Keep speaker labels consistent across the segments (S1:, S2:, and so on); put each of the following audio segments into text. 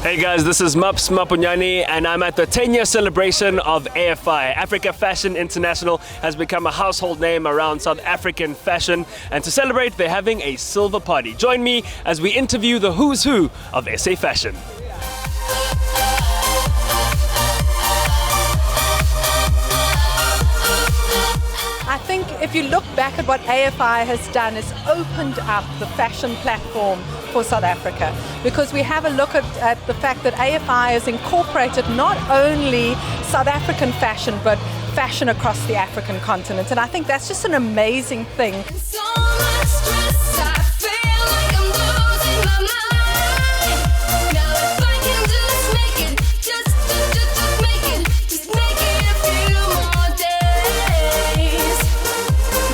S1: Hey guys, this is Maps Mapunyani and I'm at the 10-year celebration of AFI. Africa Fashion International has become a household name around South African fashion, and to celebrate they're having a silver party. Join me as we interview the who's who of SA fashion.
S2: I think if you look back at what AFI has done, it's opened up the fashion platform for South Africa, because we have a look at the fact that AFI has incorporated not only South African fashion but fashion across the African continent, and I think that's just an amazing thing.
S3: So much stress, I feel like I'm losing my mind. Now if I can just make it, just make it, just make it a few more days.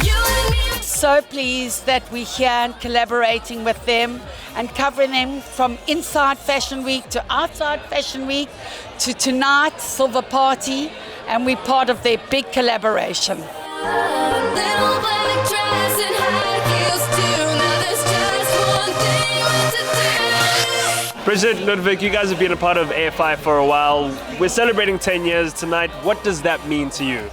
S3: You and me.
S4: So pleased that we're here and collaborating with them and covering them from inside Fashion Week to outside Fashion Week to tonight, Silver Party, and we're part of their big collaboration.
S3: Little black dress and high heels too. Now there's just one thing left to do.
S1: Bridget, Ludwig, you guys have been a part of AFI for a while. We're celebrating 10 years tonight. What does that mean to you?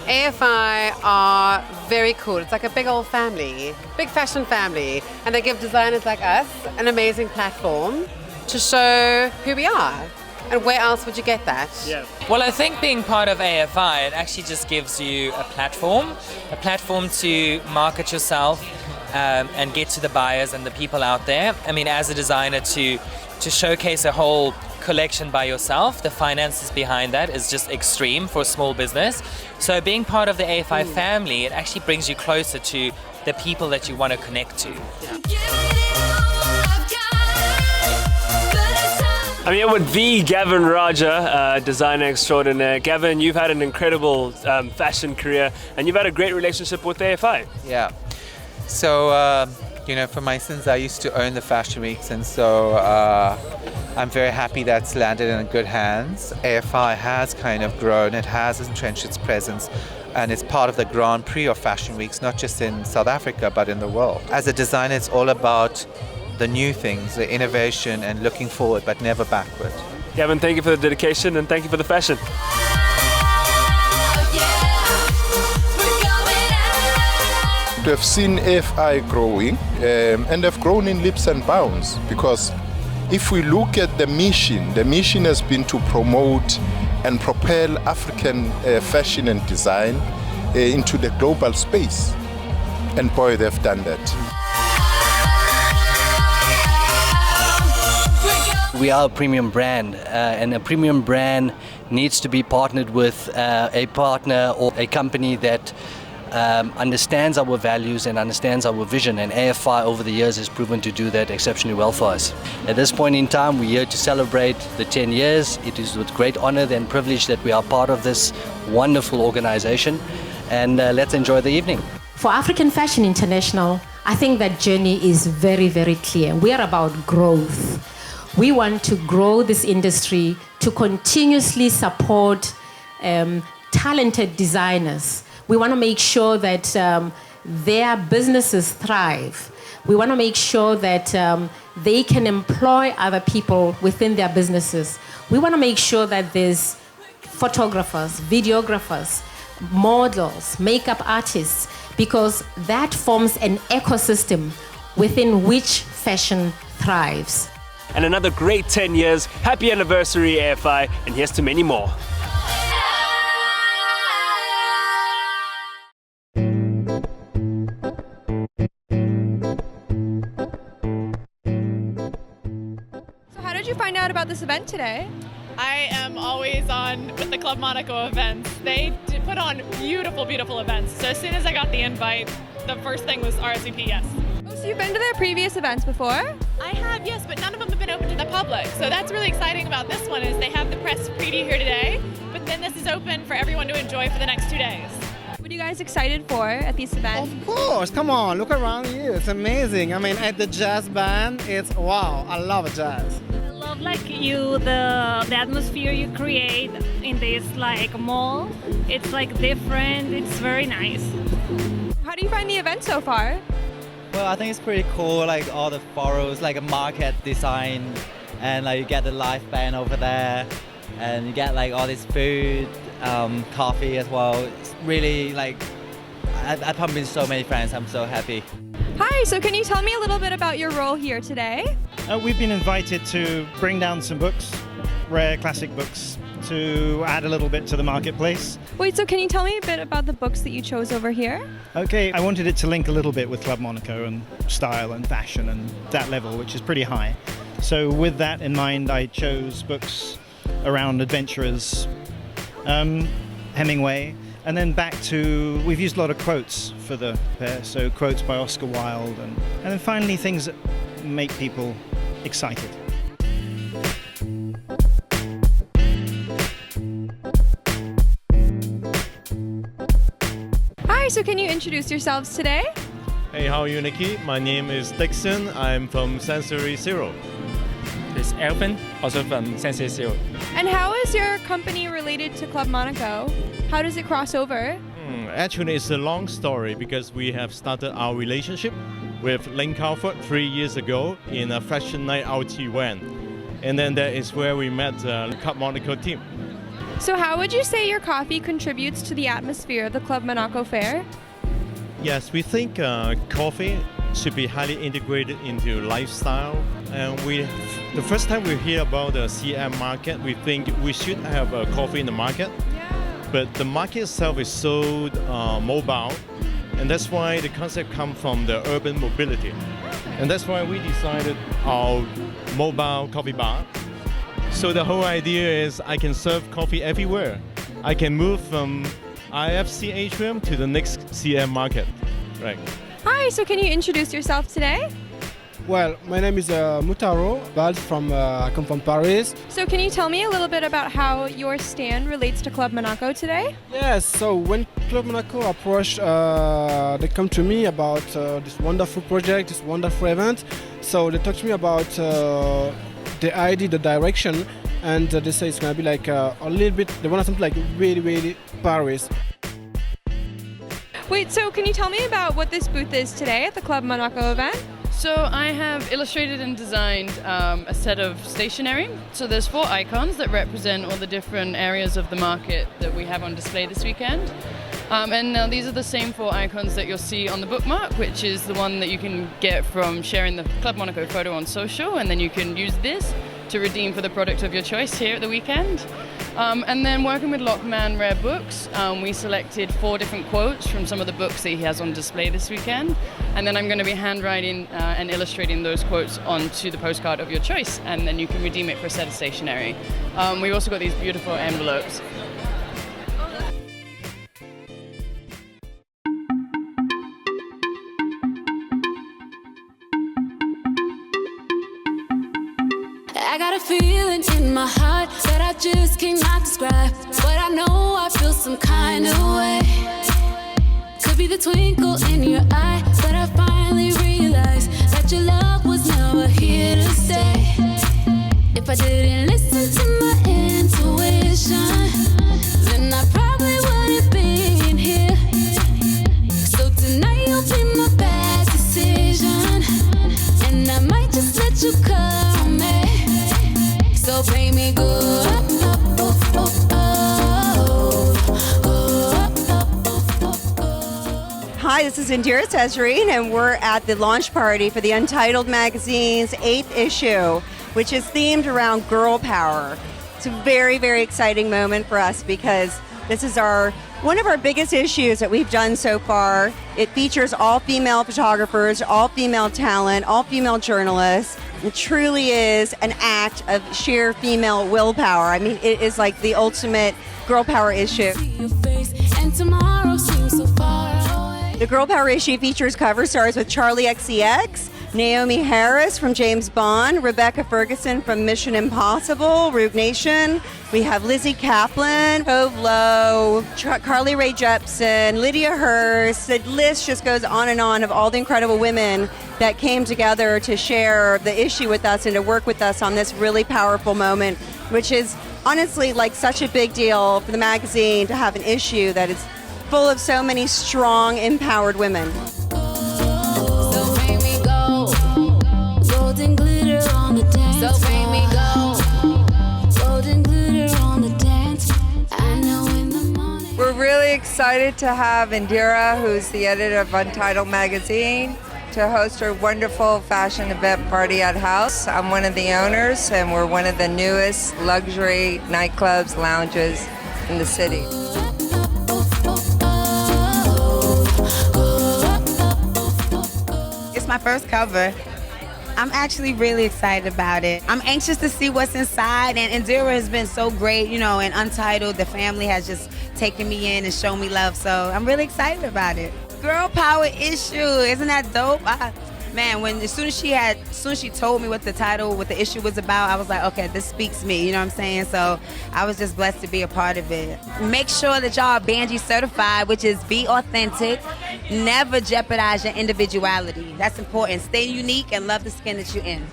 S5: AFI are very cool. It's like a big old family, big fashion family, and they give designers like us an amazing platform to show who we are. And where else would you get that?
S1: Yeah.
S6: Well, I think being part of AFI, it actually just gives you a platform to market yourself and get to the buyers and the people out there. I mean, as a designer, to showcase a whole collection by yourself, the finances behind that is just extreme for a small business. So being part of the AFI family, it actually brings you closer to the people that you want to connect to.
S1: I'm here with the Gavin Raja, designer extraordinaire. Gavin, you've had an incredible fashion career and you've had a great relationship with AFI.
S7: Yeah. So, for my sins, I used to own the fashion weeks, and so I'm very happy that's landed in good hands. AFI has kind of grown, it has entrenched its presence, and it's part of the Grand Prix of fashion weeks, not just in South Africa, but in the world. As a designer, it's all about the new things, the innovation, and looking forward, but never backward.
S1: Gavin, thank you for the dedication and thank you for the fashion.
S8: We have seen AFI growing, and they've grown in leaps and bounds, because if we look at the mission has been to promote and propel African fashion and design into the global space, and boy, they've done that.
S9: We are a premium brand, and a premium brand needs to be partnered with a partner or a company that understands our values and understands our vision, and AFI over the years has proven to do that exceptionally well for us. At this point in time, we're here to celebrate the 10 years. It is with great honor and privilege that we are part of this wonderful organization, and let's enjoy the evening.
S10: For African Fashion International, I think that journey is very, very clear. We are about growth. We want to grow this industry to continuously support talented designers. We want to make sure that their businesses thrive. We want to make sure that they can employ other people within their businesses. We want to make sure that there's photographers, videographers, models, makeup artists, because that forms an ecosystem within which fashion thrives.
S1: And another great 10 years. Happy anniversary, AFI, and here's to many more.
S11: How did you find out about this event today?
S12: I am always on with the Club Monaco events. They put on beautiful, beautiful events. So as soon as I got the invite, the first thing was RSVP, yes.
S11: Oh, so you've been to their previous events before?
S12: I have, yes, but none of them have been open to the public. So that's really exciting about this one, is they have the press preview here today, but then this is open for everyone to enjoy for the next 2 days.
S11: What are you guys excited for at these events?
S13: Of course, come on, look around here, it's amazing. I mean, at the jazz band, it's wow, I love jazz.
S14: I love the atmosphere you create in this mall. It's different, it's very nice.
S11: How do you find the event so far?
S15: Well, I think it's pretty cool, all the photos, a market design and like you get the live band over there, and you get like all this food, coffee as well. It's really like I pumped in so many friends. I'm so happy.
S11: Hi, so can you tell me a little bit about your role here today?
S16: We've been invited to bring down some books, rare classic books, to add a little bit to the marketplace.
S11: Wait, so can you tell me a bit about the books that you chose over here?
S16: Okay, I wanted it to link a little bit with Club Monaco and style and fashion and that level, which is pretty high. So with that in mind, I chose books around adventurers, Hemingway, and then back to, we've used a lot of quotes for the pair, so quotes by Oscar Wilde, and then finally things that make people excited.
S11: Hi, so can you introduce yourselves today?
S17: Hey, how are you, Nikki? My name is Dixon. I'm from Sensory Zero.
S18: It's Elvin, also from Sensory Zero.
S11: And how is your company related to Club Monaco? How does it cross over?
S17: Actually, it's a long story because we have started our relationship with Lynn Calvert 3 years ago in a fashion night out event. And then that is where we met the Club Monaco team.
S11: So how would you say your coffee contributes to the atmosphere of the Club Monaco Fair?
S17: Yes, we think coffee should be highly integrated into lifestyle. And the first time we hear about the CM market, we think we should have coffee in the market. But the market itself is so mobile, and that's why the concept comes from the urban mobility. And that's why we decided our mobile coffee bar. So the whole idea is I can serve coffee everywhere. I can move from IFC atrium to the next CM market. Right.
S11: Hi, so can you introduce yourself today?
S19: Well, my name is Mutaro Bald I come from Paris.
S11: So can you tell me a little bit about how your stand relates to Club Monaco today?
S19: Yes, so when Club Monaco approached, they come to me about this wonderful project, this wonderful event. So they talked to me about the idea, the direction, and they say it's going to be like a little bit, they want something like really, really Paris.
S11: Wait, so can you tell me about what this booth is today at the Club Monaco event?
S20: So I have illustrated and designed a set of stationery. So there's 4 icons that represent all the different areas of the market that we have on display this weekend. And now these are the same 4 icons that you'll see on the bookmark, which is the one that you can get from sharing the Club Monaco photo on social, and then you can use this to redeem for the product of your choice here at the weekend. And then working with Lockman Rare Books, we selected 4 different quotes from some of the books that he has on display this weekend. And then I'm going to be handwriting and illustrating those quotes onto the postcard of your choice, and then you can redeem it for a set of stationery. We've also got these beautiful envelopes.
S3: I got a feeling in my heart that I just cannot describe, but I know I feel some kind of way. Could be the twinkle in your eye, but I finally realized that your love was never here to stay. If I didn't listen to my intuition, then I probably wouldn't be in here. So tonight you'll be my best decision, and I might just let you call me. So pay me good.
S21: Hi, this is Indira Tezreen, and we're at the launch party for the Untitled magazine's 8th issue, which is themed around girl power. It's a very, very exciting moment for us because this is one of our biggest issues that we've done so far. It features all female photographers, all female talent, all female journalists. It truly is an act of sheer female willpower. I mean, it is like the ultimate girl power issue. The girl power issue features cover stars with Charlie XCX, Naomi Harris from James Bond, Rebecca Ferguson from Mission Impossible, Rogue Nation. We have Lizzie Kaplan, Tove Lo, Carly Rae Jepsen, Lydia Hurst. The list just goes on and on of all the incredible women that came together to share the issue with us and to work with us on this really powerful moment, which is honestly like such a big deal for the magazine to have an issue that is full of so many strong, empowered women.
S3: So pay me gold, gold and glitter on the dance. So pay me
S2: excited to have Indira, who's the editor of Untitled Magazine, to host her wonderful fashion event party at House. I'm one of the owners, and we're one of the newest luxury nightclubs, lounges in the city.
S22: It's my first cover. I'm actually really excited about it. I'm anxious to see what's inside, and Indira has been so great, and Untitled, the family has just taken me in and shown me love, so I'm really excited about it. Girl power issue, isn't that dope? As soon as she told me what the issue was about, I was like, okay, this speaks me, you know what I'm saying? So I was just blessed to be a part of it. Make sure that y'all are Banji certified, which is be authentic, never jeopardize your individuality. That's important. Stay unique and love the skin that you're in.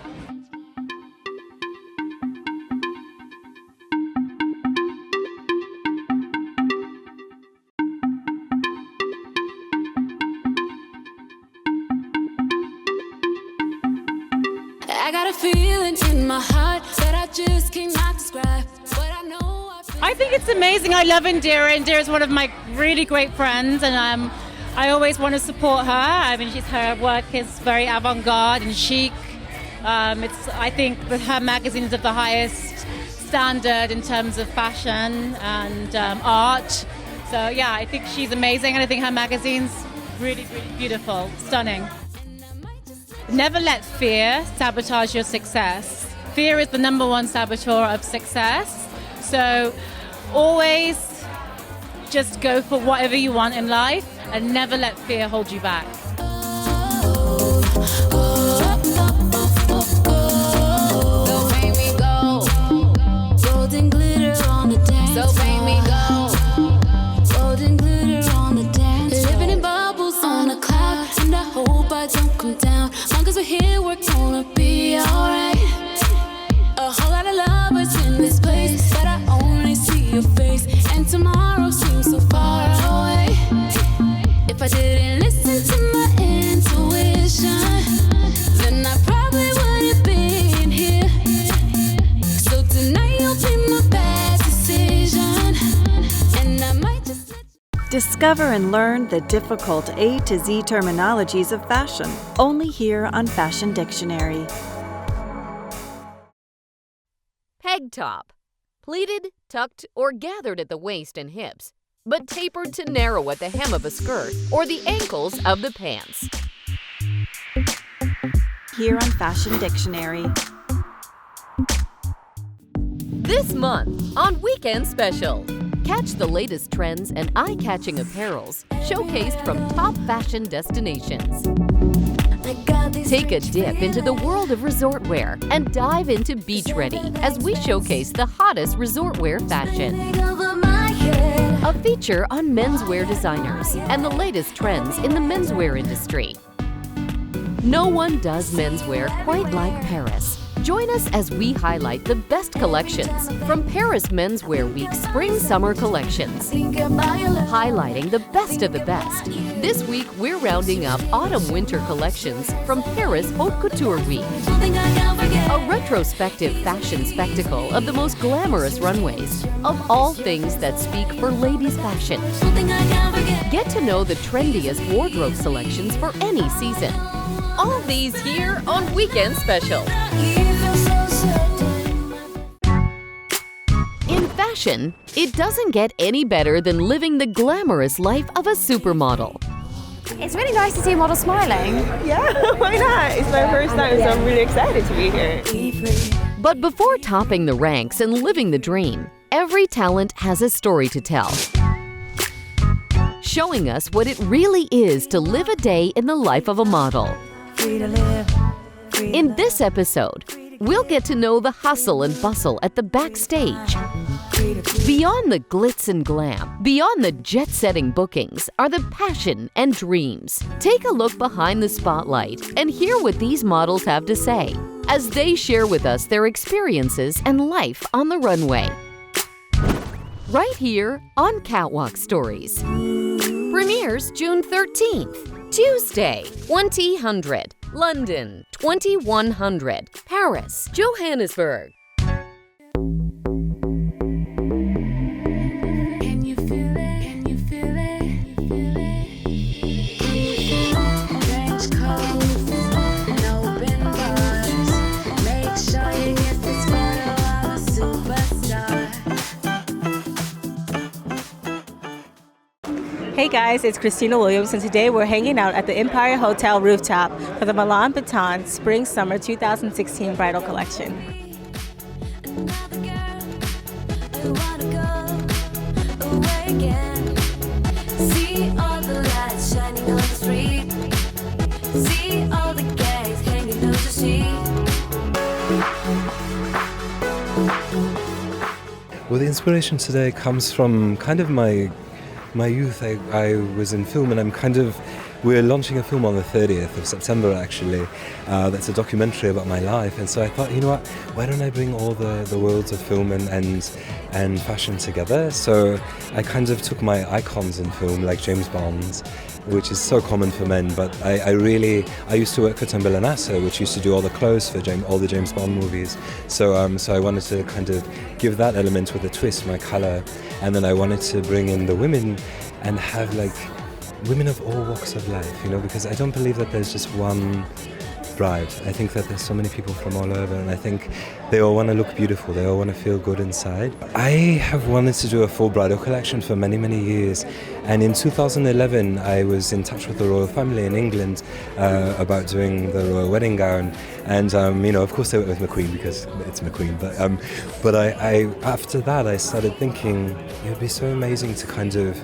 S3: I got a feeling in my heart that I just cannot describe. But I know
S14: I think it's amazing. I love Indira. Indira is one of my really great friends, and I always want to support her. I mean, her work is very avant-garde and chic. I think that her magazine is of the highest standard in terms of fashion and art. So yeah, I think she's amazing, and I think her magazine's really, really beautiful, stunning. Never let fear sabotage your success. Fear is the number one saboteur of success. So always just go for whatever you want in life and never let fear hold you back.
S3: So make me go. Golden glitter on the dance. So make me go. Golden glitter on the dance. Living in bubbles on a cloud, and I hope I don't come down. Long as we're here, we're gonna be alright. A whole lot of lovers in this place, but I only see your face, and tomorrow seems so far away. If I didn't listen to my intuition, then I probably wouldn't be here. So tonight you'll be my bad decision, and I might just
S23: Discover and learn the difficult A to Z terminologies of fashion, only here on Fashion Dictionary.
S24: Peg top. Pleated, tucked, or gathered at the waist and hips, but tapered to narrow at the hem of a skirt or the ankles of the pants.
S23: Here on Fashion Dictionary.
S24: This month on Weekend Special, catch the latest trends and eye-catching apparels showcased from top fashion destinations. Take a dip into the world of resort wear and dive into Beach Ready as we showcase the hottest resort wear fashion. A feature on menswear designers and the latest trends in the menswear industry. No one does menswear quite like Paris. Join us as we highlight the best collections from Paris Menswear Week's Spring-Summer collections, highlighting the best of the best. This week, we're rounding up Autumn-Winter collections from Paris Haute Couture Week, a retrospective fashion spectacle of the most glamorous runways, of all things that speak for ladies' fashion. Get to know the trendiest wardrobe selections for any season. All these here on Weekend Special. In fashion, it doesn't get any better than living the glamorous life of a supermodel.
S25: It's really nice to see a model smiling.
S26: Yeah, why not? It's my first time, so I'm really excited to be here.
S24: But before topping the ranks and living the dream, every talent has a story to tell. Showing us what it really is to live a day in the life of a model. In this episode, we'll get to know the hustle and bustle at the backstage. Beyond the glitz and glam, beyond the jet-setting bookings, are the passion and dreams. Take a look behind the spotlight and hear what these models have to say as they share with us their experiences and life on the runway. Right here on Catwalk Stories. Premieres June 13th. Tuesday, 2000. London, 2100. Paris, Johannesburg.
S3: Can you feel it? Can you feel it?
S26: Hey guys, it's Christina Williams, and today we're hanging out at the Empire Hotel rooftop for the Milan Baton Spring-Summer 2016 Bridal Collection.
S3: See all the lights shining on the street. See all the guys hanging on the sheet.
S4: Well, the inspiration today comes from kind of my youth. I was in film, and we're launching a film on the 30th of September actually. That's a documentary about my life, and so I thought, you know what, why don't I bring all the worlds of film and fashion together? So I kind of took my icons in film, like James Bond, which is so common for men, but I used to work for Tambella Nasser, which used to do all the clothes for all the James Bond movies. So I wanted to kind of give that element with a twist, my color, and then I wanted to bring in the women and have like women of all walks of life, you know, because I don't believe that there's just one bride. I think that there's so many people from all over, and I think they all want to look beautiful, they all want to feel good inside. I have wanted to do a full bridal collection for many, many years, and in 2011 I was in touch with the royal family in England about doing the royal wedding gown, and you know, of course they went with McQueen because it's McQueen, but I after that I started thinking it would be so amazing to kind of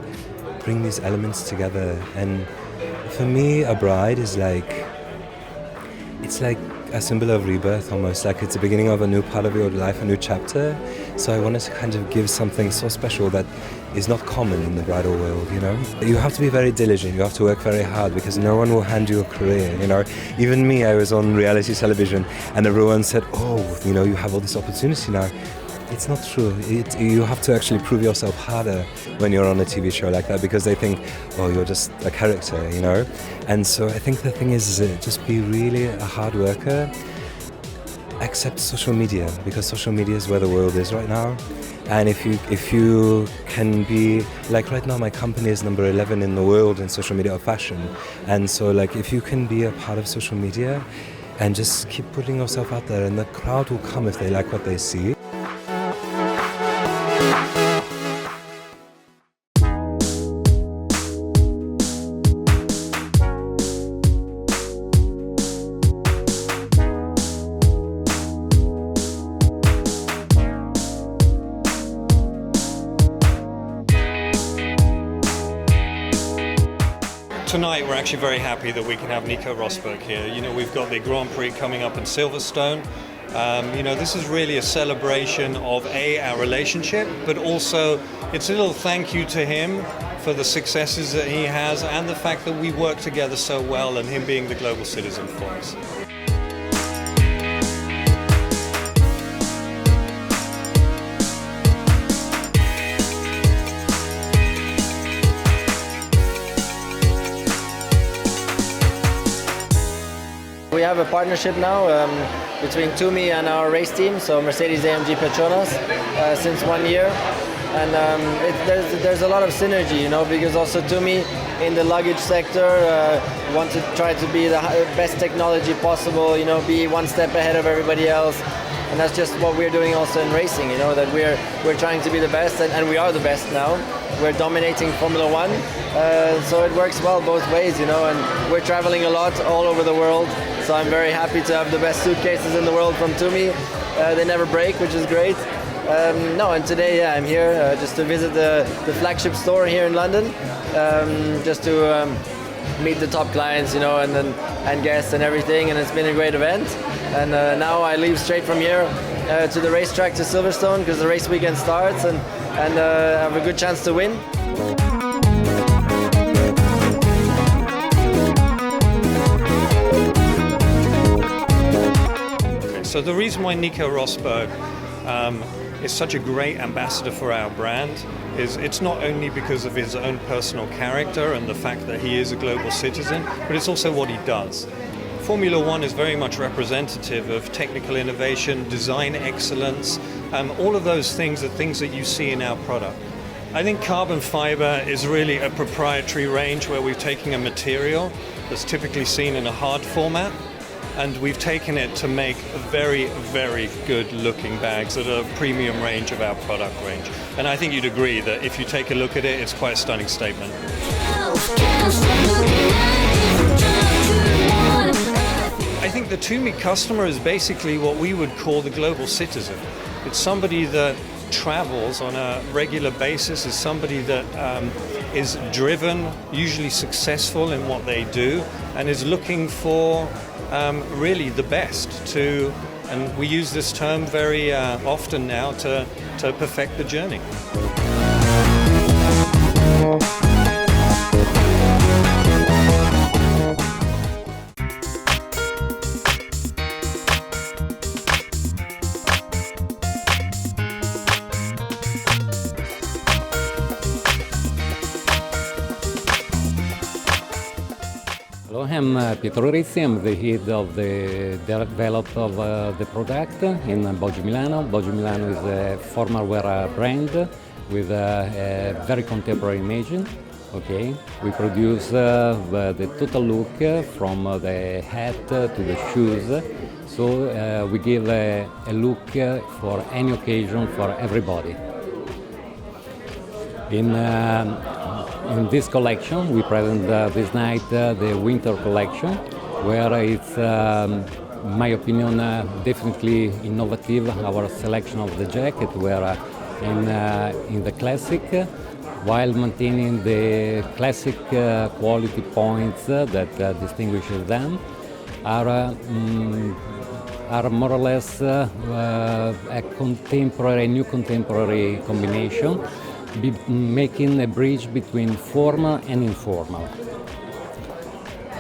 S4: bring these elements together. And for me, a bride is like, it's like a symbol of rebirth almost, like it's the beginning of a new part of your life, a new chapter. So I wanted to kind of give something so special that is not common in the bridal world, you know. You have to be very diligent, you have to work very hard, because no one will hand you a career, you know. Even me, I was on reality television and everyone said, oh, you know, you have all this opportunity now. It's not true. You have to actually prove yourself harder when you're on a TV show like that, because they think, oh, you're just a character, you know. And so I think the thing is just be really a hard worker. Accept social media, because social media is where the world is right now. And if you can be, like right now my company is number 11 in the world in social media of fashion. And so like if you can be a part of social media and just keep putting yourself out there, and the crowd will come if they like what they see.
S5: Tonight we're actually very happy that we can have Nico Rosberg here. You know, we've got the Grand Prix coming up in Silverstone. You know, this is really a celebration of our relationship, but also it's a little thank you to him for the successes that he has and the fact that we work together so well, and him being the global citizen for us.
S6: We have a partnership now between Toomey and our race team, so Mercedes-AMG Petronas, since 1 year. And there's a lot of synergy, you know, because also Toomey in the luggage sector want to try to be the best technology possible, you know, be one step ahead of everybody else. And that's just what we're doing also in racing, you know, that we're trying to be the best, and we are the best now. We're dominating Formula One, so it works well both ways, you know, and we're traveling a lot all over the world. So I'm very happy to have the best suitcases in the world from Toomey. They never break, which is great. And today, yeah, I'm here just to visit the flagship store here in London, just to meet the top clients, you know, and guests and everything. And it's been a great event. And now I leave straight from here to the racetrack to Silverstone, because the race weekend starts, and have a good chance to win.
S5: So the reason why Nico Rosberg is such a great ambassador for our brand is it's not only because of his own personal character and the fact that he is a global citizen, but it's also what he does. Formula One is very much representative of technical innovation, design excellence, all of those things are things that you see in our product. I think carbon fiber is really a proprietary range where we're taking a material that's typically seen in a hard format, and we've taken it to make very, very good looking bags that are a premium range of our product range. And I think you'd agree that if you take a look at it, it's quite a stunning statement. I think the To-Me customer is basically what we would call the global citizen. It's somebody that travels on a regular basis, is somebody that is driven, usually successful in what they do, and is looking for really the best to, and we use this term very often now, to perfect the journey.
S1: Hello, I'm Pietro Rizzi. I'm the head of the development of the product in Boggio Milano. Boggio Milano is a formal wear brand with a very contemporary image. Okay, we produce the total look from the hat to the shoes. So we give a look for any occasion for everybody. In this collection, we present this night the winter collection, where it's, in my opinion, definitely innovative. Our selection of the jacket, where in the classic, while maintaining the classic quality points that distinguishes them, are more or less a new contemporary combination, making a bridge between formal and informal.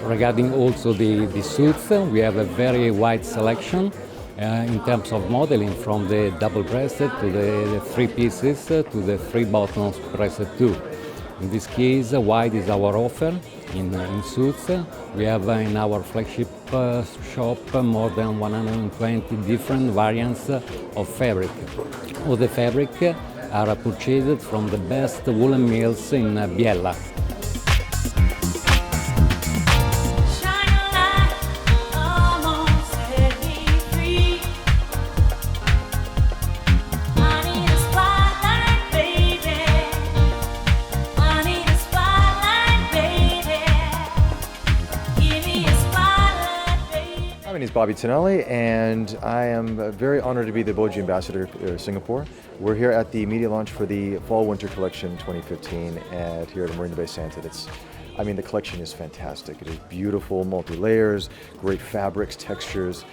S1: Regarding also the suits, we have a very wide selection in terms of modeling, from the double-breasted to the three pieces to the three buttons pressed too. In this case, wide is our offer in suits. We have in our flagship shop more than 120 different variants of fabric. All the fabric are purchased from the best woolen mills in Biella.
S7: My name is Bobby Tonelli, and I am very honored to be the Boji Ambassador of Singapore. We're here at the media launch for the Fall-Winter Collection 2015 here at Marina Bay Sands. The collection is fantastic. It is beautiful, multi-layers, great fabrics, textures.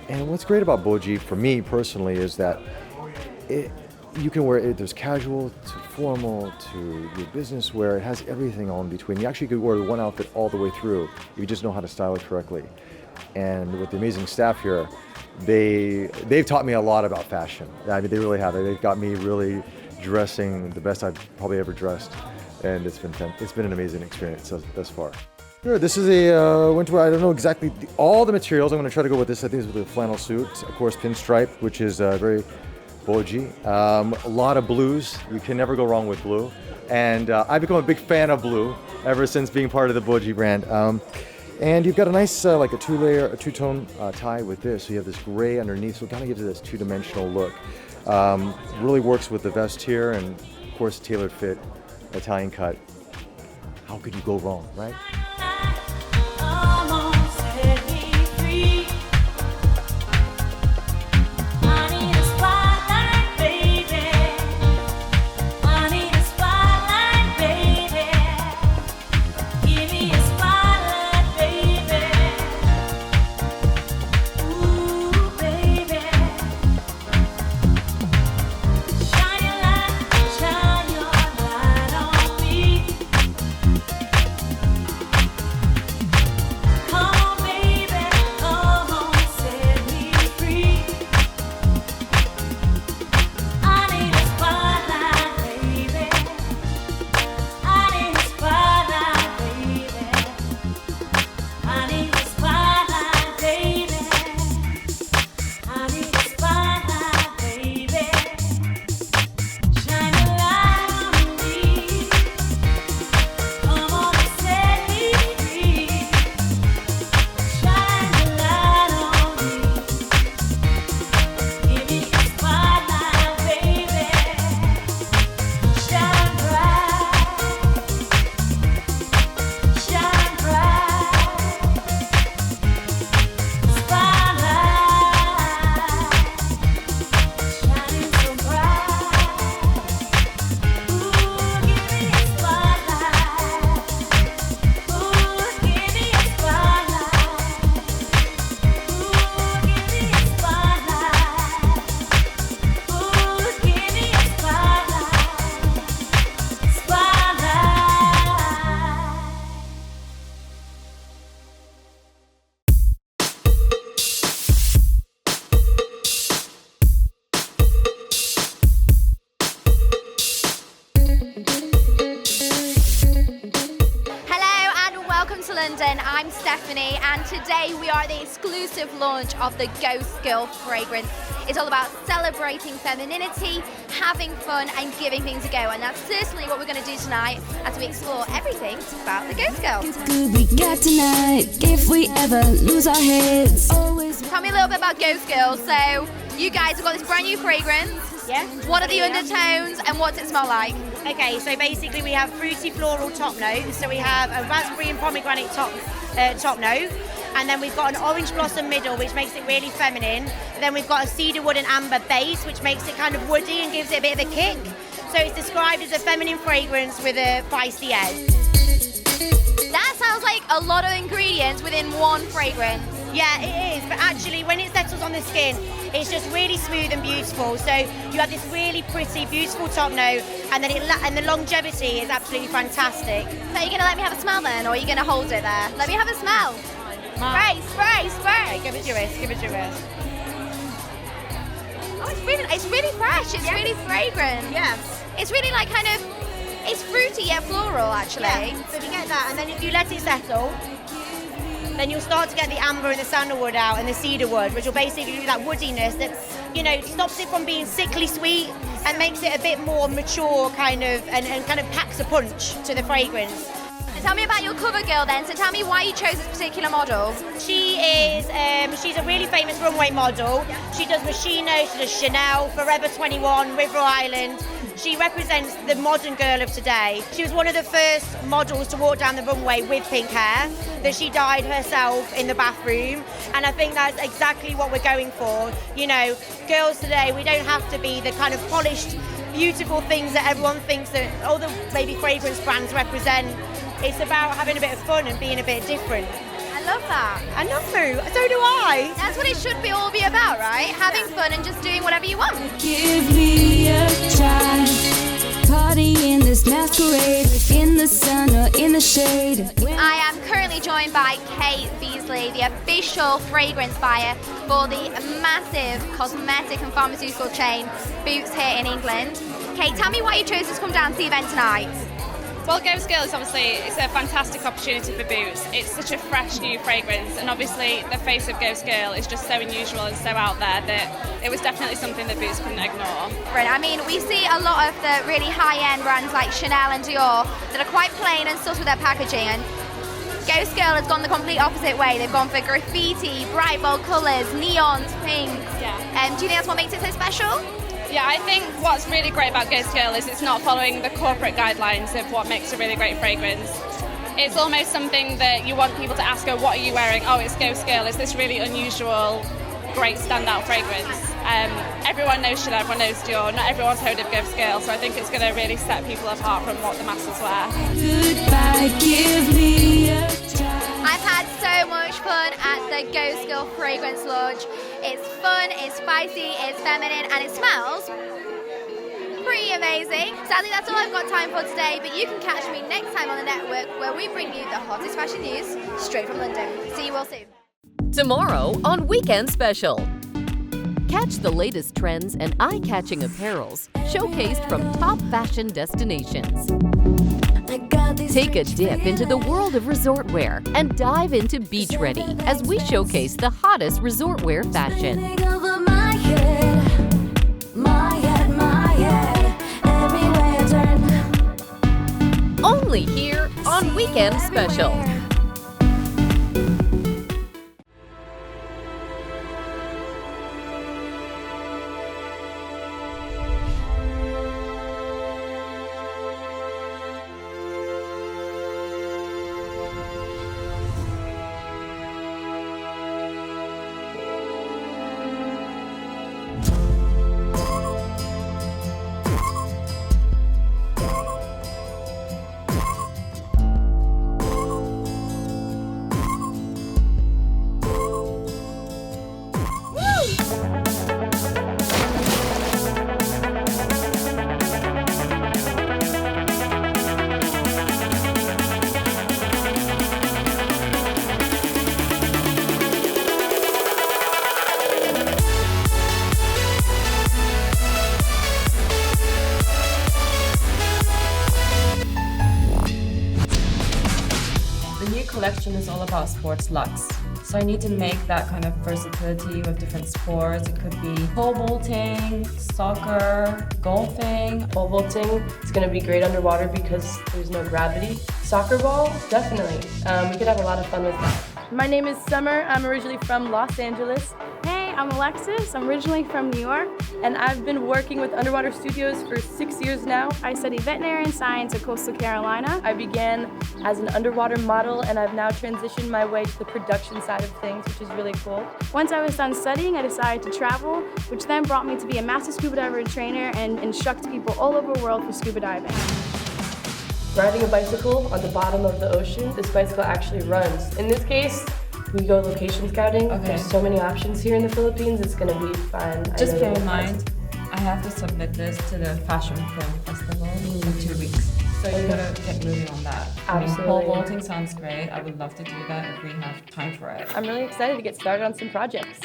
S7: And what's great about Boji, for me personally, is that you can wear it, there's casual to formal to your business wear. It has everything all in between. You actually could wear one outfit all the way through if you just know how to style it correctly. And with the amazing staff here, they've taught me a lot about fashion. They really have. They've got me really dressing the best I've probably ever dressed, and it's been an amazing experience thus far. Sure, this is a winter wear. I don't know exactly all the materials. I'm going to try to go with this. I think it's with a flannel suit, of course, pinstripe, which is very Boji. A lot of blues. You can never go wrong with blue, and I've become a big fan of blue ever since being part of the Boji brand. And you've got a nice, like a two-tone tie with this. So you have this gray underneath, so it kind of gives it this two-dimensional look. Really works with the vest here, and of course, tailored fit, Italian cut. How could you go wrong, right?
S8: London. I'm Stephanie, and today we are at the exclusive launch of the Ghost Girl fragrance. It's all about celebrating femininity, having fun, and giving things a go. And that's certainly what we're going to do tonight as we explore everything about the Ghost Girl.
S3: Could we get tonight if we ever lose our heads?
S8: Tell me a little bit about Ghost Girl. So, you guys have got this brand new fragrance.
S9: Yeah.
S8: What are the undertones and what does it smell like?
S9: Okay, so basically we have fruity floral top notes. So we have a raspberry and pomegranate top note. And then we've got an orange blossom middle, which makes it really feminine. And then we've got a cedar wood and amber base, which makes it kind of woody and gives it a bit of a kick. So it's described as a feminine fragrance with a feisty edge.
S8: That sounds like a lot of ingredients within one fragrance.
S9: Yeah, it is, but actually when it settles on the skin, it's just really smooth and beautiful. So you have this really pretty, beautiful top note, and then and the longevity is absolutely fantastic.
S8: So are you going to let me have a smell then, or are you going to hold it there? Let me have a smell. Spray, spray, spray.
S9: Okay, give it your wrist, give it your wrist.
S8: Oh, it's really fresh. It's really fragrant.
S9: Yeah.
S8: It's really like kind of, it's fruity yet floral actually.
S9: Yeah. So if you get that, and then if you let it settle, then you'll start to get the amber and the sandalwood out and the cedar wood, which will basically do that woodiness that, you know, stops it from being sickly sweet and makes it a bit more mature kind of, and kind of packs a punch to the fragrance.
S8: Tell me about your cover girl then. So tell me why you chose this particular model.
S9: She is, she's a really famous runway model. She does Moschino, she does Chanel, Forever 21, River Island. She represents the modern girl of today. She was one of the first models to walk down the runway with pink hair that she dyed herself in the bathroom. And I think that's exactly what we're going for. You know, girls today, we don't have to be the kind of polished, beautiful things that everyone thinks that all the maybe fragrance brands represent. It's about having a bit of fun and being a bit different.
S8: I love that.
S9: I love you. So do I.
S8: That's what it should all be about, right? Having fun and just doing whatever you want.
S3: Give me a try. Party in this masquerade, in the sun or in the shade.
S8: I am currently joined by Kate Beasley, the official fragrance buyer for the massive cosmetic and pharmaceutical chain Boots here in England. Kate, tell me why you chose to come down to the event tonight.
S10: Well, Ghost Girl is obviously, it's a fantastic opportunity for Boots. It's such a fresh new fragrance, and obviously the face of Ghost Girl is just so unusual and so out there that it was definitely something that Boots couldn't ignore.
S8: Right, I mean, we see a lot of the really high-end brands like Chanel and Dior that are quite plain and subtle with their packaging, and Ghost Girl has gone the complete opposite way. They've gone for graffiti, bright bold colours, neons, pinks.
S10: Yeah.
S8: Do you think that's what makes it so special?
S10: Yeah, I think what's really great about Ghost Girl is it's not following the corporate guidelines of what makes a really great fragrance. It's almost something that you want people to ask her, what are you wearing? Oh, it's Ghost Girl. It's this really unusual, great standout fragrance. Everyone knows Chanel, everyone knows Dior. Not everyone's heard of Ghost Girl, so I think it's going to really set people apart from what the masses wear.
S3: Goodbye, give me a try.
S8: I've had so much fun at the Ghost Girl fragrance launch. It's fun, it's spicy, it's feminine, and it smells pretty amazing. Sadly, that's all I've got time for today, but you can catch me next time on the network where we bring you the hottest fashion news straight from London. See you all soon.
S24: Tomorrow on Weekend Special. Catch the latest trends and eye-catching apparels showcased from top fashion destinations. Take a dip into the world of resort wear and dive into beach ready as we showcase the hottest resort wear fashion. Only here on Weekend Special.
S12: collection is all about sports lux. So I need to make that kind of versatility with different sports. It could be pole vaulting, soccer, golfing.
S13: Pole vaulting is going to be great underwater because there's no gravity. Soccer ball, definitely. We could have a lot of fun with that.
S15: My name is Summer. I'm originally from Los Angeles.
S16: Hey, I'm Alexis. I'm originally from New York.
S15: And I've been working with underwater studios for 6 years now.
S16: I studied veterinary science at Coastal Carolina.
S15: I began as an underwater model, and I've now transitioned my way to the production side of things, which is really cool.
S16: Once I was done studying, I decided to travel, which then brought me to be a master scuba diver and trainer and instruct people all over the world for scuba diving.
S13: Riding a bicycle on the bottom of the ocean, this bicycle actually runs. In this case, we go location scouting.
S12: Okay.
S13: There's so many options here in the Philippines, it's gonna be fun.
S12: Just bear in mind, I have to submit this to the Fashion Film Festival in 2 weeks. So you gotta get moving on that.
S13: Absolutely.
S12: I mean, pole vaulting sounds great. I would love to do that if we have time for it.
S15: I'm really excited to get started on some projects.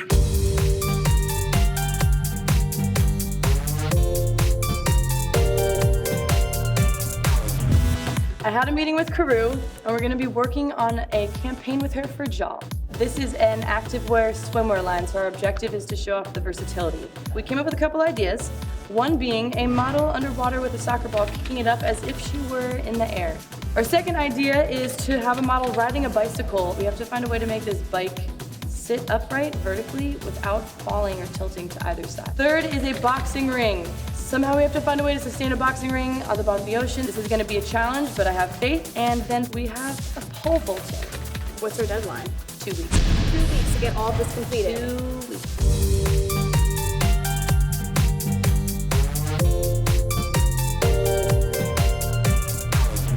S15: I had a meeting with Karoo, and we're going to be working on a campaign with her for JAL. This is an activewear swimwear line, so our objective is to show off the versatility. We came up with a couple ideas, one being a model underwater with a soccer ball kicking it up as if she were in the air. Our second idea is to have a model riding a bicycle. We have to find a way to make this bike sit upright vertically without falling or tilting to either side. Third is a boxing ring. Somehow we have to find a way to sustain a boxing ring on the bottom of the ocean. This is going to be a challenge, but I have faith. And then we have a pole vaulting.
S16: What's our deadline?
S15: 2 weeks.
S16: 2 weeks to get all this completed.
S15: 2 weeks.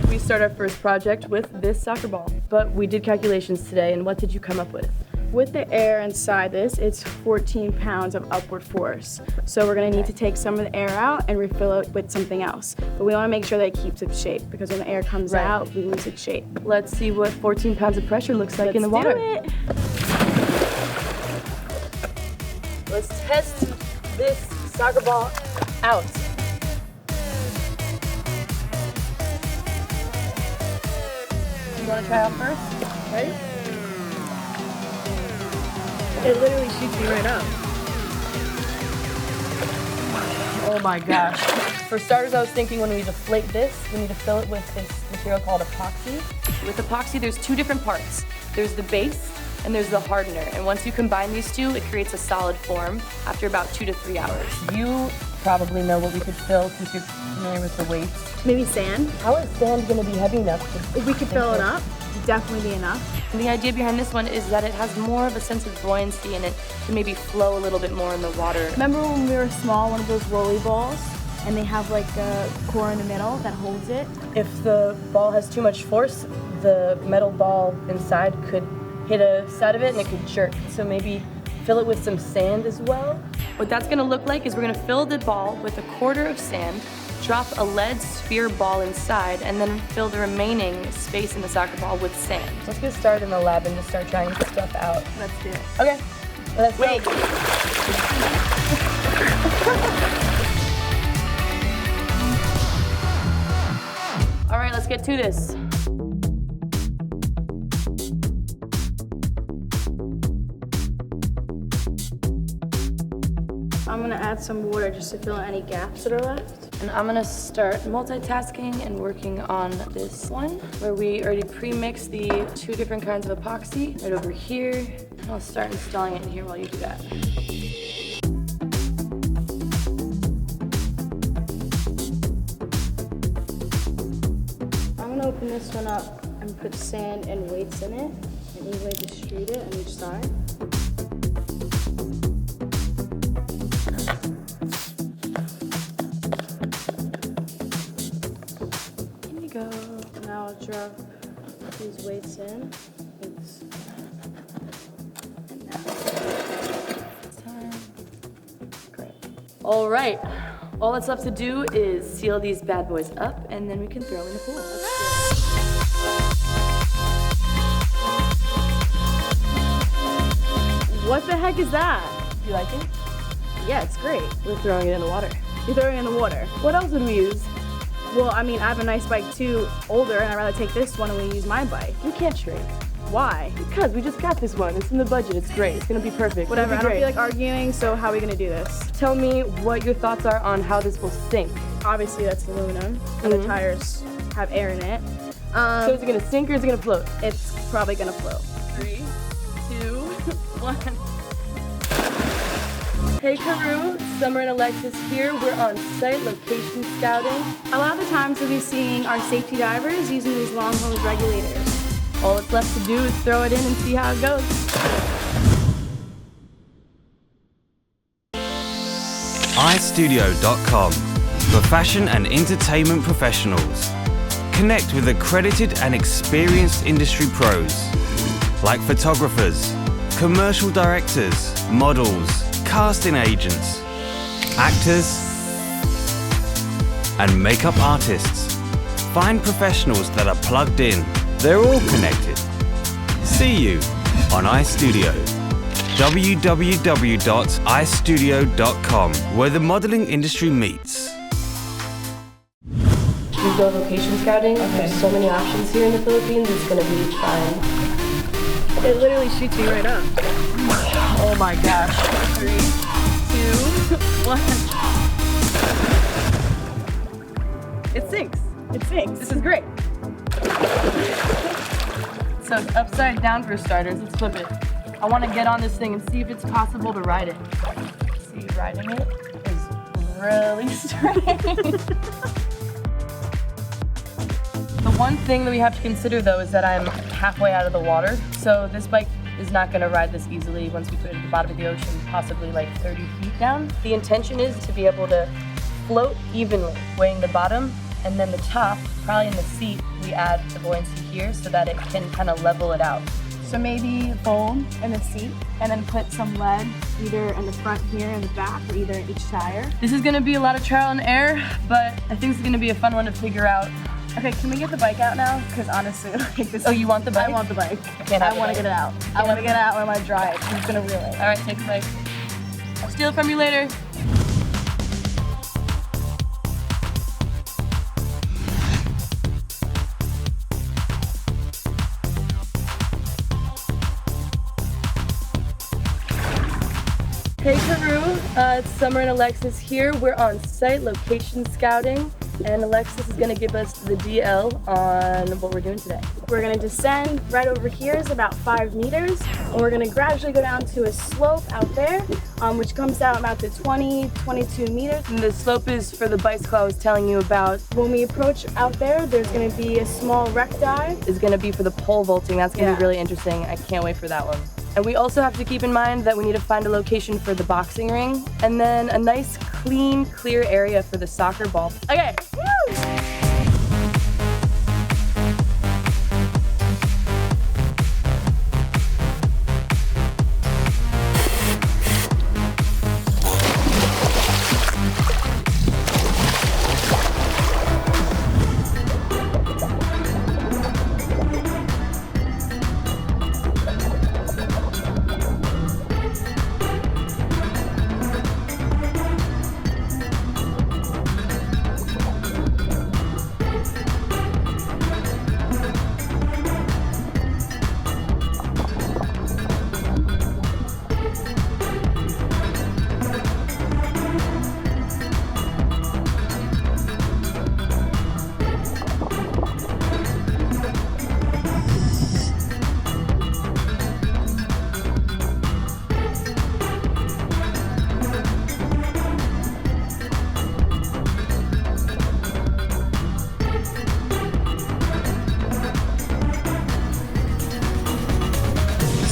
S15: We start our first project with this soccer ball, but we did calculations today, and what did you come up with?
S16: With the air inside this, it's 14 pounds of upward force. So we're gonna need to take some of the air out and refill it with something else. But we wanna make sure that it keeps its shape because when the air comes out, we lose its shape.
S15: Let's see what 14 pounds of pressure looks like in the water.
S16: Let's do it.
S15: Let's test this soccer ball out. You wanna try out first? Ready?
S16: It literally shoots me right up.
S15: Oh my gosh. For starters, I was thinking when we deflate this, we need to fill it with this material called epoxy. With epoxy, there's two different parts. There's the base and there's the hardener. And once you combine these two, it creates a solid form after about 2 to 3 hours. You probably know what we could fill since you're familiar with the weights.
S16: Maybe sand.
S15: How is sand gonna be heavy enough to
S16: If we could fill it up, it'd definitely be enough.
S15: And the idea behind this one is that it has more of a sense of buoyancy and it can maybe flow a little bit more in the water.
S16: Remember when we were small, one of those rolly balls? And they have like a core in the middle that holds it?
S15: If the ball has too much force, the metal ball inside could hit a side of it and it could jerk. So maybe fill it with some sand as well. What that's gonna look like is we're gonna fill the ball with 1/4 of sand, drop a lead sphere ball inside, and then fill the remaining space in the soccer ball with sand. Let's get started in the lab and just start trying stuff out.
S16: Let's do it.
S15: Okay, let's
S16: Wait.
S15: go. All right, let's get to this.
S16: I'm gonna add some water just to fill in any gaps that are left.
S15: And I'm gonna start multitasking and working on this one where we already pre-mixed the 2 different kinds of epoxy right over here. I'll start installing it in here while you do that.
S16: I'm gonna open this one up and put sand and weights in it and evenly distribute it on each side. Now I'll drop these weights in. Oops. And now it's time. Great.
S15: All right, all that's left to do is seal these bad boys up and then we can throw them in the pool. Let's do
S16: What the heck is that?
S15: it. You like it?
S16: Yeah, it's great.
S15: We're throwing it in the water.
S16: You're throwing it in the water. What else would we use? Well, I mean, I have a nice bike too, older, and I'd rather take this one and we use my bike.
S15: You can't trade. Why? Because we just got this one. It's in the budget. It's great. It's gonna be perfect.
S16: Whatever, I
S15: It'll
S16: don't
S15: be
S16: feel
S15: great.
S16: like arguing, so how are we gonna do this?
S15: Tell me what your thoughts are on how this will sink.
S16: Obviously that's aluminum, and the tires have air in it.
S15: So is it gonna sink or is it gonna float?
S16: It's probably gonna float.
S15: 3, 2, 1. Hey Carew, Summer and Alexis here. We're on site location scouting.
S16: A lot of the times we'll be seeing our safety divers using these long hose regulators.
S15: All that's left to do is throw it in and see how it goes.
S11: iStudio.com for fashion and entertainment professionals. Connect with accredited and experienced industry pros like photographers, commercial directors, models, casting agents, actors, and makeup artists. Find professionals that are plugged in. They're all connected. See you on iStudio. www.istudio.com, where the modeling industry meets.
S15: We go location scouting. There's so many options here in the Philippines. It's gonna be fun.
S16: It literally shoots me right up.
S15: Oh my gosh.
S16: 3, 2, 1.
S15: It sinks.
S16: It sinks.
S15: This is great. So it's upside down for starters. Let's flip it. I want to get on this thing and see if it's possible to ride it. See, riding it is really strange. The one thing that we have to consider though is that I'm halfway out of the water. So this bike is not going to ride this easily once we put it at the bottom of the ocean, possibly like 30 feet down. The intention is to be able to float evenly, weighing the bottom, and then the top, probably in the seat, we add the buoyancy here so that it can kind of level it out.
S16: So maybe foam in the seat, and then put some lead either in the front here and the back, or either in each tire.
S15: This is going to be a lot of trial and error, but I think it's going to be a fun one to figure out.
S16: Okay, can we get the bike out now? Because honestly, like this.
S15: Oh, you want the bike?
S16: I want the bike.
S15: I
S16: want to get it out. I want to get it out when I drive. I'm just gonna reel it.
S15: All right, take the bike. I'll steal it from you later. Hey Carew, it's Summer and Alexis here. We're on site location scouting, and Alexis is going to give us the DL on what we're doing today.
S16: We're gonna descend. Right over here is about 5 meters, and we're gonna gradually go down to a slope out there, which comes down about to 22 meters.
S15: And the slope is for the bicycle I was telling you about.
S16: When we approach out there, there's gonna be a small wreck dive.
S15: Is going to be for the pole vaulting. That's going to be really interesting. I can't wait for that one. And we also have to keep in mind that we need to find a location for the boxing ring, and then a nice, clean, clear area for the soccer ball. Okay. Woo!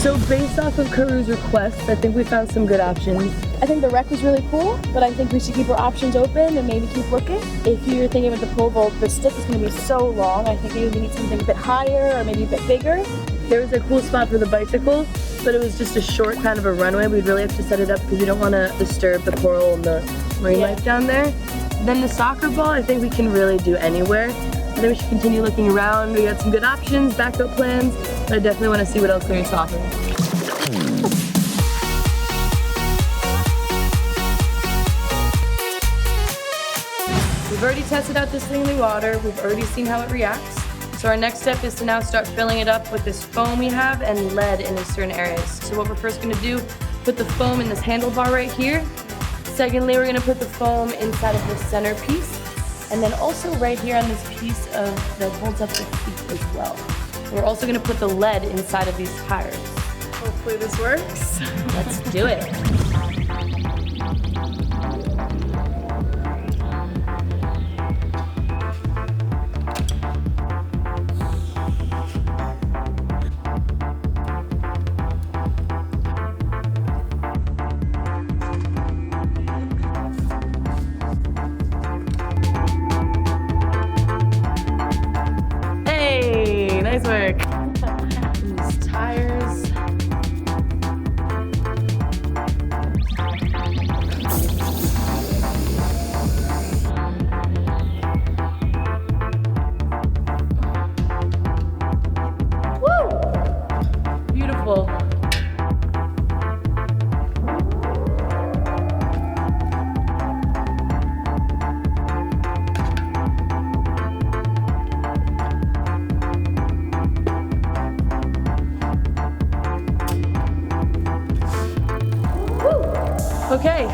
S15: So based off of Carew's request, I think we found some good options.
S16: I think the wreck was really cool, but I think we should keep our options open and maybe keep looking. If you're thinking about the pole vault, the stick is going to be so long. I think maybe we need something a bit higher or maybe a bit bigger.
S15: There was a cool spot for the bicycle, but it was just a short kind of a runway. We'd really have to set it up because we don't want to disturb the coral and the marine life down there. Then the soccer ball, I think we can really do anywhere. I think we should continue looking around. We got some good options, backup plans, but I definitely want to see what else there is to offer. We've already tested out this thing in the water. We've already seen how it reacts. So our next step is to now start filling it up with this foam we have and lead in certain areas. So what we're first gonna do, put the foam in this handlebar right here. Secondly, we're gonna put the foam inside of the centerpiece. And then also right here on this piece that holds up the feet as well. We're also gonna put the lead inside of these tires.
S16: Hopefully this works.
S15: Let's do it. Hey, nice work. These tires. Woo! Beautiful. Okay,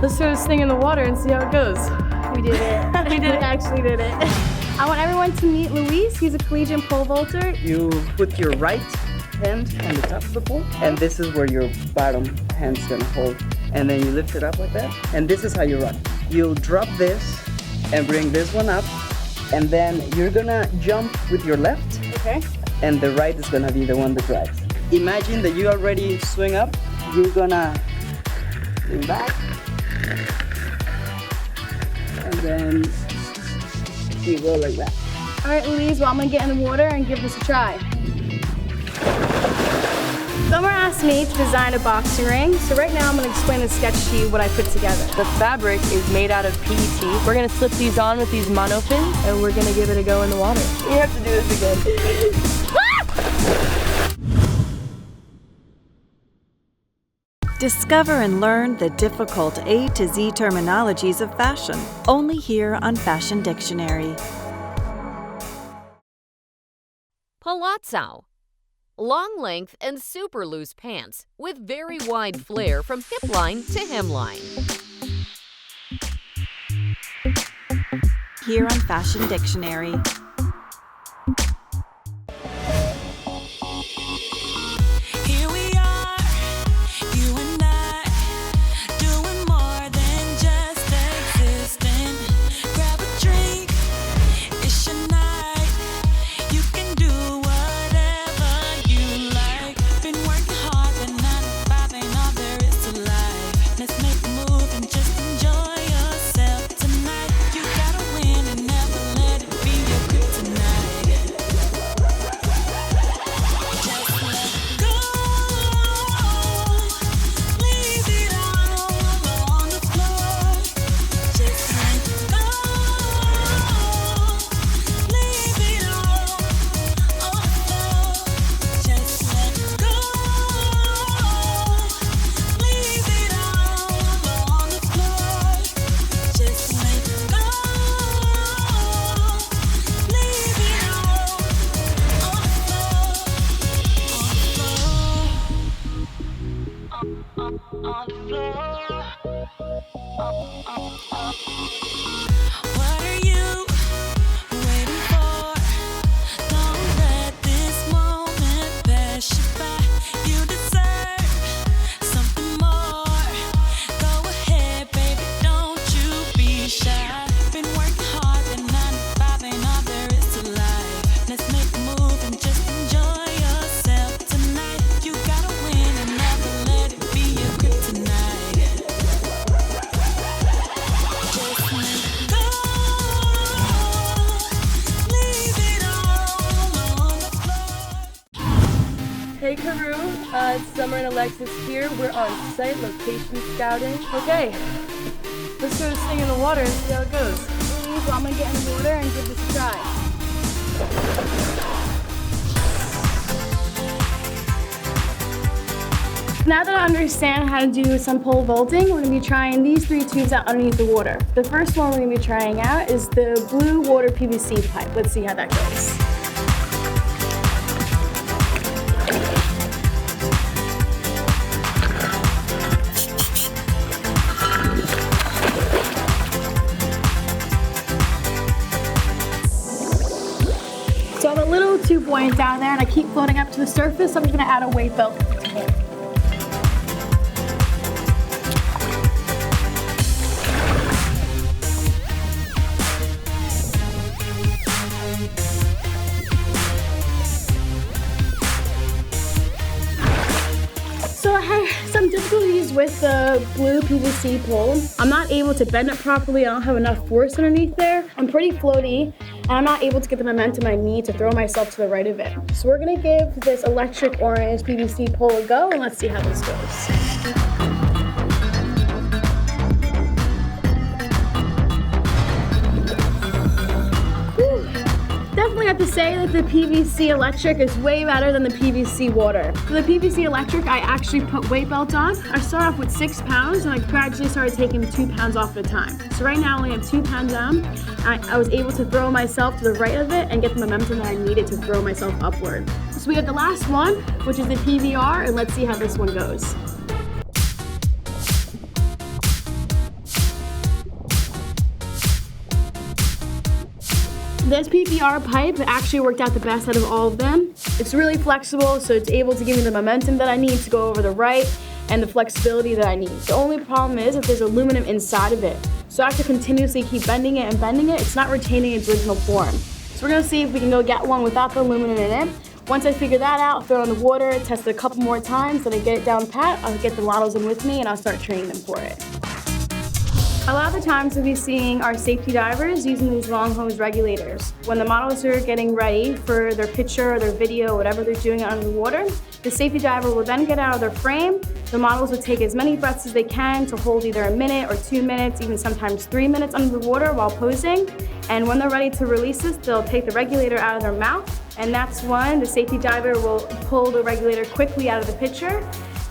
S15: let's throw this thing in the water and see how it goes.
S16: We did it.
S15: We
S16: actually did it. I want everyone to meet Luis. He's a collegiate pole vaulter.
S2: You put your right hand on the top of the pole, and this is where your bottom hand's gonna hold. And then you lift it up like that, and this is how you run. You'll drop this and bring this one up, and then you're gonna jump with your left,
S16: Okay.
S2: and the right is gonna be the one that drives. Imagine that you already swing up, you're gonna lean back, and then you go like that.
S16: All right, Louise, well, I'm gonna get in the water and give this a try. Summer asked me to design a boxing ring, so right now I'm gonna explain the sketch to you what I put together.
S15: The fabric is made out of PET. We're gonna slip these on with these monofins, and we're gonna give it a go in the water.
S2: You have to do this again.
S23: Discover and learn the difficult A to Z terminologies of fashion, only here on Fashion Dictionary.
S24: Palazzo. Long length and super loose pants with very wide flare from hip line to hemline.
S23: Here on Fashion Dictionary.
S3: Here we are, you and I, doing more than just existing. Grab a drink, it's your night. You can do whatever you like. Been working hard, but 9 to 5 ain't all there is to life. Let's make a move and just enjoy yourself tonight. You gotta win and never let it be your kryptonite. What are you waiting for? Don't let this moment pass you by. You deserve something more. Go ahead, baby, don't you be shy. Been working hard, but 9 to 5 ain't all there is to life. Let's make a move and just enjoy yourself tonight. You gotta win and never let it be your kryptonite.
S15: Hey Carew, it's Summer and Alexis here. We're on site location scouting. Okay, let's throw this thing in the water and see how it goes.
S16: Louise, well, I'm gonna get in the water and give this a try. Now that I understand how to do some pole vaulting, we're gonna be trying these 3 tubes out underneath the water. The first one we're gonna be trying out is the blue water PVC pipe. Let's see how that goes. So I'm a little too buoyant down there and I keep floating up to the surface, so I'm just gonna add a weight belt to it. So I have some difficulties with the blue PVC pole. I'm not able to bend it properly. I don't have enough force underneath there. I'm pretty floaty, and I'm not able to get the momentum I need to throw myself to the right of it. So we're gonna give this electric orange PVC pole a go, and let's see how this goes. Definitely have to say that the PVC electric is way better than the PVC water. For the PVC electric, I actually put weight belt on. I started off with 6 pounds and I gradually started taking 2 pounds off at a time. So right now I only have 2 pounds down. I was able to throw myself to the right of it and get the momentum that I needed to throw myself upward. So we have the last one, which is the PVR, and let's see how this one goes. This PVR pipe actually worked out the best out of all of them. It's really flexible, so it's able to give me the momentum that I need to go over the right and the flexibility that I need. The only problem is that there's aluminum inside of it. So I have to continuously keep bending it and bending it. It's not retaining its original form. So we're gonna see if we can go get one without the aluminum in it. Once I figure that out, throw it in the water, test it a couple more times, then I get it down pat, I'll get the models in with me and I'll start training them for it. A lot of the times we'll be seeing our safety divers using these long hose regulators. When the models are getting ready for their picture or their video, whatever they're doing under the water, the safety diver will then get out of their frame. The models will take as many breaths as they can to hold either a minute or 2 minutes, even sometimes 3 minutes under the water while posing. And when they're ready to release this, they'll take the regulator out of their mouth. And that's when the safety diver will pull the regulator quickly out of the picture.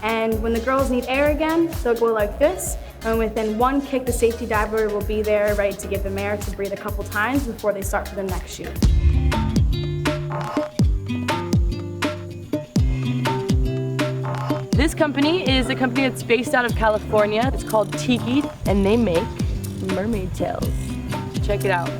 S16: And when the girls need air again, they'll go like this. And within one kick, the safety diver will be there ready to give them air to breathe a couple times before they start for the next shoot.
S13: This company is a company that's based out of California. It's called Tiki, and they make mermaid tails. Check it out.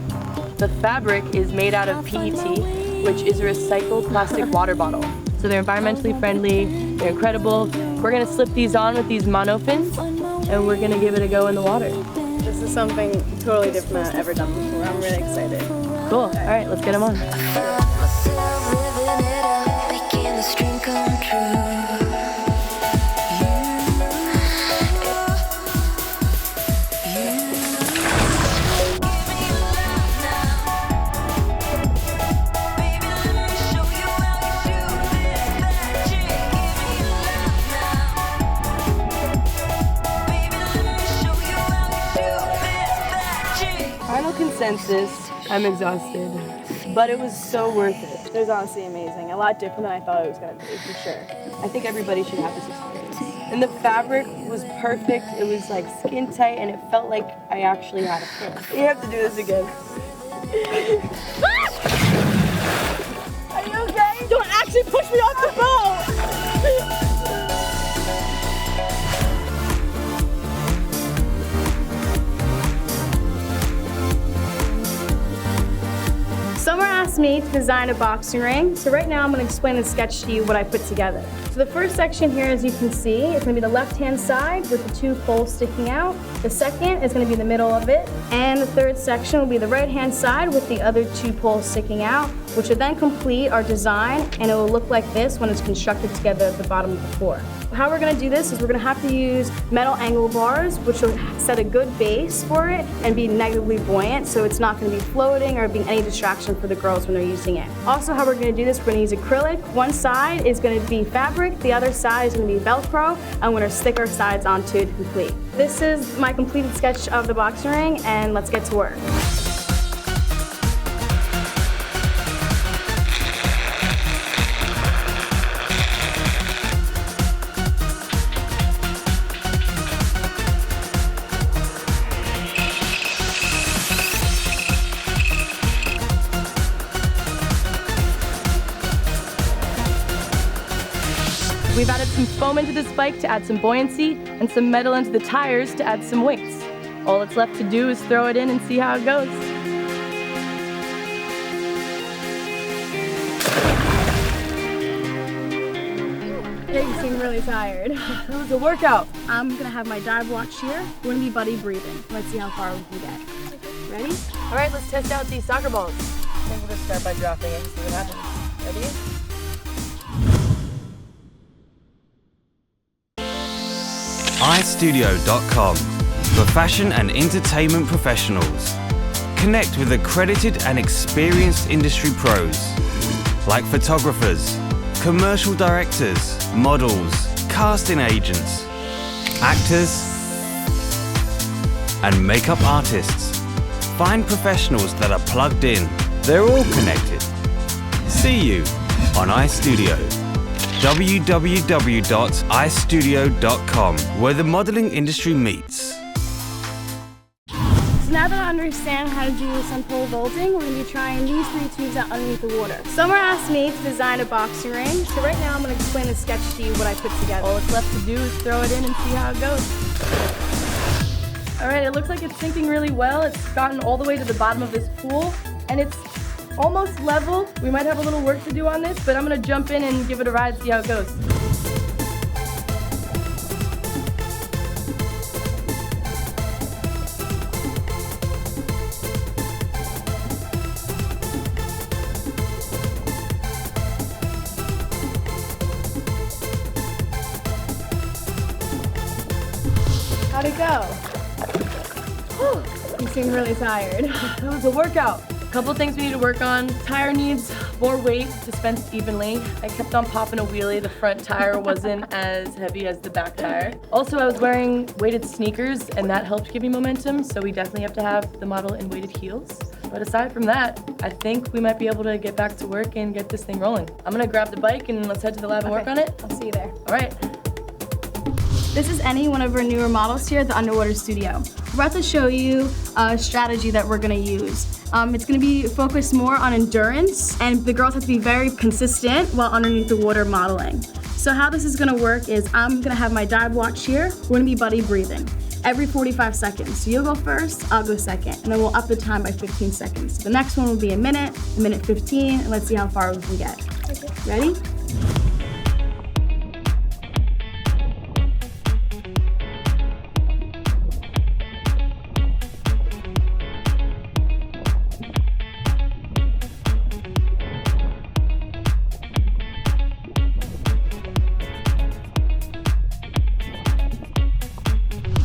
S13: The fabric is made out of PET, which is a recycled plastic water bottle. So they're environmentally friendly, they're incredible. We're gonna slip these on with these mono fins, and we're gonna give it a go in the water.
S16: This is something totally different than I've ever done before. I'm really excited.
S13: Cool, all right, let's get them on.
S3: Making the dream come true.
S13: Final consensus, I'm exhausted, but it was so worth it.
S16: It was honestly amazing. A lot different than I thought it was going to be, for sure.
S13: I think everybody should have this experience. And the fabric was perfect. It was like skin tight, and it felt like I actually had a fin. We have to do this again.
S16: Are you okay? Don't actually push me off the boat! Summer asked me to design a boxing ring, so right now I'm going to explain and sketch to you what I put together. So the first section here, as you can see, is going to be the left-hand side with the 2 poles sticking out. The second is going to be the middle of it, and the third section will be the right-hand side with the other 2 poles sticking out, which will then complete our design, and it will look like this when it's constructed together at the bottom of the floor. How we're going to do this is we're going to have to use metal angle bars, which will set a good base for it and be negatively buoyant, so it's not going to be floating or being any distraction for the girls when they're using it. Also, how we're going to do this, we're going to use acrylic. One side is going to be fabric, the other side is going to be Velcro, and we're going to stick our sides onto it to complete. This is my completed sketch of the boxing ring, and let's get to work.
S15: We've added some foam into this bike to add some buoyancy and some metal into the tires to add some weights. All that's left to do is throw it in and see how it goes.
S16: You seem really tired.
S15: It was a workout.
S16: I'm gonna have my dive watch here. We're gonna be buddy breathing. Let's see how far we can get. Ready?
S15: All right, let's test out these soccer balls. I think we'll just start by dropping it and see what happens. Ready?
S11: iStudio.com for fashion and entertainment professionals. Connect with accredited and experienced industry pros like photographers, commercial directors, models, casting agents, actors, and makeup artists. Find professionals that are plugged in. They're all connected. See you on iStudio. www.istudio.com, where the modeling industry meets.
S16: So now that I understand how to do some pole vaulting, we're going to be trying these 3 tubes out underneath the water. Summer asked me to design a boxing ring, so right now I'm going to explain the sketch to you what I put together.
S15: All that's left to do is throw it in and see how it goes. All right, it looks like it's sinking really well. It's gotten all the way to the bottom of this pool, and it's almost level. We might have a little work to do on this, but I'm gonna jump in and give it a ride, see how it goes.
S16: How'd it go? Whew, you seem really tired.
S15: It was a workout. A couple things we need to work on. Tire needs more weight dispensed evenly. I kept on popping a wheelie. The front tire wasn't as heavy as the back tire. Also, I was wearing weighted sneakers and that helped give me momentum, so we definitely have to have the model in weighted heels. But aside from that, I think we might be able to get back to work and get this thing rolling. I'm gonna grab the bike and let's head to the lab and work on it.
S16: I'll see you there.
S15: All right.
S16: This is Annie, one of our newer models here at the Underwater Studio. We're about to show you a strategy that we're gonna use. It's gonna be focused more on endurance, and the girls have to be very consistent while underneath the water modeling. So how this is gonna work is I'm gonna have my dive watch here. We're gonna be buddy breathing every 45 seconds. So you'll go first, I'll go second, and then we'll up the time by 15 seconds. So the next one will be a minute 15, and let's see how far we can get. Okay. Ready?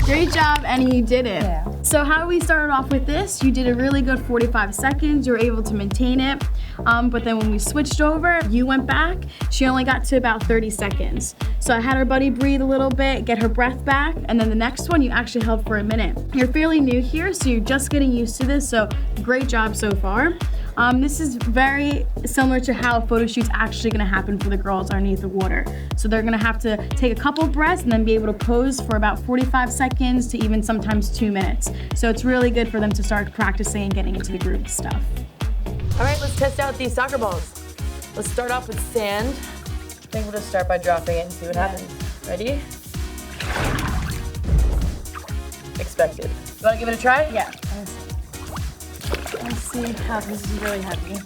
S16: Great job, Annie, you did it. Yeah. So how we started off with this, you did a really good 45 seconds, you were able to maintain it, but then when we switched over, you went back, she only got to about 30 seconds. So I had her buddy breathe a little bit, get her breath back, and then the next one you actually held for a minute. You're fairly new here, so you're just getting used to this, so great job so far. This is very similar to how a photo shoot's actually gonna happen for the girls underneath the water. So they're gonna have to take a couple breaths and then be able to pose for about 45 seconds to even sometimes 2 minutes. So it's really good for them to start practicing and getting into the groove stuff.
S15: All right, let's test out these soccer balls. Let's start off with sand. I think we'll just start by dropping it and see what happens. Ready? Expected. You wanna give it a try?
S16: Yeah.
S15: Let's see how this is really heavy.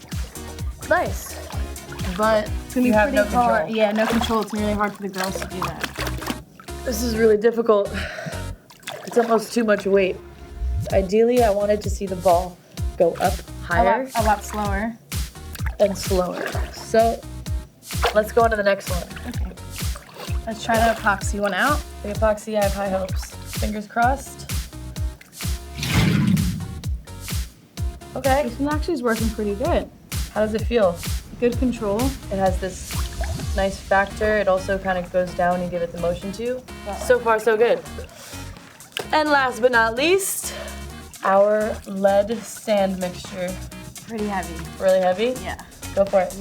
S15: Nice, but
S16: It's gonna be
S15: you have
S16: pretty
S15: no control.
S16: hard. Yeah, no control. It's really hard for the girls to do that.
S15: This is really difficult. It's almost too much weight. Ideally, I wanted to see the ball go up higher.
S16: A lot slower.
S15: And slower. So let's go on to the next one.
S16: Okay. Let's try the epoxy one out.
S15: The epoxy, I have high hopes. Fingers crossed. Okay.
S16: This one actually is working pretty good.
S15: How does it feel?
S16: Good control.
S15: It has this nice factor. It also kind of goes down and give it the motion to. So far, so good. And last but not least, our lead sand mixture.
S16: Pretty heavy.
S15: Really heavy?
S16: Yeah.
S15: Go for it.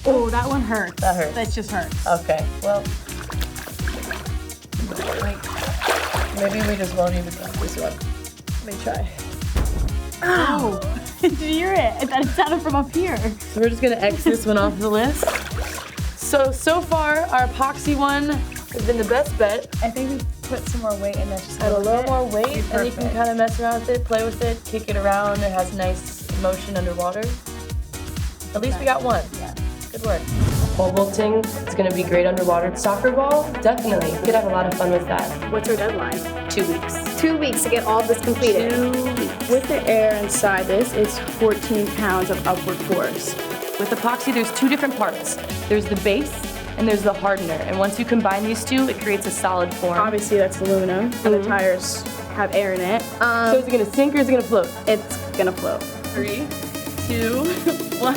S16: Oh, that one hurts.
S15: That hurts.
S16: That just hurts.
S15: Okay, well, maybe we just won't even do this one. Let me try.
S16: Ow! Did you hear it? That it sounded from up here.
S15: So we're just gonna X this one off the list. So far, our epoxy one has been the best bet.
S12: I think we put some more weight in there. Just
S15: Add a little
S12: bit.
S15: more weight,
S12: Be
S15: and you can
S12: perfect.
S15: kind of mess around with it, play with it, kick it around. It has nice motion underwater. At least we got one.
S12: Yeah.
S15: Good work. Pole vaulting, it's going to be great underwater. Soccer ball, definitely. You could have a lot of fun with that.
S16: What's our deadline?
S15: 2 weeks.
S16: 2 weeks to get all this completed.
S15: 2 weeks.
S16: With the air inside this, it's 14 pounds of upward force.
S15: With epoxy, there's two different parts. There's the base and there's the hardener. And once you combine these two, it creates a solid form.
S16: Obviously, that's aluminum, and the tires have air in it.
S15: So is it going to sink or is it going to float?
S16: It's gonna float.
S15: 3, 2, 1.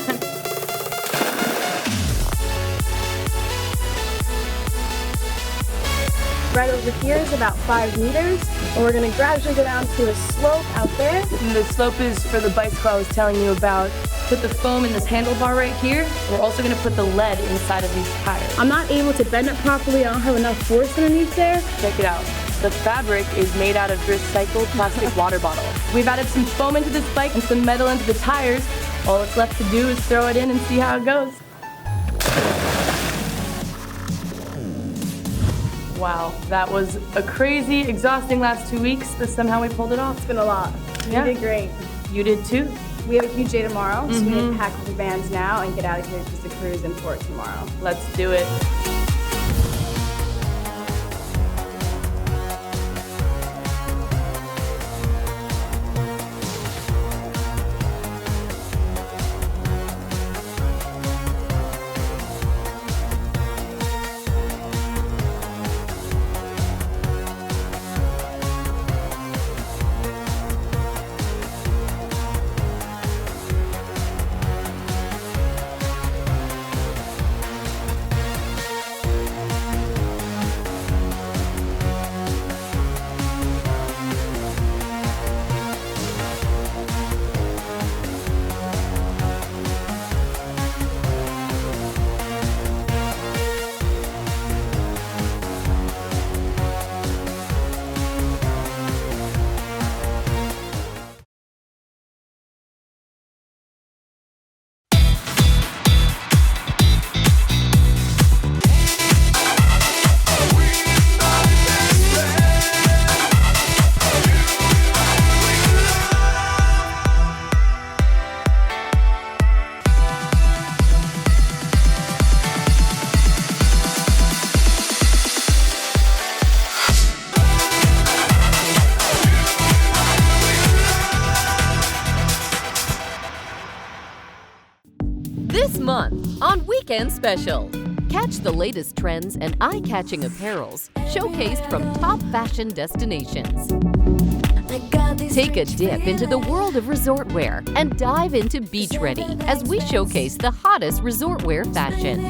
S16: Right over here is about 5 meters, and we're gonna gradually go down to a slope out there.
S15: And the slope is for the bicycle I was telling you about. Put the foam in this handlebar right here. We're also going to put the lead inside of these tires.
S16: I'm not able to bend it properly. I don't have enough force underneath there.
S15: Check it out. The fabric is made out of recycled plastic water bottle. We've added some foam into this bike and some metal into the tires. All that's left to do is throw it in and see how it goes. Wow, that was a crazy, exhausting last 2 weeks, but somehow we pulled it off.
S16: It's been a lot.
S15: Yeah.
S16: You did great.
S15: You did too.
S16: We have a huge day tomorrow, so we need to pack up the vans now and get out of here because the crew's in port tomorrow.
S15: Let's do it.
S24: This month on Weekend Special, catch the latest trends and eye-catching apparels showcased from top fashion destinations. Take a dip into the world of resort wear and dive into beach ready as we showcase the hottest resort wear fashion.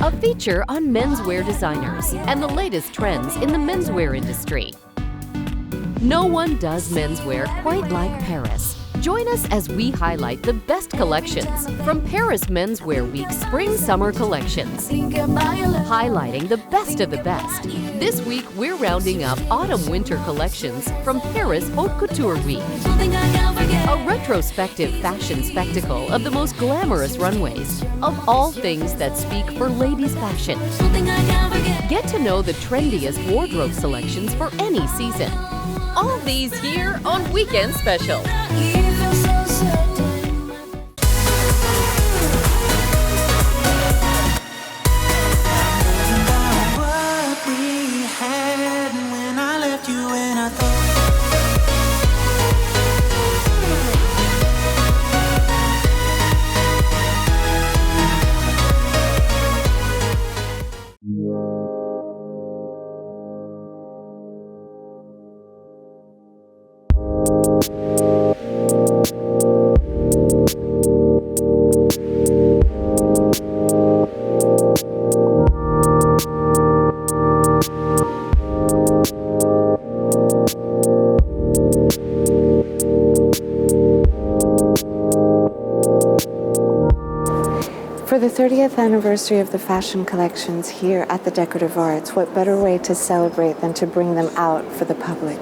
S24: A feature on menswear designers and the latest trends in the menswear industry. No one does menswear quite like Paris. Join us as we highlight the best collections from Paris Menswear Week's Spring-Summer collections, highlighting the best of the best. This week, we're rounding up Autumn-Winter collections from Paris Haute Couture Week, a retrospective fashion spectacle of the most glamorous runways, of all things that speak for ladies' fashion. Get to know the trendiest wardrobe selections for any season. All these here on Weekend Special.
S17: For the 30th anniversary of the fashion collections here at the Decorative Arts, what better way to celebrate than to bring them out for the public?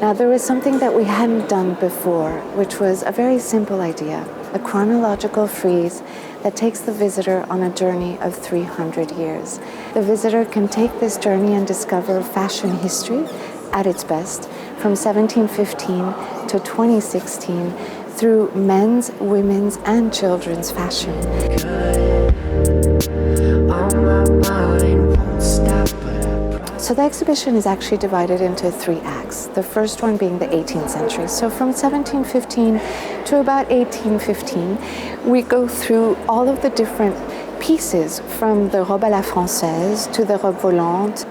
S17: Now, there was something that we hadn't done before, which was a very simple idea, a chronological frieze that takes the visitor on a journey of 300 years. The visitor can take this journey and discover fashion history at its best, from 1715 to 2016, through men's, women's, and children's fashion. So the exhibition is actually divided into 3 acts, the first one being the 18th century. So from 1715 to about 1815, we go through all of the different pieces, from the robe à la française to the robe volante.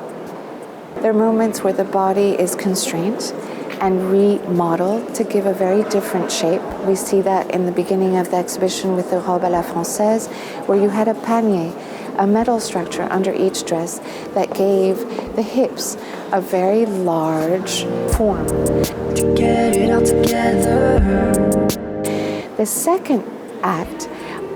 S17: There are moments where the body is constrained and remodeled to give a very different shape. We see that in the beginning of the exhibition with the robe à la française, where you had a panier, a metal structure under each dress that gave the hips a very large form. To get it all together. The second act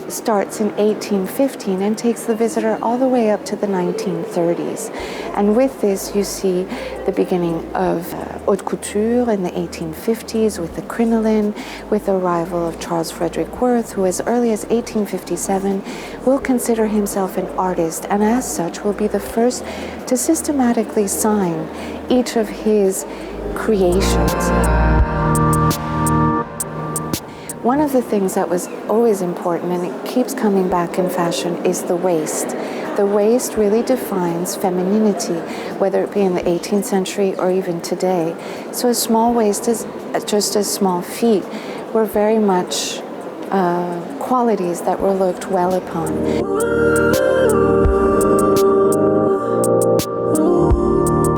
S17: starts in 1815 and takes the visitor all the way up to the 1930s. And with this, you see the beginning of haute couture in the 1850s with the crinoline, with the arrival of Charles Frederick Worth, who as early as 1857 will consider himself an artist, and as such will be the first to systematically sign each of his creations. One of the things that was always important, and it keeps coming back in fashion, is the waist. The waist really defines femininity, whether it be in the 18th century or even today. So a small waist is just as small feet were very much qualities that were looked well upon.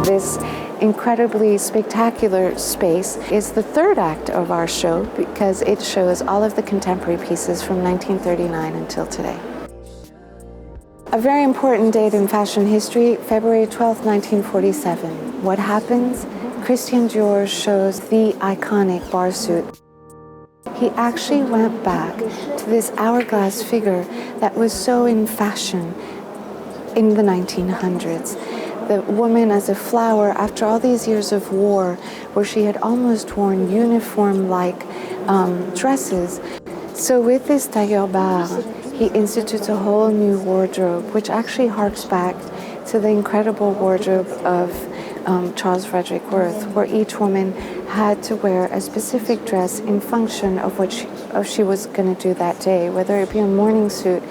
S17: This incredibly spectacular space is the third act of our show, because it shows all of the contemporary pieces from 1939 until today. A very important date in fashion history, February 12, 1947. What happens? Christian Dior shows the iconic bar suit. He actually went back to this hourglass figure that was so in fashion in the 1900s. The woman as a flower, after all these years of war, where she had almost worn uniform-like dresses. So with this tailleur bar, he institutes a whole new wardrobe, which actually harks back to the incredible wardrobe of Charles Frederick Worth, where each woman had to wear a specific dress in function of what she was going to do that day, whether it be a morning suit,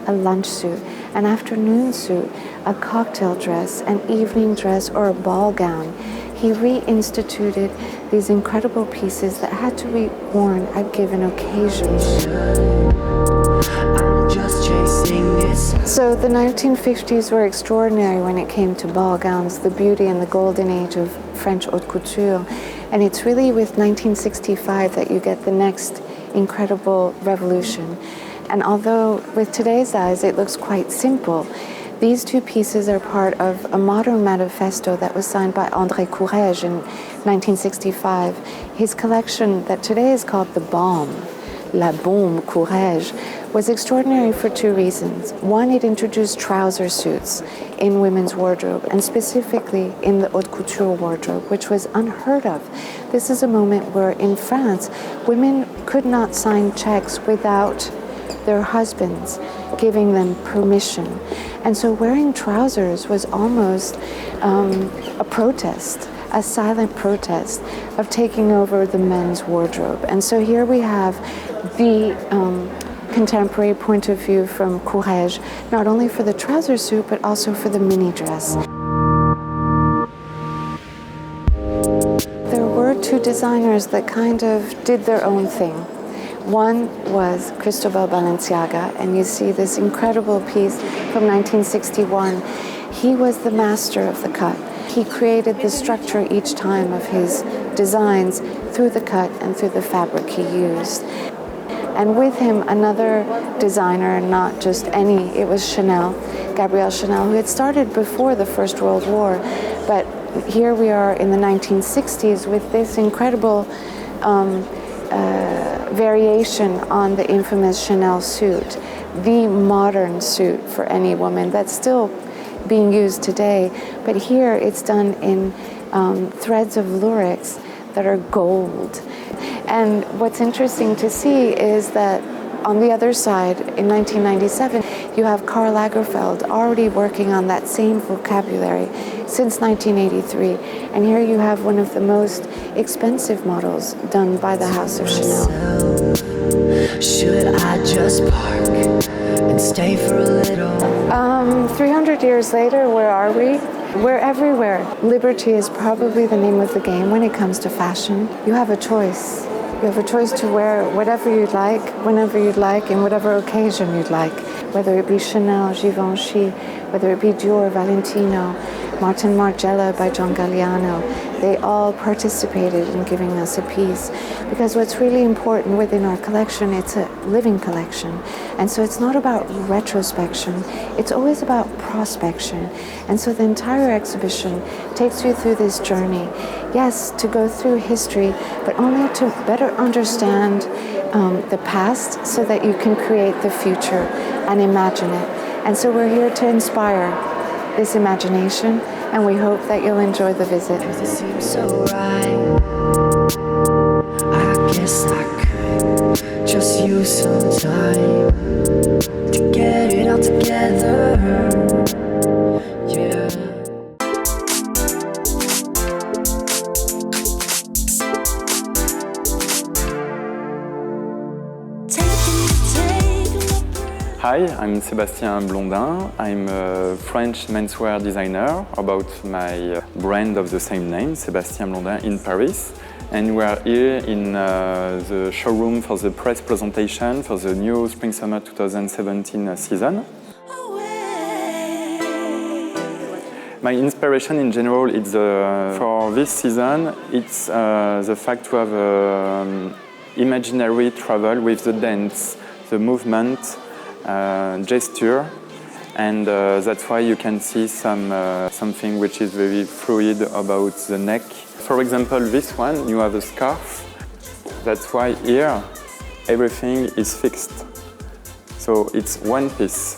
S17: a lunch suit, an afternoon suit, a cocktail dress, an evening dress, or a ball gown. He reinstituted these incredible pieces that had to be worn at given occasions. So the 1950s were extraordinary when it came to ball gowns, the beauty and the golden age of French haute couture. And it's really with 1965 that you get the next incredible revolution. And although with today's eyes it looks quite simple, these two pieces are part of a modern manifesto that was signed by André Courrèges in 1965. His collection that today is called the Bombe, La Bombe Courrèges, was extraordinary for two reasons. One, it introduced trouser suits in women's wardrobe, and specifically in the haute couture wardrobe, which was unheard of. This is a moment where in France, women could not sign checks without their husbands giving them permission. And so wearing trousers was almost a protest, a silent protest of taking over the men's wardrobe. And so here we have the contemporary point of view from Courrèges, not only for the trouser suit, but also for the mini dress. There were two designers that kind of did their own thing. One was Cristobal Balenciaga, and you see this incredible piece from 1961. He was the master of the cut. He created the structure each time of his designs through the cut and through the fabric he used. And with him, another designer, not just any, it was Chanel, Gabrielle Chanel, who had started before the First World War. But here we are in the 1960s with this incredible variation on the infamous Chanel suit, the modern suit for any woman that's still being used today. But here it's done in threads of lurex that are gold. And what's interesting to see is that on the other side, in 1997, you have Karl Lagerfeld already working on that same vocabulary since 1983. And here you have one of the most expensive models done by the House of Chanel.
S3: Should I just park and stay for a little?
S17: 300 years later, where are we? We're everywhere. Liberty is probably the name of the game when it comes to fashion. You have a choice. You have a choice to wear whatever you'd like, whenever you'd like, in whatever occasion you'd like. Whether it be Chanel, Givenchy, whether it be Dior, Valentino, Martin Margiela by John Galliano, they all participated in giving us a piece. Because what's really important within our collection, it's a living collection. And so it's not about retrospection, it's always about prospection. And so the entire exhibition takes you through this journey. Yes, to go through history, but only to better understand the past so that you can create the future and imagine it. And so we're here to inspire this imagination, and we hope that you'll enjoy the visit.
S3: It seems so right. I guess I could just use some time to get it all together. Yeah.
S14: Hi, I'm Sébastien Blondin. I'm a French menswear designer about my brand of the same name, Sébastien Blondin, in Paris. And we are here in the showroom for the press presentation for the new Spring-Summer 2017 season. My inspiration in general is for this season, it's the fact to have imaginary travel with the dance, the movement, gesture, and that's why you can see something which is very fluid about the neck. For example, this one, you have a scarf. That's why here everything is fixed. So it's one piece.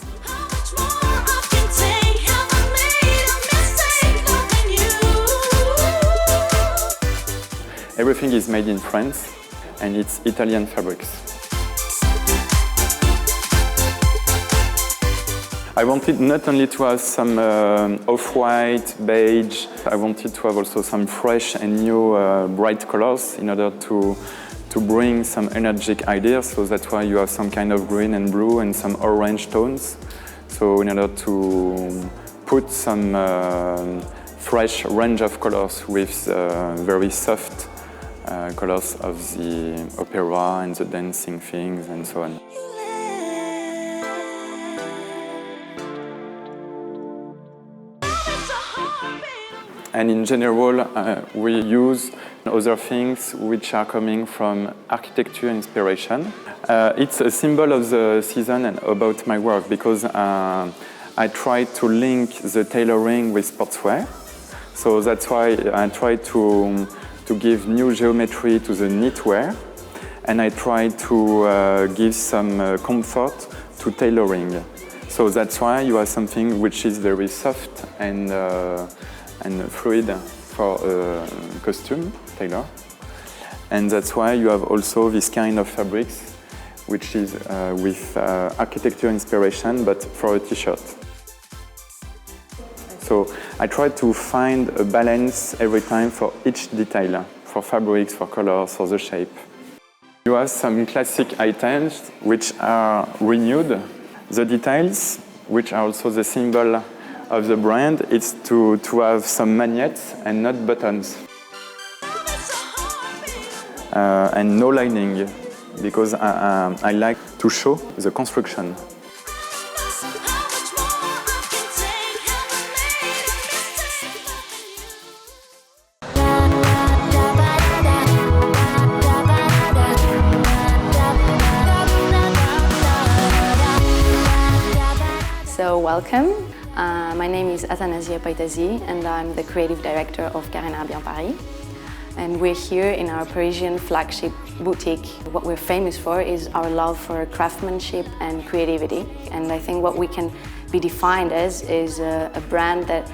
S14: Everything is made in France and it's Italian fabrics. I wanted not only to have some off-white, beige, I wanted to have also some fresh and new bright colors in order to bring some energetic ideas. So that's why you have some kind of green and blue and some orange tones. So in order to put some fresh range of colors with very soft colors of the opera and the dancing things and so on. And in general, we use other things which are coming from architecture inspiration. It's a symbol of the season and about my work because I try to link the tailoring with sportswear. So that's why I try to give new geometry to the knitwear, and I try to give some comfort to tailoring. So that's why you have something which is very soft and fluid for a costume tailor. And that's why you have also this kind of fabrics, which is with architecture inspiration, but for a t-shirt. So I try to find a balance every time for each detail, for fabrics, for colors, for the shape. You have some classic items which are renewed. The details, which are also the symbol of the brand, is to have some magnets and not buttons. And no lining, because I like to show the construction.
S18: So welcome. My name is Athanasia Paitazi and I'm the creative director of Carena Bien Paris. And we're here in our Parisian flagship boutique. What we're famous for is our love for craftsmanship and creativity. And I think what we can be defined as is a brand that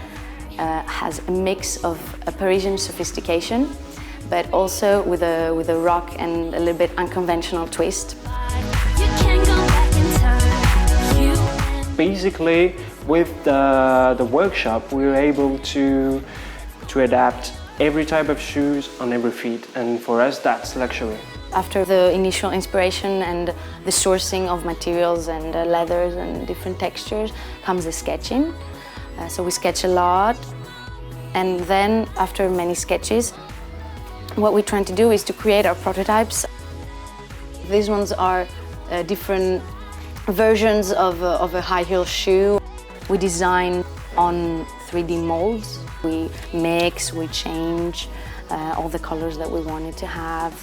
S18: has a mix of a Parisian sophistication but also with a rock and a little bit unconventional twist.
S19: Basically, with the workshop, we were able to adapt every type of shoes on every feet, and for us, that's luxury.
S18: After the initial inspiration and the sourcing of materials and leathers and different textures comes the sketching. So we sketch a lot, and then after many sketches, what we're trying to do is to create our prototypes. These ones are different versions of a high heel shoe. We design on 3D molds. We mix, we change all the colors that we wanted to have.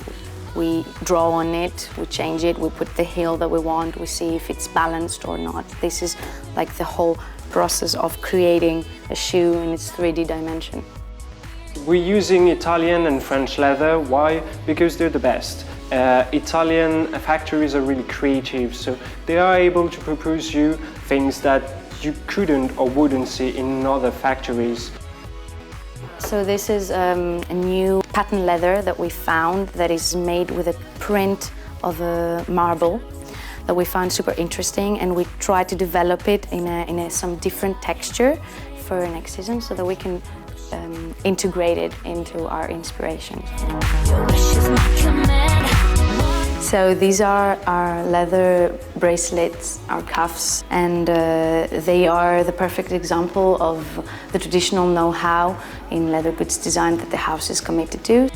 S18: We draw on it, we change it, we put the heel that we want, we see if it's balanced or not. This is like the whole process of creating a shoe in its 3D dimension.
S19: We're using Italian and French leather. Why? Because they're the best. Italian factories are really creative, so they are able to propose you things that you couldn't or wouldn't see in other factories.
S18: So this is a new patent leather that we found that is made with a print of a marble that we found super interesting, and we tried to develop it in some different texture for next season so that we can integrate it into our inspirations. So these are our leather bracelets, our cuffs, and they are the perfect example of the traditional know-how in leather goods design that the house is committed to.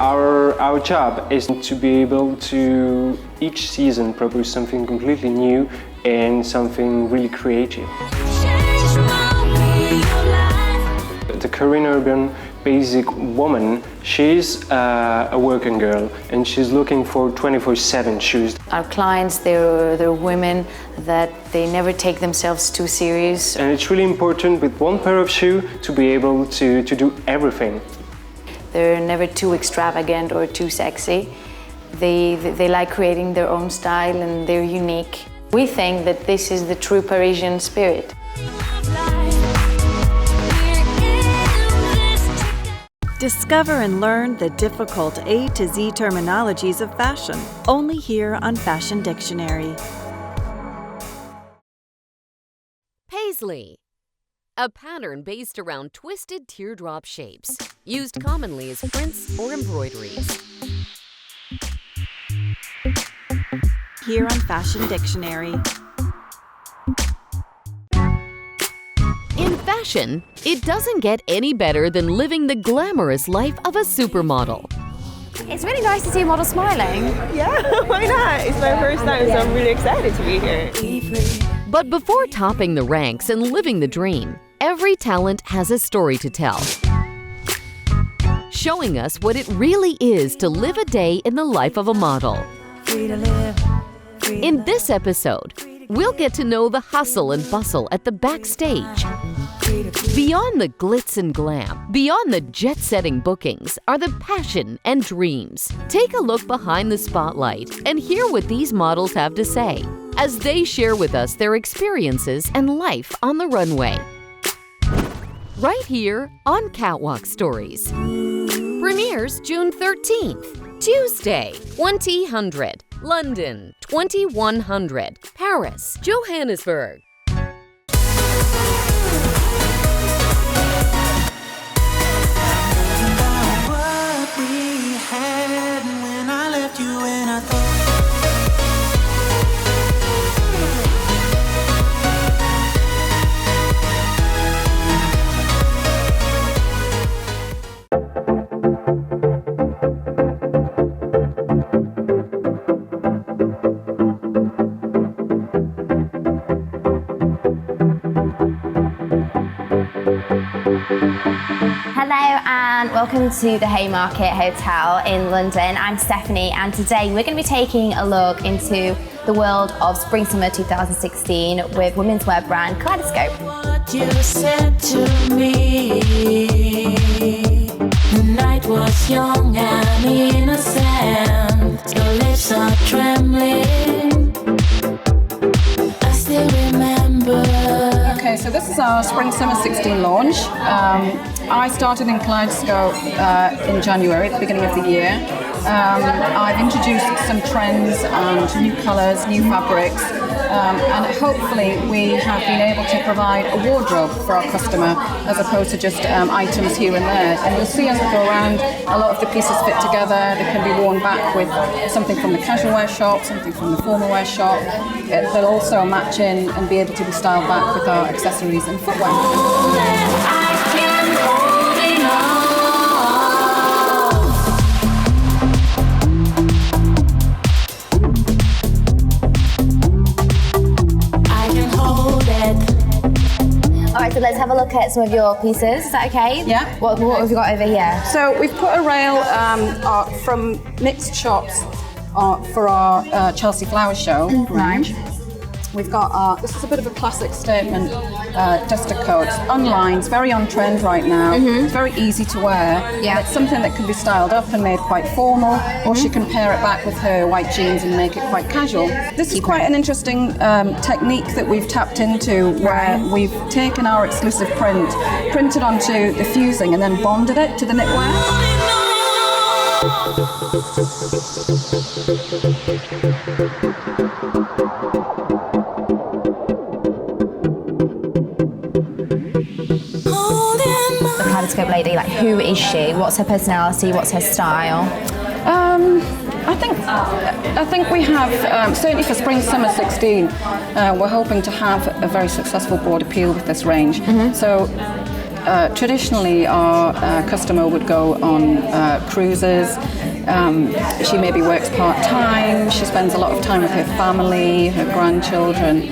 S19: Our job is to be able to each season propose something completely new and something really creative. The Korean urban basic woman, she's a working girl and she's looking for 24/7 shoes.
S18: Our clients, they're women that they never take themselves too serious.
S19: And it's really important with one pair of shoe to be able to do everything.
S18: They're never too extravagant or too sexy. They like creating their own style and they're unique. We think that this is the true Parisian spirit.
S23: Discover and learn the difficult A to Z terminologies of fashion, only here on Fashion Dictionary.
S24: Paisley. A pattern based around twisted teardrop shapes, used commonly as prints or embroideries.
S23: Here on Fashion Dictionary.
S24: In fashion, it doesn't get any better than living the glamorous life of a supermodel.
S20: It's really nice to see a model smiling.
S21: Yeah, why not? It's my first time, so I'm really excited to be here.
S24: But before topping the ranks and living the dream, every talent has a story to tell, showing us what it really is to live a day in the life of a model. In this episode, we'll get to know the hustle and bustle at the backstage. Beyond the glitz and glam, beyond the jet-setting bookings, are the passion and dreams. Take a look behind the spotlight and hear what these models have to say as they share with us their experiences and life on the runway. Right here on Catwalk Stories. Premieres June 13th. Tuesday, 2000. London, 2100. Paris, Johannesburg.
S3: What we had when I left you and I thought
S20: Hello and welcome to the Haymarket Hotel in London. I'm Stephanie and today we're going to be taking a look into the world of Spring/Summer 2016 with women's wear brand Kaleidoscope.
S3: what you said to me. The night was young and innocent. Your lips are trembling. I still remember.
S22: Okay, so this is
S4: is our Spring Summer 16 launch. I started in Kaleidoscope in January, at the beginning of the year. I've introduced some trends and new colours, new fabrics, and hopefully we have been able to provide a wardrobe for our customer as opposed to just items here and there. And you'll see as we go around, a lot of the pieces fit together. They can be worn back with something from the casual wear shop, something from the formal wear shop. They'll also match in and be able to be styled back with our accessories and footwear.
S20: Alright, so let's have a look at some of your pieces. Is that okay?
S4: Yeah.
S20: What have you got over here?
S4: So we've put a rail from mixed shops for our Chelsea Flower Show range. We've got this is a bit of a classic statement duster coat. It's online, it's very on trend right now. It's very easy to wear.
S20: Yeah.
S4: It's something that can be styled up and made quite formal, or she can pair it back with her white jeans and make it quite casual. This is quite an interesting technique that we've tapped into, where we've taken our exclusive print, printed onto the fusing, and then bonded it to the knitwear.
S20: The Kaleidoscope lady, like, who is she? What's her personality? What's her style?
S4: I think we have, certainly for Spring Summer 16, we're hoping to have a very successful broad appeal with this range. So traditionally our customer would go on cruises. She maybe works part-time, she spends a lot of time with her family, her grandchildren.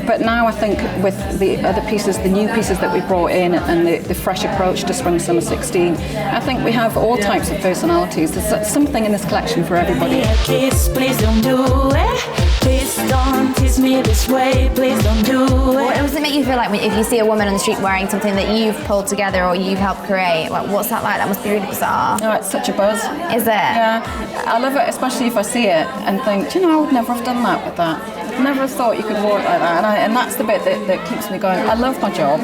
S4: But now I think with the other pieces, the new pieces that we brought in and the fresh approach to Spring Summer 16, I think we have all types of personalities. There's something in this collection for everybody.
S3: Please don't do it. Please don't tease me this way. Please don't do it.
S20: What does it make you feel like if you see a woman on the street wearing something that you've pulled together or you've helped create? Like, what's that like? That must be really bizarre.
S4: Oh, it's such a buzz.
S20: Is it?
S4: Yeah, I love it, especially if I see it and think, do you know, I would never have done that with that. Never have thought you could wear it like that, and that's the bit that keeps me going. I love my job,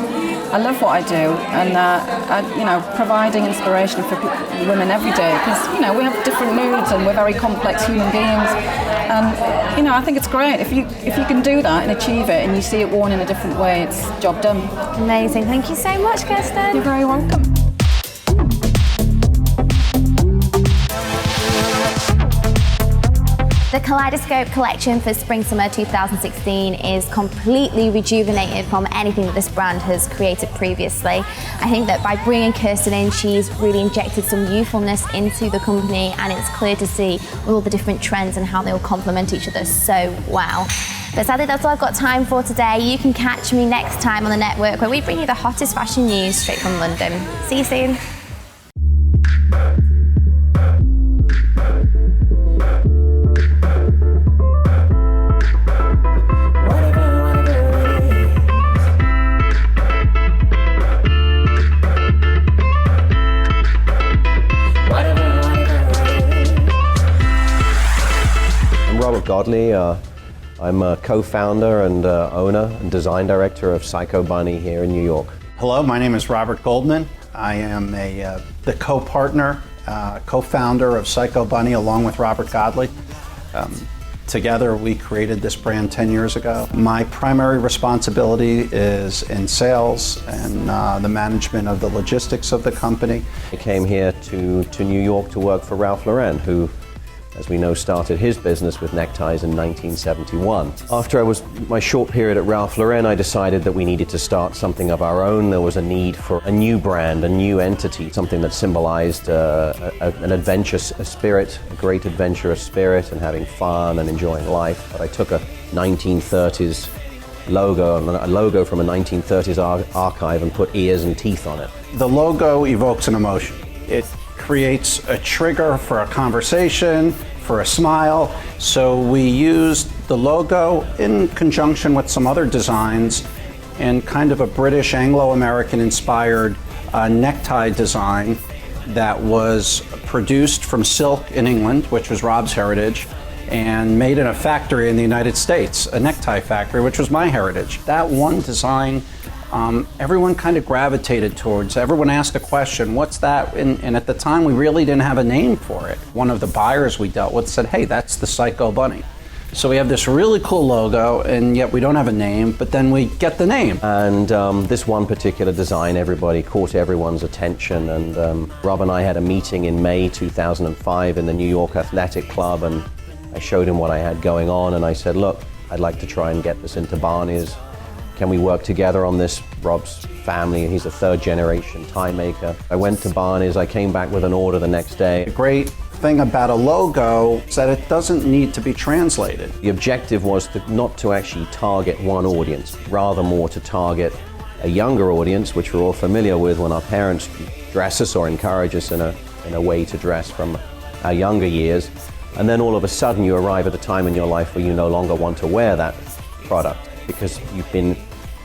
S4: I love what I do, and providing inspiration for women every day, because we have different moods and we're very complex human beings, and I think it's great if you can do that and achieve it, and you see it worn in a different way. It's job done.
S20: Amazing. Thank you so much, Kirsten.
S4: You're very welcome.
S20: The Kaleidoscope collection for Spring Summer 2016 is completely rejuvenated from anything that this brand has created previously. I think that by bringing Kirsten in, she's really injected some youthfulness into the company, and it's clear to see all the different trends and how they all complement each other so well. But sadly, that's all I've got time for today. You can catch me next time on the network, where we bring you the hottest fashion news straight from London. See you soon.
S5: Godley. I'm a co-founder and owner and design director of Psycho Bunny here in New York.
S6: Hello, my name is Robert Goldman. I am the co-partner, co-founder of Psycho Bunny along with Robert Godley. Together we created this brand 10 years ago. My primary responsibility is in sales and the management of the logistics of the company.
S5: I came here to New York to work for Ralph Lauren, who, as we know, started his business with neckties in 1971. After my short period at Ralph Lauren, I decided that we needed to start something of our own. There was a need for a new brand, a new entity, something that symbolized an adventurous spirit, a great adventurous spirit, and having fun and enjoying life. But I took a 1930s logo, a logo from a 1930s archive, and put ears and teeth on it.
S6: The logo evokes an emotion. It creates a trigger for a conversation, for a smile. So we used the logo in conjunction with some other designs and kind of a British Anglo-American inspired necktie design that was produced from silk in England, which was Rob's heritage, and made in a factory in the United States, a necktie factory, which was my heritage. That one design everyone kind of gravitated towards. Everyone asked a question, what's that? And at the time, we really didn't have a name for it. One of the buyers we dealt with said, hey, that's the Psycho Bunny. So we have this really cool logo, and yet we don't have a name, but then we get the name.
S5: And this one particular design, everybody caught everyone's attention. And Rob and I had a meeting in May 2005 in the New York Athletic Club, and I showed him what I had going on, and I said, look, I'd like to try and get this into Barney's. Can we work together on this? Rob's family, he's a third generation tie maker. I went to Barney's, I came back with an order the next day.
S6: The great thing about a logo is that it doesn't need to be translated.
S5: The objective was not to actually target one audience, rather more to target a younger audience, which we're all familiar with when our parents dress us or encourage us in a way to dress from our younger years. And then all of a sudden you arrive at a time in your life where you no longer want to wear that product because you've been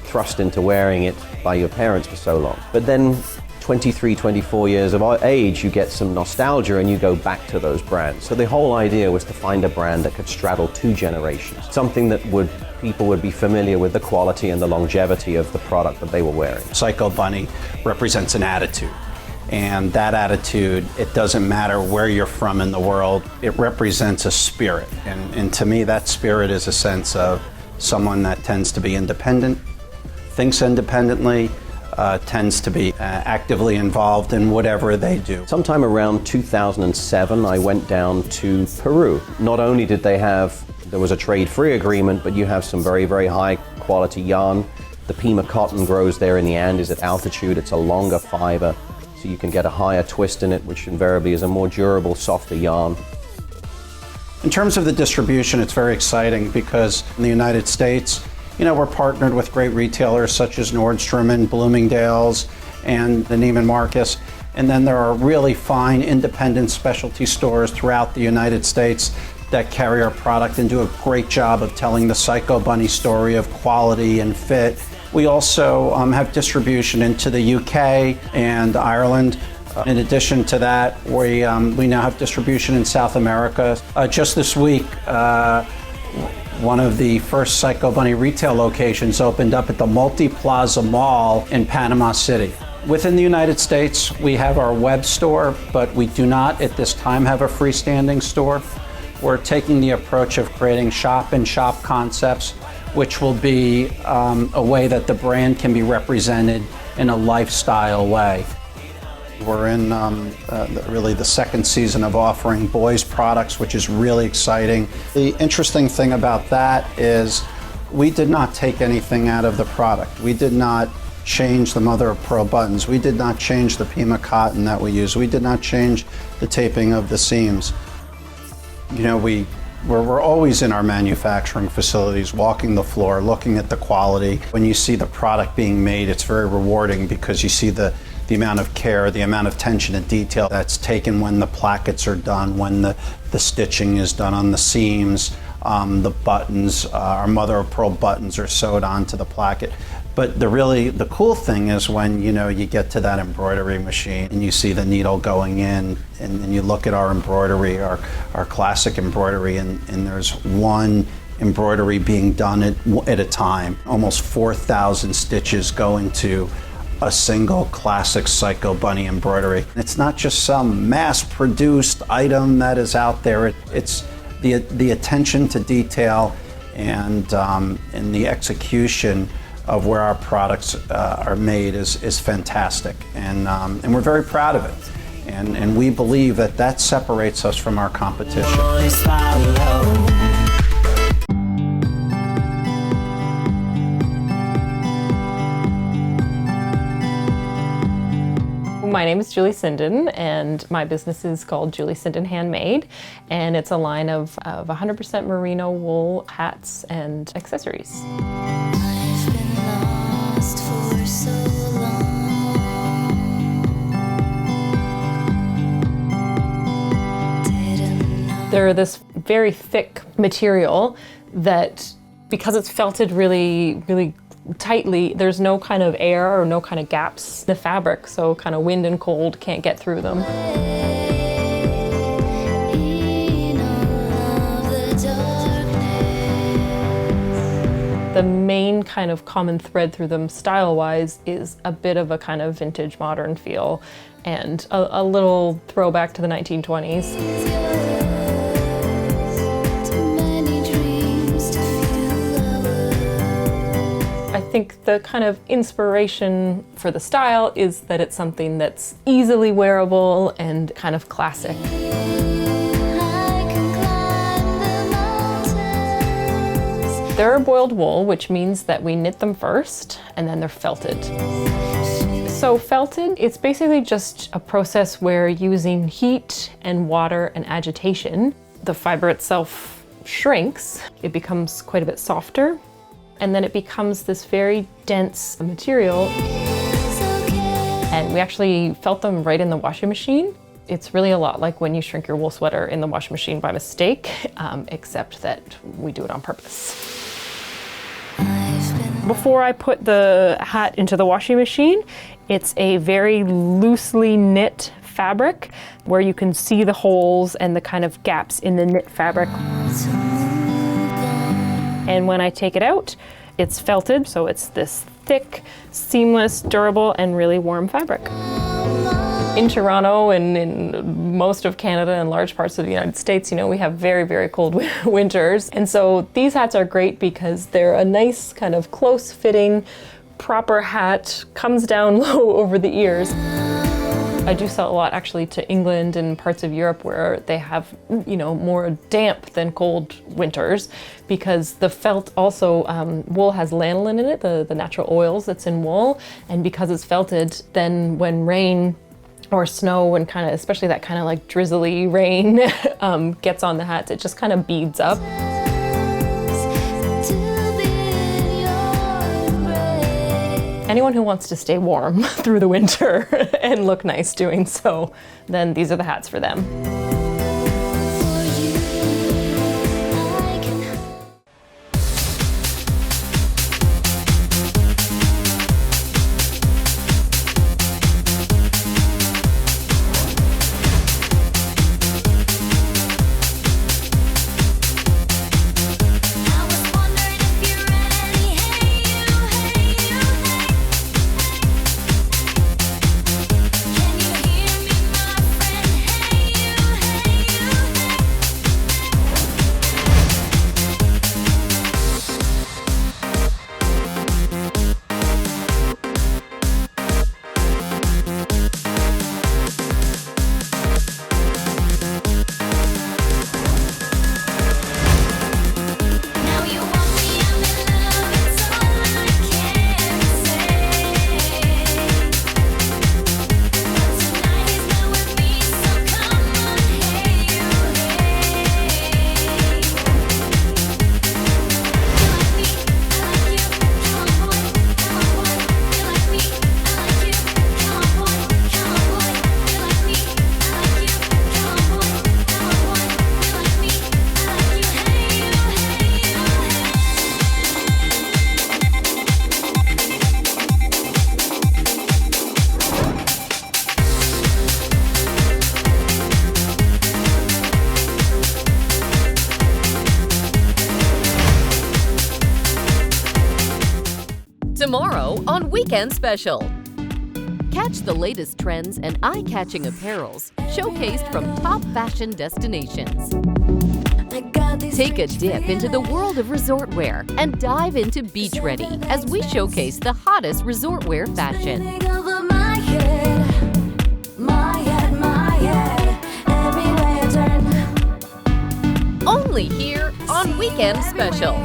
S5: thrust into wearing it by your parents for so long. But then 23, 24 years of age, you get some nostalgia and you go back to those brands. So the whole idea was to find a brand that could straddle two generations, something that people would be familiar with the quality and the longevity of the product that they were wearing.
S6: Psycho Bunny represents an attitude. And that attitude, it doesn't matter where you're from in the world, it represents a spirit. And to me, that spirit is a sense of someone that tends to be independent, thinks independently, tends to be actively involved in whatever they do.
S5: Sometime around 2007, I went down to Peru. Not only did there was a trade-free agreement, but you have some very, very high quality yarn. The Pima cotton grows there in the Andes at altitude. It's a longer fiber, so you can get a higher twist in it, which invariably is a more durable, softer yarn.
S6: In terms of the distribution, it's very exciting because in the United States, we're partnered with great retailers such as Nordstrom and Bloomingdale's and the Neiman Marcus. And then there are really fine independent specialty stores throughout the United States that carry our product and do a great job of telling the Psycho Bunny story of quality and fit. We also have distribution into the UK and Ireland. In addition to that, we now have distribution in South America. Just this week, one of the first Psycho Bunny retail locations opened up at the Multi-Plaza Mall in Panama City. Within the United States, we have our web store, but we do not at this time have a freestanding store. We're taking the approach of creating shop-in-shop concepts, which will be a way that the brand can be represented in a lifestyle way. We're in really the second season of offering boys products, which is really exciting. The interesting thing about that is we did not take anything out of the product. We did not change the mother of pearl buttons. We did not change the Pima cotton that we use. We did not change the taping of the seams. We're always in our manufacturing facilities, walking the floor, looking at the quality. When you see the product being made, it's very rewarding because you see the amount of care, the amount of attention and detail that's taken when the plackets are done, when the stitching is done on the seams, the buttons, our mother of pearl buttons are sewed onto the placket. But the cool thing is when you get to that embroidery machine and you see the needle going in and you look at our embroidery, our classic embroidery, and there's one embroidery being done at a time. Almost 4,000 stitches go into a single classic Psycho Bunny embroidery. It's not just some mass-produced item that is out there. It's the attention to detail and the execution of where our products are made is fantastic, and we're very proud of it. And we believe that separates us from our competition.
S1: My name is Julie Sinden, and my business is called Julie Sinden Handmade, and it's a line of 100% merino wool hats and accessories. They're this very thick material that, because it's felted really, really tightly, there's no kind of air or no kind of gaps in the fabric, so kind of wind and cold can't get through them. The main kind of common thread through them style-wise is a bit of a kind of vintage modern feel and a little throwback to the 1920s. I think the kind of inspiration for the style is that it's something that's easily wearable and kind of classic. They're boiled wool, which means that we knit them first and then they're felted. So felted, it's basically just a process where using heat and water and agitation, the fiber itself shrinks, it becomes quite a bit softer, and then it becomes this very dense material. And we actually felt them right in the washing machine. It's really a lot like when you shrink your wool sweater in the washing machine by mistake, except that we do it on purpose. Before I put the hat into the washing machine, it's a very loosely knit fabric where you can see the holes and the kind of gaps in the knit fabric. And when I take it out, it's felted, so it's this thick, seamless, durable, and really warm fabric. In Toronto and in most of Canada and large parts of the United States, you know, we have very, very cold winters. And so these hats are great because they're a nice kind of close-fitting, proper hat, comes down low over the ears. I do sell a lot actually to England and parts of Europe where they have, you know, more damp than cold winters because the felt also, wool has lanolin in it, the natural oils that's in wool. And because it's felted, then when rain or snow and kind of, especially that kind of like drizzly rain gets on the hats, it just kind of beads up. Anyone who wants to stay warm through the winter and look nice doing so, then these are the hats for them.
S24: Tomorrow on Weekend Special. Catch the latest trends and eye-catching apparels showcased from top fashion destinations. Take a dip into the world of resort wear and dive into beach ready as we showcase the hottest resort wear fashion. Only here on Weekend Special.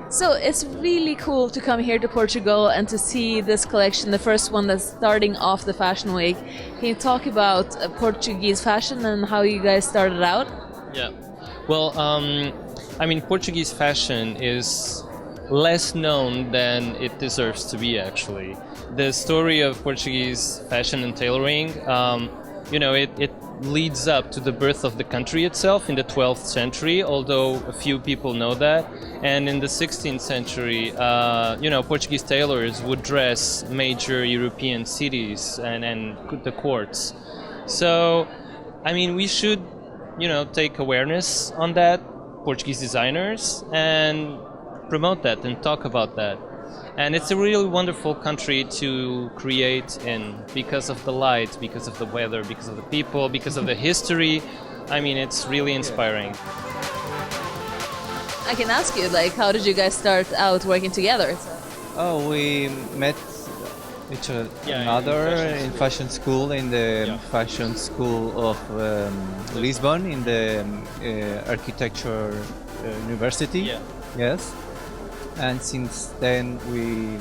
S7: So it's really cool to come here to Portugal and to see this collection, the first one that's starting off the Fashion Week. Can you talk about Portuguese fashion and how you guys started out?
S8: Yeah. Well, I mean, Portuguese fashion is less known than it deserves to be, actually. The story of Portuguese fashion and tailoring, it leads up to the birth of the country itself in the 12th century, although a few people know that. And in the 16th century, Portuguese tailors would dress major European cities and the courts. So, I mean, we should, take awareness on that, Portuguese designers, and promote that and talk about that. And it's a really wonderful country to create in because of the light, because of the weather, because of the people, because of the history. I mean, it's really inspiring.
S7: I can ask you, how did you guys start out working together?
S9: Oh, we met each other in fashion school, in the fashion school of Lisbon, in the architecture university. Yeah. Yes. And since then
S8: we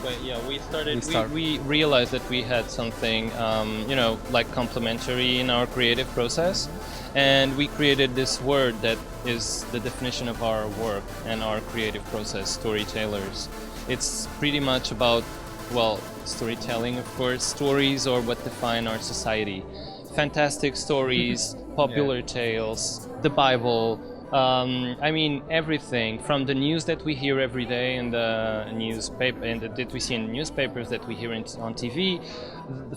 S8: realized that we had something, complementary in our creative process, and we created this word that is the definition of our work and our creative process, storytellers. It's pretty much about, storytelling, of course, stories are what define our society. Fantastic stories, popular tales, the Bible. Everything from the news that we hear every day in the newspaper and that we see in newspapers, that we hear on TV,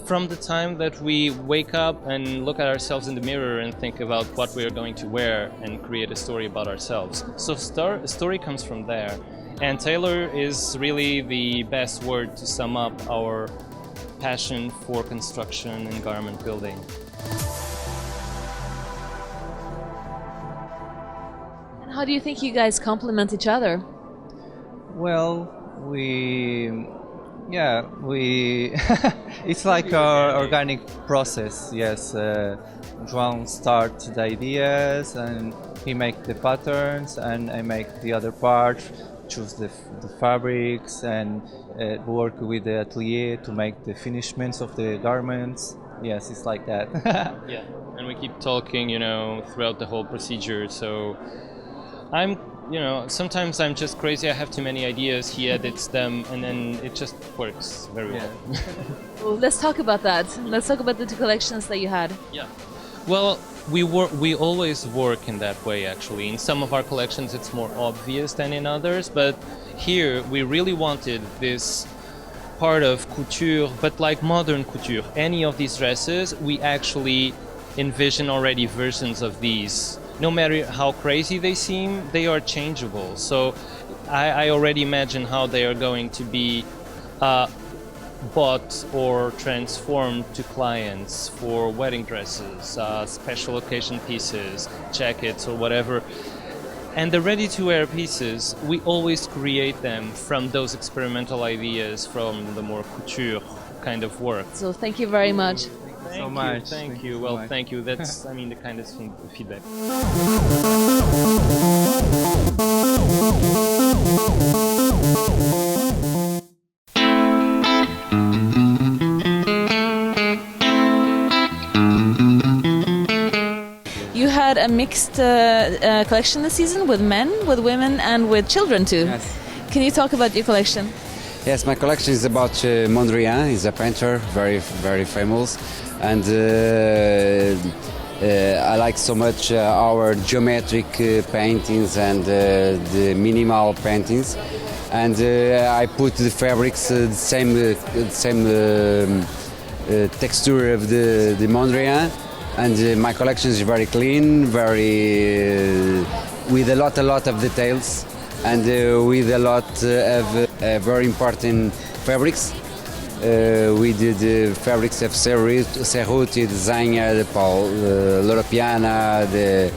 S8: from the time that we wake up and look at ourselves in the mirror and think about what we are going to wear and create a story about ourselves. So story comes from there, and tailor is really the best word to sum up our passion for construction and garment building.
S7: How do you think you guys complement each other?
S9: Well, it's like an organic process, yes. João starts the ideas and he makes the patterns, and I make the other part, choose the fabrics and work with the atelier to make the finishments of the garments. Yes, it's like that.
S8: Yeah, and we keep talking, throughout the whole procedure, so sometimes I'm just crazy, I have too many ideas, he edits them, and then it just works very well.
S7: Well, let's talk about that. Let's talk about the two collections that you had.
S8: Yeah. Well, we always work in that way, actually. In some of our collections it's more obvious than in others, but here we really wanted this part of couture, but like modern couture. Any of these dresses, we actually envision already versions of these. No matter how crazy they seem, they are changeable. So I already imagine how they are going to be bought or transformed to clients for wedding dresses, special occasion pieces, jackets or whatever. And the ready-to-wear pieces, we always create them from those experimental ideas, from the more couture kind of work.
S7: So thank you very much.
S8: Thank you. Well, thank you. That's, the kindest feedback.
S7: You had a mixed collection this season with men, with women, and with children too.
S10: Yes.
S7: Can you talk about your collection?
S10: Yes, my collection is about Mondrian. He's a painter, very, very famous. And I like so much our geometric paintings and the minimal paintings. And I put the fabrics the same texture of the Mondrian. And my collection is very clean, very with a lot of details, and with a lot of very important fabrics. We did fabrics of Cerruti, Designer, the Paul, Loro Piana, the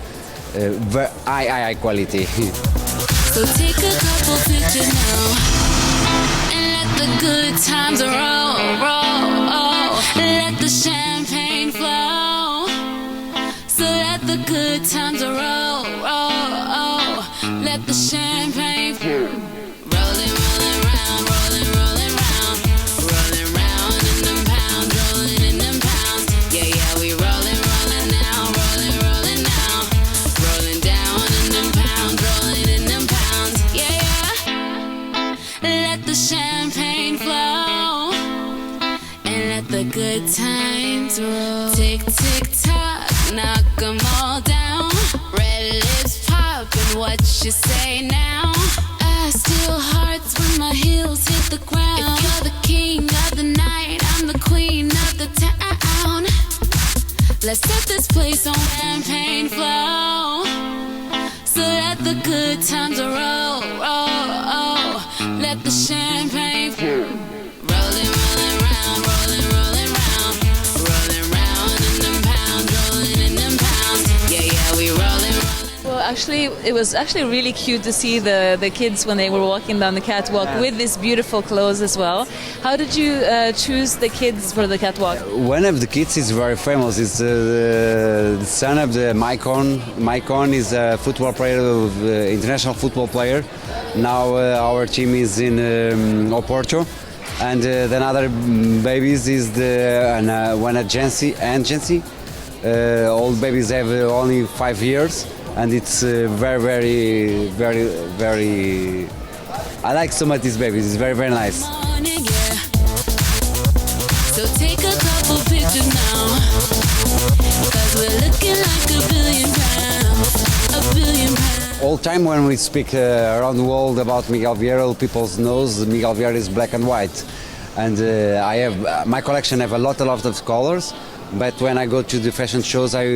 S10: high quality.
S3: So take a couple pictures now and let the good times roll. Let the champagne flow. So let the good times roll. Let the champagne flow. Rolling round, rolling round. Rolling round in them pounds, rolling in them pounds. Yeah, we rolling now, rolling now. Rolling down. the good times roll. Tick, tick, tock, knock 'em all down. Red lips poppin', what you say now? I steal hearts when my heels hit the ground. If you're the king of the night, I'm the queen of the town. Let's set this place on champagne flow. So let the good times roll, roll, roll. Let the champagne flow. Rolling, rolling round, rolling, rolling round. Rolling round in them pounds, rolling in them pounds. Yeah, yeah, we rolling, rolling.
S7: Well, actually, it was actually really cute to see the kids when they were walking down the catwalk with these beautiful clothes as well. How did you choose the kids for the catwalk?
S10: One of the kids is very famous. It's the son of the Maicon. Maicon is a football player, international football player. Now our team is in Oporto. And the other babies is one agency. All babies have only 5 years. And it's very, very, very, very... I like so much these babies. It's very, very nice.
S3: Morning, yeah. So take a couple pictures now. 'Cause we're looking like a billion pounds. A billion pounds.
S10: All time when we speak around the world about Miguel Vieira, people knows Miguel Vieira is black and white. And I have my collection have a lot of colors. But when I go to the fashion shows, I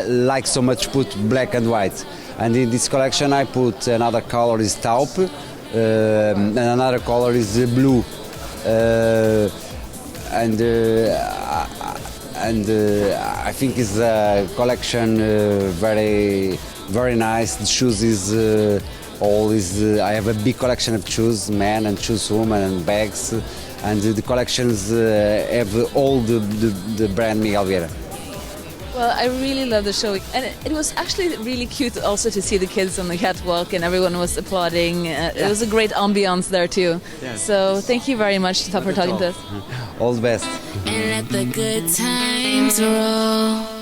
S10: like so much put black and white. And in this collection, I put another color is taupe, and another color is blue. I think it's a collection very, very nice. The shoes is I have a big collection of shoes, men and shoes, women and bags. And the collections have all the brand Miguel Vieira.
S7: Well, I really love the show, and it was actually really cute also to see the kids on the catwalk and everyone was applauding. It was a great ambiance there too.
S10: Yeah.
S7: So thank you very much for talking to us.
S10: All the best.
S3: And let the good times roll.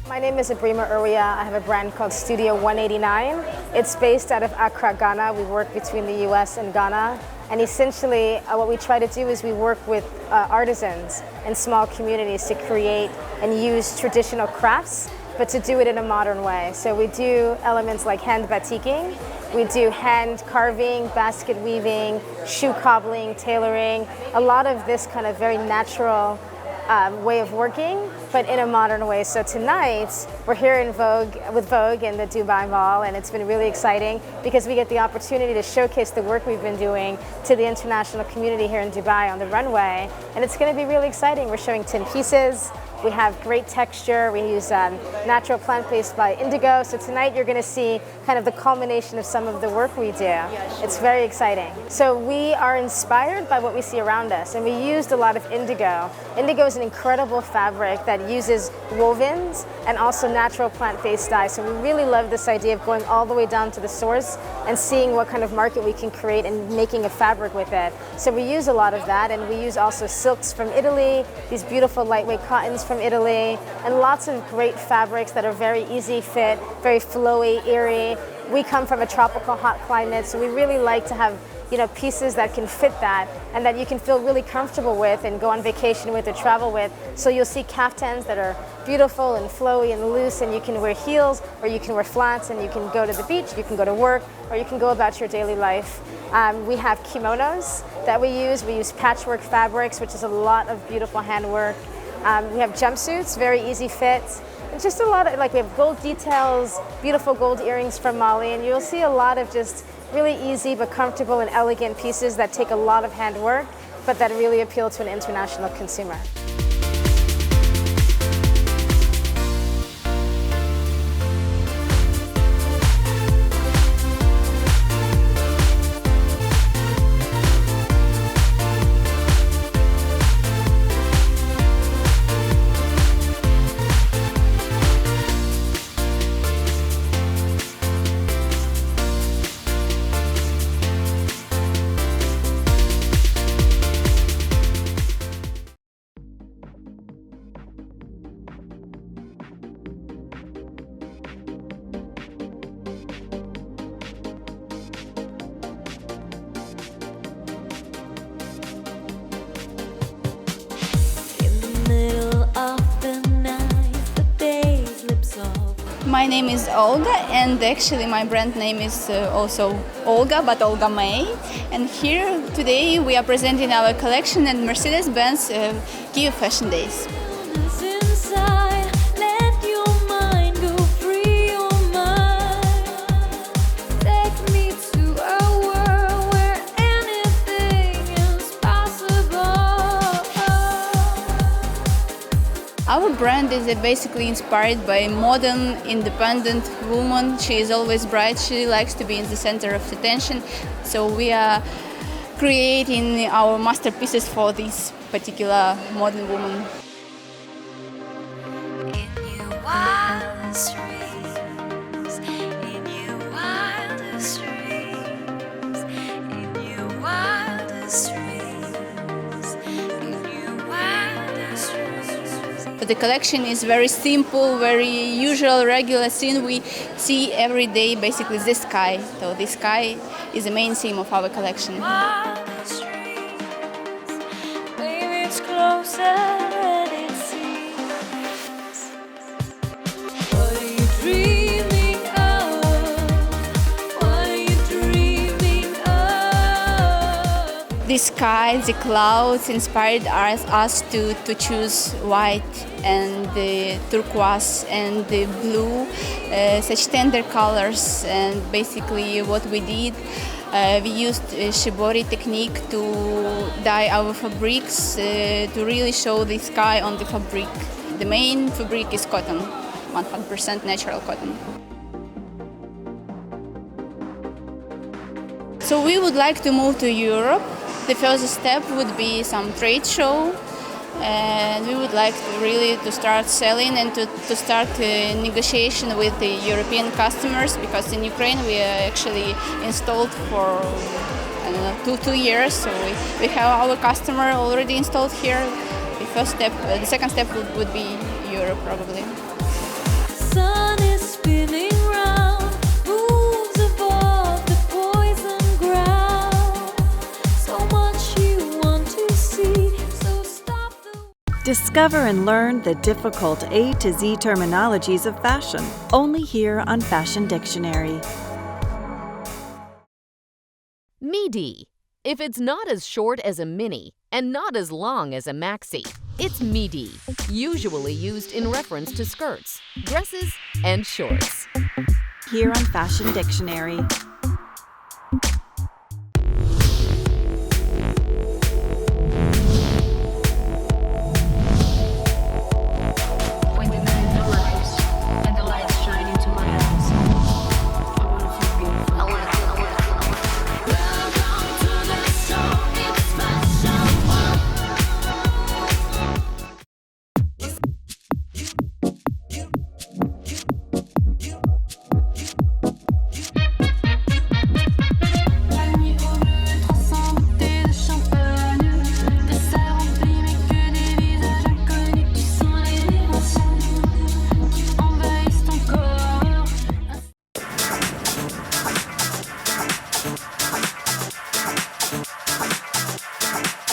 S2: My name is Ibrima Urwia. I have a brand called Studio 189. It's based out of Accra, Ghana. We work between the US and Ghana. And essentially, what we try to do is we work with artisans and small communities to create and use traditional crafts, but to do it in a modern way. So we do elements like hand batiking, we do hand carving, basket weaving, shoe cobbling, tailoring, a lot of this kind of very natural way of working, but in a modern way. So tonight, we're here in with Vogue in the Dubai Mall, and it's been really exciting because we get the opportunity to showcase the work we've been doing to the international community here in Dubai on the runway, and it's going to be really exciting. We're showing 10 pieces. We have great texture. We use natural plant-based by indigo. So tonight you're going to see kind of the culmination of some of the work we do. It's very exciting. So we are inspired by what we see around us, and we used a lot of indigo. Indigo is an incredible fabric that uses wovens and also natural plant-based dyes. So we really love this idea of going all the way down to the source and seeing what kind of market we can create and making a fabric with it. So we use a lot of that, and we use also silks from Italy, these beautiful lightweight cottons from Italy, and lots of great fabrics that are very easy fit, very flowy, airy. We come from a tropical hot climate, so we really like to have pieces that can fit that and that you can feel really comfortable with and go on vacation with or travel with. So you'll see kaftans that are beautiful and flowy and loose, and you can wear heels or you can wear flats, and you can go to the beach, you can go to work, or you can go about your daily life. We have kimonos that we use patchwork fabrics, which is a lot of beautiful handwork. We have jumpsuits, very easy fit. It's just a lot of, like, we have gold details, beautiful gold earrings from Mali, and you'll see a lot of just really easy but comfortable and elegant pieces that take a lot of handwork, but that really appeal to an international consumer.
S11: My name is Olga, and actually my brand name is also Olga, but Olga May. And here today we are presenting our collection at Mercedes-Benz Kyiv Fashion Days. Our brand is basically inspired by a modern, independent woman. She is always bright, she likes to be in the center of attention. So we are creating our masterpieces for this particular modern woman. The collection is very simple, very usual, regular scene we see every day, basically the sky. So the sky is the main theme of our collection. The sky, the clouds inspired us to choose white and the turquoise and the blue, such tender colors. And basically what we did, we used shibori technique to dye our fabrics to really show the sky on the fabric. The main fabric is cotton, 100% natural cotton. So we would like to move to Europe. The first step would be some trade show, and we would like to start selling and to start negotiation with the European customers, because in Ukraine we are actually installed for I don't know, two years, so we have our customer already installed here. The first step, the second step would be Europe probably.
S3: Sun is spinning round, moves above the poison ground. So much you want to see, so stop the...
S23: Discover and learn the difficult A to Z terminologies of fashion, only here on Fashion Dictionary.
S24: Midi. If it's not as short as a mini and not as long as a maxi, it's midi, usually used in reference to skirts, dresses, and shorts.
S23: Here on Fashion Dictionary.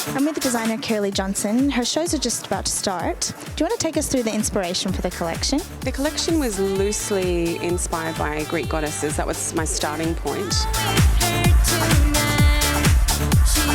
S12: I'm with the designer Curly Johnson. Her shows are just about to start. Do you want to take us through the inspiration for the collection?
S13: The collection was loosely inspired by Greek goddesses. That was my starting point.
S3: She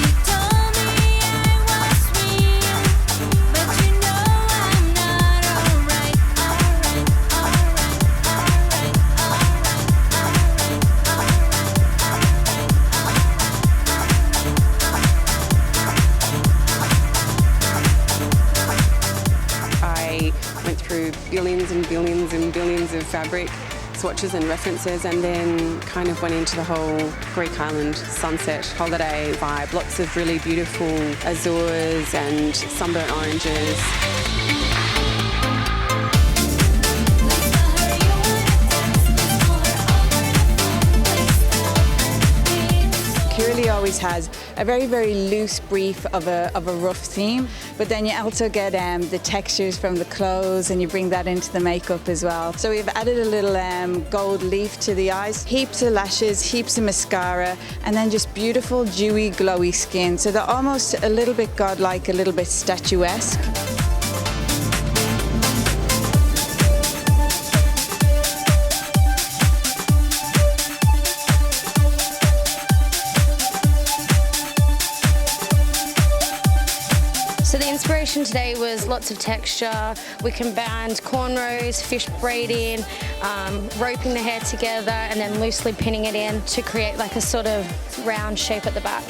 S13: through billions and billions and billions of fabric swatches and references, and then kind of went into the whole Greek island sunset holiday vibe. Lots of really beautiful azures and sunburnt oranges.
S15: Kirili always has a very, very loose brief of a rough theme, but then you also get the textures from the clothes and you bring that into the makeup as well. So we've added a little gold leaf to the eyes, heaps of lashes, heaps of mascara, and then just beautiful, dewy, glowy skin. So they're almost a little bit godlike, a little bit statuesque.
S16: So the inspiration today was lots of texture. We combined cornrows, fish braiding, roping the hair together and then loosely pinning it in to create like a sort of round shape at the back.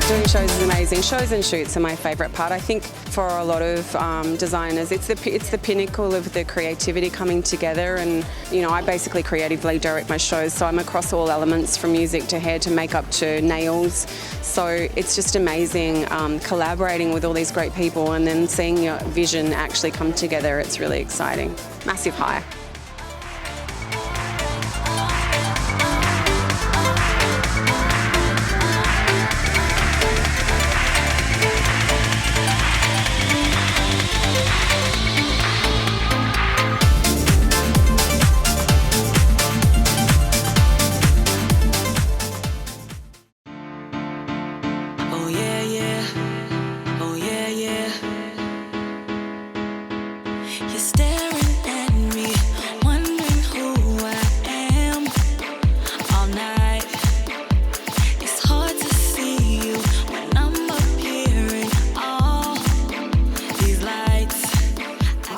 S13: Doing shows is amazing. Shows and shoots are my favourite part. I think for a lot of designers, it's the pinnacle of the creativity coming together. And you know, I basically creatively direct my shows, so I'm across all elements from music to hair to makeup to nails. So it's just amazing collaborating with all these great people and then seeing your vision actually come together. It's really exciting. Massive high.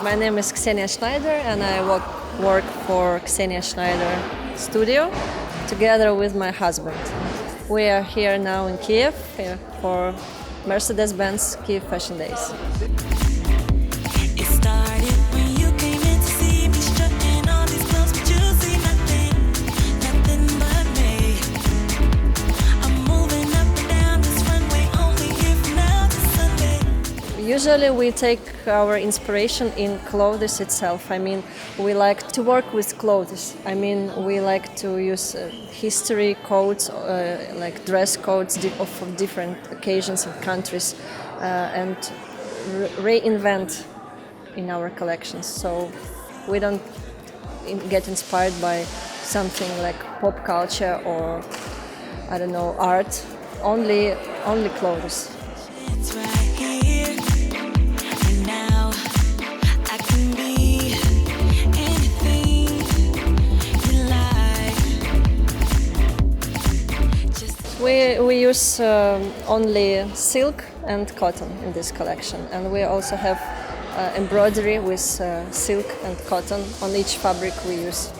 S17: My name is Ksenia Schneider and I work for Ksenia Schneider Studio together with my husband. We are here now in Kiev for Mercedes-Benz Kiev Fashion Days. Usually we take our inspiration in clothes itself. I mean, we like to work with clothes. I mean, we like to use history codes, like dress codes of different occasions and countries, and reinvent in our collections. So we don't get inspired by something like pop culture or, I don't know, art. Only clothes. We use only silk and cotton in this collection, and we also have embroidery with silk and cotton on each fabric we use.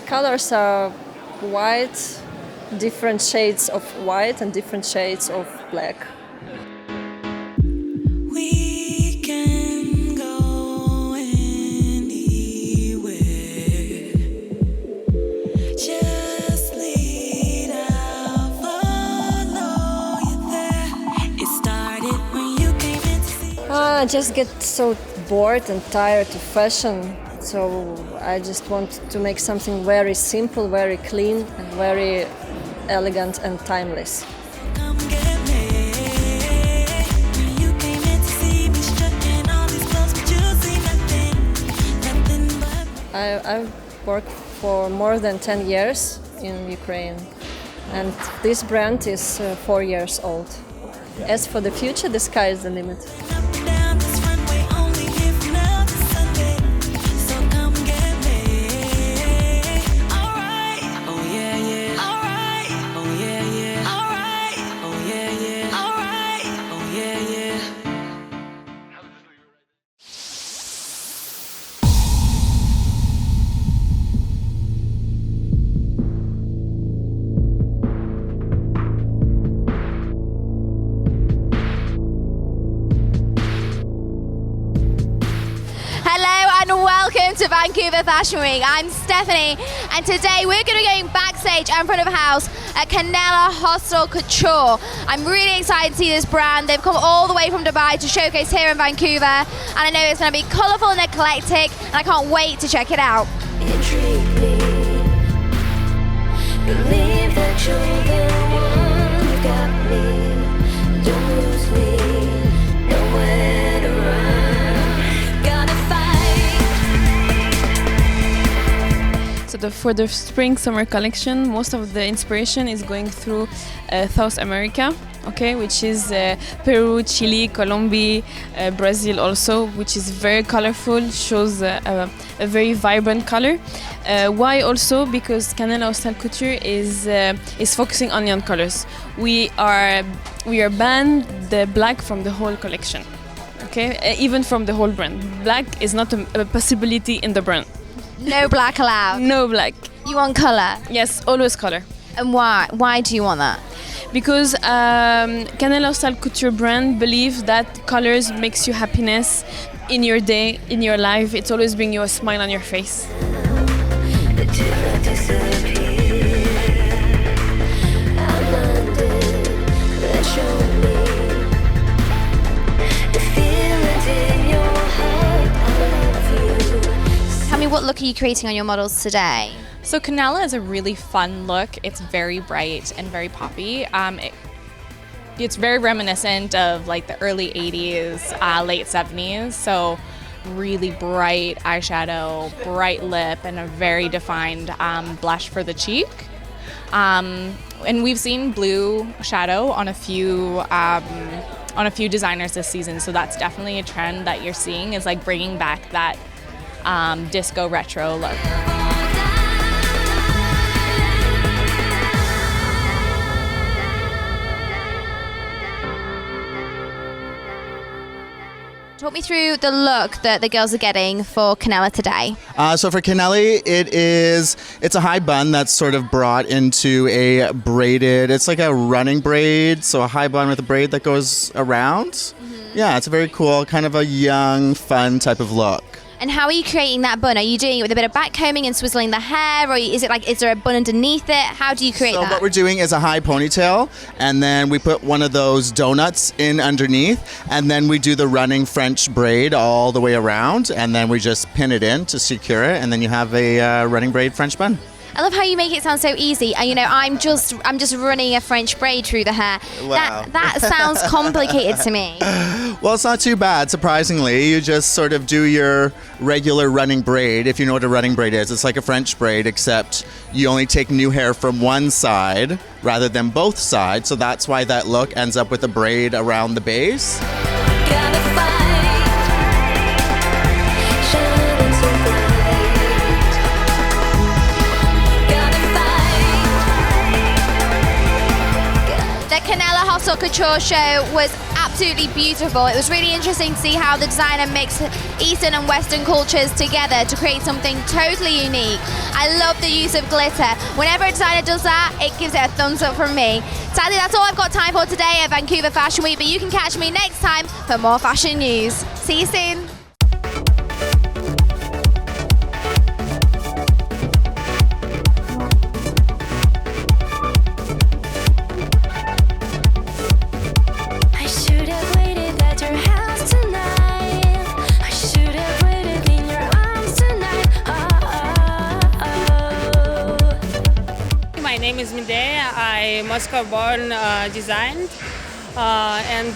S17: Colors are white, different shades of white and different shades of black.
S3: We can go anywhere. Just lead, I'll follow you there. It started when you came in to see.
S17: I just get so bored and tired of fashion. So I just want to make something very simple, very clean, and very elegant and timeless. I've worked for more than 10 years in Ukraine, and this brand is 4 years old. As for the future, the sky is the limit.
S20: Welcome to Vancouver Fashion Week. I'm Stephanie, and today we're going to be going backstage and front of house at Canela Hostel Couture. I'm really excited to see this brand. They've come all the way from Dubai to showcase here in Vancouver, and I know it's going to be colourful and eclectic, and I can't wait to check it out.
S3: Intrigue me. Believe that you're the one who got me. Don't lose me. Nowhere to run. Gotta fight.
S14: So for the spring-summer collection, most of the inspiration is going through South America, okay, which is Peru, Chile, Colombia, Brazil also, which is very colorful, shows a very vibrant color. Why also? Because Canela Hostel Couture is focusing on neon colors. We are banned the black from the whole collection, okay, even from the whole brand. Black is not a possibility in the brand.
S20: No black allowed?
S14: No black.
S20: You want colour?
S14: Yes, always color.
S20: And why? Why do you want that?
S14: Because Canela Hostel Couture brand believes that colors makes you happiness in your day, in your life. It's always bring you a smile on your face.
S20: What look are you creating on your models today?
S18: So Canela is a really fun look. It's very bright and very poppy. It's very reminiscent of like the early 80s, late 70s. So really bright eyeshadow, bright lip, and a very defined blush for the cheek. And we've seen blue shadow on a few designers this season. So that's definitely a trend that you're seeing, is like bringing back that disco retro look.
S20: Talk me through the look that the girls are getting for Canela today.
S19: So for Canela, it's a high bun that's sort of brought into a braided, it's like a running braid, so a high bun with a braid that goes around. Mm-hmm. Yeah, it's a very cool, kind of a young, fun type of look.
S20: And how are you creating that bun? Are you doing it with a bit of back combing and swizzling the hair, or is there a bun underneath it? How do you create that?
S19: So what we're doing is a high ponytail, and then we put one of those donuts in underneath, and then we do the running French braid all the way around, and then we just pin it in to secure it, and then you have a running braid French bun.
S20: I love how you make it sound so easy. You know, I'm just running a French braid through the hair.
S19: Wow.
S20: That sounds complicated to me.
S19: Well, it's not too bad, surprisingly. You just sort of do your regular running braid. If you know what a running braid is, it's like a French braid, except you only take new hair from one side rather than both sides. So that's why that look ends up with a braid around the base.
S20: Canela Hostel Couture show was absolutely beautiful. It was really interesting to see how the designer mixed Eastern and Western cultures together to create something totally unique. I love the use of glitter. Whenever a designer does that, it gives it a thumbs up from me. Sadly, that's all I've got time for today at Vancouver Fashion Week, but you can catch me next time for more fashion news. See you soon.
S22: My name is Midea. I'm Moscow-born designed, and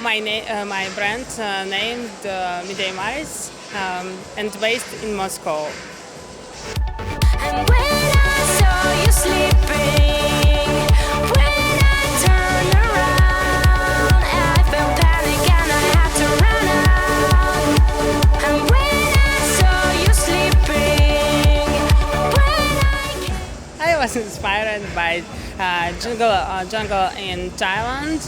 S22: my brand named Midea Maris, and based in Moscow.
S3: And when I saw you sleeping, when I turned around,
S22: inspired by jungle in Thailand.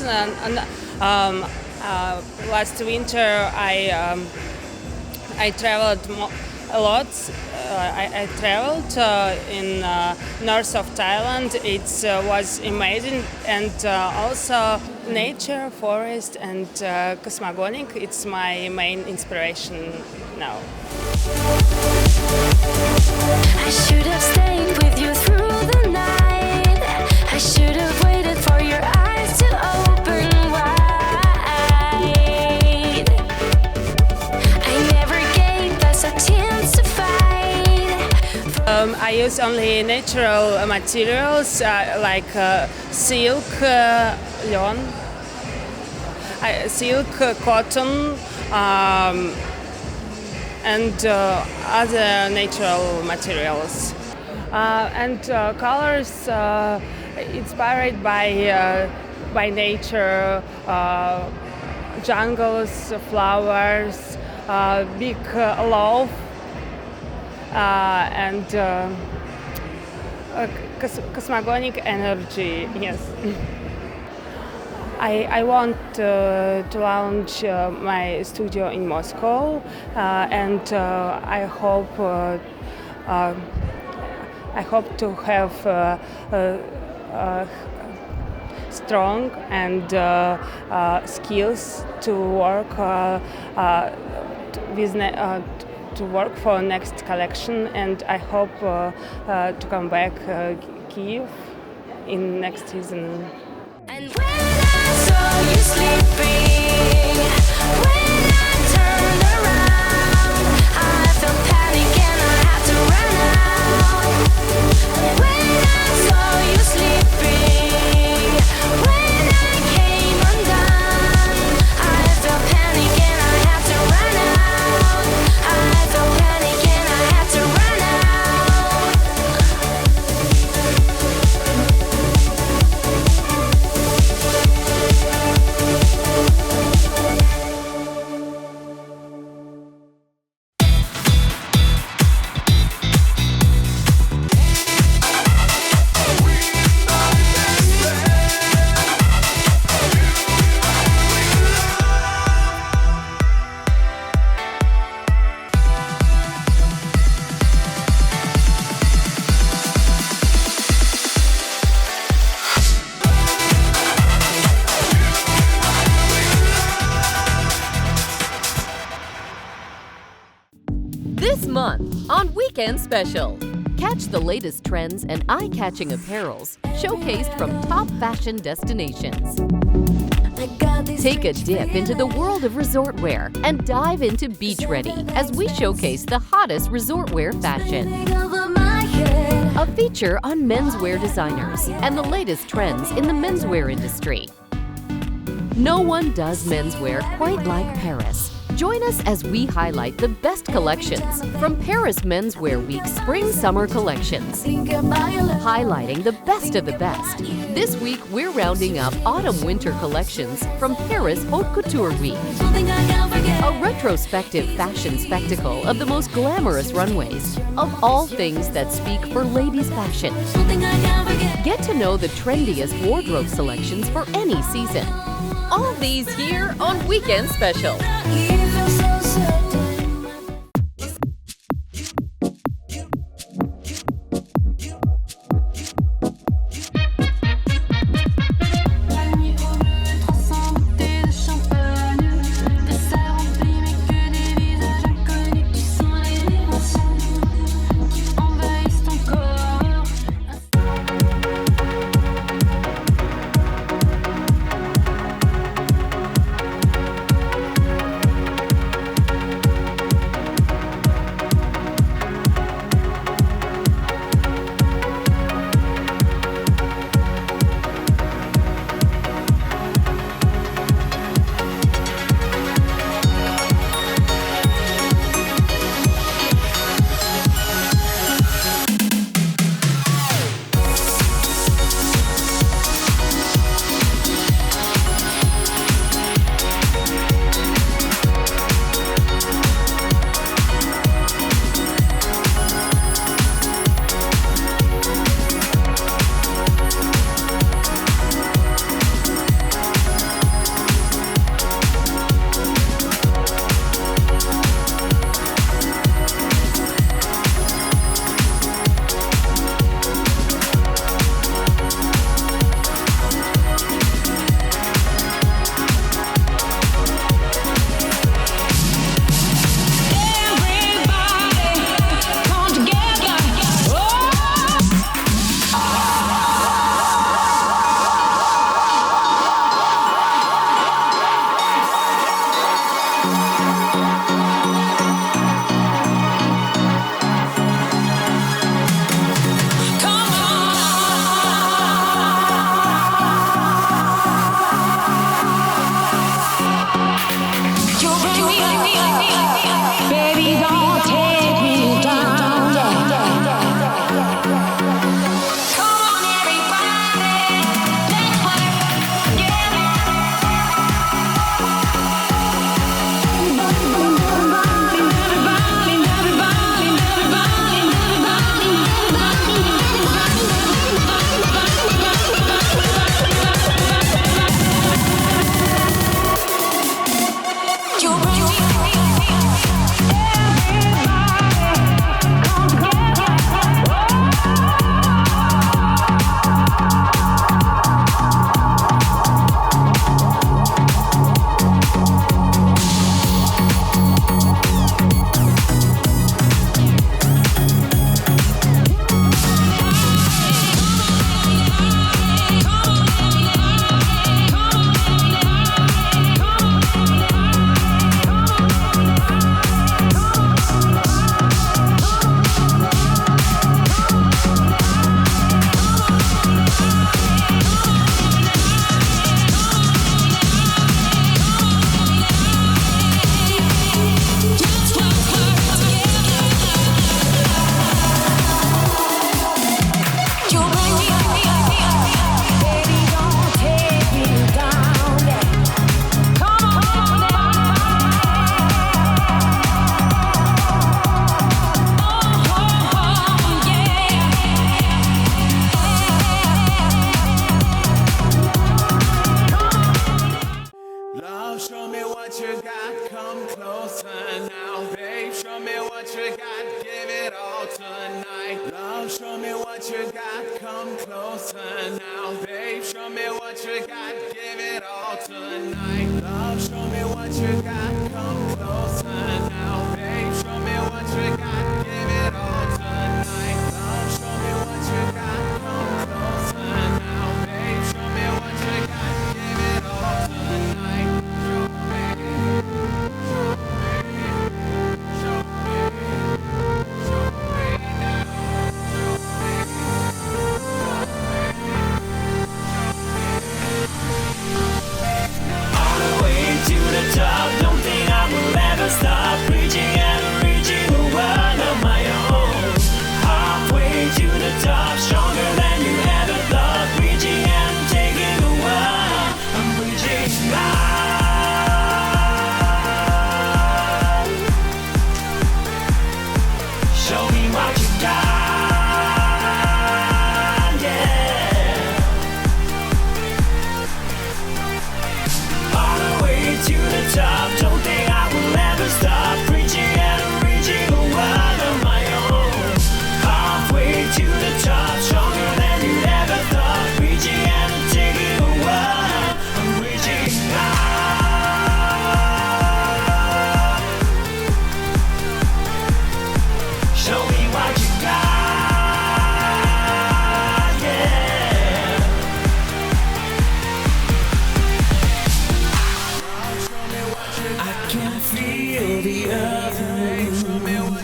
S22: Last winter, I traveled a lot. I traveled in north of Thailand. It was amazing, and also nature, forest, and cosmogonic. It's my main inspiration now.
S3: I should have stayed with you through the night. I should have waited for your eyes to open wide. I never gave us a chance to fight.
S22: I use only natural materials like silk, yarn, silk, cotton, and other natural materials. And colors inspired by nature, jungles, flowers, big love, and cosmogonic energy. Yes. I want to launch my studio in Moscow, and I hope to have strong and skills to work to work for next collection, and I hope to come back Kyiv in next season.
S3: And when I saw you sleeping, when I turned around, I felt panic and I had to run out. When I saw you sleeping, when I came undone, I felt panic and I had to run out. I felt panic and I had to run out.
S24: This month on Weekend Special, catch the latest trends and eye-catching apparels showcased from top fashion destinations. Take a dip into the world of resort wear and dive into Beach Ready as we showcase the hottest resort wear fashion. A feature on menswear designers and the latest trends in the menswear industry. No one does menswear quite like Paris. Join us as we highlight the best collections from Paris Menswear Week's Spring-Summer collections, highlighting the best of the best. This week, we're rounding up Autumn-Winter collections from Paris Haute Couture Week, a retrospective fashion spectacle of the most glamorous runways, of all things that speak for ladies' fashion. Get to know the trendiest wardrobe selections for any season. All these here on Weekend Special.
S3: all tonight. Love, show me what you got. Come closer now, babe. Show me what you got. Give it all tonight. Love, show me what you got. Come closer now, babe. Show me what you got. Give it all tonight. Show me, show me now. All the way to the top, don't think I will ever stop reaching and reaching a world of my own. Halfway to the top, stronger than you ever thought, reaching and taking a world. I'm reaching out. Show me what you got, yeah. All the way to the top, don't think I will ever stop reaching and reaching a world of my own. Halfway to the top, stronger than you ever thought, reaching and taking a world. I'm reaching out. Show me what you got, yeah. I can feel the earth move.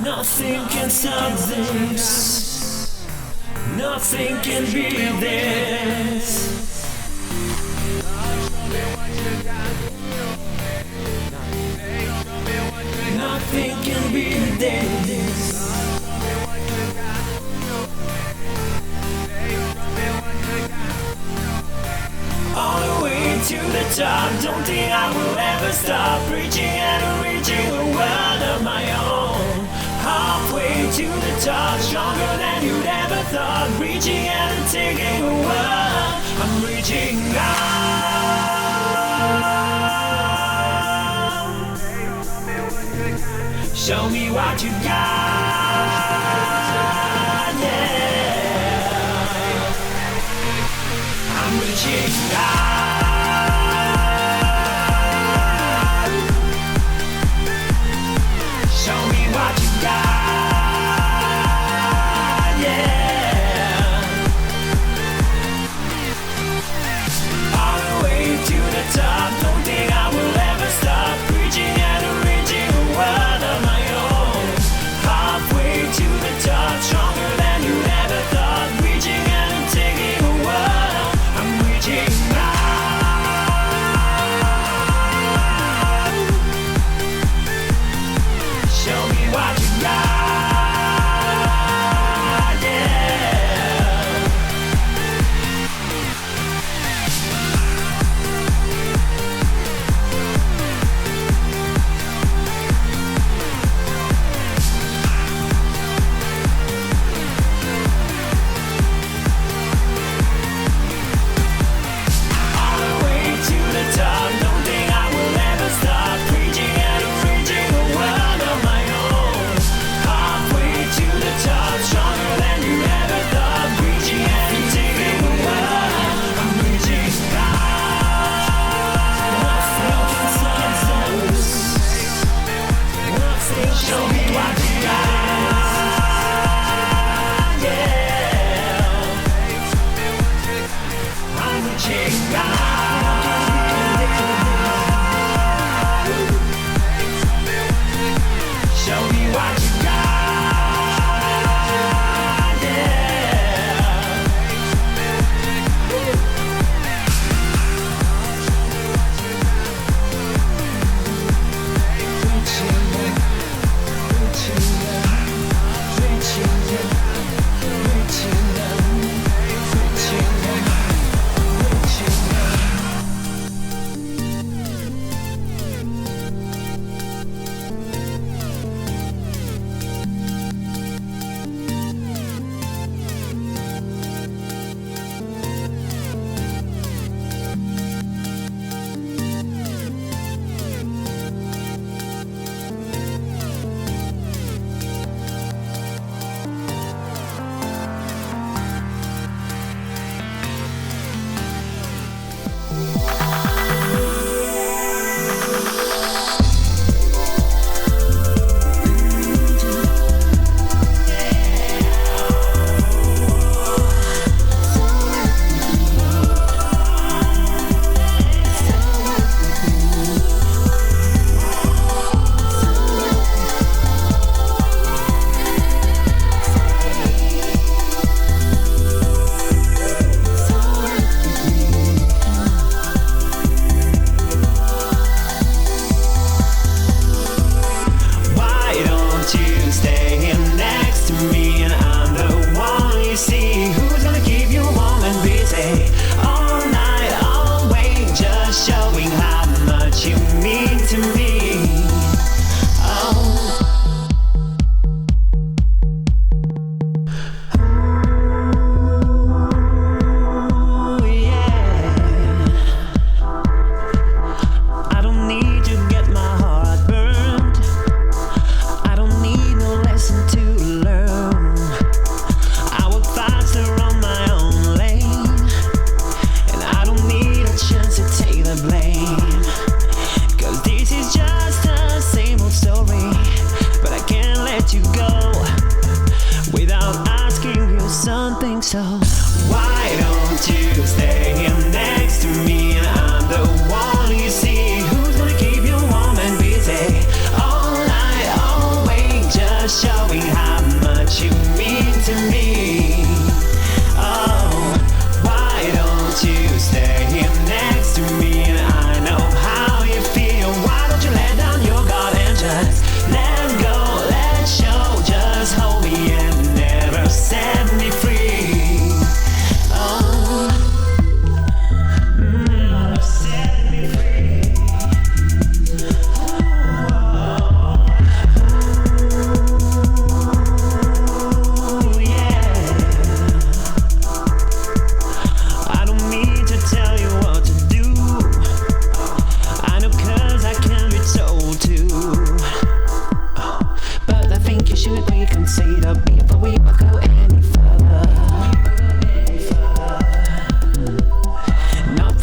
S3: Nothing can stop this. Nothing can beat this. Nothing can beat this. All the way to the top, don't think I will ever stop reaching and reaching a world of my own. Halfway to the top, stronger than you'd ever thought, reaching and taking a world. I'm reaching out. Show me what you got, yeah. I'm reaching out. Show me what you got, yeah. All the way to the top, don't think I will ever stop reaching and reaching a world of my own. Halfway to the top, stronger than you ever thought, reaching and taking a world. I'm reaching out. Show me what you got, yeah. All the way to the top, don't think I will ever stop reaching and reaching a world of my own. Halfway to the top, stronger than you ever thought, reaching and taking a world. I'm reaching out. Nothing can stop this. Nothing. Show me what you got, yeah. I'm reaching out. Show me what you got, yeah.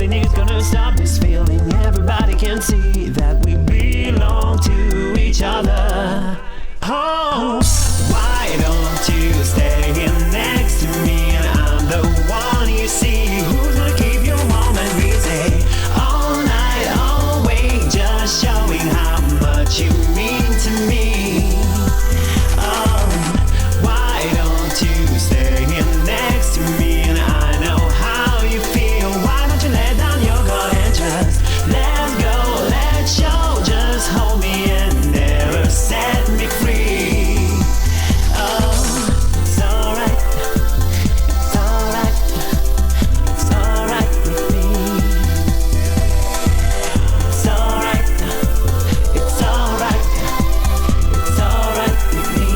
S4: nothing is gonna stop this feeling. Everybody can see that we belong to each other. Oh, why don't you stay here next to me? And I'm the one you see who's gonna keep you warm and busy all night, all way, just showing how much you mean to me. Oh, why don't you stay here next to me? And I know how you feel. Why don't you let down your guard and just let's go, let's show. Just hold me and never set me free. Oh, it's alright, it's alright, it's alright with me. It's alright, it's alright, it's alright with me.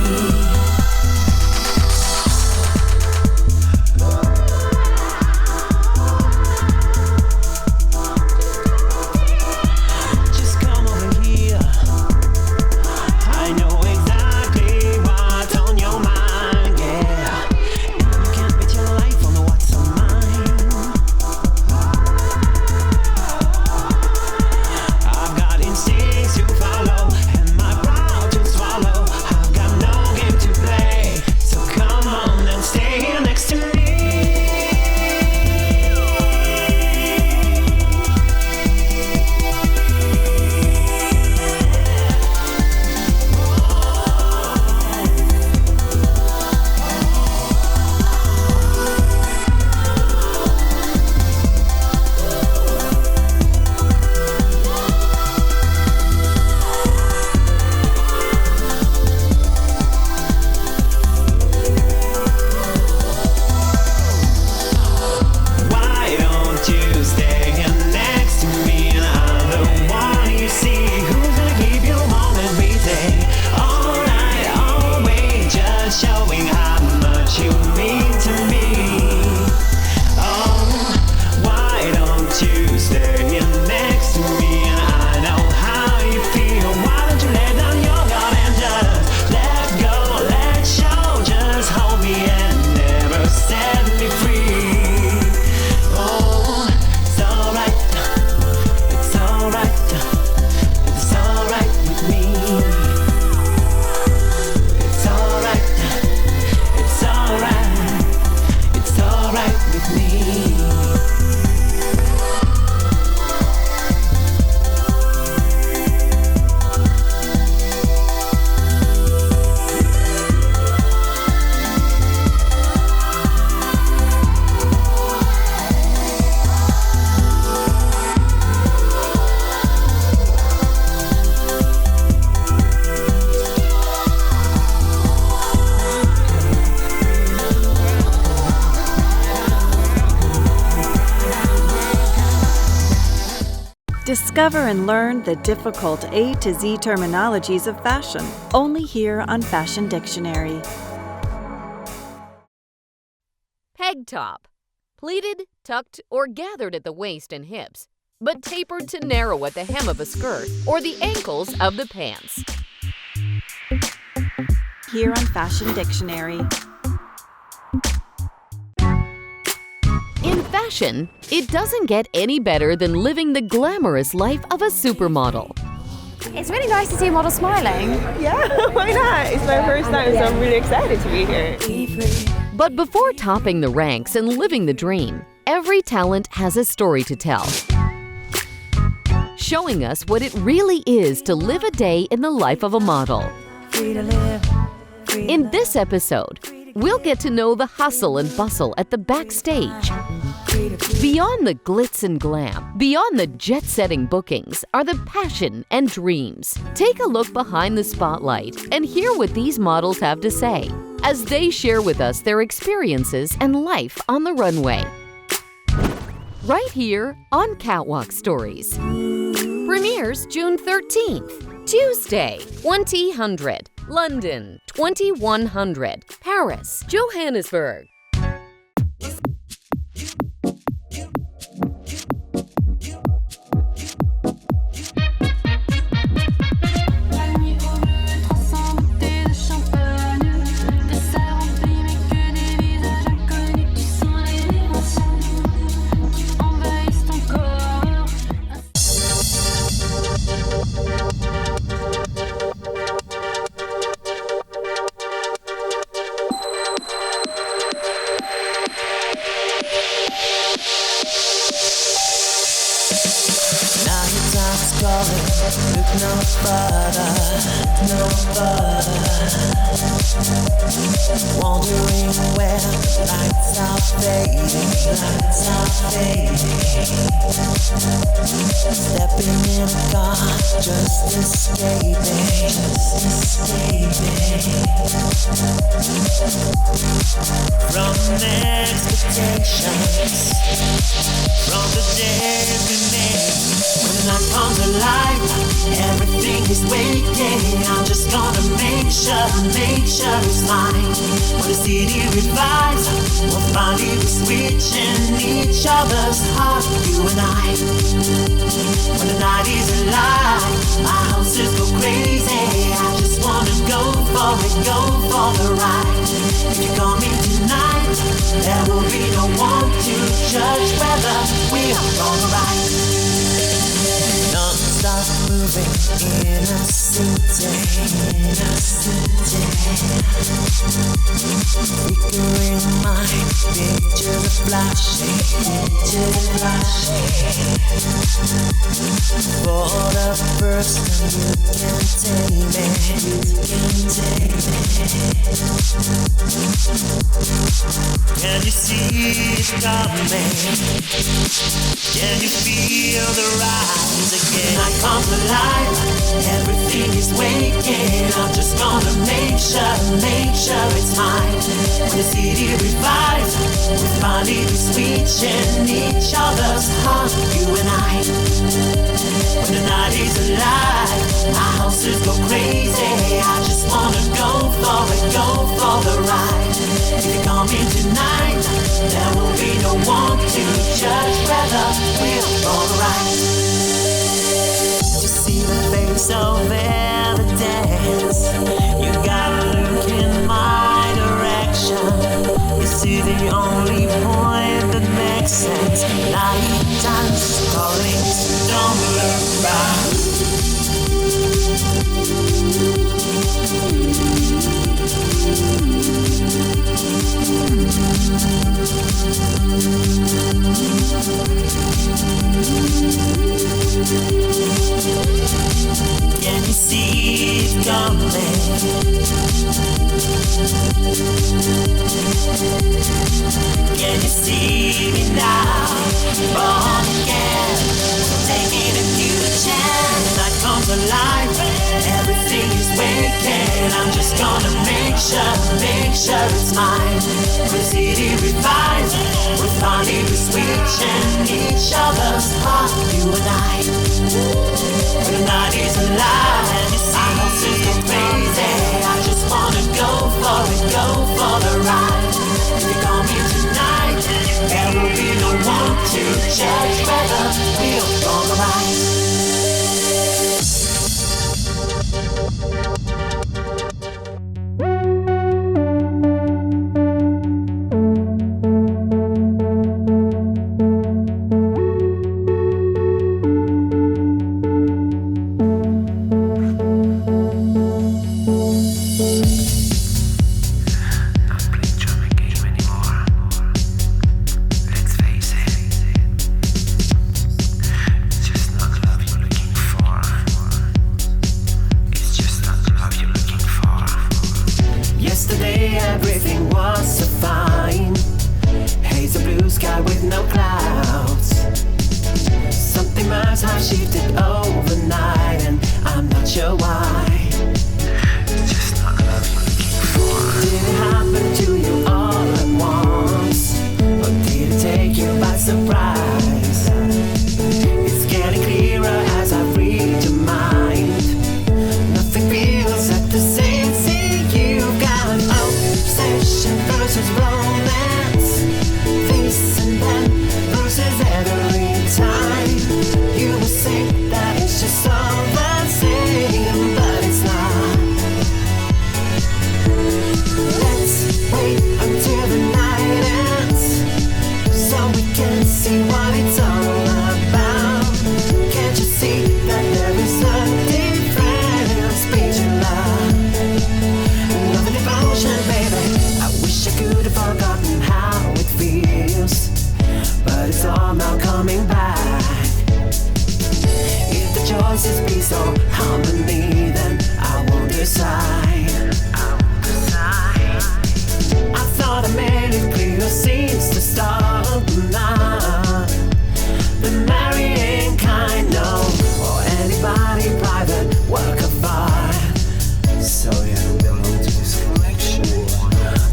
S4: Just come over here. I know exactly what's on your mind, yeah. You can't bet your life on what's on mine. I've got instincts to follow and my pride to swallow. I've got no game to play, so come on and stay here next to me. Why don't you stay here next to me? And I'm the one you see who's gonna keep you warm and busy all night, all way, just showing how much you mean to me. Oh, why don't you stay here next to me? And I know how you feel. Why don't you let down your guard and just let go, let show. Just hold me and never set me free. Oh, it's alright, it's alright, it's alright with me. It's alright, it's alright, it's alright with me.
S23: Discover and learn the difficult A to Z terminologies of fashion, only here on Fashion Dictionary.
S24: Peg top. Pleated, tucked, or gathered at the waist and hips, but tapered to narrow at the hem of a skirt or the ankles of the pants.
S23: Here on Fashion Dictionary.
S24: In fashion, it doesn't get any better than living the glamorous life of a supermodel.
S20: It's really nice to see a model smiling.
S5: Yeah, why not? It's my first time, so I'm really excited to be here.
S24: But before topping the ranks and living the dream, every talent has a story to tell, showing us what it really is to live a day in the life of a model. In this episode, we'll get to know the hustle and bustle at the backstage. Beyond the glitz and glam, beyond the jet-setting bookings, are the passion and dreams. Take a look behind the spotlight and hear what these models have to say as they share with us their experiences and life on the runway. Right here on Catwalk Stories. Premieres June 13th, Tuesday, 2000, London, 2100, Paris, Johannesburg.
S3: Ton corps
S4: heart's calling. Look no further, no further. Wondering where the lights are fading, lights are fading. Stepping in a car, just escaping, just escaping. From expectations, from the days we made. When the night comes alive, everything is waiting. I'm just gonna make sure it's mine. When the city revives, we'll finally be switching each other's heart, you and I. When the night is alive, my houses go crazy. I just wanna go for it, go for the ride. If you call me tonight, there will be no one to judge whether we are wrong or right. Non-stop moving in a city, in a city. Flickering mind, pictures are flashing, pictures are flashing. For the first time you can take me, you can take me. Can you see it coming? Can you feel the rise again? I come alive, everything is waking. I'm just gonna make sure it's mine. When the city revives, we finally be switching each other's heart, you and I. When the night is alive, our houses go crazy. I just wanna go for it, go for the ride. If you call me tonight, there will be no one to judge whether we're wrong or right. You see the face of evidence. You gotta look in my direction. You see the only point that makes sense. Night time's calling, so don't look back. Can you see it coming? Can you see me now? Born again, taking a new chance. That comes alive, everything is waking. I'm just gonna make sure it's mine. When the city revives, we'll finally be switching each other's heart, you and I. When the night is alive and you see our houses go crazy, I just wanna go for the ride. If you call me tonight, there will be no one to judge whether we're wrong or right. choices be so harmony, then I won't decide. I thought I made it clear since the start of the night. The marrying kind, no, or anybody private work of art. So you belong to this collection.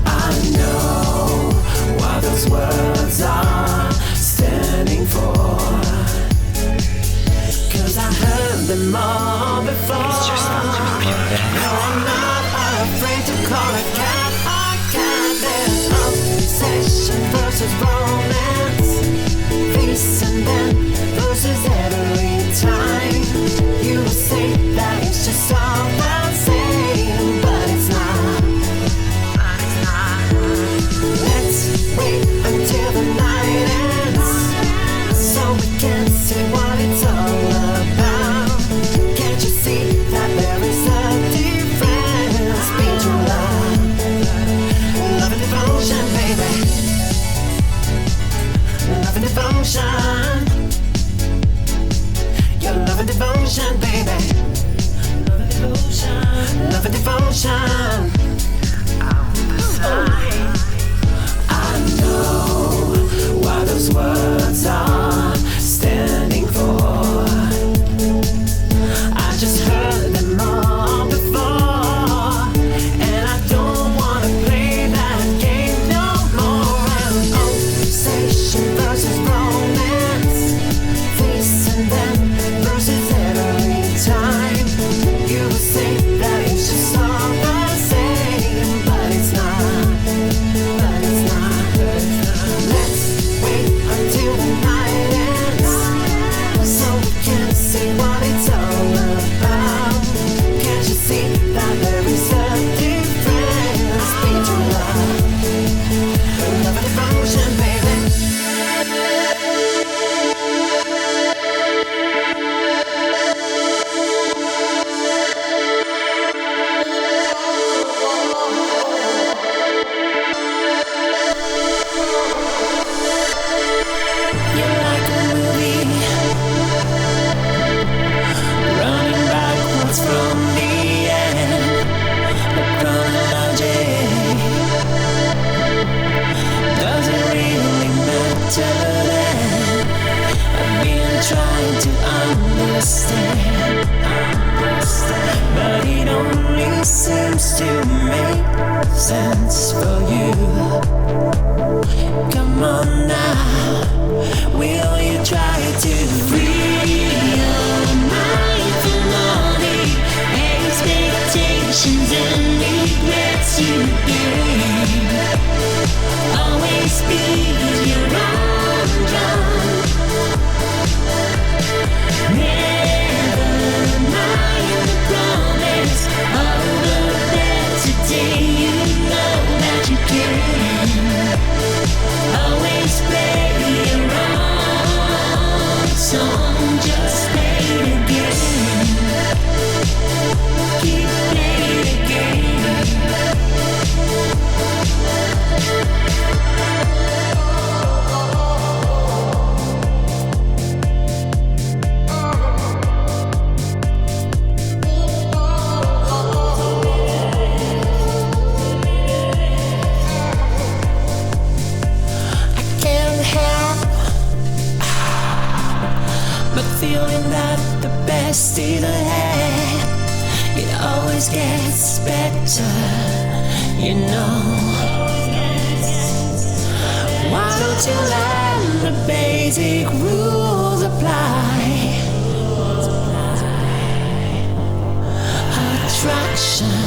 S4: I know what those words are standing for, 'cause I heard them all before. No, I'm not afraid to call a cat a cat. There's obsession versus romance, this and then versus every time. You will say that it's just all the same, but it's not. Let's wait until the night ends, so we can see what it's all about. Can't you see that there is a difference between love and devotion, baby? Love and devotion. Your love and devotion, baby. Love and devotion. Love and devotion. I know what those words are standing for. I just heard them all before, and I don't wanna play that game no more. And obsession versus romance, this and then versus every time. You will say that it's just all the same, but it's not. But it's not. Let's wait until the night ends, so we can see what it's all about. Can't you see that there is a difference between love and devotion, baby? You're like a movie, running backwards from the end. The chronology, does it really matter then? I've been trying to understand, but it only seems to make sense for you. Come on now, will you try to free your mind from all the expectations and regrets you gain? Always be your own drum. Never mind the promise of a better day. You know that you can. Always play your own song, just play it again. Keep playing it again. I can't help but feeling that the best is ahead. It always gets better, you know. Why don't you let the basic rules apply? Attraction,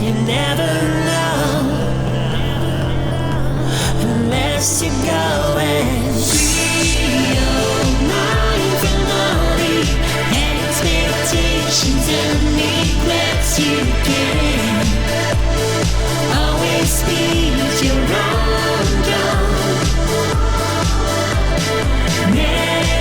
S4: you never know unless you go and free your mind from all the expectations and regrets you can. Always beat your own drum. Never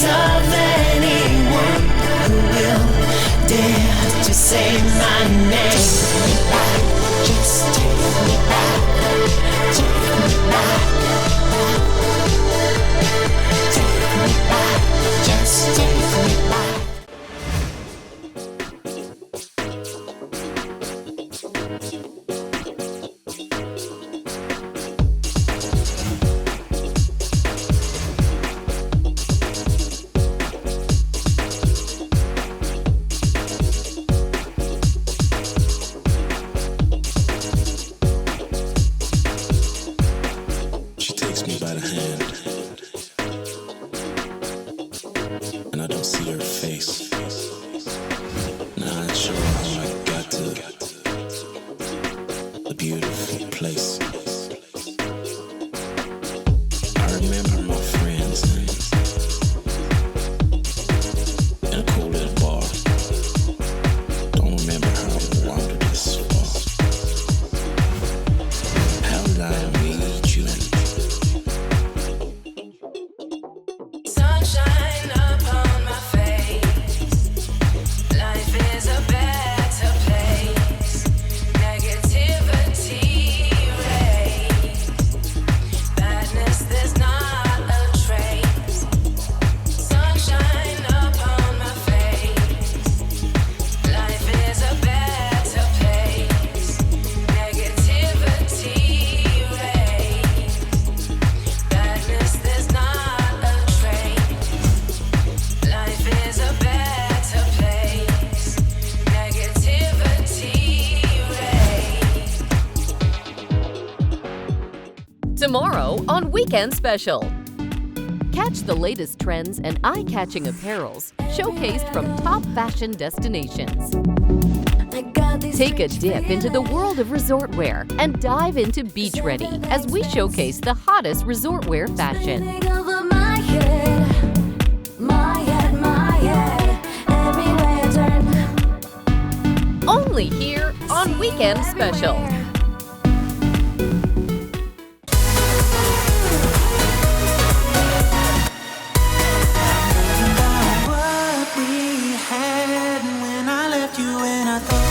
S4: chance of anyone who will dare to say my name. Just take me back, take me back, take me back, just take me back.
S1: She takes me by the hand, and I don't see her face. Not sure how I got to the beautiful place. I remember my friends in a cool little bar. Don't remember how I wandered this far. How did I meet you?
S3: Sunshine upon my face. Life is a better place. Negativity erased. Badness, there's not a trace. Sunshine upon my face. Life is a better place. Negativity erased. Badness, there's not a trace. Life is a better place. Negativity erased.
S24: Tomorrow on Weekend Special. Catch the latest trends and eye-catching apparels showcased from top fashion destinations. Take a dip into the world of resort wear and dive into beach ready as we showcase the hottest resort wear fashion.
S3: Over my head, my head, my head. Everywhere I turn.
S24: Only here on Weekend Special.
S4: What we had when I left you and I thought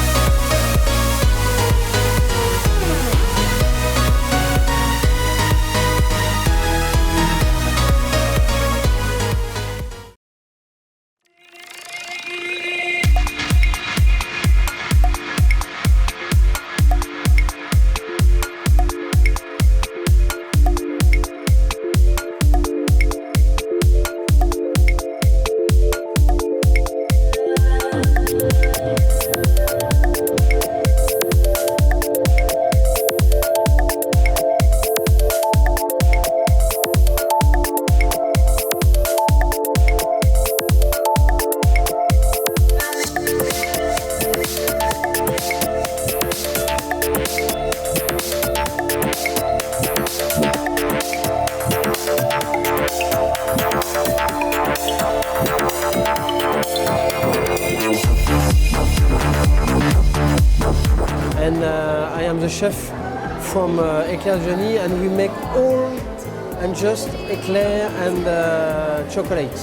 S6: and I am the chef from Eclair Journey, and we make all and just eclair and chocolate.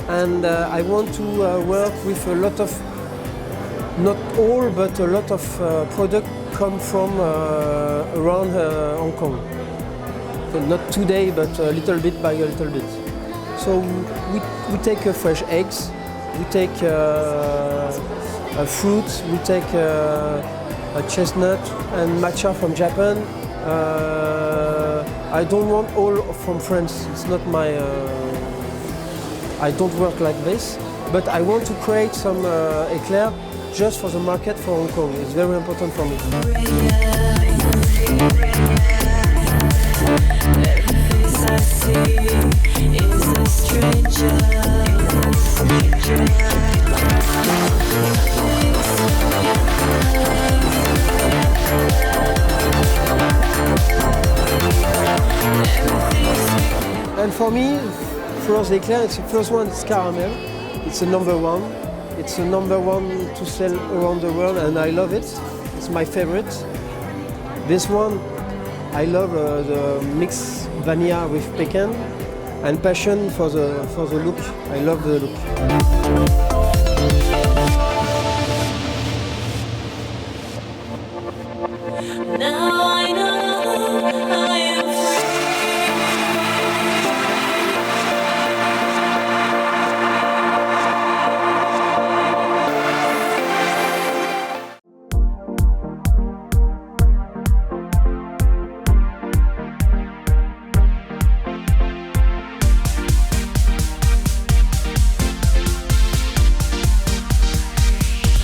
S6: And I want to work with a lot of, not all, but a lot of product come from around Hong Kong. So not today, but a little bit by a little bit. So we take fresh eggs, we take fruit, we take a chestnut and matcha from Japan. I don't want all from France. It's not my. I don't work like this, but I want to create some eclair just for the market for Hong Kong. It's very important for me.
S3: I see is a stranger.
S6: And for me, first eclair, it's the first one, it's caramel. It's a number one. It's a number one to sell around the world, and I love it. It's my favorite. This one, I love the mixed vanilla with pecan. and passion for the look. I love the look.
S3: Now I know I am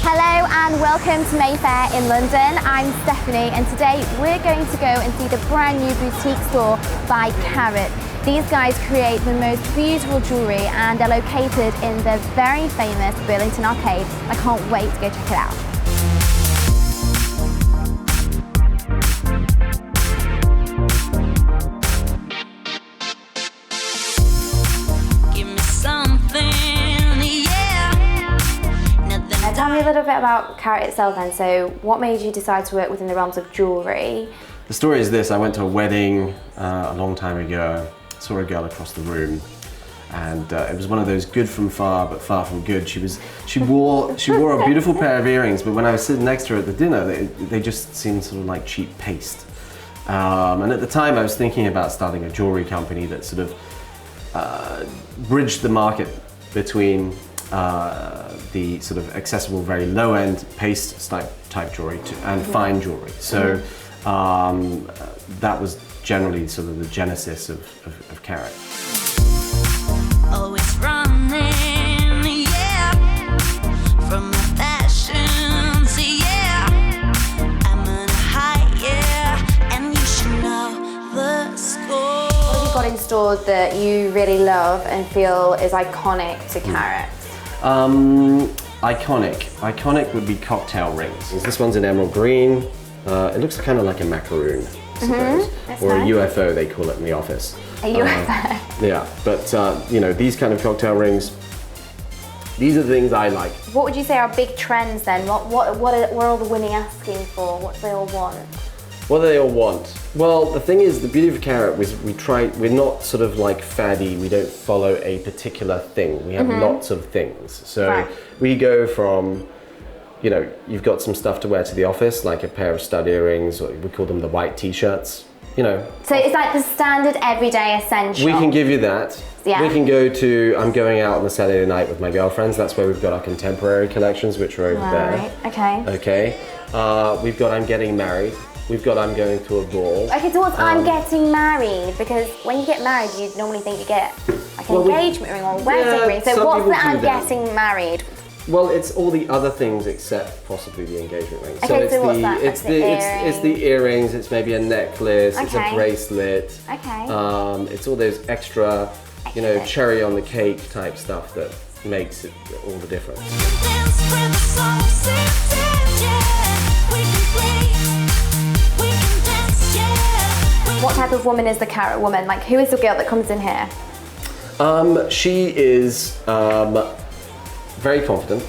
S20: Hello and welcome to Mayfair in London. I'm Stephanie and today we're going to go and see the brand new boutique store by Carrot. These guys create the most beautiful jewellery and they're located in the very famous Burlington Arcade. I can't wait to go check it out. Tell me a little bit about Carrot itself then. So what made you decide to work within the realms of jewellery?
S7: The story is this: I went to a wedding a long time ago, saw a girl across the room, and it was one of those good from far but far from good. She wore a beautiful pair of earrings, but when I was sitting next to her at the dinner, they just seemed sort of like cheap paste. And at the time I was thinking about starting a jewellery company that sort of bridged the market between the sort of accessible, very low-end paste type jewellery and fine jewellery. So that was generally sort of the genesis of Carrot.
S3: always running, yeah, from my fashions, yeah. I'm on a high, yeah, and you should know the score.
S20: What have you got in store that you really love and feel is iconic to Carrot?
S7: Iconic would be cocktail rings. This one's in emerald green. It looks kind of like a macaroon, I suppose. Or
S20: nice.
S7: a UFO, they call it in the office.
S20: A UFO?
S7: Yeah, but you know, these kind of cocktail rings, these are the things I like.
S20: What would you say are big trends then? What are all the women asking for? What do they all want?
S7: What do they all want? Well, the thing is, the beauty of Carrot was we're not sort of like faddy, we don't follow a particular thing. We have lots of things. So we go from, you know, you've got some stuff to wear to the office, like a pair of stud earrings, or we call them the white t-shirts, you know.
S20: So it's like the standard everyday essential.
S7: We can give you that.
S20: Yeah.
S7: We can go to, I'm going out on a Saturday night with my girlfriends. That's where we've got our contemporary collections, which are over there.
S20: Okay.
S7: Okay. We've got I'm getting married. We've got I'm going to a ball.
S20: Okay, so what's I'm getting married? Because when you get married, you normally think you get like an engagement ring or a wedding ring. So what's the I'm getting married?
S7: Well, it's all the other things except possibly the engagement ring.
S20: Okay, so what's that?
S7: It's the earrings. It's maybe a necklace. It's a
S20: Okay.
S7: bracelet.
S20: Okay.
S7: It's all those extra, you know, cherry on the cake type stuff that makes it all the difference.
S20: What type of woman is the Carrot woman? Like, who is the girl that comes in here?
S7: She is very confident.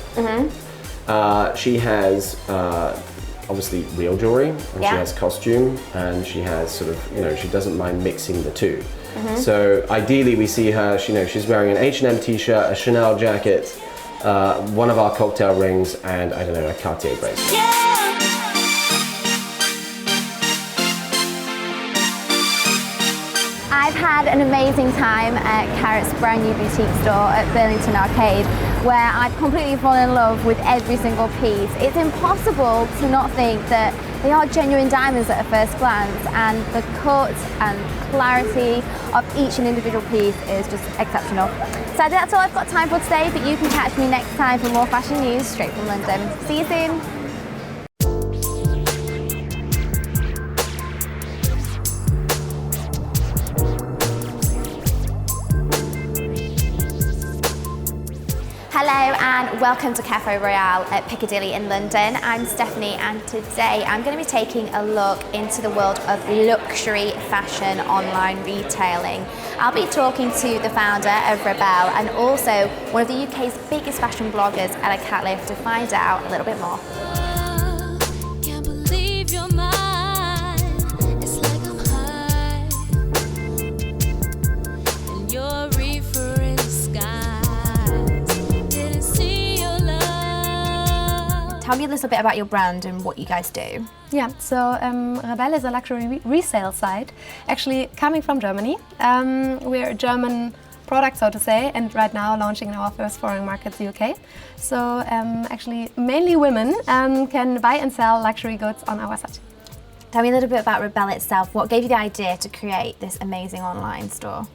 S7: She has obviously real jewelry, and she has costume, and she has sort of, you know, she doesn't mind mixing the two. So ideally we see her, you know, she's wearing an H&M t-shirt, a Chanel jacket, one of our cocktail rings, and I don't know, a Cartier bracelet.
S20: I've had an amazing time at Carrot's brand new boutique store at Burlington Arcade, where I've completely fallen in love with every single piece. It's impossible to not think that they are genuine diamonds at a first glance, and the cut and clarity of each and individual piece is just exceptional. So that's all I've got time for today, but you can catch me next time for more fashion news straight from London. See you soon. Hello and welcome to Cafe Royale at Piccadilly in London. I'm Stephanie and today I'm going to be taking a look into the world of luxury fashion online retailing. I'll be talking to the founder of Rebel and also one of the UK's biggest fashion bloggers, Ella Catliff, to find out a little bit more.
S3: Can't believe you're mine. It's like I'm high and you're
S20: Tell me a little bit about your brand and what you guys do.
S8: Yeah, so Rebelle is a luxury resale site, actually coming from Germany. We're a German product, so to say, and right now launching in our first foreign market, the UK. So actually, mainly women can buy and sell luxury goods on our site.
S20: Tell me a little bit about Rebelle itself. What gave you the idea to create this amazing online store?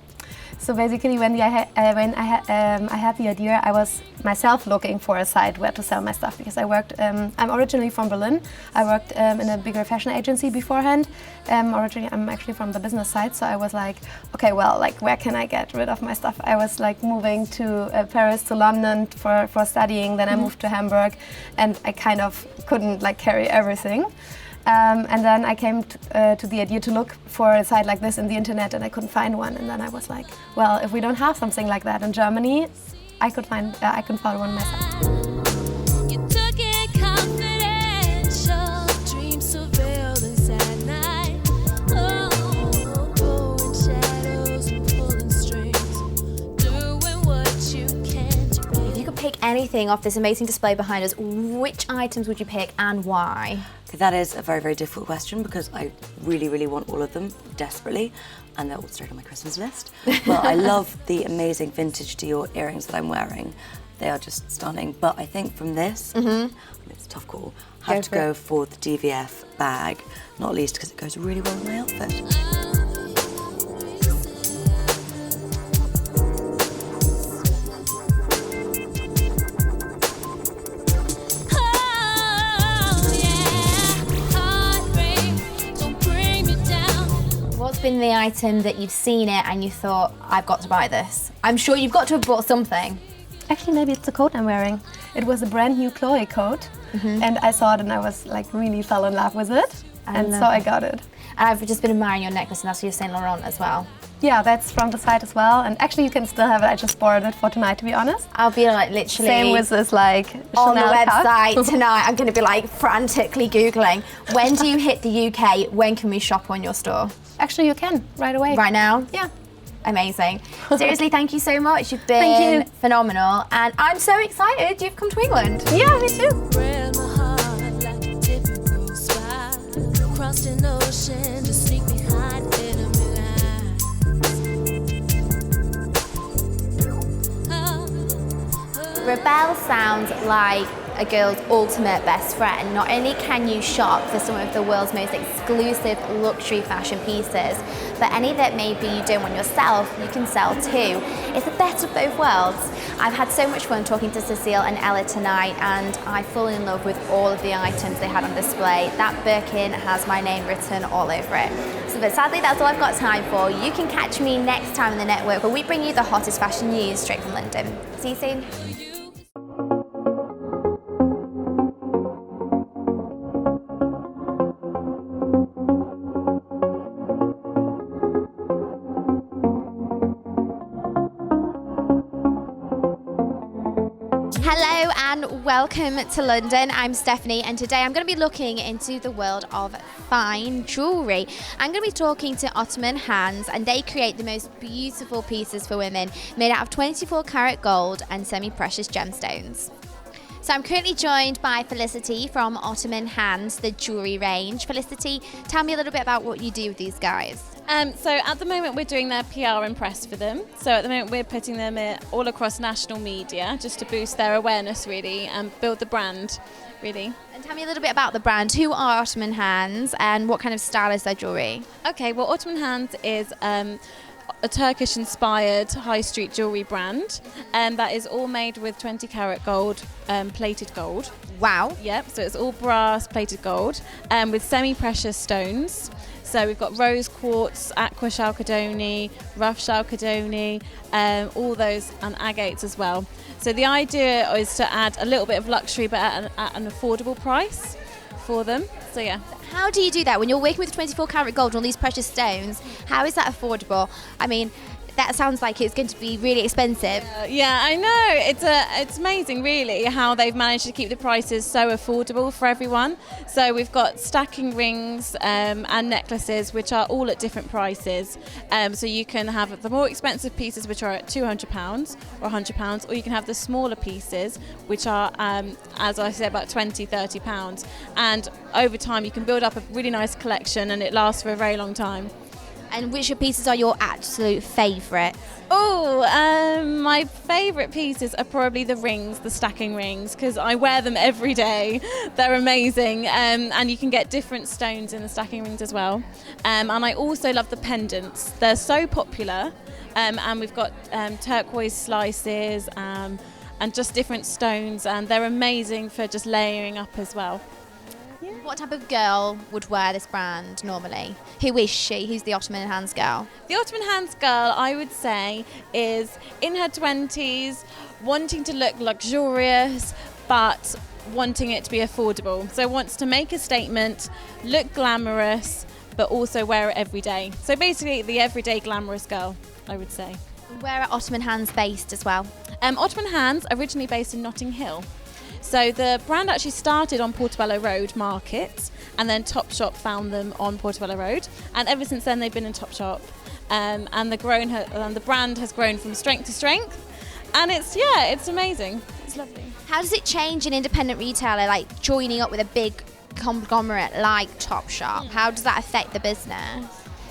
S8: So basically, when I had the idea, I was myself looking for a site where to sell my stuff, because I worked. I'm originally from Berlin. I worked in a bigger fashion agency beforehand. Originally, I'm actually from the business side, so I was like, okay, well, like where can I get rid of my stuff? I was like moving to Paris, to London for studying. Then I moved to Hamburg, and I kind of couldn't like carry everything. And then I came to the idea to look for a site like this in the internet, and I couldn't find one. And then I was like, well, if we don't have something like that in Germany, I could find one myself.
S3: You took it confidential, dreams surveilled inside night. Oh, blowing shadows and pulling strings, doing what you can to get.
S20: If you could pick anything off this amazing display behind us, which items would you pick and why?
S9: That is a very, very difficult question because I really, really want all of them desperately, and they're all straight on my Christmas list. But I love the amazing vintage Dior earrings that I'm wearing. They are just stunning. But I think from this, it's a tough call. I have to go for the DVF bag, not least because it goes really well with my outfit.
S20: What's been the item that you've seen it and you thought, I've got to buy this? I'm sure you've got to have bought something.
S8: Actually, maybe it's the coat I'm wearing. It was a brand new Chloe coat, and I saw it and I was like really fell in love with it, and so I got it.
S20: And I've just been admiring your necklace, and that's your Saint Laurent as well.
S8: Yeah, that's from the site as well, and actually you can still have it. I just borrowed it for tonight, to be honest.
S20: I'll be like literally
S8: same with this like
S20: on
S8: Chanel
S20: the website
S8: cuff.
S20: tonight. I'm going to be like frantically googling. When do you hit the UK? When can we shop on your store?
S8: Actually, you can right away.
S20: Right now?
S8: Yeah.
S20: Amazing. Seriously, thank you so much. You've been phenomenal, and I'm so excited you've come to England.
S8: Yeah, me too.
S3: Ran my heart like a typical spy. Crossed an ocean to sneak behind enemy lines.
S20: Rebelle sounds like a girl's ultimate best friend. Not only can you shop for some of the world's most exclusive luxury fashion pieces, but any that maybe you don't want yourself, you can sell too. It's the best of both worlds. I've had so much fun talking to Cecile and Ella tonight, and I fall in love with all of the items they had on display. That Birkin has my name written all over it. So, but sadly, that's all I've got time for. You can catch me next time on The Network, where we bring you the hottest fashion news straight from London. See you soon. Hello and welcome to London. I'm Stephanie, and today I'm going to be looking into the world of fine jewellery. I'm going to be talking to Ottoman Hands, and they create the most beautiful pieces for women made out of 24 karat gold and semi-precious gemstones. So I'm currently joined by Felicity from Ottoman Hands, the jewellery range. Felicity, tell me a little bit about what you do with these guys.
S14: So at the moment we're doing their PR and press for them. So at the moment we're putting them all across national media just to boost their awareness really and build the brand really.
S20: And tell me a little bit about the brand. Who are Ottoman Hands and what kind of style is their jewellery?
S14: Okay, well Ottoman Hands is a Turkish-inspired high street jewellery brand, and that is all made with 20 karat gold, plated gold.
S20: Wow.
S14: Yep, so it's all brass plated gold, with semi-precious stones. So we've got rose quartz, aqua chalcedony, rough chalcedony, all those, and agates as well. So the idea is to add a little bit of luxury but at an affordable price for them. So yeah.
S20: How do you do that when you're working with 24 karat gold and all these precious stones? How is that affordable? I mean, That sounds like it's going to be really expensive.
S18: Yeah, I know. It's amazing, really, how they've managed to keep the prices so affordable for everyone. So we've got stacking rings and necklaces, which are all at different prices. So you can have the more expensive pieces, which are at £200 or £100, or you can have the smaller pieces, which are, as I said, about £20-30. And over time, you can build up a really nice collection, and it lasts for a very long time.
S20: And which pieces are your absolute favourite?
S18: Oh, my favourite pieces are probably the rings, the stacking rings, because I wear them every day. They're amazing, and you can get different stones in the stacking rings as well. And I also love the pendants. They're so popular, and we've got turquoise slices and just different stones, and they're amazing for just layering up as well.
S20: What type of girl would wear this brand normally? Who is she? Who's the Ottoman Hands girl?
S18: The Ottoman Hands girl, I would say, is in her 20s, wanting to look luxurious, but wanting it to be affordable. So wants to make a statement, look glamorous, but also wear it every day. So basically the everyday glamorous girl, I would say.
S20: Where are Ottoman Hands based as well?
S18: Ottoman Hands, originally based in Notting Hill. So the brand actually started on Portobello Road Market, and then Topshop found them on Portobello Road, and ever since then they've been in Topshop, and the brand has grown from strength to strength, and it's amazing. It's lovely.
S20: How does it change an independent retailer, like joining up with a big conglomerate like Topshop? How does that affect the business?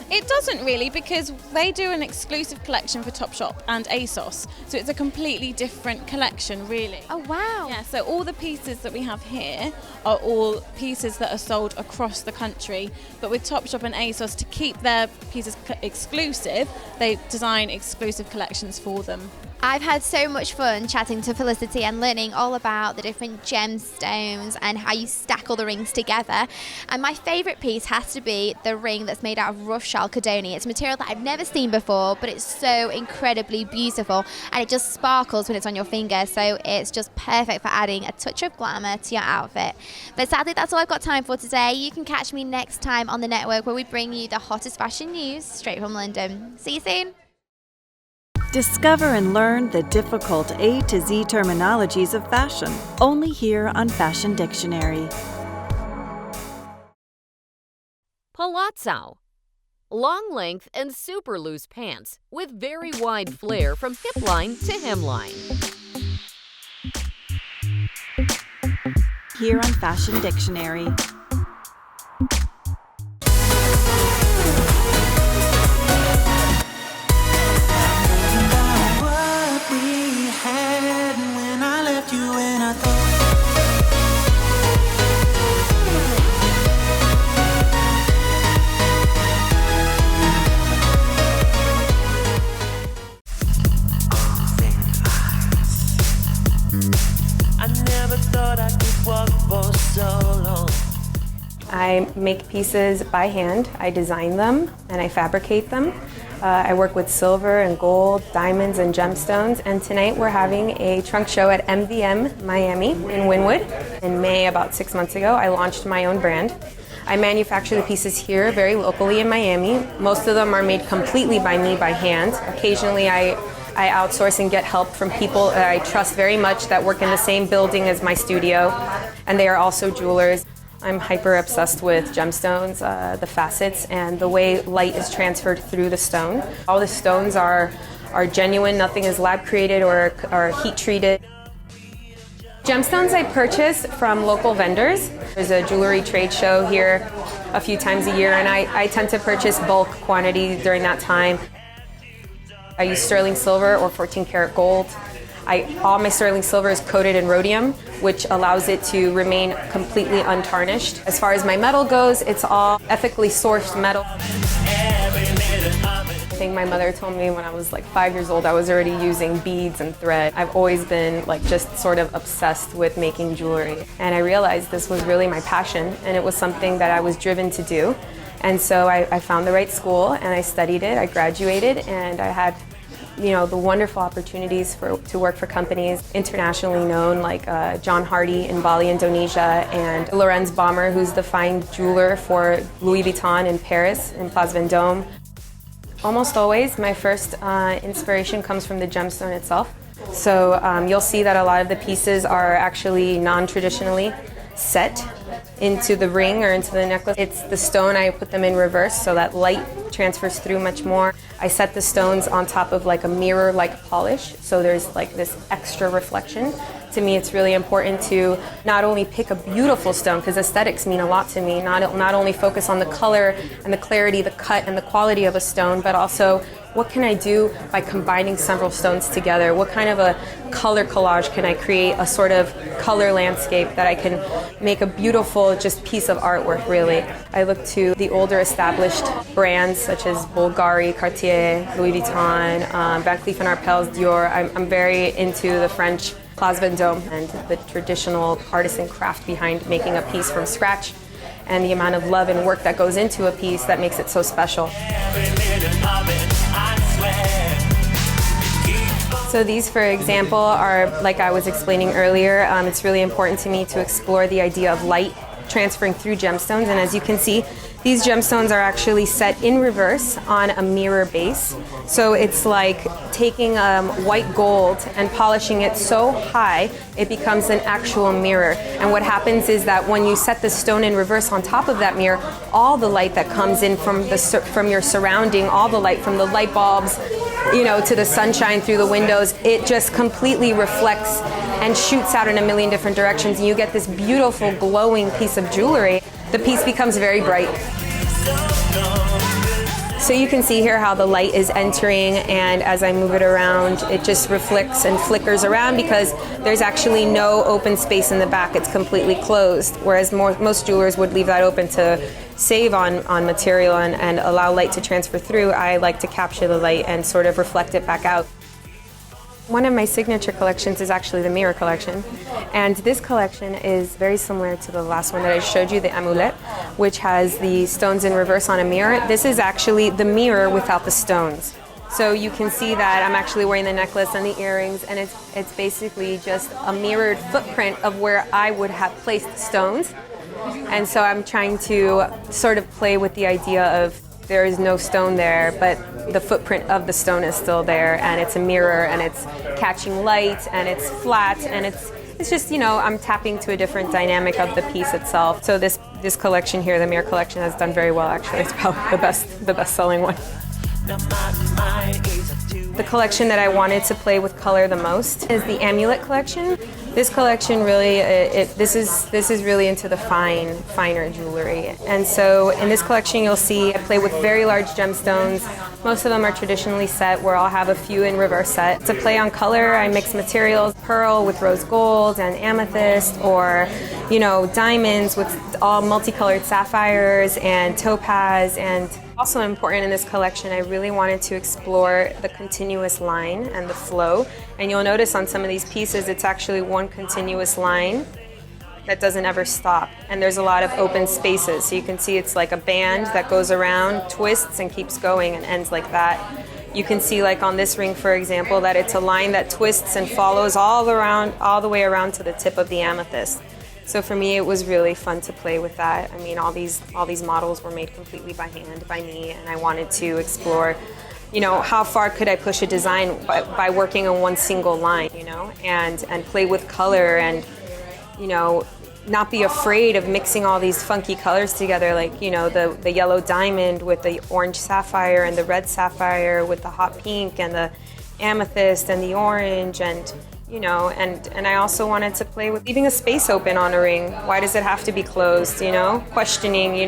S18: It doesn't really, because they do an exclusive collection for Topshop and ASOS, so it's a completely different collection, really.
S20: Oh wow!
S18: Yeah, so all the pieces that we have here are all pieces that are sold across the country, but with Topshop and ASOS, to keep their pieces exclusive, they design exclusive collections for them.
S20: I've had so much fun chatting to Felicity and learning all about the different gemstones and how you stack all the rings together. And my favourite piece has to be the ring that's made out of rough chalcedony. It's a material that I've never seen before, but it's so incredibly beautiful, and it just sparkles when it's on your finger, so it's just perfect for adding a touch of glamour to your outfit. But sadly, that's all I've got time for today. You can catch me next time on the network, where we bring you the hottest fashion news straight from London. See you soon.
S23: Discover and learn the difficult A to Z terminologies of fashion, only here on Fashion Dictionary.
S24: Palazzo. Long length and super loose pants with very wide flare from hip line to hemline.
S23: Here on Fashion Dictionary.
S5: I make pieces by hand. I design them and I fabricate them. I work with silver and gold, diamonds and gemstones, and tonight we're having a trunk show at MVM Miami in Wynwood. In May, about 6 months ago, I launched my own brand. I manufacture the pieces here very locally in Miami. Most of them are made completely by me by hand. Occasionally I outsource and get help from people that I trust very much that work in the same building as my studio, and they are also jewelers. I'm hyper obsessed with gemstones, the facets, and the way light is transferred through the stone. All the stones are genuine, nothing is lab created or heat treated. Gemstones I purchase from local vendors. There's a jewelry trade show here a few times a year, and I tend to purchase bulk quantity during that time. I use sterling silver or 14 karat gold. All my sterling silver is coated in rhodium, which allows it to remain completely untarnished. As far as my metal goes, it's all ethically sourced metal. I think my mother told me when I was like 5 years old, I was already using beads and thread. I've always been like just sort of obsessed with making jewelry. And I realized this was really my passion, and it was something that I was driven to do. And so I found the right school and I studied it, I graduated, and I had the wonderful opportunities to work for companies internationally known like John Hardy in Bali, Indonesia, and Lorenz Baumer, who's the fine jeweler for Louis Vuitton in Paris, in Place Vendôme. Almost always, my first inspiration comes from the gemstone itself. So you'll see that a lot of the pieces are actually non-traditionally set into the ring or into the necklace. It's the stone, I put them in reverse so that light transfers through much more. I set the stones on top of like a mirror-like polish, so there's like this extra reflection. To me, it's really important to not only pick a beautiful stone, because aesthetics mean a lot to me, not only focus on the color and the clarity, the cut and the quality of a stone, but also what can I do by combining several stones together? What kind of a color collage can I create, a sort of color landscape that I can make a beautiful just piece of artwork, really. I look to the older established brands such as Bulgari, Cartier, Louis Vuitton, Van Cleef & Arpels, Dior. I'm very into the French Place Vendôme and the traditional artisan craft behind making a piece from scratch, and the amount of love and work that goes into a piece that makes it so special. So these, for example, are, like I was explaining earlier, it's really important to me to explore the idea of light transferring through gemstones, and as you can see, these gemstones are actually set in reverse on a mirror base. So it's like taking white gold and polishing it so high it becomes an actual mirror. And what happens is that when you set the stone in reverse on top of that mirror, all the light that comes in from your surrounding, all the light from the light bulbs, to the sunshine through the windows, it just completely reflects and shoots out in a million different directions, and you get this beautiful glowing piece of jewelry. The piece becomes very bright. So you can see here how the light is entering, and as I move it around, it just reflects and flickers around because there's actually no open space in the back. It's completely closed, whereas most jewelers would leave that open to save on material and allow light to transfer through. I like to capture the light and sort of reflect it back out. One of my signature collections is actually the mirror collection, and this collection is very similar to the last one that I showed you, the amulet, which has the stones in reverse on a mirror. This is actually the mirror without the stones. So you can see that I'm actually wearing the necklace and the earrings, and it's basically just a mirrored footprint of where I would have placed the stones. And so I'm trying to sort of play with the idea of there is no stone there, but the footprint of the stone is still there, and it's a mirror, and it's catching light, and it's flat, and it's just, I'm tapping to a different dynamic of the piece itself. So this collection here, the mirror collection, has done very well, actually. It's probably the best-selling one. The collection that I wanted to play with color the most is the amulet collection. This collection really, this is really into the finer jewelry. And so in this collection you'll see I play with very large gemstones. Most of them are traditionally set, where I'll have a few in reverse set. To play on color, I mix materials, pearl with rose gold and amethyst, or diamonds with all multicolored sapphires and topaz. And also important in this collection, I really wanted to explore the continuous line and the flow. And you'll notice on some of these pieces, it's actually one continuous line that doesn't ever stop. And there's a lot of open spaces. So you can see it's like a band that goes around, twists, and keeps going and ends like that. You can see, like on this ring, for example, that it's a line that twists and follows all the way around to the tip of the amethyst. So for me, it was really fun to play with that. I mean, all these models were made completely by hand, by me, and I wanted to explore, how far could I push a design by working on one single line, and play with color and, not be afraid of mixing all these funky colors together, like, the yellow diamond with the orange sapphire and the red sapphire with the hot pink and the amethyst and the orange, and and I also wanted to play with leaving a space open on a ring. Why does it have to be closed, questioning,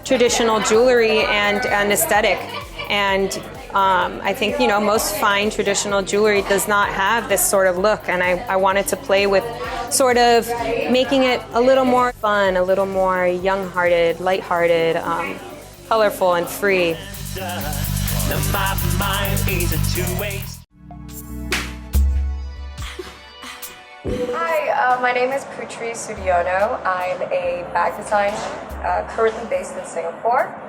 S5: traditional jewelry and aesthetic. And I think, most fine traditional jewelry does not have this sort of look, and I wanted to play with sort of making it a little more fun, a little more young-hearted, light-hearted, colorful and free.
S2: Hi, my name is Putri Sudiono. I'm a bag designer currently based in Singapore.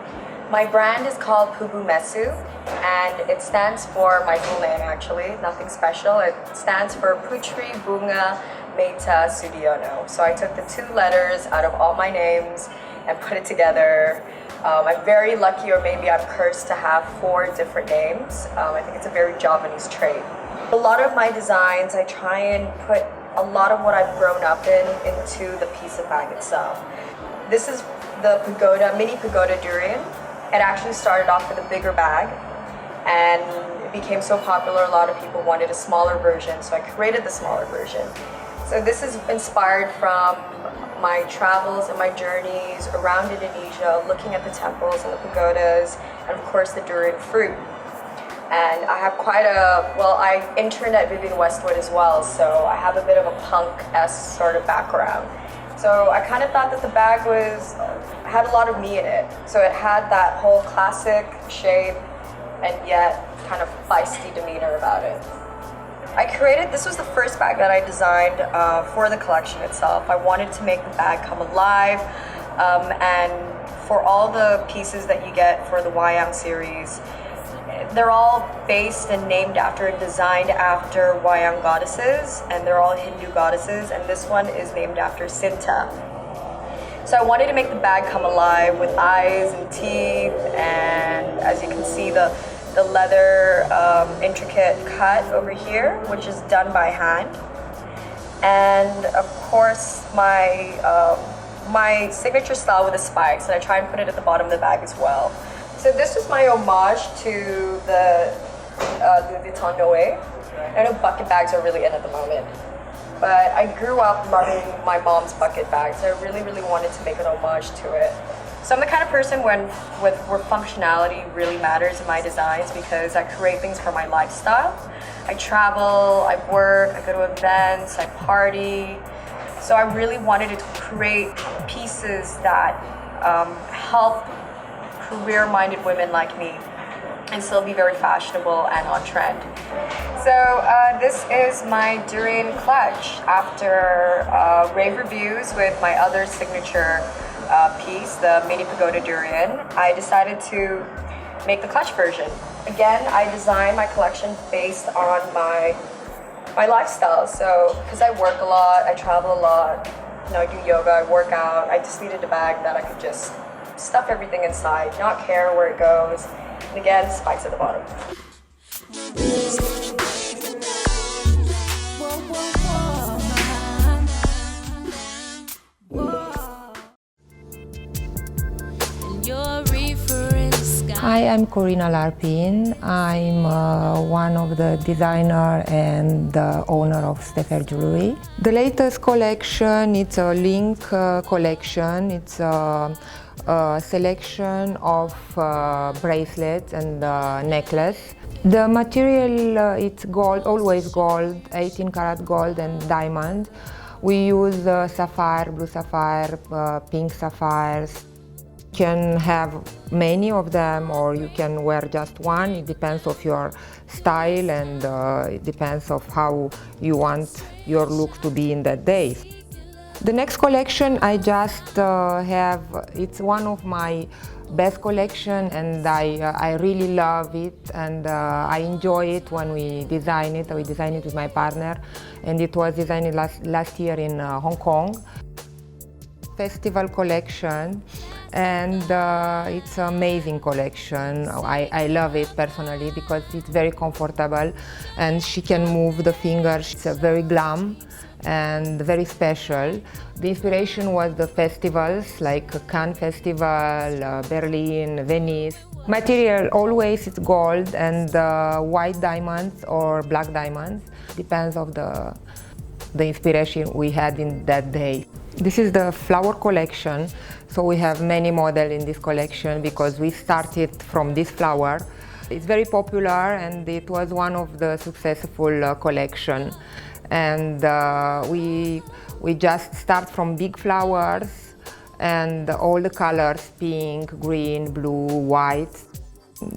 S2: My brand is called Pubu Mesu, and it stands for my full name, actually, nothing special. It stands for Putri Bunga Meta Sudiono. So I took the two letters out of all my names and put it together I'm very lucky, or maybe I'm cursed to have 4 different names. I think it's a very Javanese trait. A lot of my designs, I try and put a lot of what I've grown up in into the piece of bag itself. This is the pagoda, mini pagoda durian. It actually started off with a bigger bag, and it became so popular, a lot of people wanted a smaller version, so I created the smaller version. So this is inspired from my travels and my journeys around Indonesia, looking at the temples and the pagodas, and of course the durian fruit. And I have quite a, well, I interned at Vivienne Westwood as well, so I have a bit of a punk-esque sort of background. So I kind of thought that the bag had a lot of me in it. So it had that whole classic shape and yet kind of feisty demeanor about it. This was the first bag that I designed for the collection itself. I wanted to make the bag come alive, and for all the pieces that you get for the Wayang series, they're all based and named after and designed after Wayang goddesses, and they're all Hindu goddesses, and this one is named after Sinta. So I wanted to make the bag come alive with eyes and teeth, and as you can see, the leather intricate cut over here, which is done by hand. And of course, my signature style with the spikes, and I try and put it at the bottom of the bag as well. So this is my homage to the Louis Vuitton Noé. I know bucket bags are really in at the moment, but I grew up loving my mom's bucket bags. So I really, really wanted to make an homage to it. So I'm the kind of person where functionality really matters in my designs, because I create things for my lifestyle. I travel, I work, I go to events, I party. So I really wanted to create pieces that help career-minded women like me and still be very fashionable and on trend. So this is my durian clutch. After rave reviews with my other signature piece, the mini pagoda durian, I decided to make the clutch version. Again, I designed my collection based on my lifestyle. So, because I work a lot, I travel a lot, I do yoga, I work out, I just needed a bag that I could just stuff everything inside, not care where it goes. And again, spikes at the bottom.
S10: Hi, I'm Corina Larpin. I'm one of the designer and the owner of Steffer Jewelry. The latest collection, it's a link collection. It's a selection of bracelets and necklace. The material, it's gold, always gold, 18 karat gold and diamond. We use sapphire, blue sapphire, pink sapphires. You can have many of them, or you can wear just one. It depends of your style, and it depends of how you want your look to be in that day. The next collection I just have, it's one of my best collection, and I really love it, and I enjoy it when we design it. We design it with my partner, and it was designed last year in Hong Kong. Festival collection, and it's an amazing collection. I love it personally because it's very comfortable and she can move the fingers. It's very glam and very special. The inspiration was the festivals like Cannes Festival, Berlin, Venice. Material always it's gold and white diamonds or black diamonds. Depends of the inspiration we had in that day. This is the flower collection, so we have many models in this collection because we started from this flower. It's very popular and it was one of the successful collection. And we just start from big flowers and all the colors, pink, green, blue, white.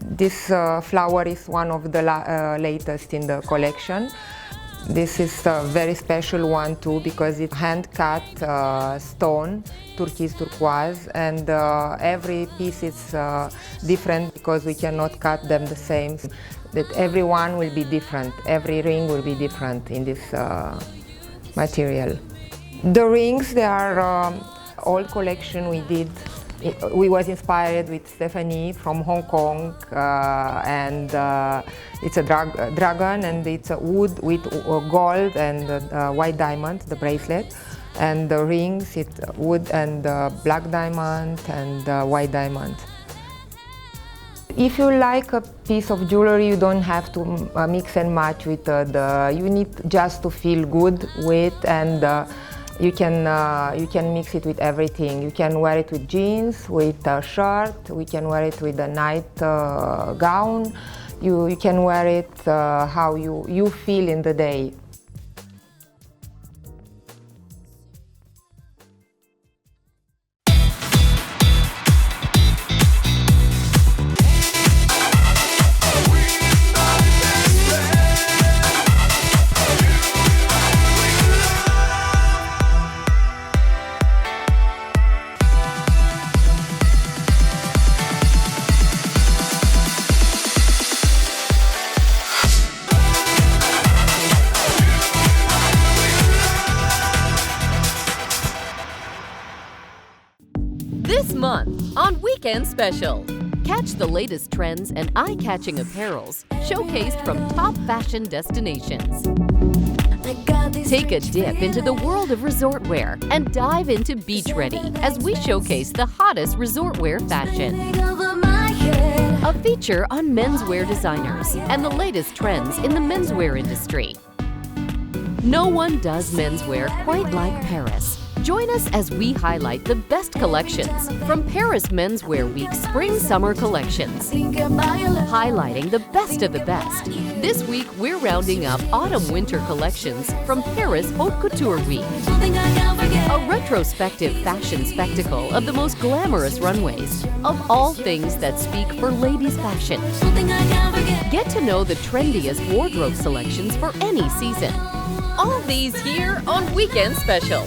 S10: This flower is one of the latest in the collection. This is a very special one too because it's hand-cut stone, turquoise, and every piece is different because we cannot cut them the same. That every one will be different, every ring will be different in this material. The rings, they are old collection we did we was inspired with Stephanie from Hong Kong, and it's a dragon, and it's a wood with gold and white diamond, the bracelet, and the rings, it's wood and black diamond and white diamond. If you like a piece of jewelry, you don't have to mix and match with you need just to feel good with, and you can mix it with everything. You can wear it with jeans, with a shirt, we can wear it with a night gown. You can wear it how you feel in the day.
S24: This month on Weekend Special, catch the latest trends and eye-catching apparels showcased from top fashion destinations. Take a dip into the world of resort wear and dive into beach ready as we showcase the hottest resort wear fashion. A feature on menswear designers and the latest trends in the menswear industry. No one does menswear quite like Paris. Join us as we highlight the best collections from Paris Menswear Week's Spring-Summer collections, highlighting the best of the best. This week, we're rounding up Autumn-Winter collections from Paris Haute Couture Week, a retrospective fashion spectacle of the most glamorous runways, of all things that speak for ladies' fashion. Get to know the trendiest wardrobe selections for any season. All these here on Weekend Special.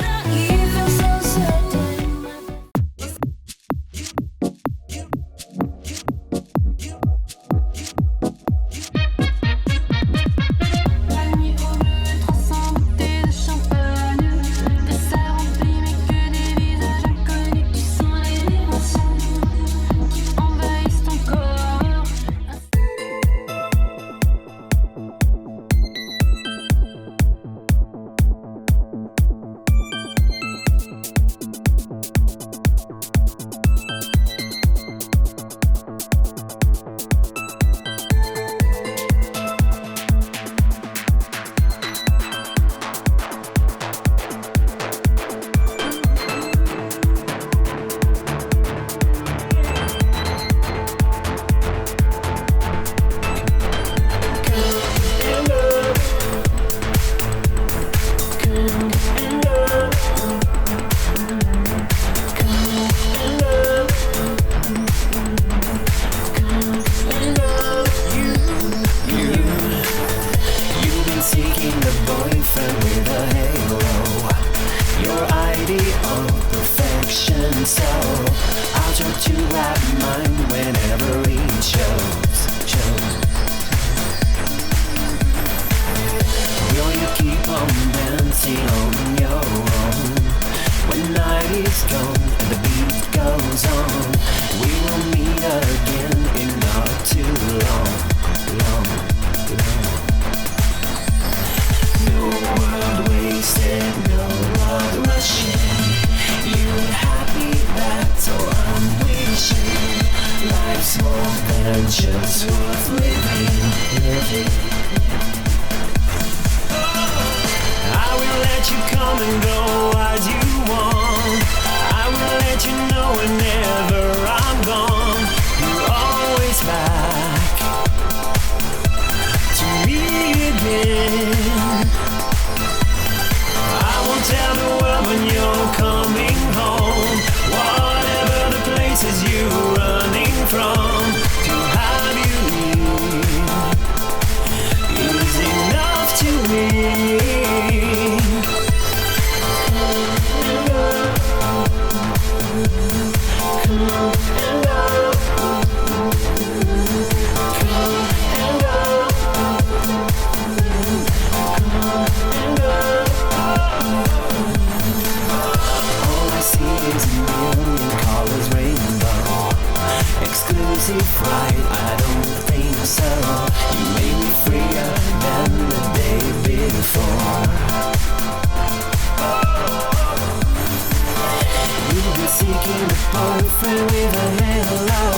S4: boyfriend with a halo,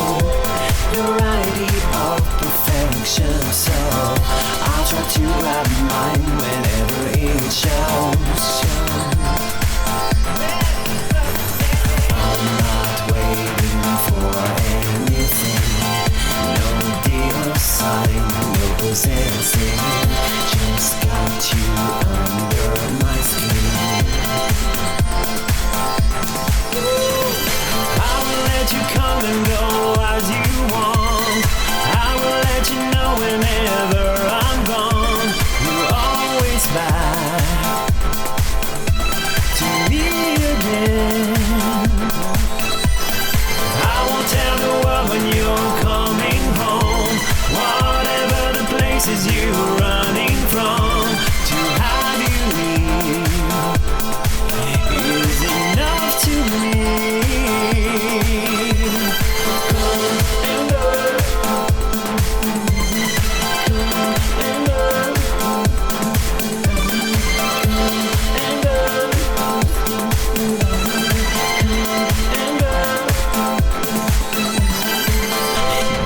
S4: your idea of perfection. So I'll try to grab mine whenever it shows. I'm not waiting for anything, no deal sign, no possessing, just got you under my skin. I will let you come and go as you want. I will let you know whenever I'm gone. You're always back to me again. I won't tell the world when you're coming home. Whatever the places you're running from, to have you leave is enough to me.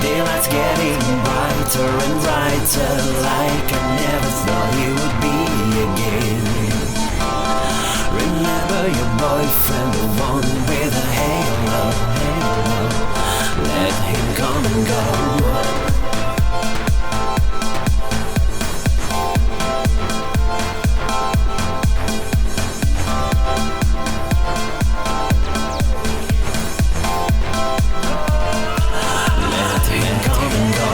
S4: Daylight's getting brighter and brighter, like I never thought you would be again. Remember your boyfriend, the one with a halo. Let him come and go. Let him come and go.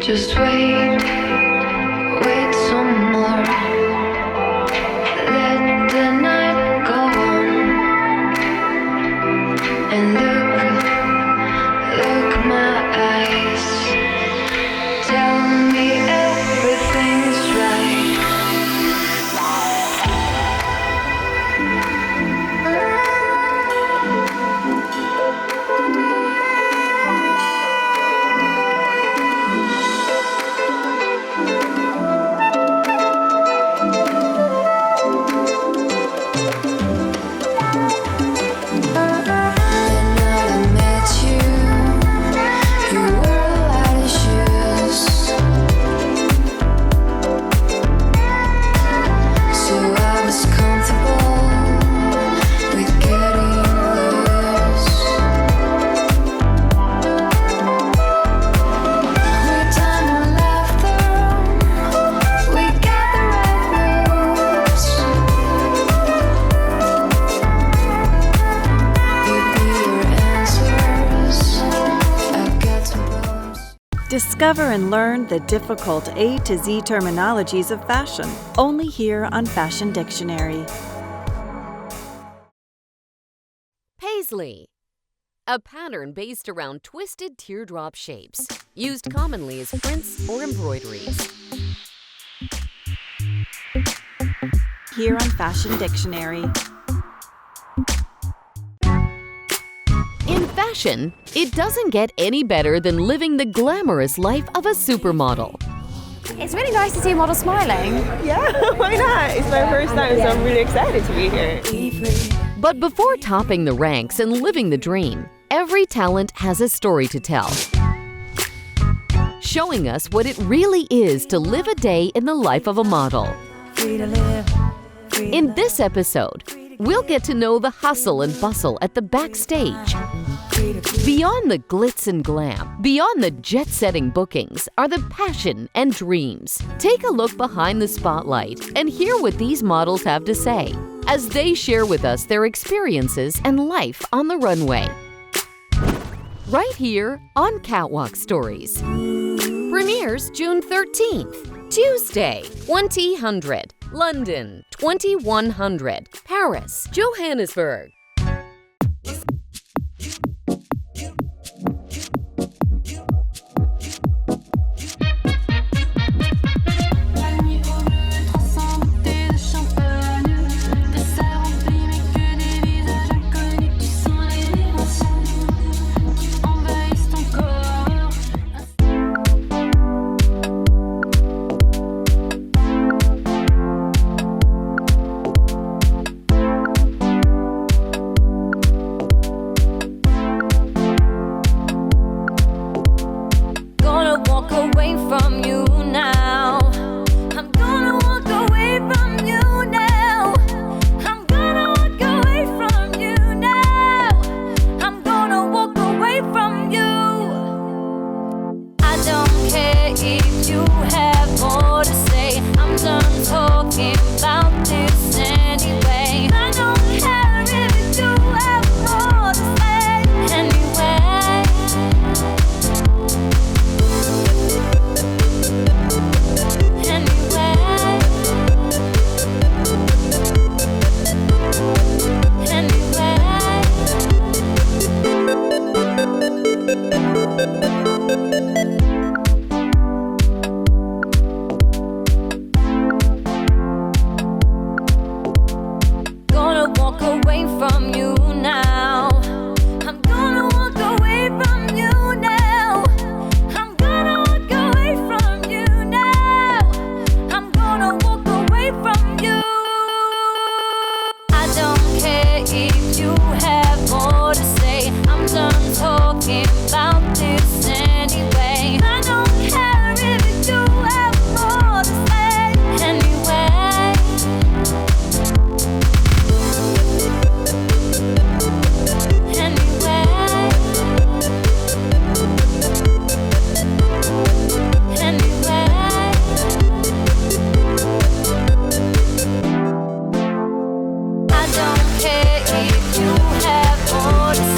S3: Just wait, wait some more. Let the night go on. And look my eyes. Tell me everything's right.
S23: Discover and learn the difficult A to Z terminologies of fashion, only here on Fashion Dictionary.
S24: Paisley. A pattern based around twisted teardrop shapes, used commonly as prints or embroideries.
S23: Here on Fashion Dictionary.
S24: In fashion, it doesn't get any better than living the glamorous life of a supermodel.
S20: It's really nice to see a model smiling.
S11: Yeah, why not? It's my first time, so I'm really excited to be here.
S24: But before topping the ranks and living the dream, every talent has a story to tell, showing us what it really is to live a day in the life of a model. In this episode, we'll get to know the hustle and bustle at the backstage. Beyond the glitz and glam, beyond the jet-setting bookings, are the passion and dreams. Take a look behind the spotlight and hear what these models have to say as they share with us their experiences and life on the runway. Right here on Catwalk Stories. Premieres June 13th, Tuesday, 2000. London, 2100. Paris, Johannesburg.
S3: If you have more to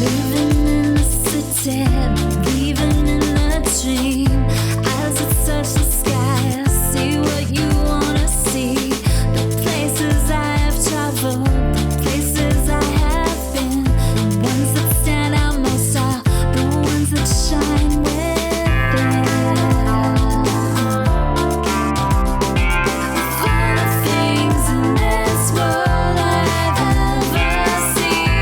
S3: Living in the city, believing in a dream. As I search the sky, I see what you wanna see. The places I have traveled, the places I have been. The ones that stand out most are the ones that shine within. Of all the things in this world I've ever seen,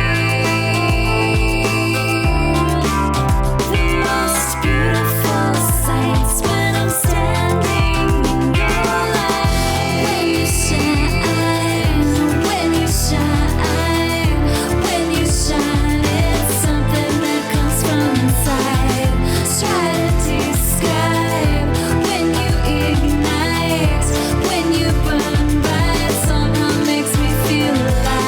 S3: the most beautiful sights when I'm standing in your light. When you shine, when you shine, when you shine, it's something that comes from inside. Try to describe when you ignite, when you burn bright, somehow makes me feel alive.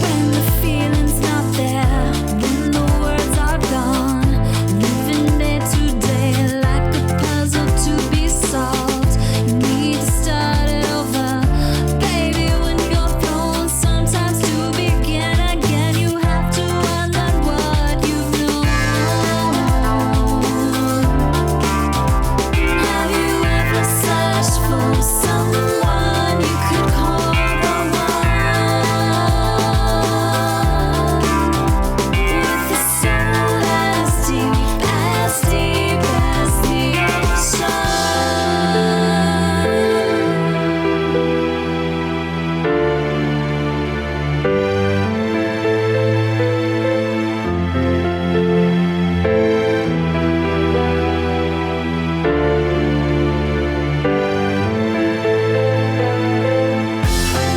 S3: When the feeling's not there, when the words are gone, living day to day like a puzzle to be solved. You need to start it over, baby. When you're thrown, sometimes to begin again, you have to unlearn what you've known. Have you ever searched for someone you could call the one? With a soul as deep as the ocean.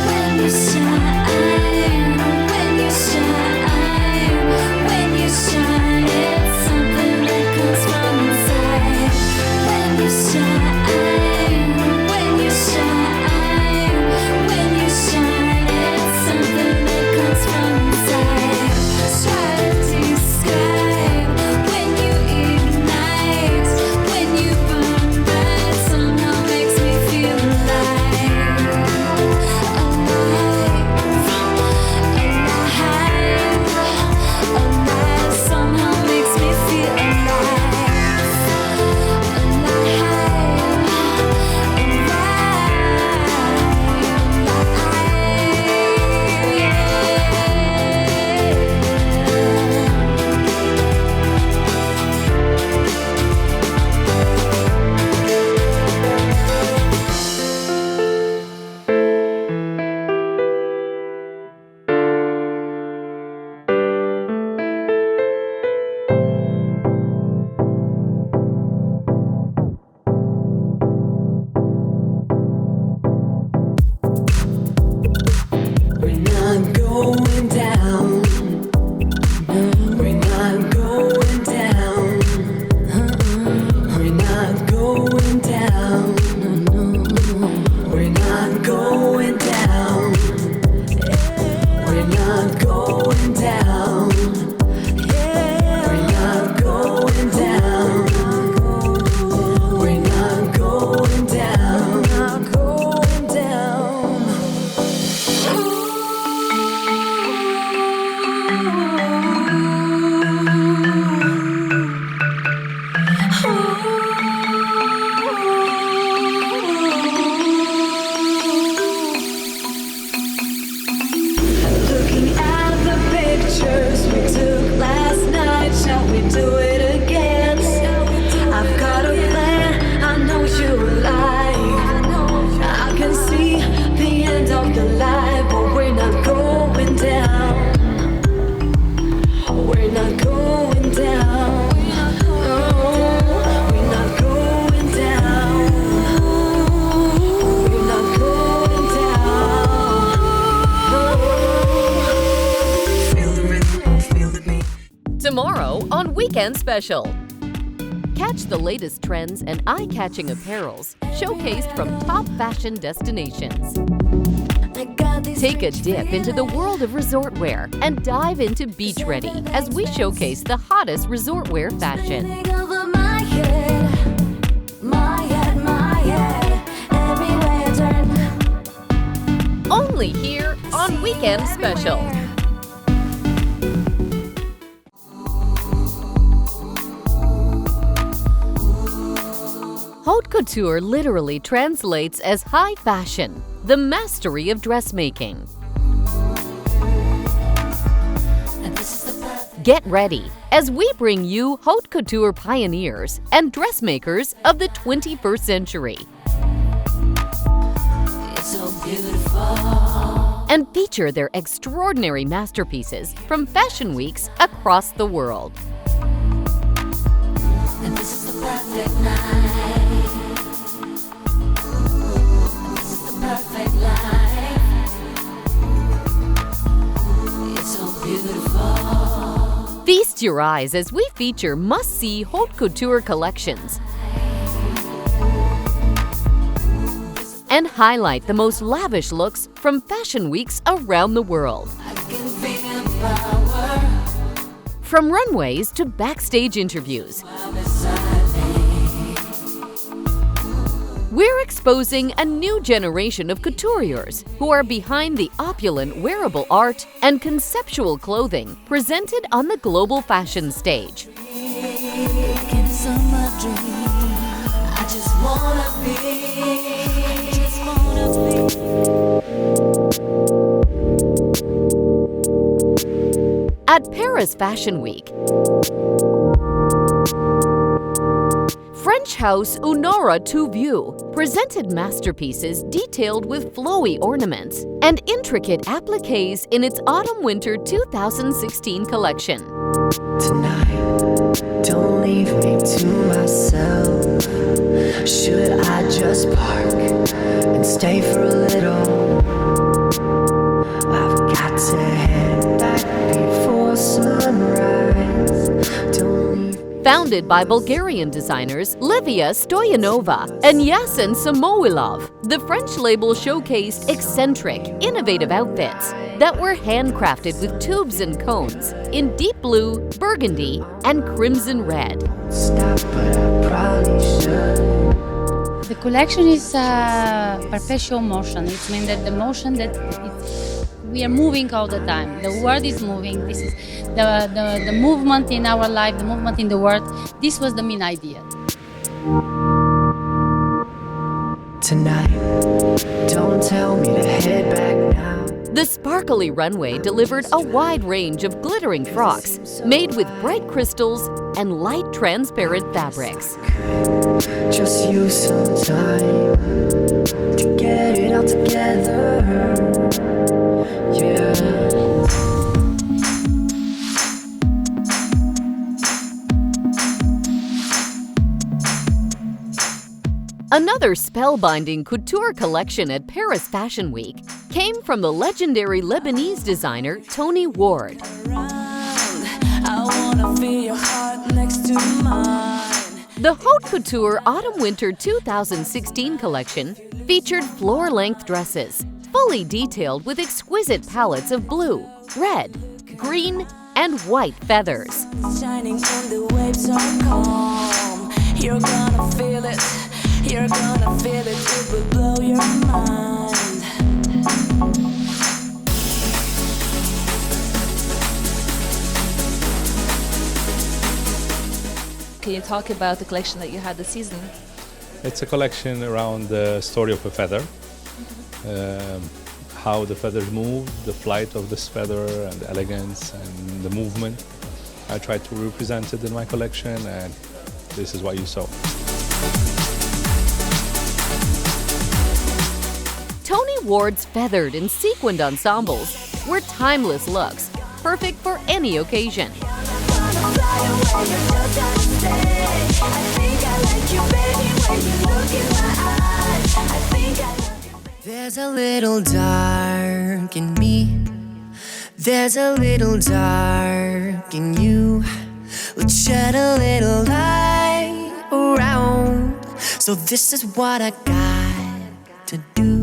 S3: When you shine, when you shine, when you shine, it's something that comes from inside. When you shine, when you shine, when you shine, it's something that comes from inside. Try to describe when you ignite, when you burn bright, somehow makes me feel alive. Alive, somehow makes me feel alive.
S4: We're not going down. We're not going down. We're not going down. We're not going down. We're not going down. We're not going down. We're not going down. Not going down. Looking at the pictures we took last night, shall we do it again? I've got a plan, I know you're lying. I can see the end of the line, but we're not going down. We're not going down. Oh, we're not going down. We're not going down. Feel the rhythm, feel the beat.
S24: Tomorrow on Weekend Special. Catch the latest trends and eye-catching apparels showcased from top fashion destinations. Take a dip into the world of resort wear and dive into beach ready as we showcase the hottest resort wear fashion.
S3: Over my head, my
S24: Special. Haute couture literally translates as high fashion, the mastery of dressmaking. Get ready as we bring you haute couture pioneers and dressmakers of the 21st century.
S3: It's so beautiful.
S24: And feature their extraordinary masterpieces from fashion weeks across the world.
S3: And this is the perfect night. This is the perfect life. It's so beautiful.
S24: Feast your eyes as we feature must-see haute couture collections and highlight the most lavish looks from fashion weeks around the world. From runways to backstage interviews, we're exposing a new generation of couturiers who are behind the opulent wearable art and conceptual clothing presented on the global fashion stage. At Paris Fashion Week, French house Unora Touvieux presented masterpieces detailed with flowy ornaments and intricate appliques in its Autumn-Winter 2016 collection.
S4: Tonight, don't leave me to myself. Should I just park and stay for a little? I've got to head back before sunrise. Don't leave.
S24: Founded by Bulgarian designers Livia Stoyanova and Yasen Samoilov, the French label showcased eccentric, innovative outfits that were handcrafted with tubes and cones in deep blue, burgundy, and crimson red.
S12: The collection is perpetual motion. It means that the motion that we are moving all the time. The world is moving. This is the movement in our life, the movement in the world. This was the main idea.
S4: Tonight, don't tell me to head back now.
S24: The sparkly runway delivered a wide range of glittering frocks made with bright crystals and light transparent fabrics.
S4: Just use some time to get it all together. Yeah.
S24: Another spellbinding couture collection at Paris Fashion Week came from the legendary Lebanese designer Tony Ward. The Haute Couture Autumn-Winter 2016 collection featured floor-length dresses, fully detailed with exquisite palettes of blue, red, green, and white feathers.
S3: Shining when the waves are calm. You're gonna feel it. You're gonna feel it. It will blow your mind.
S15: Can you talk about the collection that you had this season?
S16: It's a collection around the story of a feather, how the feathers move, the flight of this feather and the elegance and the movement. I tried to represent it in my collection, and this is what you saw.
S24: Tony Ward's feathered and sequined ensembles were timeless looks, perfect for any occasion.
S4: There's a little dark in me. There's a little dark in you. Let's shed a little light around. So this is what I got to do.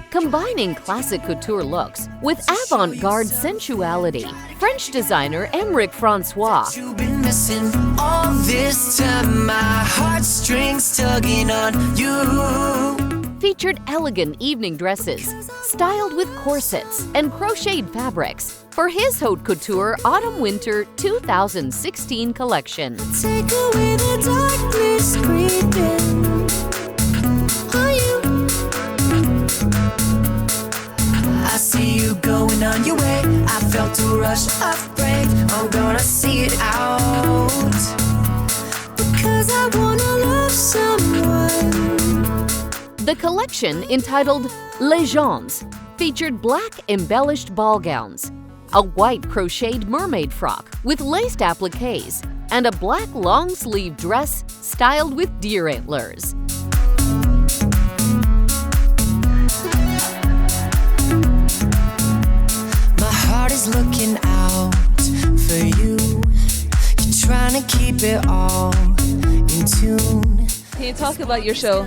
S24: Combining classic couture looks with avant-garde sensuality, French designer Emeric Francois
S4: You've been missing all this time. My heartstrings tugging on you.
S24: featured elegant evening dresses, styled with corsets and crocheted fabrics for his haute couture Autumn-Winter 2016 collection.
S3: Take away the darkness creeping on you. I see you going on your way. I felt a rush of breath. I'm gonna see it out because I wanna love someone.
S24: The collection, entitled Legends, featured black embellished ball gowns, a white crocheted mermaid frock with laced appliques, and a black long-sleeve dress styled with deer antlers.
S3: My heart is looking out for you. You're trying to keep it all in tune.
S15: Can you talk about your show?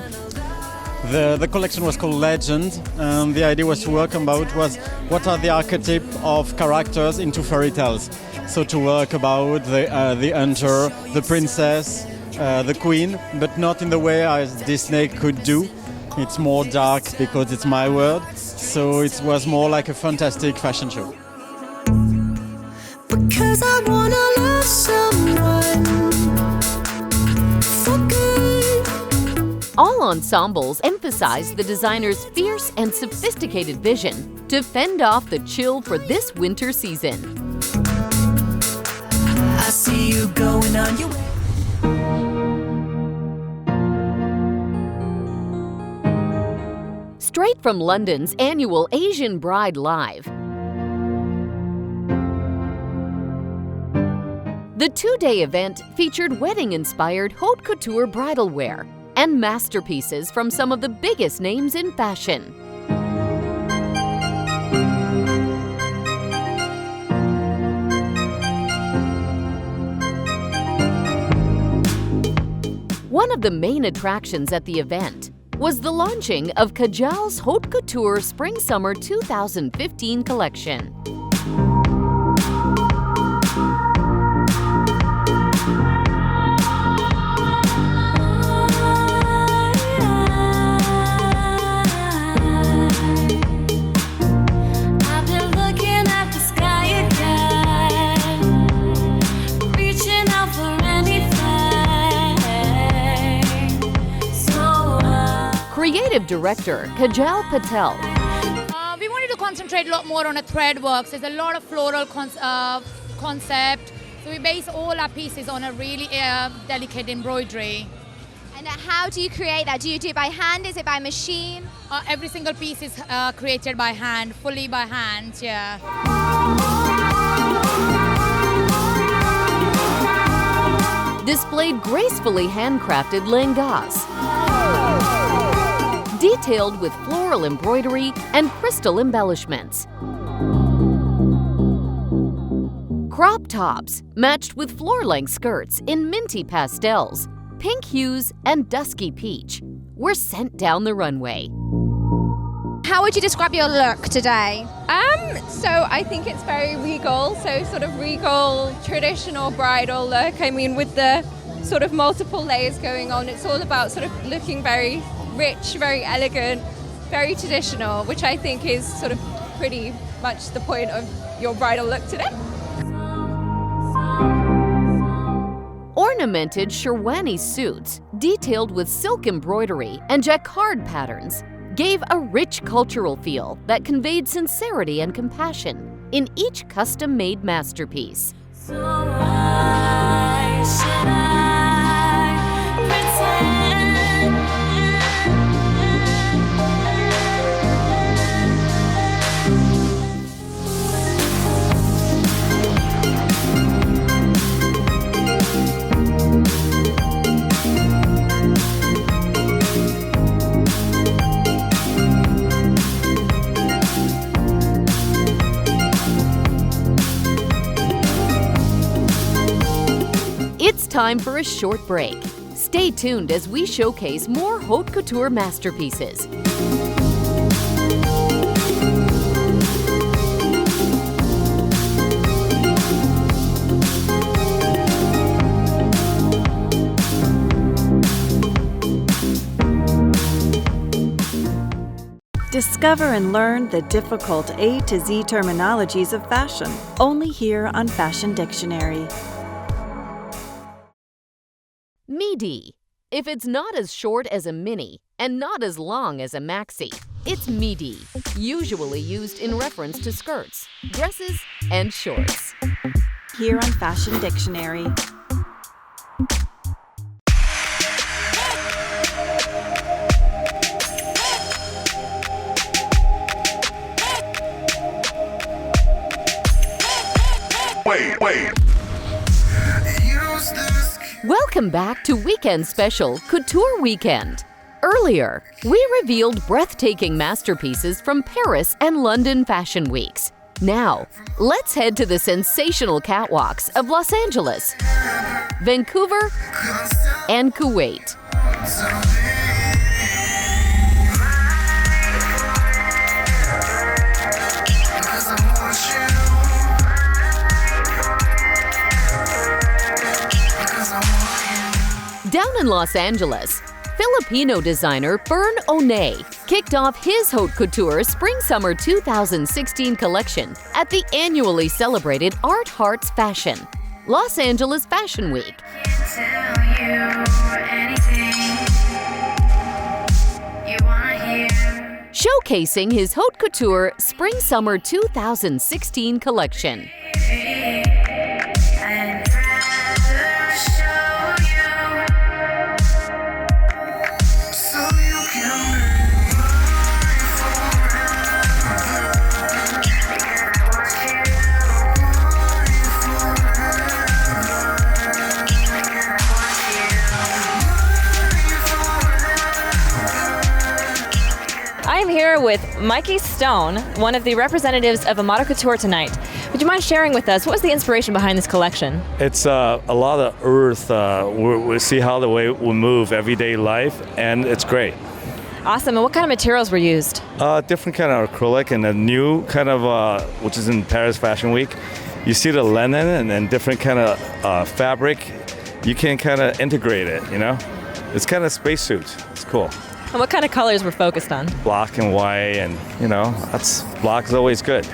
S13: The collection was called Legend, and the idea was to work about what are the archetype of characters into fairy tales. So to work about the hunter, the princess, the queen, but not in the way as Disney could do. It's more dark because it's my world, so it was more like a fantastic fashion show.
S3: Because I wanna love someone for good.
S24: All ensembles emphasize the designer's fierce and sophisticated vision to fend off the chill for this winter season.
S3: I see you going on your way.
S24: Straight from London's annual Asian Bride Live, the two-day event featured wedding-inspired haute couture bridal wear and masterpieces from some of the biggest names in fashion. One of the main attractions at the event was the launching of Kajal's Haute Couture Spring-Summer 2015 collection.
S3: I've been looking at the sky again, reaching out for anything.
S24: Creative director Kajal Patel.
S17: We wanted to concentrate a lot more on a thread work. There's a lot of floral concept. So we base all our pieces on a really delicate embroidery.
S20: And how do you create that? Do you do it by hand? Is it by machine?
S17: Every single piece is created by hand, fully by hand, yeah.
S24: Displayed gracefully handcrafted lengas, detailed with floral embroidery and crystal embellishments. Crop tops matched with floor-length skirts in minty pastels, pink hues, and dusky peach were sent down the runway.
S20: How would you describe your look today?
S19: So I think it's very regal, so sort of regal, traditional bridal look. I mean, with the sort of multiple layers going on, it's all about sort of looking very rich, very elegant, very traditional, which I think is sort of pretty much the point of your bridal look today.
S24: Ornamented Sherwani suits, detailed with silk embroidery and jacquard patterns, gave a rich cultural feel that conveyed sincerity and compassion in each custom-made masterpiece.
S3: So why should I pretend?
S24: It's time for a short break. Stay tuned as we showcase more haute couture masterpieces.
S23: Discover and learn the difficult A to Z terminologies of fashion, only here on Fashion Dictionary.
S24: Midi. If it's not as short as a mini and not as long as a maxi, it's midi, usually used in reference to skirts, dresses, and shorts.
S23: Here on Fashion Dictionary.
S24: Wait. Welcome back to Weekend Special Couture Weekend. Earlier, we revealed breathtaking masterpieces from Paris and London Fashion Weeks. Now, let's head to the sensational catwalks of Los Angeles, Vancouver, and Kuwait. Down in Los Angeles, Filipino designer Fern Onay kicked off his haute couture Spring-Summer 2016 collection at the annually celebrated Art Hearts Fashion, Los Angeles Fashion Week. Showcasing his haute couture Spring-Summer 2016 collection.
S1: I am here with Mikey Stone, one of the representatives of Amato Couture tonight. Would you mind sharing with us, what was the inspiration behind this collection?
S6: It's a lot of earth. We see how the way we move everyday life, and it's great.
S1: Awesome. And what kind of materials were used?
S6: Different kind of acrylic and a new kind of, which is in Paris Fashion Week. You see the linen and different kind of fabric. You can kind of integrate it, you know? It's kind of spacesuit. It's cool.
S1: And what kind of colors were focused on?
S6: Black and white, and you know, black is always good.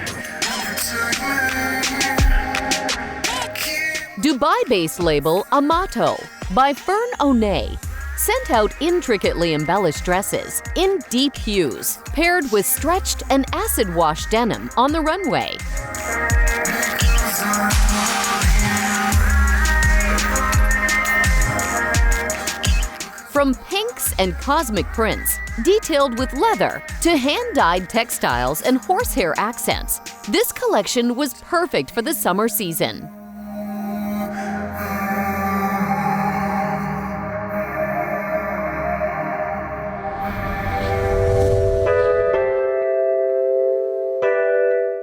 S24: Dubai-based label Amato by Fern Onay sent out intricately embellished dresses in deep hues, paired with stretched and acid-wash denim on the runway. From pinks and cosmic prints, detailed with leather, to hand-dyed textiles and horsehair accents, this collection was perfect for the summer season.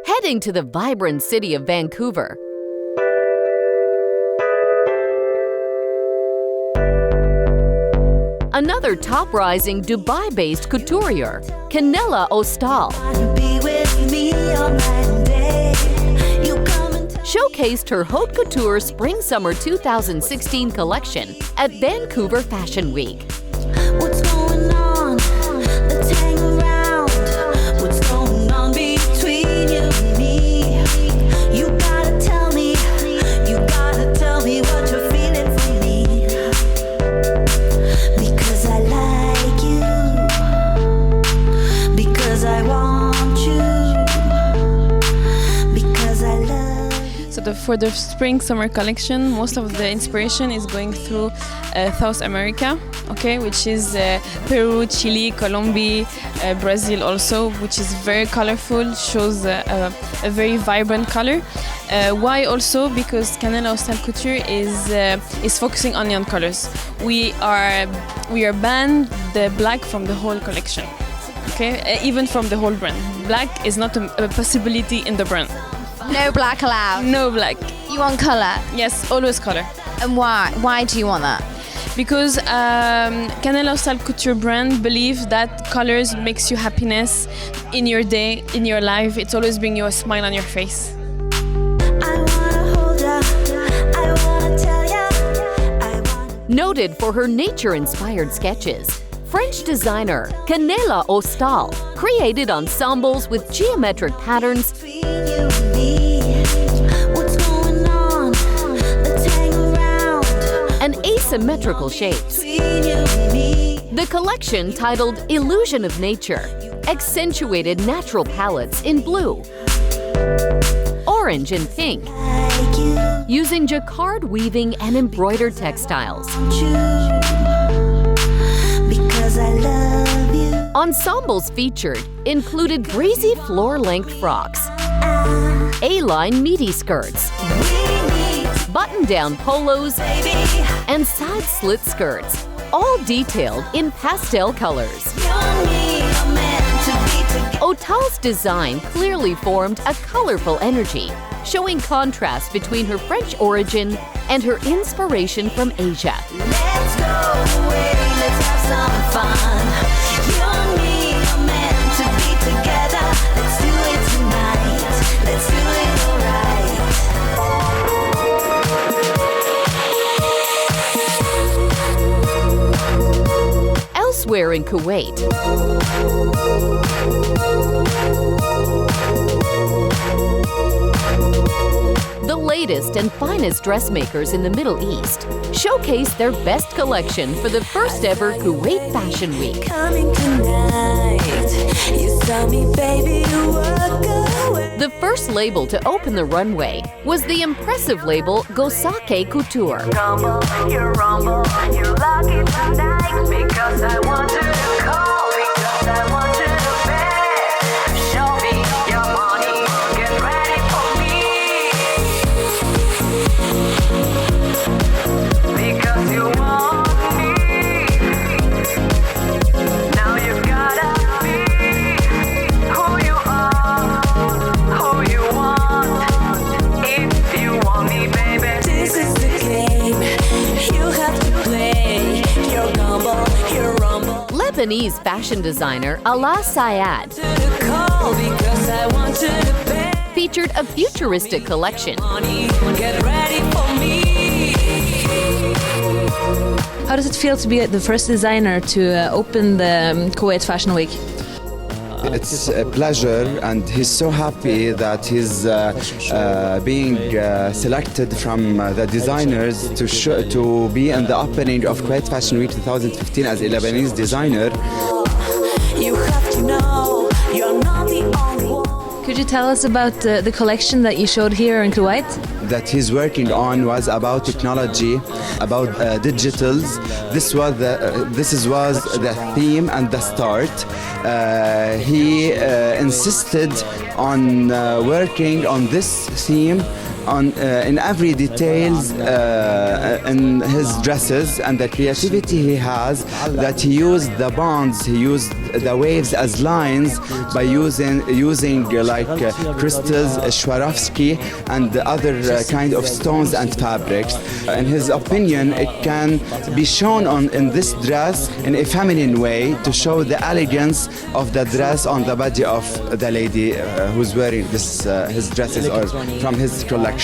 S24: Heading to the vibrant city of Vancouver, another top-rising Dubai-based couturier, Canela Ostal, showcased her haute couture Spring-Summer 2016 collection at Vancouver Fashion Week.
S3: What's going on? Let's hang around. What's going on between you and me? You gotta tell me what you're feeling for me. Because I like you. Because I want you. Because I love you.
S14: So for the Spring-Summer collection, most of the inspiration is going through South America, okay, which is Peru, Chile, Colombia, Brazil also, which is very colorful, shows a very vibrant color. Why also? Because Canela Ostal Couture is focusing on neon colors. We are banned the black from the whole collection, okay, even from the whole brand. Black is not a possibility in the brand.
S20: No black allowed?
S14: No black.
S20: You want colour?
S14: Yes, always color.
S20: And why? Why do you want that?
S14: Because Canela Ostal Couture brand believe that colors makes you happiness in your day, in your life. It's always bring you a smile on your face.
S24: Noted for her nature-inspired sketches, French designer Canela Ostal created ensembles with geometric patterns and asymmetrical shapes. The collection, titled Illusion of Nature, accentuated natural palettes in blue, orange and pink, using jacquard weaving and embroidered textiles. Ensembles featured included breezy floor-length frocks, A-line midi skirts, button-down polos, and side-slit skirts, all detailed in pastel colors. Otal's design clearly formed a colorful energy, showing contrast between her French origin and her inspiration from Asia.
S3: Let's go away, let's have some fun. You and me are meant to be together. Let's do it tonight. Let's do it
S24: alright. Elsewhere in Kuwait, the latest and finest dressmakers in the Middle East showcased their best collection for the first ever Kuwait Fashion Week. The first label to open the runway was the impressive label Gosake Couture.
S3: You're rumble, you're lucky tonight because I want you to call, because I want you to beg. Show me your money, get ready for me. Because you want me. Now you gotta be who you are, who you want. If you want me, baby, this is the game. You have to play your gumbo, your rumble.
S24: Lebanese fashion designer Ala Sayad featured a futuristic collection.
S3: Get ready for me.
S15: How does it feel to be the first designer to open the Kuwait Fashion Week?
S7: It's a pleasure, and he's so happy that he's being selected from the designers to be in the opening of Kuwait Fashion Week 2015 as a Lebanese designer.
S3: You have to know you're not the only one.
S15: Could you tell us about the collection that you showed here in Kuwait?
S7: That he's working on was about technology, about digitals. This was the theme and the start. He insisted on working on this theme in every details in his dresses, and the creativity he has, that he used the bonds, he used the waves as lines by using like crystals, Swarovski, and other kind of stones and fabrics. In his opinion, it can be shown in this dress in a feminine way to show the elegance of the dress on the body of the lady who's wearing this his dresses or from his collection.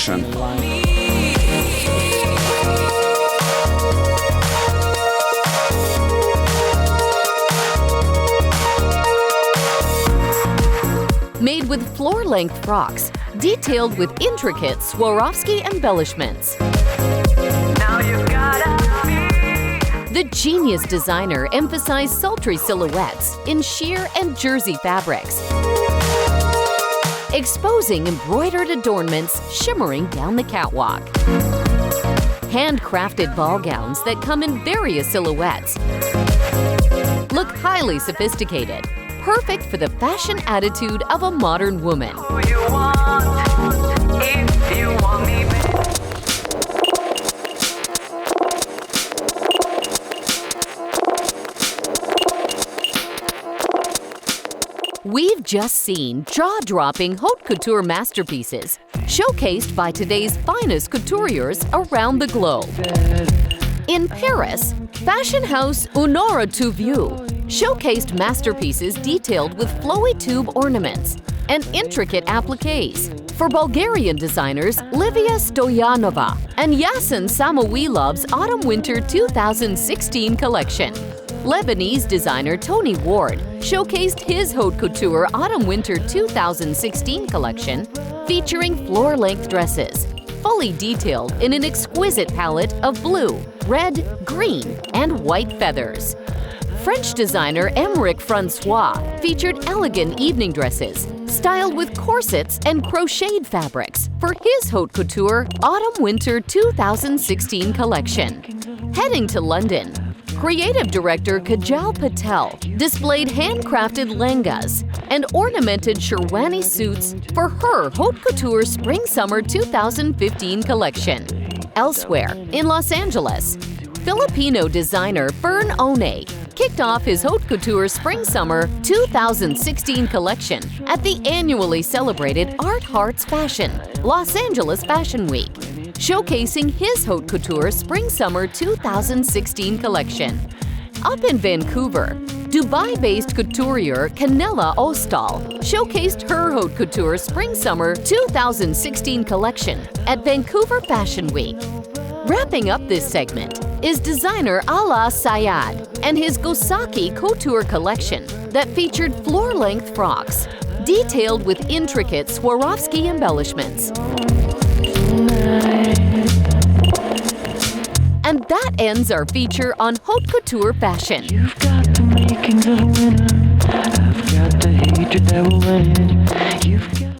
S24: Made with floor-length frocks, detailed with intricate Swarovski embellishments.
S3: Now you gotta be.
S24: The genius designer emphasized sultry silhouettes in sheer and jersey fabrics, exposing embroidered adornments shimmering down the catwalk. Handcrafted ball gowns that come in various silhouettes look highly sophisticated, perfect for the fashion attitude of a modern woman.
S3: Who you want, if you want me, baby.
S24: We've just seen jaw-dropping haute couture masterpieces showcased by today's finest couturiers around the globe. In Paris, fashion house Honora Touvieux showcased masterpieces detailed with flowy tube ornaments and intricate appliques for Bulgarian designers Livia Stoyanova and Yasin Samoilov's Autumn-Winter 2016 collection. Lebanese designer Tony Ward showcased his haute couture autumn-winter 2016 collection featuring floor-length dresses, fully detailed in an exquisite palette of blue, red, green, and white feathers. French designer Emeric Francois featured elegant evening dresses styled with corsets and crocheted fabrics for his haute couture autumn-winter 2016 collection. Heading to London, creative director Kajal Patel displayed handcrafted lehengas and ornamented sherwani suits for her haute couture spring-summer 2015 collection. Elsewhere, in Los Angeles, Filipino designer Fern One kicked off his haute couture spring-summer 2016 collection at the annually celebrated Art Hearts Fashion, Los Angeles Fashion Week, showcasing his haute couture spring-summer 2016 collection. Up in Vancouver, Dubai-based couturier Canela Ostal showcased her haute couture spring-summer 2016 collection at Vancouver Fashion Week. Wrapping up this segment is designer Ala Sayad and his Gosaki couture collection that featured floor-length frocks, detailed with intricate Swarovski embellishments. And that ends our feature on haute couture fashion.
S4: You've got the makings of a winner. I've got the hatred that will win. You've got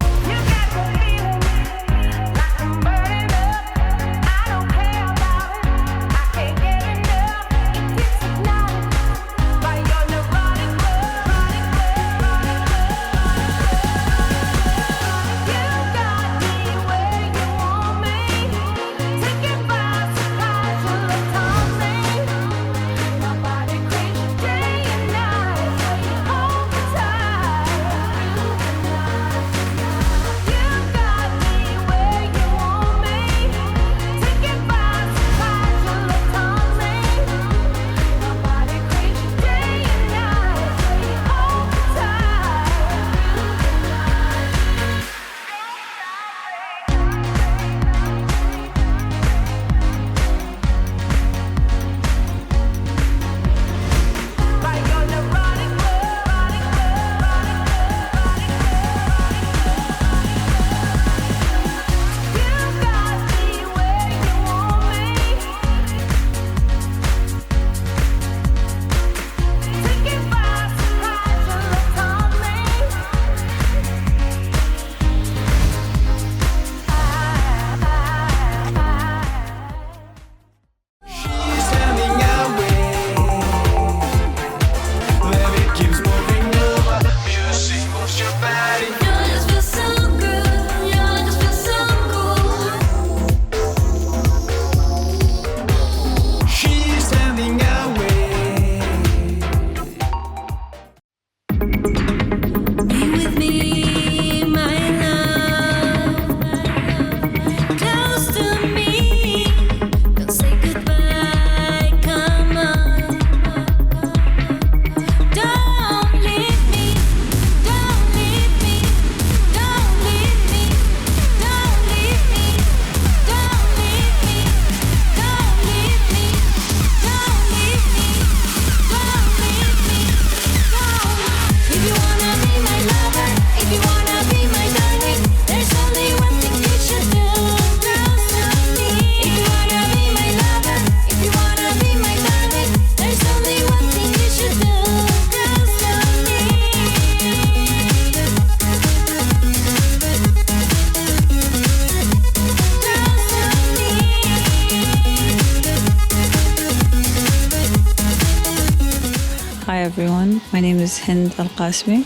S8: Hi everyone, my name is Hind Al-Qasmi.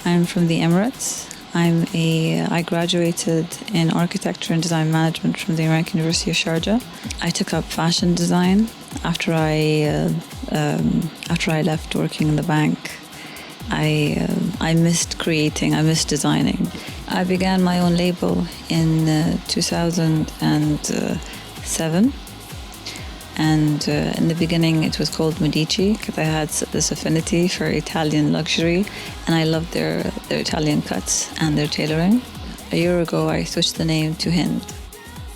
S8: I'm from the Emirates. I graduated in architecture and design management from the American University of Sharjah. I took up fashion design after I left working in the bank. I missed creating, I missed designing. I began my own label in 2007. And in the beginning it was called Medici because I had this affinity for Italian luxury and I loved their Italian cuts and their tailoring. A year ago I switched the name to Hind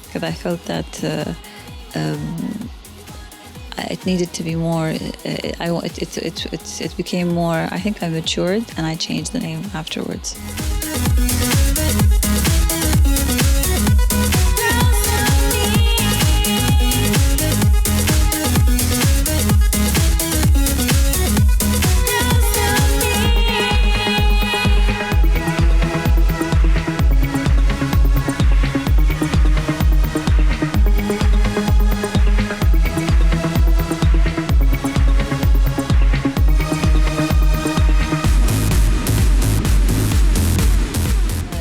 S8: because I felt that it needed to be more. It became more. I think I matured, and I changed the name afterwards.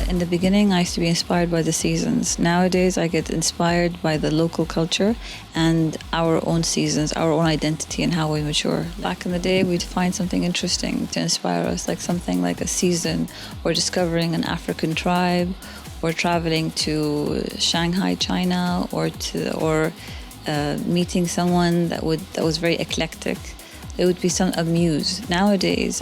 S8: In the beginning, I used to be inspired by the seasons. Nowadays, I get inspired by the local culture and our own seasons, our own identity and how we mature. Back in the day, we'd find something interesting to inspire us, like something like a season, or discovering an African tribe, or traveling to Shanghai, China, or meeting someone that was very eclectic. It would be a muse. Nowadays,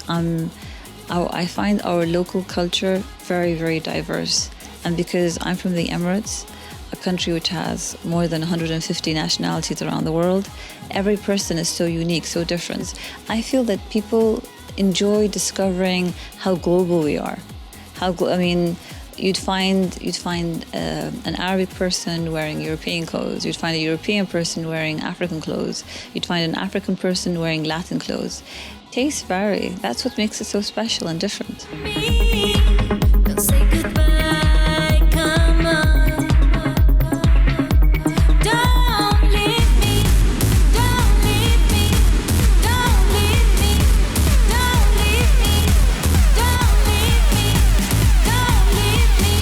S8: I find our local culture very, very diverse. And because I'm from the Emirates, a country which has more than 150 nationalities around the world, every person is so unique, so different. I feel that people enjoy discovering how global we are. You'd find an Arabic person wearing European clothes. You'd find a European person wearing African clothes. You'd find an African person wearing Latin clothes. Tastes vary. That's what makes it so special and different.
S3: Don't say goodbye, come on. Don't leave me, don't leave me, don't leave me, don't leave me, don't leave me, don't leave me,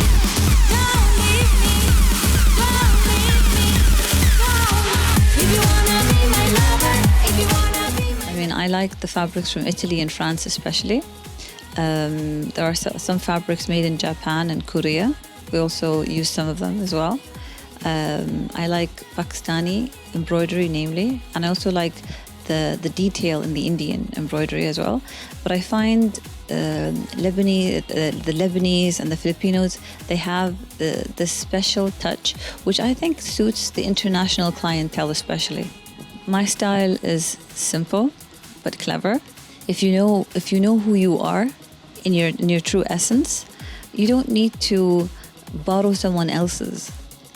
S3: don't leave me, don't leave me, don't. If you wanna be my lover, if you wanna be my
S8: I like the fabrics from Italy and France especially. There are some fabrics made in Japan and Korea. We also use some of them as well. I like Pakistani embroidery, namely, and I also like the detail in the Indian embroidery as well. But I find the Lebanese and the Filipinos, they have this special touch, which I think suits the international clientele especially. My style is simple but clever. If you know who you are in your true essence, you don't need to borrow someone else's.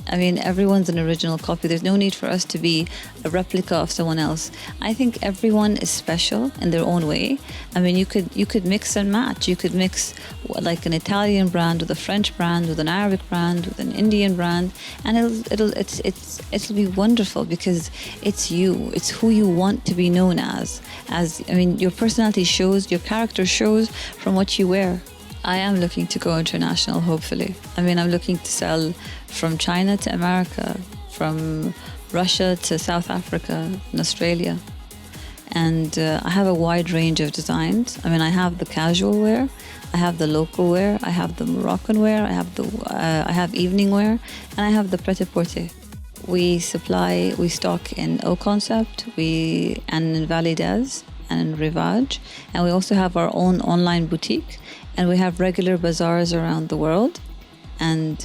S8: Everyone's an original copy. There's no need for us to be a replica of someone else. I think everyone is special in their own way. You could mix and match. You could mix like an Italian brand with a French brand, with an Arabic brand, with an Indian brand, and it'll be wonderful because it's you. It's who you want to be known as. Your personality shows, your character shows from what you wear. I am looking to go international, hopefully. I'm looking to sell from China to America, from Russia to South Africa and Australia. And I have a wide range of designs. I have the casual wear, I have the local wear, I have the Moroccan wear, I have evening wear, and I have the pret-a-porter. We stock in O Concept, and in Valley Des, and in Rivage, and we also have our own online boutique. And we have regular bazaars around the world, and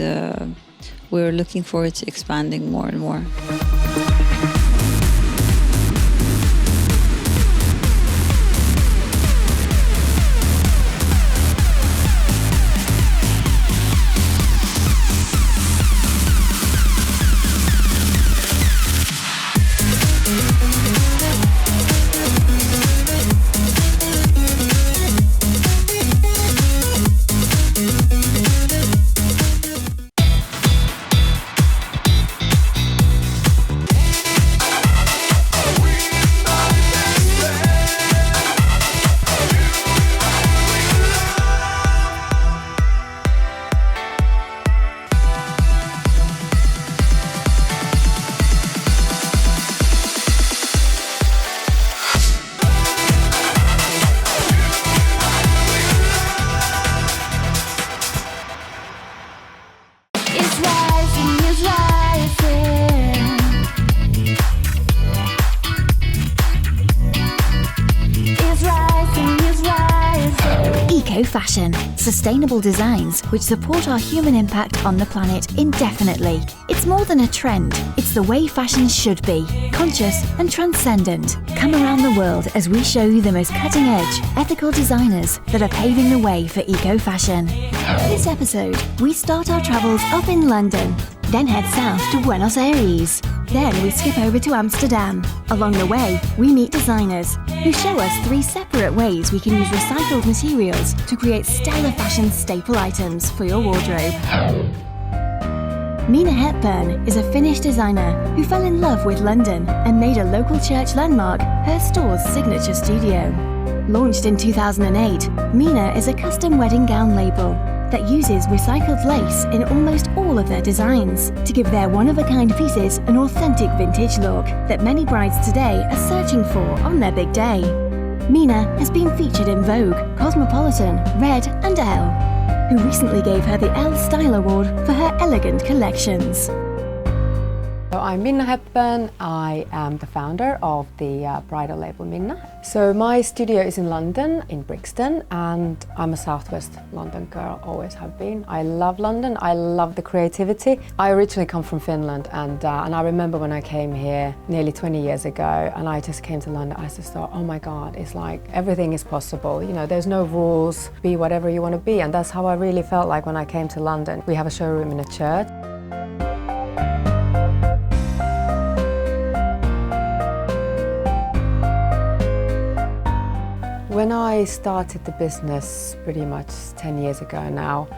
S8: we're looking forward to expanding more and more.
S9: eco-fashion, sustainable designs which support our human impact on the planet indefinitely. It's more than a trend, it's the way fashion should be, conscious and transcendent. Come around the world as we show you the most cutting-edge, ethical designers that are paving the way for eco-fashion. This episode, we start our travels up in London, then head south to Buenos Aires. Then we skip over to Amsterdam. Along the way, we meet designers who show us 3 separate ways we can use recycled materials to create stellar fashion staple items for your wardrobe. Mina Hepburn is a Finnish designer who fell in love with London and made a local church landmark her store's signature studio. Launched in 2008, Mina is a custom wedding gown label that uses recycled lace in almost all of their designs to give their one-of-a-kind pieces an authentic vintage look that many brides today are searching for on their big day. Mina has been featured in Vogue, Cosmopolitan, Red and Elle, who recently gave her the Elle Style Award for her elegant collections.
S18: So I'm Minna Hepburn. I am the founder of the bridal label Minna. So my studio is in London, in Brixton, and I'm a Southwest London girl, always have been. I love London, I love the creativity. I originally come from Finland, and I remember when I came here nearly 20 years ago, and I just came to London, I just thought, oh my God, it's like everything is possible. You know, there's no rules, be whatever you want to be, and that's how I really felt like when I came to London. We have a showroom in a church. When I started the business pretty much 10 years ago now,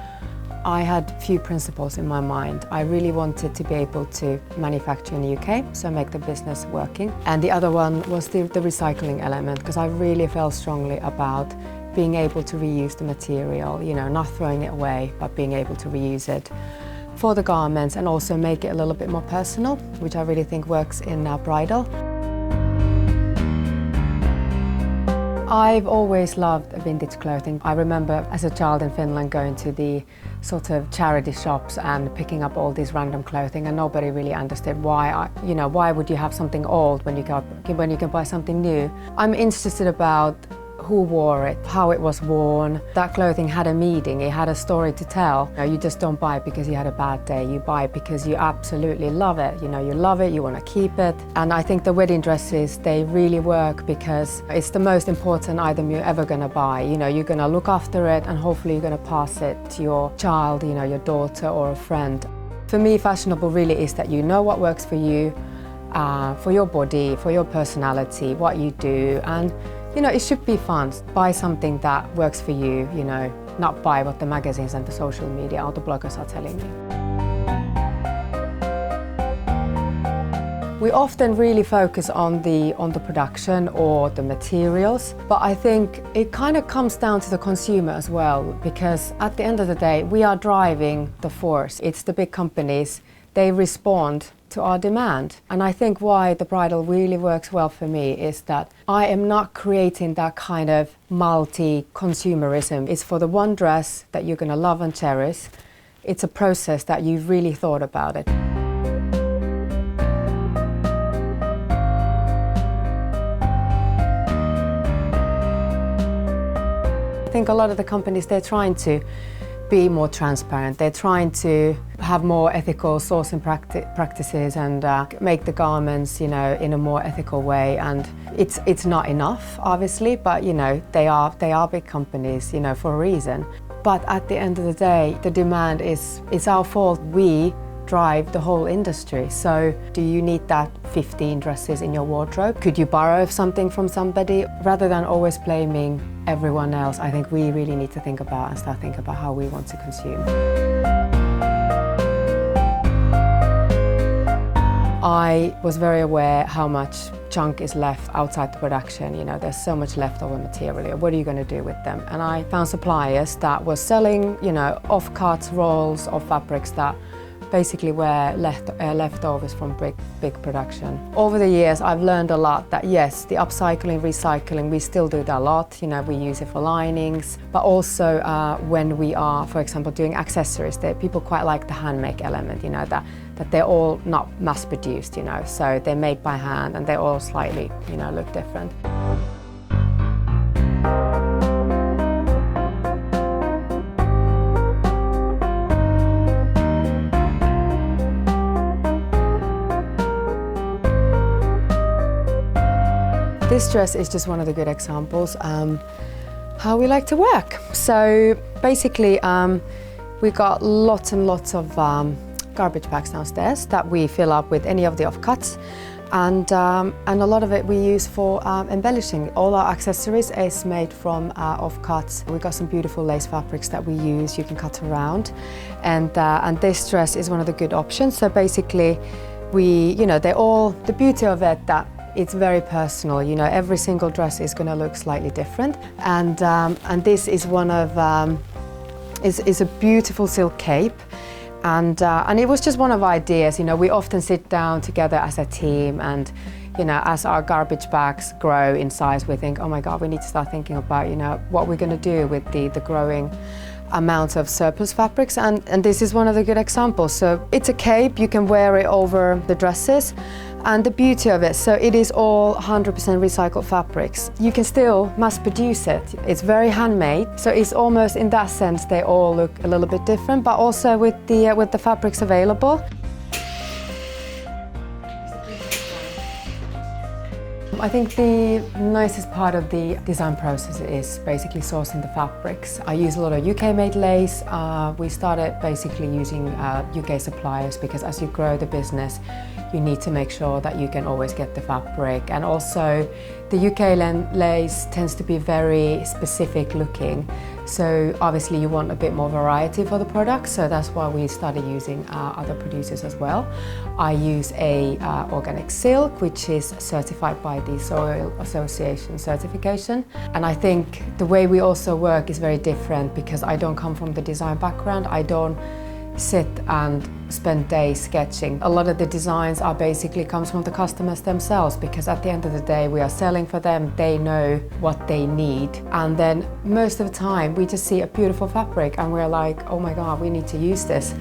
S18: I had a few principles in my mind. I really wanted to be able to manufacture in the UK, so make the business working. And the other one was the recycling element, because I really felt strongly about being able to reuse the material, you know, not throwing it away, but being able to reuse it for the garments and also make it a little bit more personal, which I really think works in bridal. I've always loved vintage clothing. I remember as a child in Finland going to the sort of charity shops and picking up all these random clothing, and nobody really understood why, why would you have something old when you can buy something new. I'm interested about who wore it, how it was worn. That clothing had a meaning, it had a story to tell. You just don't buy it because you had a bad day, you buy it because you absolutely love it. You love it, you want to keep it. And I think the wedding dresses, they really work because it's the most important item you're ever going to buy. You're going to look after it and hopefully you're going to pass it to your child, your daughter or a friend. For me, fashionable really is that you know what works for you, for your body, for your personality, what you do, and it should be fun. Buy something that works for you, not buy what the magazines and the social media or the bloggers are telling you. We often really focus on the production or the materials, but I think it kind of comes down to the consumer as well, because at the end of the day, we are driving the force. It's the big companies, they respond to our demand. And I think why the bridal really works well for me is that I am not creating that kind of multi-consumerism. It's for the one dress that you're going to love and cherish. It's a process that you've really thought about it. I think a lot of the companies, they're trying to be more transparent. They're trying to have more ethical sourcing practices and make the garments, in a more ethical way. And it's not enough, obviously, but they are big companies, for a reason. But at the end of the day, the demand it's our fault. We drive the whole industry. So do you need that 15 dresses in your wardrobe? Could you borrow something from somebody? Rather than always blaming everyone else, I think we really need to think about and start thinking about how we want to consume. I was very aware how much junk is left outside the production. There's so much leftover material. What are you going to do with them? And I found suppliers that were selling, off-cuts, rolls of fabrics that basically were leftovers from big production. Over the years, I've learned a lot that yes, the upcycling, recycling, we still do that a lot. We use it for linings, but also when we are, for example, doing accessories, people quite like the handmade element, that they're all not mass-produced, so they're made by hand and they all slightly, look different. This dress is just one of the good examples how we like to work. So basically we got lots and lots of garbage bags downstairs that we fill up with any of the offcuts, and a lot of it we use for embellishing. All our accessories is made from offcuts. We got some beautiful lace fabrics that we use, you can cut around, and this dress is one of the good options. So basically the beauty of it that it's very personal, every single dress is going to look slightly different, and this is one of is a beautiful silk cape, and it was just one of our ideas. We often sit down together as a team, and as our garbage bags grow in size, we think, oh my God, we need to start thinking about what we're going to do with the growing amounts of surplus fabrics, and this is one of the good examples. So it's a cape, you can wear it over the dresses, and the beauty of it, so it is all 100% recycled fabrics. You can still mass produce it. It's very handmade, so it's almost, in that sense, they all look a little bit different, but also with the fabrics available. I think the nicest part of the design process is basically sourcing the fabrics. I use a lot of UK-made lace. We started basically using UK suppliers because as you grow the business, you need to make sure that you can always get the fabric. And also, the UK lace tends to be very specific looking. So obviously you want a bit more variety for the product, so that's why we started using other producers as well. I use a organic silk, which is certified by the Soil Association certification. And I think the way we also work is very different because I don't come from the design background. I don't sit and spend days sketching. A lot of the designs are basically comes from the customers themselves, because at the end of the day we are selling for them, they know what they need, and then most of the time we just see a beautiful fabric and we're like, oh my God, we need to use this.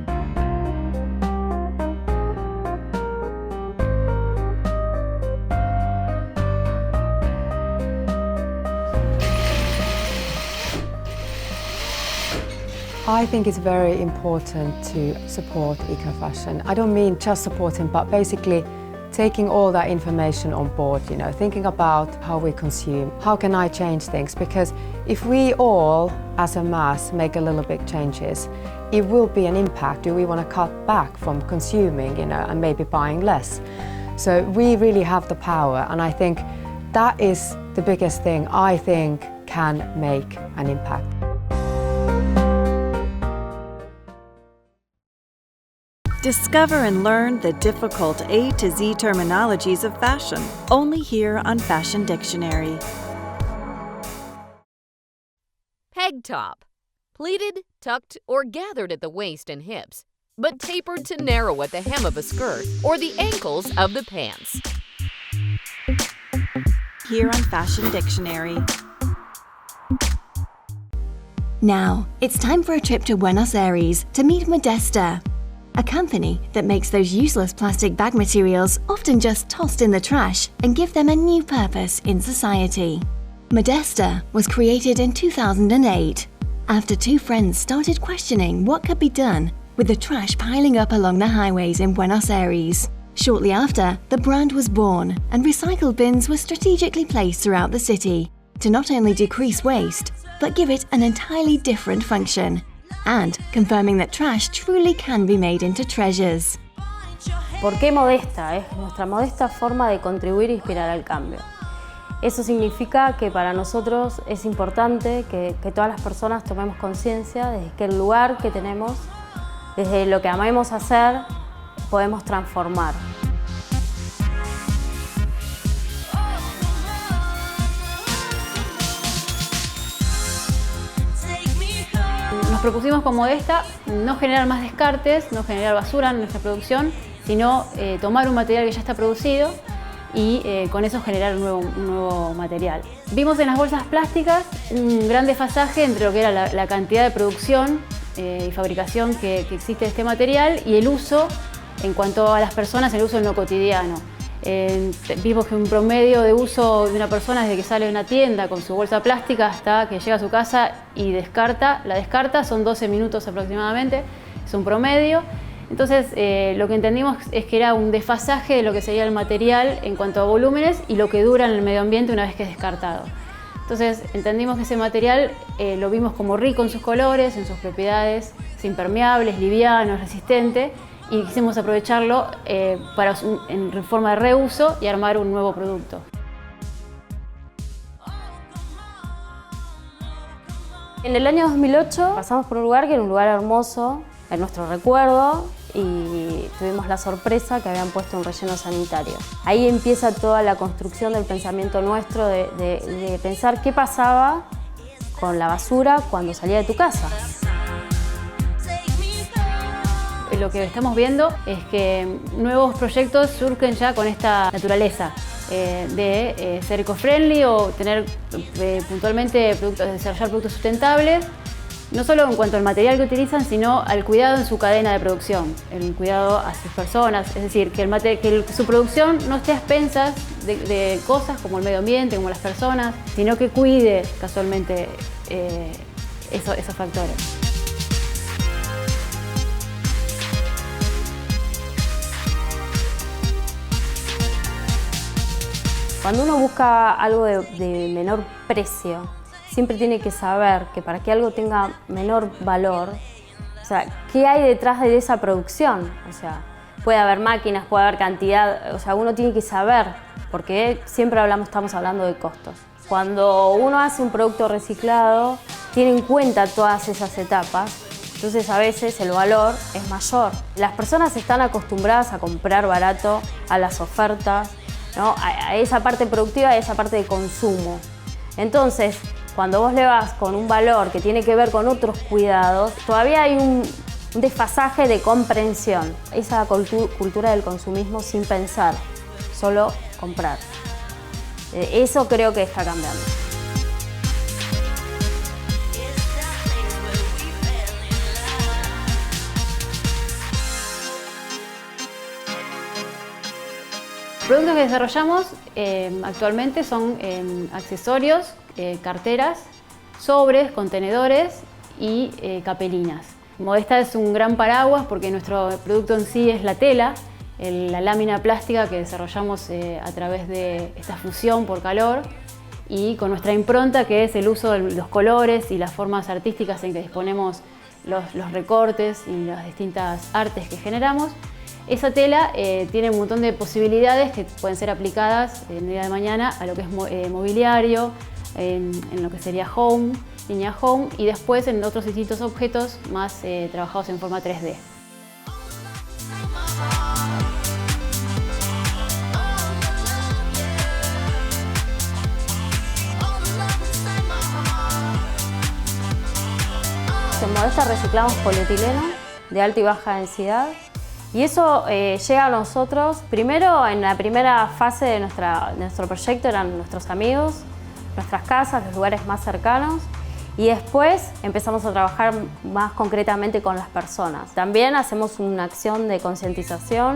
S18: I think it's very important to support eco-fashion. I don't mean just supporting, but basically taking all that information on board, thinking about how we consume, how can I change things? Because if we all, as a mass, make a little bit changes, it will be an impact. Do we want to cut back from consuming, and maybe buying less? So we really have the power, and I think that is the biggest thing I think can make an impact.
S23: Discover and learn the difficult A to Z terminologies of fashion, only here on Fashion Dictionary.
S24: Peg top. Pleated, tucked, or gathered at the waist and hips, but tapered to narrow at the hem of a skirt or the ankles of the pants.
S23: Here on Fashion Dictionary.
S9: Now, it's time for a trip to Buenos Aires to meet Modesta, a company that makes those useless plastic bag materials often just tossed in the trash and give them a new purpose in society. Modesta was created in 2008 after two friends started questioning what could be done with the trash piling up along the highways in Buenos Aires. Shortly after, the brand was born, and recycled bins were strategically placed throughout the city to not only decrease waste, but give it an entirely different function, and confirming that trash truly can be made into treasures.
S2: ¿Por qué Modesta? Es nuestra modesta forma de contribuir e inspirar al cambio. Eso significa que para nosotros es importante que todas las personas tomemos conciencia de que el lugar que tenemos, desde lo que amemos hacer, podemos transformar. Nos propusimos con Modesta no generar más descartes, no generar basura en nuestra producción, sino tomar un material que ya está producido y con eso generar un nuevo material. Vimos en las bolsas plásticas un gran desfasaje entre lo que era la cantidad de producción y fabricación que existe de este material y el uso en cuanto a las personas, el uso en lo cotidiano. Vimos que un promedio de uso de una persona desde que sale de una tienda con su bolsa plástica hasta que llega a su casa y la descarta son 12 minutos aproximadamente, es un promedio. Entonces lo que entendimos es que era un desfasaje de lo que sería el material en cuanto a volúmenes y lo que dura en el medio ambiente una vez que es descartado. Entonces entendimos que ese material lo vimos como rico en sus colores, en sus propiedades, es impermeable, es liviano, es resistente, y quisimos aprovecharlo en forma de reuso y armar un nuevo producto.
S5: En el año 2008 pasamos por un lugar que era un lugar hermoso, en nuestro recuerdo, y tuvimos la sorpresa que habían puesto un relleno sanitario. Ahí empieza toda la construcción del pensamiento nuestro de pensar qué pasaba con la basura cuando salía de tu casa.
S2: Lo que estamos viendo es que nuevos proyectos surgen ya con esta naturaleza de ser eco-friendly o tener puntualmente desarrollar productos sustentables, no solo en cuanto al material que utilizan, sino al cuidado en su cadena de producción, el cuidado a sus personas, es decir, que su producción no esté a expensas de cosas como el medio ambiente, como las personas, sino que cuide casualmente esos factores.
S5: Cuando uno busca algo de menor precio, siempre tiene que saber que para que algo tenga menor valor, o sea, ¿qué hay detrás de esa producción? O sea, puede haber máquinas, puede haber cantidad, o sea, uno tiene que saber, porque siempre estamos hablando de costos. Cuando uno hace un producto reciclado, tiene en cuenta todas esas etapas, entonces a veces el valor es mayor. Las personas están acostumbradas a comprar barato, a las ofertas, ¿no? A esa parte productiva, a esa parte de consumo. Entonces, cuando vos le vas con un valor que tiene que ver con otros cuidados, todavía hay un desfasaje de comprensión. Esa cultura del consumismo sin pensar, solo comprar. Eso creo que está cambiando.
S2: Los productos que desarrollamos actualmente son accesorios, carteras, sobres, contenedores y capelinas. Modesta es un gran paraguas porque nuestro producto en sí es la tela, la lámina plástica que desarrollamos a través de esta fusión por calor y con nuestra impronta, que es el uso de los colores y las formas artísticas en que disponemos los recortes y las distintas artes que generamos. Esa tela tiene un montón de posibilidades que pueden ser aplicadas en el día de mañana a lo que es mobiliario, en lo que sería home, línea home, y después en otros distintos objetos más trabajados en forma 3D.
S5: En Modesta reciclamos polietileno de alta y baja densidad. Y eso llega a nosotros, primero en la primera fase de nuestro proyecto eran nuestros amigos, nuestras casas, los lugares más cercanos, y después empezamos a trabajar más concretamente con las personas. También hacemos una acción de concientización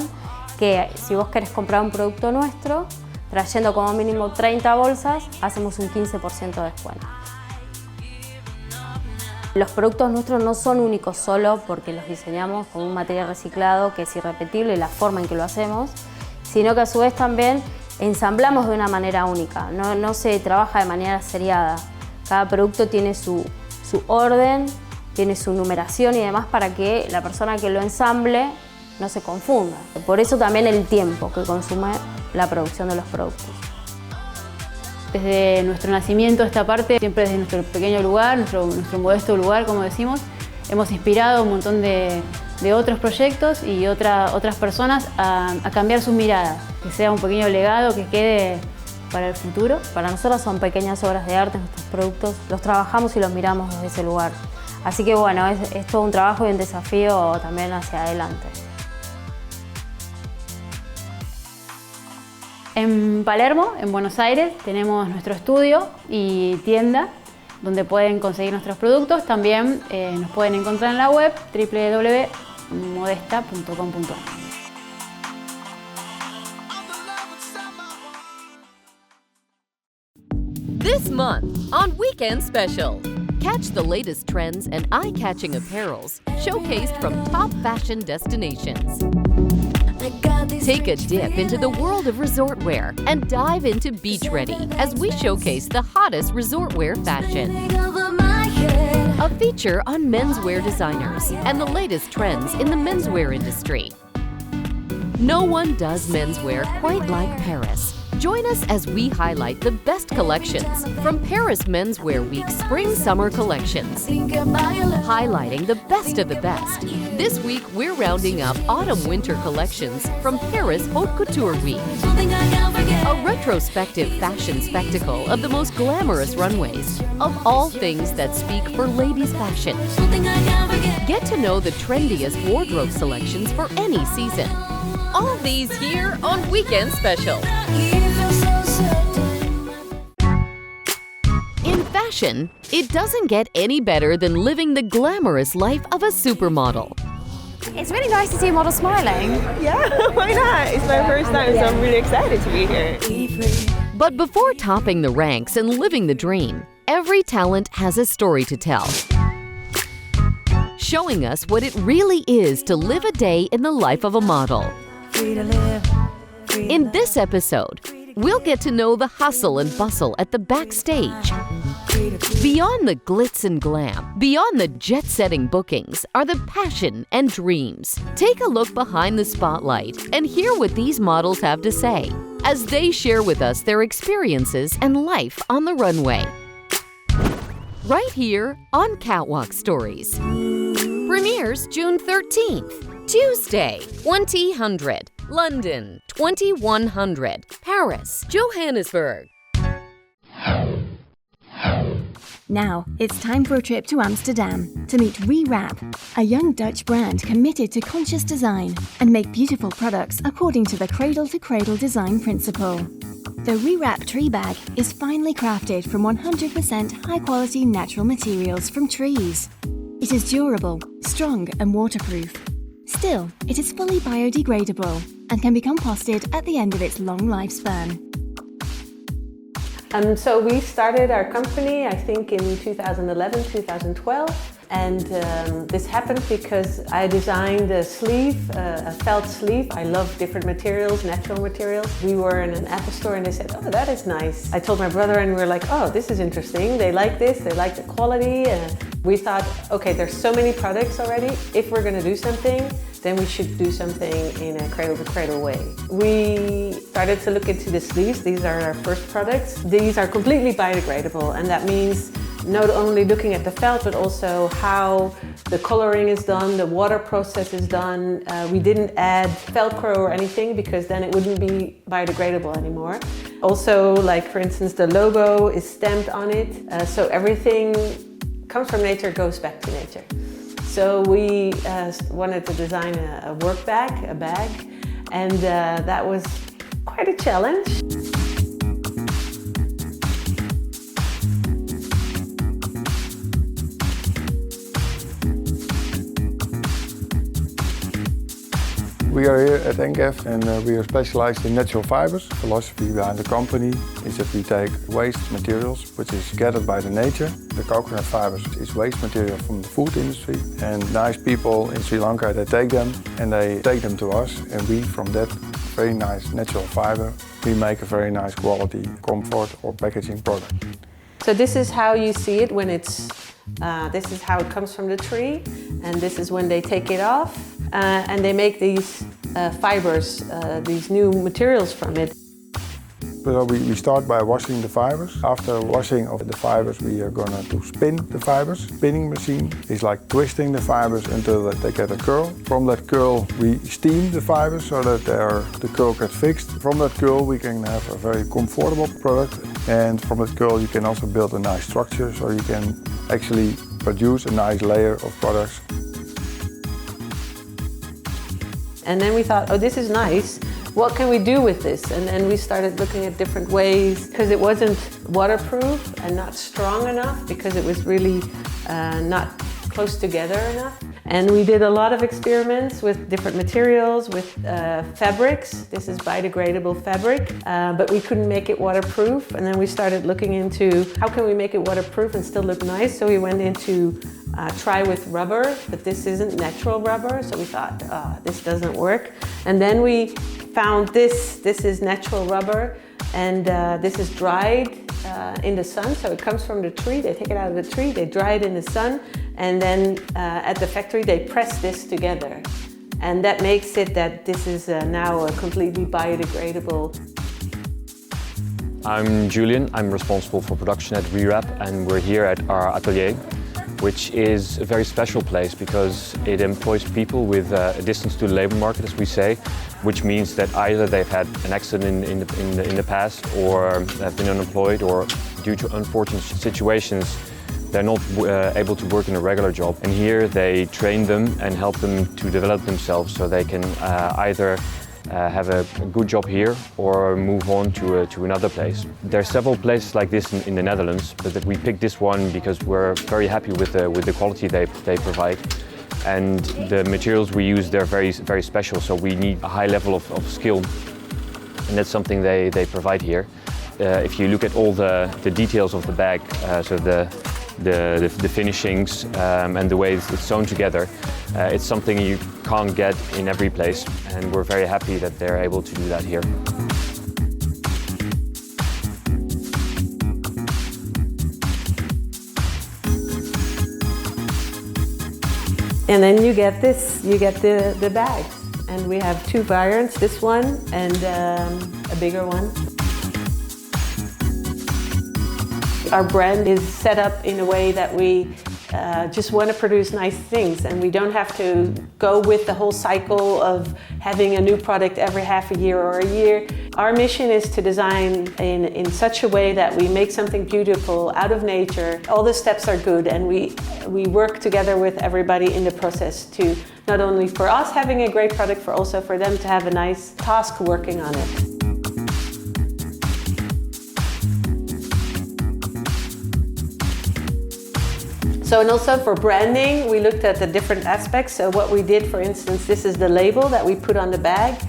S5: que si vos querés comprar un producto nuestro, trayendo como mínimo 30 bolsas, hacemos un 15% de descuento. Los productos nuestros no son únicos solo porque los diseñamos con un material reciclado que es irrepetible, la forma en que lo hacemos, sino que a su vez también ensamblamos de una manera única, no se trabaja de manera seriada. Cada producto tiene su orden, tiene su numeración y demás para que la persona que lo ensamble no se confunda. Por eso también el tiempo que consume la producción de los productos.
S2: Desde nuestro nacimiento esta parte, siempre desde nuestro pequeño lugar, nuestro modesto lugar, como decimos, hemos inspirado un montón de otros proyectos y otras personas a cambiar sus miradas, que sea un pequeño legado que quede para el futuro.
S5: Para nosotros son pequeñas obras de arte, nuestros productos los trabajamos y los miramos desde ese lugar. Así que bueno, es todo un trabajo y un desafío también hacia adelante.
S2: En Palermo, en Buenos Aires, tenemos nuestro estudio y tienda donde pueden conseguir nuestros productos. También nos pueden encontrar en la web www.modesta.com.ar.
S24: This month on Weekend Special, Catch the latest trends and eye-catching apparels showcased from top fashion destinations. Take a dip into the world of resort wear and dive into beach ready as we showcase the hottest resort wear fashion. A feature on menswear designers and the latest trends in the menswear industry. No one does menswear quite like Paris. Join us as we highlight the best collections from Paris Menswear Week's Spring-Summer collections, highlighting the best of the best. This week, we're rounding up Autumn-Winter collections from Paris Haute Couture Week, a retrospective fashion spectacle of the most glamorous runways, of all things that speak for ladies' fashion. Get to know the trendiest wardrobe selections for any season. All these here on Weekend Special. In fashion, it doesn't get any better than living the glamorous life of a supermodel.
S1: It's really nice to see a model smiling.
S10: Yeah, why not? It's my first time, so I'm really excited to be here.
S24: But before topping the ranks and living the dream, every talent has a story to tell, showing us what it really is to live a day in the life of a model. In this episode, we'll get to know the hustle and bustle at the backstage. Beyond the glitz and glam, beyond the jet-setting bookings, are the passion and dreams. Take a look behind the spotlight and hear what these models have to say as they share with us their experiences and life on the runway. Right here on Catwalk Stories. Premieres June 13th. Tuesday, 2000, London, 2100, Paris, Johannesburg.
S9: Now, it's time for a trip to Amsterdam to meet Rewrap, a young Dutch brand committed to conscious design and make beautiful products according to the cradle-to-cradle design principle. The Rewrap tree bag is finely crafted from 100% high-quality natural materials from trees. It is durable, strong and waterproof. Still, it is fully biodegradable and can be composted at the end of its long lifespan.
S11: So we started our company, I think, in 2011, 2012. And this happened because I designed a sleeve, a felt sleeve. I love different materials, natural materials. We were in an Apple store and they said, oh, that is nice. I told my brother and we were like, oh, this is interesting. They like this, they like the quality. We thought, okay, there's so many products already. If we're gonna do something, then we should do something in a cradle-to-cradle way. We started to look into the sleeves. These are our first products. These are completely biodegradable, and that means not only looking at the felt, but also how the coloring is done, the water process is done. We didn't add Velcro or anything because then it wouldn't be biodegradable anymore. Also, like for instance, the logo is stamped on it, so everything comes from nature, goes back to nature. So we wanted to design a work bag, a bag, and that was quite a challenge.
S21: We are here at NGEF and we are specialized in natural fibers. The philosophy behind the company is that we take waste materials, which is gathered by the nature. The coconut fibers is waste material from the food industry, and nice people in Sri Lanka, they take them and they take them to us, and we from that very nice natural fiber, we make a very nice quality comfort or packaging product.
S11: So this is how you see it when it's, this is how it comes from the tree, and this is when they take it off. And they make these fibers, these new materials from it.
S21: So we start by washing the fibers. After washing of the fibers, we are going to spin the fibers. Spinning machine is like twisting the fibers until they get a curl. From that curl, we steam the fibers so that the curl gets fixed. From that curl, we can have a very comfortable product. And from that curl, you can also build a nice structure, so you can actually produce a nice layer of products.
S11: And then we thought, oh, this is nice. What can we do with this? And then we started looking at different ways, because it wasn't waterproof and not strong enough, because it was really not close together enough. And we did a lot of experiments with different materials, with fabrics. This is biodegradable fabric, but we couldn't make it waterproof. And then we started looking into how can we make it waterproof and still look nice. So we went into try with rubber, but this isn't natural rubber. So we thought, this doesn't work. And then we found this is natural rubber, and this is dried in the sun. So it comes from the tree, they take it out of the tree, they dry it in the sun, and then at the factory they press this together. And that makes it that this is now a completely biodegradable.
S12: I'm Julian, I'm responsible for production at Rewrap, and we're here at our atelier, which is a very special place because it employs people with a distance to the labor market, as we say, which means that either they've had an accident in the past, or have been unemployed, or due to unfortunate situations, they're not able to work in a regular job. And here they train them and help them to develop themselves so they can either have a good job here or move on to another place. There are several places like this in the Netherlands, but we picked this one because we're very happy with the quality they provide. And the materials we use, they're very, very special, so we need a high level of skill, and that's something they provide here. If you look at all the details of the bag, so the finishings and the way it's sewn together, it's something you can't get in every place, and we're very happy that they're able to do that here.
S11: And then you get this, you get the bags. And we have two variants, this one and a bigger one. Our brand is set up in a way that we just want to produce nice things, and we don't have to go with the whole cycle of having a new product every half a year or a year. Our mission is to design in such a way that we make something beautiful out of nature. All the steps are good, and we work together with everybody in the process to not only for us having a great product, for also for them to have a nice task working on it. So, and also for branding, we looked at the different aspects. So what we did, for instance, this is the label that we put on the bag,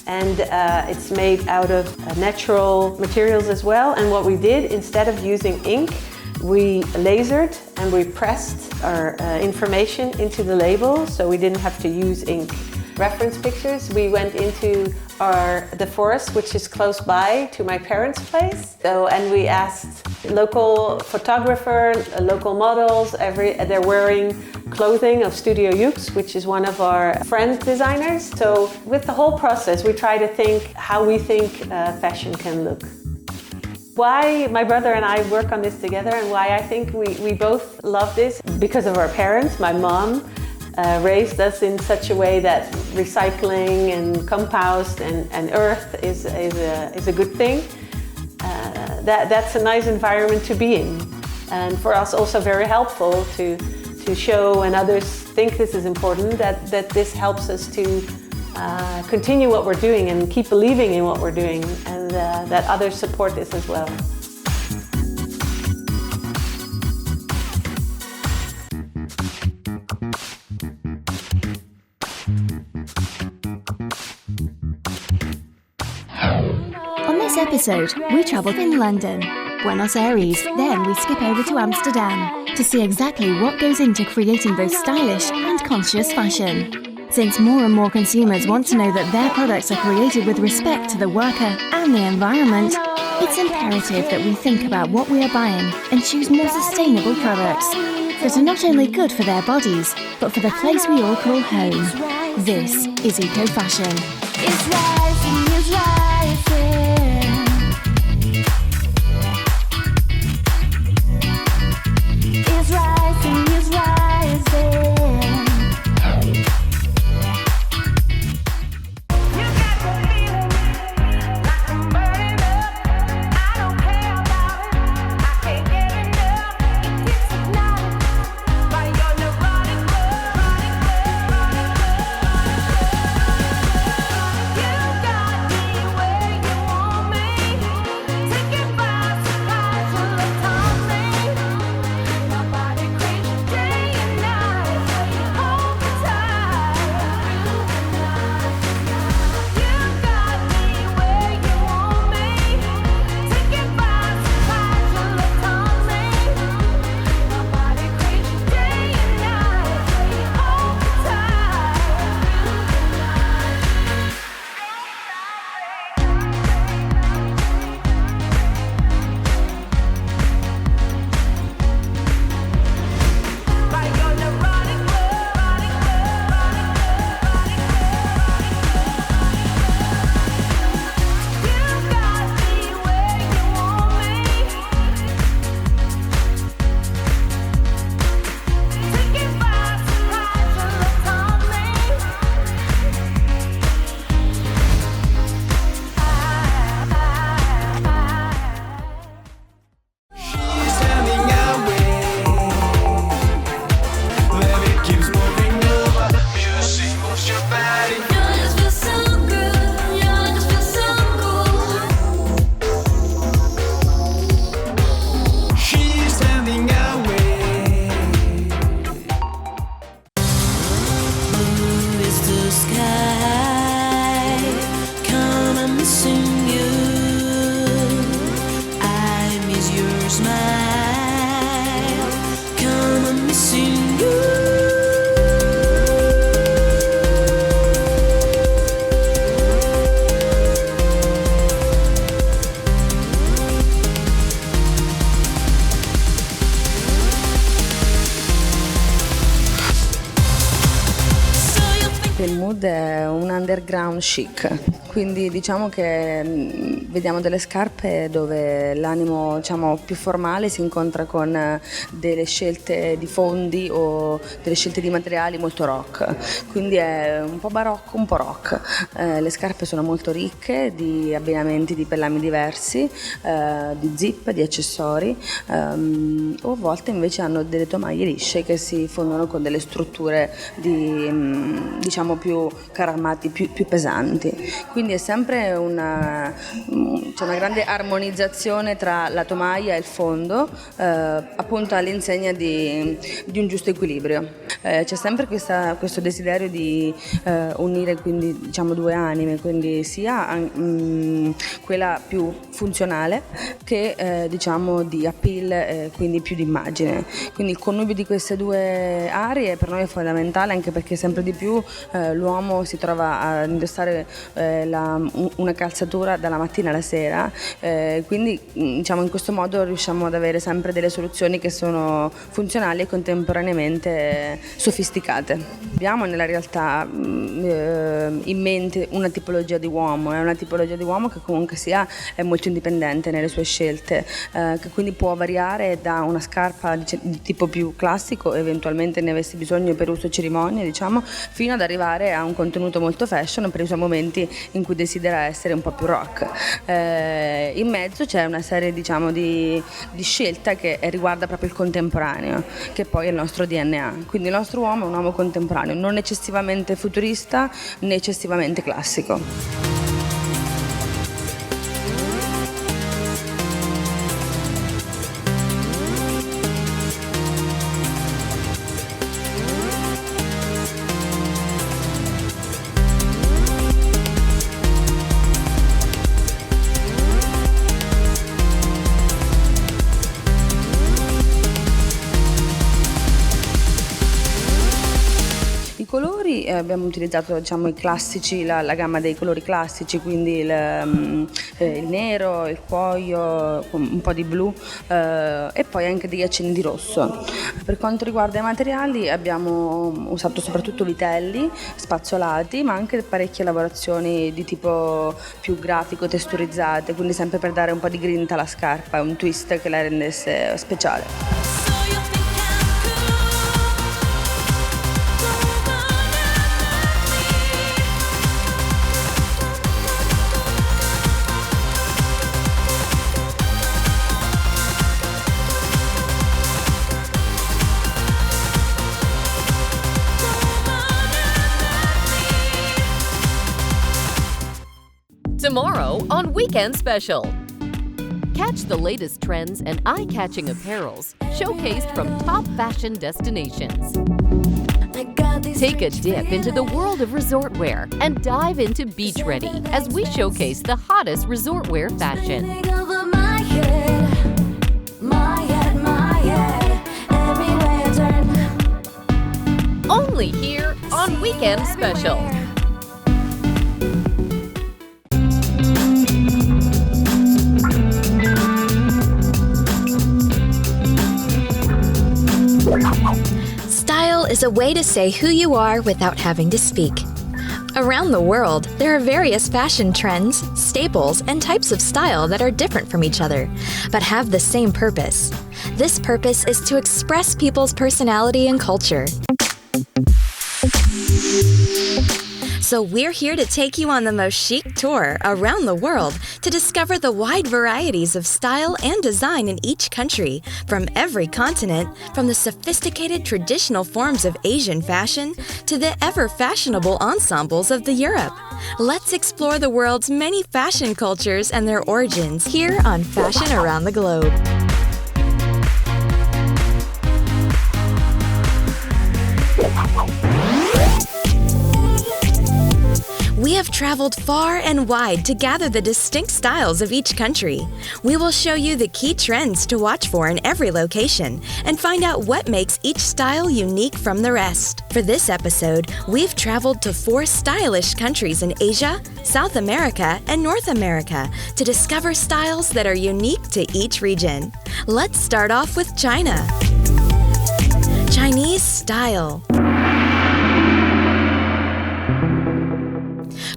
S11: and it's made out of natural materials as well. And what we did, instead of using ink, we lasered and we pressed our information into the label, so we didn't have to use ink. Reference pictures, we went into the forest, which is close by to my parents' place. So, and we asked local photographer, local models, they're wearing clothing of Studio Yux, which is one of our friend designers. So with the whole process, we try to think how we think fashion can look. Why my brother and I work on this together, and why I think we both love this, because of our parents. My mom raised us in such a way that recycling and compost and earth is a good thing. That's a nice environment to be in, and for us also very helpful to show, and others think this is important, that this helps us to continue what we're doing and keep believing in what we're doing, and that others support this as well.
S9: On this episode, we travel in London, Buenos Aires, then we skip over to Amsterdam to see exactly what goes into creating both stylish and conscious fashion. Since more and more consumers want to know that their products are created with respect to the worker and the environment, it's imperative that we think about what we are buying and choose more sustainable products that are not only good for their bodies, but for the place we all call home. This is eco-fashion.
S3: It's rising, it's rising. It's rising, it's rising. smile. Come, I'm missing you.
S13: Il mood è un underground chic, quindi diciamo che vediamo delle scarpe dove l'animo, diciamo, più formale si incontra con delle scelte di fondi o delle scelte di materiali molto rock, quindi è un po' barocco, un po' rock. Le scarpe sono molto ricche di abbinamenti di pellami diversi, di zip, di accessori, o a volte invece hanno delle tomaie lisce che si fondono con delle strutture diciamo più caramati, più pesanti. Quindi è sempre c'è una grande armonizzazione tra la tomaia e il fondo, appunto all'insegna di un giusto equilibrio. C'è sempre questo desiderio di unire quindi diciamo due anime, quindi sia quella più funzionale che diciamo di appeal, quindi più di immagine. Quindi il connubio di queste due aree per noi è fondamentale, anche perché sempre di più l'uomo si trova a indossare una calzatura dalla mattina alla sera, quindi diciamo in questo modo riusciamo ad avere sempre delle soluzioni che sono funzionali e contemporaneamente sofisticate. Abbiamo nella realtà in mente una tipologia di uomo, è una tipologia di uomo che comunque sia è molto indipendente nelle sue scelte, che quindi può variare da una scarpa di tipo più classico, eventualmente ne avessi bisogno per uso e cerimonie, diciamo, fino ad arrivare a un contenuto molto fashion per i suoi momenti in cui desidera essere un po' più rock. In mezzo c'è una serie diciamo di scelta che riguarda proprio il contemporaneo, che poi è il nostro DNA. Quindi il nostro uomo è un uomo contemporaneo, non eccessivamente futurista né eccessivamente classico. Colori abbiamo utilizzato diciamo i classici, la gamma dei colori classici, quindi il nero, il cuoio, un po' di blu e poi anche degli accenni di rosso. Per quanto riguarda i materiali abbiamo usato soprattutto vitelli spazzolati, ma anche parecchie lavorazioni di tipo più grafico, texturizzate, quindi sempre per dare un po' di grinta alla scarpa, un twist che la rendesse speciale.
S24: Tomorrow on Weekend Special. Catch the latest trends and eye-catching apparels showcased from top fashion destinations. Take a dip into the world of resort wear and dive into Beach Ready as we showcase the hottest resort wear fashion. Only here on Weekend Special.
S16: Style is a way to say who you are without having to speak. Around the world, there are various fashion trends, staples, and types of style that are different from each other, but have the same purpose. This purpose is to express people's personality and culture. So we're here to take you on the most chic tour around the world to discover the wide varieties of style and design in each country, from every continent, from the sophisticated traditional forms of Asian fashion to the ever-fashionable ensembles of the Europe. Let's explore the world's many fashion cultures and their origins here on Fashion Around the Globe. We have traveled far and wide to gather the distinct styles of each country. We will show you the key trends to watch for in every location and find out what makes each style unique from the rest. For this episode, we've traveled to 4 stylish countries in Asia, South America, and North America to discover styles that are unique to each region. Let's start off with China. Chinese style.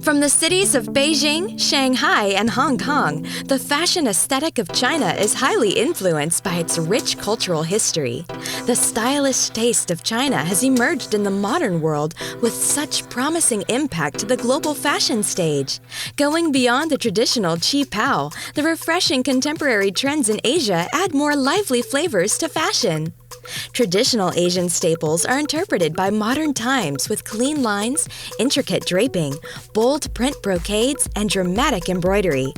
S16: From the cities of Beijing, Shanghai, and Hong Kong, the fashion aesthetic of China is highly influenced by its rich cultural history. The stylish taste of China has emerged in the modern world with such promising impact to the global fashion stage. Going beyond the traditional qi pao, the refreshing contemporary trends in Asia add more lively flavors to fashion. Traditional Asian staples are interpreted by modern times with clean lines, intricate draping, bold print brocades, and dramatic embroidery.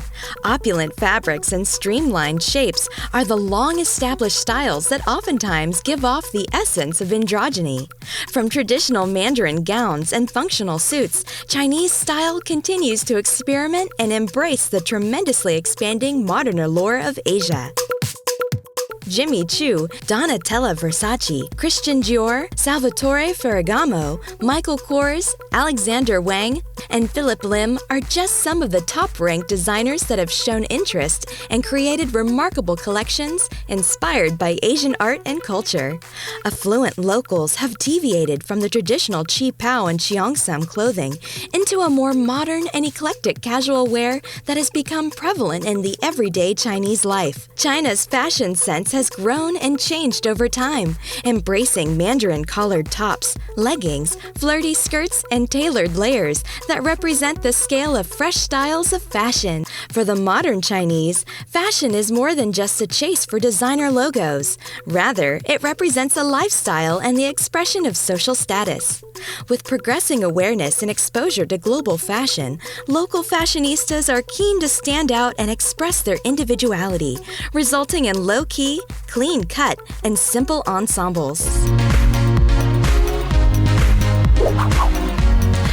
S16: Opulent fabrics and streamlined shapes are the long-established styles that oftentimes give off the essence of androgyny. From traditional Mandarin gowns and functional suits, Chinese style continues to experiment and embrace the tremendously expanding modern allure of Asia. Jimmy Choo, Donatella Versace, Christian Dior, Salvatore Ferragamo, Michael Kors, Alexander Wang, and Philip Lim are just some of the top-ranked designers that have shown interest and created remarkable collections inspired by Asian art and culture. Affluent locals have deviated from the traditional qi pao and cheongsam clothing into a more modern and eclectic casual wear that has become prevalent in the everyday Chinese life. China's fashion sense has grown and changed over time, embracing Mandarin collared tops, leggings, flirty skirts, and tailored layers that represent the scale of fresh styles of fashion. For the modern Chinese, fashion is more than just a chase for designer logos. Rather, it represents a lifestyle and the expression of social status. With progressing awareness and exposure to global fashion, local fashionistas are keen to stand out and express their individuality, resulting in low-key, clean cut, and simple ensembles.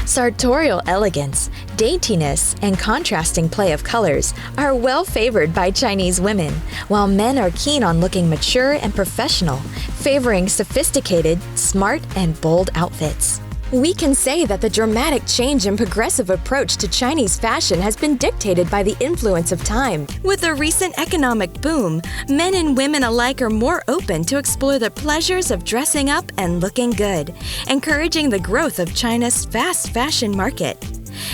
S16: Sartorial elegance, daintiness, and contrasting play of colors are well favored by Chinese women, while men are keen on looking mature and professional, favoring sophisticated, smart, and bold outfits. We can say that the dramatic change and progressive approach to Chinese fashion has been dictated by the influence of time. With the recent economic boom, men and women alike are more open to explore the pleasures of dressing up and looking good, encouraging the growth of China's fast fashion market.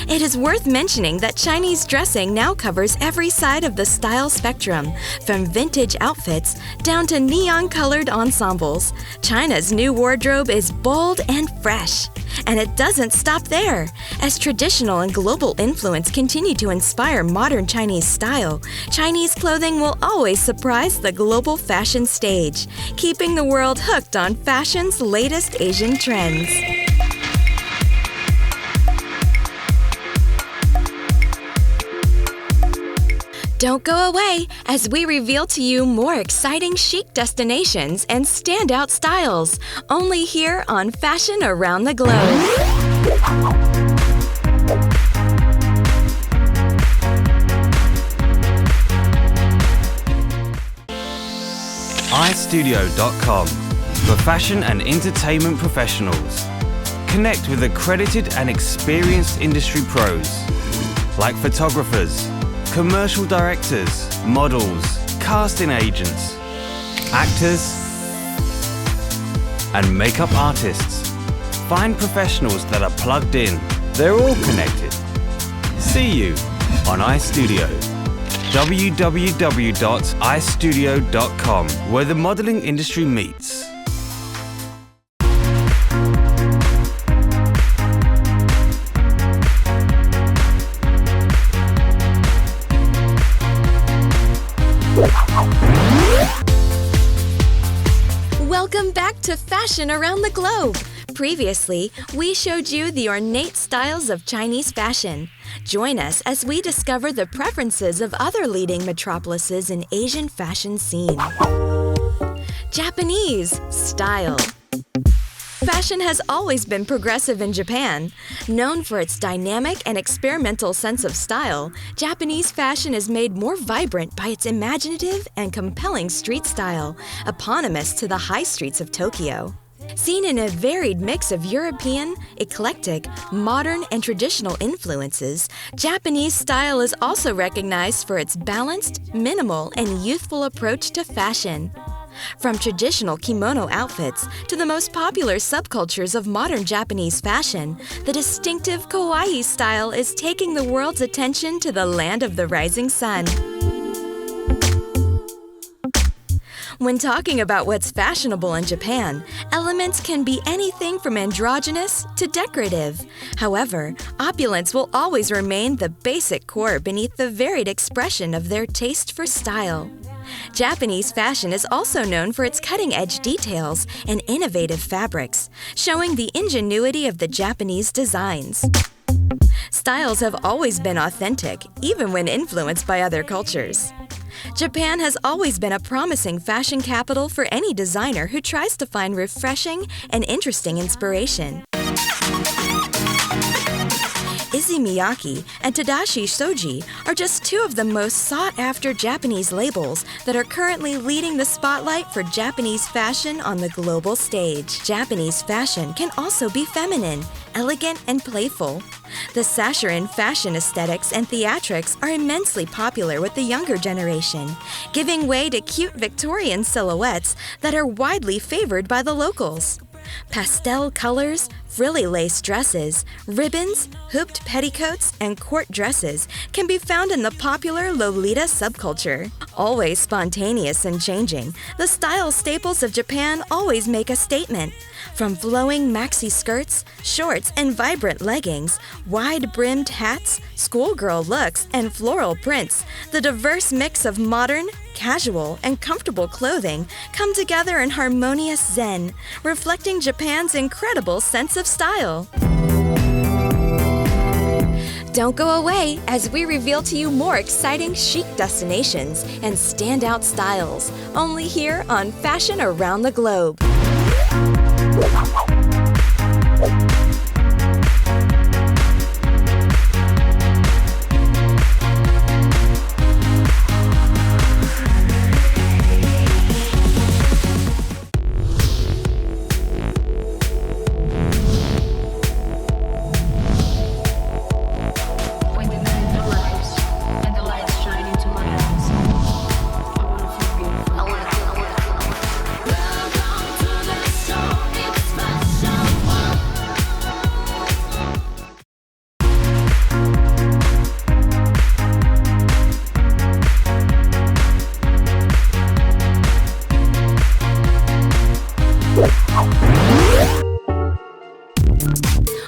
S16: It is worth mentioning that Chinese dressing now covers every side of the style spectrum, from vintage outfits down to neon-colored ensembles. China's new wardrobe is bold and fresh. And it doesn't stop there. As traditional and global influence continue to inspire modern Chinese style, Chinese clothing will always surprise the global fashion stage, keeping the world hooked on fashion's latest Asian trends. Don't go away as we reveal to you more exciting chic destinations and standout styles, only here on Fashion Around the Globe.
S6: iStudio.com for fashion and entertainment professionals. Connect with accredited and experienced industry pros like photographers, commercial directors, models, casting agents, actors, and makeup artists. Find professionals that are plugged in. They're all connected. See you on iStudio. www.istudio.com, where the modeling industry meets.
S16: Welcome back to Fashion Around the Globe. Previously, we showed you the ornate styles of Chinese fashion. Join us as we discover the preferences of other leading metropolises in Asian fashion scene. Japanese style. Fashion has always been progressive in Japan. Known for its dynamic and experimental sense of style, Japanese fashion is made more vibrant by its imaginative and compelling street style, eponymous to the high streets of Tokyo. Seen in a varied mix of European, eclectic, modern, and traditional influences, Japanese style is also recognized for its balanced, minimal, and youthful approach to fashion. From traditional kimono outfits to the most popular subcultures of modern Japanese fashion, the distinctive kawaii style is taking the world's attention to the land of the rising sun. When talking about what's fashionable in Japan, elements can be anything from androgynous to decorative. However, opulence will always remain the basic core beneath the varied expression of their taste for style. Japanese fashion is also known for its cutting-edge details and innovative fabrics, showing the ingenuity of the Japanese designs. Styles have always been authentic, even when influenced by other cultures. Japan has always been a promising fashion capital for any designer who tries to find refreshing and interesting inspiration. Issey Miyake and Tadashi Shoji are just two of the most sought-after Japanese labels that are currently leading the spotlight for Japanese fashion on the global stage. Japanese fashion can also be feminine, elegant, and playful. The saccharine fashion aesthetics and theatrics are immensely popular with the younger generation, giving way to cute Victorian silhouettes that are widely favored by the locals. Pastel colors, frilly lace dresses, ribbons, hooped petticoats, and court dresses can be found in the popular Lolita subculture. Always spontaneous and changing, the style staples of Japan always make a statement. From flowing maxi skirts, shorts, and vibrant leggings, wide-brimmed hats, schoolgirl looks, and floral prints, the diverse mix of modern, casual, and comfortable clothing come together in harmonious zen, reflecting Japan's incredible sense of style. Don't go away as we reveal to you more exciting chic destinations and standout styles, only here on Fashion Around the Globe.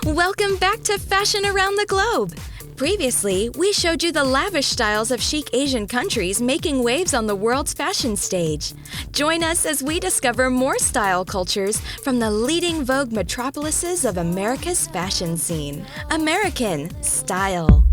S16: Welcome back to Fashion Around the Globe. Previously, we showed you the lavish styles of chic Asian countries making waves on the world's fashion stage. Join us as we discover more style cultures from the leading Vogue metropolises of America's fashion scene. American style.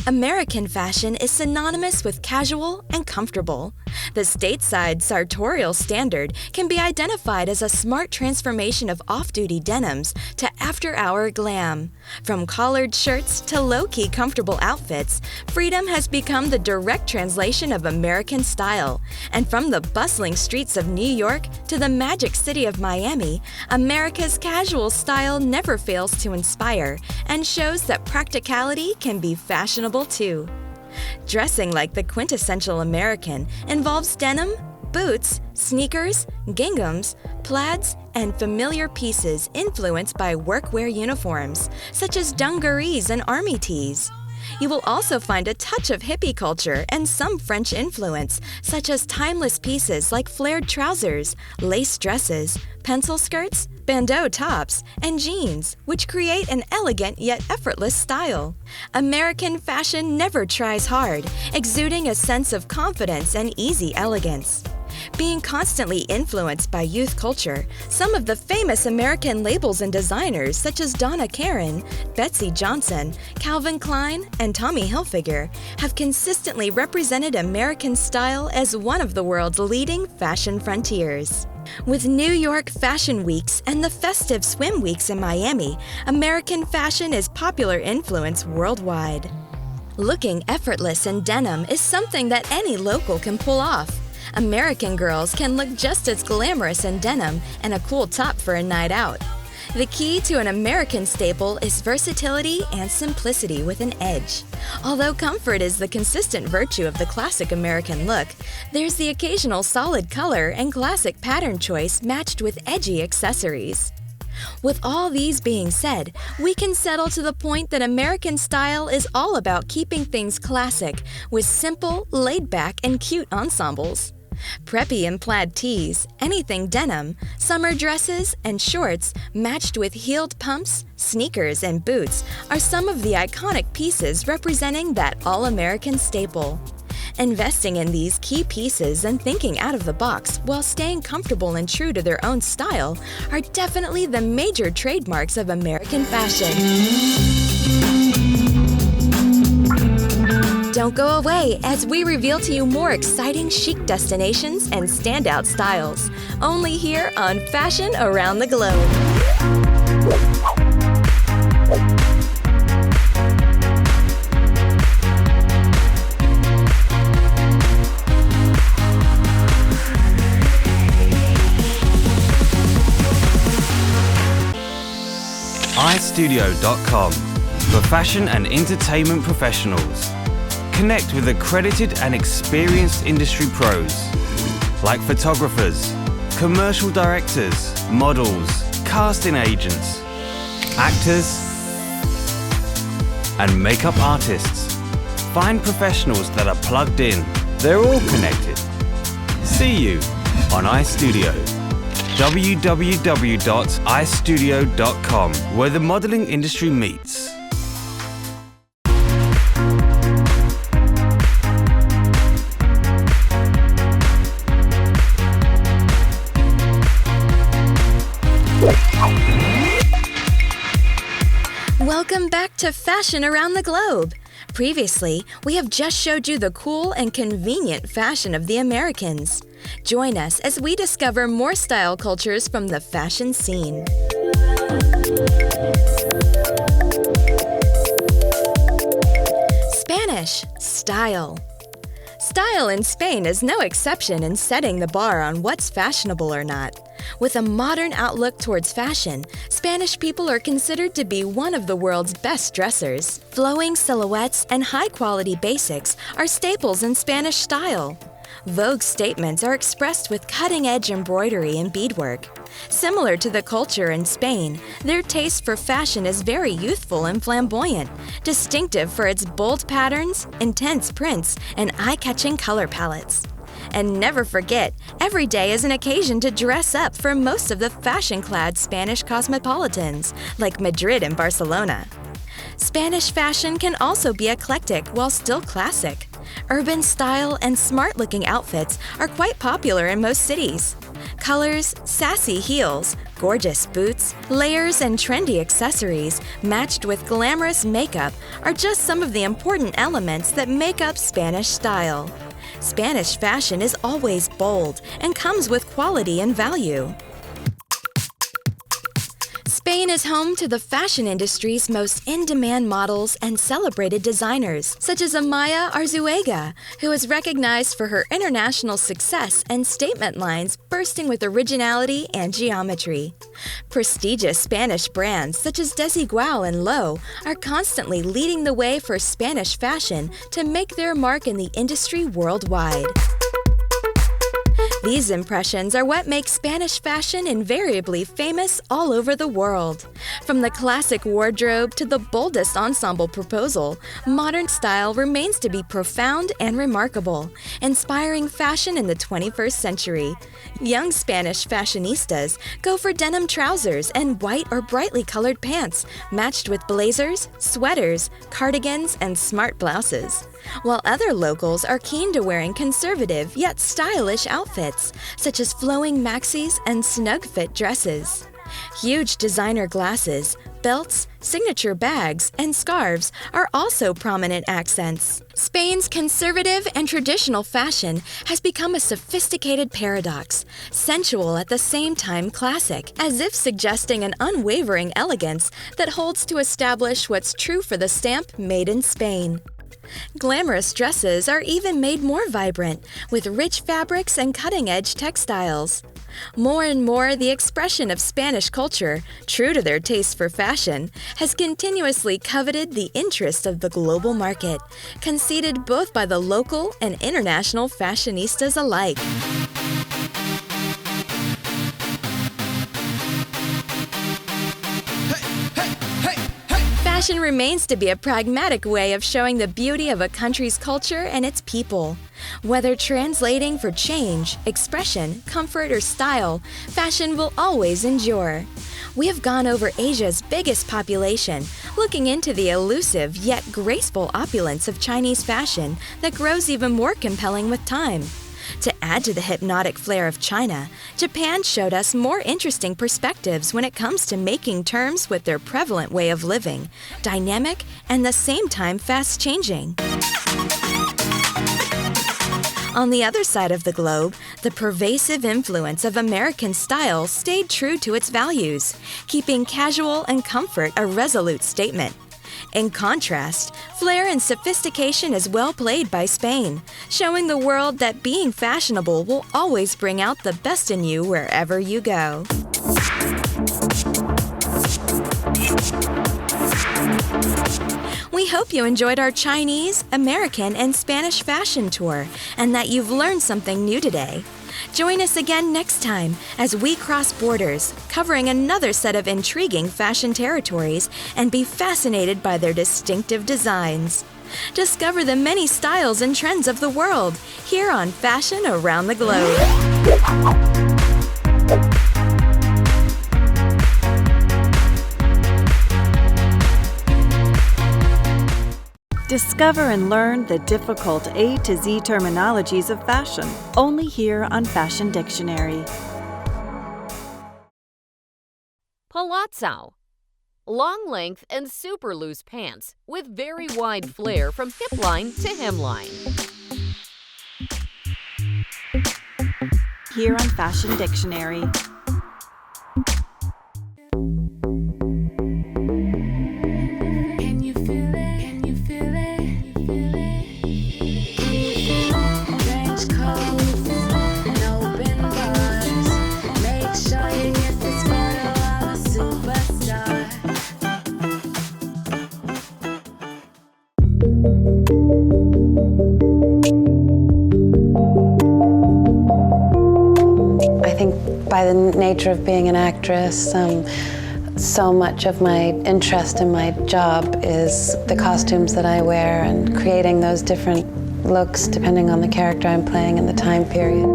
S16: American fashion is synonymous with casual and comfortable. The stateside sartorial standard can be identified as a smart transformation of off-duty denims to after-hour glam. From collared shirts to low-key comfortable outfits, freedom has become the direct translation of American style. And from the bustling streets of New York to the magic city of Miami, America's casual style never fails to inspire and shows that practicality can be fashionable too. Dressing like the quintessential American involves denim, boots, sneakers, ginghams, plaids, and familiar pieces influenced by workwear uniforms, such as dungarees and army tees. You will also find a touch of hippie culture and some French influence, such as timeless pieces like flared trousers, lace dresses, pencil skirts, bandeau tops, and jeans, which create an elegant yet effortless style. American fashion never tries hard, exuding a sense of confidence and easy elegance. Being constantly influenced by youth culture, some of the famous American labels and designers such as Donna Karan, Betsy Johnson, Calvin Klein, and Tommy Hilfiger have consistently represented American style as one of the world's leading fashion frontiers. With New York Fashion Weeks and the festive swim weeks in Miami, American fashion is popular influence worldwide. Looking effortless in denim is something that any local can pull off. American girls can look just as glamorous in denim and a cool top for a night out. The key to an American staple is versatility and simplicity with an edge. Although comfort is the consistent virtue of the classic American look, there's the occasional solid color and classic pattern choice matched with edgy accessories. With all these being said, we can settle to the point that American style is all about keeping things classic with simple, laid-back, and cute ensembles. Preppy and plaid tees, anything denim, summer dresses, and shorts matched with heeled pumps, sneakers, and boots are some of the iconic pieces representing that all-American staple. Investing in these key pieces and thinking out of the box while staying comfortable and true to their own style are definitely the major trademarks of American fashion. Don't go away as we reveal to you more exciting chic destinations and standout styles, only here on Fashion Around the Globe.
S6: iStudio.com for fashion and entertainment professionals. Connect with accredited and experienced industry pros like photographers, commercial directors, models, casting agents, actors, and makeup artists. Find professionals that are plugged in. They're all connected. See you on iStudio. www.istudio.com, where the modeling industry meets.
S16: Welcome back to Fashion Around the Globe. Previously, we have just showed you the cool and convenient fashion of the Americans. Join us as we discover more style cultures from the fashion scene. Spanish style. Style in Spain is no exception in setting the bar on what's fashionable or not. With a modern outlook towards fashion, Spanish people are considered to be one of the world's best dressers. Flowing silhouettes and high-quality basics are staples in Spanish style. Vogue statements are expressed with cutting-edge embroidery and beadwork. Similar to the culture in Spain, their taste for fashion is very youthful and flamboyant, distinctive for its bold patterns, intense prints, and eye-catching color palettes. And never forget, every day is an occasion to dress up for most of the fashion-clad Spanish cosmopolitans, like Madrid and Barcelona. Spanish fashion can also be eclectic while still classic. Urban style and smart-looking outfits are quite popular in most cities. Colors, sassy heels, gorgeous boots, layers, and trendy accessories matched with glamorous makeup are just some of the important elements that make up Spanish style. Spanish fashion is always bold and comes with quality and value. Spain is home to the fashion industry's most in-demand models and celebrated designers, such as Amaya Arzuaga, who is recognized for her international success and statement lines bursting with originality and geometry. Prestigious Spanish brands such as Desigual and Loewe are constantly leading the way for Spanish fashion to make their mark in the industry worldwide. These impressions are what makes Spanish fashion invariably famous all over the world. From the classic wardrobe to the boldest ensemble proposal, modern style remains to be profound and remarkable, inspiring fashion in the 21st century. Young Spanish fashionistas go for denim trousers and white or brightly colored pants, matched with blazers, sweaters, cardigans, and smart blouses. While other locals are keen to wearing conservative yet stylish outfits outfits, such as flowing maxis and snug-fit dresses. Huge designer glasses, belts, signature bags, and scarves are also prominent accents. Spain's conservative and traditional fashion has become a sophisticated paradox, sensual at the same time classic, as if suggesting an unwavering elegance that holds to establish what's true for the stamp made in Spain. Glamorous dresses are even made more vibrant, with rich fabrics and cutting-edge textiles. More and more, the expression of Spanish culture, true to their taste for fashion, has continuously coveted the interest of the global market, conceded both by the local and international fashionistas alike. Fashion remains to be a pragmatic way of showing the beauty of a country's culture and its people. Whether translating for change, expression, comfort, or style, fashion will always endure. We have gone over Asia's biggest population, looking into the elusive yet graceful opulence of Chinese fashion that grows even more compelling with time. To add to the hypnotic flair of China, Japan showed us more interesting perspectives when it comes to making terms with their prevalent way of living, dynamic and the same time fast-changing. On the other side of the globe, the pervasive influence of American style stayed true to its values, keeping casual and comfort a resolute statement. In contrast, flair and sophistication is well played by Spain, showing the world that being fashionable will always bring out the best in you wherever you go. We hope you enjoyed our Chinese, American, and Spanish fashion tour, and that you've learned something new today. Join us again next time as we cross borders, covering another set of intriguing fashion territories, and be fascinated by their distinctive designs. Discover the many styles and trends of the world here on Fashion Around the Globe.
S23: Discover and learn the difficult A to Z terminologies of fashion, only here on Fashion Dictionary.
S24: Palazzo. Long length and super loose pants with very wide flare from hip line to hemline.
S23: Here on Fashion Dictionary.
S17: By the nature of being an actress, so much of my interest in my job is the costumes that I wear and creating those different looks depending on the character I'm playing and the time period.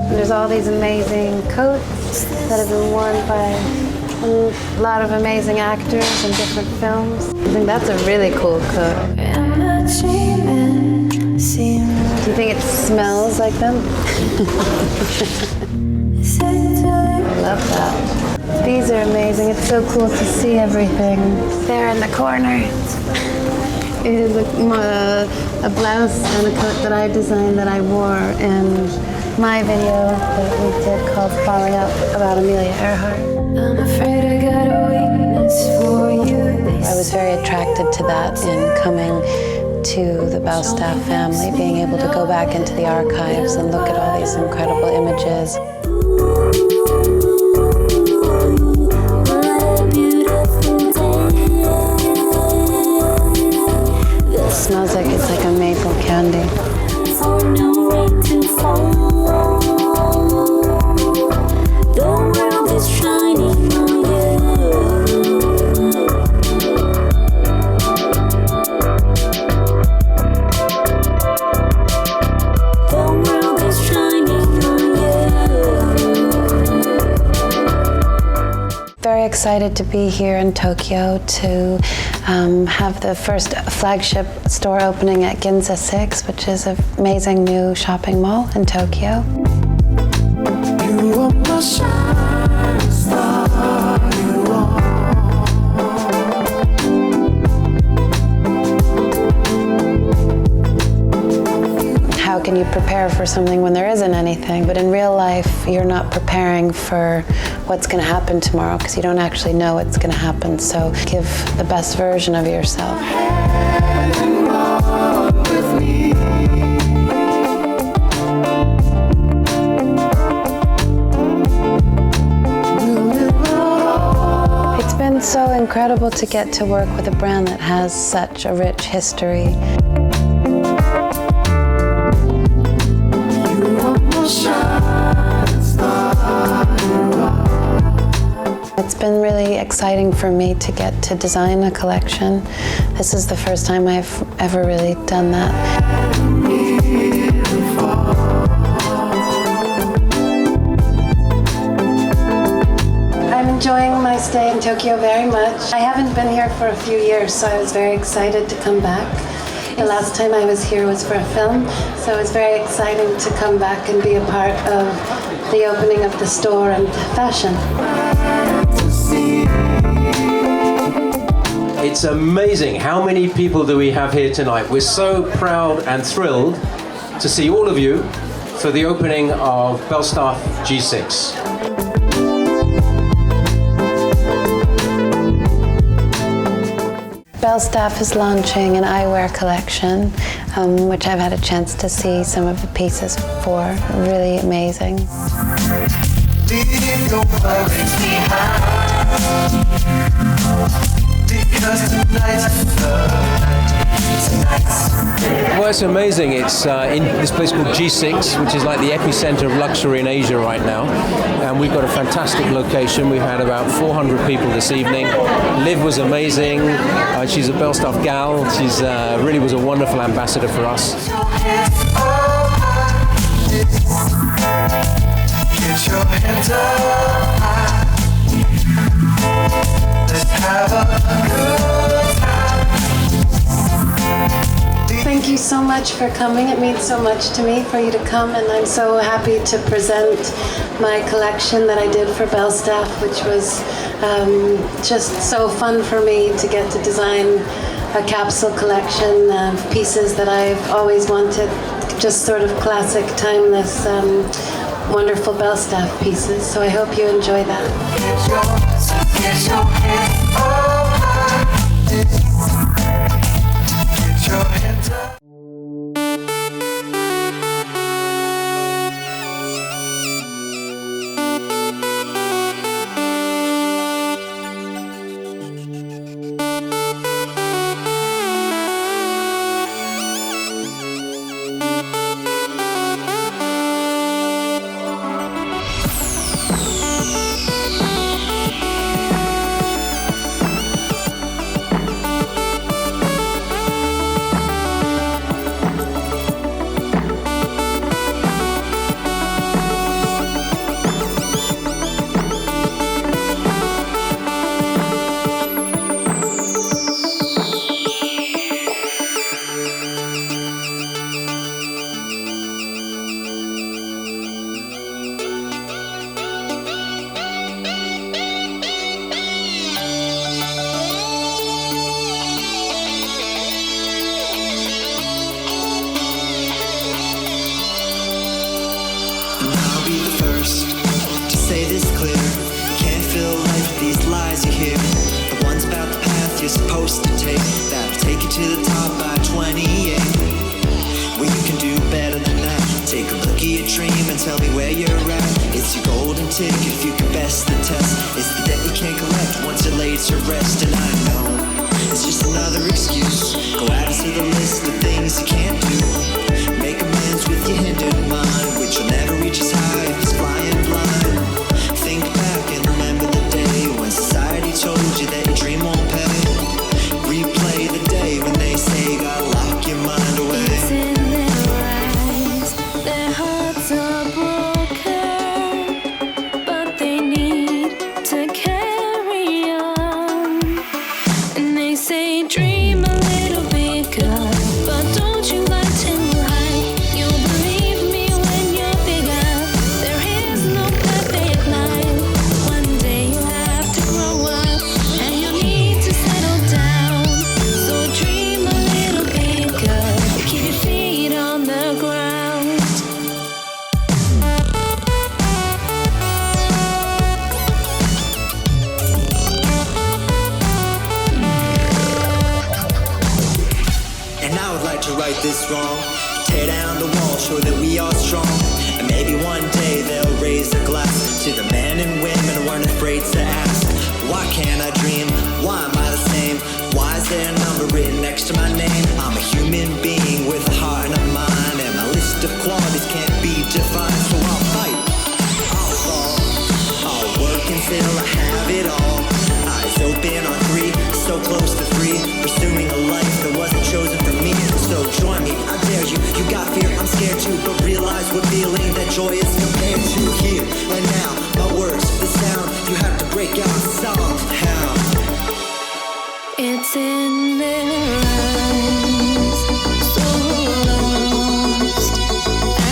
S17: There's all these amazing coats that have been worn by a lot of amazing actors in different films. I think that's a really cool coat. Do you think it smells like them? I love that. These are amazing. It's so cool to see everything. There in the corner. It is a blouse and a coat that I designed that I wore in my video that we did called Falling Up about Amelia Earhart. I'm afraid I got a weakness for you. I was very attracted to that in coming to the Balstaff family, being able to go back into the archives and look at all these incredible images. It smells like it's like a maple candy. The world is shining on you. Very excited to be here in Tokyo to have the first flagship store opening at Ginza 6, which is an amazing new shopping mall in Tokyo.
S4: You are my shining star, you are.
S17: How can you prepare for something when there isn't anything? But in real life, you're not preparing for what's going to happen tomorrow because you don't actually know what's going to happen. So give the best version of yourself. It's been so incredible to get to work with a brand that has such a rich history. It's been really exciting for me to get to design a collection. This is the first time I've ever really done that. I'm enjoying my stay in Tokyo very much. I haven't been here for a few years, so I was very excited to come back. The last time I was here was for a film, so it's very exciting to come back and be a part of the opening of the store and fashion.
S14: It's amazing how many people do we have here tonight. We're so proud and thrilled to see all of you for the opening of Belstaff G6.
S17: Belstaff is launching an eyewear collection, which I've had a chance to see some of the pieces for. Really amazing.
S4: Leave your worries behind, because tonight's the night.
S14: Well, it's amazing. It's in this place called G6, which is like the epicenter of luxury in Asia right now. And we've got a fantastic location. We've had about 400 people this evening. Liv was amazing. She's a Belstaff gal. She's really was a wonderful ambassador for us.
S4: Get your hands up high. Let's have a good time.
S17: Thank you so much for coming. It means so much to me for you to come, and I'm so happy to present my collection that I did for Belstaff, which was just so fun for me to get to design a capsule collection of pieces that I've always wanted, just sort of classic, timeless, wonderful Belstaff pieces. So I hope you enjoy that.
S4: Get your hands up high. Get your hands up.
S3: Say
S15: And I would like to right this wrong. Tear down the wall, show that we are strong. And maybe one day they'll raise a glass to the men and women who aren't afraid to ask, why can't I dream? Why am I the same? Why is there a number written next to my name? I'm a human being with a heart and a mind, and my list of qualities can't be defined. So I'll fight, I'll fall, I'll work until I have it all. Eyes open on 3, so close to 3, pursuing a life that wasn't chosen for me. So join me, I dare you. You got fear, I'm scared too, but realize what feeling that joy is compared to. Here and now, my words, the sound, you have to break out the song. How?
S3: It's in their eyes, so lost.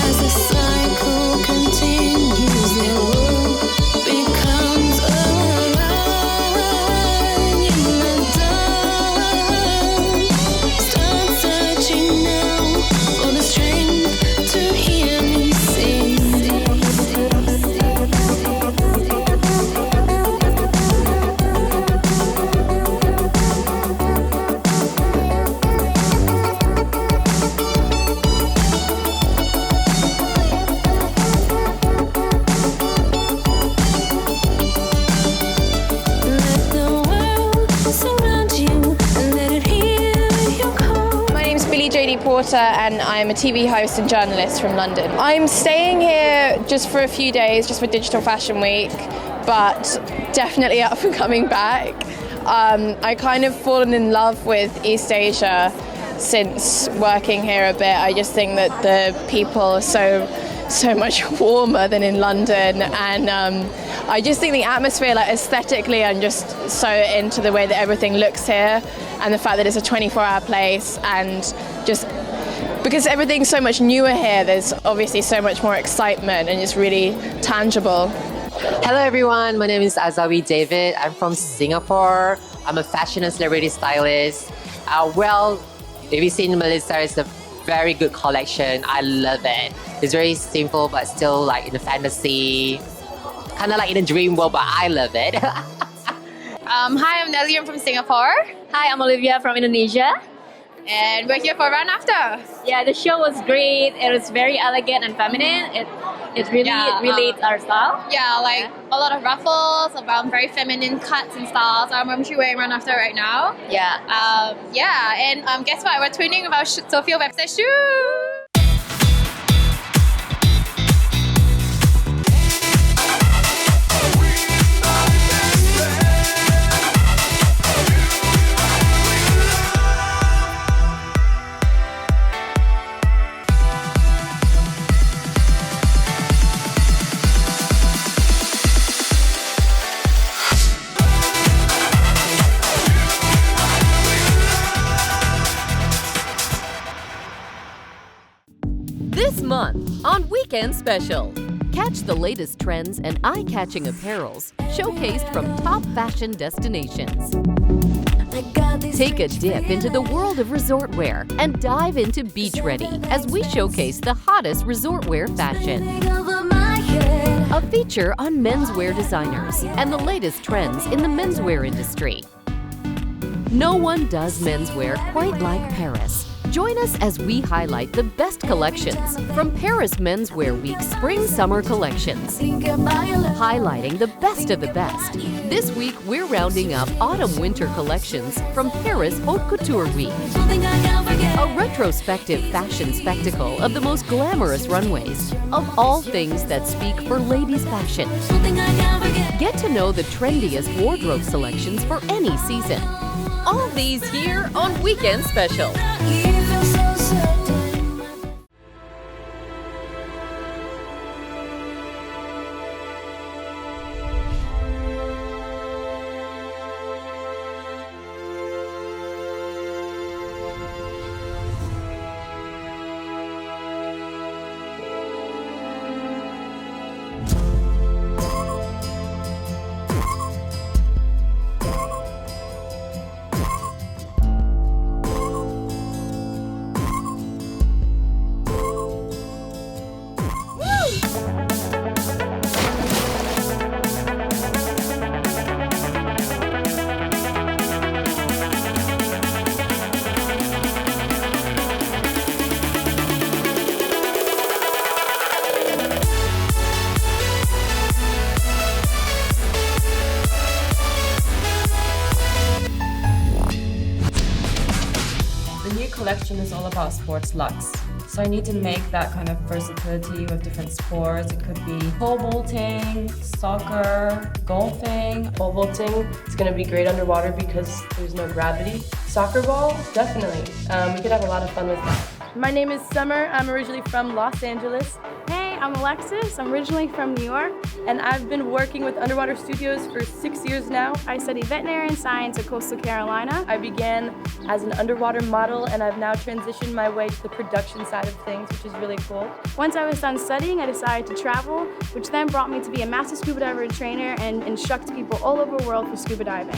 S3: As the cycle continues, their world becomes a line in the dark. Start searching now for the strength to hear me sing.
S19: My name's Billie J.D. Porter and I'm a TV host and journalist from London. I'm staying here just for a few days, just for Digital Fashion Week, but definitely up for coming back. I kind of fallen in love with East Asia since working here a bit. I just think that the people are so much warmer than in London, and I just think the atmosphere, like aesthetically, I'm just so into the way that everything looks here, and the fact that it's a 24-hour place, and just because everything's so much newer here, there's obviously so much more excitement and it's really tangible.
S20: Hello everyone, my name is Azawi David. I'm from Singapore. I'm a fashion and celebrity stylist. Well, if you've seen Melissa, it's a very good collection. I love it. It's very simple but still like in a fantasy, kind of like in a dream world, but I love it.
S19: Hi, I'm Nelly. I'm from Singapore. Hi, I'm Olivia from Indonesia. And we're here for Run After.
S22: Yeah, the show was great. It was very elegant and feminine. It really relates our style.
S19: Yeah, like a lot of ruffles, very feminine cuts and styles. I'm actually wearing Run After right now.
S22: Yeah.
S19: And guess what? We're tweeting about Sophia Webster shoes.
S24: This month on Weekend Special, catch the latest trends and eye-catching apparels showcased from top fashion destinations. Take a dip into the world of resort wear and dive into Beach Ready as we showcase the hottest resort wear fashion. A feature on menswear designers and the latest trends in the menswear industry. No one does menswear quite like Paris. Join us as we highlight the best collections from Paris Menswear Week's Spring-Summer collections, highlighting the best of the best. This week, we're rounding up Autumn-Winter collections from Paris Haute Couture Week, a retrospective fashion spectacle of the most glamorous runways, of all things that speak for ladies' fashion. Get to know the trendiest wardrobe selections for any season. All these here on Weekend Special.
S5: fashion is all about sports lux. So I need to make that kind of versatility with different sports. It could be pole vaulting, soccer, golfing.
S7: Pole vaulting is going to be great underwater because there's no gravity. Soccer ball, definitely. We could have a lot of fun with that.
S8: My name is Summer. I'm originally from Los Angeles. Hey, I'm Alexis. I'm originally from New York.
S7: And I've been working with underwater studios for 6 years now.
S8: I study veterinary science at Coastal Carolina.
S7: I began as an underwater model and I've now transitioned my way to the production side of things, which is really cool.
S8: Once I was done studying, I decided to travel, which then brought me to be a master scuba diver and trainer and instruct people all over the world for scuba diving.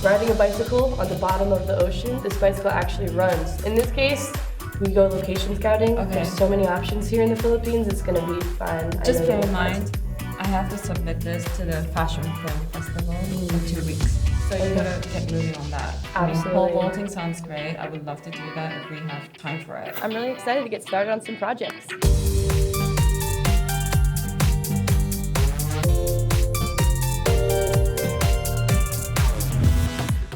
S7: Riding a bicycle on the bottom of the ocean, this bicycle actually runs. In this case, we go location scouting.
S5: Okay.
S7: There's so many options here in the Philippines, it's gonna be fun.
S5: Just bear in mind, I have to submit this to the Fashion Film Festival in 2 weeks. So you gotta get moving on that.
S7: Absolutely.
S5: I mean, pole vaulting sounds great. I would love to do that if we have time for it.
S7: I'm really excited to get started on some projects.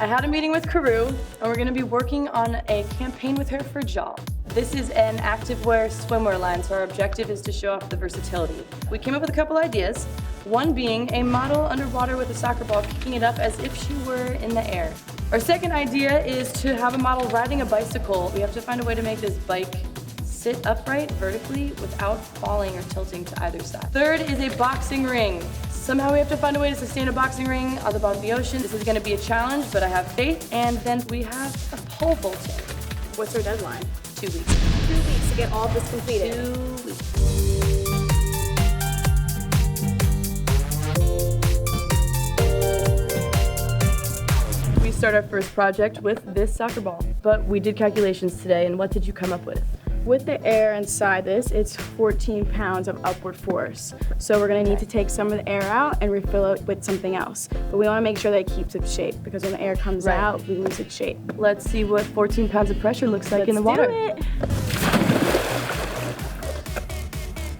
S7: I had a meeting with Karoo, and we're going to be working on a campaign with her for JAW. This is an activewear swimwear line, so our objective is to show off the versatility. We came up with a couple ideas, one being a model underwater with a soccer ball kicking it up as if she were in the air. Our second idea is to have a model riding a bicycle. We have to find a way to make this bike sit upright vertically without falling or tilting to either side. Third is a boxing ring. Somehow we have to find a way to sustain a boxing ring on the bottom of the ocean. This is going to be a challenge, but I have faith. And then we have a pole vaulting.
S8: What's our deadline?
S7: 2 weeks.
S8: 2 weeks to get all of this completed.
S7: 2 weeks. We start our first project with this soccer ball, but we did calculations today, and what did you come up with?
S8: With the air inside this, it's 14 pounds of upward force. So we're gonna need to take some of the air out and refill it with something else. But we wanna make sure that it keeps its shape because when the air comes out, we lose its shape.
S7: Let's see what 14 pounds of pressure looks like in the water.
S8: Let's do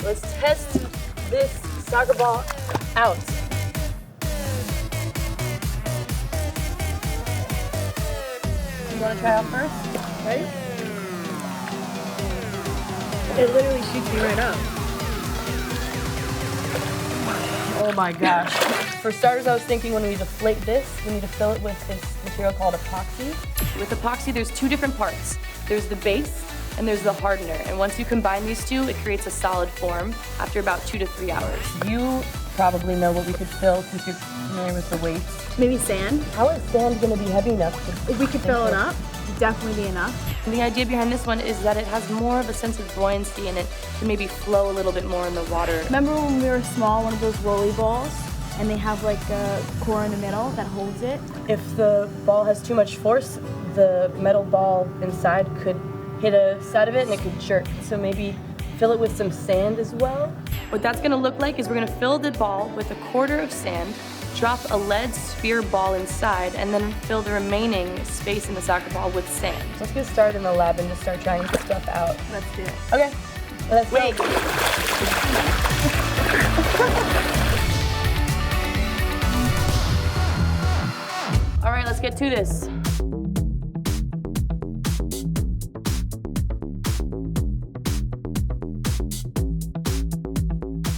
S8: it.
S7: Let's test this soccer ball out. You wanna try out first? Ready?
S8: It literally shoots me right up.
S7: Oh my gosh. For starters, I was thinking when we deflate this, we need to fill it with this material called epoxy. With epoxy, there's two different parts. There's the base and there's the hardener. And once you combine these two, it creates a solid form after about 2 to 3 hours. You probably know what we could fill since you're familiar with the weights.
S8: Maybe sand.
S7: How is sand gonna be heavy enough?
S8: If we could fill it up, it'd definitely be enough.
S7: And the idea behind this one is that it has more of a sense of buoyancy and it can maybe flow a little bit more in the water.
S8: Remember when we were small, one of those rolly balls? And they have like a core in the middle that holds it?
S7: If the ball has too much force, the metal ball inside could hit a side of it and it could jerk. So maybe fill it with some sand as well. What that's gonna look like is we're gonna fill the ball with 1/4 of sand, drop a lead sphere ball inside, and then fill the remaining space in the soccer ball with sand. Let's get started in the lab and just start trying stuff out.
S8: Let's do it.
S7: Okay, let's
S8: Wait.
S7: go. All right, let's get to this.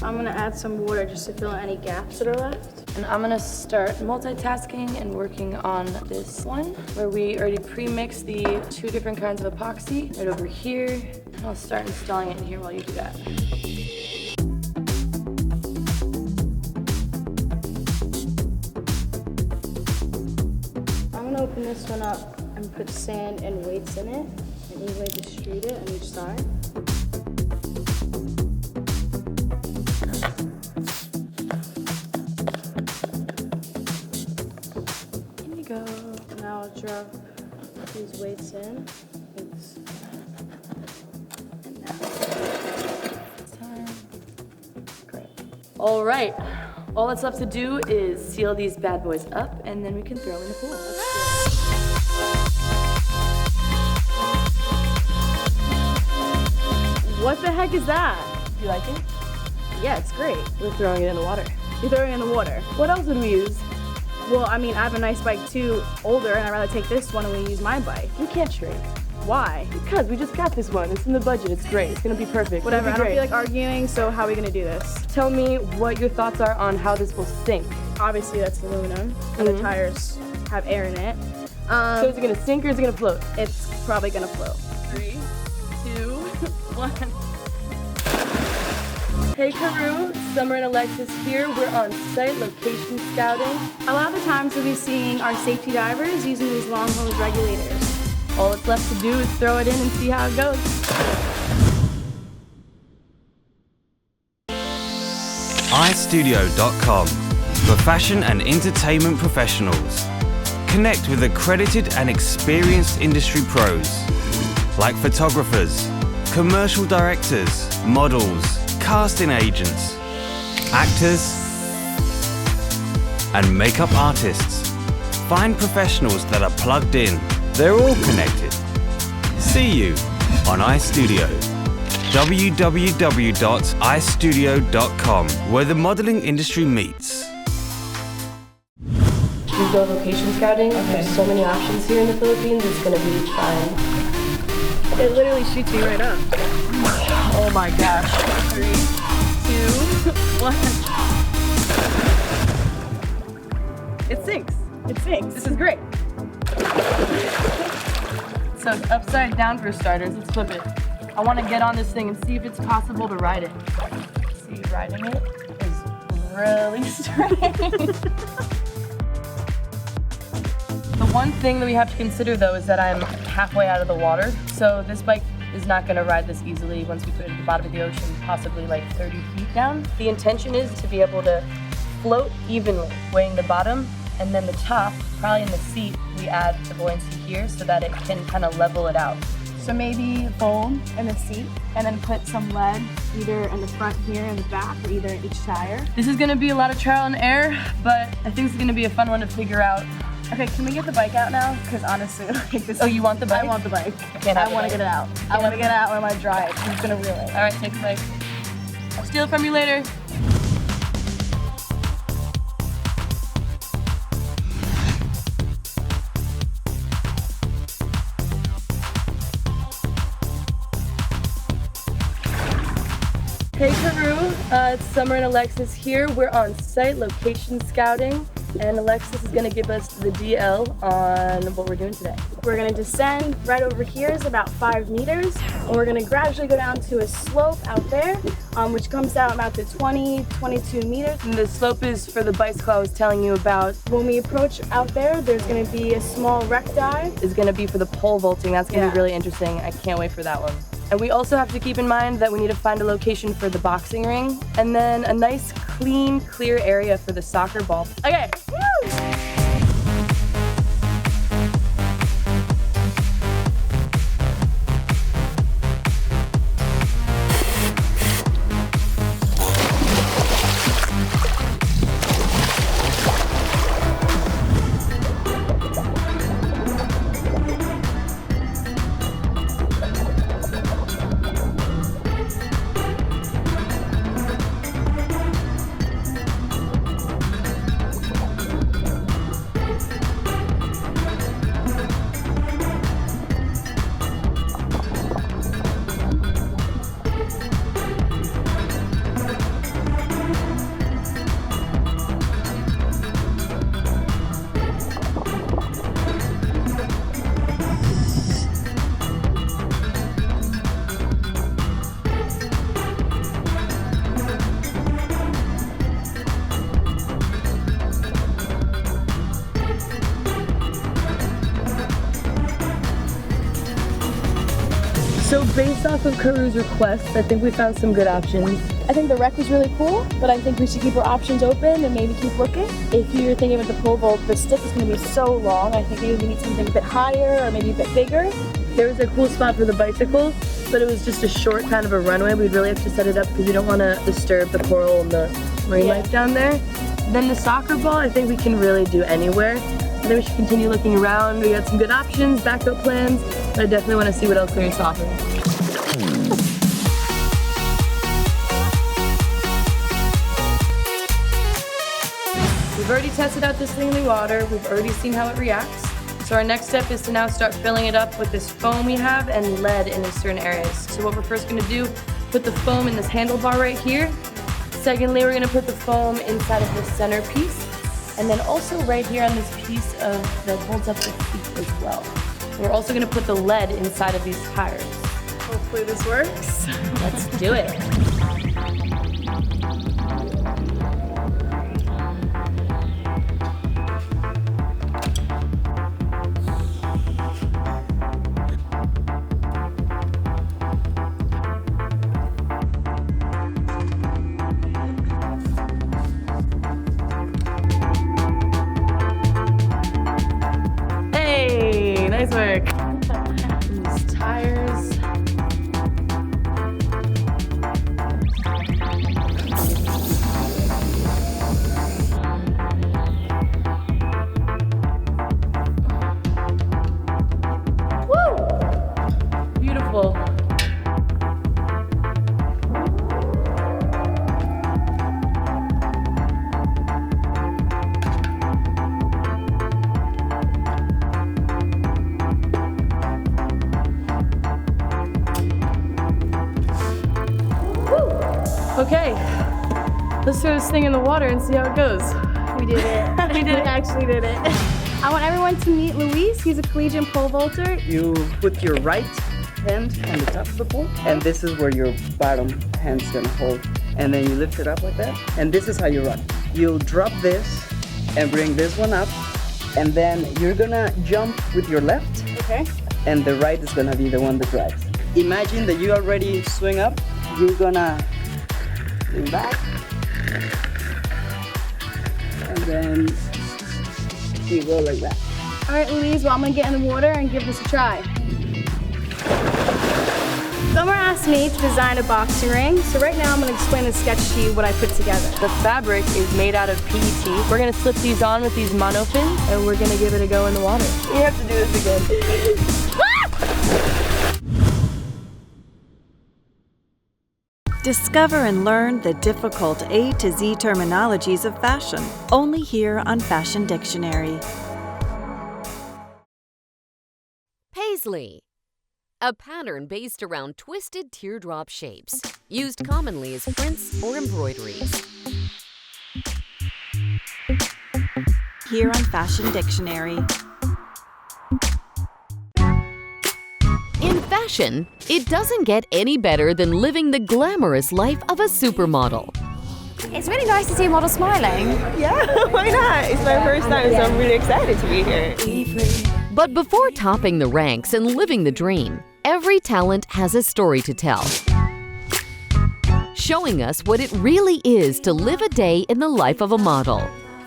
S8: I'm gonna add some water just to fill in any gaps that are left.
S7: And I'm gonna start multitasking and working on this one, where we already pre-mixed the 2 different kinds of epoxy right over here. And I'll start installing it in here while you do that.
S8: I'm gonna open this one up and put sand and weights in it, and evenly distribute it on each side. Here you go. Now I'll drop these weights in. Oops. And now it's time.
S7: Great. All right. All that's left to do is seal these bad boys up, and then we can throw them in the pool. Let's do it.
S8: What the heck is that?
S7: You like it?
S8: Yeah, it's great.
S7: We're throwing it in the water.
S8: You're throwing it in the water.
S7: What else would we use?
S8: Well, I mean, I have a nice bike too, older, and I'd rather take this one and we use my bike.
S7: You can't shrink.
S8: Why?
S7: Because we just got this one. It's in the budget. It's great. It's gonna be perfect.
S8: Whatever, I
S7: It'll
S8: don't
S7: be
S8: feel
S7: great.
S8: like arguing, so how are we gonna do this?
S7: Tell me what your thoughts are on how this will sink.
S8: Obviously that's aluminum, and the tires have air in it.
S7: So is it gonna sink or is it gonna float?
S8: It's probably gonna float.
S7: 3, 2, 1. Hey Carew, Summer and Alexis here. We're on site location scouting.
S8: A lot of the times we'll be seeing our safety divers using these long hose regulators.
S7: All that's left to do is throw it in and see how it goes.
S6: iStudio.com for fashion and entertainment professionals. Connect with accredited and experienced industry pros like photographers, commercial directors, models, casting agents, actors, and makeup artists. Find professionals that are plugged in. They're all connected. See you on iStudio. www.istudio.com, where the modeling industry meets.
S7: We go location scouting. There's so many options here in the Philippines. It's gonna be fine.
S8: It literally shoots me right up.
S7: Oh my gosh. 3, 2, 1. It sinks.
S8: It sinks.
S7: This is great. So it's upside down for starters. Let's flip it. I want to get on this thing and see if it's possible to ride it. See, riding it is really strange. The one thing that we have to consider though is that I'm halfway out of the water. So this bike is not going to ride this easily once we put it at the bottom of the ocean, possibly like 30 feet down. The intention is to be able to float evenly, weighing the bottom, and then the top, probably in the seat, we add the buoyancy here so that it can kind of level it out.
S8: So maybe foam in the seat, and then put some lead either in the front here and the back, or either in each tire.
S7: This is going to be a lot of trial and error, but I think it's going to be a fun one to figure out.
S8: Okay, can we get the bike out now? Because honestly, like this.
S7: Oh, you want the bike?
S8: I want the bike.
S7: I
S8: want to get it out. I want to get it out, or I want to drive. Who's gonna reel it?
S7: All right, take the bike. I'll steal it from you later. Hey Carew, it's Summer and Alexis here. We're on site location scouting, and Alexis is gonna give us the DL on what we're doing today.
S8: We're gonna descend. Right over here is about 5 meters, and we're gonna gradually go down to a slope out there, which comes down about to 22 meters.
S7: And the slope is for the bicycle I was telling you about.
S8: When we approach out there, there's gonna be a small wreck dive.
S7: Is gonna be for the pole vaulting. That's gonna be really interesting. I can't wait for that one. And we also have to keep in mind that we need to find a location for the boxing ring, and then a nice, clean, clear area for the soccer ball. Okay. Woo! So based off of Carew's request, I think we found some good options.
S8: I think the wreck was really cool, but I think we should keep our options open and maybe keep looking. If you're thinking with the pole vault, the stick is going to be so long. I think maybe we need something a bit higher or maybe a bit bigger.
S7: There was a cool spot for the bicycle, but it was just a short kind of a runway. We'd really have to set it up because you don't want to disturb the coral and the marine life down there. Then the soccer ball, I think we can really do anywhere. I think we should continue looking around. We got some good options, backup plans, but I definitely want to see what else there is to offer. We've already tested out this thing in the water. We've already seen how it reacts. So our next step is to now start filling it up with this foam we have and lead in certain areas. So what we're first gonna do, put the foam in this handlebar right here. Secondly, we're gonna put the foam inside of the center piece. And then also right here on this piece that holds up the feet as well. We're also gonna put the lead inside of these tires.
S8: Hopefully this works.
S7: Let's do it. Hey, nice work. These tires. Woo! Beautiful. Okay, let's throw this thing in the water and see how it goes.
S8: We did it.
S7: We did it.
S8: Actually did it. I want everyone to meet Luis. He's a collegiate pole vaulter.
S1: You put your right hand on the top of the pole, and this is where your bottom hand's gonna hold. And then you lift it up like that, and this is how you run. You'll drop this and bring this one up, and then you're gonna jump with your left,
S8: Okay.
S1: and the right is gonna be the one that drives. Imagine that you already swing up, you're gonna lean back, and then you go like that.
S8: All right, Louise, well, I'm gonna get in the water and give this a try. Summer asked me to design a boxing ring, so right now I'm gonna explain the sketch to you what I put together.
S7: The fabric is made out of PET. We're gonna slip these on with these monofins, and we're gonna give it a go in the water. We have to do this again.
S23: Discover and learn the difficult A to Z terminologies of fashion, only here on Fashion Dictionary.
S24: Paisley. A pattern based around twisted teardrop shapes, used commonly as prints or embroideries.
S23: Here on Fashion Dictionary.
S24: In fashion, it doesn't get any better than living the glamorous life of a supermodel.
S2: It's really nice to see a model smiling.
S10: Yeah, why not? It's my first time, so I'm really excited to be here.
S24: But before topping the ranks and living the dream, every talent has a story to tell, showing us what it really is to live a day in the life of a model.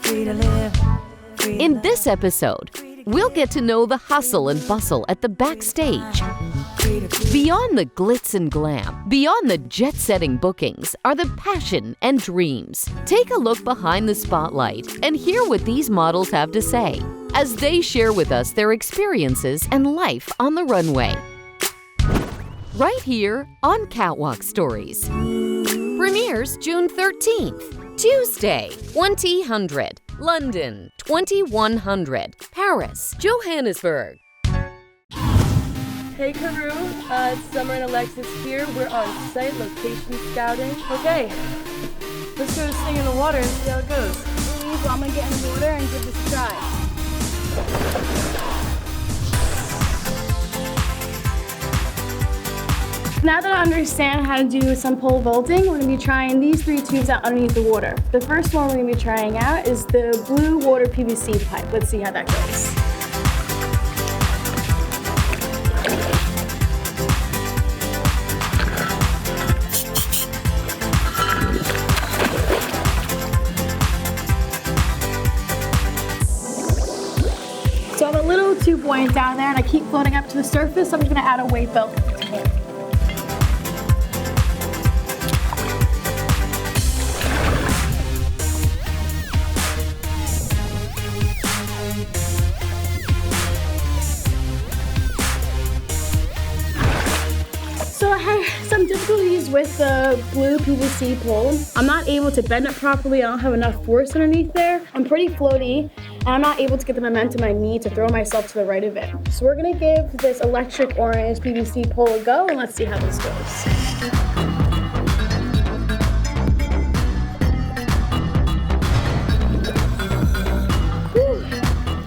S24: In this episode, we'll get to know the hustle and bustle at the backstage. Beyond the glitz and glam, beyond the jet-setting bookings, are the passion and dreams. Take a look behind the spotlight and hear what these models have to say as they share with us their experiences and life on the runway. Right here on Catwalk Stories. Premieres June 13th, Tuesday, 2000, London, 2100, Paris, Johannesburg.
S7: Hey Karu, it's Summer and Alexis here. We're on site location scouting. Okay, let's throw this thing in the water and see how it goes.
S8: Louise, well, I'm gonna get in the water and give this a try. Now that I understand how to do some pole vaulting, we're gonna be trying these 3 tubes out underneath the water. The first one we're gonna be trying out is the blue water PVC pipe. Let's see how that goes. So I have a little tube buoyant down there and I keep floating up to the surface, so I'm just gonna add a weight belt to it. So I have some difficulties with the blue PVC pole. I'm not able to bend it properly. I don't have enough force underneath there. I'm pretty floaty, and I'm not able to get the momentum I need to throw myself to the right of it. So we're gonna give this electric orange PVC pole a go, and let's see how this goes.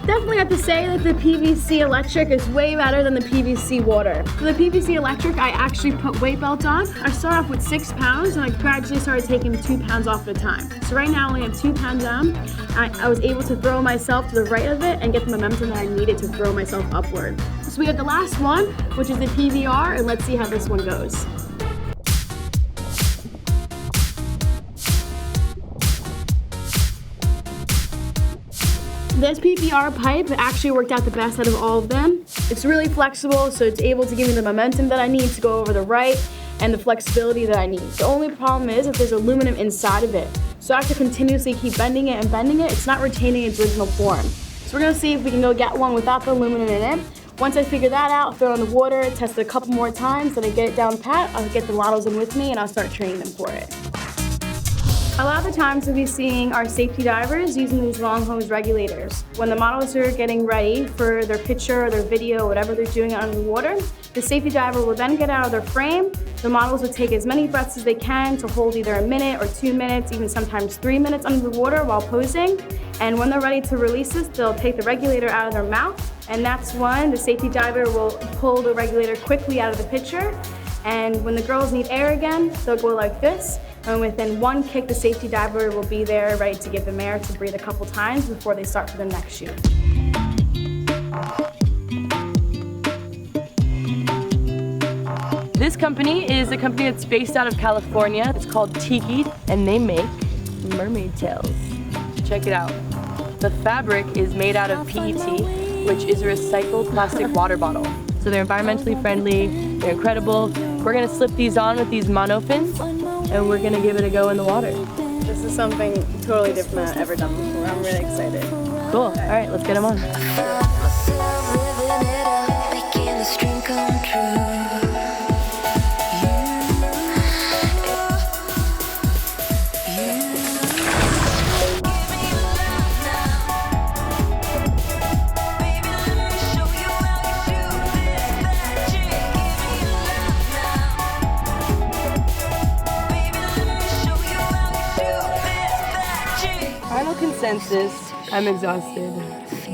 S8: Definitely have to say that the PVC electric is way better than the PVC water. For the PVC electric, I actually put weight belt on. I started off with 6 pounds and I gradually started taking 2 pounds off at a time. So right now I only have 2 pounds down. I was able to throw myself to the right of it and get the momentum that I needed to throw myself upward. So we have the last one, which is the PVR, and let's see how this one goes. This PPR pipe actually worked out the best out of all of them. It's really flexible, so it's able to give me the momentum that I need to go over the right and the flexibility that I need. The only problem is that there's aluminum inside of it. So I have to continuously keep bending it and bending it. It's not retaining its original form. So we're gonna see if we can go get one without the aluminum in it. Once I figure that out, throw it in the water, test it a couple more times, then I get it down pat, I'll get the models in with me and I'll start training them for it. A lot of the times we'll be seeing our safety divers using these long hose regulators. When the models are getting ready for their picture or their video, whatever they're doing under the water, the safety diver will then get out of their frame. The models will take as many breaths as they can to hold either a minute or 2 minutes, even sometimes 3 minutes under the water while posing. And when they're ready to release this, they'll take the regulator out of their mouth. And that's when the safety diver will pull the regulator quickly out of the picture. And when the girls need air again, they'll go like this. And within one kick, the safety diver will be there ready to give them air to breathe a couple times before they start for the next shoot.
S7: This company is a company that's based out of California. It's called Tiki, and they make mermaid tails. Check it out. The fabric is made out of PET, which is a recycled plastic water bottle. So they're environmentally friendly, they're incredible. We're gonna slip these on with these mono fins, and we're gonna give it a go in the water.
S8: This is something totally different than I've ever done before. I'm really excited.
S7: Cool, all right, let's get them on.
S3: Making the stream come true.
S7: Final consensus, I'm exhausted,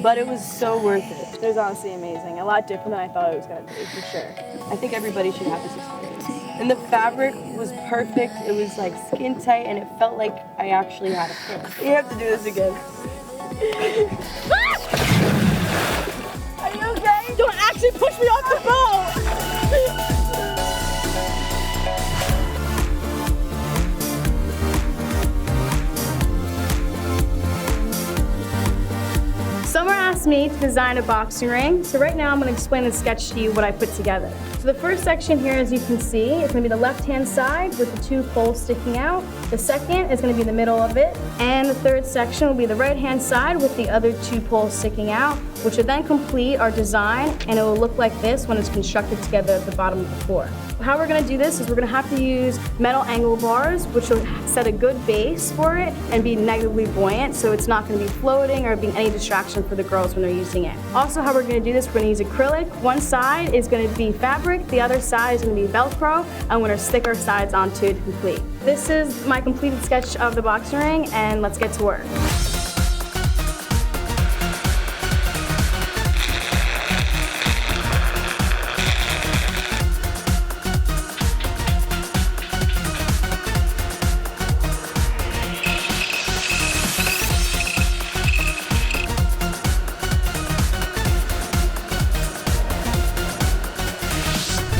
S7: but it was so worth it.
S8: It was honestly amazing. A lot different than I thought it was gonna be, for sure.
S7: I think everybody should have this experience. And the fabric was perfect. It was like skin tight and it felt like I actually had a fin. You have to do this again.
S8: Are you okay? Don't actually push me off the boat! Summer asked me to design a boxing ring, so right now I'm going to explain the sketch to you what I put together. So the first section here, as you can see, is going to be the left-hand side with the 2 poles sticking out. The second is going to be the middle of it, and the third section will be the right-hand side with the other 2 poles sticking out, which will then complete our design, and it will look like this when it's constructed together at the bottom of the floor. How we're going to do this is we're going to have to use metal angle bars, which will set a good base for it and be negatively buoyant, so it's not going to be floating or being any distraction for the girls when they're using it. Also, how we're going to do this, we're going to use acrylic. One side is going to be fabric, the other side is going to be Velcro, and we're going to stick our sides onto it to complete. This is my completed sketch of the boxing ring, and let's get to work.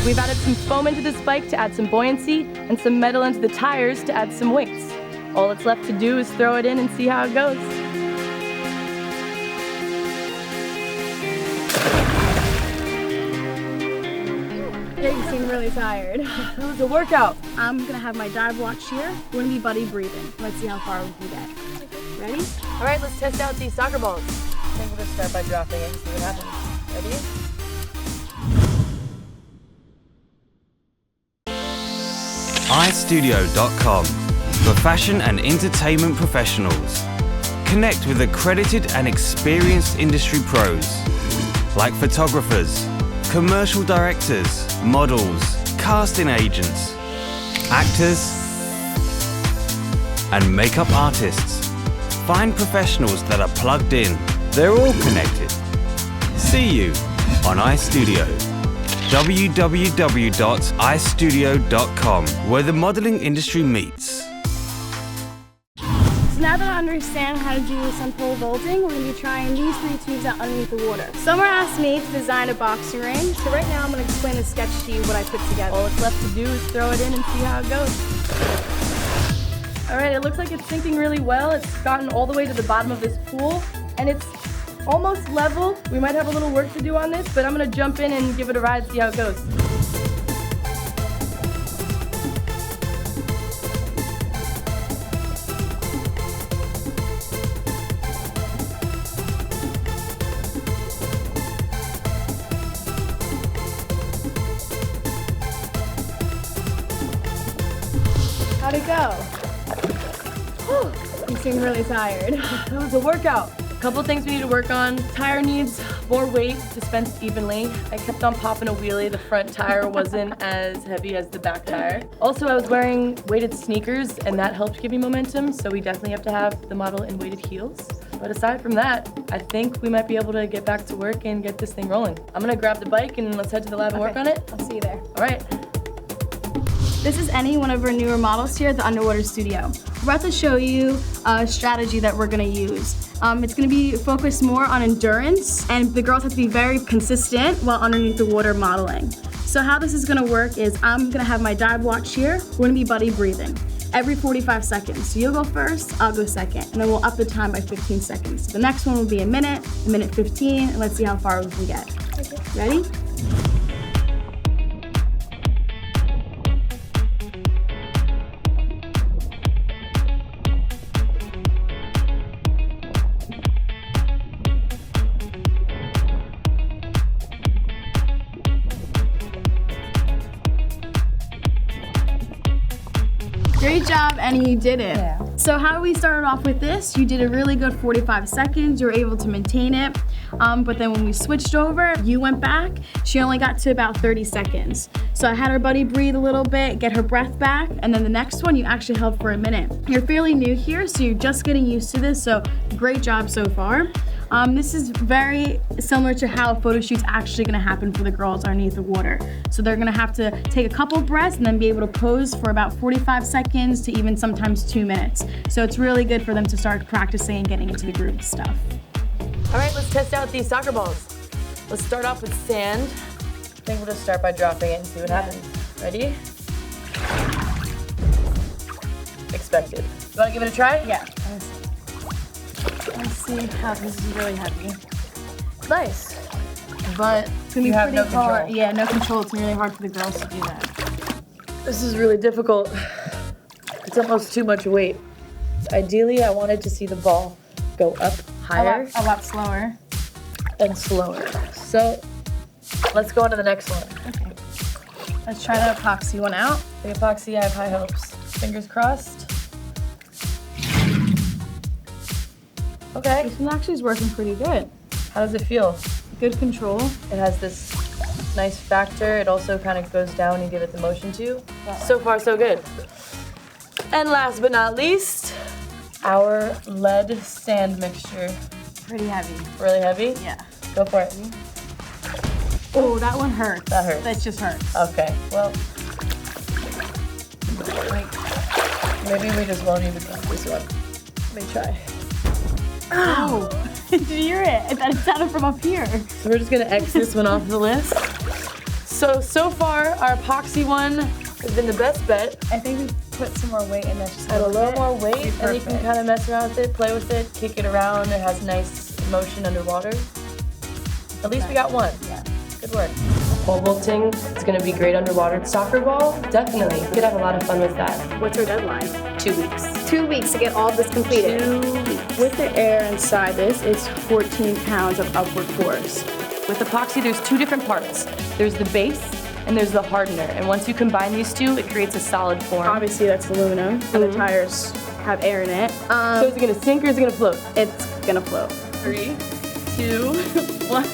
S7: We've added some foam into this bike to add some buoyancy and some metal into the tires to add some weights. All that's left to do is throw it in and see how it goes.
S8: You seem really tired.
S7: It was a workout.
S8: I'm gonna have my dive watch here. We're gonna be buddy breathing. Let's see how far we can get. Ready?
S7: All right, let's test out these soccer balls. I think we'll just start by dropping it and see what happens. Ready?
S6: iStudio.com for fashion and entertainment professionals. Connect with accredited and experienced industry pros like photographers, commercial directors, models, casting agents, actors, and makeup artists. Find professionals that are plugged in. They're all connected. See you on iStudio. www.istudio.com, where the modeling industry meets.
S8: So now that I understand how to do some pole vaulting, we're going to be trying these 3 tubes out underneath the water. Summer asked me to design a boxing ring, so right now I'm going to explain the sketch to you what I put together.
S7: All that's left to do is throw it in and see how it goes. All right, it looks like it's sinking really well. It's gotten all the way to the bottom of this pool, and it's almost level. We might have a little work to do on this, but I'm gonna jump in and give it a ride, see how it goes.
S8: How'd it go? Whew, you seem really tired.
S7: It was a workout. Couple things we need to work on. Tire needs more weight dispensed evenly. I kept on popping a wheelie. The front tire wasn't as heavy as the back tire. Also, I was wearing weighted sneakers and that helped give me momentum, so we definitely have to have the model in weighted heels. But aside from that, I think we might be able to get back to work and get this thing rolling. I'm gonna grab the bike and let's head to the lab and work on it.
S8: I'll see you there.
S7: All right.
S8: This is Annie, one of our newer models here at the Underwater Studio. We're about to show you a strategy that we're gonna use. It's gonna be focused more on endurance, and the girls have to be very consistent while underneath the water modeling. So how this is gonna work is I'm gonna have my dive watch here. We're gonna be buddy breathing every 45 seconds. So you'll go first, I'll go second, and then we'll up the time by 15 seconds. So the next one will be a minute 15, and let's see how far we can get. Okay. Ready? Great job, Annie, you did it. Yeah. So how we started off with this, you did a really good 45 seconds, you were able to maintain it, but then when we switched over, you went back, she only got to about 30 seconds. So I had her buddy breathe a little bit, get her breath back, and then the next one you actually held for a minute. You're fairly new here, so you're just getting used to this, so great job so far. This is very similar to how a photo shoot's actually gonna happen for the girls underneath the water. So they're gonna have to take a couple breaths and then be able to pose for about 45 seconds to even sometimes 2 minutes. So it's really good for them to start practicing and getting into the groove of stuff.
S7: All right, let's test out these soccer balls. Let's start off with sand. I think we'll just start by dropping it and see what happens. Ready? Expected. You wanna give it a try?
S8: Yeah. Let's see how this is really heavy.
S7: Nice. But
S8: It's gonna be
S7: you have
S8: pretty
S7: no control.
S8: hard. Yeah, no control. It's really hard for the girls to do that.
S7: This is really difficult. It's almost too much weight. Ideally, I wanted to see the ball go up higher.
S8: A lot slower.
S7: And slower. So let's go on to the next one.
S8: Okay. Let's try the epoxy one out.
S7: The epoxy, I have high hopes. Fingers crossed. Okay.
S8: This one actually is working pretty good.
S7: How does it feel?
S8: Good control.
S7: It has this nice factor. It also kind of goes down when you give it the motion to. So far, so good. And last but not least, our lead sand mixture.
S8: Pretty heavy.
S7: Really heavy?
S8: Yeah.
S7: Go for it.
S8: Oh, that one hurts.
S7: That hurts.
S8: That just hurts.
S7: Okay, well, maybe we just won't even do this one. Let me try.
S8: Ow! Did you hear it? That sounded from up here.
S7: So we're just gonna X this one off the list. So far, our epoxy one has been the best bet.
S8: I think we put some more weight in there. Just
S7: Add a little
S8: bit.
S7: more weight,
S8: Be
S7: and you can
S8: perfect.
S7: kind of mess around with it, play with it, kick it around. It has nice motion underwater. At least we got one.
S8: Yeah.
S7: Good work. Pole vaulting is going to be great underwater. Soccer ball, definitely. You could have a lot of fun with that.
S8: What's our deadline?
S7: 2 weeks.
S8: 2 weeks to get all of this completed.
S7: 2 weeks.
S8: With the air inside this, it's 14 pounds of upward force.
S7: With epoxy, there's two different parts. There's the base, and there's the hardener. And once you combine these two, it creates a solid form.
S8: Obviously that's aluminum, and the tires have air in it.
S7: So is it gonna sink or is it gonna float?
S8: It's gonna float.
S7: 3, 2, 1.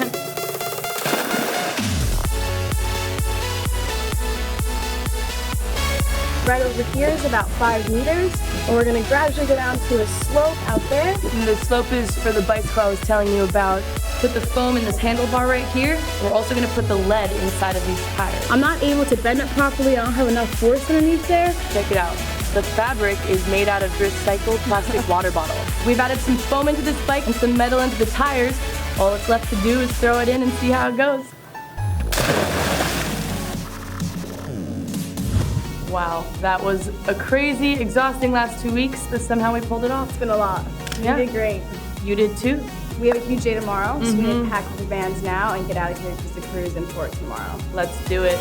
S8: Right over here is about 5 meters, and we're gonna gradually go down to a slope out there.
S7: And the slope is for the bicycle I was telling you about. Put the foam in this handlebar right here. We're also gonna put the lead inside of these tires.
S8: I'm not able to bend it properly. I don't have enough force underneath there.
S7: Check it out. The fabric is made out of recycled plastic water bottles. We've added some foam into this bike and some metal into the tires. All that's left to do is throw it in and see how it goes. Wow, that was a crazy, exhausting last 2 weeks, but somehow we pulled it off.
S8: It's been a lot.
S7: Yeah.
S8: You did great.
S7: You did too.
S8: We have a huge day tomorrow, so we need to pack up the vans now and get out of here because the cruise in port tomorrow.
S7: Let's do it.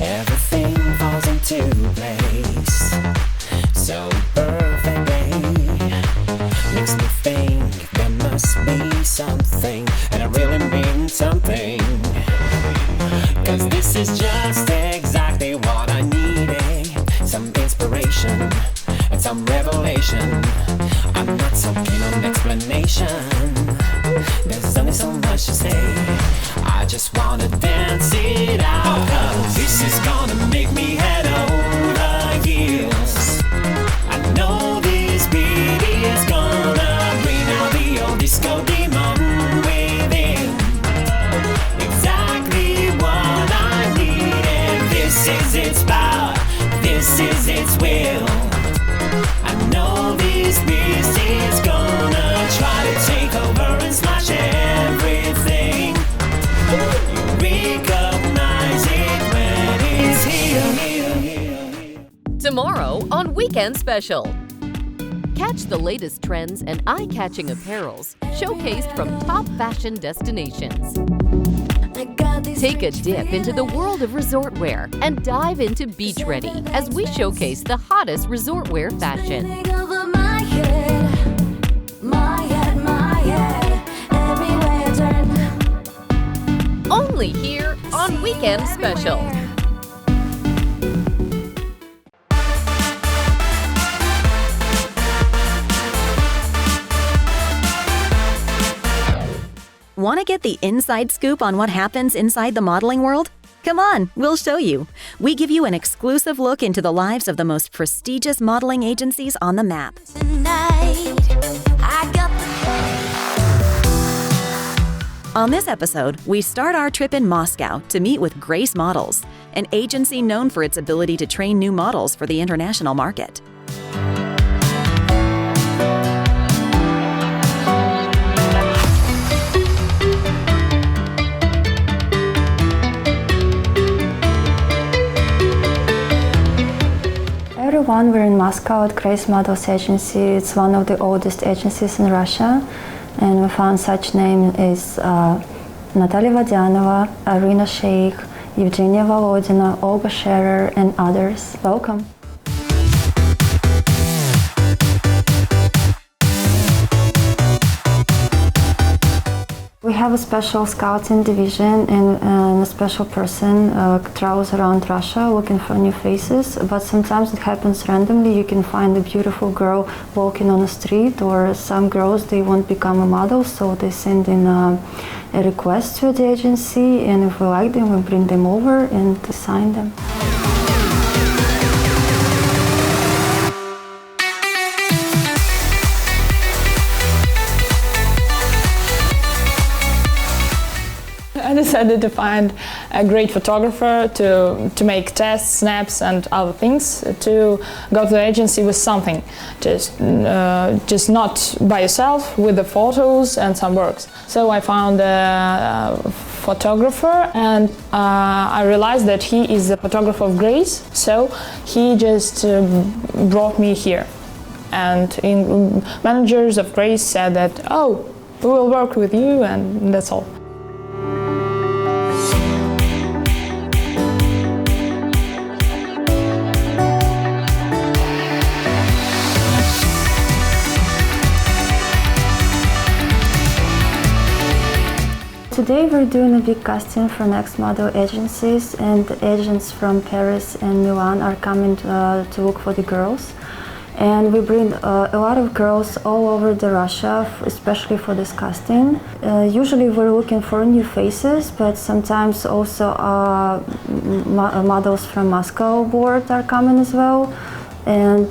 S4: Everything falls into place so perfectly. Makes me think there must be something, and I really mean something. 'Cause this is just exactly what I needed. Some inspiration and some revelation. I'm not so keen on explanation. There's only so much to say. I just wanna dance it out. 'Cause this is gonna make me head over heels. I know this beat is gonna bring out the old disco demon within. Exactly what I need, and this is its power, this is its will. I know this beast is gonna try to take over and smash everything. You recognize it when it's here.
S24: Tomorrow on Weekend Special. Catch the latest trends and eye-catching apparels showcased from top fashion destinations. Take a dip into the world of resort wear and dive into beach ready as we showcase the hottest resort wear fashion. Only here on Weekend Special.
S11: Want to get the inside scoop on what happens inside the modeling world? Come on, we'll show you. We give you an exclusive look into the lives of the most prestigious modeling agencies on the map. On this episode, we start our trip in Moscow to meet with Grace Models, an agency known for its ability to train new models for the international market.
S12: Everyone, we're in Moscow at Grace Models Agency. It's one of the oldest agencies in Russia, and we found such names as Natalia Vodianova, Arina Sheikh, Evgenia Volodina, Olga Scherer, and others. Welcome. We have a special scouting division and a special person travels around Russia looking for new faces, but sometimes it happens randomly. You can find a beautiful girl walking on the street, or some girls, they want to become a model, so they send in a request to the agency, and if we like them, we bring them over and sign them.
S9: I decided to find a great photographer to make tests, snaps, and other things, to go to the agency with something, just not by yourself, with the photos and some works. So I found a photographer, and I realized that he is the photographer of Grace, so he just brought me here. And managers of Grace said that, oh, we will work with you, and that's all.
S12: Today we're doing a big casting for next model agencies, and agents from Paris and Milan are coming to look for the girls. And we bring a lot of girls all over Russia, especially for this casting. Usually we're looking for new faces, but sometimes also models from Moscow board are coming as well. And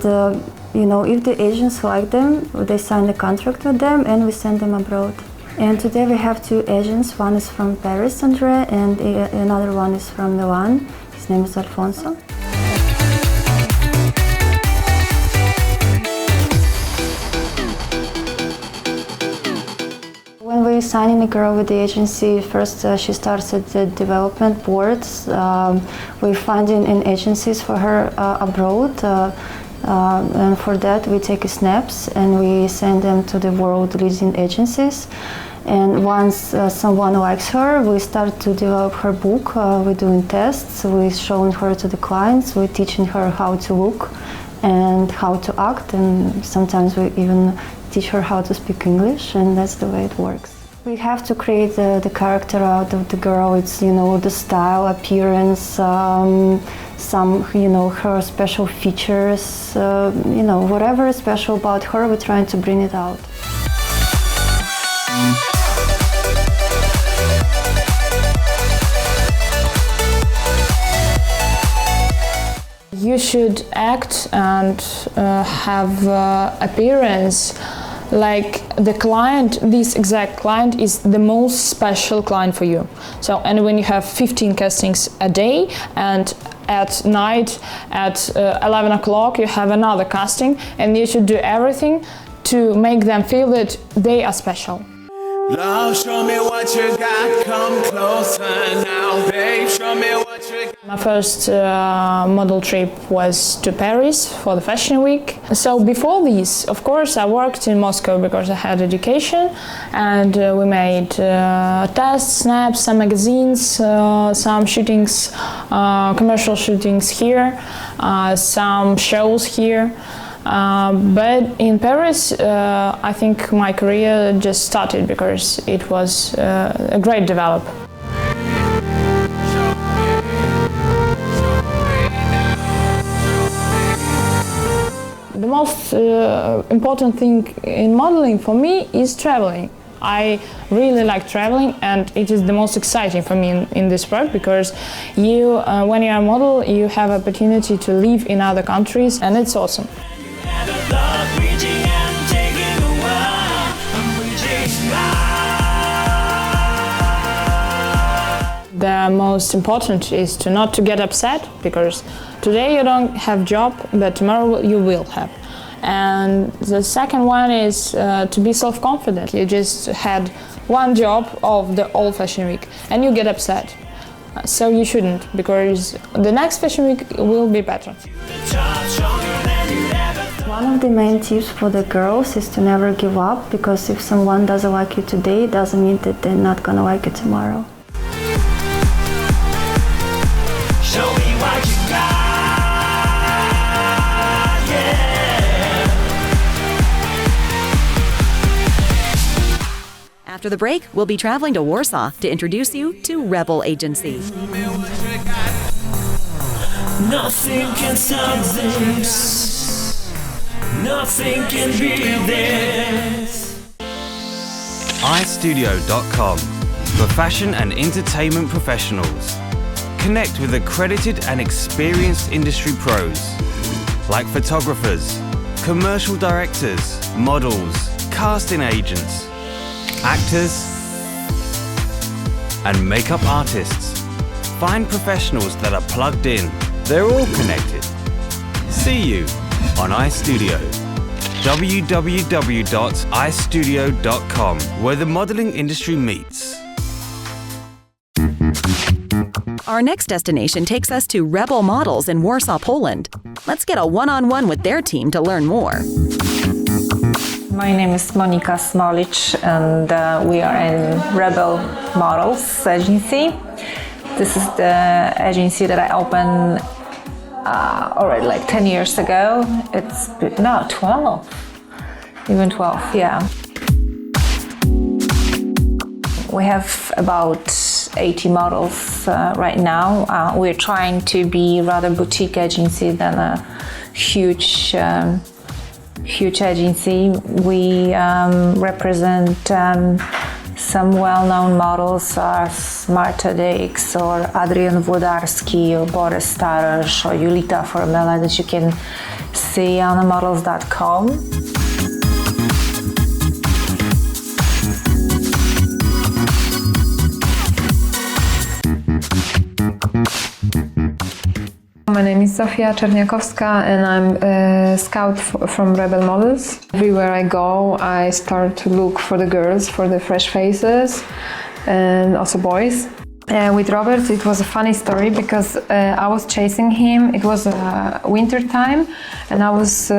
S12: you know, if the agents like them, they sign a contract with them and we send them abroad. And today we have two agents. One is from Paris, Andre, and another one is from Milan. His name is Alfonso. When we're signing a girl with the agency, first she starts at the development boards. We're finding in agencies for her abroad. And for that we take snaps and we send them to the world leading agencies. And once someone likes her, we start to develop her book. We're doing tests, we're showing her to the clients, we're teaching her how to look and how to act, and sometimes we even teach her how to speak English, and that's the way it works. We have to create the character out of the girl. It's, you know, the style, appearance, some, you know, her special features, you know, whatever is special about her, we're trying to bring it out.
S9: You should act and have appearance like the client, this exact client is the most special client for you. So, and when you have 15 castings a day, and at night at 11 o'clock you have another casting, and you should do everything to make them feel that they are special.
S4: Love, show me what you got, come closer now, babe, show me what you got.
S9: My first model trip was to Paris for the Fashion Week. So before this, of course, I worked in Moscow because I had education, and we made tests, snaps, some magazines, some shootings, commercial shootings here, some shows here. But in Paris, I think my career just started because it was a great develop. The most important thing in modeling for me is traveling. I really like traveling, and it is the most exciting for me in this work, because you, when you're a model, you have opportunity to live in other countries, and it's awesome. The most important is not to get upset, because today you don't have job, but tomorrow you will have. And the second one is to be self-confident. You just had one job of the whole Fashion Week and you get upset. So you shouldn't, because the next Fashion Week will be better.
S12: One of the main tips for the girls is to never give up, because if someone doesn't like you today, it doesn't mean that they're not gonna like you tomorrow.
S11: After the break, we'll be traveling to Warsaw to introduce you to Rebel Agency.
S4: Nothing can stop this. Nothing can beat this.
S6: iStudio.com for fashion and entertainment professionals. Connect with accredited and experienced industry pros like photographers, commercial directors, models, casting agents, actors, and makeup artists. Find professionals that are plugged in. They're all connected. See you on iStudio. www.istudio.com, where the modeling industry meets.
S11: Our next destination takes us to Rebel Models in Warsaw, Poland. Let's get a one-on-one with their team to learn more.
S13: My name is Monika Smolicz, and we are in Rebel Models agency. This is the agency that I opened already like 10 years ago. It's, no, 12. Even 12, yeah. We have about 80 models right now. We're trying to be rather boutique agency than a huge agency. We represent some well-known models as Marta Dix or Adrian Włodarski or Boris Starosz or Julita Formela that you can see on models.com.
S16: My name is Zofia Czerniakowska and I'm a scout from Rebel Models. Everywhere I go, I start to look for the girls, for the fresh faces and also boys. With Robert, it was a funny story because I was chasing him. It was winter time, and I was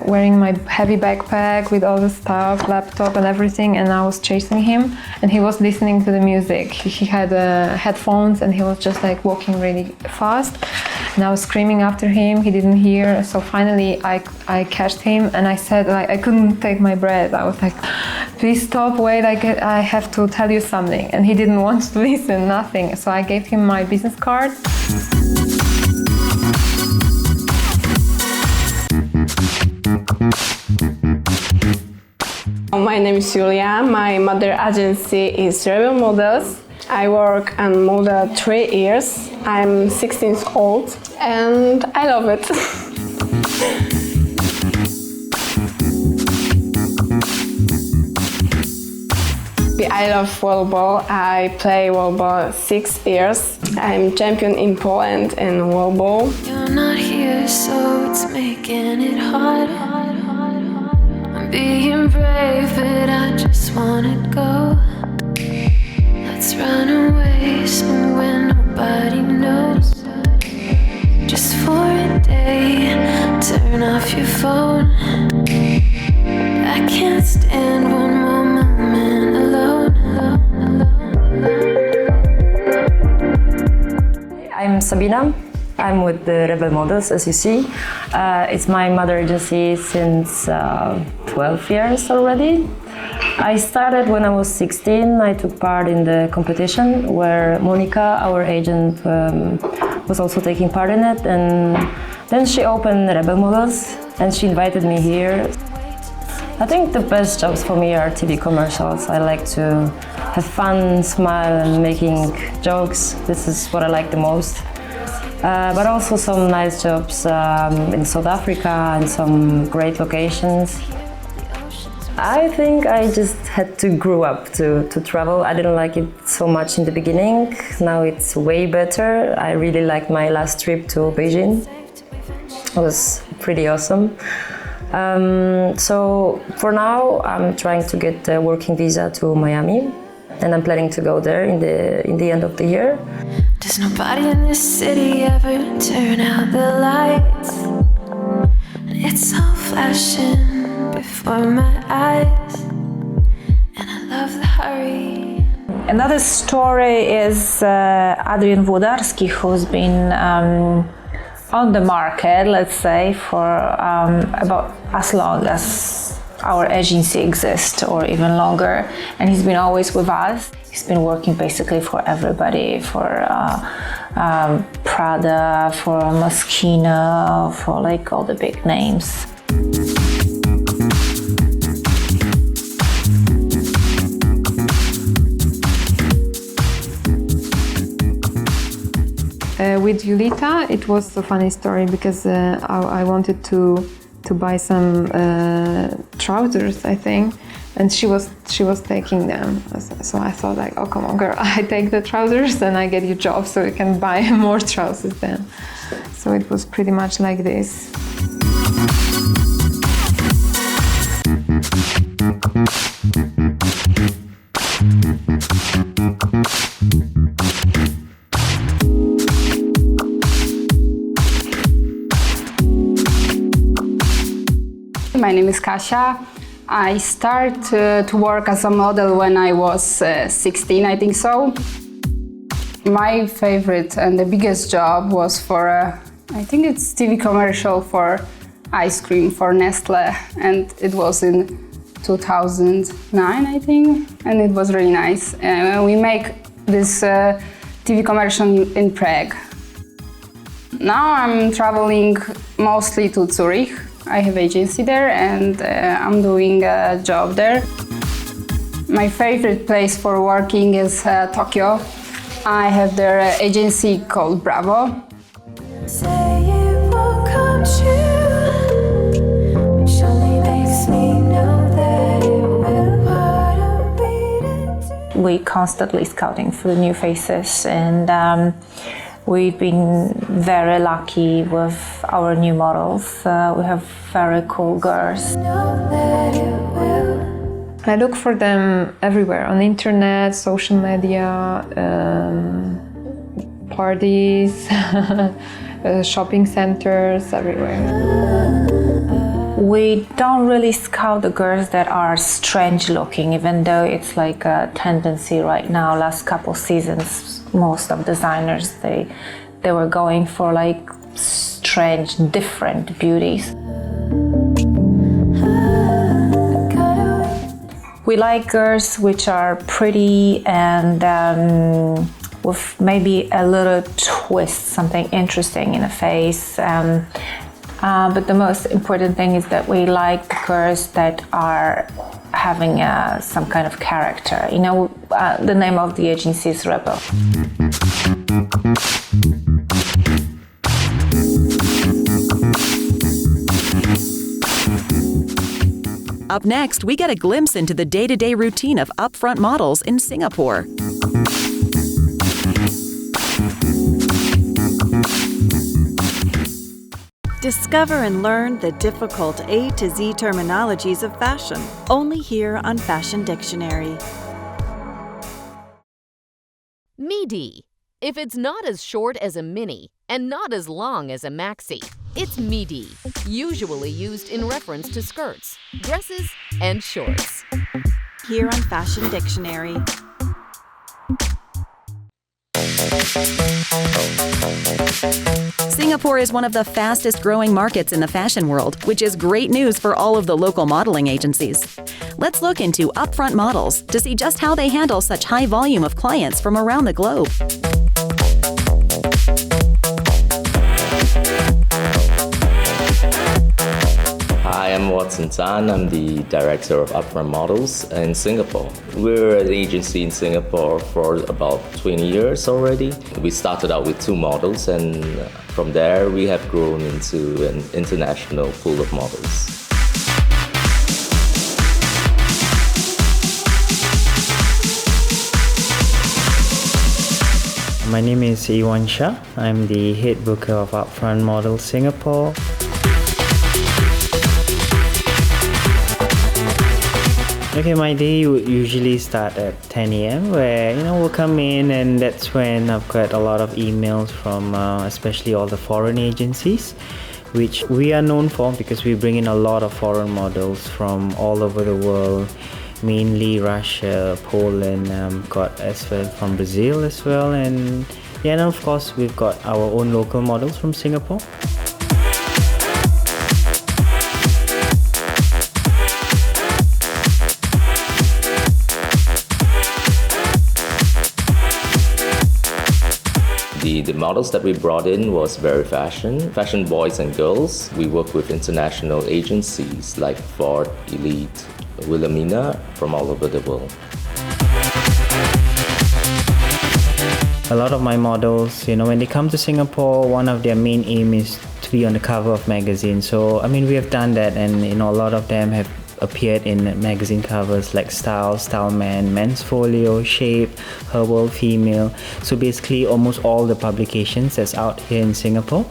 S16: wearing my heavy backpack with all the stuff, laptop and everything, and I was chasing him. And he was listening to the music. He had headphones, and he was just like walking really fast. And I was screaming after him. He didn't hear. So finally, I catched him, and I said, like, I couldn't take my breath. I was like, please stop, wait, I have to tell you something. And he didn't want to listen, nothing. So I gave him my business card.
S18: My name is Julia. My mother agency is Rebel Models. I work on model 3 years. I'm 16 years old and I love it. I love volleyball. I play volleyball 6 years. I'm champion in Poland in volleyball.
S3: You're not here, so it's making it hard. I'm being brave, but I just wanna go. Let's run away somewhere nobody knows. Just for a day, turn off your phone. I can't stand one more moment alone.
S21: I'm Sabina. I'm with the Rebel Models, as you see. It's my mother agency since 12 years already. I started when I was 16. I took part in the competition where Monika, our agent, was also taking part in it. And then she opened Rebel Models and she invited me here. I think the best jobs for me are TV commercials. I like to have fun, smile and making jokes. This is what I like the most. But also some nice jobs in South Africa and some great locations. I think I just had to grow up to travel. I didn't like it so much in the beginning. Now it's way better. I really liked my last trip to Beijing. It was pretty awesome. So for now, I'm trying to get a working visa to Miami, and I'm planning to go there in the end of the year.
S3: Does nobody in this city ever turn out the lights? And it's all flashing before my eyes, and I love the hurry.
S13: Another story is Adrian Włodarski, who's been on the market, let's say, for about as long as our agency exists, or even longer, and he's been always with us. He's been working basically for everybody, for Prada, for Moschino, for like all the big names.
S16: With Julita, it was a funny story because I wanted to buy some trousers, I think, and she was taking them. So I thought like, oh come on girl, I take the trousers and I get you job so you can buy more trousers then. So it was pretty much like this.
S14: My name is Kasia. I started to work as a model when I was 16, I think so. My favorite and the biggest job was for I think it's TV commercial for ice cream for Nestle, and it was in 2009, I think, and it was really nice. We make this TV commercial in Prague. Now I'm traveling mostly to Zurich. I have agency there and I'm doing a job there. My favorite place for working is Tokyo. I have their agency called Bravo.
S13: We constantly scouting for the new faces, and we've been very lucky with our new models. We have very cool girls.
S16: I look for them everywhere, on internet, social media, parties, shopping centers, everywhere.
S13: We don't really scout the girls that are strange looking, even though it's like a tendency right now. Last couple seasons, most of designers, they were going for like strange, different beauties. We like girls which are pretty and with maybe a little twist, something interesting in the face. But the most important thing is that we like the girls that are having some kind of character. You know, the name of the agency is Rebel.
S11: Up next, we get a glimpse into the day-to-day routine of upfront models in Singapore.
S23: Discover and learn the difficult A to Z terminologies of fashion, only here on Fashion Dictionary.
S24: Midi. If it's not as short as a mini and not as long as a maxi, it's midi, usually used in reference to skirts, dresses, and shorts.
S23: Here on Fashion Dictionary.
S11: Singapore is one of the fastest growing markets in the fashion world, which is great news for all of the local modeling agencies. Let's look into Upfront Models to see just how they handle such high volume of clients from around the globe.
S15: Hi, I'm Watson Tan. I'm the director of Upfront Models in Singapore. We're an agency in Singapore for about 20 years already. We started out with 2 models, and from there we have grown into an international pool of models.
S17: My name is Iwan Shah. I'm the head booker of Upfront Models Singapore. Okay, my day would usually start at 10 a.m. where, we'll come in, and that's when I've got a lot of emails from especially all the foreign agencies, which we are known for because we bring in a lot of foreign models from all over the world, mainly Russia, Poland, got as well from Brazil as well, and of course we've got our own local models from Singapore.
S15: models that we brought in was very fashion boys and girls. We work with international agencies like Ford, Elite, Wilhelmina from all over the world.
S17: A lot of my models, when they come to Singapore, one of their main aim is to be on the cover of magazines. So, we have done that, and a lot of them have appeared in magazine covers like Style, Style Man, Men's Folio, Shape, Herbal, Female. So basically almost all the publications that's out here in Singapore.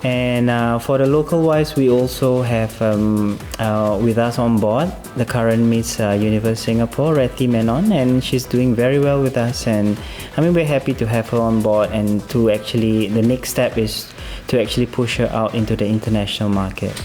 S17: And for the local wise, we also have with us on board the current Miss Universe Singapore, Reti Menon, and she's doing very well with us. And we're happy to have her on board, and to actually, the next step is to actually push her out into the international market.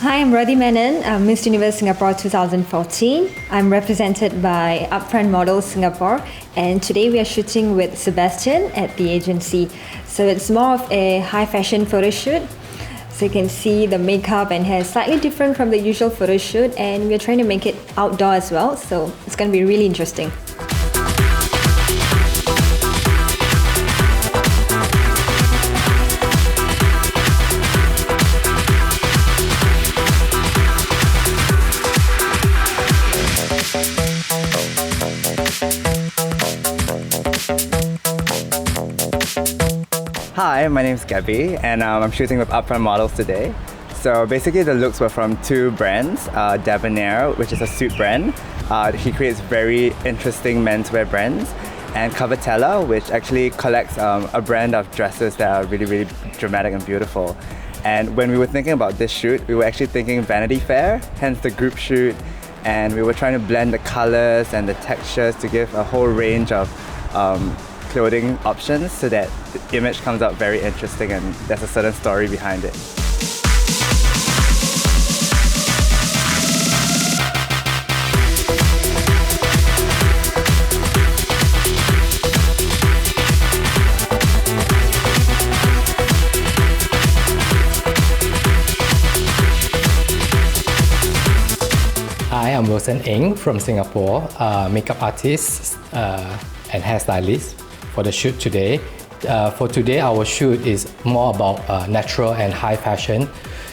S5: Hi, I'm Reti Menon, I'm Miss Universe Singapore 2014. I'm represented by Upfront Models Singapore, and today we are shooting with Sebastian at the agency. So it's more of a high fashion photo shoot. So you can see the makeup and hair is slightly different from the usual photo shoot, and we're trying to make it outdoor as well, so it's going to be really interesting.
S19: Hi, my name is Gabby, and I'm shooting with Upfront Models today. So basically the looks were from two brands, Debonair, which is a suit brand. He creates very interesting menswear brands, and Covertella, which actually collects a brand of dresses that are really, really dramatic and beautiful. And when we were thinking about this shoot, we were actually thinking Vanity Fair, hence the group shoot, and we were trying to blend the colors and the textures to give a whole range of clothing options so that the image comes out very interesting and there's a certain story behind it.
S20: Hi, I'm Wilson Eng from Singapore, makeup artist and hairstylist for the shoot today. For today, our shoot is more about natural and high fashion.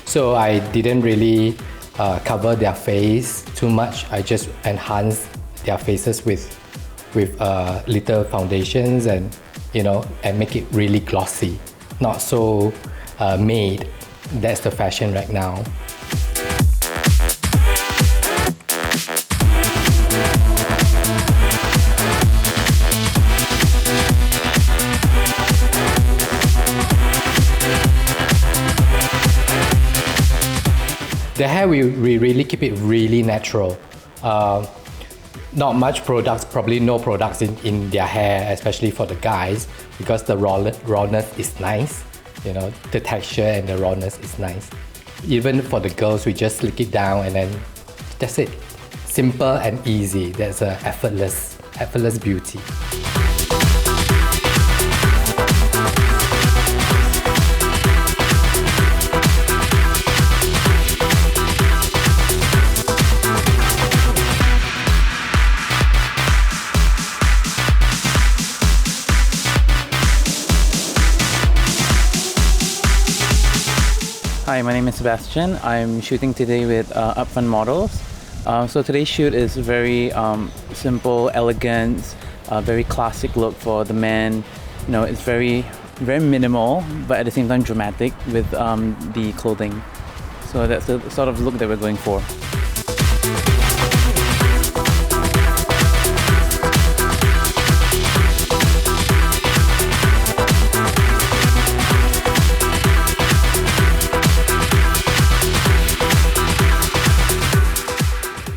S20: So I didn't really cover their face too much. I just enhanced their faces with little foundations and and make it really glossy, not so matte. That's the fashion right now. The hair, we really keep it really natural. Not much products, probably no products in their hair, especially for the guys, because the rawness is nice. The texture and the rawness is nice. Even for the girls, we just slick it down and then that's it. Simple and easy. That's a effortless beauty.
S22: Hi, my name is Sebastian. I'm shooting today with Upfront Models. So today's shoot is very simple, elegant, very classic look for the men. It's very minimal, but at the same time dramatic with the clothing. So that's the sort of look that we're going for.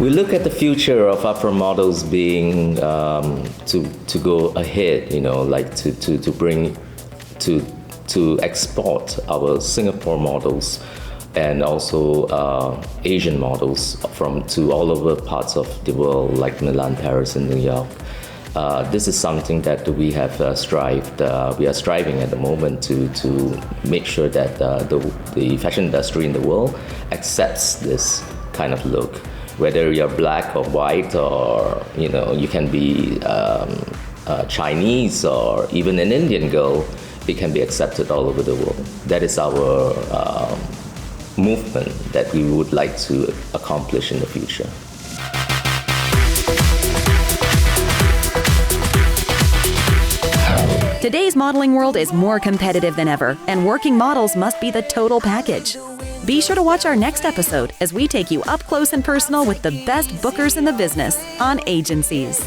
S15: We look at the future of Upfront Models being to go ahead, like to bring to export our Singapore models and also Asian models to all over parts of the world, like Milan, Paris, and New York. This is something that we have we are striving at the moment to make sure that the fashion industry in the world accepts this kind of look. Whether you're black or white, or you can be Chinese or even an Indian girl, we can be accepted all over the world. That is our movement that we would like to accomplish in the future.
S11: Today's modeling world is more competitive than ever, and working models must be the total package. Be sure to watch our next episode as we take you up close and personal with the best bookers in the business on Agencies.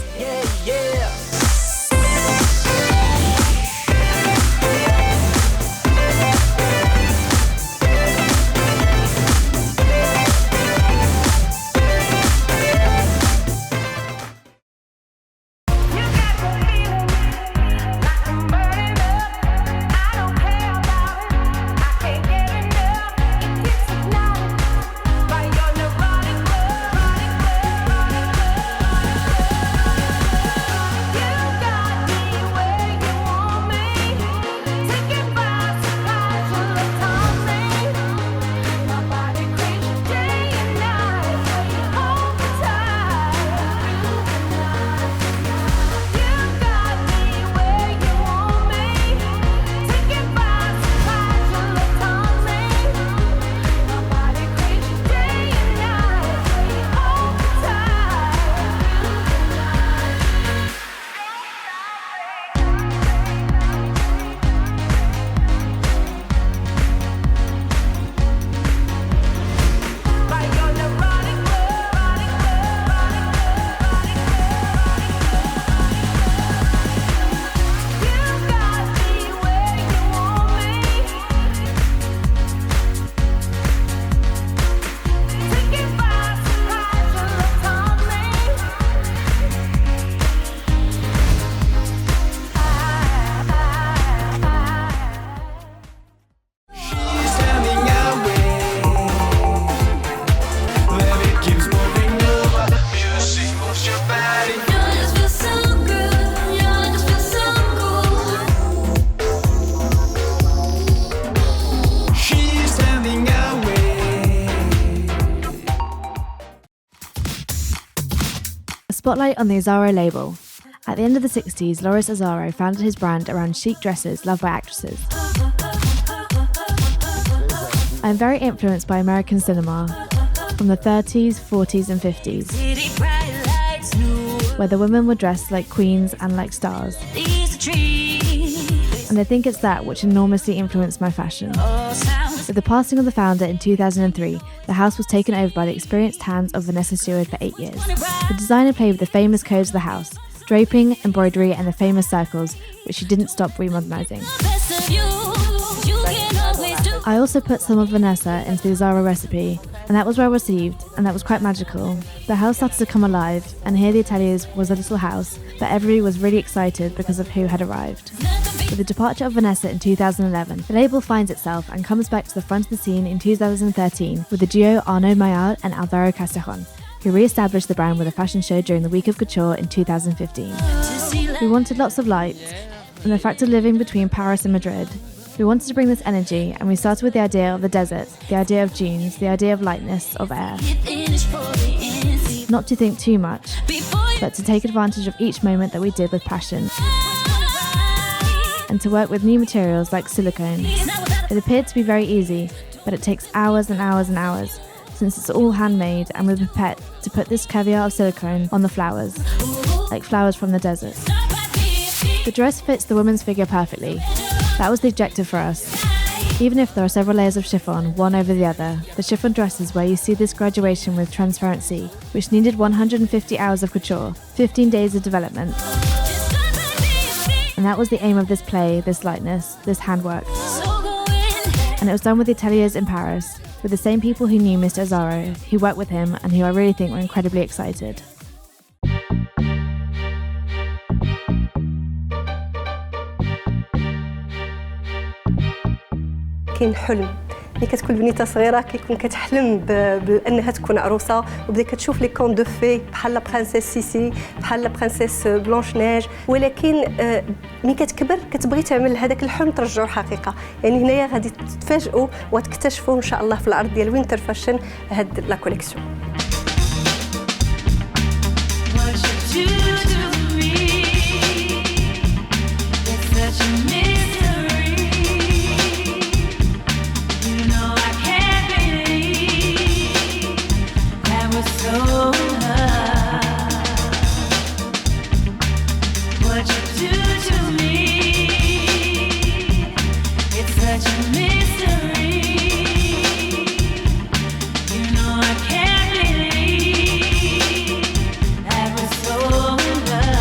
S1: Spotlight on the Azzaro label. At the end of the 60s, Loris Azzaro founded his brand around chic dresses loved by actresses. I am very influenced by American cinema from the 30s, 40s and 50s, where the women were dressed like queens and like stars. And I think it's that which enormously influenced my fashion. With the passing of the founder in 2003, the house was taken over by the experienced hands of Vanessa Seward for 8 years. The designer played with the famous codes of the house, draping, embroidery and the famous circles, which she didn't stop remodernising. I also put some of Vanessa into the Azzaro recipe, and that was well received, and that was quite magical. The house started to come alive, and here the Ateliers was a little house, but everybody was really excited because of who had arrived. With the departure of Vanessa in 2011, the label finds itself and comes back to the front of the scene in 2013 with the duo Arnaud Maillard and Alvaro Castejon, who re-established the brand with a fashion show during the Week of Couture in 2015. We wanted lots of light, and the fact of living between Paris and Madrid. We wanted to bring this energy, and we started with the idea of the desert, the idea of dunes, the idea of lightness, of air. Not to think too much, but to take advantage of each moment that we did with passion. And to work with new materials like silicone. It appeared to be very easy, but it takes hours and hours and hours, since it's all handmade and with a pipette to put this caviar of silicone on the flowers, like flowers from the desert. The dress fits the woman's figure perfectly. That was the objective for us. Even if there are several layers of chiffon, one over the other, the chiffon dress is where you see this graduation with transparency, which needed 150 hours of couture, 15 days of development. And that was the aim of this play, this lightness, this handwork. And it was done with the ateliers in Paris, with the same people who knew Mr. Azzaro, who worked with him, and who I really think were incredibly excited.
S2: كاين حلم ملي كتكون بنيته صغيره كيكون كتحلم بانها تكون عروسه وبدا كتشوف لي كون دو في بحال لا برانسيس سيسي بحال لا برانسيس بلونش نيج ولكن ملي كتكبر كتبغي تعمل هذاك الحلم ترجعو حقيقه يعني هنايا غادي تتفاجئوا وتكتشفوا ان شاء الله في العرض ديال وينتر فاشن هاد لا كوليكسيون
S3: do to me? It's such a mystery. You know I can't believe that we're so in love. What you do to me? It's such a mystery. You know I can't believe that we're so in love.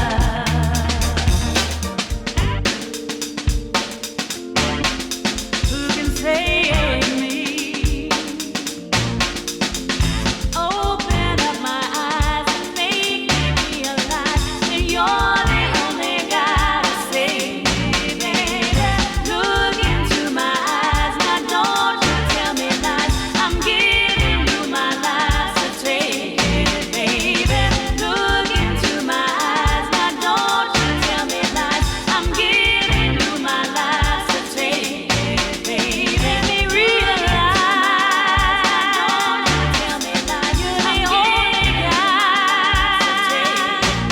S3: Who can say you're with me? Open up my eyes and make me realize that you're the only guy to save me, baby. Look into my eyes, now don't you tell me lies. I'm giving you my life, so take it, baby. Look into my eyes, now don't you tell me lies. I'm giving you my life, so take it, baby. Let me realize, don't you tell me lies. You're the only guy, so take it.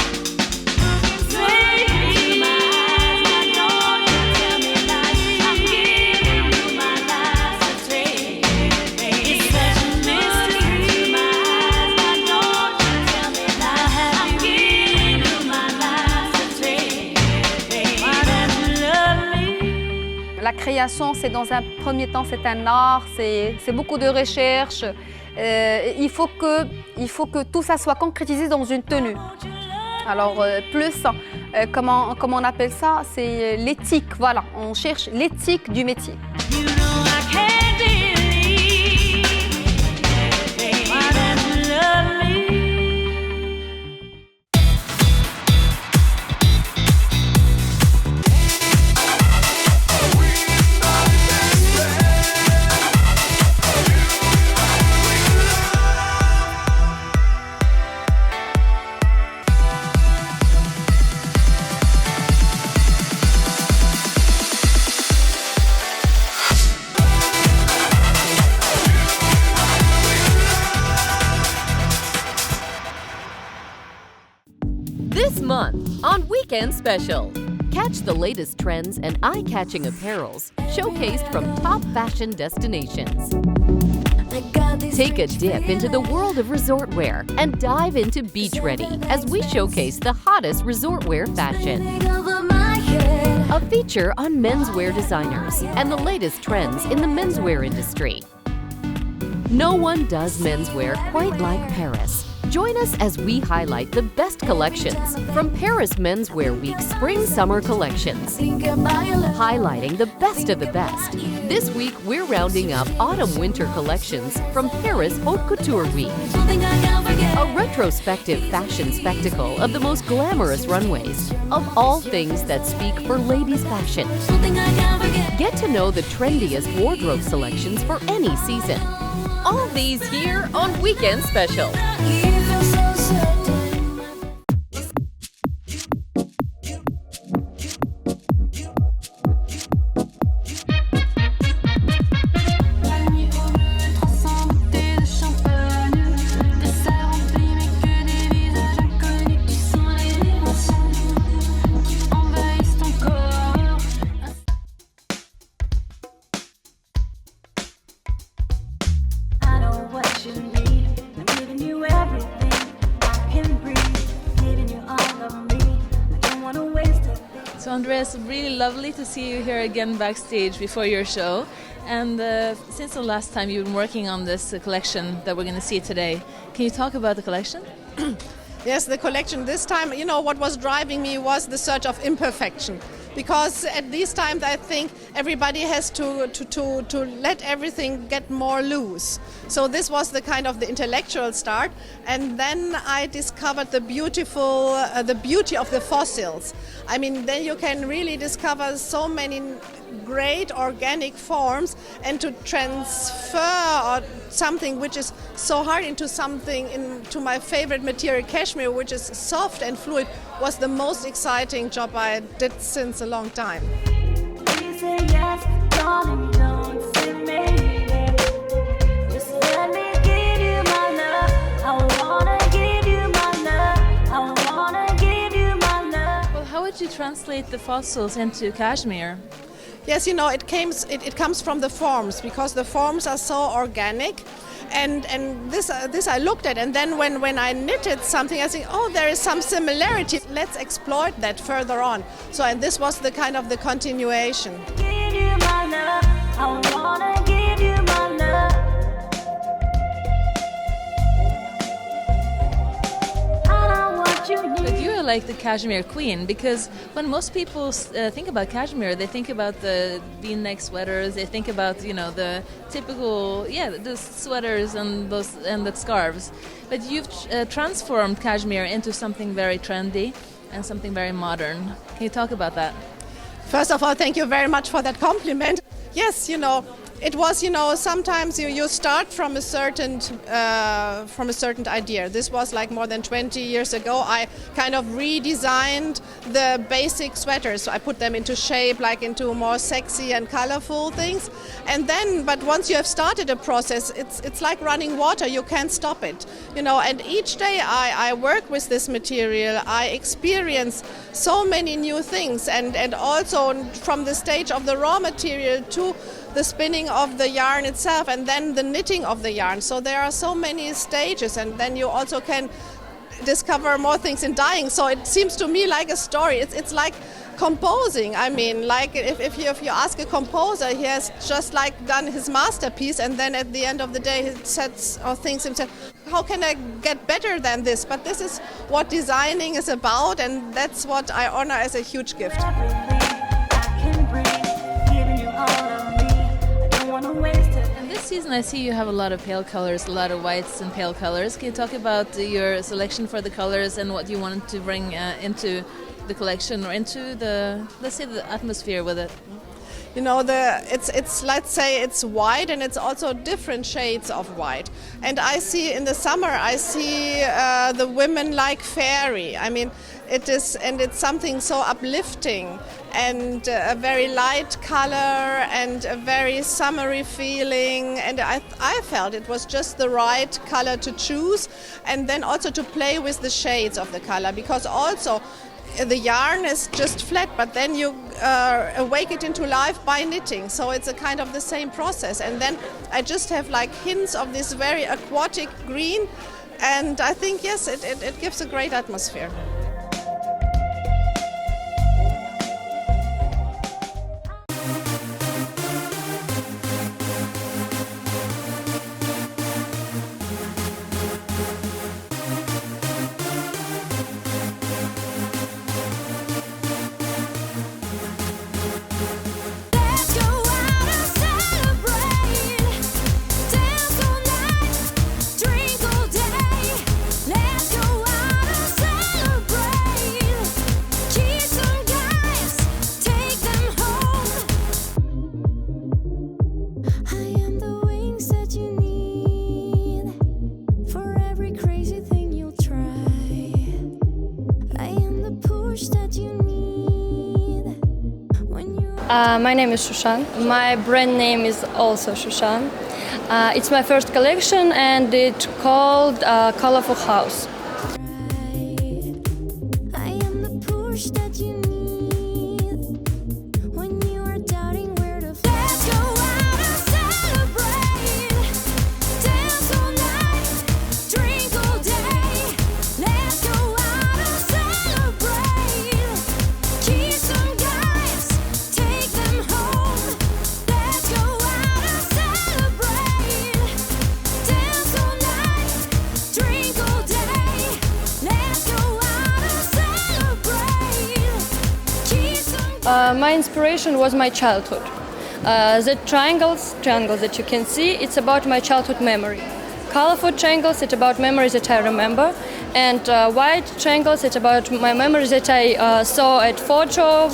S3: Look into my eyes, now don't you tell me lies. I'm giving you my life, so take it, baby. It's such a mystery. My eyes, now don't you tell me lies. I'm giving you my life, so take it, baby. Why don't you love me?
S7: La création, c'est dans un premier temps, c'est un art, c'est beaucoup de recherche. Il faut que tout ça soit concrétisé dans une tenue. Alors comment on appelle ça? C'est l'éthique, voilà. On cherche l'éthique du métier.
S3: You know I can't believe, baby. Why don't you love me?
S24: This month on Weekend Special, catch the latest trends and eye-catching apparels showcased from top fashion destinations. Take a dip into the world of resort wear and dive into beach ready as we showcase the hottest resort wear fashion. A feature on menswear designers and the latest trends in the menswear industry. No one does menswear quite like Paris. Join us as we highlight the best collections from Paris Menswear Week's Spring-Summer collections, highlighting the best of the best. This week, we're rounding up Autumn-Winter collections from Paris Haute Couture Week, a retrospective fashion spectacle of the most glamorous runways, of all things that speak for ladies' fashion. Get to know the trendiest wardrobe selections for any season. All these here on Weekend Special.
S3: I know what you need. I'm giving you everything I can breathe. Giving you all of me. I don't want to waste it.
S8: So Andreas, really lovely to see you here again backstage before your show. And since the last time you've been working on this collection that we're going to see today, can you talk about the collection?
S9: Yes, the collection this time, you know, what was driving me was the search of imperfection. Because at these times I think everybody has to let everything get more loose. So this was the kind of the intellectual start, and then I discovered the beauty of the fossils. I mean, then you can really discover so many great organic forms, and to transfer something which is so hard into my favorite material, cashmere, which is soft and fluid, was the most exciting job I did since a long time.
S3: Please say yes, darling, don't say maybe. Just let me give you my love. I wanna give you my love. I wanna
S8: you translate the fossils into cashmere?
S9: Yes, you know, it comes from the forms, because the forms are so organic. And this I looked at, and then when I knitted something, I think, oh, there is some similarity. Let's exploit that further on. So, and this was the kind of the continuation.
S8: But you are like the cashmere queen, because when most people think about cashmere, they think about the V-neck sweaters. They think about the typical the sweaters and the scarves. But you've transformed cashmere into something very trendy and something very modern. Can you talk about that?
S9: First of all, thank you very much for that compliment. Yes, it was, sometimes you start from a certain idea. This was like more than 20 years ago. I kind of redesigned the basic sweaters. So I put them into shape, like into more sexy and colorful things. And then, but once you have started a process, it's like running water. You can't stop it, And each day I work with this material. I experience so many new things, and also from the stage of the raw material to the spinning of the yarn itself, and then the knitting of the yarn. So there are so many stages, and then you also can discover more things in dyeing. So it seems to me like a story. It's like composing. I mean, like if you ask a composer, he has just like done his masterpiece, and then at the end of the day he sets or thinks himself, how can I get better than this? But this is what designing is about, and that's what I honor as a huge gift.
S8: And this season I see you have a lot of pale colors, a lot of whites and pale colors. Can you talk about your selection for the colors and what you wanted to bring into the collection or into the atmosphere with it?
S9: It's let's say it's white, and it's also different shades of white. And I see in the summer, I see the women like fairy. I mean, it's something so uplifting, and a very light color and a very summery feeling. And I felt it was just the right color to choose, and then also to play with the shades of the color, because also the yarn is just flat, but then you awake it into life by knitting. So it's a kind of the same process. And then I just have like hints of this very aquatic green, and I think, yes, it gives a great atmosphere.
S4: My name is Shushan. My brand name is also Shushan. It's my first collection, and it's called Colorful House. My inspiration was my childhood. The triangles that you can see, it's about my childhood memory. Colorful triangles, it's about memories that I remember. And white triangles, it's about my memories that I saw at photo.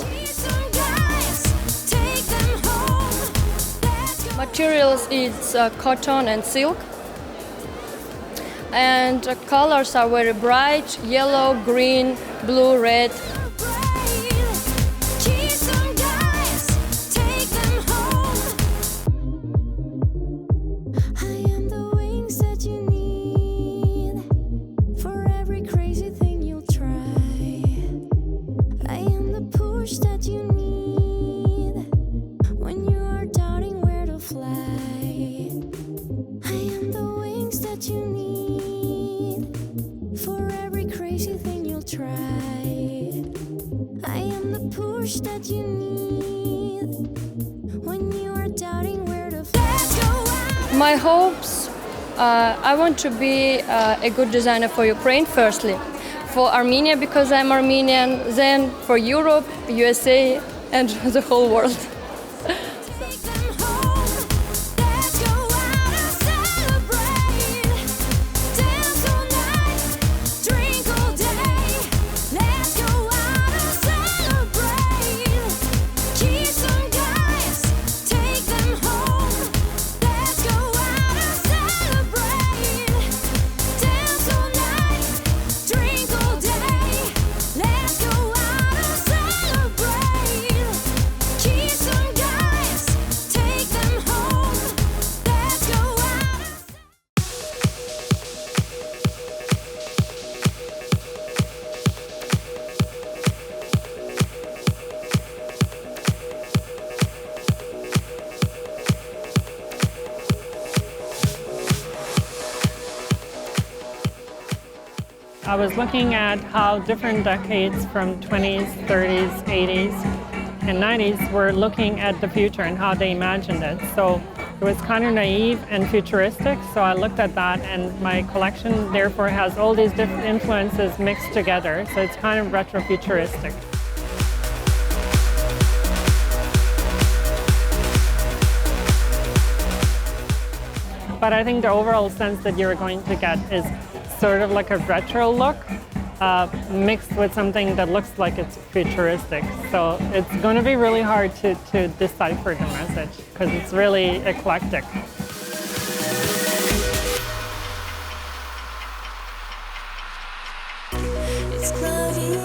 S4: Materials is cotton and silk. And colors are very bright: yellow, green, blue, red.
S3: push that you need when you are doubting where to let's go out.
S4: My hopes, I want to be a good designer for Ukraine firstly, for Armenia because I'm Armenian, then for Europe, USA and the whole world.
S6: I was looking at how different decades from 20s, 30s, 80s, and 90s were looking at the future and how they imagined it. So it was kind of naive and futuristic, so I looked at that, and my collection therefore has all these different influences mixed together, so it's kind of retro-futuristic. But I think the overall sense that you're going to get is sort of like a retro look mixed with something that looks like it's futuristic. So it's going to be really hard to decipher the message because it's really eclectic.
S3: It's cloudy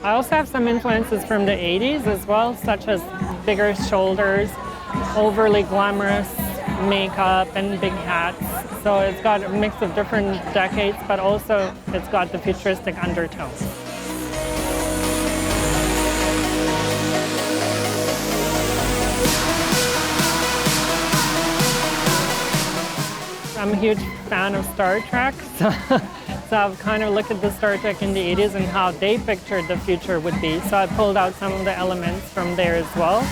S6: I also have some influences from the 80s as well, such as bigger shoulders, overly glamorous makeup, and big hats. So it's got a mix of different decades, but also it's got the futuristic undertones. I'm a huge fan of Star Trek, so I've kind of looked at the Star Trek in the 80s and how they pictured the future would be. So I pulled out some of the elements from there as well.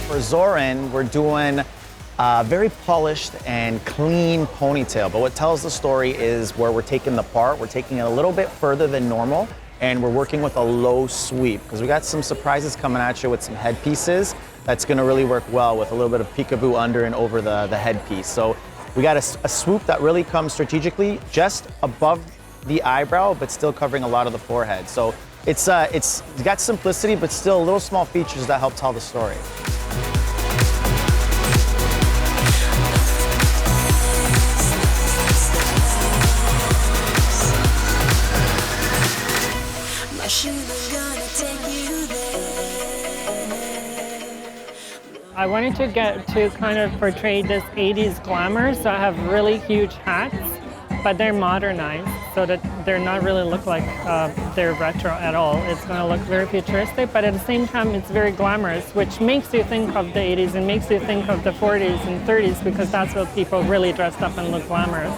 S10: For Zoran, we're doing a very polished and clean ponytail, but what tells the story is where we're taking the part, we're taking it a little bit further than normal, and we're working with a low sweep, because we got some surprises coming at you with some headpieces that's gonna really work well with a little bit of peekaboo under and over the headpiece. So we got a swoop that really comes strategically just above the eyebrow, but still covering a lot of the forehead. So it's got simplicity, but still little small features that help tell the story.
S6: I wanted to get to kind of portray this 80s glamour, so I have really huge hats, but they're modernized so that they're not really look like they're retro at all. It's going to look very futuristic, but at the same time it's very glamorous, which makes you think of the 80s and makes you think of the 40s and 30s because that's what people really dressed up and look glamorous.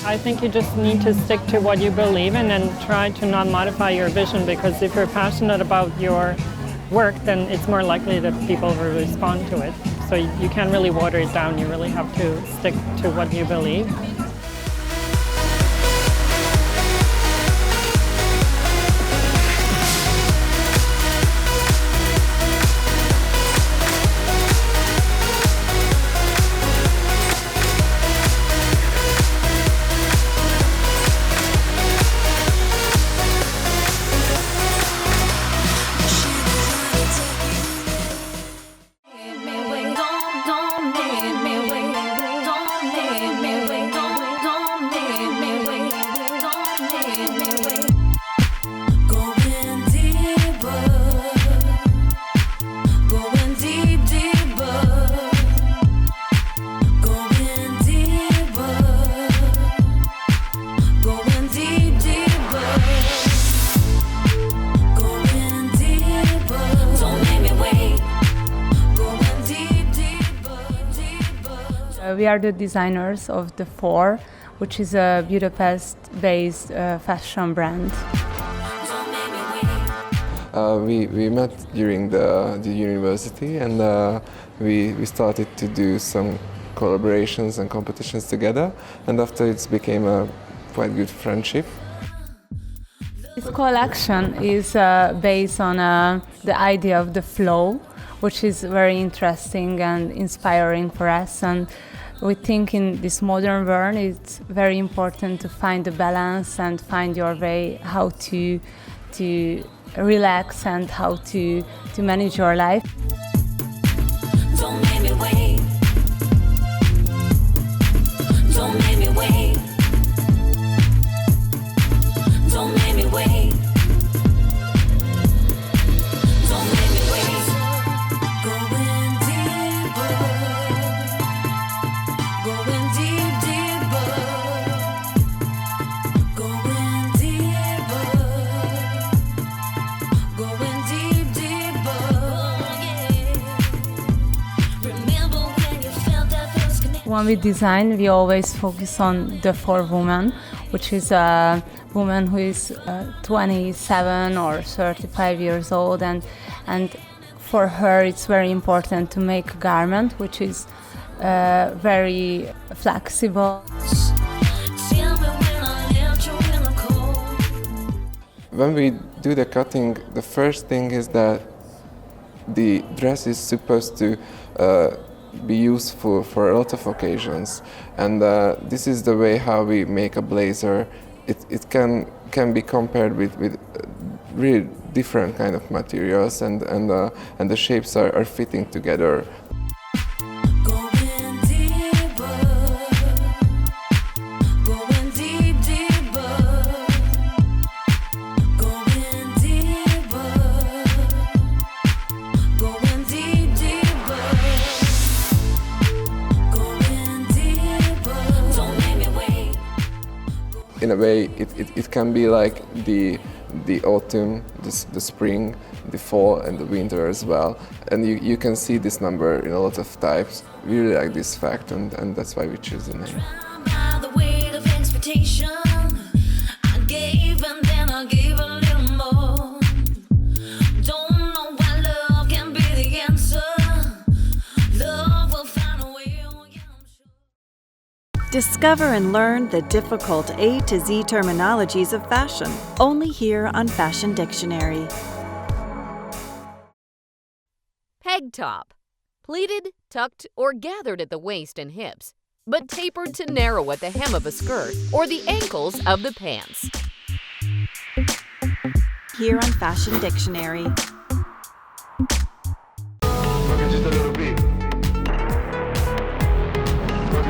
S6: I think you just need to stick to what you believe in and try to not modify your vision, because if you're passionate about your work, then it's more likely that people will respond to it. So you can't really water it down, you really have to stick to what you believe.
S3: Don't make me wait.
S12: We are the designers of the Four, which is a Budapest-based fashion brand.
S14: We met during the university, and we started to do some collaborations and competitions together, and after it became a quite good friendship.
S12: This collection is based on the idea of the flow, which is very interesting and inspiring for us. And we think in this modern world it's very important to find the balance and find your way how to relax and how to manage your life.
S3: Don't make me wait. Don't make me wait. Don't make me wait. Don't make me wait. Going deeper. Going deep, deeper. Going deeper. Going deep, deeper. Remember when you felt that first connection?
S12: When we design, we always focus on the Four woman, which is a woman who is 27 or 35 years old, and for her it's very important to make a garment which is very flexible.
S14: When we do the cutting, the first thing is that the dress is supposed to be useful for a lot of occasions, and this is the way how we make a blazer. It can be compared with really different kind of materials, and the shapes are fitting together.
S3: Going deeper. Going deep, deeper. Going deeper. Going deep, deeper. Going deeper. Don't make me wait.
S14: In a way, it can be like the autumn, the spring, the fall, and the winter as well. And you can see this number in a lot of types. We really like this fact, and that's why we choose the name.
S3: By the weight of expectation, I gave and then I gave a little more. Don't know why love can be the answer. Love will find a way.
S23: Discover and learn the difficult A to Z terminologies of fashion, only here on Fashion Dictionary.
S24: Peg top. Pleated, tucked, or gathered at the waist and hips, but tapered to narrow at the hem of a skirt or the ankles of the pants.
S23: Here on Fashion Dictionary.
S14: Just a little bit.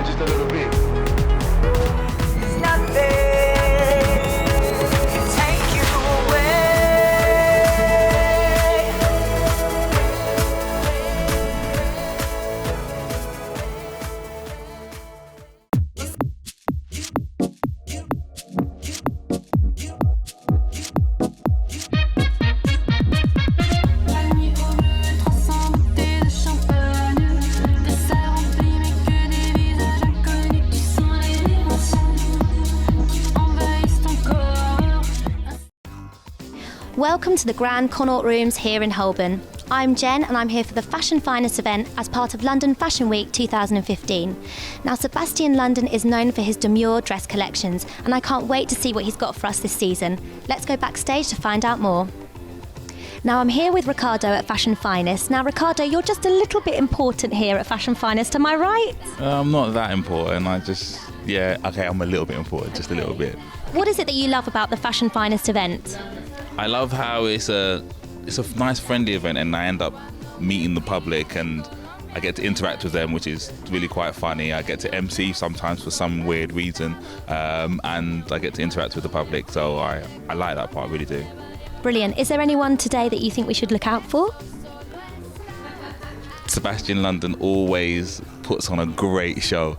S14: Just a little bit.
S18: Welcome to the Grand Connaught Rooms here in Holborn. I'm Jen and I'm here for the Fashion Finest event as part of London Fashion Week 2015. Now Sebastian London is known for his demure dress collections and I can't wait to see what he's got for us this season. Let's go backstage to find out more. Now I'm here with Ricardo at Fashion Finest. Now Ricardo, you're just a little bit important here at Fashion Finest, am I right?
S21: I'm not that important, I'm a little bit important, just a little bit.
S18: What is it that you love about the Fashion Finest event?
S21: I love how it's a nice friendly event and I end up meeting the public and I get to interact with them, which is really quite funny. I get to MC sometimes for some weird reason and I get to interact with the public, so I like that part, I really do.
S18: Brilliant. Is there anyone today that you think we should look out for?
S21: Sebastian London always puts on a great show.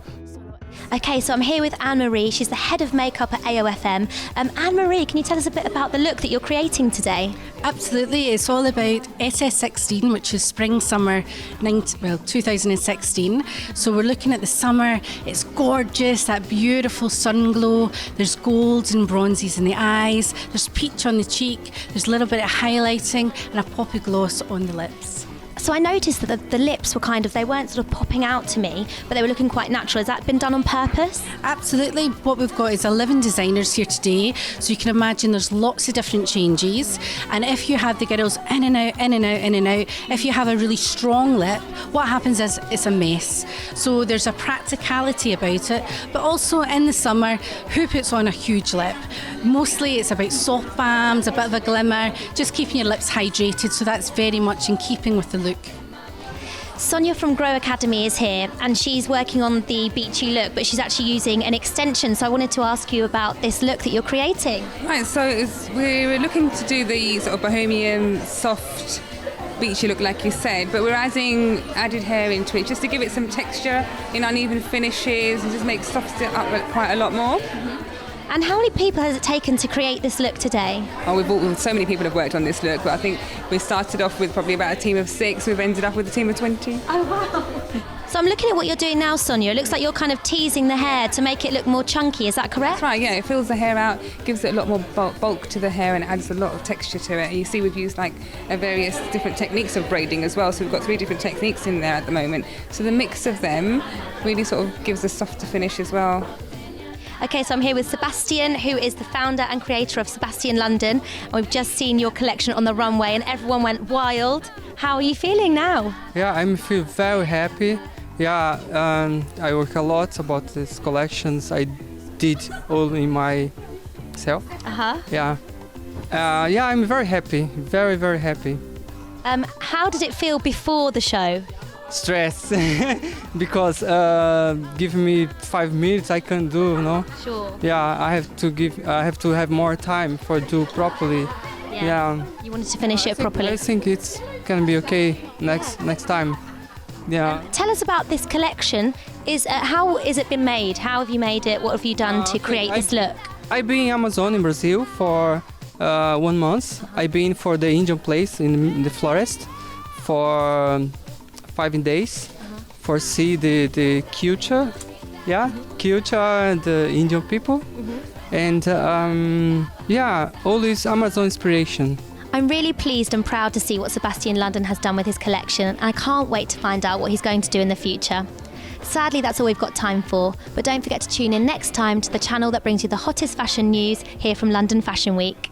S18: Okay, so I'm here with Anne-Marie. She's the head of makeup at AOFM. Anne-Marie, can you tell us a bit about the look that you're creating today?
S5: Absolutely. It's all about SS16, which is spring-summer 2016. So we're looking at the summer. It's gorgeous, that beautiful sun glow. There's golds and bronzes in the eyes. There's peach on the cheek. There's a little bit of highlighting and a poppy gloss on the lips.
S18: So I noticed that the lips were they weren't sort of popping out to me, but they were looking quite natural. Has that been done on purpose?
S5: Absolutely. What we've got is 11 designers here today, so you can imagine there's lots of different changes. And if you have the girls in and out, in and out, in and out, if you have a really strong lip, what happens is it's a mess. So there's a practicality about it, but also in the summer, who puts on a huge lip? Mostly it's about soft balms, a bit of a glimmer, just keeping your lips hydrated, so that's very much in keeping with the look.
S18: Sonia from Grow Academy is here and she's working on the beachy look, but she's actually using an extension. So I wanted to ask you about this look that you're creating.
S13: Right, so we're looking to do the sort of bohemian, soft, beachy look like you said, but we're adding added hair into it just to give it some texture in uneven finishes and just make soften it up quite a lot more.
S18: And how many people has it taken to create this look today?
S13: Oh, so many people have worked on this look, but I think we started off with probably about a team of 6. We've ended up with a team of 20.
S18: Oh, wow. So I'm looking at what you're doing now, Sonia. It looks like you're kind of teasing the hair to make it look more chunky. Is that correct?
S13: That's right, yeah. It fills the hair out, gives it a lot more bulk to the hair and adds a lot of texture to it. And you see we've used various different techniques of braiding as well. So we've got 3 different techniques in there at the moment. So the mix of them really sort of gives a softer finish as well.
S18: Okay, so I'm here with Sebastian, who is the founder and creator of Sebastian London. And we've just seen your collection on the runway and everyone went wild. How are you feeling now?
S16: Yeah, I feel very happy. Yeah, I work a lot about these collections. I did all in myself. Yeah. Yeah, I'm very happy. Very, very happy.
S18: How did it feel before the show?
S16: Stress, because give me 5 minutes I can do, no?
S18: Sure.
S16: Yeah, I have to have more time for do properly. Yeah.
S18: You wanted to finish it properly.
S16: I think it's can be okay next time. Yeah.
S18: Tell us about this collection. How is it been made? How have you made it? What have you done to create this look?
S16: I've been in Amazon in Brazil for 1 month. I've been for the Indian place in the forest for 5 days for see the culture, culture and the Indian people, and all this Amazon inspiration.
S18: I'm really pleased and proud to see what Sebastian London has done with his collection, and I can't wait to find out what he's going to do in the future. Sadly, that's all we've got time for, but don't forget to tune in next time to the channel that brings you the hottest fashion news here from London Fashion Week.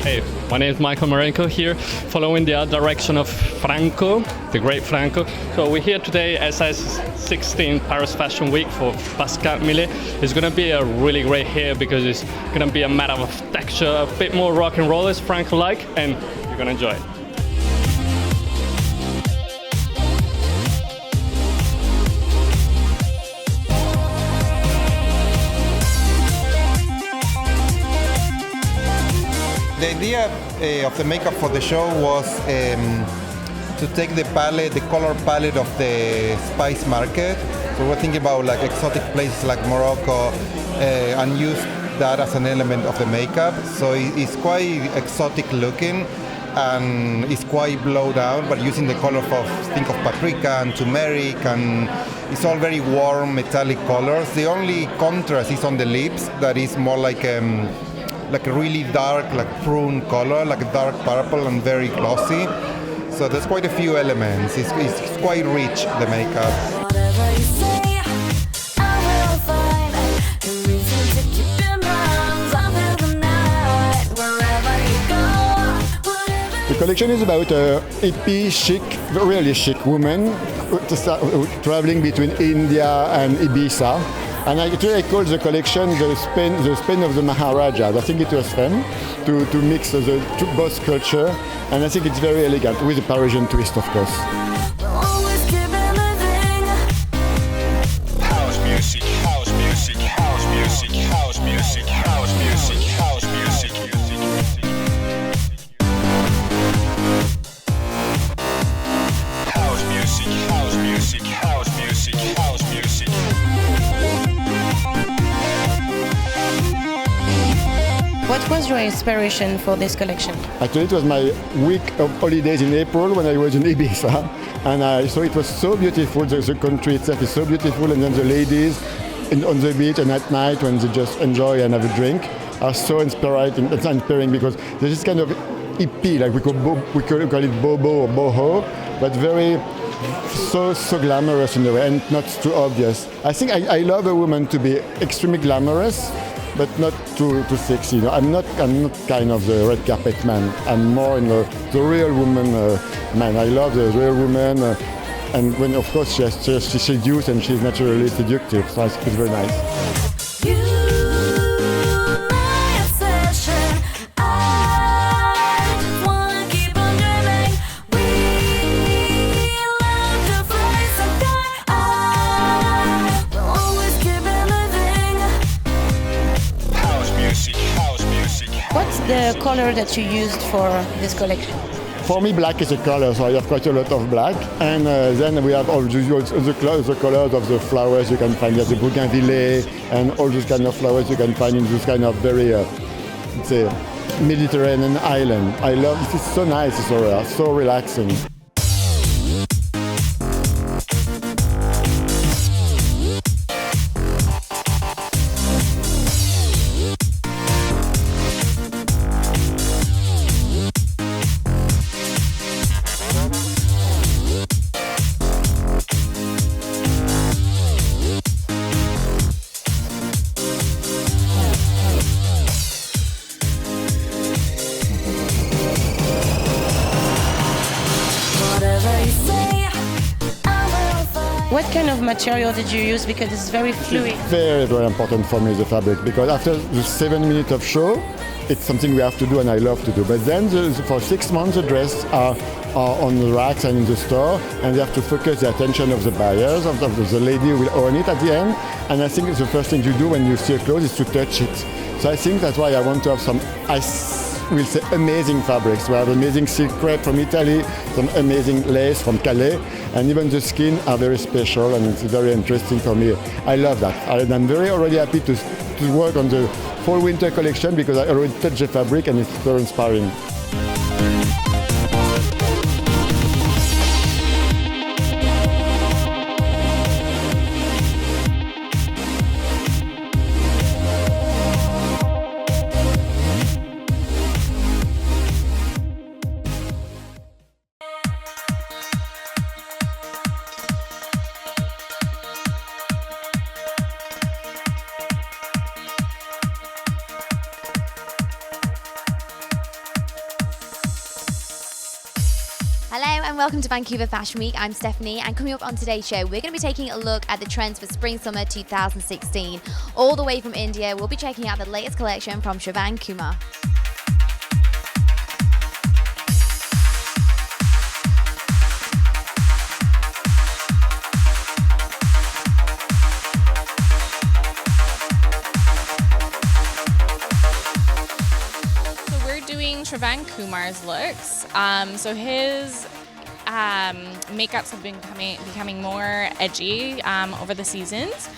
S17: Hey, my name is Michael Marenko here, following the art direction of Franco, the great Franco. So we're here today at SS16 Paris Fashion Week for Pascal Millet. It's going to be a really great hair because it's going to be a matter of texture, a bit more rock and roll as Franco like, and you're going to enjoy it.
S25: The idea of the makeup for the show was to take the color palette of the spice market. So we're thinking about like exotic places like Morocco and use that as an element of the makeup. So it's quite exotic looking and it's quite blow down, but using the color think of paprika and turmeric, and it's all very warm metallic colors. The only contrast is on the lips, that is more like a really dark, like prune color, like a dark purple and very glossy. So there's quite a few elements. It's quite rich, the makeup.
S26: The collection is about a hippie, chic, really chic woman traveling between India and Ibiza. And I call the collection the Spain of the Maharajas. I think it was fun to mix both culture, and I think it's very elegant with a Parisian twist, of course.
S1: What was your inspiration for this collection?
S26: Actually, it was my week of holidays in April when I was in Ibiza, and I saw it was so beautiful. The country itself is so beautiful, and then the ladies on the beach and at night when they just enjoy and have a drink are so inspiring. It's inspiring because there's this kind of hippie, like we call it bobo or boho, but very so glamorous in a way and not too obvious. I think I love a woman to be extremely glamorous, but not too sexy. I'm not kind of the red carpet man. I'm more in the real woman man. I love the real woman, and when of course she's seduced and she's naturally seductive. So I think it's very nice.
S1: What's the color that you used for this collection?
S26: For me, black is a color, so I have quite a lot of black. And then we have all the colors of the flowers you can find. There's the bougainvillea and all those kind of flowers you can find in this kind of very, say, Mediterranean island. I love it. It's so nice, it's so relaxing.
S1: What kind of material did you use? Because it's very fluid.
S26: It's very, very important for me, the fabric, because after the 7 minutes of show, it's something we have to do and I love to do. But then for 6 months, the dress are on the racks and in the store, and they have to focus the attention of the buyers, of the lady who will own it at the end. And I think the first thing you do when you see a clothes is to touch it. So I think that's why I want to have some, we'll say, amazing fabrics. We have amazing silk crepe from Italy, some amazing lace from Calais, and even the skin are very special, and it's very interesting for me. I love that. And I'm already happy to work on the fall-winter collection because I already touched the fabric and it's very inspiring.
S18: Hello and welcome to Vancouver Fashion Week. I'm Stephanie, and coming up on today's show, we're going to be taking a look at the trends for Spring/Summer 2016. All the way from India, we'll be checking out the latest collection from Shravan Kumar.
S11: Shravan Kumar's looks. So his makeups have been becoming more edgy over the seasons.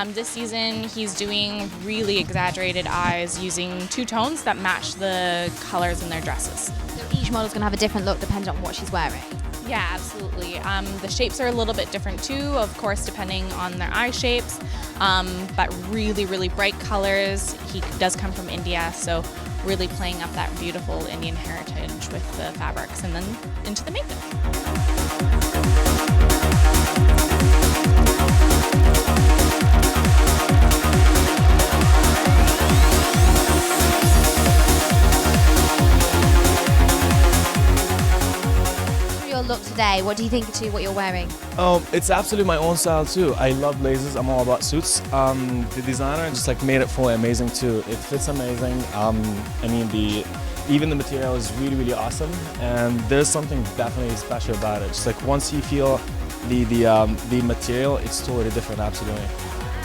S11: This season he's doing really exaggerated eyes using two tones that match the colors in their dresses.
S18: So each model's going to have a different look depending on what she's wearing?
S11: Yeah, absolutely. The shapes are a little bit different too, of course, depending on their eye shapes, but really, really bright colors. He does come from India, so really playing up that beautiful Indian heritage with the fabrics and then into the makeup.
S18: Your look today, what do you think to what you're wearing?
S15: It's absolutely my own style too. I love blazers. I'm all about suits. The designer just made it for amazing too. It fits amazing. Even the material is really, really awesome, and there's something definitely special about it. Just once you feel the material, it's totally different. Absolutely.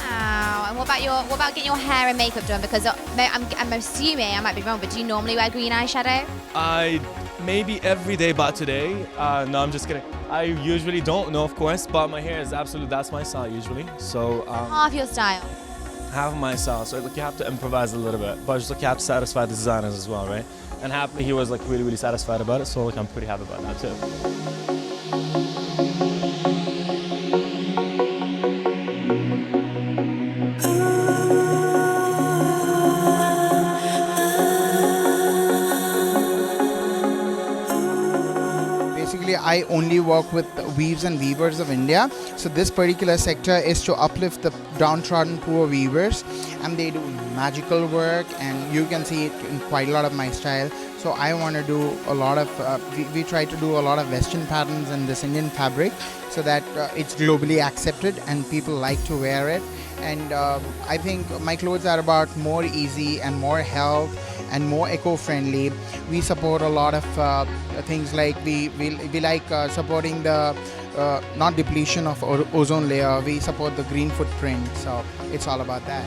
S18: Wow. And what about getting your hair and makeup done? Because I'm assuming, I might be wrong, but do you normally wear green eyeshadow?
S15: Maybe every day, but today, no, I'm just kidding. I usually don't know, of course, but my hair is absolutely, that's my style usually. So
S18: half your style.
S15: half of my style, so like you have to improvise a little bit, but just like you have to satisfy the designers as well, right? And happily he was like really satisfied about it, so like I'm pretty happy about that too.
S2: Basically, I only work with weaves and weavers of India. So this particular sector is to uplift the downtrodden poor weavers, and they do magical work, and you can see it in quite a lot of my style. So I want to do a lot of, we try to do a lot of Western patterns in this Indian fabric so that it's globally accepted and people like to wear it. And I think my clothes are about more easy and more health and more eco-friendly. We support a lot of things like we like supporting the not depletion of ozone layer. We support the green footprint. So it's all about that.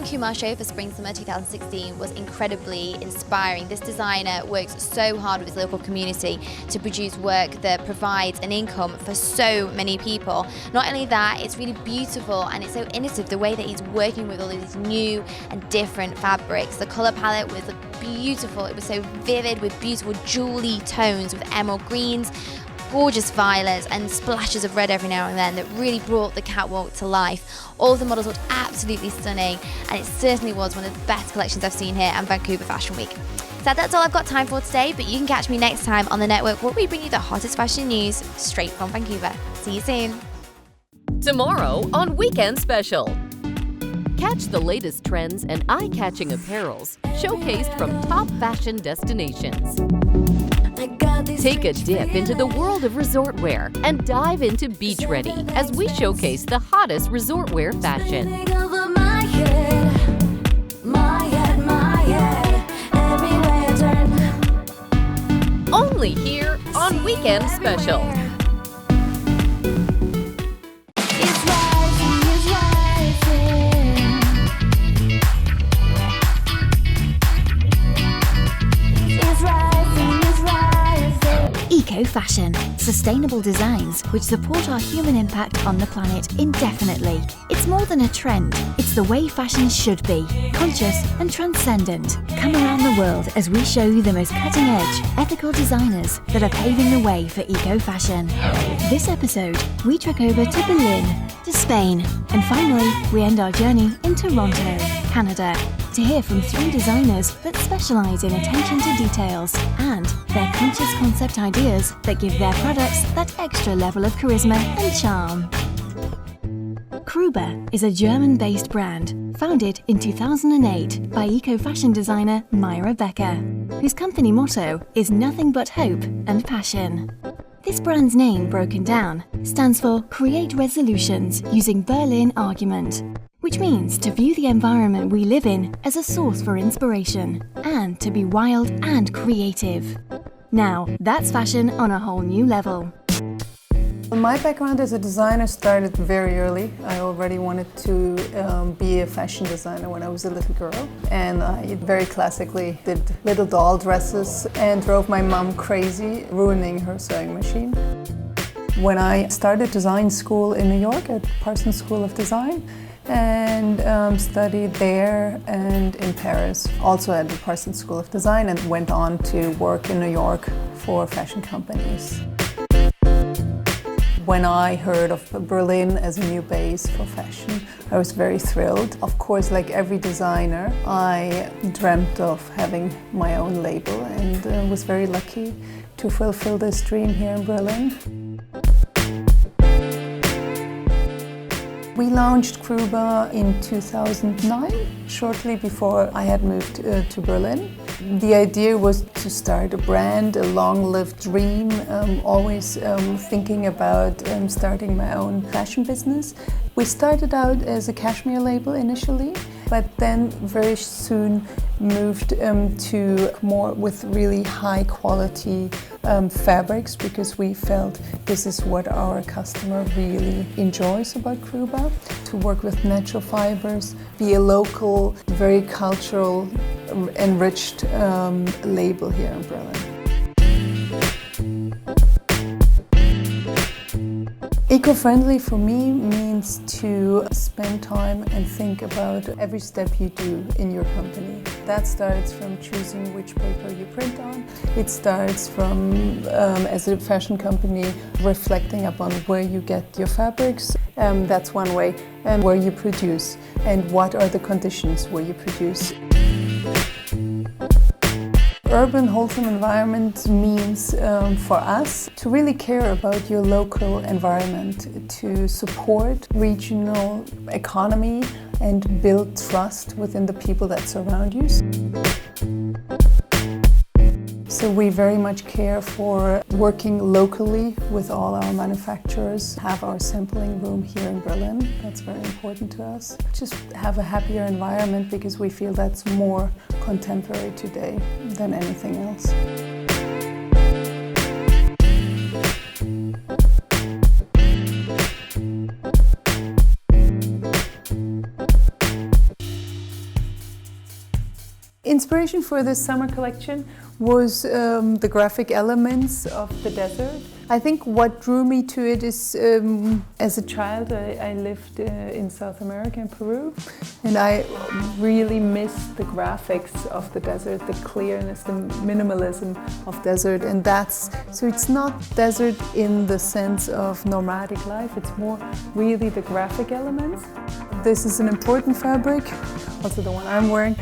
S18: Kumar show for Spring Summer 2016 was incredibly inspiring. This designer works so hard with his local community to produce work that provides an income for so many people. Not only that, it's really beautiful and it's so innovative the way that he's working with all these new and different fabrics. The colour palette was beautiful. It was so vivid with beautiful jewelly tones with emerald greens, gorgeous violets and splashes of red every now and then that really brought the catwalk to life. All of the models looked absolutely stunning, and it certainly was one of the best collections I've seen here at Vancouver Fashion Week. So that's all I've got time for today, but you can catch me next time on the network where we bring you the hottest fashion news straight from Vancouver. See you soon.
S24: Tomorrow on Weekend Special. Catch the latest trends and eye-catching apparels showcased from top fashion destinations. Take a dip into the world of resort wear and dive into beach ready as we showcase the hottest resort wear fashion. Only here on Weekend Special.
S7: Eco-fashion, sustainable designs which support our human impact on the planet indefinitely. It's more than a trend, it's the way fashion should be, conscious and transcendent. Come around the world as we show you the most cutting-edge, ethical designers that are paving the way for eco-fashion. This episode, we trek over to Berlin, to Spain, and finally, we end our journey in Toronto, Canada, to hear from 3 designers that specialise in attention to details and their conscious concept ideas that give their products that extra level of charisma and charm. Kruber is a German-based brand founded in 2008 by eco-fashion designer Myra Becker, whose company motto is nothing but hope and passion. This brand's name, broken down, stands for Create Resolutions Using Berlin Argument, which means to view the environment we live in as a source for inspiration and to be wild and creative. Now, that's fashion on a whole new level.
S8: My background as a designer started very early. I already wanted to be a fashion designer when I was a little girl, and I very classically did little doll dresses and drove my mom crazy, ruining her sewing machine. When I started design school in New York at Parsons School of Design, and studied there and in Paris, also at the Parsons School of Design, and went on to work in New York for fashion companies. When I heard of Berlin as a new base for fashion, I was very thrilled. Of course, like every designer, I dreamt of having my own label and was very lucky to fulfill this dream here in Berlin. We launched Kruber in 2009, shortly before I had moved to Berlin. The idea was to start a brand, a long-lived dream, always thinking about starting my own fashion business. We started out as a cashmere label initially, but then very soon moved to more with really high quality fabrics, because we felt this is what our customer really enjoys about Kruba, to work with natural fibers, be a local, very cultural, enriched label here in Berlin. Eco-friendly for me means to spend time and think about every step you do in your company. That starts from choosing which paper you print on. It starts from, as a fashion company, reflecting upon where you get your fabrics. That's one way. And where you produce, and what are the conditions where you produce. Urban, wholesome environment means for us to really care about your local environment, to support regional economy and build trust within the people that surround you. So we very much care for working locally with all our manufacturers, have our sampling room here in Berlin. That's very important to us. Just have a happier environment, because we feel that's more contemporary today than anything else. Inspiration for this summer collection was the graphic elements of the desert. I think what drew me to it is, as a child, I lived in South America, in Peru, and I really missed the graphics of the desert, the clearness, the minimalism of desert, and so it's not desert in the sense of nomadic life, it's more really the graphic elements. This is an important fabric, also the one I'm wearing.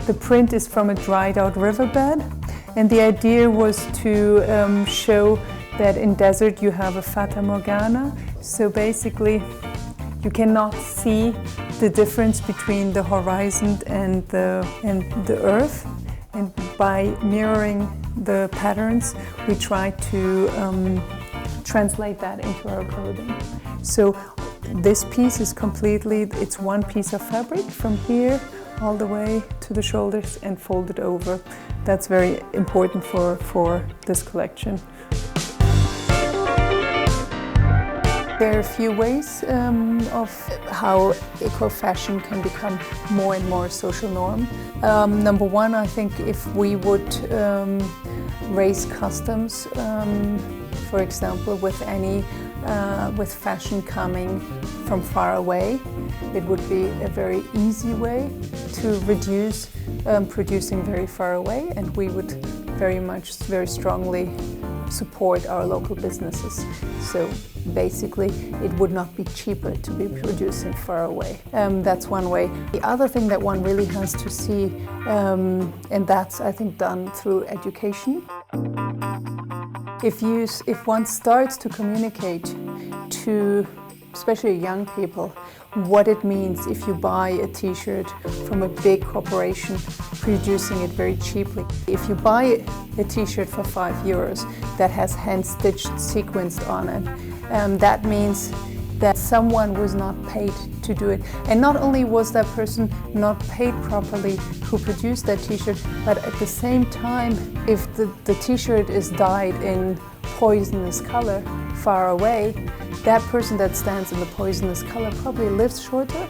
S8: The print is from a dried out riverbed, and the idea was to show that in desert you have a fata morgana. So basically you cannot see the difference between the horizon and the earth, and by mirroring the patterns we try to translate that into our clothing. So this piece is it's one piece of fabric from here all the way to the shoulders and folded over. That's very important for this collection. There are a few ways of how eco-fashion can become more and more social norm. Number one, I think if we would raise customs, for example, with fashion coming from far away, it would be a very easy way to reduce producing very far away, and we would very strongly support our local businesses. So basically it would not be cheaper to be producing far away. That's one way. The other thing that one really has to see, and that's I think done through education. If one starts to communicate to especially young people what it means if you buy a t-shirt from a big corporation producing it very cheaply. If you buy a t-shirt for €5 that has hand-stitched sequins on it, that means that someone was not paid to do it. And not only was that person not paid properly who produced that t-shirt, but at the same time, if the t-shirt is dyed in poisonous color far away, that person that stands in the poisonous color probably lives shorter.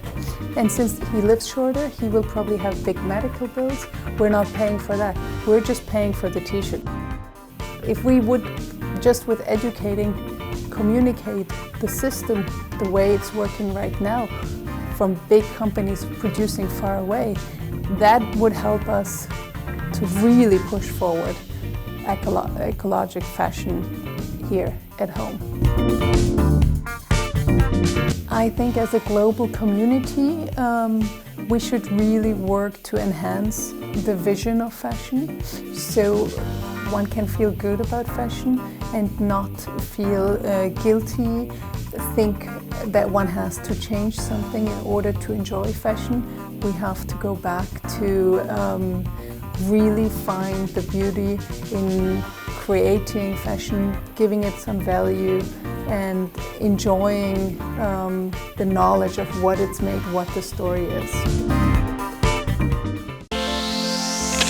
S8: And since he lives shorter, he will probably have big medical bills. We're not paying for that. We're just paying for the t-shirt. If we would, just with educating, communicate the system the way it's working right now, from big companies producing far away, that would help us to really push forward ecologic fashion here at home. I think as a global community, we should really work to enhance the vision of fashion, so one can feel good about fashion and not feel guilty, think that one has to change something in order to enjoy fashion. We have to go back to really find the beauty in creating fashion, giving it some value, and enjoying the knowledge of what it's made, what the story is.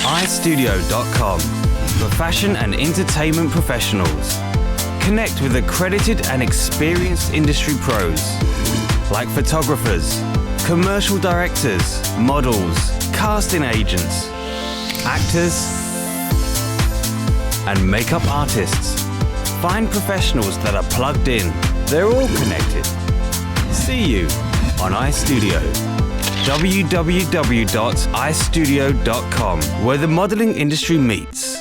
S4: iStudio.com for fashion and entertainment professionals. Connect with accredited and experienced industry pros like photographers, commercial directors, models, casting agents, actors, and makeup artists. Find professionals that are plugged in. They're all connected. See you on iStudio. www.istudio.com, where the modeling industry meets.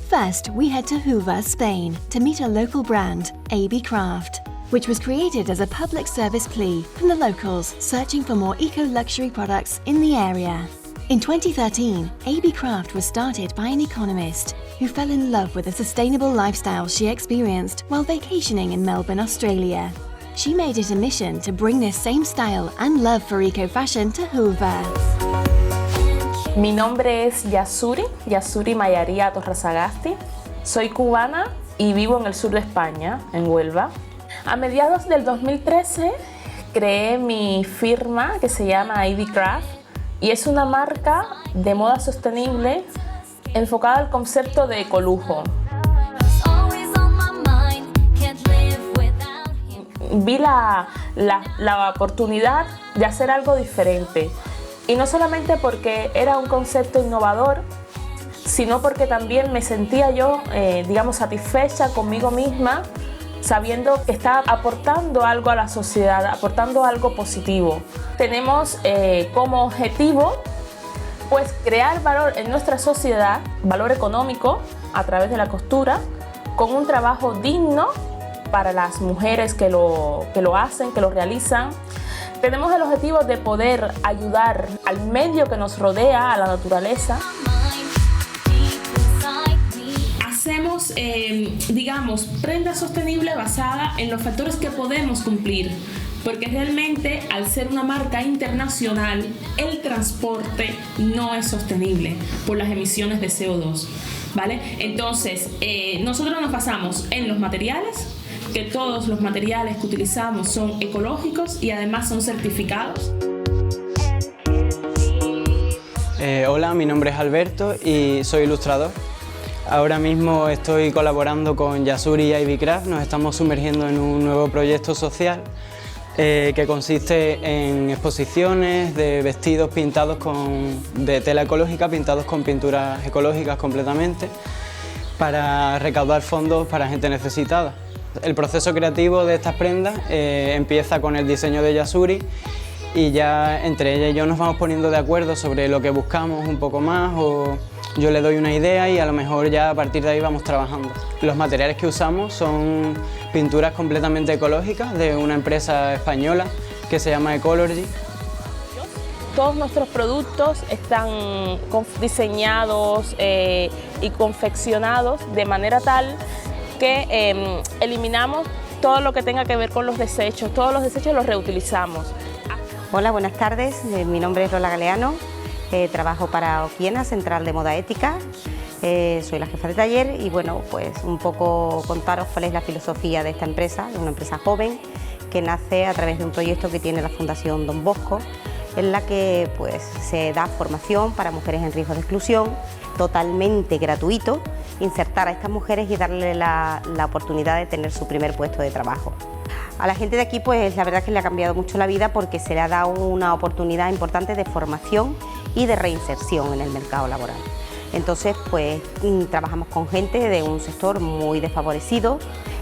S7: First, we head to Huelva, Spain, to meet a local brand, AB Craft, which was created as a public service plea from the locals searching for more eco-luxury products in the area. In 2013, AB Craft was started by an economist who fell in love with the sustainable lifestyle she experienced while vacationing in Melbourne, Australia. She made it a mission to bring this same style and love for eco-fashion to Huelva.
S9: Mi nombre es Yasuri Mayaría Torresagasti. Soy cubana y vivo en el sur de España, en Huelva. A mediados del 2013 creé mi firma que se llama AB Craft y es una marca de moda sostenible enfocada al concepto de ecolujo. Vi la oportunidad de hacer algo diferente. Y no solamente porque era un concepto innovador, sino porque también me sentía yo, satisfecha conmigo misma, sabiendo que estaba aportando algo a la sociedad, aportando algo positivo. Tenemos como objetivo, pues, crear valor en nuestra sociedad, valor económico a través de la costura, con un trabajo digno para las mujeres que lo hacen, que lo realizan. Tenemos el objetivo de poder ayudar al medio que nos rodea, a la naturaleza. Hacemos, prenda sostenible basada en los factores que podemos cumplir, porque realmente al ser una marca internacional, el transporte no es sostenible por las emisiones de CO2, ¿vale? Entonces, nosotros nos basamos en los materiales, que todos los materiales que utilizamos son ecológicos y además son certificados.
S10: Hola, mi nombre es Alberto y soy ilustrador. Ahora mismo estoy colaborando con Yasuri y Ivy Craft. Nos estamos sumergiendo en un nuevo proyecto social que consiste en exposiciones de vestidos pintados de tela ecológica, pintados con pinturas ecológicas completamente, para recaudar fondos para gente necesitada. El proceso creativo de estas prendas empieza con el diseño de Yasuri y ya entre ella y yo nos vamos poniendo de acuerdo sobre lo que buscamos un poco más, o yo le doy una idea y a lo mejor ya a partir de ahí vamos trabajando. Los materiales que usamos son pinturas completamente ecológicas de una empresa española que se llama Ecology.
S9: Todos nuestros productos están diseñados y confeccionados de manera tal que eliminamos todo lo que tenga que ver con los desechos. Todos los desechos los reutilizamos.
S19: Hola, buenas tardes. Mi nombre es Lola Galeano. Trabajo para Oquiena, Central de Moda Ética. Soy la jefa de taller y bueno, pues un poco contaros cuál es la filosofía de esta empresa, de una empresa joven que nace a través de un proyecto que tiene la Fundación Don Bosco, en la que pues se da formación para mujeres en riesgo de exclusión, totalmente gratuito, insertar a estas mujeres y darle la oportunidad de tener su primer puesto de trabajo. A la gente de aquí pues la verdad que le ha cambiado mucho la vida porque se le ha dado una oportunidad importante de formación y de reinserción en el mercado laboral. Entonces pues trabajamos con gente de un sector muy desfavorecido.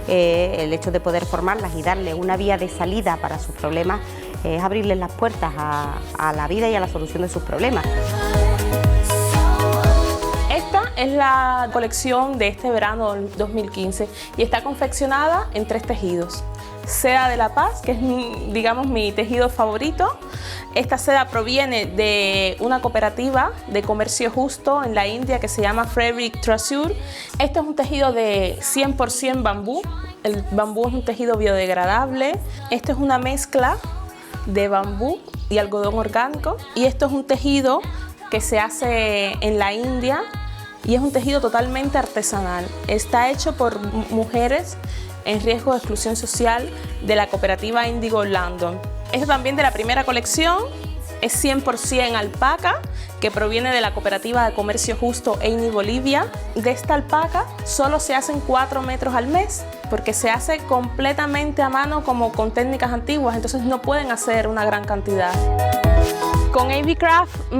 S19: El hecho de poder formarlas y darle una vía de salida para sus problemas es abrirles las puertas a la vida y a la solución de sus problemas.
S9: Esta es la colección de este verano 2015 y está confeccionada en 3 tejidos. Seda de La Paz, que es mi tejido favorito. Esta seda proviene de una cooperativa de comercio justo en la India que se llama Fabric Treasure. Este es un tejido de 100% bambú. El bambú es un tejido biodegradable. Esto es una mezcla de bambú y algodón orgánico. Y esto es un tejido que se hace en la India y es un tejido totalmente artesanal. Está hecho por mujeres en riesgo de exclusión social de la cooperativa Índigo London. Es también de la primera colección, es 100% alpaca, que proviene de la cooperativa de comercio justo Eini Bolivia. De esta alpaca solo se hacen 4 metros al mes, porque se hace completamente a mano como con técnicas antiguas, entonces no pueden hacer una gran cantidad. Con AV Craft,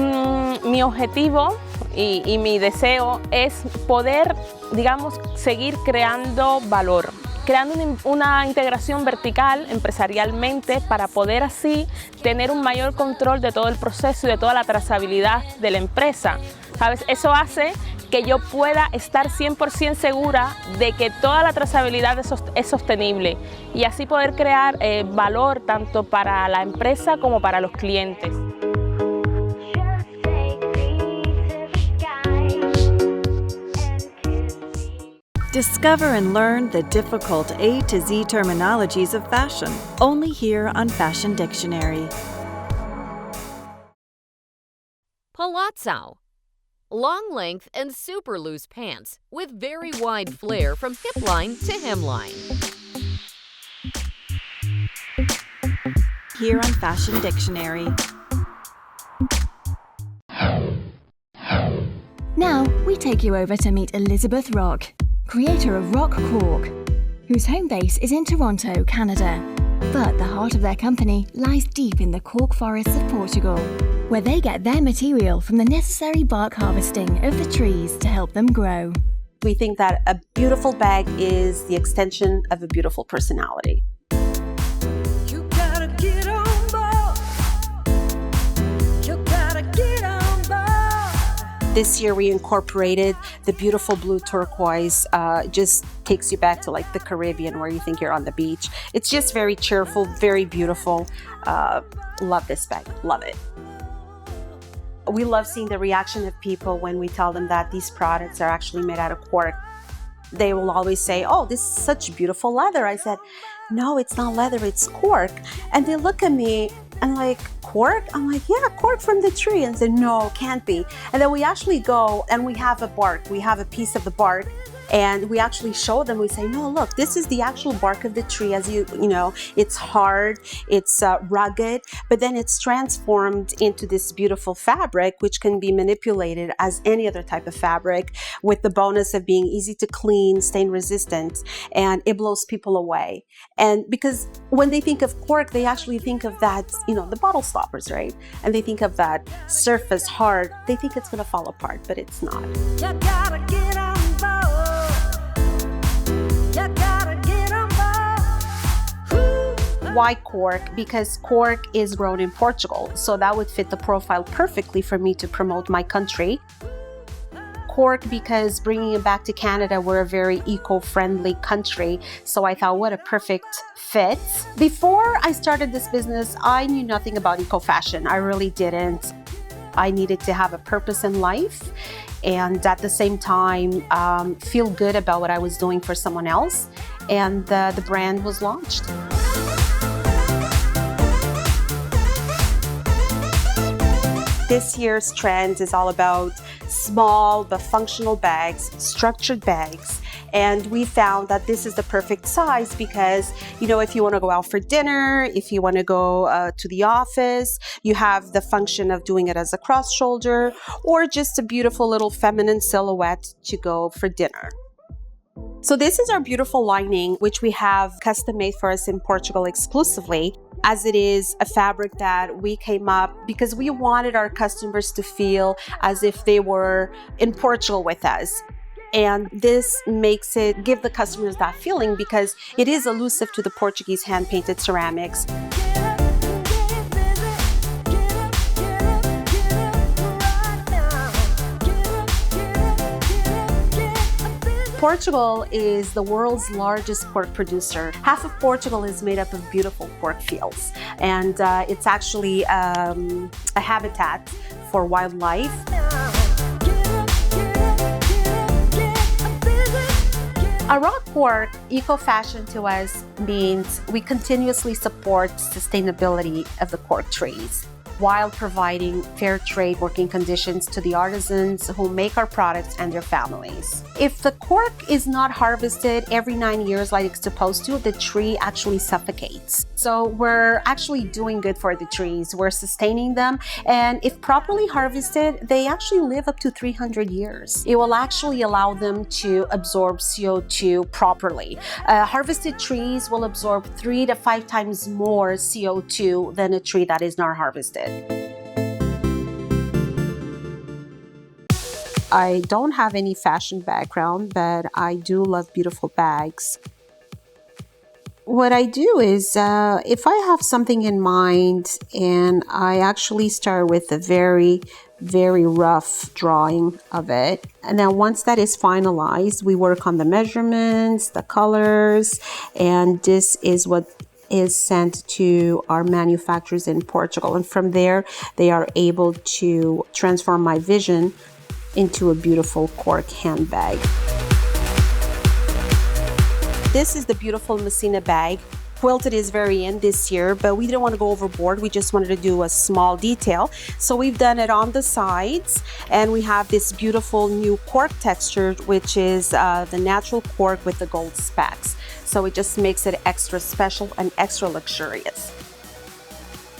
S9: mi objetivo y mi deseo es poder, digamos, seguir creando valor, creando una integración vertical empresarialmente para poder así tener un mayor control de todo el proceso y de toda la trazabilidad de la empresa. ¿Sabes? Eso hace que yo pueda estar 100% segura de que toda la trazabilidad es sostenible y así poder crear valor tanto para la empresa como para los clientes.
S3: Discover and learn the difficult A to Z terminologies of fashion, only here on Fashion Dictionary.
S24: Palazzo. Long length and super loose pants with very wide flare from hip line to hemline.
S3: Here on Fashion Dictionary.
S7: Now we take you over to meet Elizabeth Rock, creator of Rock Cork, whose home base is in Toronto, Canada. But the heart of their company lies deep in the cork forests of Portugal, where they get their material from the necessary bark harvesting of the trees to help them grow.
S6: We think that a beautiful bag is the extension of a beautiful personality.
S12: You gotta get on board. You gotta get on board.
S6: This year we incorporated the beautiful blue turquoise. Just takes you back to like the Caribbean where you think you're on the beach. It's just very cheerful, very beautiful. Love this bag, love it. We love seeing the reaction of people when we tell them that these products are actually made out of cork. They will always say, oh, this is such beautiful leather. I said, no, it's not leather, it's cork. And they look at me and like, cork? I'm like, yeah, cork from the tree. And say, no, can't be. And then we actually go and we have a bark. We have a piece of the bark and we actually show them. We say, no, look, this is the actual bark of the tree. As you know, it's hard, it's rugged, but then it's transformed into this beautiful fabric, which can be manipulated as any other type of fabric with the bonus of being easy to clean, stain resistant, and it blows people away. And because when they think of cork, they actually think of that, the bottle stoppers, right? And they think of that surface hard. They think it's going to fall apart, but it's not.
S12: You gotta get on board. You gotta get on board.
S6: Why cork? Because cork is grown in Portugal, so that would fit the profile perfectly for me to promote my country. Cork because bringing it back to Canada, we're a very eco-friendly country, so I thought what a perfect fit. Before I started this business, I knew nothing about eco-fashion. I really didn't. I needed to have a purpose in life and at the same time feel good about what I was doing for someone else, and the brand was launched. This year's trend is all about small but functional bags, structured bags. And we found that this is the perfect size because, if you want to go out for dinner, if you want to go to the office, you have the function of doing it as a cross shoulder or just a beautiful little feminine silhouette to go for dinner. So this is our beautiful lining, which we have custom made for us in Portugal exclusively, as it is a fabric that we came up because we wanted our customers to feel as if they were in Portugal with us. And this makes it give the customers that feeling because it is elusive to the Portuguese hand-painted ceramics. Portugal is the world's largest pork producer. Half of Portugal is made up of beautiful pork fields, and it's actually a habitat for wildlife. A rock pork, eco-fashion to us means we continuously support sustainability of the cork trees while providing fair trade working conditions to the artisans who make our products and their families. If the cork is not harvested every 9 years like it's supposed to, the tree actually suffocates. So we're actually doing good for the trees. We're sustaining them, and if properly harvested, they actually live up to 300 years. It will actually allow them to absorb CO2 properly. Harvested trees will absorb 3 to 5 times more CO2 than a tree that is not harvested. I don't have any fashion background, but I do love beautiful bags. What I do is, if I have something in mind, and I actually start with a very, very rough drawing of it. And then once that is finalized, we work on the measurements, the colors, and this is what is sent to our manufacturers in Portugal. And from there, they are able to transform my vision into a beautiful cork handbag. This is the beautiful Messina bag. Quilted is very in this year, but we didn't want to go overboard. We just wanted to do a small detail. So we've done it on the sides, and we have this beautiful new cork texture, which is the natural cork with the gold specks. So it just makes it extra special and extra luxurious.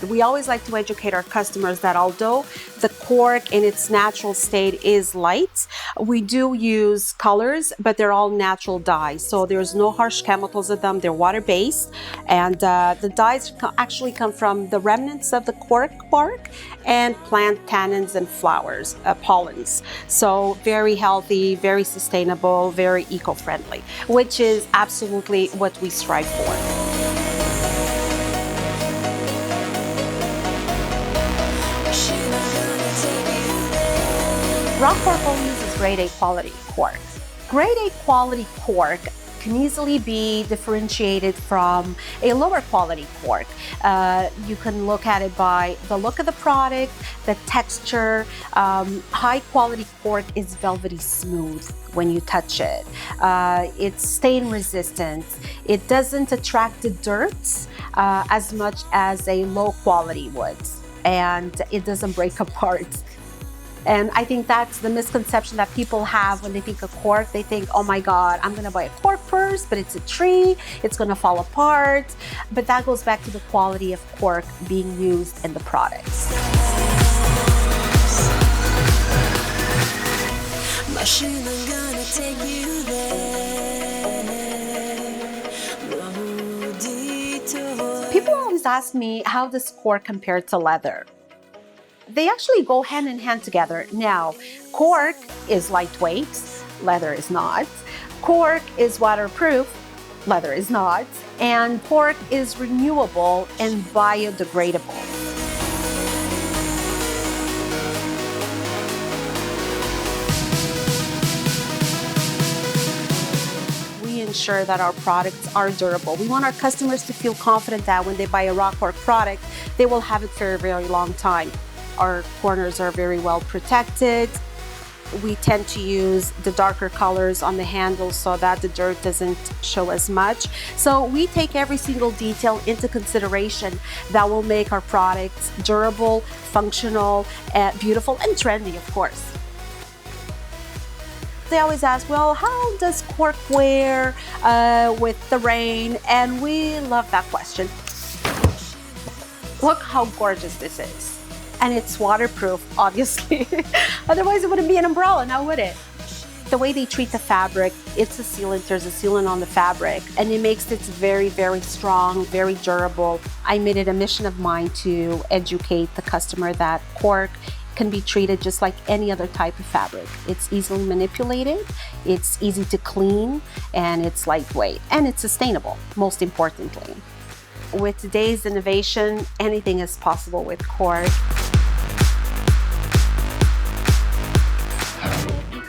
S6: We always like to educate our customers that although the cork in its natural state is light, we do use colors, but they're all natural dyes. So there's no harsh chemicals in them. They're water-based, and the dyes actually come from the remnants of the cork bark and plant tannins and flowers, pollens. So very healthy, very sustainable, very eco-friendly, which is absolutely what we strive for. Rock cork only uses grade A quality cork. Grade A quality cork can easily be differentiated from a lower quality cork. You can look at it by the look of the product, the texture. High quality cork is velvety smooth when you touch it. It's stain resistant. It doesn't attract the dirt as much as a low quality would, and it doesn't break apart. And I think that's the misconception that people have when they think of cork. They think, oh my God, I'm gonna buy a cork purse, but it's a tree, it's gonna fall apart. But that goes back to the quality of cork being used in the products.
S12: Machine, I'm gonna take you there.
S6: People always ask me, how does cork compare to leather? They actually go hand in hand together. Now, cork is lightweight, leather is not. Cork is waterproof, leather is not. And cork is renewable and biodegradable. We ensure that our products are durable. We want our customers to feel confident that when they buy a rock cork product, they will have it for a very long time. Our corners are very well protected. We tend to use the darker colors on the handles so that the dirt doesn't show as much. So we take every single detail into consideration that will make our products durable, functional, beautiful, and trendy, of course. They always ask, well, how does cork wear with the rain? And we love that question. Look how gorgeous this is. And it's waterproof, obviously. Otherwise it wouldn't be an umbrella, now would it? The way they treat the fabric, it's a sealant, there's a sealant on the fabric, and it makes it very, very strong, very durable. I made it a mission of mine to educate the customer that cork can be treated just like any other type of fabric. It's easily manipulated, it's easy to clean, and it's lightweight, and it's sustainable, most importantly. With today's innovation, anything is possible with cork.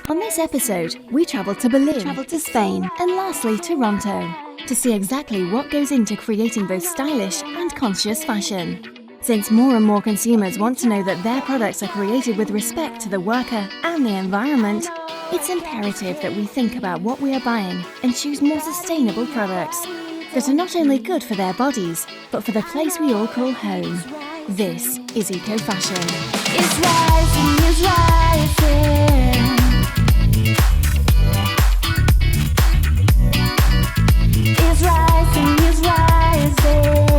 S7: On this episode, we travelled to Berlin, travelled to Spain, and lastly Toronto, to see exactly what goes into creating both stylish and conscious fashion. Since more and more consumers want to know that their products are created with respect to the worker and the environment, it's imperative that we think about what we are buying and choose more sustainable products. that are not only good for their bodies, but for the place we all call home. This is eco-fashion.
S12: It's rising, it's rising. It's rising, it's rising.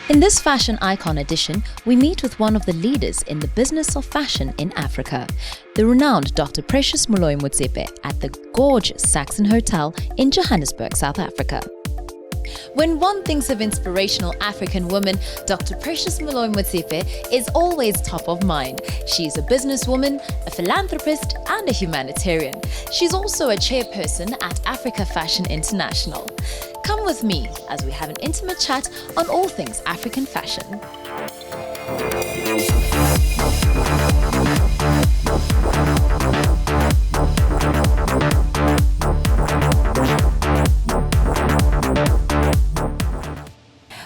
S24: In this Fashion Icon edition, we meet with one of the leaders in the business of fashion in Africa, the renowned Dr. Precious Moloi Motsepe at the gorgeous Saxon Hotel in Johannesburg, South Africa. When one thinks of inspirational African women, Dr. Precious Moloi Motsepe is always top of mind. She's a businesswoman, a philanthropist, and a humanitarian. She's also a chairperson at Africa Fashion International. Come with me as we have an intimate chat on all things African fashion.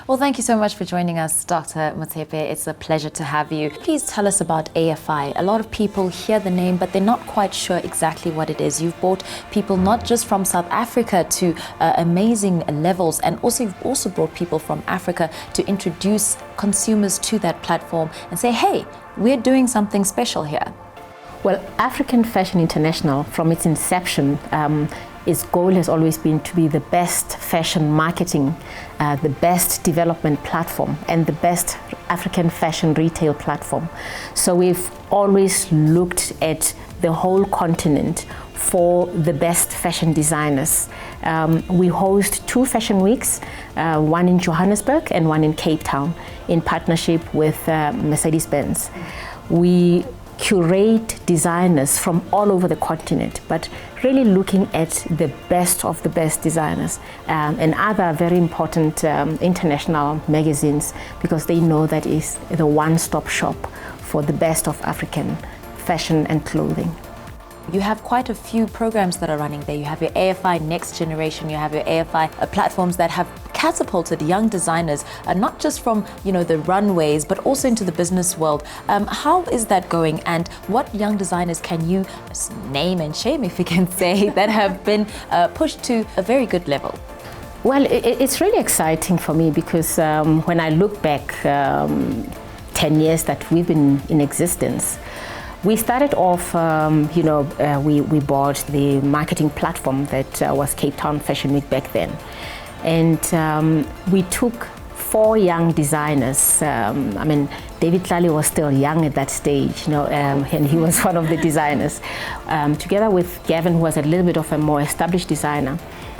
S24: Well, thank you so much for joining us, Dr. Motsepe. It's a pleasure to have you. Please tell us about AFI. A lot of people hear the name, but they're not quite sure exactly what it is. You've brought people not just from South Africa to amazing levels, and you've also brought people from Africa to introduce consumers to that platform and say, hey, we're doing something special here.
S5: Well, African Fashion International, from its inception, its goal has always been to be the best fashion marketing, the best development platform, and the best African fashion retail platform. So we've always looked at the whole continent for the best fashion designers. We host 2 fashion weeks, one in Johannesburg and one in Cape Town, in partnership with Mercedes-Benz. We curate designers from all over the continent, but really looking at the best of the best designers and other very important international magazines, because they know that is the one-stop shop for the best of African fashion and clothing.
S24: You have quite a few programs that are running there. You have your AFI Next Generation, you have your AFI platforms that have catapulted young designers, not just from the runways, but also into the business world. How is that going, and what young designers can you name and shame, if you can say, that have been pushed to a very good level?
S5: Well, it's really exciting for me because when I look back 10 years that we've been in existence, we started off, we bought the marketing platform that was Cape Town Fashion Week back then. And we took 4 young designers. David Tlali was still young at that stage, and he was one of the designers, together with Gavin, who was a little bit of a more established designer.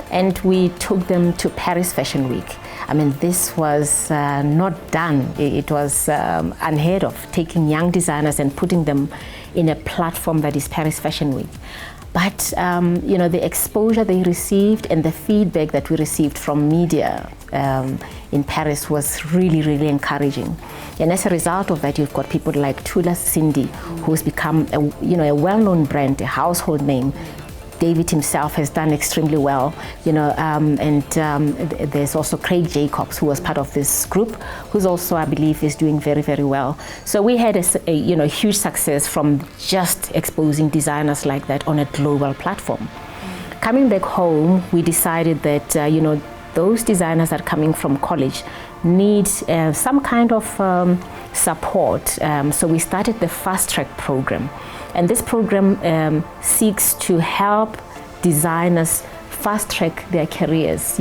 S5: And we took them to Paris Fashion Week. This was not done. It was unheard of, taking young designers and putting them in a platform that is Paris Fashion Week. But the exposure they received and the feedback that we received from media in Paris was really, really encouraging. And as a result of that, you've got people like Tula Cindy, who's become a well-known brand, a household name. David himself has done extremely well, and there's also Craig Jacobs, who was part of this group, who's also, I believe, is doing very, very well. So we had a huge success from just exposing designers like that on a global platform. Coming back home, we decided that those designers that are coming from college need some kind of support. So we started the Fast Track program. And this program seeks to help designers fast track their careers,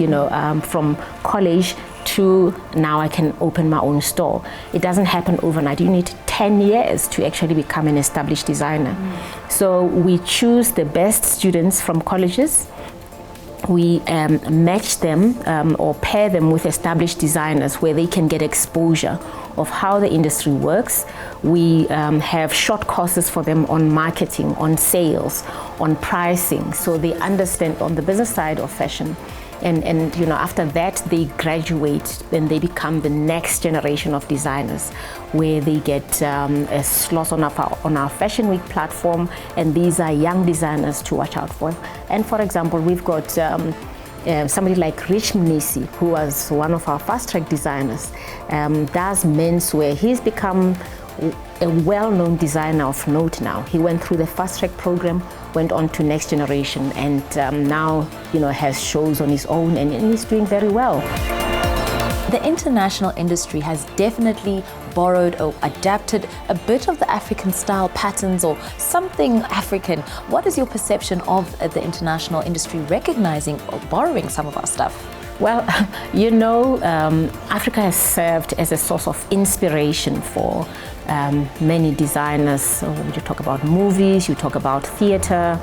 S5: from college to now I can open my own store. It doesn't happen overnight. You need 10 years to actually become an established designer. So we choose the best students from colleges. We match them or pair them with established designers where they can get exposure of how the industry works. We have short courses for them on marketing, on sales, on pricing, so they understand on the business side of fashion. And after that, they graduate and they become the next generation of designers, where they get a slot on our Fashion Week platform, and these are young designers to watch out for. And for example, we've got somebody like Rich Mnisi, who was one of our fast track designers, does menswear. He's become a well-known designer of note now. He went through the fast track program, went on to Next Generation, and now has shows on his own, and he's doing very well.
S13: The international industry has definitely borrowed or adapted a bit of the African style patterns or something African. What is your perception of the international industry recognizing or borrowing some of our stuff?
S5: Well, Africa has served as a source of inspiration for many designers. So you talk about movies, you talk about theater,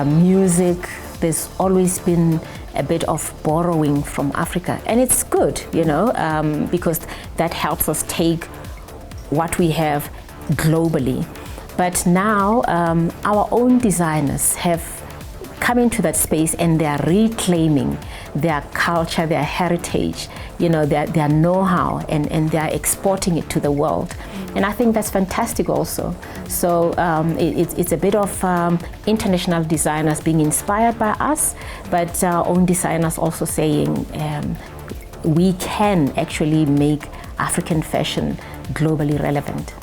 S5: music. There's always been a bit of borrowing from Africa, and it's good, because that helps us take what we have globally. But now our own designers have come into that space, and they are reclaiming their culture, their heritage, their know-how, and they are exporting it to the world. And I think that's fantastic also. So it's a bit of international designers being inspired by us, but our own designers also saying we can actually make African fashion globally relevant.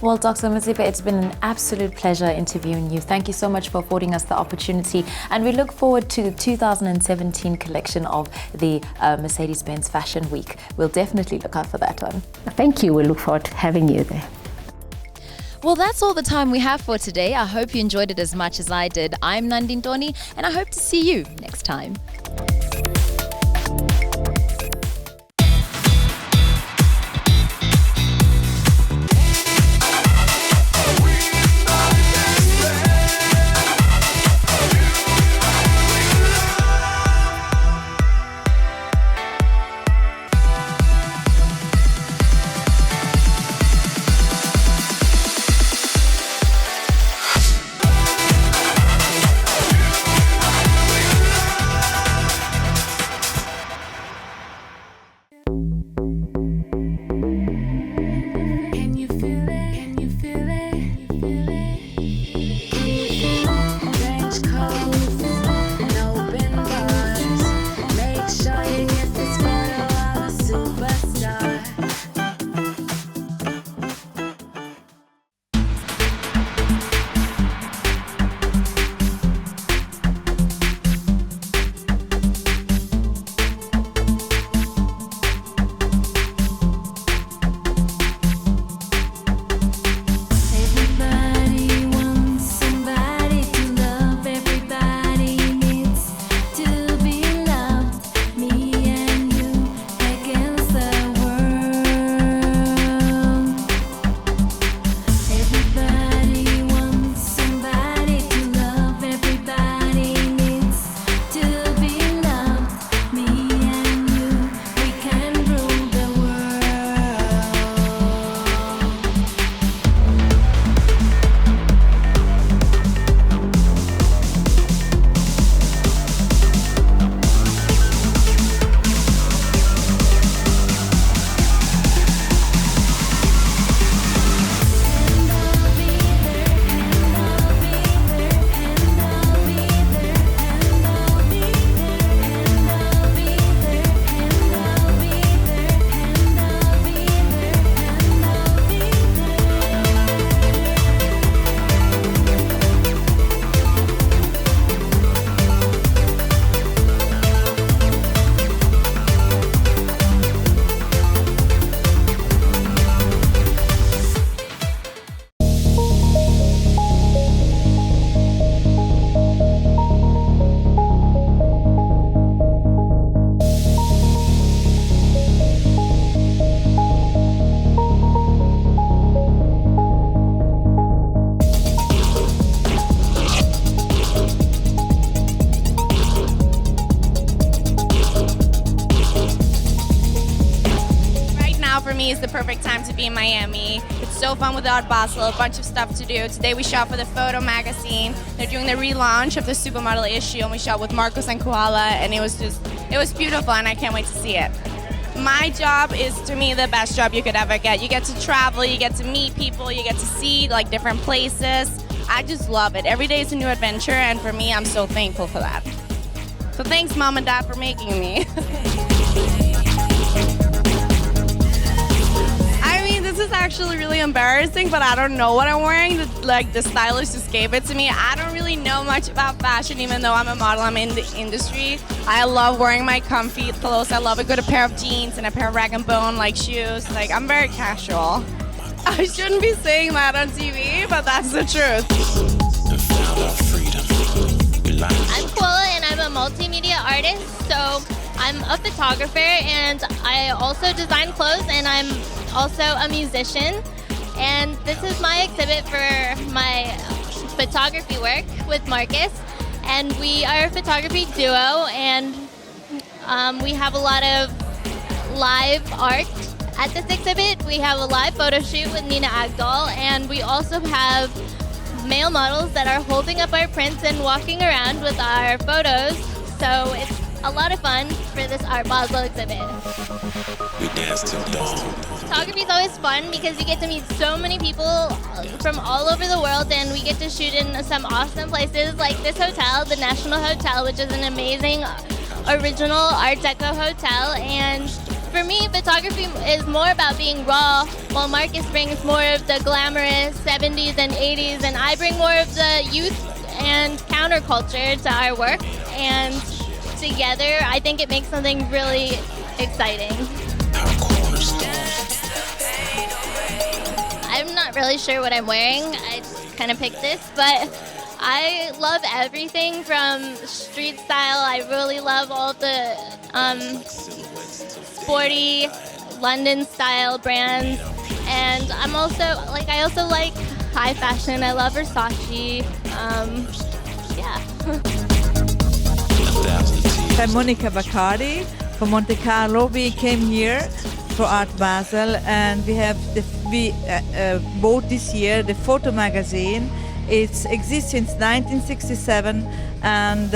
S13: Well, Dr. Motsepe, it's been an absolute pleasure interviewing you. Thank you so much for affording us the opportunity, and we look forward to the 2017 collection of the Mercedes-Benz Fashion Week. We'll definitely look out for that one.
S5: Thank you. We look forward to having you there.
S14: Well, that's all the time we have for today. I hope you enjoyed it as much as I did. I'm Nandini Toni, and I hope to see you next time.
S16: perfect time to be in Miami. It's so fun with Art Basel, a bunch of stuff to do. Today we shot for the Photo magazine. They're doing the relaunch of the Supermodel issue, and we shot with Marcos and Koala, and it was beautiful, and I can't wait to see it. My job is, to me, the best job you could ever get. You get to travel, you get to meet people, you get to see like different places. I just love it. Every day is a new adventure, and for me, I'm so thankful for that. So thanks, Mom and Dad, for making me. I mean, this is actually really embarrassing, but I don't know what I'm wearing. The stylist just gave it to me. I don't really know much about fashion, even though I'm a model. I'm in the industry. I love wearing my comfy clothes. I love a good pair of jeans and a pair of rag and bone like shoes. Like, I'm very casual. I shouldn't be saying that on TV, but that's the truth.
S17: I'm Koala and I'm a multimedia artist, so I'm a photographer and I also design clothes and I'm also a musician. And this is my exhibit for my photography work with Marcus. And we are a photography duo and we have a lot of live art. At this exhibit, we have a live photo shoot with Nina Agdal, and we also have male models that are holding up our prints and walking around with our photos. So it's a lot of fun for this Art Basel exhibit.
S20: We dance till dawn.
S17: Photography is always fun because you get to meet so many people from all over the world, and we get to shoot in some awesome places like this hotel, the National Hotel, which is an amazing original Art Deco hotel. And for me, photography is more about being raw, while Marcus brings more of the glamorous 70s and 80s, and I bring more of the youth and counterculture to our work. And together, I think it makes something really exciting. I'm not really sure what I'm wearing. I just kind of picked this, but I love everything from street style. I really love all the sporty London style brands, and I also like high fashion. I love Versace. Yeah.
S21: I'm Monica Baccardi from Monte Carlo. We came here for Art Basel, and we bought this year the Photo magazine. It exists since 1967, and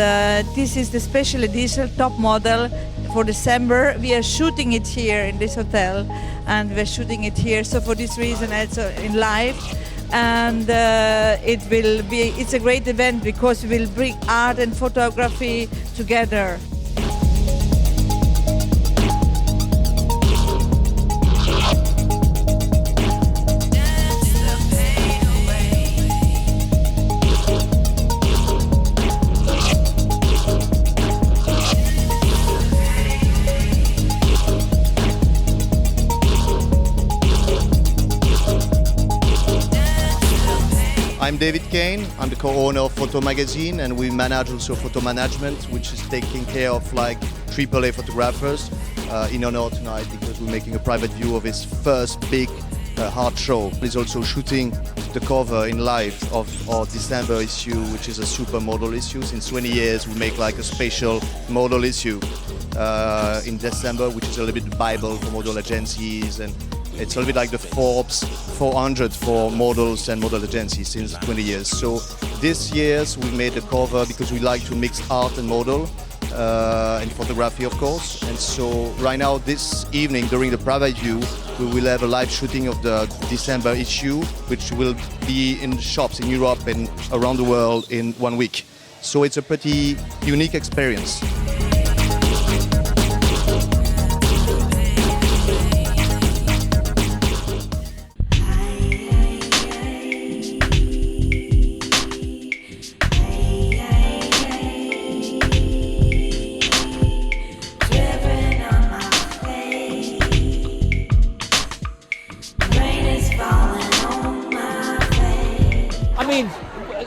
S21: this is the special edition, top model for December. We are shooting it here in this hotel, and we're shooting it here. So for this reason, also in live, and it's a great event because we will bring art and photography together.
S22: I'm David Kane, I'm the co-owner of Photo Magazine, and we manage also photo management, which is taking care of like AAA photographers in honor tonight because we're making a private view of his first big art show. He's also shooting the cover in live of our December issue, which is a supermodel issue. Since 20 years we make like a special model issue in December, which is a little bit the Bible for model agencies, and it's a little bit like the Forbes 400 for models and model agencies since 20 years. So this year we made the cover because we like to mix art and model and photography, of course. And so right now, this evening during the private view, we will have a live shooting of the December issue, which will be in shops in Europe and around the world in 1 week. So it's a pretty unique experience.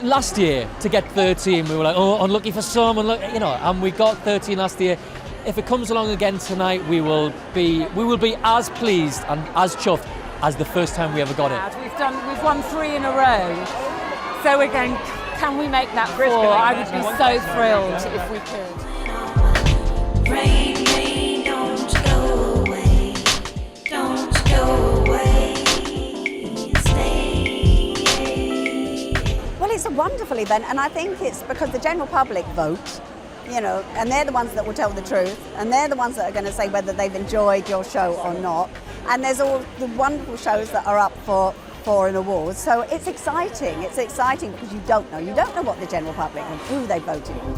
S23: Last year to get 13, we were like, oh, unlucky for some, and we got 13 last year. If it comes along again tonight, we will be as pleased and as chuffed as the first time we ever got it.
S27: We've won 3 in a row, so we're going, can we make that 4? I would be so thrilled if we could.
S12: Rain, rain, don't go away, don't go away.
S1: wonderful event, and I think it's because the general public vote, you know, and they're the ones that will tell the truth, and they're the ones that are going to say whether they've enjoyed your show or not. And there's all the wonderful shows that are up for an award. So it's exciting. It's exciting because you don't know. You don't know what the general public and who they voted for.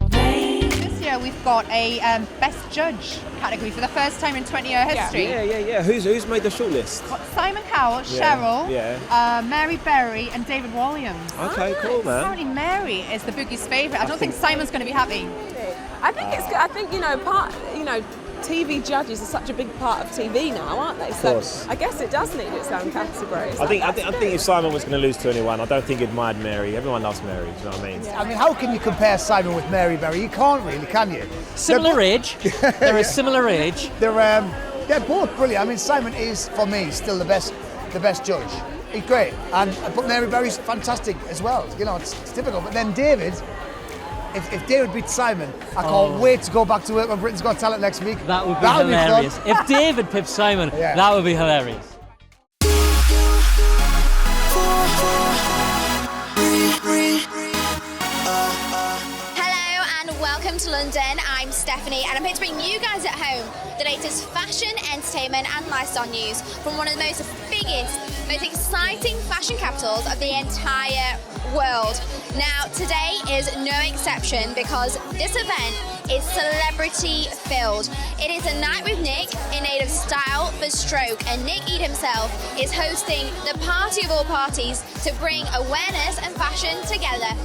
S2: This year we've got a Best Judge category for the first time in 20-year history.
S11: Yeah. Who's made the shortlist?
S2: Got Simon Cowell, Cheryl, Mary Berry, and David Williams.
S11: Okay, cool, man.
S2: Apparently Mary is the Boogie's favourite. I don't think Simon's going to be happy.
S15: I think it's good. I think, TV judges are such a big part of TV now, aren't they? So I guess it does need its own category.
S11: I think if Simon was going to lose to anyone, I don't think he'd mind Mary. Everyone loves Mary, do you know what I mean?
S18: I mean, how can you compare Simon with Mary Berry? You can't really, can you?
S23: Similar age. They're a similar age.
S18: They're both brilliant. I mean, Simon is, for me, still the best judge. He's great, but Mary Berry's fantastic as well. You know, it's difficult. But then David. If David beats Simon, I can't wait to go back to work on Britain's Got Talent next week.
S23: That would be hilarious. If David pips Simon, that would be hilarious.
S25: Hello and welcome to London. I'm Stephanie and I'm here to bring you guys at home the latest fashion, entertainment and lifestyle news from one of the most biggest, most exciting fashion capitals of the entire world. Now, today is no exception because this event is celebrity filled. It is a night with Nick in aid of Style for Stroke, and Nick Eade himself is hosting the party of all parties to bring awareness and fashion together.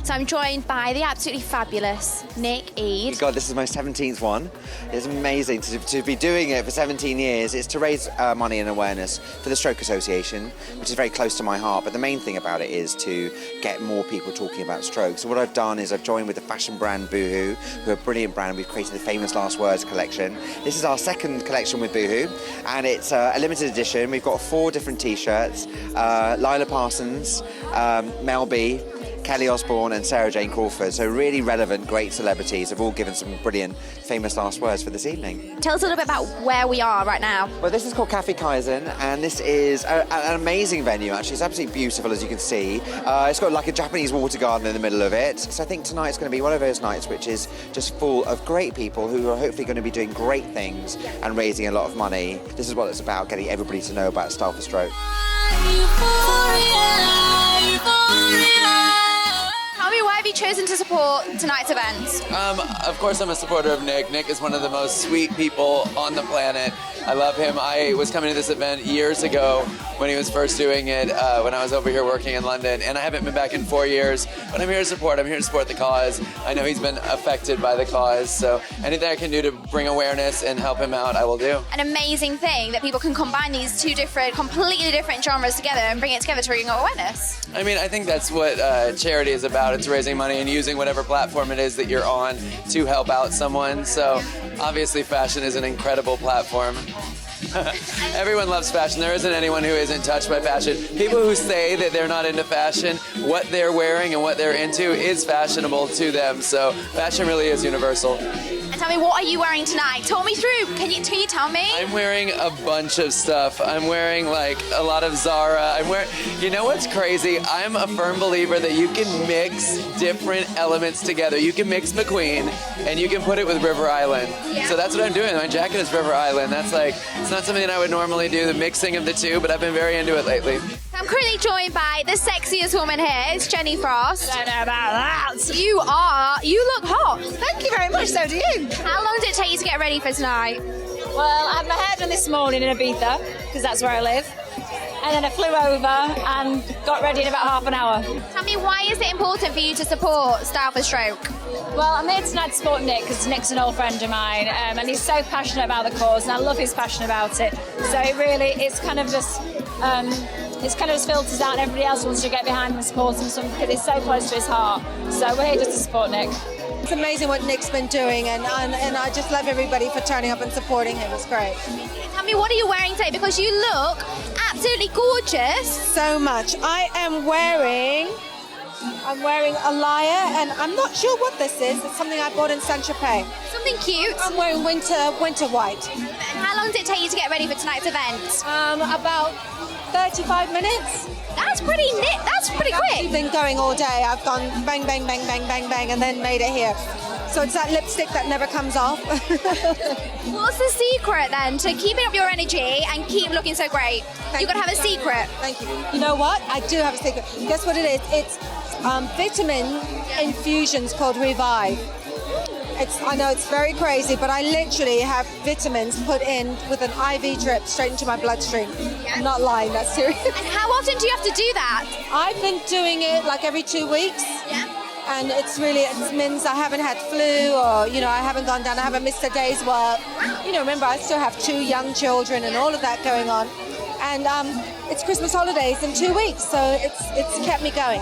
S25: So I'm joined by the absolutely fabulous Nick Eade.
S26: God, this is my 17th one. It's amazing to be doing it for 17 years. It's to raise money and awareness for the Stroke Association, which is very close to my heart. But the main thing about it is to get more people talking about stroke. So what I've done is I've joined with the fashion brand Boohoo, who are a brilliant brand. We've created the Famous Last Words collection. This is our second collection with Boohoo, and it's a limited edition. We've got 4 different T-shirts. Lila Parsons, Mel B, Kelly Osbourne and Sarah Jane Crawford, so really relevant, great celebrities have all given some brilliant famous last words for this evening.
S25: Tell us a little bit about where we are right now.
S26: Well, this is called Cafe Kaizen, and this is an amazing venue, actually. It's absolutely beautiful, as you can see. It's got like a Japanese water garden in the middle of it, so I think tonight's going to be one of those nights which is just full of great people who are hopefully going to be doing great things and raising a lot of money. This is what it's about, getting everybody to know about Style for Stroke.
S25: Tell me, why have you chosen to support tonight's event?
S28: Of course I'm a supporter of Nick. Nick is one of the most sweet people on the planet. I love him. I was coming to this event years ago when he was first doing it, when I was over here working in London, and I haven't been back in 4 years, but I'm here to support. I'm here to support the cause. I know he's been affected by the cause, so anything I can do to bring awareness and help him out, I will do.
S25: An amazing thing that people can combine these two completely different genres together and bring it together to bring awareness.
S28: I mean, I think that's what charity is about. It's raising money and using whatever platform it is that you're on to help out someone. So obviously fashion is an incredible platform. Everyone loves fashion. There isn't anyone who isn't touched by fashion. People who say that they're not into fashion, what they're wearing and what they're into is fashionable to them. So fashion really is universal.
S25: And tell me, what are you wearing tonight? Talk me through. Can you tell me?
S28: I'm wearing a bunch of stuff. I'm wearing like a lot of Zara. You know what's crazy? I'm a firm believer that you can mix different elements together. You can mix McQueen and you can put it with River Island.
S25: Yeah.
S28: So that's what I'm doing. My jacket is River Island. That's like, it's not something that I would normally do, the mixing of the two, but I've been very into it lately.
S25: I'm currently joined by the sexiest woman here. It's Jenny Frost.
S27: I don't know about that.
S25: You look hot.
S27: Thank you very much, so do you.
S25: How long did it take you to get ready for tonight?
S27: Well, I had my hair done this morning in Ibiza, because that's where I live. And then I flew over and got ready in about half an hour.
S25: Tell me, why is it important for you to support Style for Stroke?
S27: Well, I'm here tonight to support Nick because Nick's an old friend of mine, and he's so passionate about the cause, and I love his passion about it. So it's kind of just filters out, and everybody else wants to get behind him and support him because it's so close to his heart. So we're here just to support Nick.
S29: It's amazing what Nick's been doing, and I just love everybody for turning up and supporting him. It's great.
S25: Tell me, what are you wearing today? Because you look absolutely gorgeous.
S29: So much. I am wearing I'm wearing a lyre, and I'm not sure what this is. It's something I bought in Saint-Tropez.
S25: Something cute.
S29: I'm wearing winter white.
S25: And how long did it take you to get ready for tonight's event?
S29: About 35 minutes.
S25: That's pretty quick.
S29: I've been going all day. I've gone bang, bang, bang, bang, bang, bang, and then made it here. So it's that lipstick that never comes off.
S25: What's the secret then to keeping up your energy and keep looking so great? You've got to have a secret.
S29: Thank you. You know what? I do have a secret. Guess what it is? It's vitamin infusions called Revive. I know it's very crazy, but I literally have vitamins put in with an IV drip straight into my bloodstream. I'm not lying, that's serious.
S25: And how often do you have to do that?
S29: I've been doing it like every 2 weeks.
S25: Yeah.
S29: And it means I haven't had flu, or, I haven't gone down, I haven't missed a day's work. Remember, I still have 2 young children and all of that going on. And it's Christmas holidays in 2 weeks, so it's kept me going.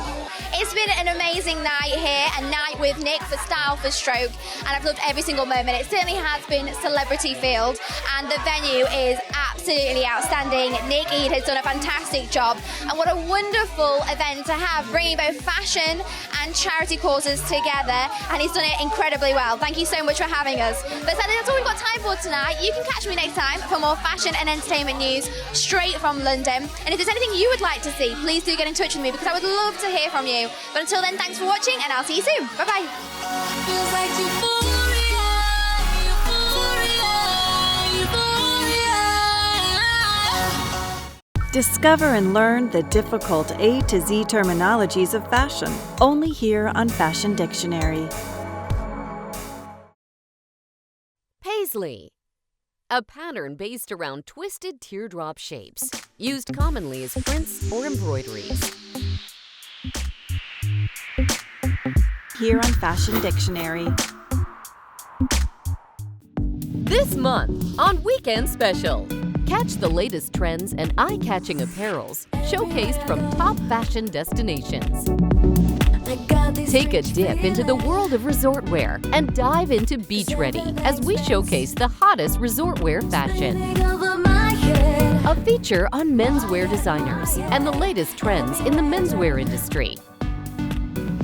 S25: It's been an amazing night here, a night with Nick for Style for Stroke, and I've loved every single moment. It certainly has been celebrity filled, and the venue is absolutely outstanding. Nick Eade has done a fantastic job, and what a wonderful event to have, bringing both fashion and charity causes together, and he's done it incredibly well. Thank you so much for having us. But sadly, that's all we've got time for tonight. You can catch me next time for more fashion and entertainment news straight from London. And if there's anything you would like to see, please do get in touch with me, because I would love to hear from you. But until then, thanks for watching, and I'll see you soon. Bye-bye.
S3: Discover and learn the difficult A to Z terminologies of fashion, only here on Fashion Dictionary.
S4: Paisley. A pattern based around twisted teardrop shapes, used commonly as prints or embroideries.
S3: Here on Fashion Dictionary.
S4: This month on Weekend Special, catch the latest trends and eye-catching apparels showcased from top fashion destinations. Take a dip into the world of resort wear and dive into Beach Ready as we showcase the hottest resort wear fashion. A feature on menswear designers and the latest trends in the menswear industry.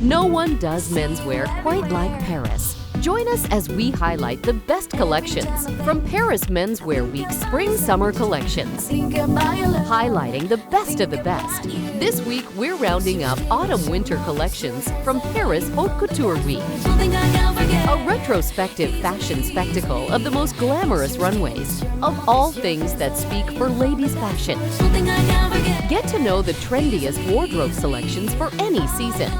S4: No one does menswear quite like Paris. Join us as we highlight the best collections from Paris Menswear Week's Spring-Summer collections, highlighting the best of the best. This week, we're rounding up Autumn-Winter collections from Paris Haute Couture Week, a retrospective fashion spectacle of the most glamorous runways, of all things that speak for ladies' fashion. Get to know the trendiest wardrobe selections for any season.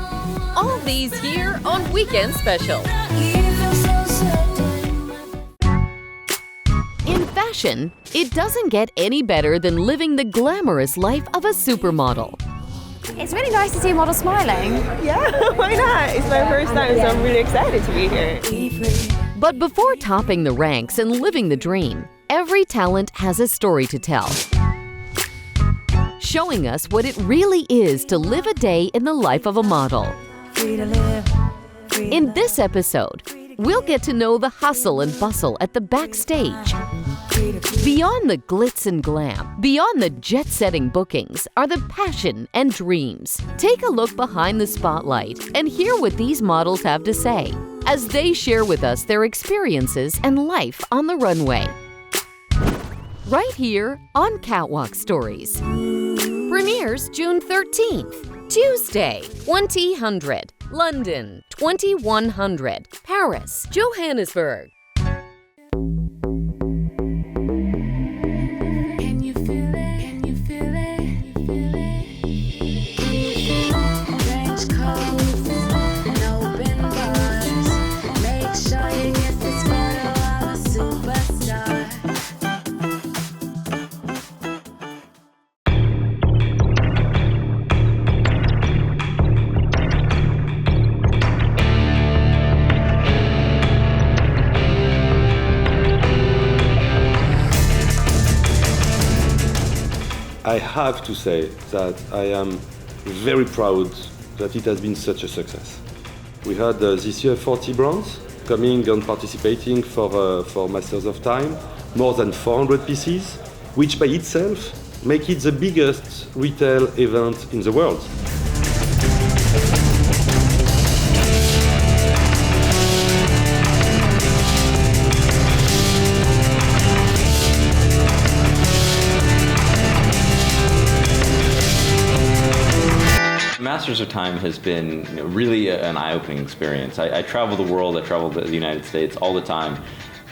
S4: All these here on Weekend Special. In fashion, it doesn't get any better than living the glamorous life of a supermodel.
S6: It's really nice to see a model smiling.
S7: Yeah, why not? It's my first time, so I'm really excited to be here.
S4: But before topping the ranks and living the dream, every talent has a story to tell, showing us what it really is to live a day in the life of a model. In this episode, we'll get to know the hustle and bustle at the backstage. Beyond the glitz and glam, beyond the jet-setting bookings, are the passion and dreams. Take a look behind the spotlight and hear what these models have to say as they share with us their experiences and life on the runway. Right here on Catwalk Stories. Premieres June 13th, Tuesday, 2000, London, 2100, Paris, Johannesburg.
S8: I have to say that I am very proud that it has been such a success. We had this year 40 brands coming and participating for Masters of Time, more than 400 pieces, which by itself make it the biggest retail event in the world.
S5: Masters of Time has been really an eye-opening experience. I travel the world, I travel the United States all the time,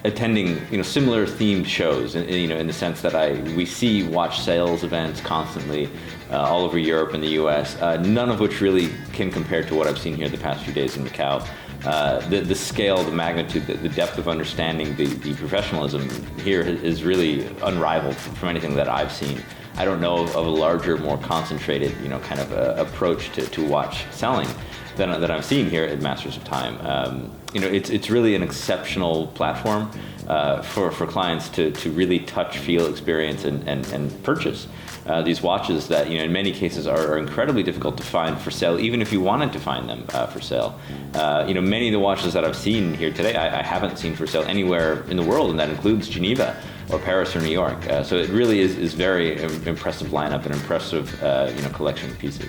S5: attending similar themed shows. In the sense that we see watch sales events constantly all over Europe and the U.S. None of which really can compare to what I've seen here the past few days in Macau. The scale, the magnitude, the depth of understanding, the professionalism here is really unrivaled from anything that I've seen. I don't know of a larger, more concentrated, kind of approach to watch selling than I've seen here at Masters of Time. It's really an exceptional platform for clients to really touch, feel, experience, and purchase these watches that in many cases are incredibly difficult to find for sale, even if you wanted to find them for sale. Many of the watches that I've seen here today, I haven't seen for sale anywhere in the world, and that includes Geneva or Paris or New York. So it really is very impressive lineup and impressive collection of pieces.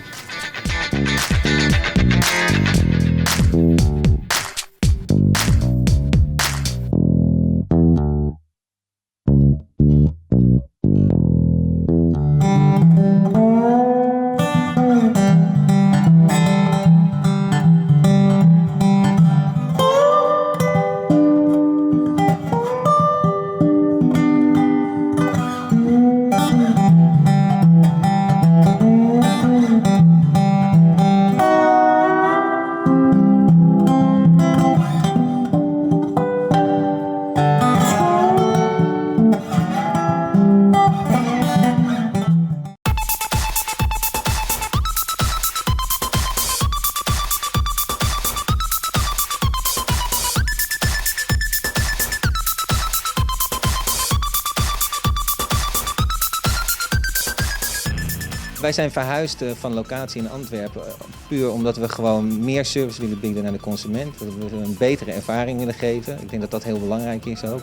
S9: Wij zijn verhuisd van locatie in Antwerpen puur omdat we gewoon meer service willen bieden naar de consument. Dat we een betere ervaring willen geven. Ik denk dat dat heel belangrijk is ook.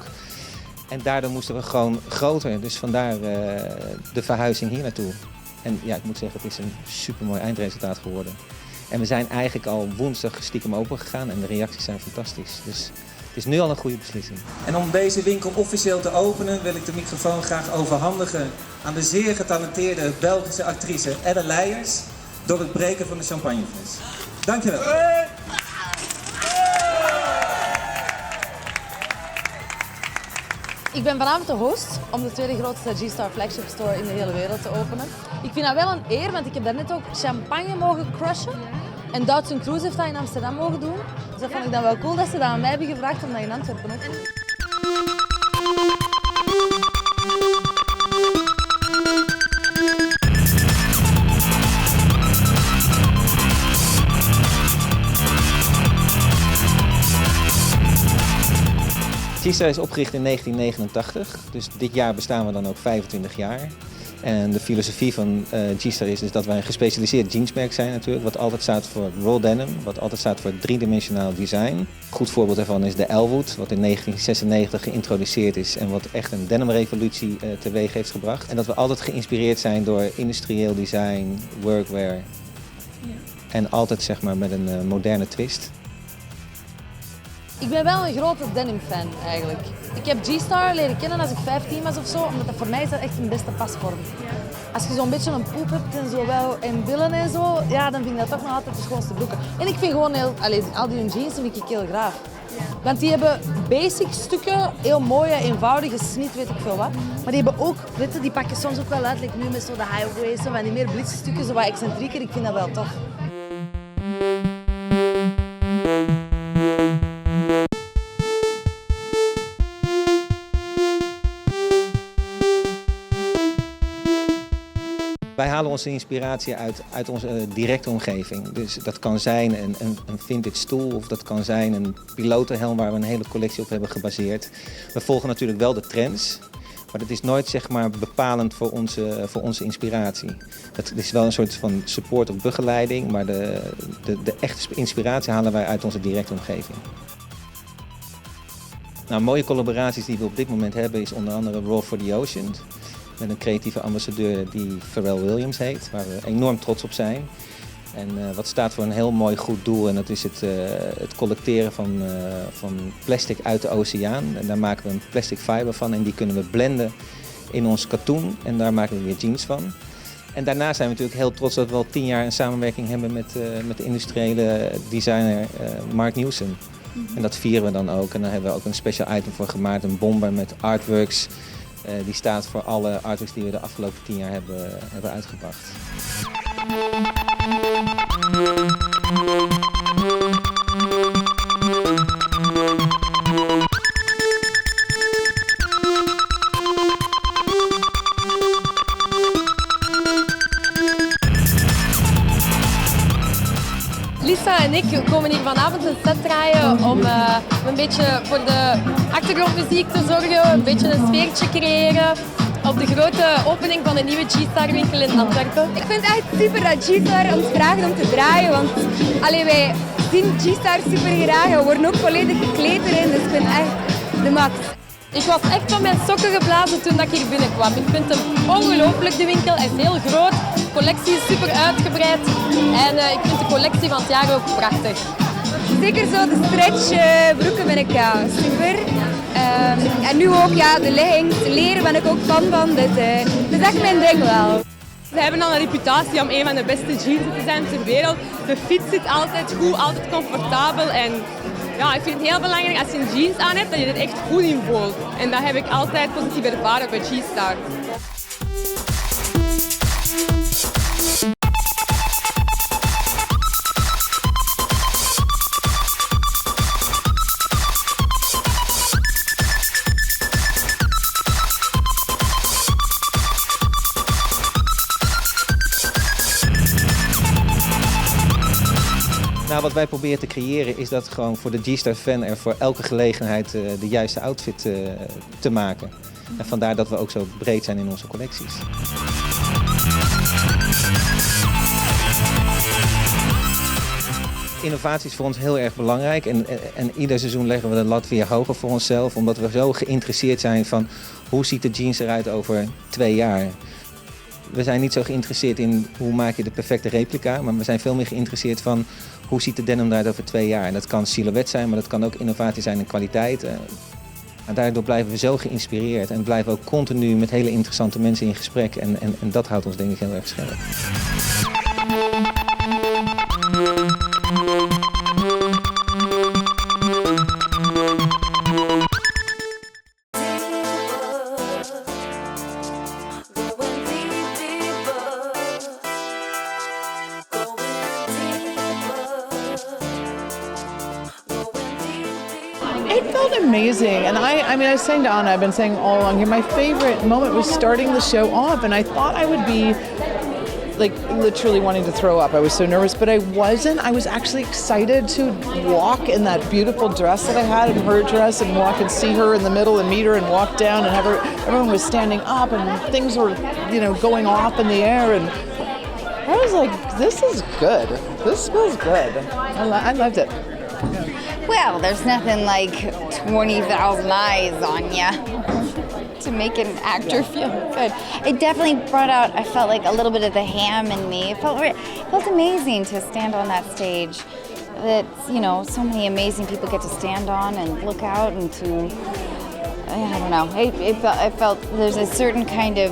S9: En daardoor moesten we gewoon groter, dus vandaar de verhuizing hier naartoe. En ja, ik moet zeggen, het is een supermooi eindresultaat geworden. En we zijn eigenlijk al woensdag stiekem open gegaan en de reacties zijn fantastisch. Dus het is nu al een goede beslissing.
S10: En om deze winkel officieel te openen wil ik de microfoon graag overhandigen aan de zeer getalenteerde Belgische actrice Ella Leijers door het breken van de champagnefles. Dankjewel.
S13: Ik ben vanavond de host om de tweede grootste G-Star flagship store in de hele wereld te openen. Ik vind dat wel een eer, want ik heb daarnet ook champagne mogen crushen. En Duitse Cruise heeft dat in Amsterdam mogen doen. Dus dat vond ik dan wel cool dat ze dat aan mij hebben gevraagd om dat in Antwerpen ook te doen.
S9: G-Star is opgericht in 1989, dus dit jaar bestaan we dan ook 25 jaar. En de filosofie van G-Star is dus dat wij een gespecialiseerd jeansmerk zijn natuurlijk, wat altijd staat voor raw denim, wat altijd staat voor driedimensionaal design. Een goed voorbeeld daarvan is de Elwood, wat in 1996 geïntroduceerd is en wat echt een denimrevolutie teweeg heeft gebracht. En dat we altijd geïnspireerd zijn door industrieel design, workwear en altijd zeg maar met een moderne twist.
S13: Ik ben wel een grote denim-fan eigenlijk. Ik heb G-Star leren kennen als ik 15 was of zo, omdat dat voor mij is dat echt een beste pasvorm. Als je zo'n beetje een poep hebt en zo wel en billen en zo, ja, dan vind ik dat toch nog altijd de schoonste broeken. En ik vind gewoon al die jeans vind ik heel graag. Want die hebben basic stukken, heel mooie, eenvoudige snit, weet ik veel wat. Maar die hebben ook, weet je, die pakken soms ook wel uit, like nu met zo de highways, zo van die meer blitzstukken, zo wat excentrieker. Ik vind dat wel tof.
S9: Wij halen onze inspiratie uit onze directe omgeving. Dus dat kan zijn een vintage stoel of dat kan zijn een pilotenhelm waar we een hele collectie op hebben gebaseerd. We volgen natuurlijk wel de trends, maar dat is nooit zeg maar bepalend voor onze inspiratie. Het is wel een soort van support of begeleiding, maar de echte inspiratie halen wij uit onze directe omgeving. Nou, mooie collaboraties die we op dit moment hebben is onder andere Raw for the Ocean. Met een creatieve ambassadeur die Pharrell Williams heet, waar we enorm trots op zijn. En wat staat voor een heel mooi goed doel en dat is het collecteren van plastic uit de oceaan. En daar maken we een plastic fiber van en die kunnen we blenden in ons katoen en daar maken we weer jeans van. En daarnaast zijn we natuurlijk heel trots dat we al 10 jaar een samenwerking hebben met de industriële designer Mark Newson. En dat vieren we dan ook. En daar hebben we ook een special item voor gemaakt, een bomber met artworks. Die staat voor alle artworks die we de afgelopen 10 jaar hebben uitgebracht.
S13: Lisa en ik komen hier vanavond een set draaien om een beetje voor de achtergrondmuziek te zorgen, een beetje een sfeertje creëren op de grote opening van een nieuwe G-Star winkel in Antwerpen.
S6: Ik vind het echt super dat G-Star ons vraagt om te draaien, want wij zien G-Star super graag en we worden ook volledig gekleed erin, dus ik vind het echt de max.
S13: Ik was echt van mijn sokken geblazen toen ik hier binnenkwam. Ik vind hem ongelooflijk, de winkel. Hij is heel groot, de collectie is super uitgebreid en ik vind de collectie van het jaar ook prachtig.
S6: Zeker zo de stretch broeken ben ik super. En nu ook de leggings, leren ben ik ook fan van, dus dat is echt mijn ding wel.
S15: Ze hebben al een reputatie om een van de beste jeans te zijn ter wereld. De fit zit altijd goed, altijd comfortabel en ja, ik vind het heel belangrijk als je een jeans aan hebt dat je er echt goed in voelt. En dat heb ik altijd positief ervaren bij G-Star.
S9: Nou, wat wij proberen te creëren is dat gewoon voor de G-Star fan er voor elke gelegenheid de juiste outfit te maken. En vandaar dat we ook zo breed zijn in onze collecties. Innovatie is voor ons heel erg belangrijk en ieder seizoen leggen we de lat weer hoger voor onszelf, omdat we zo geïnteresseerd zijn van hoe ziet de jeans eruit over 2 jaar. We zijn niet zo geïnteresseerd in hoe maak je de perfecte replica, maar we zijn veel meer geïnteresseerd van hoe ziet de denim eruit over 2 jaar. En dat kan silhouet zijn, maar dat kan ook innovatie zijn in kwaliteit. En daardoor blijven we zo geïnspireerd en blijven we ook continu met hele interessante mensen in gesprek. En dat houdt ons denk ik heel erg scherp.
S12: It felt amazing, and I mean, I was saying to Anna, I've been saying all along here, my favorite moment was starting the show off, and I thought I would be like literally wanting to throw up. I was so nervous, but I wasn't. I was actually excited to walk in that beautiful dress that I had, and her dress, and walk and see her in the middle and meet her and walk down and have her. Everyone was standing up and things were, going off in the air, and I was like, this is good. This feels good. I loved it.
S14: Well, there's nothing like 20,000 eyes on you to make an actor feel good. It definitely brought out, I felt like a little bit of the ham in me. It felt amazing to stand on that stage that, so many amazing people get to stand on and look out and to, I don't know, I felt there's a certain kind of,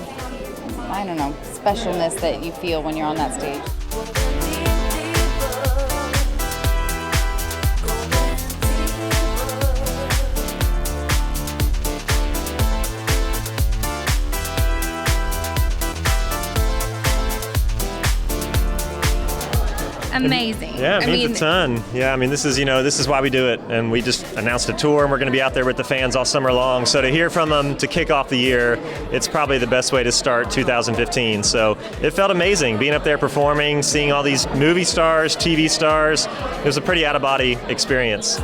S14: I don't know, specialness that you feel when you're on that stage.
S6: Amazing.
S11: Yeah, it means a ton. Yeah, I mean, this is why we do it. And we just announced a tour, and we're going to be out there with the fans all summer long. So to hear from them to kick off the year, it's probably the best way to start 2015. So it felt amazing being up there performing, seeing all these movie stars, TV stars. It was a pretty out-of-body experience.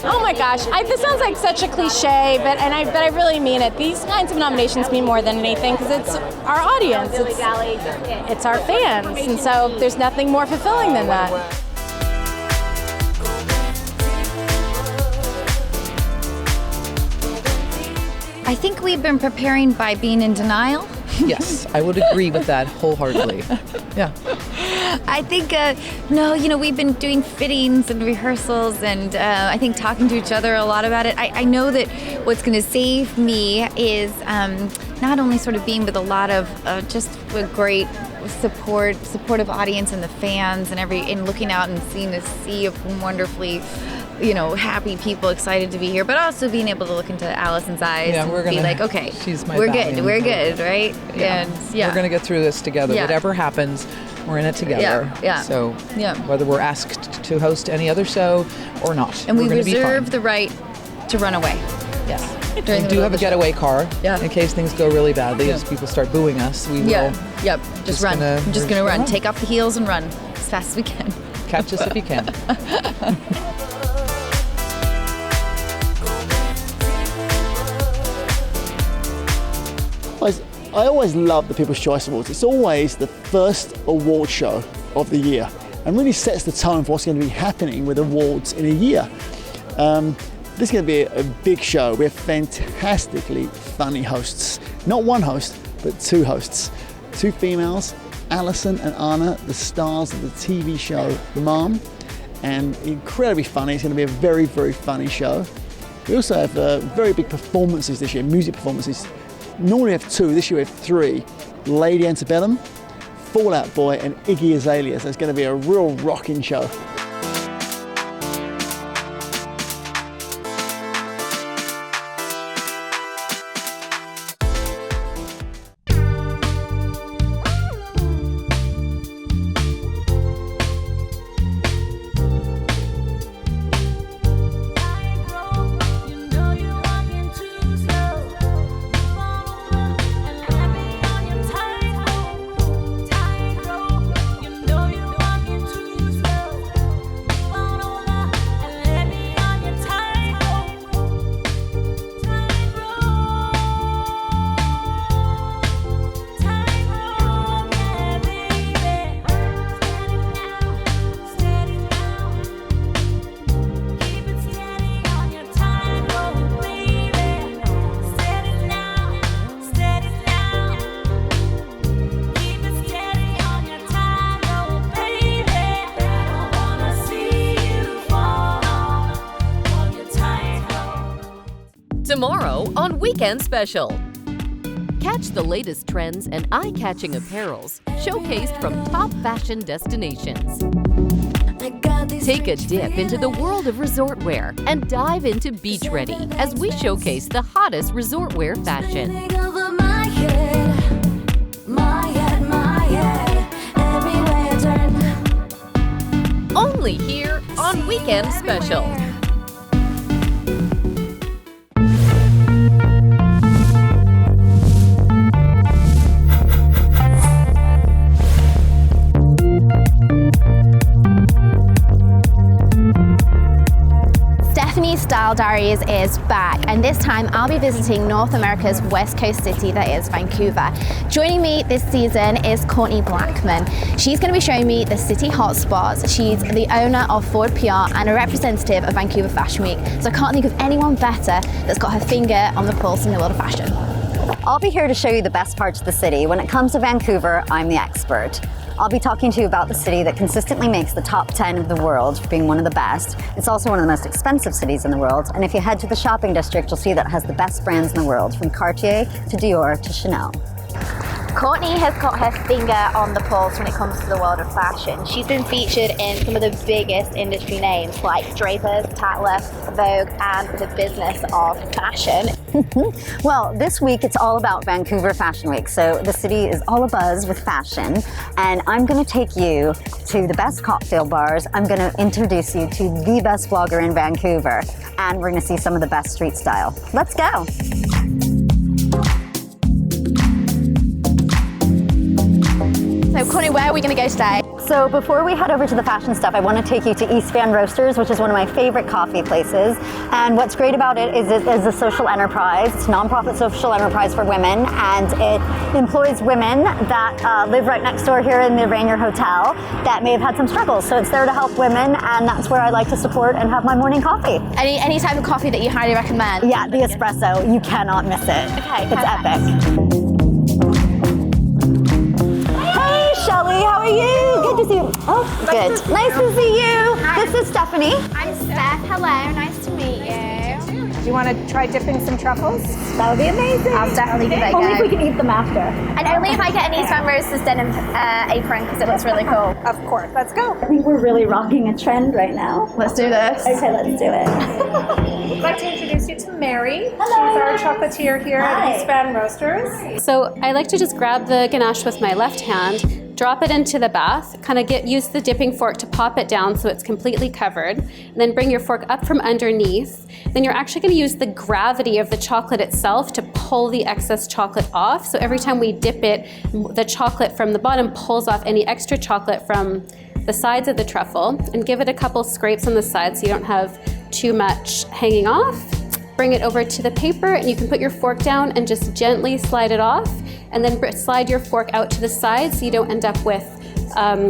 S27: Oh my gosh, this sounds like such a cliche, but I really mean it. These kinds of nominations mean more than anything because it's our audience, it's our fans, and so there's nothing more fulfilling than that.
S13: I
S14: I think we've been preparing by being in denial.
S12: Yes, I would agree with that wholeheartedly. Yeah.
S14: I think, we've been doing fittings and rehearsals and I think talking to each other a lot about it. I know that what's going to save me is not only sort of being with a lot of just a great supportive audience and the fans and looking out and seeing this sea of wonderfully happy people excited to be here, but also being able to look into Allison's eyes and be like, okay, we're good, right?
S12: Yeah.
S14: And
S12: we're going to get through this together.
S14: Yeah.
S12: Whatever happens, we're in it together.
S14: Yeah.
S12: So whether we're asked to host any other show or not,
S14: and we
S12: gonna
S14: reserve the right to run away.
S12: Yes. We do have a getaway car in case things go really badly. As people start booing us, we will.
S14: Yep. Just run. I'm just gonna run. Take off the heels and run as fast as we can.
S12: Catch us if you can.
S1: I always love the People's Choice Awards. It's always the first award show of the year and really sets the tone for what's going to be happening with awards in a year. This is going to be a big show. We have fantastically funny hosts. Not one host, but two hosts. Two females, Allison and Anna, the stars of the TV show Mom, and incredibly funny. It's going to be a very, very funny show. We also have very big performances this year, music performances. Normally we have two, this year we have three. Lady Antebellum, Fall Out Boy and Iggy Azalea. So it's going to be a real rocking show.
S4: Tomorrow on Weekend Special. Catch the latest trends and eye-catching apparels showcased from top fashion destinations. Take a dip into the world of resort wear and dive into beach ready as we showcase the hottest resort wear fashion. Only here on Weekend Special.
S25: Style Diaries is back, and this time I'll be visiting North America's West Coast city, that is Vancouver. Joining me this season is Courtney Blackman. She's going to be showing me the city hotspots. She's the owner of Forward PR and a representative of Vancouver Fashion Week, so I can't think of anyone better that's got her finger on the pulse in the world of fashion.
S2: I'll be here to show you the best parts of the city. When it comes to Vancouver, I'm the expert. I'll be talking to you about the city that consistently makes the top 10 of the world for being one of the best. It's also one of the most expensive cities in the world. And if you head to the shopping district, you'll see that it has the best brands in the world, from Cartier to Dior to Chanel.
S25: Courtney has got her finger on the pulse when it comes to the world of fashion. She's been featured in some of the biggest industry names like Drapers, Tatler, Vogue, and the Business of Fashion.
S2: Well, this week it's all about Vancouver Fashion Week. So the city is all abuzz with fashion, and I'm going to take you to the best cocktail bars. I'm going to introduce you to the best blogger in Vancouver, and we're going to see some of the best street style. Let's go.
S25: So Courtney, where are we going to go today?
S2: So before we head over to the fashion stuff, I want to take you to East Van Roasters, which is one of my favorite coffee places. And what's great about it is a social enterprise. It's a nonprofit social enterprise for women, and it employs women that live right next door here in the Rainier Hotel that may have had some struggles. So it's there to help women, and that's where I like to support and have my morning coffee.
S25: Any type of coffee that you highly recommend?
S2: Yeah, the espresso. You cannot miss it.
S25: Okay,
S2: it's epic. Shelly, how are you? Good to see you. Oh, good. Nice to see you.
S25: Hi.
S2: This is Stephanie.
S25: I'm Steph. Hello. Nice to meet you.
S16: Do you want to try dipping some truffles?
S2: That would be amazing.
S25: I'll definitely give it a go.
S2: Only if we can eat them after.
S25: And only if I get an East Van Roasters denim apron, because it looks really cool.
S16: Of course. Let's go.
S2: I think we're really rocking a trend right now.
S25: Let's do this.
S2: Okay, let's do it.
S16: I'd like to introduce you to Mary. Hello. She's our chocolatier here at East Van Roasters.
S17: So I like to just grab the ganache with my left hand, drop it into the bath, kind of use the dipping fork to pop it down so it's completely covered, and then bring your fork up from underneath. Then you're actually going to use the gravity of the chocolate itself to pull the excess chocolate off. So every time we dip it, the chocolate from the bottom pulls off any extra chocolate from the sides of the truffle, and give it a couple scrapes on the sides so you don't have too much hanging off. Bring it over to the paper, and you can put your fork down and just gently slide it off, and then slide your fork out to the side so you don't end up with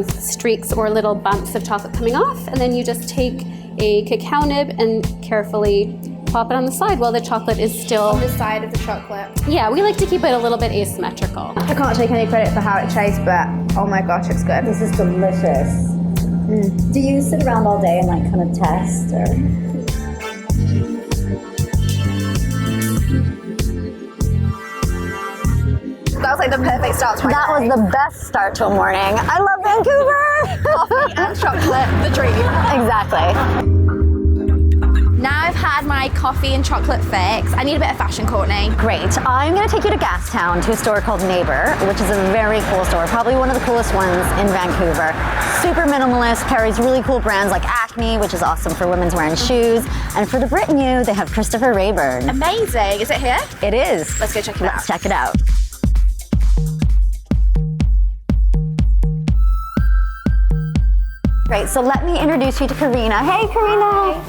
S17: streaks or little bumps of chocolate coming off. And then you just take a cacao nib and carefully pop it on the side while the chocolate is still
S25: on the side of the chocolate.
S17: Yeah, we like to keep it a little bit asymmetrical.
S25: I can't take any credit for how it tastes, but oh my gosh, it's good.
S2: This is delicious. Do you sit around all day and like kind of test or?
S25: That was like the perfect start to my
S2: That
S25: day.
S2: was the best start to a morning. I love Vancouver!
S25: Coffee and chocolate, the dream.
S2: Exactly.
S25: Now I've had my coffee and chocolate fix. I need a bit of fashion, Courtney.
S2: Great. I'm going to take you to Gastown to a store called Neighbor, which is a very cool store, probably one of the coolest ones in Vancouver. Super minimalist, carries really cool brands like Acne, which is awesome for women's wearing shoes. And for the Brit and you, they have Christopher Rayburn.
S25: Amazing. Is it here?
S2: It is.
S25: Let's go check it out.
S2: Let's check it out. Great, so let me introduce you to Karina. Hey, Karina.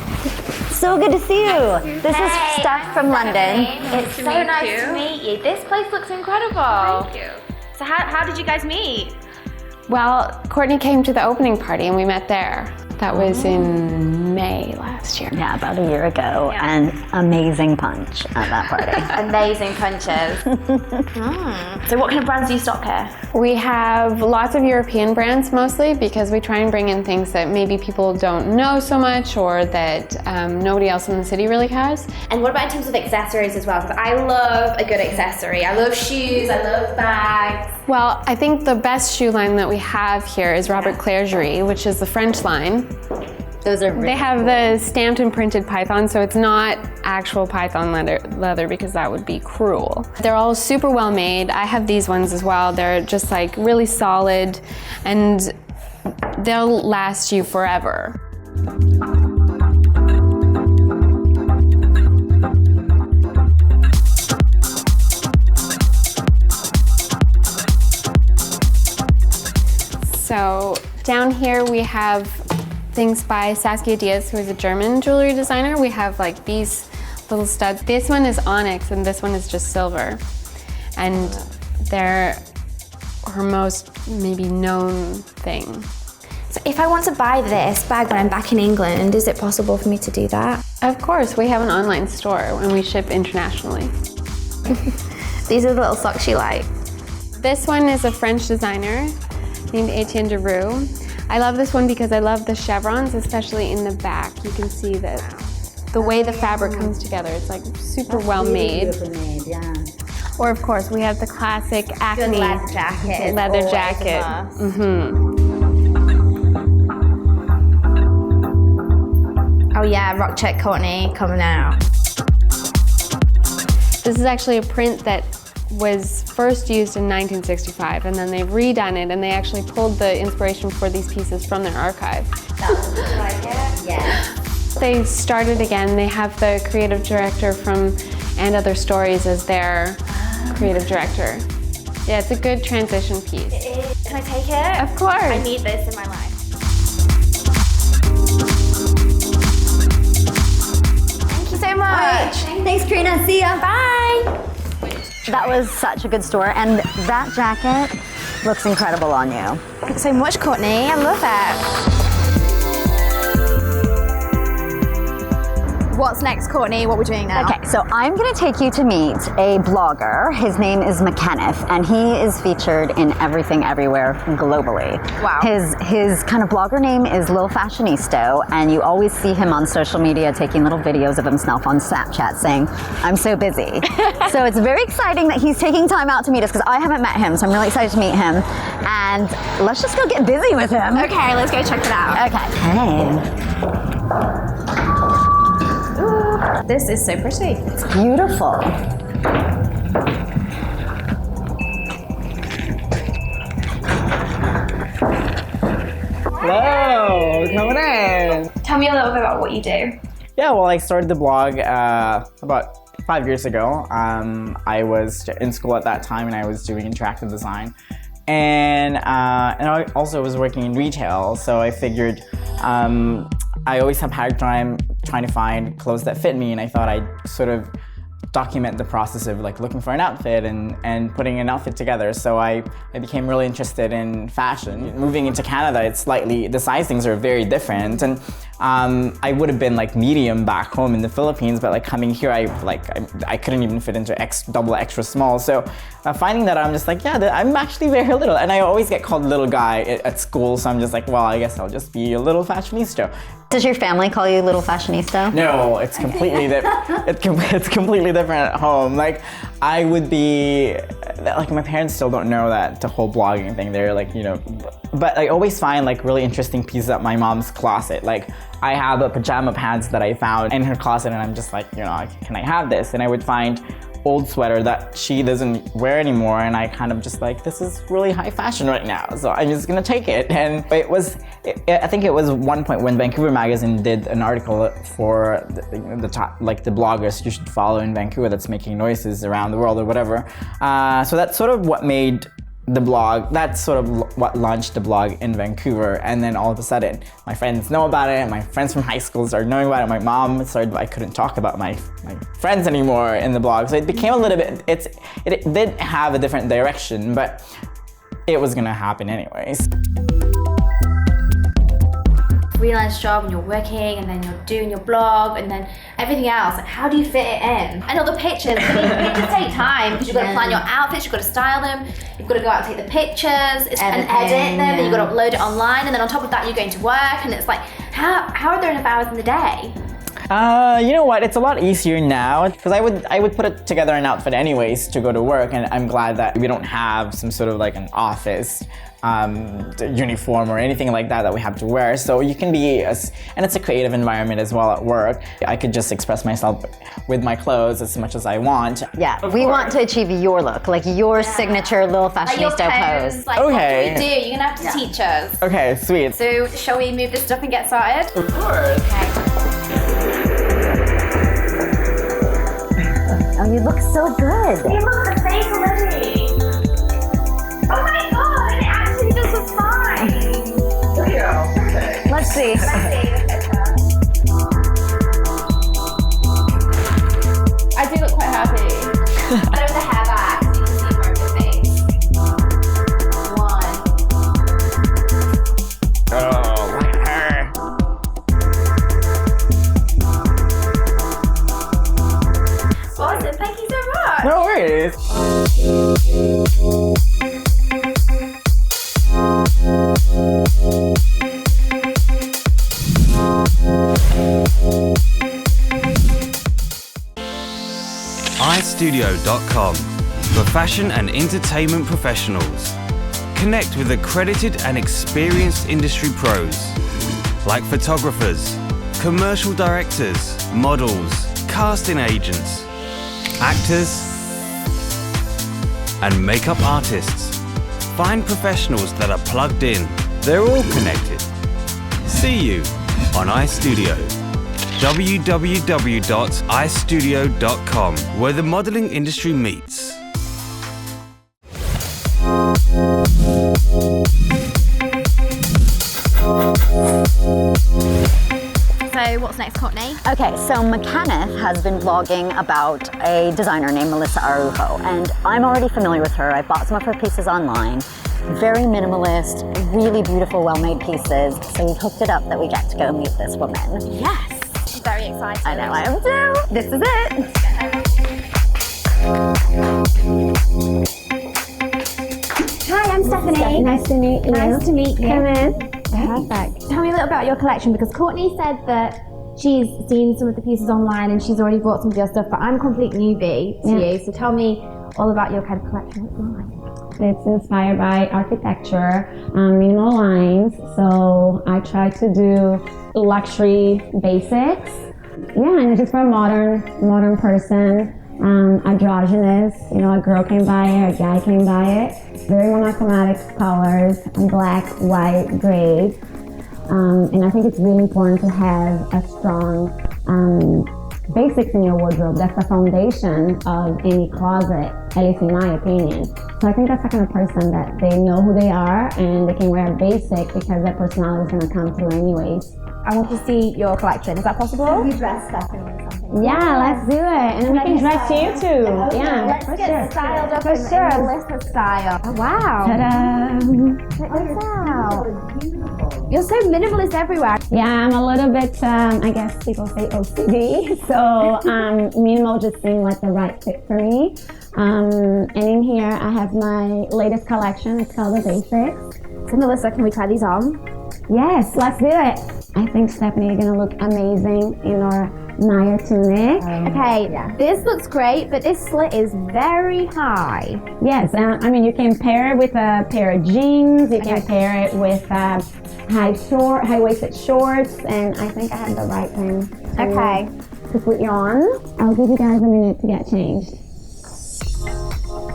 S2: So good to see you. This is Steph from London.
S25: It's so nice to meet you. This place looks incredible. Thank you. So how did you guys meet?
S18: Well, Courtney came to the opening party and we met there. That was in May last year.
S2: Yeah, about a year ago. Yeah. And amazing punch at that party.
S25: Amazing punches. So what kind of brands do you stock here?
S18: We have lots of European brands mostly because we try and bring in things that maybe people don't know so much or that nobody else in the city really has.
S25: And what about in terms of accessories as well? Because I love a good accessory. I love shoes, I love bags.
S18: Well, I think the best shoe line that we have here is Robert Clergerie, which is the French line.
S2: Those are really
S18: They have the stamped and printed python, so it's not actual python leather because that would be cruel. They're all super well made. I have these ones as well. They're just like really solid and they'll last you forever. So down here we have things by Saskia Diaz, who is a German jewelry designer. We have like these little studs. This one is onyx and this one is just silver. And they're her most maybe known thing.
S25: So if I want to buy this bag when I'm back in England, is it possible for me to do that?
S18: Of course, we have an online store and we ship internationally.
S25: These are the little socks you like.
S18: This one is a French designer named Etienne Deroux. I love this one because I love the chevrons, especially in the back. You can see that the way the fabric comes together. It's like super well made.
S2: Beautifully made, yeah.
S18: Or of course, we have the classic Acne
S25: Good leather jacket.
S18: leather jacket.
S25: Oh yeah, rock check Courtney coming out.
S18: This is actually a print that was first used in 1965, and then they've redone it, and they actually pulled the inspiration for these pieces from their archive.
S2: That looks like it, yeah.
S18: They started again. They have the creative director from And Other Stories as their creative director. Yeah, it's a good transition piece.
S19: Can I take it?
S18: Of course.
S19: I need this in my life. Thank you so much.
S2: Thanks, Karina. See ya.
S19: Bye.
S2: That was such a good store, and that jacket looks incredible on you.
S19: Thanks so much, Courtney. I love it. What's next, Courtney? What are we doing now?
S2: Okay, so I'm going to take you to meet a blogger. His name is McKenneth, and he is featured in Everything Everywhere globally.
S19: Wow.
S2: His kind of blogger name is Lil Fashionista, and you always see him on social media taking little videos of himself on Snapchat saying, "I'm so busy." So it's very exciting that he's taking time out to meet us, because I haven't met him, so I'm really excited to meet him. And let's just go get busy with him.
S19: Okay, let's go check it out.
S2: Okay. Hey.
S19: This is so pretty.
S2: It's beautiful.
S20: Hello, coming in.
S19: Tell me a little bit about what you do.
S20: Yeah, well, I started the blog about 5 years ago. I was in school at that time, and I was doing interactive design. And I also was working in retail, so I figured I always have hard time trying to find clothes that fit me, and I thought I'd sort of document the process of like looking for an outfit and putting an outfit together. So I became really interested in fashion. Moving into Canada, it's slightly, the sizings are very different, and I would have been like medium back home in the Philippines, but like coming here, I couldn't even fit into double extra small. So finding that, I'm just like, yeah, I'm actually very little, and I always get called little guy at school, so I'm just like, well, I guess I'll just be a little fashionista.
S2: Does your family call you Little Fashionista?
S20: No, it's completely it's completely different at home. Like, I would be, like, my parents still don't know that the whole blogging thing. They're like, you know, but I always find like really interesting pieces at my mom's closet. Like, I have a pajama pants that I found in her closet, and I'm just like, you know, can I have this? And I would find old sweater that she doesn't wear anymore, and I kind of just like, this is really high fashion right now, so I'm just gonna take it. And I think it was one point when Vancouver Magazine did an article for the top, like the bloggers you should follow in Vancouver that's making noises around the world or whatever. So that's sort of what made the blog, that's sort of what launched the blog in Vancouver. And then all of a sudden, my friends know about it, my friends from high school started knowing about it, my mom started, I couldn't talk about my friends anymore in the blog. So it became a little bit, it did have a different direction, but it was gonna happen anyways.
S19: Freelance job, and you're working, and then you're doing your blog, and then everything else. Like, how do you fit it in? And all the pictures, pictures take time, because you've got to plan your outfits, you've got to style them, you've got to go out and take the pictures, and edit them, and you've got to upload it online, and then on top of that you're going to work, and it's like, how are there enough hours in the day?
S20: You know what? It's a lot easier now, because I would put together an outfit anyways to go to work, and I'm glad that we don't have some sort of like an office uniform or anything like that we have to wear. So you can be, and it's a creative environment as well at work. I could just express myself with my clothes as much as I want.
S2: Yeah, we want to achieve your look, like your signature Little Fashionista pose.
S19: Like,
S20: okay.
S19: What do we do? You're gonna have to teach us.
S20: Okay, sweet.
S19: So shall we move this stuff and get started?
S20: Of course.
S19: Okay.
S2: Oh, you look so good.
S19: You look the face already. Oh my god, it actually just was fine.
S20: Yeah, okay.
S2: Let's see.
S19: I do look quite happy. But with the hair back, so you can see more of the face. One.
S20: Oh, look at her.
S19: Awesome, thank you so much.
S20: No worries.
S21: iStudio.com for fashion and entertainment professionals. Connect with accredited and experienced industry pros like photographers, commercial directors, models, casting agents, actors, and makeup artists. Find professionals that are plugged in. They're all connected. See you on iStudio. www.istudio.com, where the modeling industry meets.
S25: What's next, Courtney?
S2: Okay, so McKenneth has been blogging about a designer named Melissa Araujo, and I'm already familiar with her. I bought some of her pieces online. Very minimalist, really beautiful, well-made pieces. So we've hooked it up that we get to go meet this woman.
S25: Yes. I'm very excited.
S2: I know, I am too. This is it.
S3: Hi, I'm Stephanie. Nice to meet you. Nice to meet you. Come in. Perfect. Tell me a little about your collection, because Courtney said that she's seen some of the pieces online and she's already bought some of your stuff, but I'm a complete newbie to you. So tell me all about your kind of collection. What's going on?
S7: It's inspired by architecture, minimal lines. So I try to do luxury basics. Yeah, and it's just for a modern person, androgynous. You know, a girl can buy it, a guy can buy it. Very monochromatic colors, black, white, gray. And I think it's really important to have a strong basics in your wardrobe. That's the foundation of any closet, at least in my opinion. So I think that's the kind of person that they know who they are and they can wear a basic because their personality is going to come through anyways.
S3: I want to see your collection. Is that possible? Can you dress Stephanie or something?
S7: Yeah, let's do it. And then we can dress you too.
S3: Okay,
S7: Yeah,
S3: let's
S7: for
S3: get
S7: sure.
S3: styled up
S7: For
S3: in
S7: sure.
S3: Melissa style. Oh, wow.
S7: Ta-da!
S3: Check this out. You're so minimalist everywhere.
S7: Yeah, I'm a little bit, I guess people say OCD, so minimal just seemed like the right fit for me. And in here I have my latest collection. It's called The Basics.
S3: So Melissa, can we try these on?
S7: Yes, let's do it. I think Stephanie, you're gonna look amazing in our Naya tunic.
S3: Okay, this looks great, but this slit is very high.
S7: Yes, I mean you can pair it with a pair of jeans. You can pair it with high-waisted shorts, and I think I have the right thing to put you on. I'll give you guys a minute to get changed.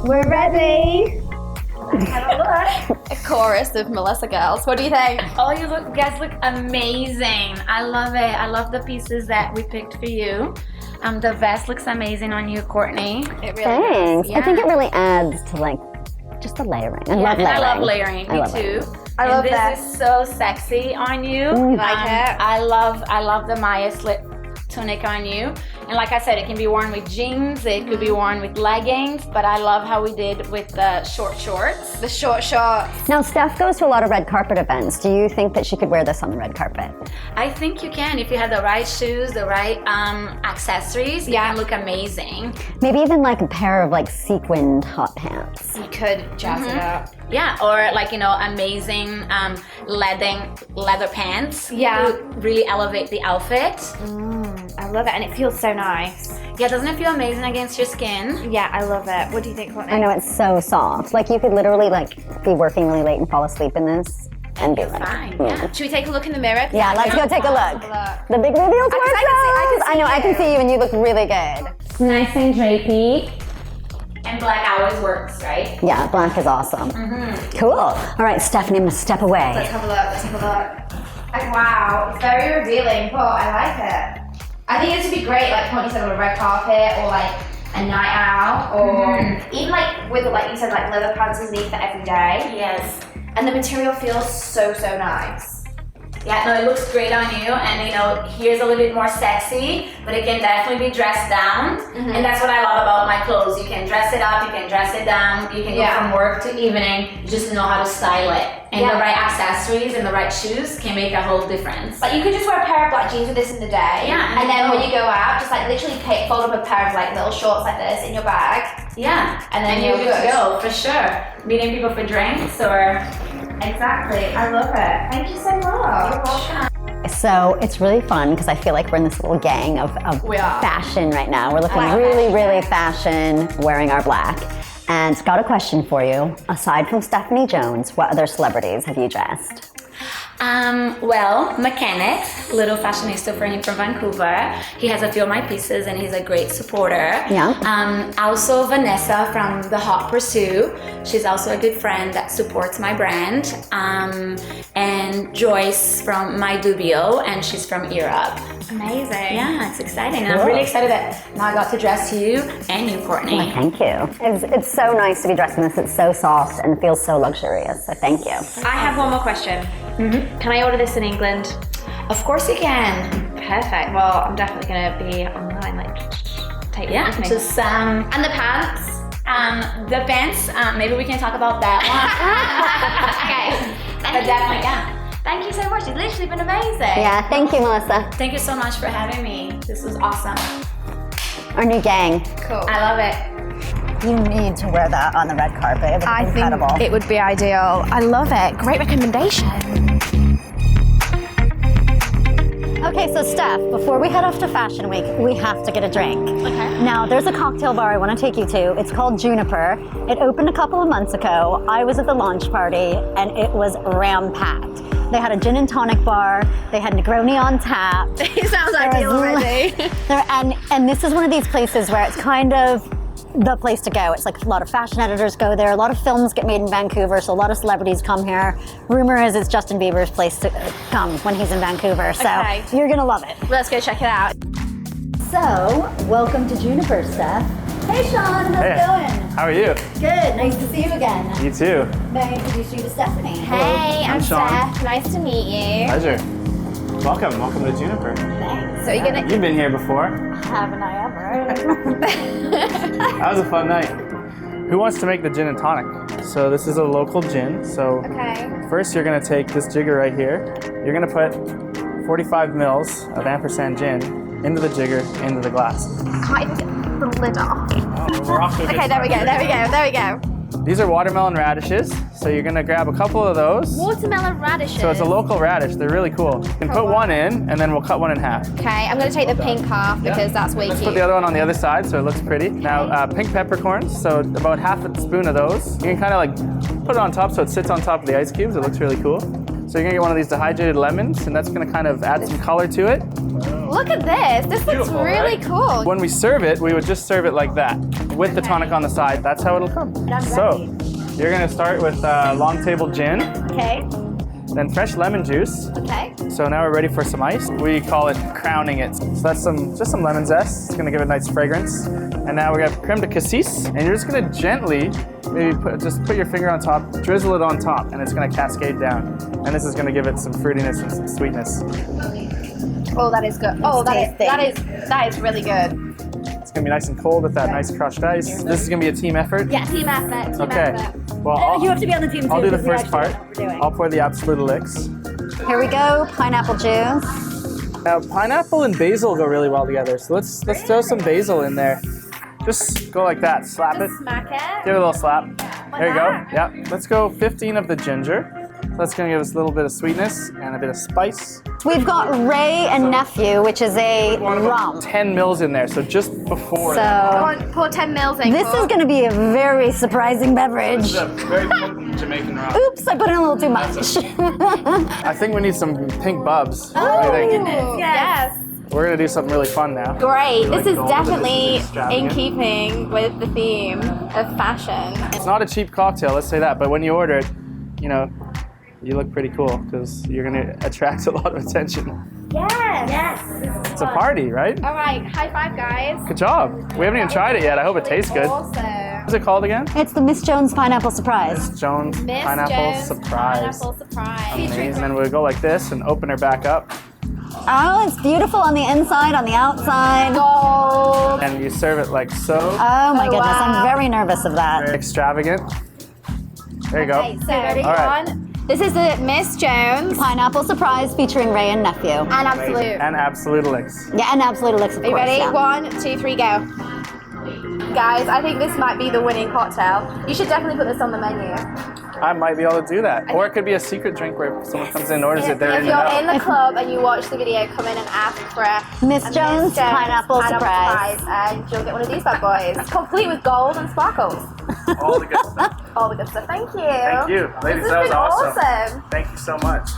S3: We're ready.
S25: Have a look. A chorus of Melissa girls. What do you think?
S19: Oh, you guys look amazing. I love it. I love the pieces that we picked for you. The vest looks amazing on you, Courtney.
S25: It really
S2: Thanks.
S25: does.
S2: I think it really adds to like just the layering. I love layering.
S19: I love layering. Me too.
S3: I love that.
S19: This is so sexy on you.
S2: You
S3: like it?
S19: I love the Maya slit tunic on you. And like I said, it can be worn with jeans, it could be worn with leggings, but I love how we did with the short shorts.
S3: The short shorts.
S2: Now, Steph goes to a lot of red carpet events. Do you think that she could wear this on the red carpet?
S19: I think you can. If you have the right shoes, the right accessories, you can look amazing.
S2: Maybe even like a pair of like sequined hot pants.
S19: You could jazz it up. Yeah, or like, amazing leather pants.
S3: Yeah.
S19: Would really elevate the outfit.
S3: I love it, and it feels so nice.
S19: Yeah, doesn't it feel amazing against your skin?
S3: Yeah, I love it. What do you think, Courtney?
S2: I know, it's so soft. Like you could literally like be working really late and fall asleep in this and be like,
S19: Fine, yeah.
S3: Should we take a look in the mirror?
S2: Yeah, let's go take a look. The big reveals were
S3: I
S2: know, I can see you and you look really good.
S7: It's nice and drapey.
S19: And black always works, right?
S2: Yeah, black is awesome. Cool. All right, Stephanie, must step away.
S3: Let's have a look, let's have a look. Like, wow, it's very revealing, but I like it. I think this would be great, like Courtney said, on a red carpet or like a night out, or even like with, like you said, like leather pants underneath for every day.
S19: Yes.
S3: And the material feels so nice.
S19: Yeah, no, it looks great on you, and here's a little bit more sexy, but it can definitely be dressed down, and that's what I love about my clothes. You can dress it up, you can dress it down, you can go from work to evening, you just know how to style it. And the right accessories and the right shoes can make a whole difference.
S3: Like you could just wear a pair of black jeans with this in the day,
S19: Yeah,
S3: and then when you go out, just like literally fold up a pair of like little shorts like this in your bag.
S19: Yeah,
S3: and then
S19: you're good to go, for sure. Meeting people for drinks or...
S3: Exactly, I love it. Thank you so much.
S19: You're welcome.
S2: So it's really fun because I feel like we're in this little gang of fashion right now. We're looking really fashion, wearing our black. And got a question for you. Aside from Stephanie Jones, what other celebrities have you dressed?
S19: Well, McKenneth, little fashionista for him from Vancouver. He has a few of my pieces and he's a great supporter.
S2: Yeah.
S19: Also Vanessa from The Hot Pursuit. She's also a good friend that supports my brand. And Joyce from My Dubio, and she's from Europe.
S3: Amazing.
S19: Yeah, it's exciting. And I'm really excited that now I got to dress you and you, Courtney.
S2: Well, thank you. It's so nice to be dressed in this. It's so soft and feels so luxurious. So thank you.
S3: I have one more question. Can I order this in England?
S19: Of course you can. Perfect. Well, I'm definitely gonna be online, like take it with me.
S5: Just
S19: and the pants.
S5: the pants. Maybe we can talk about that one.
S19: Okay.
S5: But definitely, yeah.
S19: Thank you so much. It's literally been amazing.
S2: Yeah, thank you, Melissa.
S5: Thank you so much for having me. This was awesome.
S2: Our new gang.
S19: Cool.
S5: I love it.
S2: You need to wear that on the red carpet. It would be incredible.
S3: Think it would be ideal. I love it. Great recommendation.
S2: Okay, so Steph, before we head off to Fashion Week, we have to get a drink.
S3: Okay.
S2: Now, there's a cocktail bar I want to take you to. It's called Juniper. It opened a couple of months ago. I was at the launch party, and it was ram-packed. They had a gin and tonic bar. They had Negroni on tap.
S3: It sounds ideal already.
S2: And this is one of these places where it's kind of the place to go. It's like a lot of fashion editors go there. A lot of films get made in Vancouver, so a lot of celebrities come here. Rumor is it's Justin Bieber's place to come when he's in Vancouver, so you're gonna love it.
S3: Let's go check it out.
S2: So, welcome to Juniper, Steph. Hey Sean, how's it going?
S8: How are you?
S2: Good, nice to see you again.
S8: You too.
S2: May I introduce you to Stephanie?
S3: Hey, I'm
S8: Sean.
S3: Steph. Nice to meet you.
S8: Pleasure. Welcome to Juniper.
S2: Thanks.
S3: So you're gonna.
S8: You've been here before.
S2: Haven't I ever?
S8: That was a fun night. Who wants to make the gin and tonic? So this is a local gin. So first you're gonna take this jigger right here. You're gonna put 45 mils of ampersand gin into the jigger, into the glass.
S3: Can't even get the lid off.
S8: Oh, we're off to a good
S3: Okay, there we go.
S8: start.
S3: There we go. There we go.
S8: These are watermelon radishes. So you're gonna grab a couple of those.
S3: Watermelon radishes.
S8: So it's a local radish. They're really cool. You can put one in, and then we'll cut one in half.
S3: Okay, I'm gonna take the pink half because that's way
S8: Let's
S3: cute.
S8: put the other one on the other side so it looks pretty. Now, pink peppercorns, so about half a spoon of those. You can kind of like put it on top so it sits on top of the ice cubes. It looks really cool. So you're gonna get one of these dehydrated lemons, and that's gonna kind of add some color to it.
S3: Look at this. This looks
S8: Beautiful,
S3: really
S8: right?
S3: cool.
S8: When we serve it, we would just serve it like that, with the tonic on the side. That's how it'll come. So, you're gonna start with long table gin,
S3: Okay.
S8: then fresh lemon juice.
S3: Okay.
S8: So now we're ready for some ice. We call it crowning it. So that's just some lemon zest. It's gonna give it a nice fragrance. And now we got creme de cassis, and you're just gonna gently, maybe put your finger on top, drizzle it on top, and it's gonna cascade down. And this is gonna give it some fruitiness and some sweetness.
S3: Oh, that is good. Oh, that is really good.
S8: It's gonna be nice and cold with that nice crushed ice. This is gonna be a team effort.
S3: Yeah, team effort. Team
S8: Okay.
S3: effort.
S8: Well,
S2: You have to be on the team too.
S8: I'll do the
S2: because we
S8: first
S2: actually
S8: part.
S2: know what we're doing.
S8: I'll pour the absolute elix.
S2: Here we go, pineapple juice.
S8: Now, pineapple and basil go really well together. So let's throw some basil in there. Just go like that. Slap it.
S3: Smack it.
S8: Give it a little slap. There you go. Yeah. Let's go 15 of the ginger. So that's gonna give us a little bit of sweetness and a bit of spice.
S2: We've got Ray and Nephew, which is a rum.
S8: 10 mils in there, so just before.
S2: So
S3: Pour 10 mils in.
S2: this is going to be a very surprising beverage.
S8: This is a very potent Jamaican rum.
S2: Oops, I put in a little too much.
S8: I think we need some pink bubs.
S3: Oh,
S8: What do you think?
S3: goodness. Yes.
S8: We're gonna do something really fun now.
S3: Great.
S8: Like
S3: This is
S8: gold,
S3: definitely
S8: this is extravagant.
S3: in keeping with the theme of fashion.
S8: It's not a cheap cocktail, let's say that, but when you order it, you look pretty cool because you're gonna attract a lot of attention.
S3: Yes. Yes.
S8: It's a party, right?
S3: All right. High five, guys.
S8: Good job. We haven't even tried it yet. I hope it tastes good.
S3: Awesome.
S8: What's it called again?
S2: It's the Miss Jones Pineapple Surprise.
S8: Miss Jones
S3: Miss
S8: Pineapple
S3: Jones
S8: Surprise.
S3: Pineapple surprise.
S8: Amazing. And then we'll go like this and open her back up.
S2: Oh, it's beautiful on the inside, on the outside.
S3: Gold.
S8: And you serve it like so.
S2: Oh my goodness,
S3: wow.
S2: I'm very nervous of that.
S8: Very extravagant. There you go.
S3: Okay, so ready,
S8: All right.
S3: on. This is the Miss Jones
S2: Pineapple Surprise featuring Ray and Nephew.
S3: and Absolute.
S8: And absolute elix.
S2: Yeah, and Absolute Elix, of
S3: Are you
S2: course.
S3: ready?
S2: Yeah.
S3: 1, 2, 3, go. Guys, I think this might be the winning cocktail. You should definitely put this on the menu.
S8: I might be able to do that. Or it could be a secret drink where someone comes in and orders it. They're
S3: If
S8: in the
S3: you're
S8: know.
S3: in the club and you watch the video, come in and ask for a
S2: Miss Jones Pineapple Surprise.
S3: and you'll get one of these bad boys. It's complete with gold and sparkles.
S8: All the good stuff.
S3: All the good stuff. Thank you.
S8: Thank you. Ladies,
S3: This
S8: that
S3: has
S8: was
S3: been
S8: awesome. Thank you so much.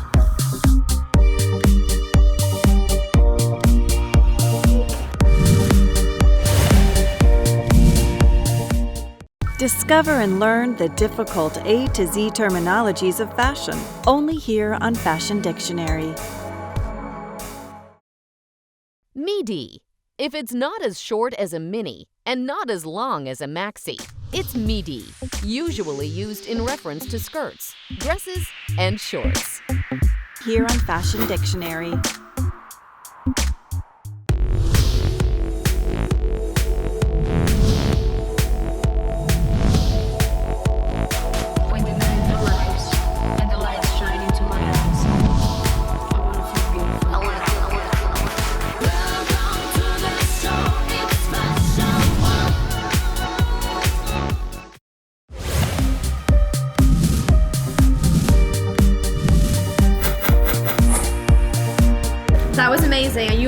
S10: Discover and learn the difficult A to Z terminologies of fashion, only here on Fashion Dictionary.
S4: Midi. If it's not as short as a mini and not as long as a maxi, it's midi, usually used in reference to skirts, dresses, and shorts.
S10: Here on Fashion Dictionary.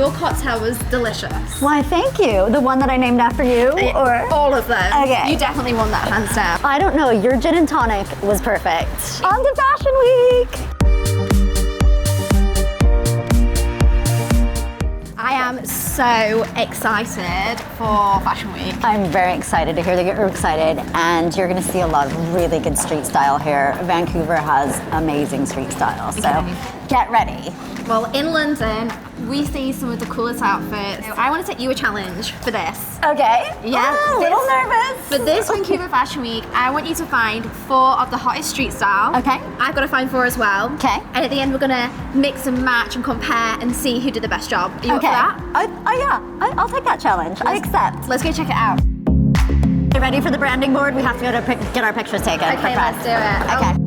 S19: your cocktail was delicious.
S2: Why, thank you. The one that I named after you, or
S19: all of them?
S2: Okay.
S19: You definitely won that hands down.
S2: I don't know. Your gin and tonic was perfect. On to Fashion Week.
S19: I am so excited for Fashion Week.
S2: I'm very excited to hear that you're excited, and you're going to see a lot of really good street style here. Vancouver has amazing street style, so get ready.
S19: Well, in London, we see some of the coolest outfits. I want to set you a challenge for this.
S2: Okay.
S19: Yeah.
S2: Oh, a little nervous.
S19: For this Vancouver Fashion Week, I want you to find 4 of the hottest street style.
S2: Okay.
S19: I've got to find 4 as well.
S2: Okay.
S19: And at the end, we're going to mix and match and compare and see who did the best job. Are you up for that?
S2: I'll take that challenge. I accept.
S19: Let's go check it out.
S2: You ready for the branding board? We have to go to get our pictures taken.
S19: Okay, let's do it.
S2: Okay.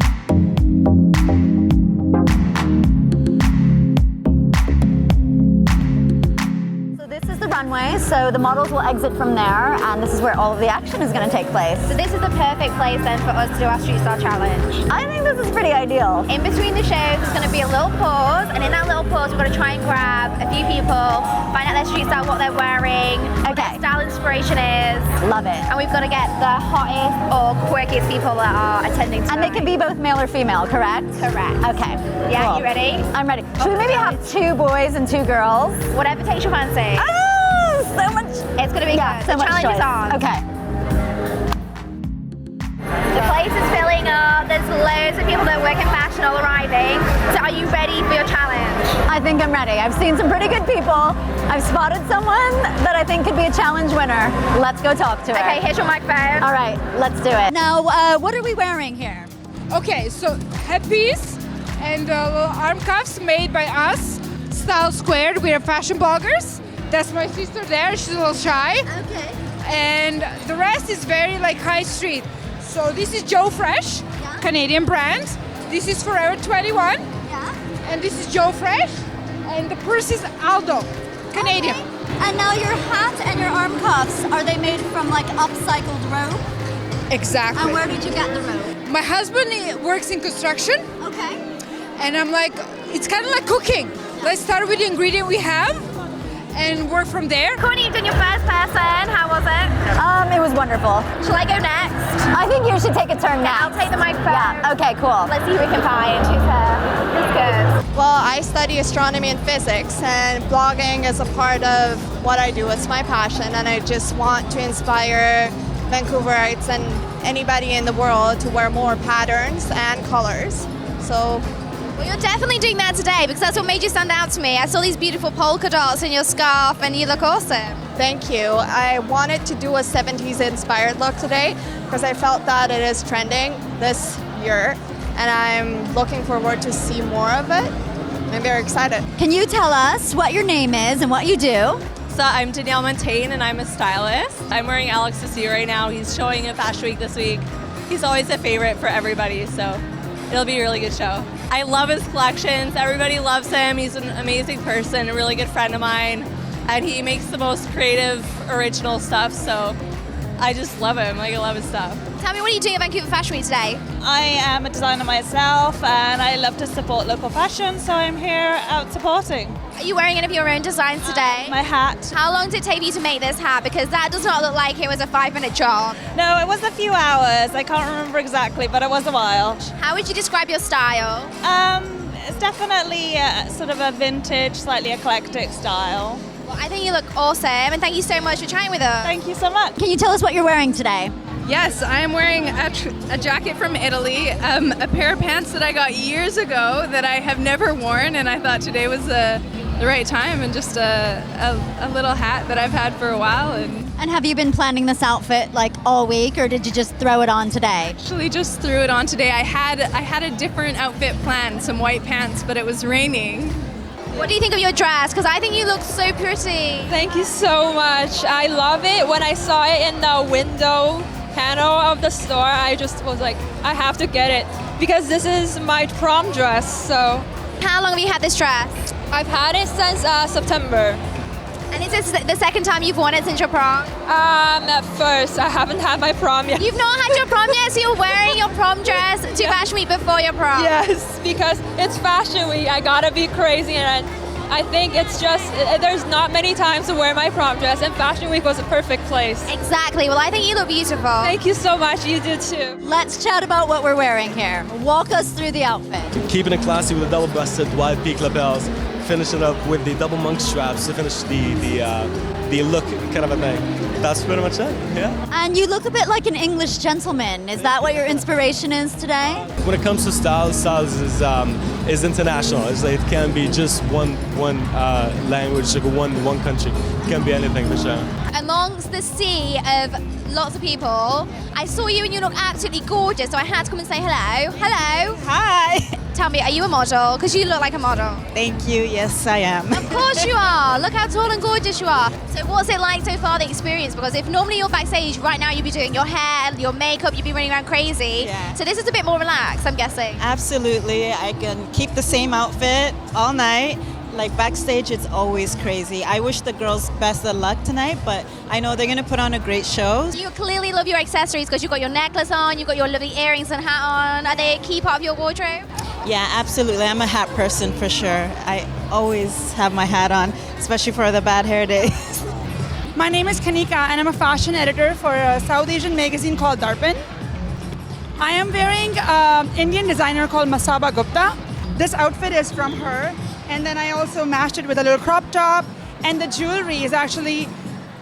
S2: Runway, so the models will exit from there, and this is where all of the action is going to take place.
S19: So this is the perfect place then for us to do our street style challenge.
S2: I think this is pretty ideal.
S19: In between the shows, there's going to be a little pause, and in that little pause, we're going to try and grab a few people, find out their street style, what they're wearing, what their style inspiration is.
S2: Love it.
S19: And we've got to get the hottest or quirkiest people that are attending tonight.
S2: And they can be both male or female, correct?
S19: Correct.
S2: Okay.
S19: Yeah,
S2: cool.
S19: you ready?
S2: I'm ready. Should we maybe have 2 boys and 2 girls?
S19: Whatever takes your fancy.
S2: So much.
S19: It's going to be good.
S2: So
S19: the
S2: much
S19: challenge
S2: choice.
S19: is on.
S2: Okay.
S19: The place is filling up. There's loads of people that work in fashion all arriving. So are you ready for your challenge?
S2: I think I'm ready. I've seen some pretty good people. I've spotted someone that I think could be a challenge winner. Let's go talk to her.
S19: Okay, here's your microphone.
S2: All right, let's do it. Now, what are we wearing here?
S6: Okay, so headpiece and arm cuffs made by us, Style Squared. We are fashion bloggers. That's my sister there, she's a little shy.
S2: Okay.
S6: And the rest is very like high street. So this is Joe Fresh, Canadian brand. This is Forever 21.
S2: Yeah.
S6: And this is Joe Fresh. And the purse is Aldo, Canadian.
S2: Okay. And now your hat and your arm cuffs, are they made from like upcycled rope?
S6: Exactly.
S2: And where did you get the rope?
S6: My husband works in construction.
S2: Okay.
S6: And I'm like, it's kind of like cooking. Let's start with the ingredient we have and work from there.
S19: Courtney, you've done your first person. How was it?
S2: It was wonderful.
S19: Shall I go next?
S2: I think you should take a turn now.
S19: I'll take the microphone.
S2: Yeah, okay, cool.
S19: Let's see who we can find. Who's good?
S9: Well, I study astronomy and physics, and blogging is a part of what I do. It's my passion, and I just want to inspire Vancouverites and anybody in the world to wear more patterns and colors. So.
S25: Well, you're definitely doing that today because that's what made you stand out to me. I saw these beautiful polka dots in your scarf and you look awesome.
S9: Thank you. I wanted to do a 70s inspired look today because I felt that it is trending this year and I'm looking forward to see more of it. I'm very excited.
S2: Can you tell us what your name is and what you do?
S15: So I'm Danielle Montaigne and I'm a stylist. I'm wearing Alex Sassi right now. He's showing at Fashion Week this week. He's always a favorite for everybody, so it'll be a really good show. I love his collections. Everybody loves him. He's an amazing person, a really good friend of mine, and he makes the most creative, original stuff, so I just love him. Like, I love his stuff.
S25: Tell me, what are you doing at Vancouver Fashion Week today?
S15: I am a designer myself, and I love to support local fashion, so I'm here out supporting.
S25: Are you wearing any of your own designs today?
S15: My hat.
S25: How long did it take you to make this hat? Because that does not look like it was a 5-minute job.
S15: No, it was a few hours. I can't remember exactly, but it was a while.
S25: How would you describe your style?
S15: It's definitely sort of a vintage, slightly eclectic style.
S25: Well, I think you look awesome, and thank you so much for chatting with us.
S15: Thank you so much.
S2: Can you tell us what you're wearing today?
S22: Yes, I am wearing a jacket from Italy, a pair of pants that I got years ago that I have never worn, and I thought today was the right time, and just a little hat that I've had for a while.
S2: And have you been planning this outfit like all week, or did you just throw it on today?
S22: Actually, just threw it on today. I had a different outfit planned, some white pants, but it was raining.
S25: What do you think of your dress? Because I think you look so pretty.
S23: Thank you so much. I love it. When I saw it in the window panel of the store, I just was like, I have to get it because this is my prom dress. So,
S25: how long have you had this dress?
S23: I've had it since September.
S25: And is this the second time you've worn it since your prom?
S23: At first, I haven't had my prom yet.
S25: You've not had your prom yet, so you're wearing your prom dress to Fashion Week before your prom?
S23: Yes, because it's Fashion Week. I gotta be crazy, and I think it's just, there's not many times to wear my prom dress, and Fashion Week was a perfect place.
S25: Exactly. Well, I think you look beautiful.
S23: Thank you so much. You do too.
S2: Let's chat about what we're wearing here. Walk us through the outfit.
S11: Keeping it classy with the double-breasted wide peak lapels, finishing up with the double monk straps to finish the look kind of a thing. That's pretty much it, yeah.
S2: And you look a bit like an English gentleman. Is that what your inspiration is today?
S11: When it comes to styles is international. It's like it can't be just one language, like one country. It can be anything for sure.
S25: Amongst the sea of lots of people, I saw you and you look absolutely gorgeous, so I had to come and say hello. Hello.
S12: Hi.
S25: Tell me, are you a model? Because you look like a model.
S12: Thank you. Yes, I am.
S25: Of course you are. Look how tall and gorgeous you are. So what's it like so far, the experience? Because if normally you're backstage, right now you'd be doing your hair, your makeup, you'd be running around crazy.
S12: Yeah.
S25: So this is a bit more relaxed, I'm guessing.
S12: Absolutely. I can keep the same outfit all night. Like backstage, it's always crazy. I wish the girls best of luck tonight, but I know they're going to put on a great show.
S25: You clearly love your accessories because you've got your necklace on, you've got your lovely earrings and hat on. Are they a key part of your wardrobe?
S12: Yeah, absolutely. I'm a hat person for sure. I always have my hat on, especially for the bad hair days.
S13: My name is Kanika and I'm a fashion editor for a South Asian magazine called Darpan. I am wearing an Indian designer called Masaba Gupta. This outfit is from her, and then I also matched it with a little crop top, and the jewelry is actually,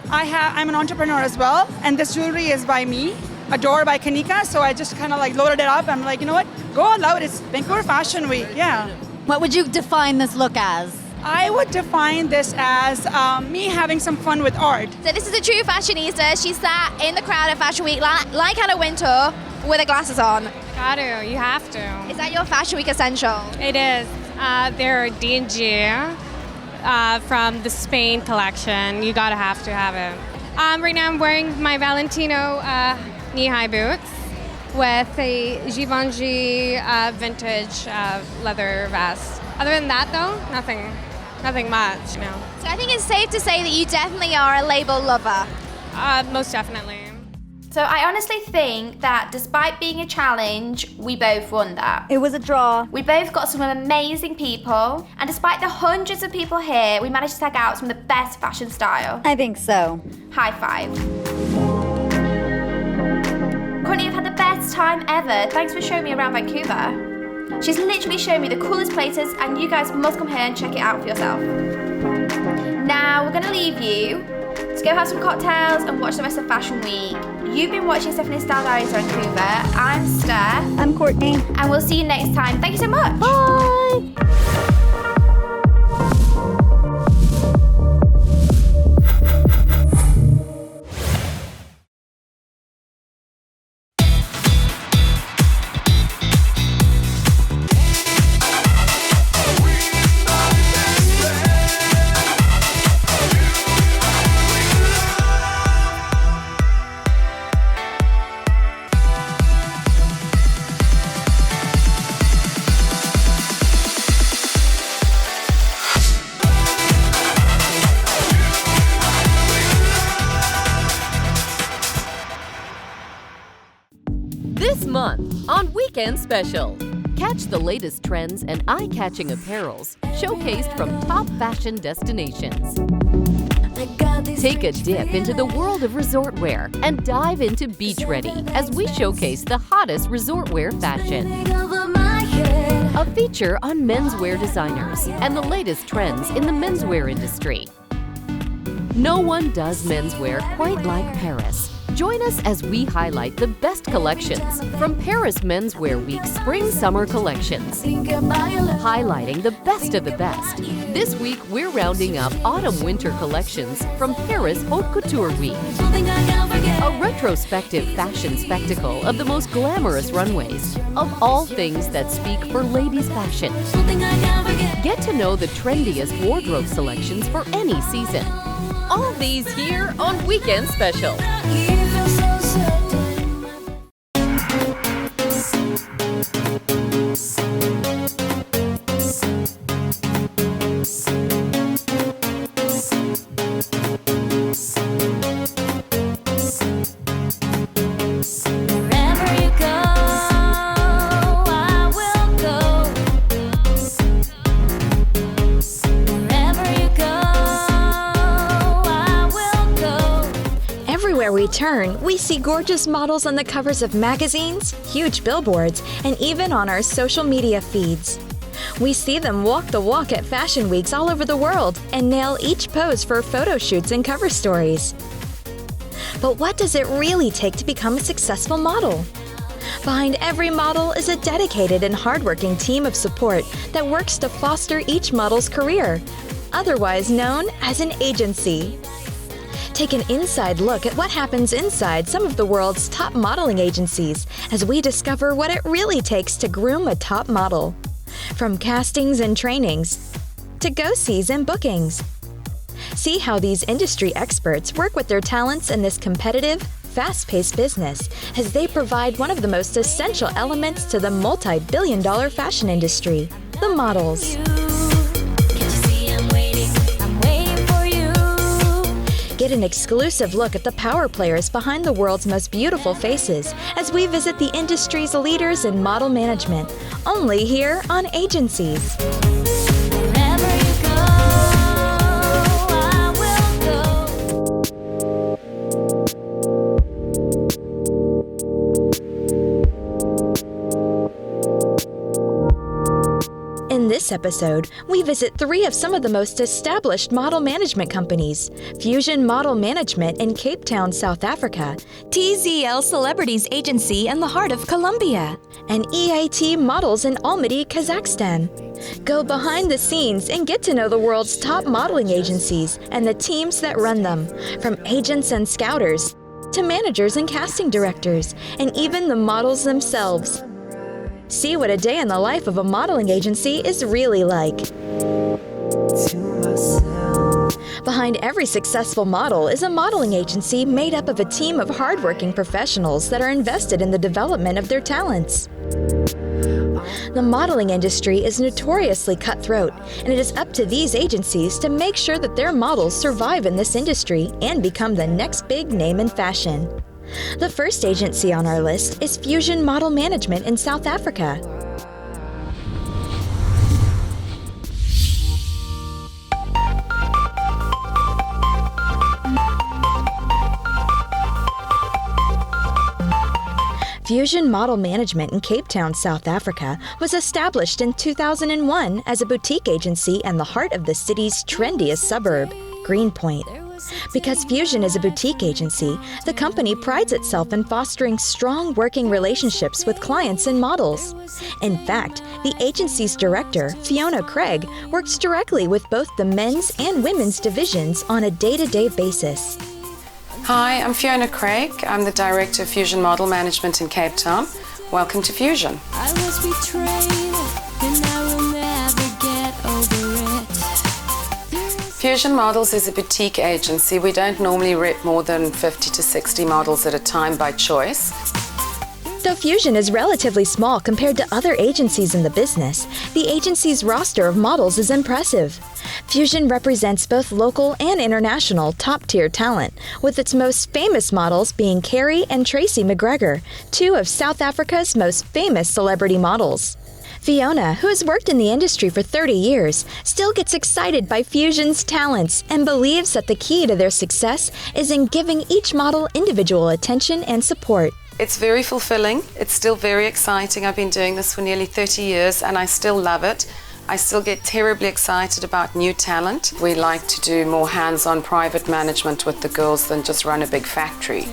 S13: I'm an entrepreneur as well, and this jewelry is by me, Adore by Kanika, so I just kind of like loaded it up. I'm like, you know what, go all out, it's Vancouver Fashion Week, yeah.
S2: What would you define this look as?
S13: I would define this as me having some fun with art.
S25: So this is a true fashionista. She sat in the crowd at Fashion Week like Hannah Wintour with her glasses on.
S18: Gotta, you have to.
S25: Is that your Fashion Week essential?
S18: It is. They're dingy from the Spain collection. You gotta have to have it. Right now I'm wearing my Valentino knee-high boots with a Givenchy vintage leather vest. Other than that though, nothing much, no.
S25: So I think it's safe to say that you definitely are a label lover.
S18: Most definitely.
S25: So I honestly think that despite being a challenge, we both won that.
S2: It was a draw.
S25: We both got some amazing people, and despite the hundreds of people here, we managed to tag out some of the best fashion style.
S2: I think so.
S25: High five. Courtney, I've had the best time ever. Thanks for showing me around Vancouver. She's literally shown me the coolest places, and you guys must come here and check it out for yourself. Now we're gonna leave you to go have some cocktails and watch the rest of Fashion Week. You've been watching Stephanie's Style Diaries Vancouver. I'm Steph.
S2: I'm Courtney.
S25: And we'll see you next time. Thank you so much.
S2: Bye.
S4: This month on Weekend Special, catch the latest trends and eye-catching apparels showcased from top fashion destinations. Take a dip into the world of resort wear and dive into Beach Ready as we showcase the hottest resort wear fashion. A feature on menswear designers and the latest trends in the menswear industry. No one does menswear quite like Paris. Join us as we highlight the best collections from Paris Menswear Week's Spring-Summer collections, highlighting the best of the best. This week, we're rounding up Autumn-Winter collections from Paris Haute Couture Week, a retrospective fashion spectacle of the most glamorous runways, of all things that speak for ladies' fashion. Get to know the trendiest wardrobe selections for any season. All these here on Weekend Special.
S14: Wherever
S1: Everywhere we turn, we see gorgeous models on the covers of magazines, huge billboards, and even on our social media feeds. We see them walk the walk at fashion weeks all over the world and nail each pose for photo shoots and cover stories. But what does it really take to become a successful model? Behind every model is a dedicated and hardworking team of support that works to foster each model's career, otherwise known as an agency. Take an inside look at what happens inside some of the world's top modeling agencies as we discover what it really takes to groom a top model. From castings and trainings to go-sees and bookings. See how these industry experts work with their talents in this competitive, fast-paced business as they provide one of the most essential elements to the multi-billion-dollar fashion industry, the models. Get an exclusive look at the power players behind the world's most beautiful faces as we visit the industry's leaders in model management, only here on Agencies. In this episode, we visit 3 of some of the most established model management companies: Fusion Model Management in Cape Town, South Africa, TZL Celebrities Agency in the heart of Colombia, and EIT Models in Almaty, Kazakhstan. Go behind the scenes and get to know the world's top modeling agencies and the teams that run them, from agents and scouters to managers and casting directors, and even the models themselves. See what a day in the life of a modeling agency is really like. Behind every successful model is a modeling agency made up of a team of hardworking professionals that are invested in the development of their talents. The modeling industry is notoriously cutthroat, and it is up to these agencies to make sure that their models survive in this industry and become the next big name in fashion. The first agency on our list is Fusion Model Management in South Africa. Fusion Model Management in Cape Town, South Africa was established in 2001 as a boutique agency in the heart of the city's trendiest suburb, Greenpoint. Because Fusion is a boutique agency, the company prides itself in fostering strong working relationships with clients and models. In fact, the agency's director, Fiona Craig, works directly with both the men's and women's divisions on a day-to-day basis.
S14: Hi, I'm Fiona Craig. I'm the Director of Fusion Model Management in Cape Town. Welcome to Fusion.
S16: I was betrayed, and I will never get over it.
S14: Fusion Models is a boutique agency. We don't normally rep more than 50 to 60 models at a time by choice.
S1: Though Fusion is relatively small compared to other agencies in the business, the agency's roster of models is impressive. Fusion represents both local and international top-tier talent, with its most famous models being Carrie and Tracy McGregor, 2 of South Africa's most famous celebrity models. Fiona, who has worked in the industry for 30 years, still gets excited by Fusion's talents and believes that the key to their success is in giving each model individual attention and support.
S14: It's very fulfilling. It's still very exciting. I've been doing this for nearly 30 years and I still love it. I still get terribly excited about new talent. We like to do more hands-on private management with the girls than just run a big factory.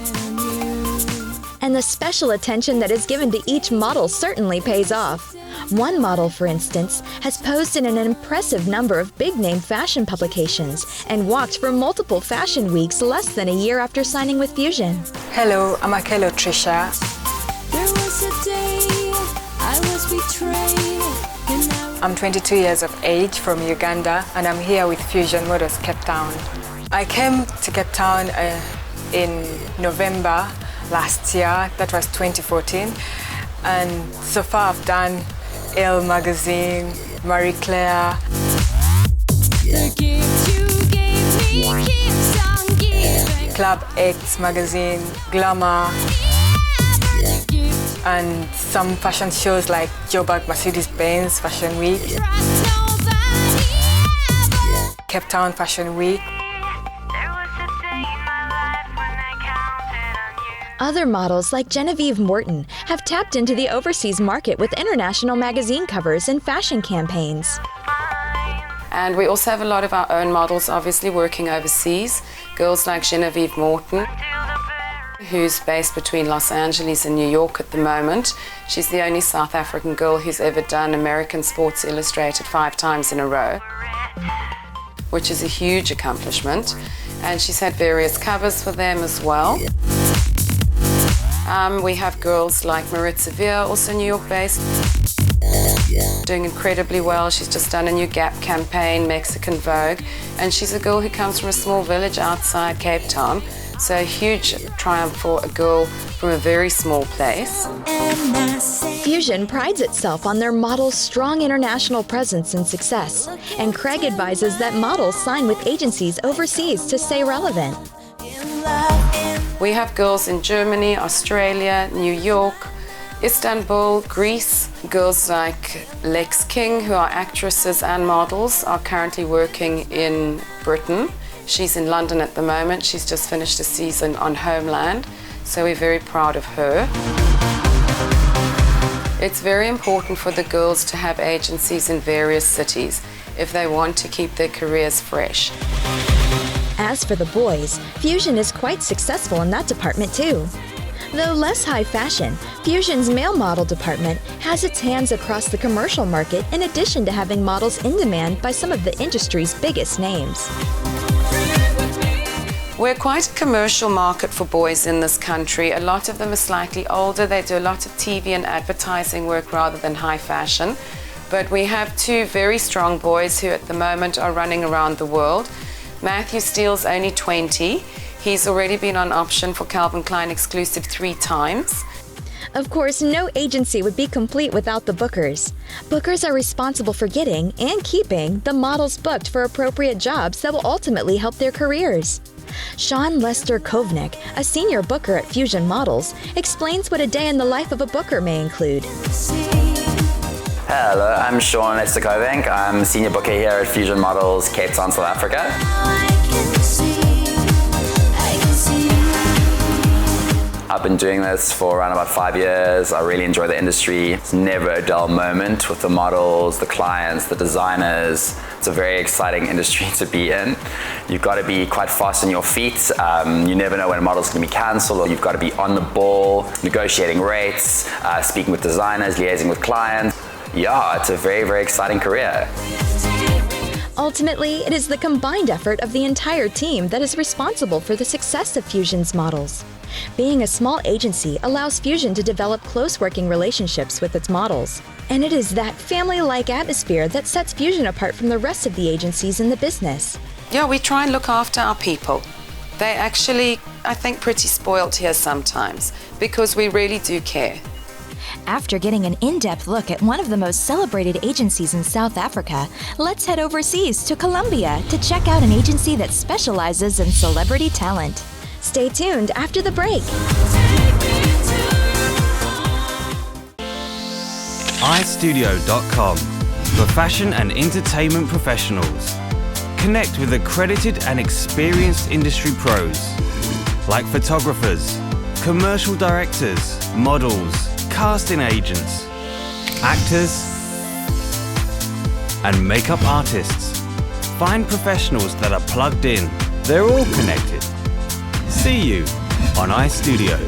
S1: And the special attention that is given to each model certainly pays off. One model, for instance, has posed in an impressive number of big-name fashion publications and walked for multiple fashion weeks less than a year after signing with Fusion.
S17: Hello, I'm Akelo Trisha.
S16: There was a day I was betrayed.
S17: I'm 22 years of age from Uganda and I'm here with Fusion Models Cape Town. I came to Cape Town in November last year, that was 2014, and so far I've done Elle magazine, Marie Claire. Club X magazine, Glamour, and some fashion shows like Joburg Mercedes-Benz Fashion Week, Cape Town Fashion Week.
S1: Other models like Genevieve Morton have tapped into the overseas market with international magazine covers and fashion campaigns.
S14: And we also have a lot of our own models obviously working overseas. Girls like Genevieve Morton, who's based between Los Angeles and New York at the moment. She's the only South African girl who's ever done American Sports Illustrated 5 times in a row, which is a huge accomplishment. And she's had various covers for them as well. We have girls like Maritza Veer, also New York based, doing incredibly well. She's just done a new Gap campaign, Mexican Vogue, and she's a girl who comes from a small village outside Cape Town. So a huge triumph for a girl from a very small place.
S1: Fusion prides itself on their models' strong international presence and success, and Craig advises that models sign with agencies overseas to stay relevant.
S14: We have girls in Germany, Australia, New York, Istanbul, Greece. Girls like Lex King, who are actresses and models, are currently working in Britain. She's in London at the moment. She's just finished a season on Homeland, so we're very proud of her. It's very important for the girls to have agencies in various cities if they want to keep their careers fresh.
S1: As for the boys, Fusion is quite successful in that department too. Though less high fashion, Fusion's male model department has its hands across the commercial market in addition to having models in demand by some of the industry's biggest names.
S14: We're quite a commercial market for boys in this country. A lot of them are slightly older. They do a lot of TV and advertising work rather than high fashion. But we have 2 very strong boys who at the moment are running around the world. Matthew Steele's only 20. He's already been on option for Calvin Klein exclusive 3 times.
S1: Of course, no agency would be complete without the bookers. Bookers are responsible for getting and keeping the models booked for appropriate jobs that will ultimately help their careers. Sean Lester Kovnick, a senior booker at Fusion Models, explains what a day in the life of a booker may include.
S5: Hello, I'm Sean Lester Kovnick. I'm senior booker here at Fusion Models, Cape Town, South Africa. I've been doing this for around about 5 years. I really enjoy the industry. It's never a dull moment with the models, the clients, the designers. It's a very exciting industry to be in. You've got to be quite fast on your feet. You never know when a model's going to be cancelled, or you've got to be on the ball, negotiating rates, speaking with designers, liaising with clients. Yeah, it's a very, very exciting career.
S1: Ultimately, it is the combined effort of the entire team that is responsible for the success of Fusion's models. Being a small agency allows Fusion to develop close working relationships with its models. And it is that family-like atmosphere that sets Fusion apart from the rest of the agencies in the business.
S14: Yeah, we try and look after our people. They actually, I think, pretty spoiled here sometimes because we really do care.
S1: After getting an in-depth look at one of the most celebrated agencies in South Africa, let's head overseas to Colombia to check out an agency that specializes in celebrity talent. Stay tuned after the break.
S7: iStudio.com for fashion and entertainment professionals. Connect with accredited and experienced industry pros like photographers, commercial directors, models, casting agents, actors, and makeup artists. Find professionals that are plugged in. They're all connected. See you on iStudio.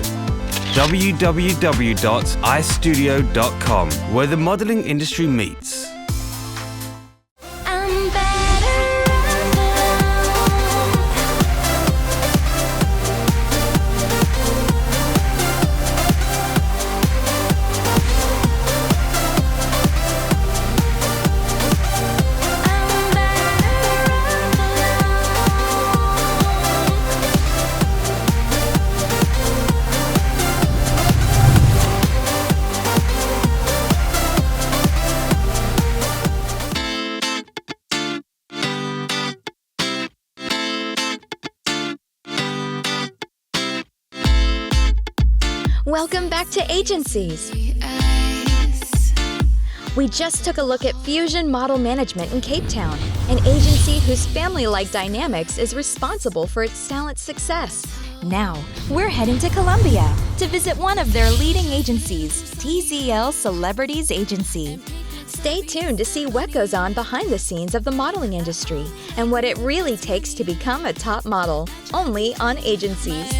S7: www.istudio.com, where the modeling industry meets.
S1: Welcome back to Agencies. We just took a look at Fusion Model Management in Cape Town, an agency whose family-like dynamics is responsible for its talent success. Now, we're heading to Colombia to visit one of their leading agencies, TZL Celebrities Agency. Stay tuned to see what goes on behind the scenes of the modeling industry and what it really takes to become a top model, only on Agencies.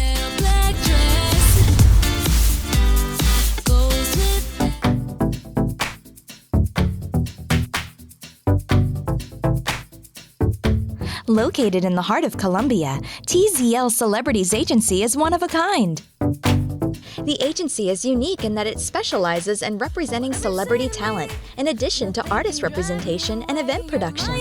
S1: Located in the heart of Colombia, TZL Celebrities Agency is one of a kind. The agency is unique in that it specializes in representing celebrity talent, in addition to artist representation and event production.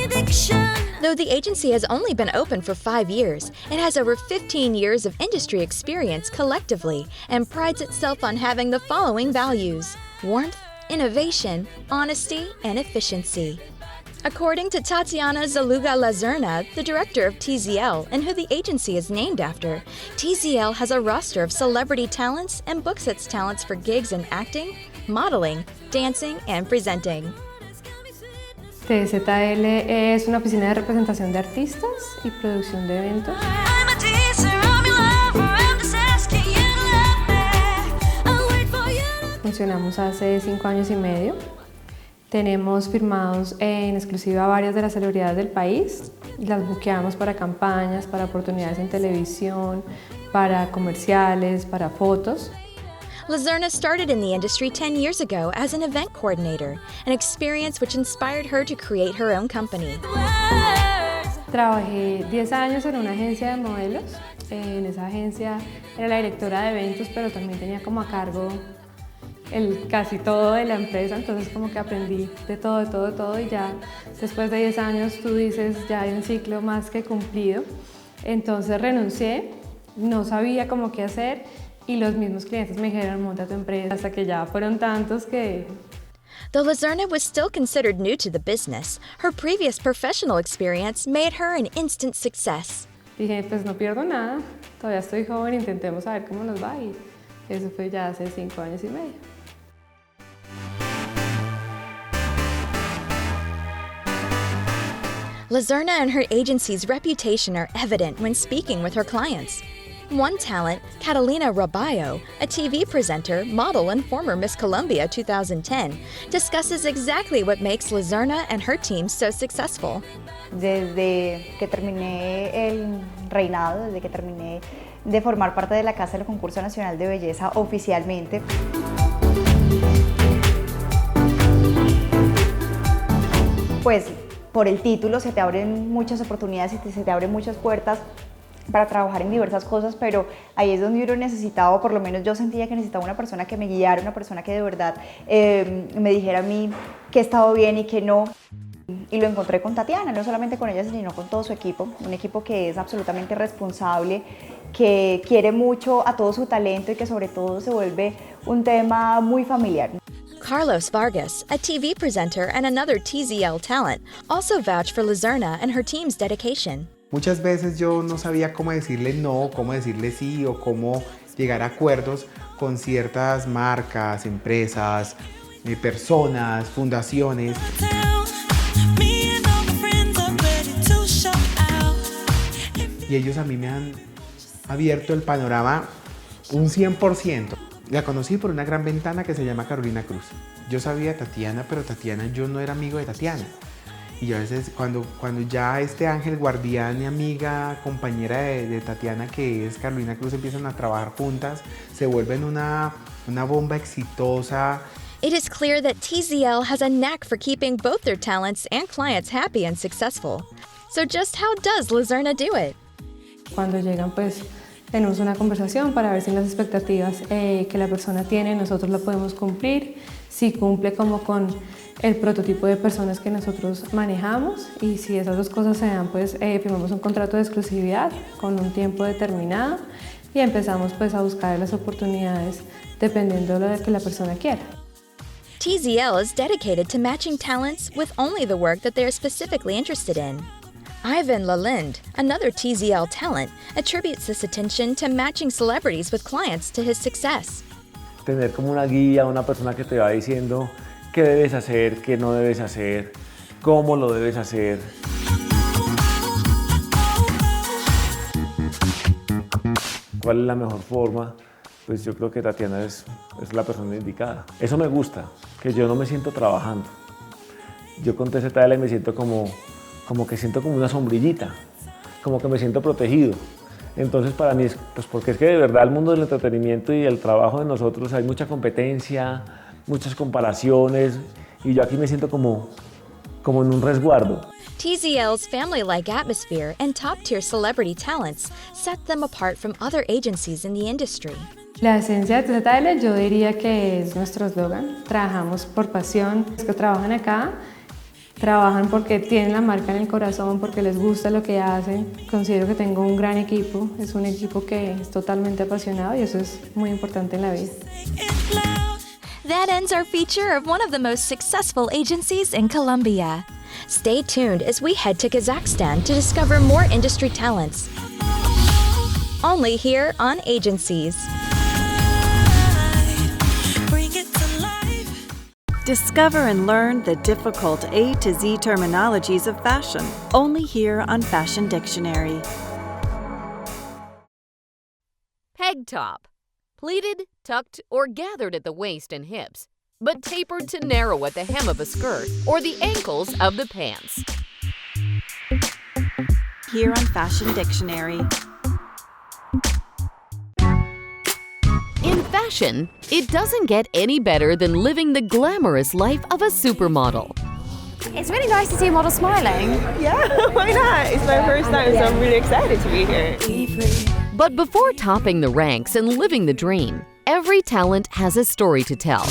S1: Though the agency has only been open for 5 years, it has over 15 years of industry experience collectively and prides itself on having the following values: warmth, innovation, honesty, and efficiency. According to Tatiana Zaluga-Lazerna, the director of TZL and who the agency is named after, TZL has a roster of celebrity talents and books its talents for gigs in acting, modeling, dancing, and presenting.
S18: TZL es una oficina de representación de artistas y producción de eventos. Funcionamos hace 5 años y medio. Tenemos firmados en exclusiva varias de las celebridades del país y las buqueamos para campañas, para oportunidades en televisión, para comerciales, para fotos.
S1: Lazerna started in the industry 10 years ago as an event coordinator, an experience which inspired her to create her own company.
S18: Trabajé 10 años en una agencia de modelos. En esa agencia era la directora de eventos, pero también tenía como a cargo casi todo de la empresa, entonces como que aprendí de todo y ya después de 10 años tú dices ya hay un ciclo más que cumplido. Entonces renuncié, no sabía cómo qué hacer y los mismos clientes me dijeron monta tu empresa, hasta que ya fueron tantos que...
S1: Though Lazerna was still considered new to the business, her previous professional experience made her an instant success.
S18: Dije, pues no pierdo nada, todavía estoy joven, intentemos a ver cómo nos va y eso fue ya hace 5 años y medio.
S1: Lazerna and her agency's reputation are evident when speaking with her clients. One talent, Catalina Raballo, a TV presenter, model, and former Miss Colombia 2010, discusses exactly what makes Lazerna and her team so successful.
S3: Desde que terminé el reinado, desde que terminé de formar parte de la Casa del Concurso Nacional de Belleza oficialmente, pues por el título se te abren muchas oportunidades y se te abren muchas puertas para trabajar en diversas cosas, pero ahí es donde uno necesitaba, o por lo menos yo sentía que necesitaba una persona que me guiara, una persona que de verdad me dijera a mí que estaba bien y que no. Y lo encontré con Tatiana, no solamente con ella, sino con todo su equipo, un equipo que es absolutamente responsable, que quiere mucho a todo su talento y que sobre todo se vuelve un tema muy familiar.
S1: Carlos Vargas, a TV presenter and another TZL talent, also vouched for Lazerna and her team's dedication.
S8: Muchas veces yo no sabía cómo decirle no, cómo decirle sí o cómo llegar a acuerdos con ciertas marcas, empresas, personas, fundaciones. Y ellos a mí me han abierto el panorama un 100%. La conocí por una gran ventana que se llama Carolina Cruz. Yo sabía de Tatiana, pero Tatiana, yo no era amigo de Tatiana. Y yo a veces cuando ya este ángel guardián y amiga, compañera de Tatiana, que es Carolina Cruz, empiezan a trabajar juntas, se vuelven una bomba exitosa.
S1: It is clear that TZL has a knack for keeping both their talents and clients happy and successful. So just how does Lazerna do it?
S18: Cuando llegan, pues tenemos una conversación para ver si las expectativas que la persona tiene nosotros la podemos cumplir, si cumple como con el prototipo de personas que nosotros manejamos, y si esas dos cosas se dan, pues firmamos un contrato de exclusividad con un tiempo determinado y empezamos pues a buscar las oportunidades dependiendo de lo que la persona quiera.
S1: TZL is dedicated to matching talents with only the work that they are specifically interested in. Ivan Lalinde, another TZL talent, attributes this attention to matching celebrities with clients to his success.
S20: Tener como una guía, una persona que te va diciendo qué debes hacer, qué no debes hacer, cómo lo debes hacer. cuál es la mejor forma, pues yo creo que Tatiana es la persona indicada. Eso me gusta, que yo no me siento trabajando. Yo con TZL me siento como que siento como una sombrillita, como que me siento protegido. Entonces para mí es, pues porque es que de verdad el mundo del entretenimiento y el trabajo de nosotros hay mucha competencia, muchas comparaciones y yo aquí me siento como en un resguardo.
S1: TZL's family-like atmosphere and top-tier celebrity talents set them apart from other agencies in the industry.
S6: La esencia de TZL yo diría que es nuestro eslogan. Trabajamos por pasión. Los que trabajan acá trabajan porque tienen la marca en el corazón, porque les gusta lo que hacen. Considero que tengo un gran equipo. Es un equipo que es totalmente apasionado y eso es muy importante en la vida.
S1: That ends our feature of one of the most successful agencies in Colombia. Stay tuned as we head to Kazakhstan to discover more industry talents. Only here on Agencies.
S10: Discover and learn the difficult A to Z terminologies of fashion, only here on Fashion Dictionary.
S4: Peg top. Pleated, tucked, or gathered at the waist and hips, but tapered to narrow at the hem of a skirt or the ankles of the pants.
S10: Here on Fashion Dictionary.
S4: In fashion, it doesn't get any better than living the glamorous life of a supermodel.
S19: It's really nice to see a model smiling.
S21: Yeah, why not? It's my first time, so I'm really excited to be here.
S4: But before topping the ranks and living the dream, every talent has a story to tell,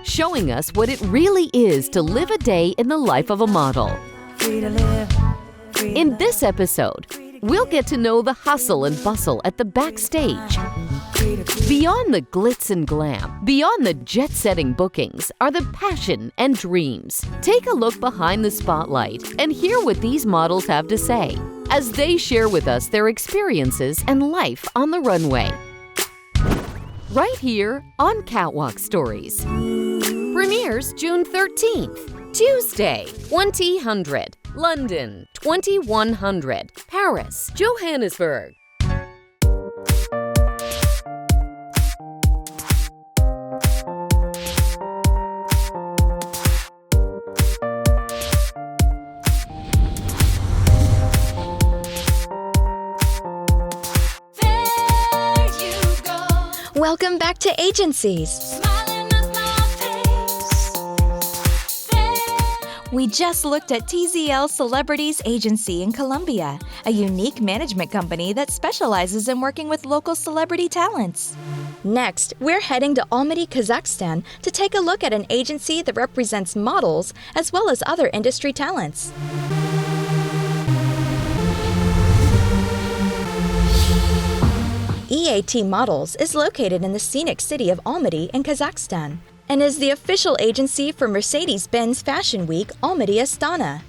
S4: showing us what it really is to live a day in the life of a model. In this episode, we'll get to know the hustle and bustle at the backstage. Beyond the glitz and glam, beyond the jet-setting bookings, are the passion and dreams. Take a look behind the spotlight and hear what these models have to say as they share with us their experiences and life on the runway. Right here on Catwalk Stories. Premieres June 13th, Tuesday, 2000, London, 2100, Paris, Johannesburg.
S1: Welcome back to Agencies. We just looked at TZL Celebrities Agency in Colombia, a unique management company that specializes in working with local celebrity talents. Next, we're heading to Almaty, Kazakhstan to take a look at an agency that represents models as well as other industry talents. EAT Models is located in the scenic city of Almaty in Kazakhstan and is the official agency for Mercedes-Benz Fashion Week Almaty Astana.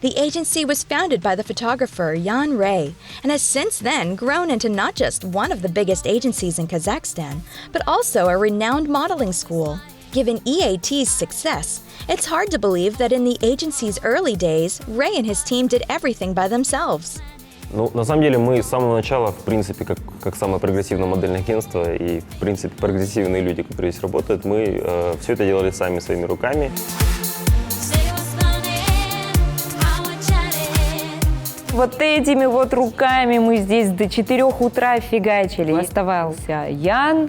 S1: The agency was founded by the photographer Jan Ray and has since then grown into not just one of the biggest agencies in Kazakhstan, but also a renowned modeling school. Given EAT's success, it's hard to believe that in the agency's early days, Ray and his team did everything by themselves.
S24: Ну, на самом деле мы с самого начала, в принципе, как самое прогрессивное модельное агентство и, в принципе, прогрессивные люди, которые здесь работают, мы все это делали сами, своими руками.
S26: Вот этими вот руками мы здесь до 4 утра фигачили. Оставался Ян.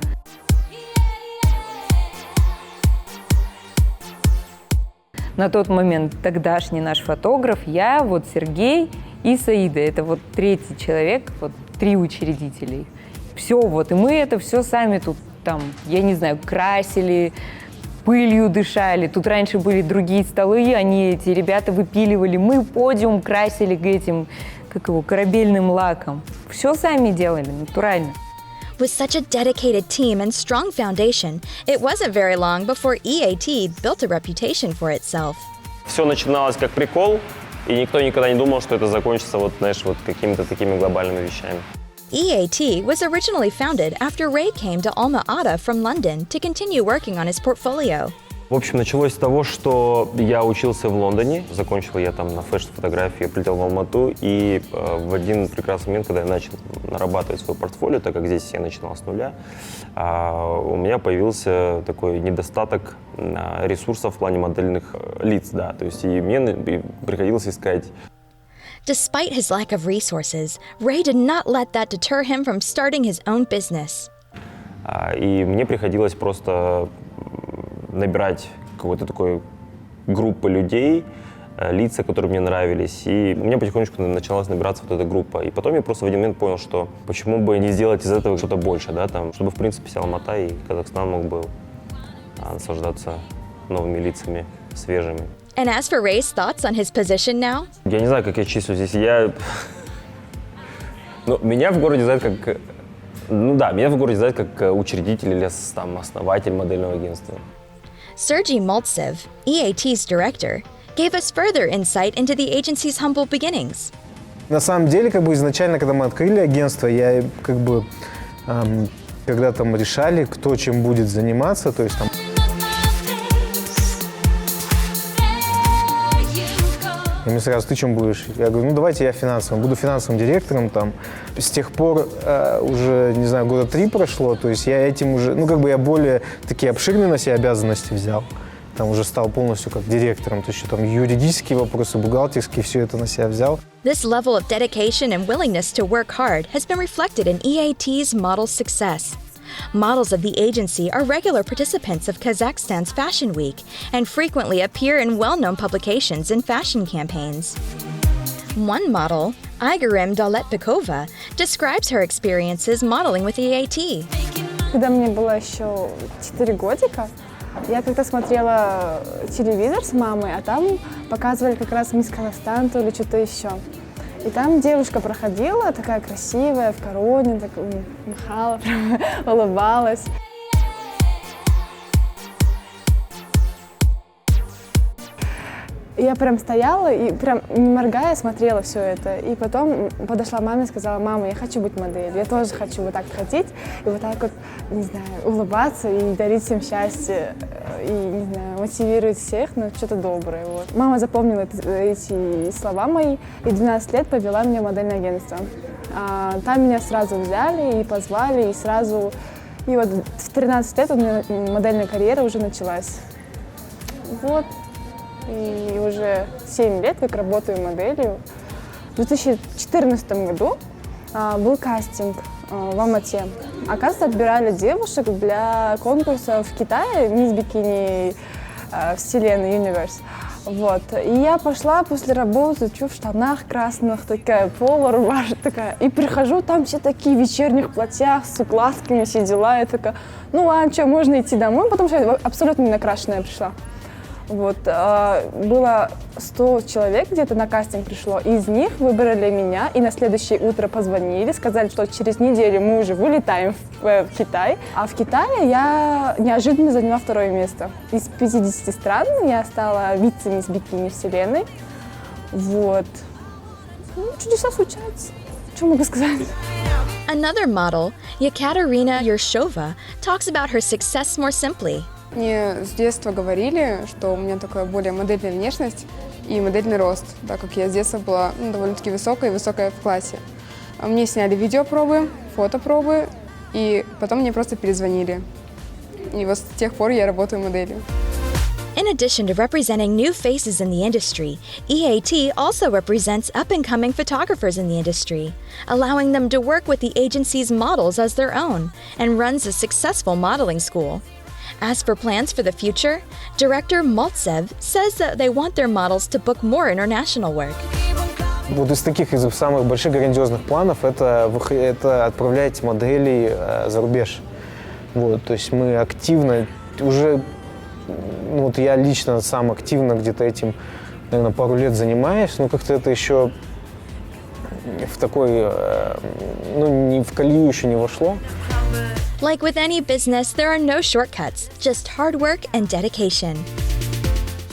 S26: На тот момент тогдашний наш фотограф, я, вот Сергей и Саида. Это вот третий человек, вот 3 учредителей. Все вот, и мы это все сами тут там, я не знаю, красили, пылью дышали. Тут раньше были другие столы, они, эти ребята выпиливали. Мы подиум красили этим, как его, корабельным лаком. Все сами делали, натурально.
S1: With such a dedicated team and strong foundation, it wasn't very long before EAT built a reputation for itself.
S24: Все начиналось как прикол, и никто никогда не думал, что это закончится вот, знаешь, вот какими-то такими глобальными вещами.
S1: EAT was originally founded after Ray came to Alma Ata from London to continue working on his portfolio.
S24: В общем, началось с того, что я учился в Лондоне, закончил я там на фэшн-фотографии, прилетел в Алмату, и в один прекрасный момент, когда я начал нарабатывать свое портфолио, так как здесь я начинал с нуля, у меня появился такой недостаток ресурсов в плане модельных лиц, да, то есть и мне приходилось искать.
S1: Despite his lack of resources, Ray did not let that deter him from starting his own business.
S24: И мне приходилось просто набирать какой-то такой группы людей, лица, которые мне нравились, и у меня потихонечку началась набираться вот эта группа. И потом я просто в один момент понял, что почему бы не сделать из этого что-то больше, да, там, чтобы, в принципе, вся Алмата и Казахстан мог бы наслаждаться новыми лицами, свежими.
S1: And as for Ray's thoughts on his position now?
S24: Я не знаю, как я числюсь здесь. Ну, меня в городе знают как... Ну да, меня в городе знают как учредитель или там, основатель модельного агентства.
S1: Sergey Maltsev, EAT's director, gave us further insight into the agency's humble beginnings.
S9: На самом деле, изначально, когда мы открыли агентство, я когда там решали, кто чем будет заниматься, то есть там... И мне сразу, ты чем будешь? Я говорю, давайте я финансовым, буду финансовым директором там. С тех пор уже, не знаю, года 3 прошло, то есть я этим уже, я более такие обширные на себя обязанности взял. Там уже стал полностью как директором, то есть еще там юридические вопросы, бухгалтерские, все это на себя взял.
S1: This level of dedication and willingness to work hard has been reflected in EAT's model success. Models of the agency are regular participants of Kazakhstan's Fashion Week and frequently appear in well-known publications and fashion campaigns. One model, Igorem Doletbekova, describes her experiences modeling with EAT.
S6: Когда мне было еще 4 годика, я как-то смотрела телевизор с мамой, а там показывали как раз «Мисс Казахстан» или что-то еще. И там девушка проходила, такая красивая, в короне, так махала, улыбалась. Я прям стояла и прям не моргая смотрела все это. И потом подошла маме и сказала: мама, я хочу быть моделью, я тоже хочу вот так ходить и вот так вот, не знаю, улыбаться и дарить всем счастье. И, не знаю, мотивировать всех на что-то доброе. Вот. Мама запомнила эти слова мои и 12 лет повела меня в модельное агентство. Там меня сразу взяли и позвали, и сразу... И вот в 13 лет у меня модельная карьера уже началась. Вот. И уже 7 лет, как работаю моделью. В 2014 году был кастинг в Алмате. Оказывается, отбирали девушек для конкурса в Китае «Мисс Бикини Вселенной Universe». Вот. И я пошла после работы, в штанах красных, такая полурубашка такая. И прихожу, там все такие в вечерних платьях, с укладками, все дела. Я такая, ну ладно, что, можно идти домой, потому что я абсолютно не накрашенная пришла. Вот, было 100 человек где-то на кастинг пришло, из них выбрали меня, и на следующее утро позвонили, сказали, что через неделю мы уже вылетаем в Китай. А в Китае я неожиданно заняла 2-е место. Из 50 стран я стала вице-мисс Бикини Вселенной. Вот. Ну, чудеса случаются. Что могу сказать?
S1: Another model, Yekaterina Yershova, talks about her success more simply.
S6: Мне с детства говорили, что у меня такая более модельная внешность и модельный рост, так как я с детства была довольно-таки высокая в классе. Мне сняли видеопробы, фотопробы, и потом мне просто перезвонили. И вот с тех пор я работаю моделью.
S1: In addition to representing new faces in the industry, EAT also represents up-and-coming photographers in the industry, allowing them to work with the agency's models as their own, and runs a successful modeling school. As for plans for the future, director Maltsev says that they want their models to book more international work.
S9: Вот из самых больших грандиозных планов это отправлять моделей за рубеж. Вот, то есть мы активно уже, вот я лично сам активно где-то этим, наверное, пару лет занимаюсь, но как-то это еще в такой, не в колею еще не вошло.
S1: Like with any business, there are no shortcuts, just hard work and dedication.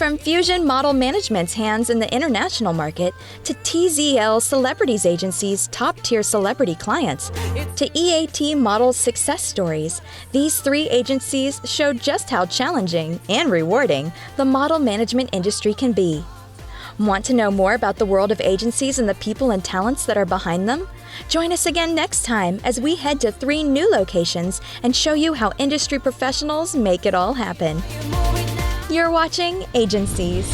S1: From Fusion Model Management's hands in the international market to TZL Celebrities Agency's top-tier celebrity clients to EAT Models' success stories, these 3 agencies showed just how challenging and rewarding the model management industry can be. Want to know more about the world of agencies and the people and talents that are behind them? Join us again next time as we head to 3 new locations and show you how industry professionals make it all happen. You're watching Agencies.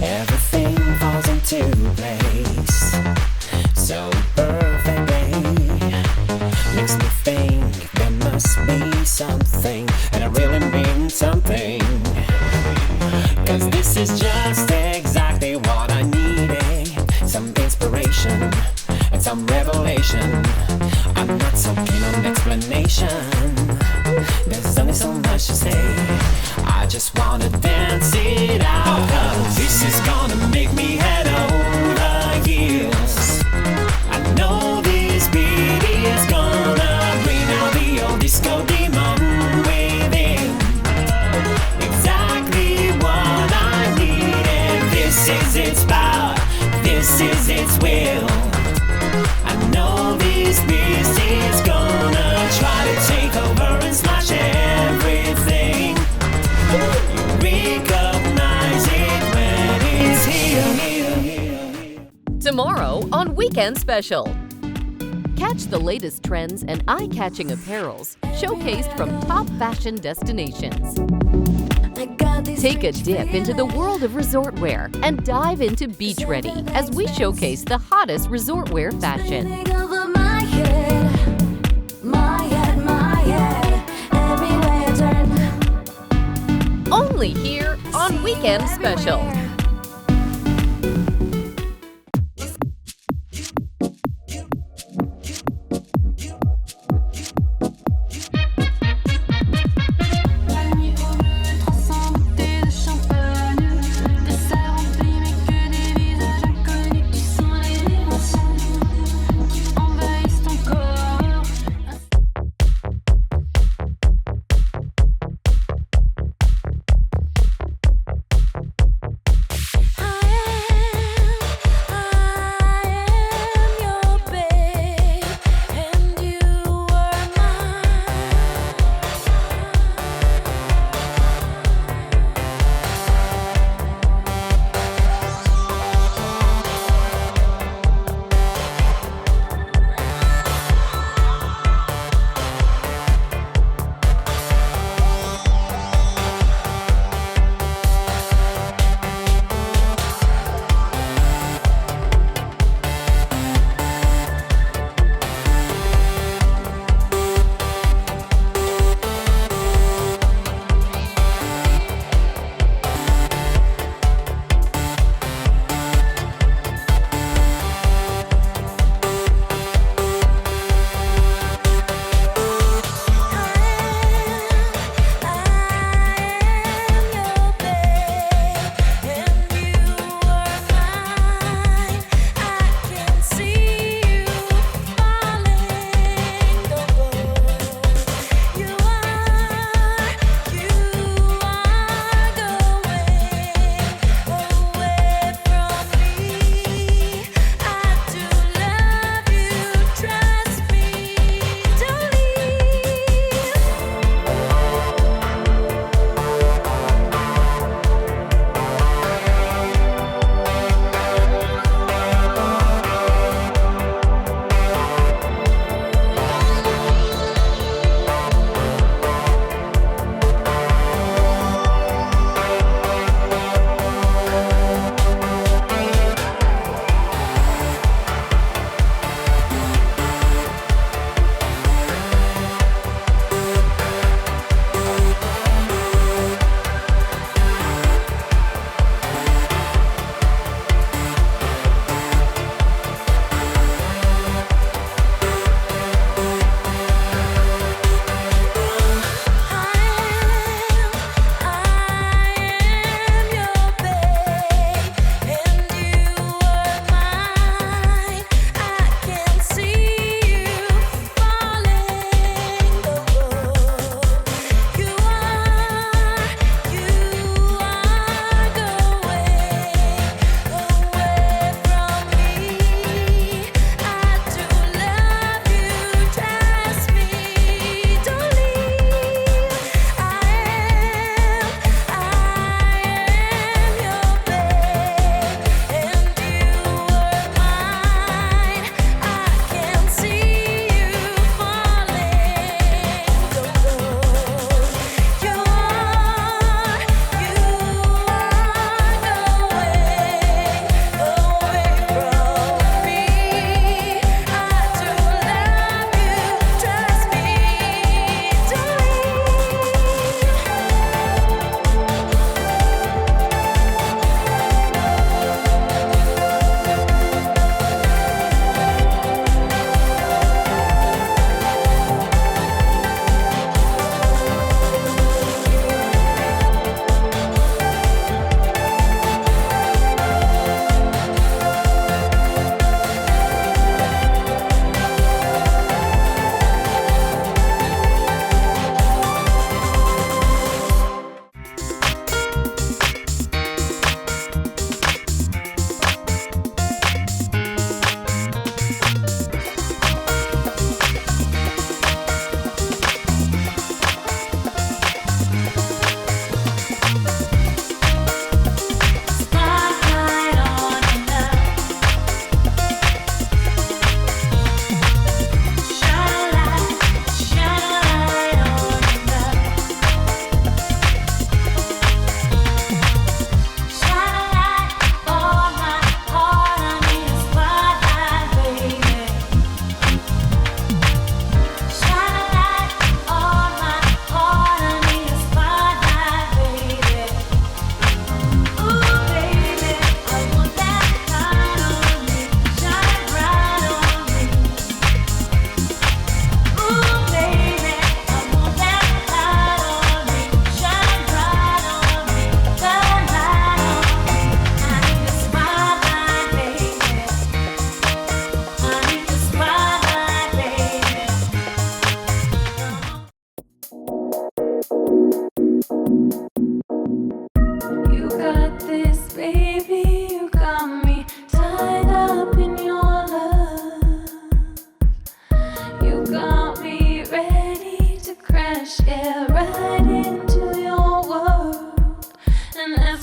S11: Everything falls into place so perfectly. Makes me think there must be something, and I really mean something. 'Cause this is just exactly what I needed. Some inspiration and some revelation. I'm not so keen on explanation. There's only so much to say. I just wanna dance it out. 'Cause this is gonna make me head over heels. I know this beat is gonna bring out the old disco demon within. Exactly what I need, and this is its power, this is its will. I know this beast is gonna try to take over and smash everything. You recognize it when it's here.
S4: Tomorrow on Weekend Special. Catch the latest trends and eye-catching apparels showcased from top fashion destinations. Take a dip into the world of resort wear and dive into beach ready as we showcase the hottest resort wear fashion. Only here on Weekend Special.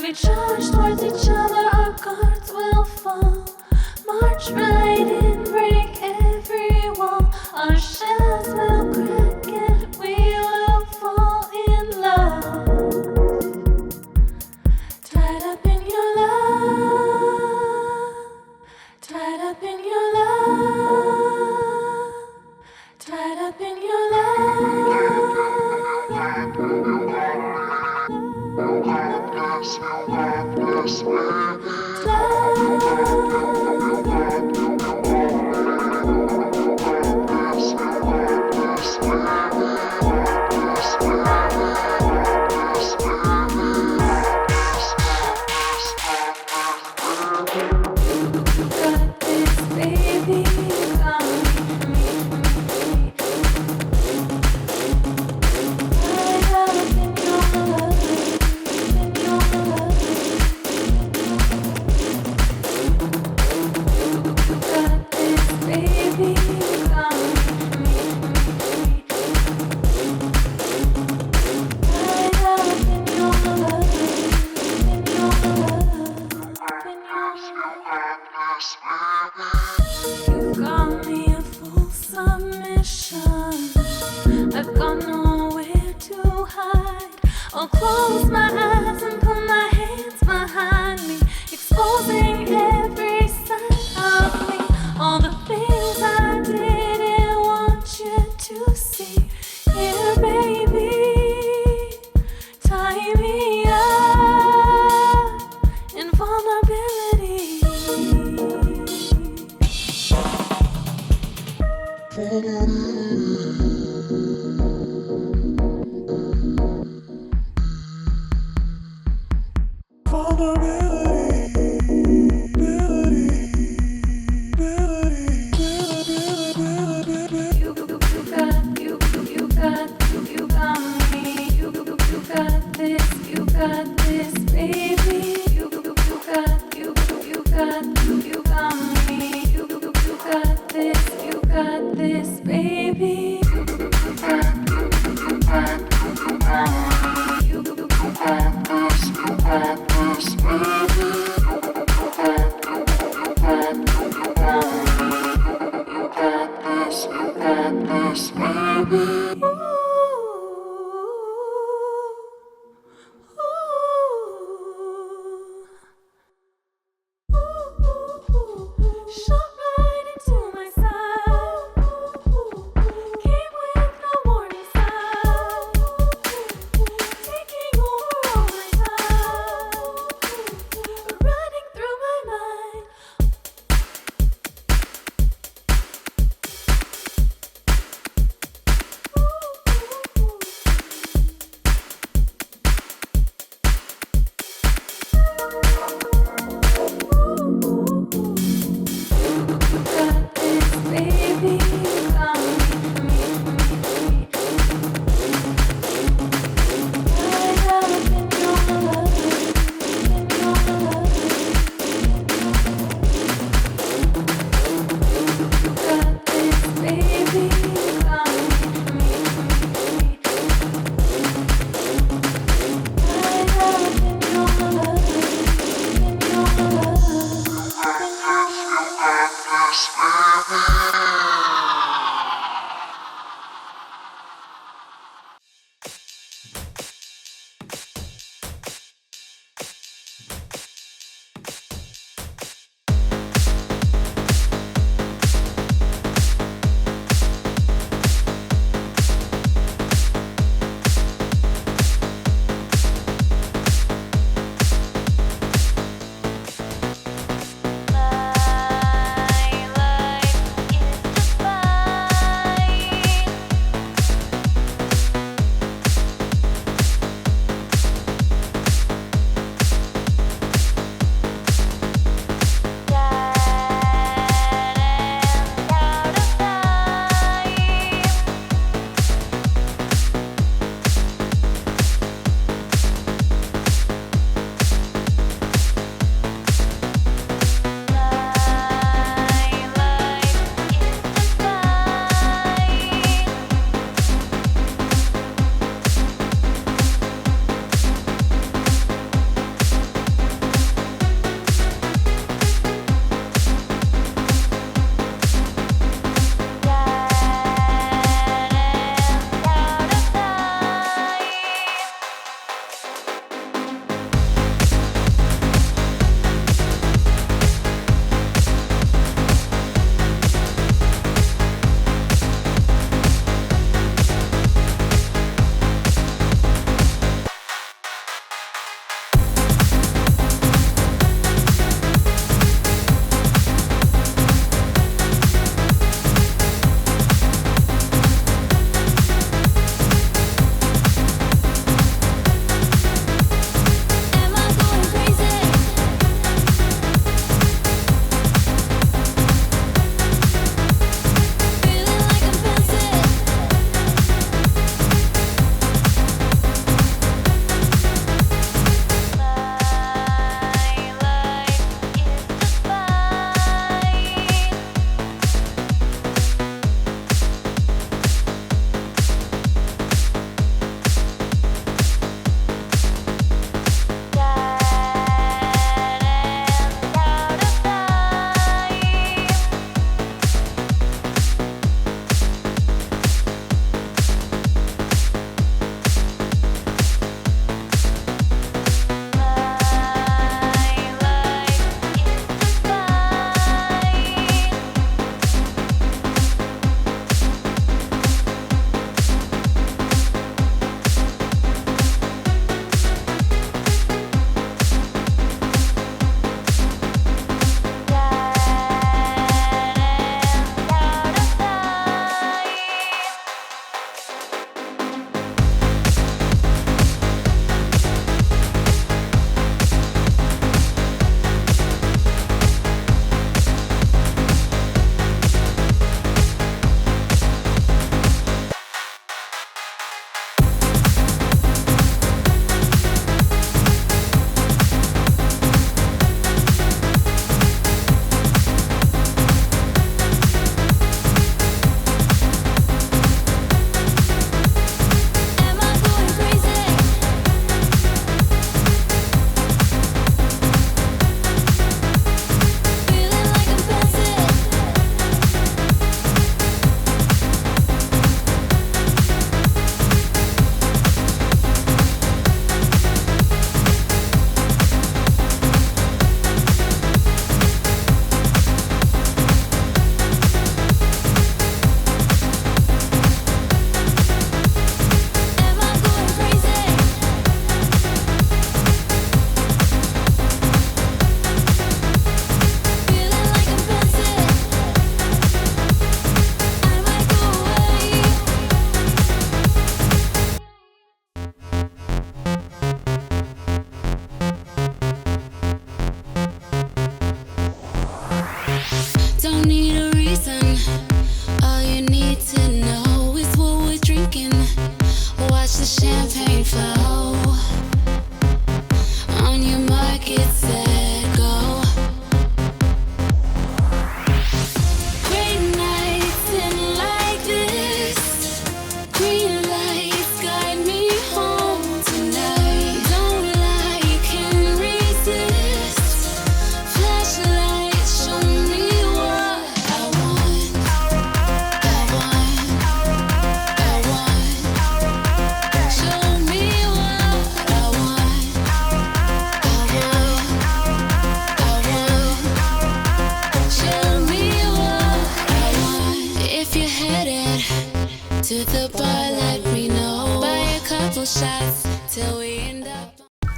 S16: we charge towards each other, our guards will fall. March right in, break every wall. Our shells will crack and we will fall in love. Tied up in your love. Tied up in your love. Tied up in your You got me a full submission. I've got nowhere to hide. I'll close my eyes and put my hands behind me, exposing every side of me. All the things I didn't want you to see. Here, baby, tie me up in vulnerability. Shot right into my side.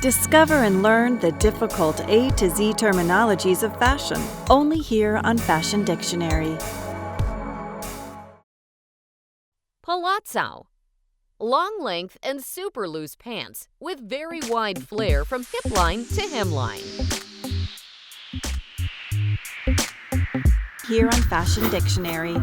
S10: Discover and learn the difficult A to Z terminologies of fashion, only here on Fashion Dictionary.
S4: Palazzo. Long length and super loose pants with very wide flare from hip line to hemline.
S10: Here on Fashion Dictionary.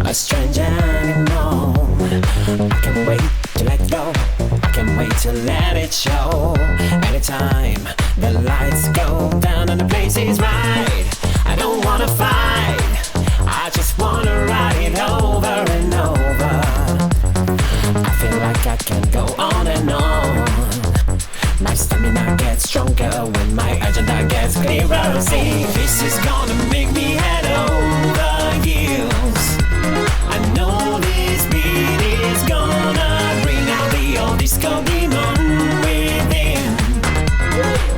S11: a stranger unknown. I can't wait to let go. I can't wait to let it show. Anytime the lights go down and the place is right, I don't wanna fight. I just wanna ride it over and over. I feel like I can go on and on. My stamina gets stronger when my agenda gets clearer. See, this is gonna make me head over heels. I know this beat is gonna bring out the old disco demon within.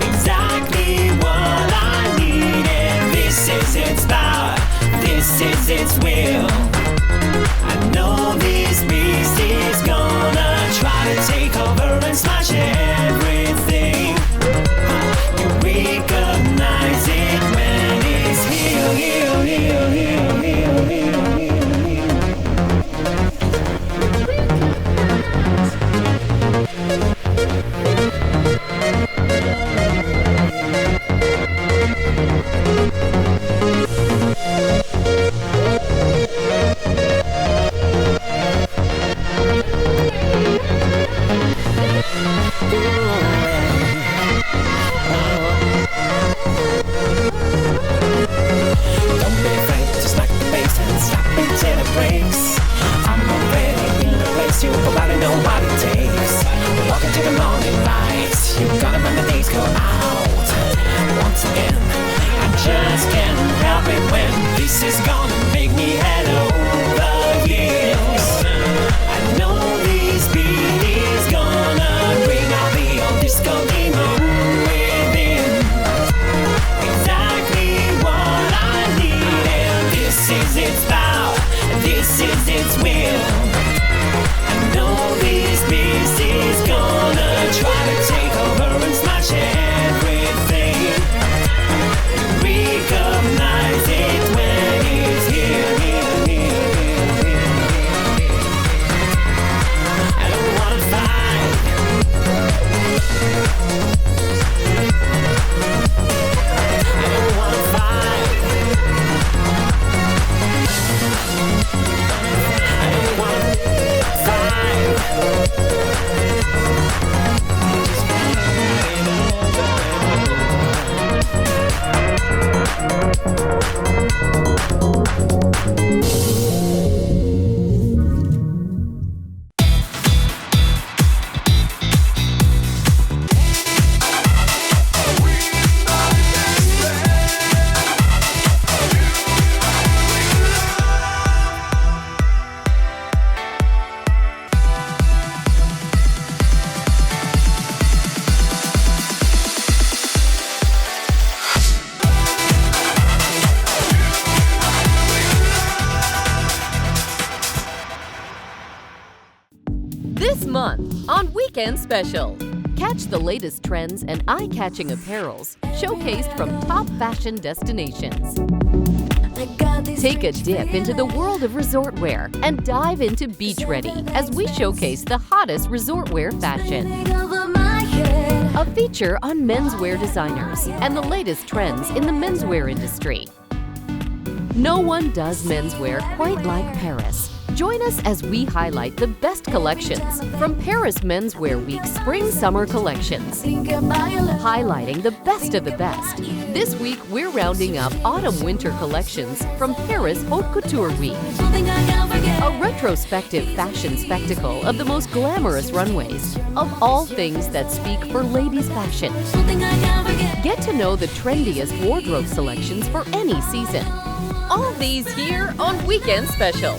S11: Exactly what I need, and this is its power, this is its will. I know this beast is gonna try to take over and smash everything. You recognize it when it's here, here, here, here, here, here, here.
S4: This month on Weekend Special, catch the latest trends and eye-catching apparels showcased from top fashion destinations. Take a dip into the world of resort wear and dive into Beach Ready as we showcase the hottest resort wear fashion. A feature on menswear designers and the latest trends in the menswear industry. No one does menswear quite like Paris. Join us as we highlight the best collections from Paris Menswear Week Spring-Summer collections, highlighting the best of the best. This week, we're rounding up Autumn-Winter collections from Paris Haute Couture Week, a retrospective fashion spectacle of the most glamorous runways, of all things that speak for ladies' fashion. Get to know the trendiest wardrobe selections for any season. All these here on Weekend Special.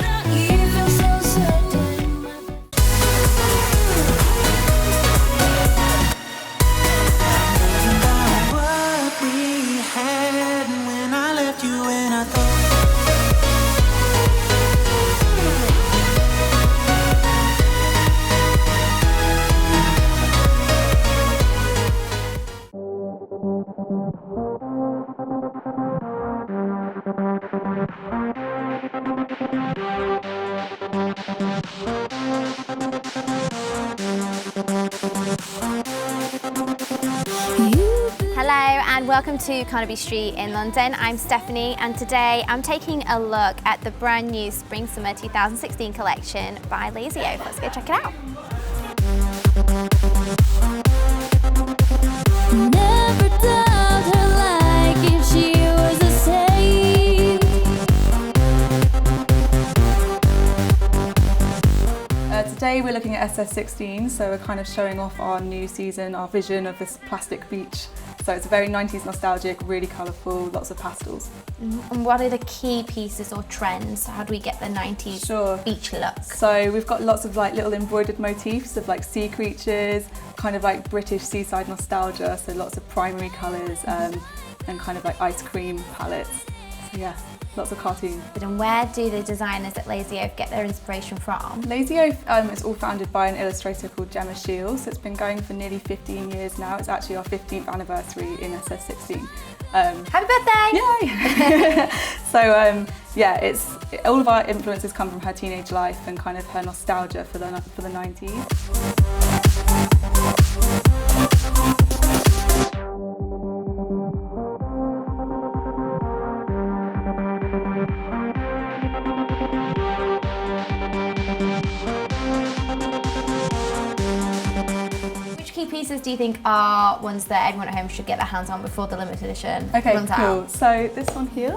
S19: welcome to Carnaby Street in London. I'm Stephanie and today I'm taking a look at the brand new Spring Summer 2016 collection by Lazy Oaf. Let's go check it out.
S16: Never doubt her like if she was a saint.
S12: Today we're looking at SS16, so we're kind of showing off our new season, our vision of this plastic beach. So it's very 90s nostalgic, really colourful, lots of pastels.
S19: And what are the key pieces or trends? How do we get the 90s beach look?
S12: So we've got lots of like little embroidered motifs of like sea creatures, kind of like British seaside nostalgia, so lots of primary colours and kind of like ice cream palettes. So yeah, lots of cartoons.
S19: And where do the designers at Lazy Oaf get their inspiration from?
S12: Lazy Oaf is all founded by an illustrator called Gemma Shields. It's been going for nearly 15 years now. It's actually our 15th anniversary in SS16.
S19: Happy birthday!
S12: Yay! So yeah, all of our influences come from her teenage life and kind of her nostalgia for the 90s.
S19: Pieces do you think are ones that everyone at home should get their hands on before the limited edition runs out?
S12: So this one here,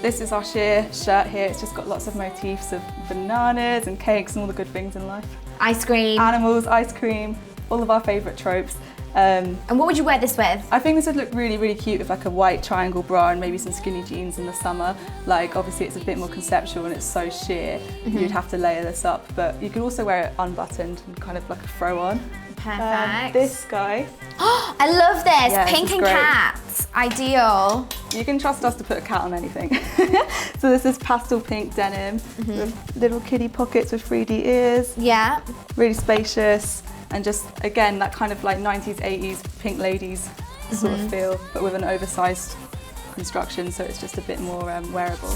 S12: this is our sheer shirt here. It's just got lots of motifs of bananas and cakes and all the good things in life.
S19: Ice cream.
S12: Animals, ice cream, all of our favourite tropes.
S19: And what would you wear this with?
S12: I think this would look really, really cute with like a white triangle bra and maybe some skinny jeans in the summer. Like obviously it's a bit more conceptual and it's so sheer, you'd have to layer this up, but you could also wear it unbuttoned and kind of like a throw on.
S19: Perfect.
S12: This guy.
S19: I love this,
S12: yeah,
S19: pink
S12: this
S19: and
S12: great.
S19: cat, ideal.
S12: You can trust us to put a cat on anything. So this is pastel pink denim with little kiddie pockets with 3D ears.
S19: Yeah.
S12: Really spacious and just, again, that kind of like 90s, 80s pink ladies sort of feel, but with an oversized construction, so it's just a bit more wearable.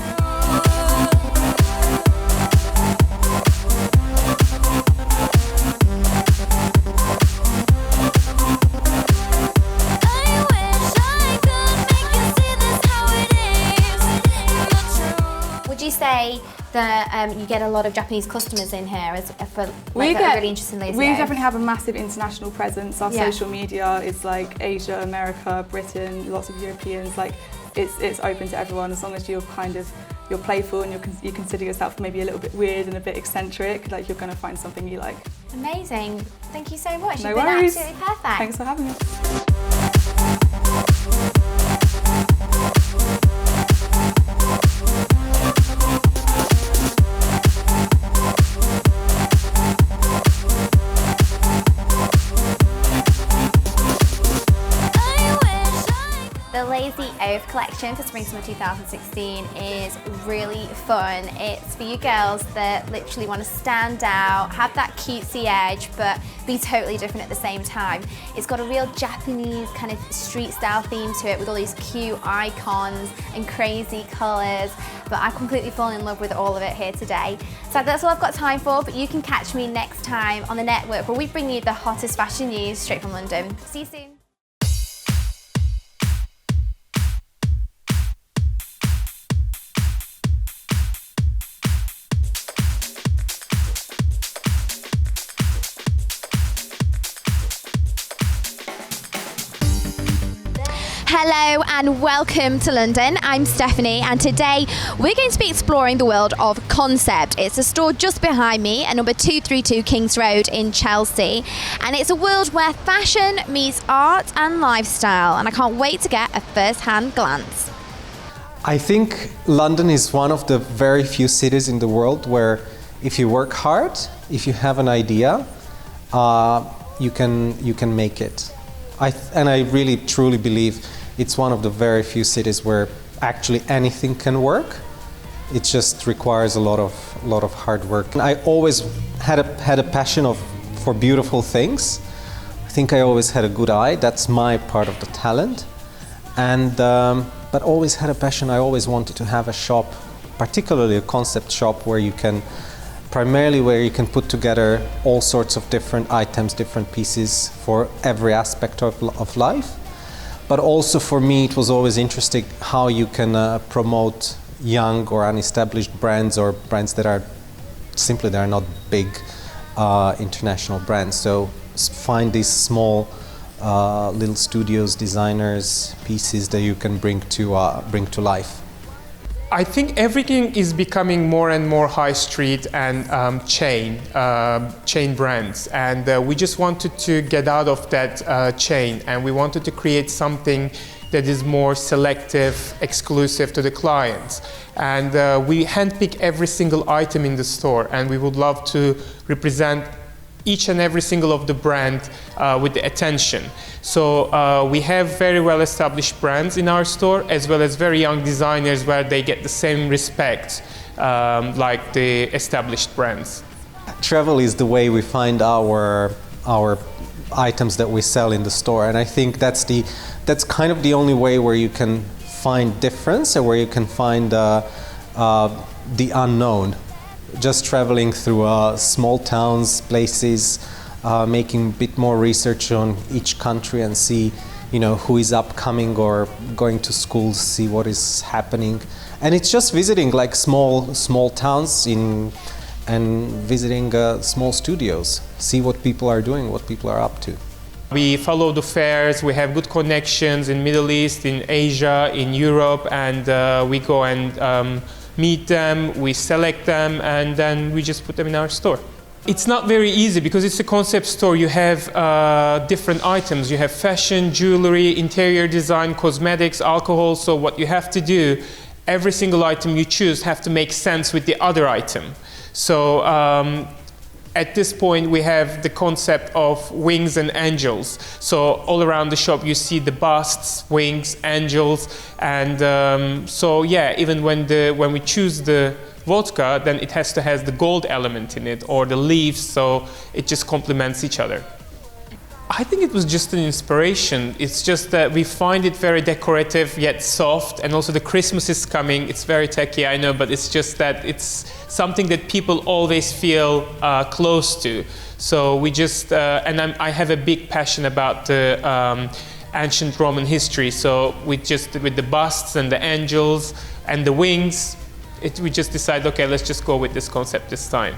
S19: Say that you get a lot of Japanese customers in here for like, that are really interested in Lazy Oaf.
S12: We definitely have a massive international presence. Our social media is like Asia, America, Britain, lots of Europeans. Like it's open to everyone as long as you're playful and you consider yourself maybe a little bit weird and a bit eccentric. Like you're going to find something you like.
S19: Amazing. Thank you so much.
S12: No
S19: You've been
S12: worries.
S19: absolutely perfect.
S12: Thanks for having us.
S19: The Lazy Oaf collection for Spring Summer 2016 is really fun. It's for you girls that literally want to stand out, have that cutesy edge, but be totally different at the same time. It's got a real Japanese kind of street style theme to it with all these cute icons and crazy colours, but I completely fall in love with all of it here today. So that's all I've got time for, but you can catch me next time on the network where we bring you the hottest fashion news straight from London. See you soon. Hello and welcome to London. I'm Stephanie and today we're going to be exploring the world of Concept. It's a store just behind me at number 232 Kings Road in Chelsea, and it's a world where fashion meets art and lifestyle, and I can't wait to get a first-hand glance.
S13: I think London is one of the very few cities in the world where if you work hard, if you have an idea, you can make it. And I really truly believe it's one of the very few cities where actually anything can work. It just requires a lot of hard work. And I always had a passion for beautiful things. I think I always had a good eye. That's my part of the talent. And but always had a passion. I always wanted to have a shop, particularly a concept shop where you can put together all sorts of different items, different pieces for every aspect of life. but also for me it was always interesting how you can promote young or unestablished brands, or brands that are simply they're not big international brands. So find these small little studios, designers, pieces that you can bring to life.
S2: I think everything is becoming more and more high street and chain brands, and we just wanted to get out of that chain, and we wanted to create something that is more selective, exclusive to the clients. And we handpick every single item in the store, and we would love to represent each and every single of the brand with the attention. So we have very well established brands in our store, as well as very young designers where they get the same respect like the established brands.
S13: Travel is the way we find our items that we sell in the store, and I think that's kind of the only way where you can find difference, and where you can find the unknown. Just traveling through small towns, places, making a bit more research on each country and see, who is upcoming, or going to schools, see what is happening. And it's just visiting like small towns and visiting small studios, see what people are doing, what people are up to.
S2: We follow the fairs, we have good connections in Middle East, in Asia, in Europe, and we go and meet them, we select them, and then we just put them in our store. It's not very easy because it's a concept store. You have different items. You have fashion, jewelry, interior design, cosmetics, alcohol. So what you have to do, every single item you choose have to make sense with the other item. So at this point, we have the concept of wings and angels. So all around the shop, you see the busts, wings, angels, and so yeah, even when we choose the vodka, then it has to have the gold element in it, or the leaves, so it just complements each other. I think it was just an inspiration. It's just that we find it very decorative yet soft, and also the Christmas is coming. It's very techy, I know, but it's just that it's something that people always feel close to. So we just, and I have a big passion about the ancient Roman history. So with the busts and the angels and the wings, we just decided, okay, let's just go with this concept this time.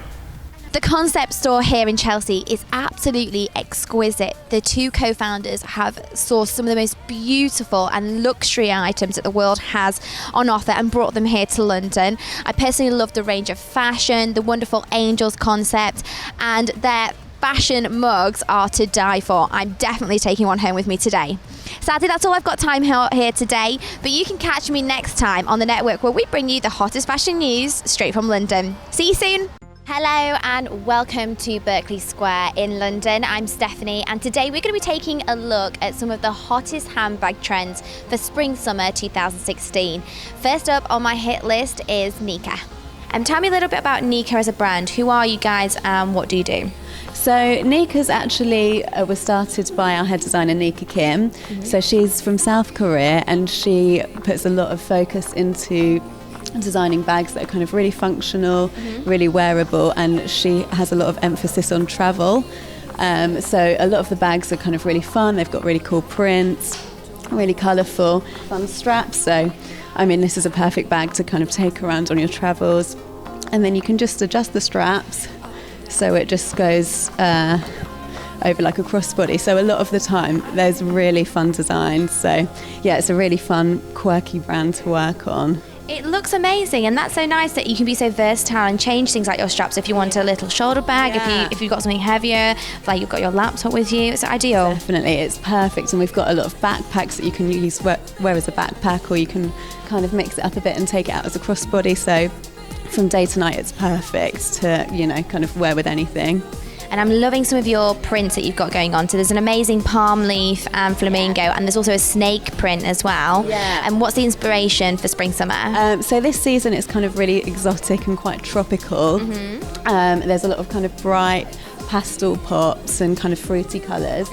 S19: The concept store here in Chelsea is absolutely exquisite. The two co-founders have sourced some of the most beautiful and luxury items that the world has on offer and brought them here to London. I personally love the range of fashion, the wonderful angels concept, and their fashion mugs are to die for. I'm definitely taking one home with me today. Sadly, that's all I've got time here today, but you can catch me next time on the network, where we bring you the hottest fashion news straight from London. See you soon. Hello and welcome to Berkeley Square in London. I'm Stephanie, and today we're going to be taking a look at some of the hottest handbag trends for spring-summer 2016. First up on my hit list is Nika. Tell me a little bit about Nika as a brand. Who are you guys and what do you do?
S15: So Nika's actually was started by our head designer Nika Kim. So she's from South Korea, and she puts a lot of focus into designing bags that are kind of really functional, really wearable, and she has a lot of emphasis on travel. So a lot of the bags are kind of really fun. They've got really cool prints, really colourful, fun straps. So I mean, this is a perfect bag to kind of take around on your travels, and then you can just adjust the straps so it just goes over like a crossbody. So a lot of the time there's really fun designs. So yeah, it's a really fun, quirky brand to work on.
S19: It looks amazing, and that's so nice that you can be so versatile and change things like your straps if you want a little shoulder bag, if you've got something heavier, like you've got your laptop with you. It's ideal.
S15: Definitely, it's perfect. And we've got a lot of backpacks that you can use wear as a backpack, or you can kind of mix it up a bit and take it out as a crossbody. So from day to night, it's perfect to, kind of wear with anything.
S19: And I'm loving some of your prints that you've got going on. So there's an amazing palm leaf and flamingo, and there's also a snake print as well.
S15: Yeah.
S19: And what's the inspiration for spring summer?
S15: So this season it's kind of really exotic and quite tropical. There's a lot of kind of bright pastel pops and kind of fruity colours.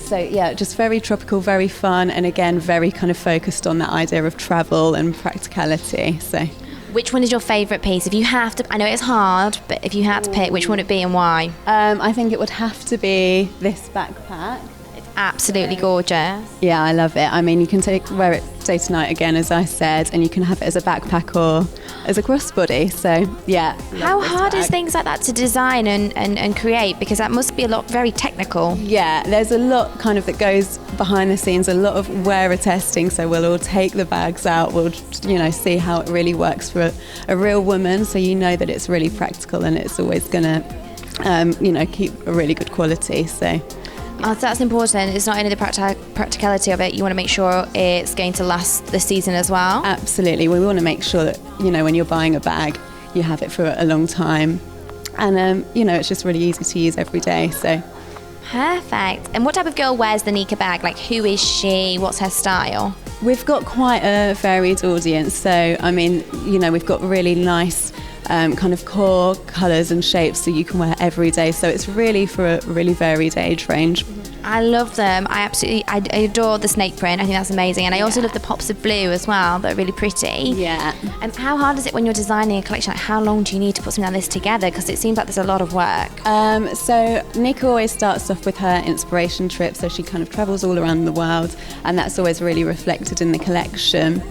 S15: So yeah, just very tropical, very fun, and again very kind of focused on that idea of travel and practicality. So.
S19: Which one is your favourite piece? If you have to, I know it's hard, but if you had to pick, which one would it be and why?
S15: I think it would have to be this backpack.
S19: It's absolutely gorgeous.
S15: Yeah, I love it. I mean, you can wear it day to night again, as I said, and you can have it as a backpack or as a crossbody. So, yeah.
S19: How hard is things like that to design and create? Because that must be a lot very technical.
S15: Yeah, there's a lot kind of that goes behind the scenes, a lot of wearer testing. So we'll all take the bags out, we'll, see how it really works for a real woman. So you know that it's really practical and it's always going to, keep a really good quality. So.
S19: Oh, that's important. It's not only the practicality of it, you want to make sure it's going to last the season as well.
S15: Absolutely. We want to make sure that, when you're buying a bag, you have it for a long time. And, it's just really easy to use every day. So.
S19: Perfect. And what type of girl wears the Nika bag? Like, who is she? What's her style?
S15: We've got quite a varied audience. So, I mean, we've got really nice kind of core colours and shapes that you can wear every day. So it's really for a really varied age range.
S19: I love them. I adore the snake print. I think that's amazing. And I also love the pops of blue as well. They're really pretty.
S15: Yeah.
S19: And how hard is it when you're designing a collection? Like, how long do you need to put something like this together? Because it seems like there's a lot of work.
S15: So Nika always starts off with her inspiration trip. So she kind of travels all around the world. And that's always really reflected in the collection.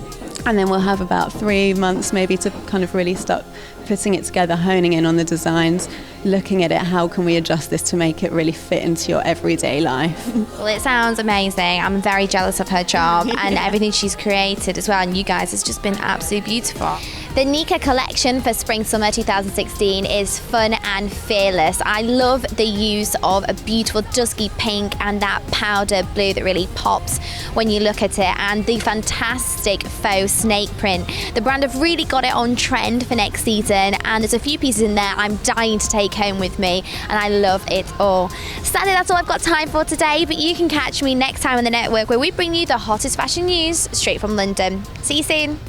S15: And then we'll have about 3 months maybe to kind of really start putting it together, honing in on the designs, looking at it, how can we adjust this to make it really fit into your everyday life.
S19: Well, it sounds amazing. I'm very jealous of her job and everything she's created as well. And you guys, it's just been absolutely beautiful. The Nika collection for Spring/Summer 2016 is fun and fearless. I love the use of a beautiful dusky pink and that powder blue that really pops when you look at it, and the fantastic faux snake print. The brand have really got it on trend for next season, and there's a few pieces in there I'm dying to take home with me, and I love it all. Sadly, that's all I've got time for today, but you can catch me next time on the network where we bring you the hottest fashion news straight from London. See you soon.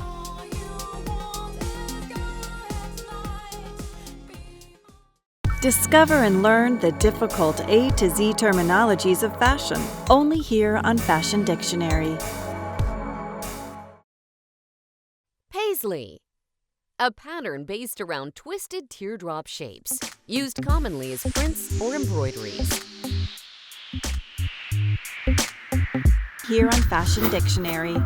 S10: Discover and learn the difficult A to Z terminologies of fashion, only here on Fashion Dictionary.
S4: Paisley. A pattern based around twisted teardrop shapes, used commonly as prints or embroideries.
S10: Here on Fashion Dictionary.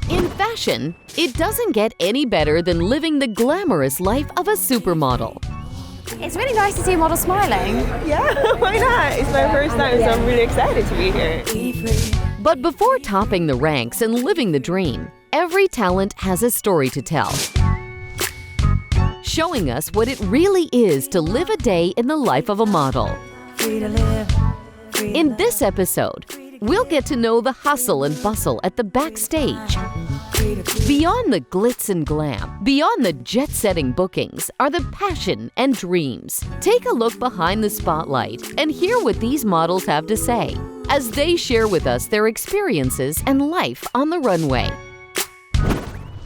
S4: In fashion, it doesn't get any better than living the glamorous life of a supermodel.
S19: It's really nice to see a model smiling.
S21: Yeah, why not? It's my first time, so I'm really excited to be here.
S4: But before topping the ranks and living the dream, every talent has a story to tell, showing us what it really is to live a day in the life of a model. In this episode, we'll get to know the hustle and bustle at the backstage. Beyond the glitz and glam, beyond the jet-setting bookings, are the passion and dreams. Take a look behind the spotlight and hear what these models have to say as they share with us their experiences and life on the runway.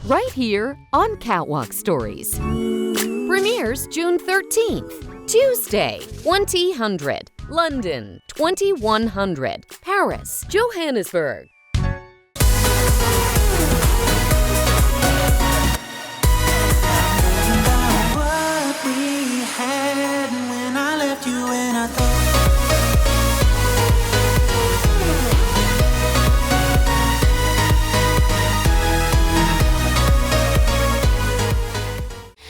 S4: Right here on Catwalk Stories. Premieres June 13th, Tuesday, 2000. London, 2100. Paris, Johannesburg.
S11: What we had when I left you and I thought.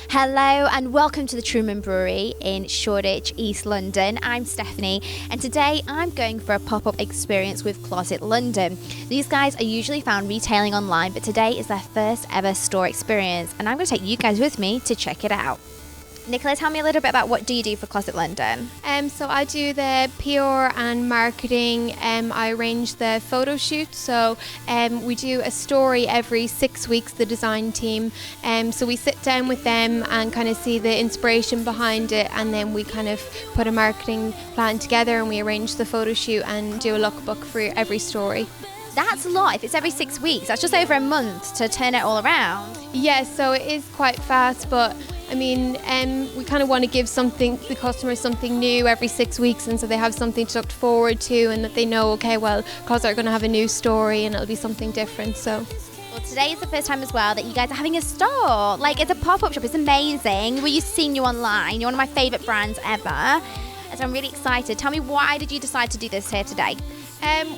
S19: Hello and welcome to the Truman Brewery in Shoreditch, East London. I'm Stephanie and today I'm going for a pop-up experience with Closet London. These guys are usually found retailing online, but today is their first ever store experience and I'm going to take you guys with me to check it out. Nicola, tell me a little bit about what do you do for Closet London?
S5: So I do the PR and marketing. I arrange the photo shoot. So we do a story every 6 weeks, the design team. So we sit down with them and kind of see the inspiration behind it, and then we kind of put a marketing plan together and we arrange the photo shoot and do a lookbook for every story.
S19: That's a lot. If it's every 6 weeks, that's just over a month to turn it all around.
S5: Yes, so it is quite fast, but I mean, we kind of want to give the customers something new every 6 weeks, and so they have something to look forward to, and that they know, okay, well, Closet are going to have a new story, and it'll be something different. So.
S19: Well, today is the first time as well that you guys are having a store. Like, it's a pop-up shop. It's amazing. We're used to seeing you online. You're one of my favourite brands ever. Yes, I'm really excited. Tell me, why did you decide to do this here today?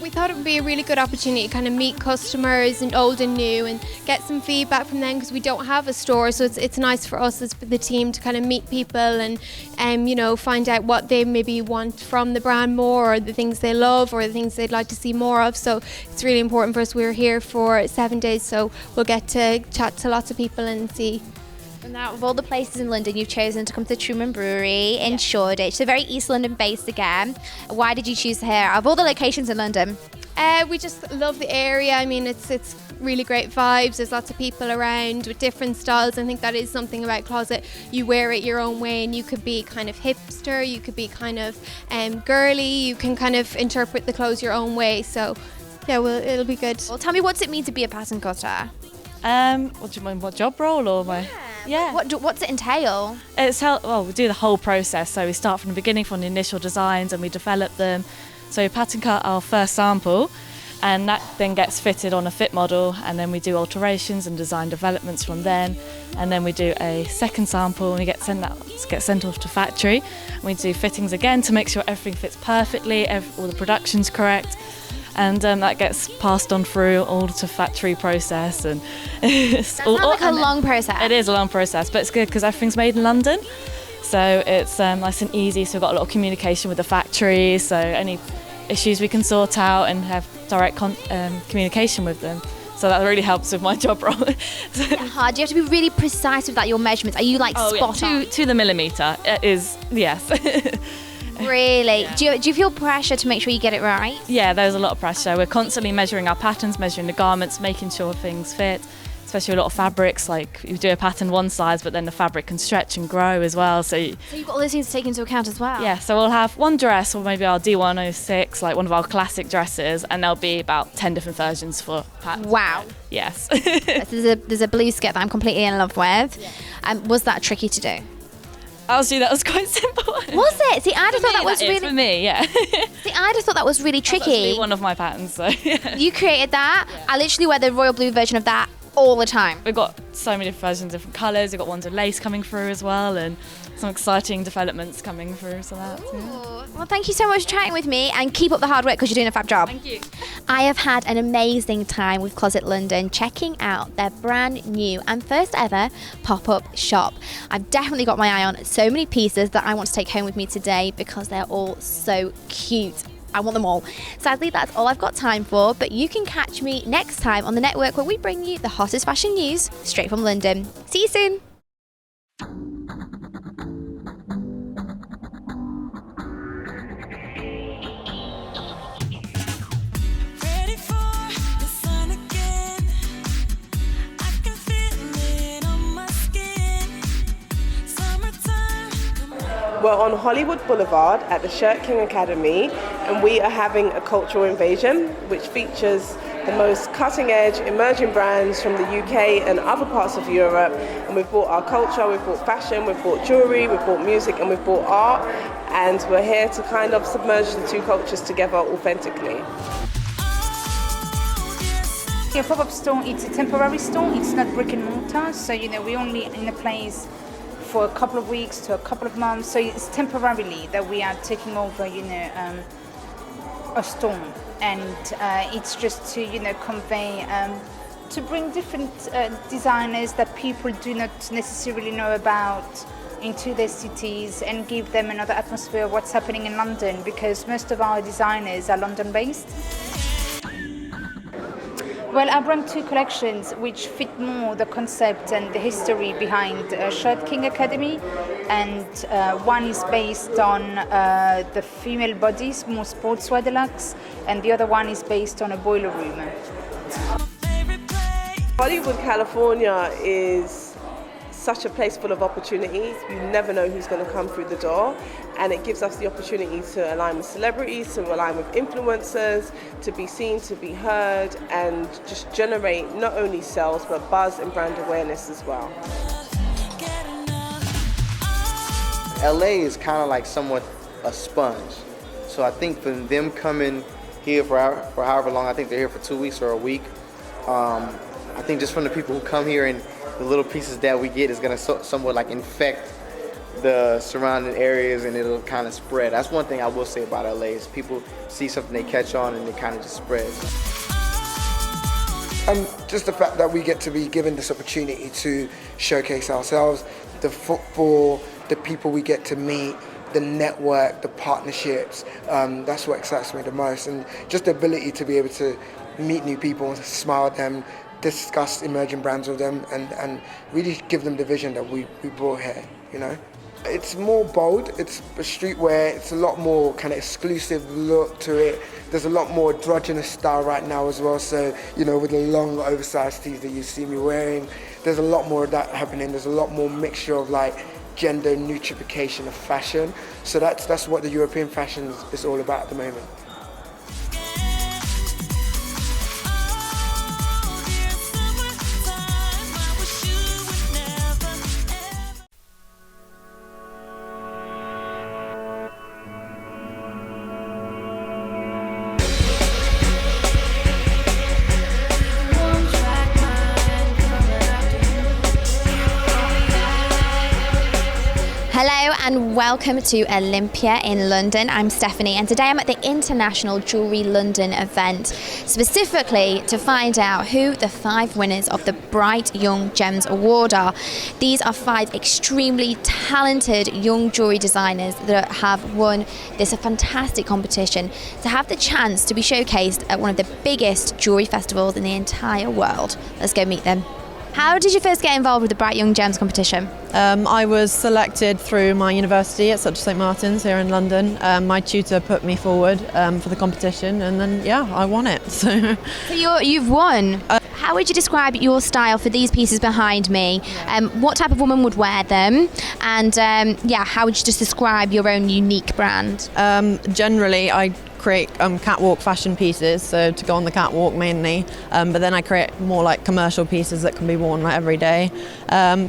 S5: We thought it would be a really good opportunity to kind of meet customers and old and new and get some feedback from them, because we don't have a store, so it's nice for us as the team to kind of meet people and you know, find out what they maybe want from the brand more, or the things they love, or the things they'd like to see more of. So it's really important for us. We're here for 7 days, so we'll get to chat to lots of people and see.
S19: And now, of all the places in London, you've chosen to come to Truman Brewery in Shoreditch, so very East London based again. Why did you choose here of all the locations in London?
S5: We just love the area. I mean, it's really great vibes. There's lots of people around with different styles. I think that is something about Closet. You wear it your own way, and you could be kind of hipster, you could be kind of girly, you can kind of interpret the clothes your own way. So yeah, well, it'll be good.
S19: Well, tell me, what's it mean to be a pattern cutter?
S7: What do you mean, what job role or my?
S19: Yeah. What's it entail?
S7: Well, we do the whole process. So we start from the beginning, from the initial designs, and we develop them. So we pattern cut our first sample, and that then gets fitted on a fit model, and then we do alterations and design developments from them, and then we do a second sample and we get sent off to factory, and we do fittings again to make sure everything fits perfectly, all the production's correct, and that gets passed on through all to factory process. And
S19: That's like a long process.
S7: It is a long process, but it's good because everything's made in London, so it's nice and easy. So we've got a lot of communication with the factories, so any issues we can sort out and have direct communication with them. So that really helps with my job role.
S19: Is it hard? Do you have to be really precise with that, your measurements? Are you like spot on?
S7: To the millimetre. It is, yes.
S19: Really? Yeah. Do you feel pressure to make sure you get it right?
S7: Yeah, there's a lot of pressure. We're constantly measuring our patterns, measuring the garments, making sure things fit. Especially a lot of fabrics, like you do a pattern one size, but then the fabric can stretch and grow as well. So you've
S19: got all those things to take into account as well.
S7: Yeah, so we'll have one dress, or maybe our D106, like one of our classic dresses, and there'll be about 10 different versions for patterns.
S19: Wow.
S7: Yes.
S19: There's a blue skirt that I'm completely in love with. Was that tricky to do?
S7: Honestly, that was quite simple.
S19: Was it? See, I just thought that was really...
S7: For me, yeah.
S19: See, I just thought that was really tricky.
S7: That's one of my patterns, so yeah.
S19: You created that. Yeah. I literally wear the royal blue version of that all the time.
S7: We've got so many different versions, different colours. We've got ones with lace coming through as well, and some exciting developments coming through. So that. Yeah.
S19: Well, thank you so much for chatting with me, and keep up the hard work because you're doing a fab job.
S7: Thank you.
S19: I have had an amazing time with Closet London, checking out their brand new and first ever pop-up shop. I've definitely got my eye on so many pieces that I want to take home with me today because they're all so cute. I want them all. Sadly, that's all I've got time for, but you can catch me next time on the network where we bring you the hottest fashion news straight from London. See you soon.
S21: We're on Hollywood Boulevard at the Shirt King Academy, and we are having a cultural invasion which features the most cutting-edge emerging brands from the UK and other parts of Europe. And we've brought our culture, we've brought fashion, we've brought jewellery, we've brought music, and we've brought art, and we're here to kind of submerge the two cultures together authentically.
S14: A pop-up store, it's a temporary store, it's not brick and mortar, so we're only in a place for a couple of weeks to a couple of months, so it's temporarily that we are taking over, a store, and it's just to, convey, to bring different designers that people do not necessarily know about into their cities and give them another atmosphere of what's happening in London, because most of our designers are London-based. Well, I brought two collections which fit more the concept and the history behind Shirt King Academy, and one is based on the female bodies, more sportswear deluxe, and the other one is based on a boiler room.
S21: Hollywood, California is such a place full of opportunities. You never know who's going to come through the door, and it gives us the opportunity to align with celebrities, to align with influencers, to be seen, to be heard, and just generate not only sales but buzz and brand awareness as well.
S17: LA is kind of like somewhat a sponge, so I think for them coming here for however long, I think they're here for 2 weeks or a week, I think just from the people who come here and the little pieces that we get is going to somewhat like infect the surrounding areas and it'll kind of spread. That's one thing I will say about LA is people see something, they catch on, and it kind of just spreads.
S3: And just the fact that we get to be given this opportunity to showcase ourselves, the football, the people we get to meet, the network, the partnerships, that's what excites me the most. And just the ability to be able to meet new people, smile at them, discuss emerging brands with them, and really give them the vision that we brought here, you know. It's more bold, it's a streetwear, it's a lot more kind of exclusive look to it. There's a lot more androgynous style right now as well, so, you know, with the long oversized tees that you see me wearing, there's a lot more of that happening. There's a lot more mixture of like gender neutrification of fashion. So that's what the European fashion is all about at the moment.
S19: Hello and welcome to Olympia in London. I'm Stephanie and today I'm at the International Jewellery London event, specifically to find out who the 5 winners of the Bright Young Gems Award are. These are 5 extremely talented young jewellery designers that have won this fantastic competition to have the chance to be showcased at one of the biggest jewellery festivals in the entire world. Let's go meet them. How did you first get involved with the Bright Young Gems competition?
S8: I was selected through my university at St Martin's here in London. My tutor put me forward for the competition and then, yeah, I won it. So
S19: you've won. How would you describe your style for these pieces behind me? What type of woman would wear them? And how would you just describe your own unique brand?
S8: Generally, I create catwalk fashion pieces, so to go on the catwalk mainly, but then I create more like commercial pieces that can be worn like every day.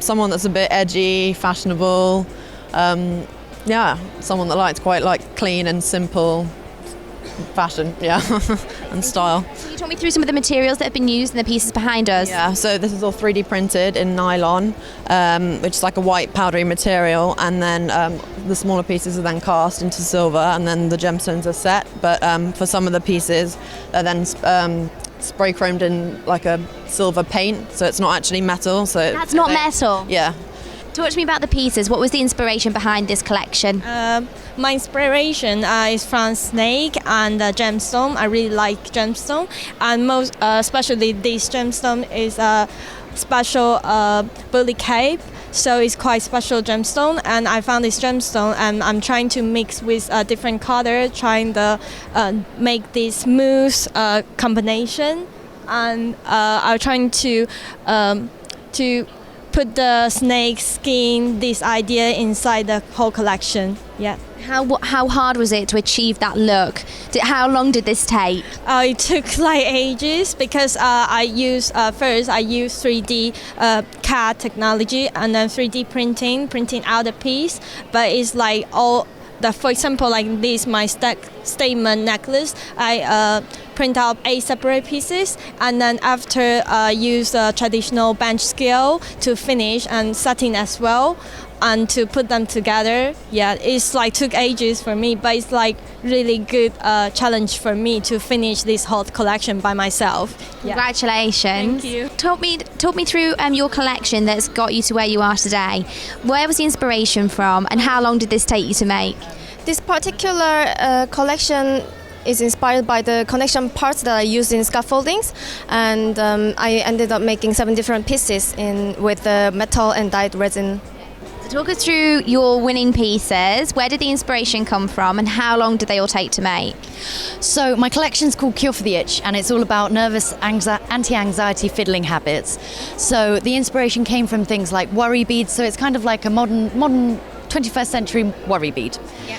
S8: Someone that's a bit edgy, fashionable, someone that likes quite like clean and simple fashion, and style.
S19: Can you talk me through some of the materials that have been used in the pieces behind us?
S8: Yeah, so this is all 3D printed in nylon, which is like a white powdery material, and then the smaller pieces are then cast into silver, and then the gemstones are set. But for some of the pieces, they're then spray chromed in like a silver paint, so it's not actually metal. So
S19: that's not metal?
S8: Yeah.
S19: Talk to me about the pieces. What was the inspiration behind this collection?
S18: My inspiration is from snake and gemstone. I really like gemstone, and most especially this gemstone is a special bully cape. So it's quite special gemstone, and I found this gemstone, and I'm trying to mix with a different color, trying to make this smooth combination, and I'm trying to put the snake skin, this idea inside the whole collection. Yeah.
S19: How hard was it to achieve that look? How long did this take?
S18: It took like ages because I used 3D CAD technology and then 3D printing out the piece. But it's like all the, for example, like this, my statement necklace, I print out 8 separate pieces, and then after use a traditional bench scale to finish and setting as well, and to put them together. Yeah, it's like took ages for me, but it's like really good challenge for me to finish this whole collection by myself. Yeah.
S19: Congratulations.
S18: Thank you.
S19: Talk me through your collection that's got you to where you are today. Where was the inspiration from, and how long did this take you to make?
S22: This particular collection is inspired by the connection parts that I used in scaffoldings, and I ended up making 7 different pieces with metal and dyed resin.
S19: So talk us through your winning pieces. Where did the inspiration come from, and how long did they all take to make?
S23: So my collection's called Cure for the Itch, and it's all about nervous anti-anxiety fiddling habits. So the inspiration came from things like worry beads, so it's kind of like a modern 21st century worry bead. Yeah.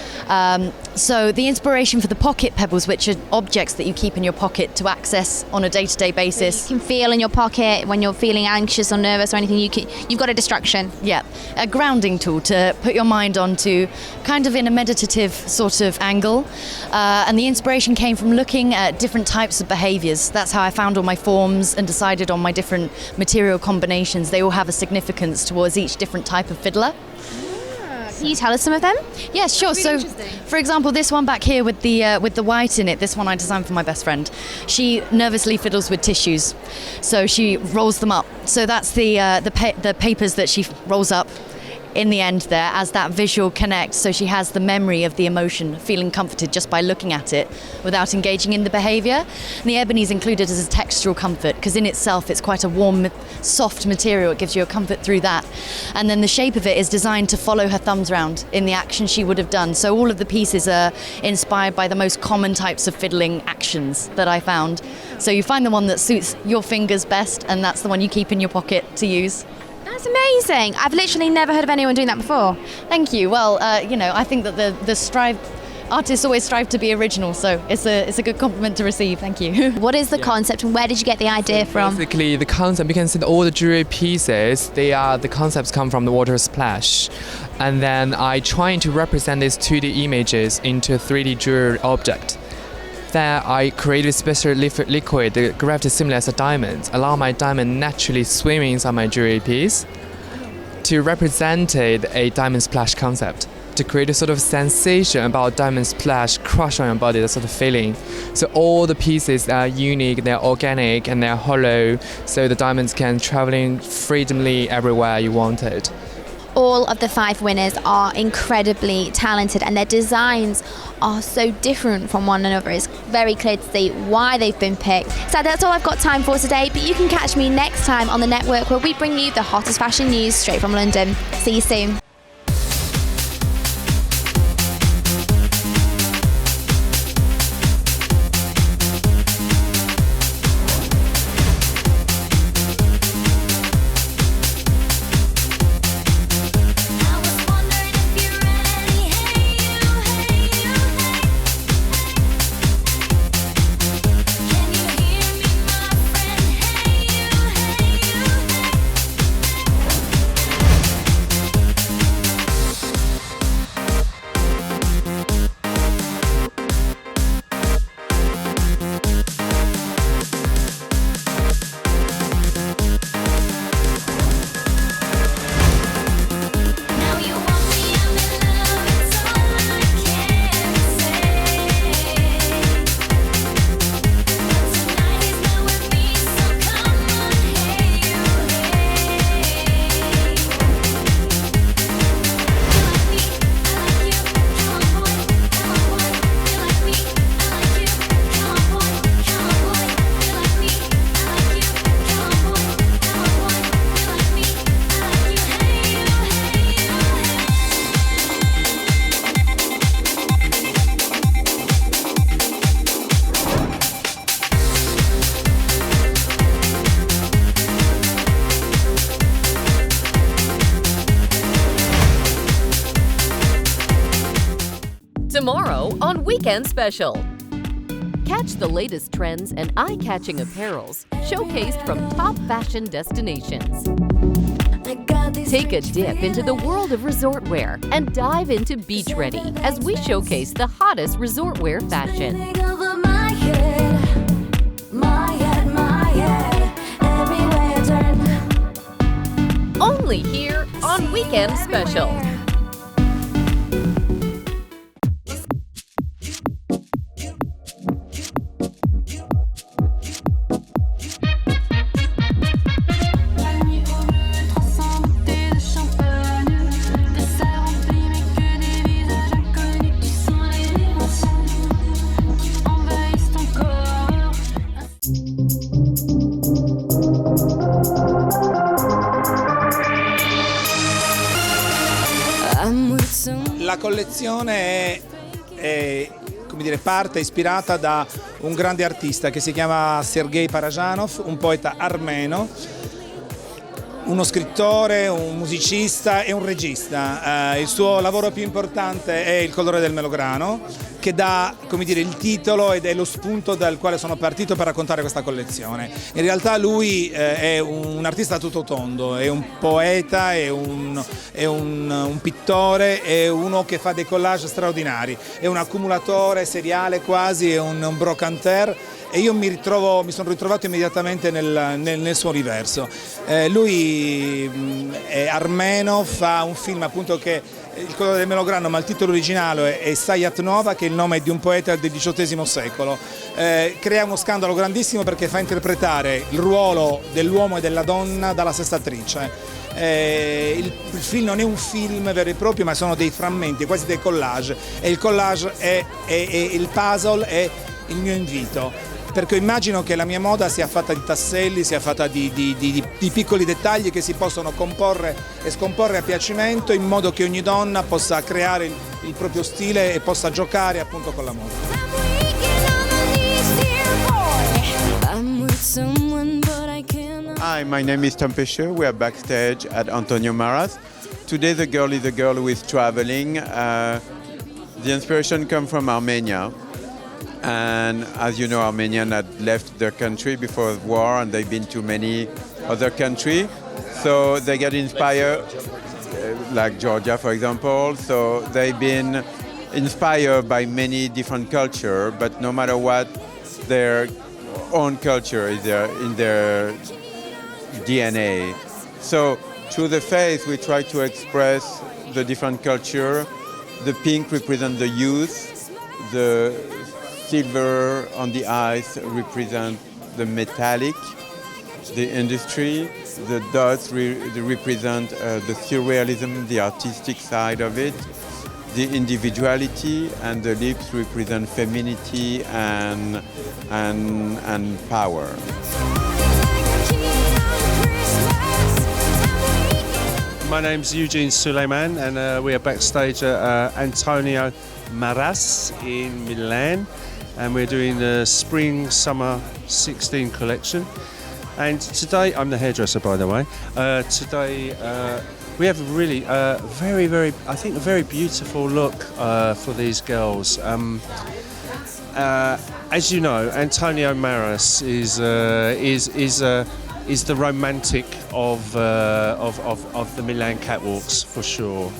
S23: So the inspiration for the pocket pebbles, which are objects that you keep in your pocket to access on a day-to-day basis.
S19: So you can feel in your pocket when you're feeling anxious or nervous or anything. You've got a distraction.
S23: Yeah, a grounding tool to put your mind onto, kind of in a meditative sort of angle. And the inspiration came from looking at different types of behaviours. That's how I found all my forms and decided on my different material combinations. They all have a significance towards each different type of fiddler. Can you tell us some of them? Yeah, sure. So, for example, this one back here with the white in it, this one I designed for my best friend. She nervously fiddles with tissues, so she rolls them up. So that's the papers that she rolls up in the end there as that visual connect, so she has the memory of the emotion, feeling comforted just by looking at it without engaging in the behaviour. And the ebony is included as a textural comfort because in itself it's quite a warm, soft material. It gives you a comfort through that. And then the shape of it is designed to follow her thumbs round in the action she would have done. So all of the pieces are inspired by the most common types of fiddling actions that I found. So you find the one that suits your fingers best, and that's the one you keep in your pocket to use.
S19: That's amazing. I've literally never heard of anyone doing that before.
S23: Thank you. Well, I think that the artists always strive to be original, so it's a good compliment to receive. Thank you.
S19: What is the concept and where did you get the idea from?
S6: Basically, the concept, you can see all the jewelry pieces, the concepts come from the water splash. And then I trying to represent these 2D images into a 3D jewelry object. Then I created a special liquid, the gravity similar as a diamond, allow my diamond naturally swimming inside my jewelry piece to represent a diamond splash concept, to create a sort of sensation about diamond splash crush on your body, that sort of feeling. So all the pieces are unique, they're organic and they're hollow, so the diamonds can traveling freely everywhere you want it.
S19: All of the 5 winners are incredibly talented and their designs are so different from one another. It's very clear to see why they've been picked. So that's all I've got time for today, but you can catch me next time on the network where we bring you the hottest fashion news straight from London. See you soon.
S4: Tomorrow on Weekend Special. Catch the latest trends and eye-catching apparels showcased from top fashion destinations. Take a dip into the world of resort wear and dive into beach ready as we showcase the hottest resort wear fashion. Only here on Weekend Special.
S9: La collezione è come dire, parte ispirata da un grande artista che si chiama Sergei Parajanov, un poeta armeno, uno scrittore, un musicista e un regista. Il suo lavoro più importante è Il colore del melograno, che dà, come dire, il titolo ed è lo spunto dal quale sono partito per raccontare questa collezione. In realtà lui è un artista a tutto tondo, è un poeta, è un pittore, è uno che fa dei collage straordinari, è un accumulatore seriale quasi, è un brocanteur. E io mi sono ritrovato immediatamente nel suo universo. Lui poi armeno, fa un film appunto che il colore del melograno, ma il titolo originale è Sayat Nova, che è il nome di un poeta del XVIII secolo. Crea uno scandalo grandissimo perché fa interpretare il ruolo dell'uomo e della donna dalla stessa attrice. Il film non è un film vero e proprio, ma sono dei frammenti, quasi dei collage, e il collage è il puzzle, è il mio invito. Perché immagino che la mia moda sia fatta di tasselli, sia fatta di piccoli dettagli che si possono comporre e scomporre a piacimento, in modo che ogni donna possa creare il proprio stile e possa giocare appunto con la moda.
S1: Hi, my name is Tom Pesce. We are backstage at Antonio Maras. Today the girl is a girl who is traveling. The inspiration comes from Armenia. And as you know, Armenians had left their country before the war, and they've been to many other countries. So they get inspired, like Georgia, for example. So they've been inspired by many different cultures, but no matter what, their own culture is in their DNA. So through the face, we try to express the different culture. The pink represents the youth, the silver on the ice represent the metallic, the industry, the dots represent the surrealism, the artistic side of it, the individuality, and the lips represent femininity and power.
S16: My name's Eugene Suleiman, and we are backstage at Antonio Maras in Milan. And we're doing the Spring-Summer 16 collection. And today, I'm the hairdresser, by the way. Today we have a really very, I think a very beautiful look for these girls. As you know, Antonio Maras is the romantic of the Milan catwalks for sure.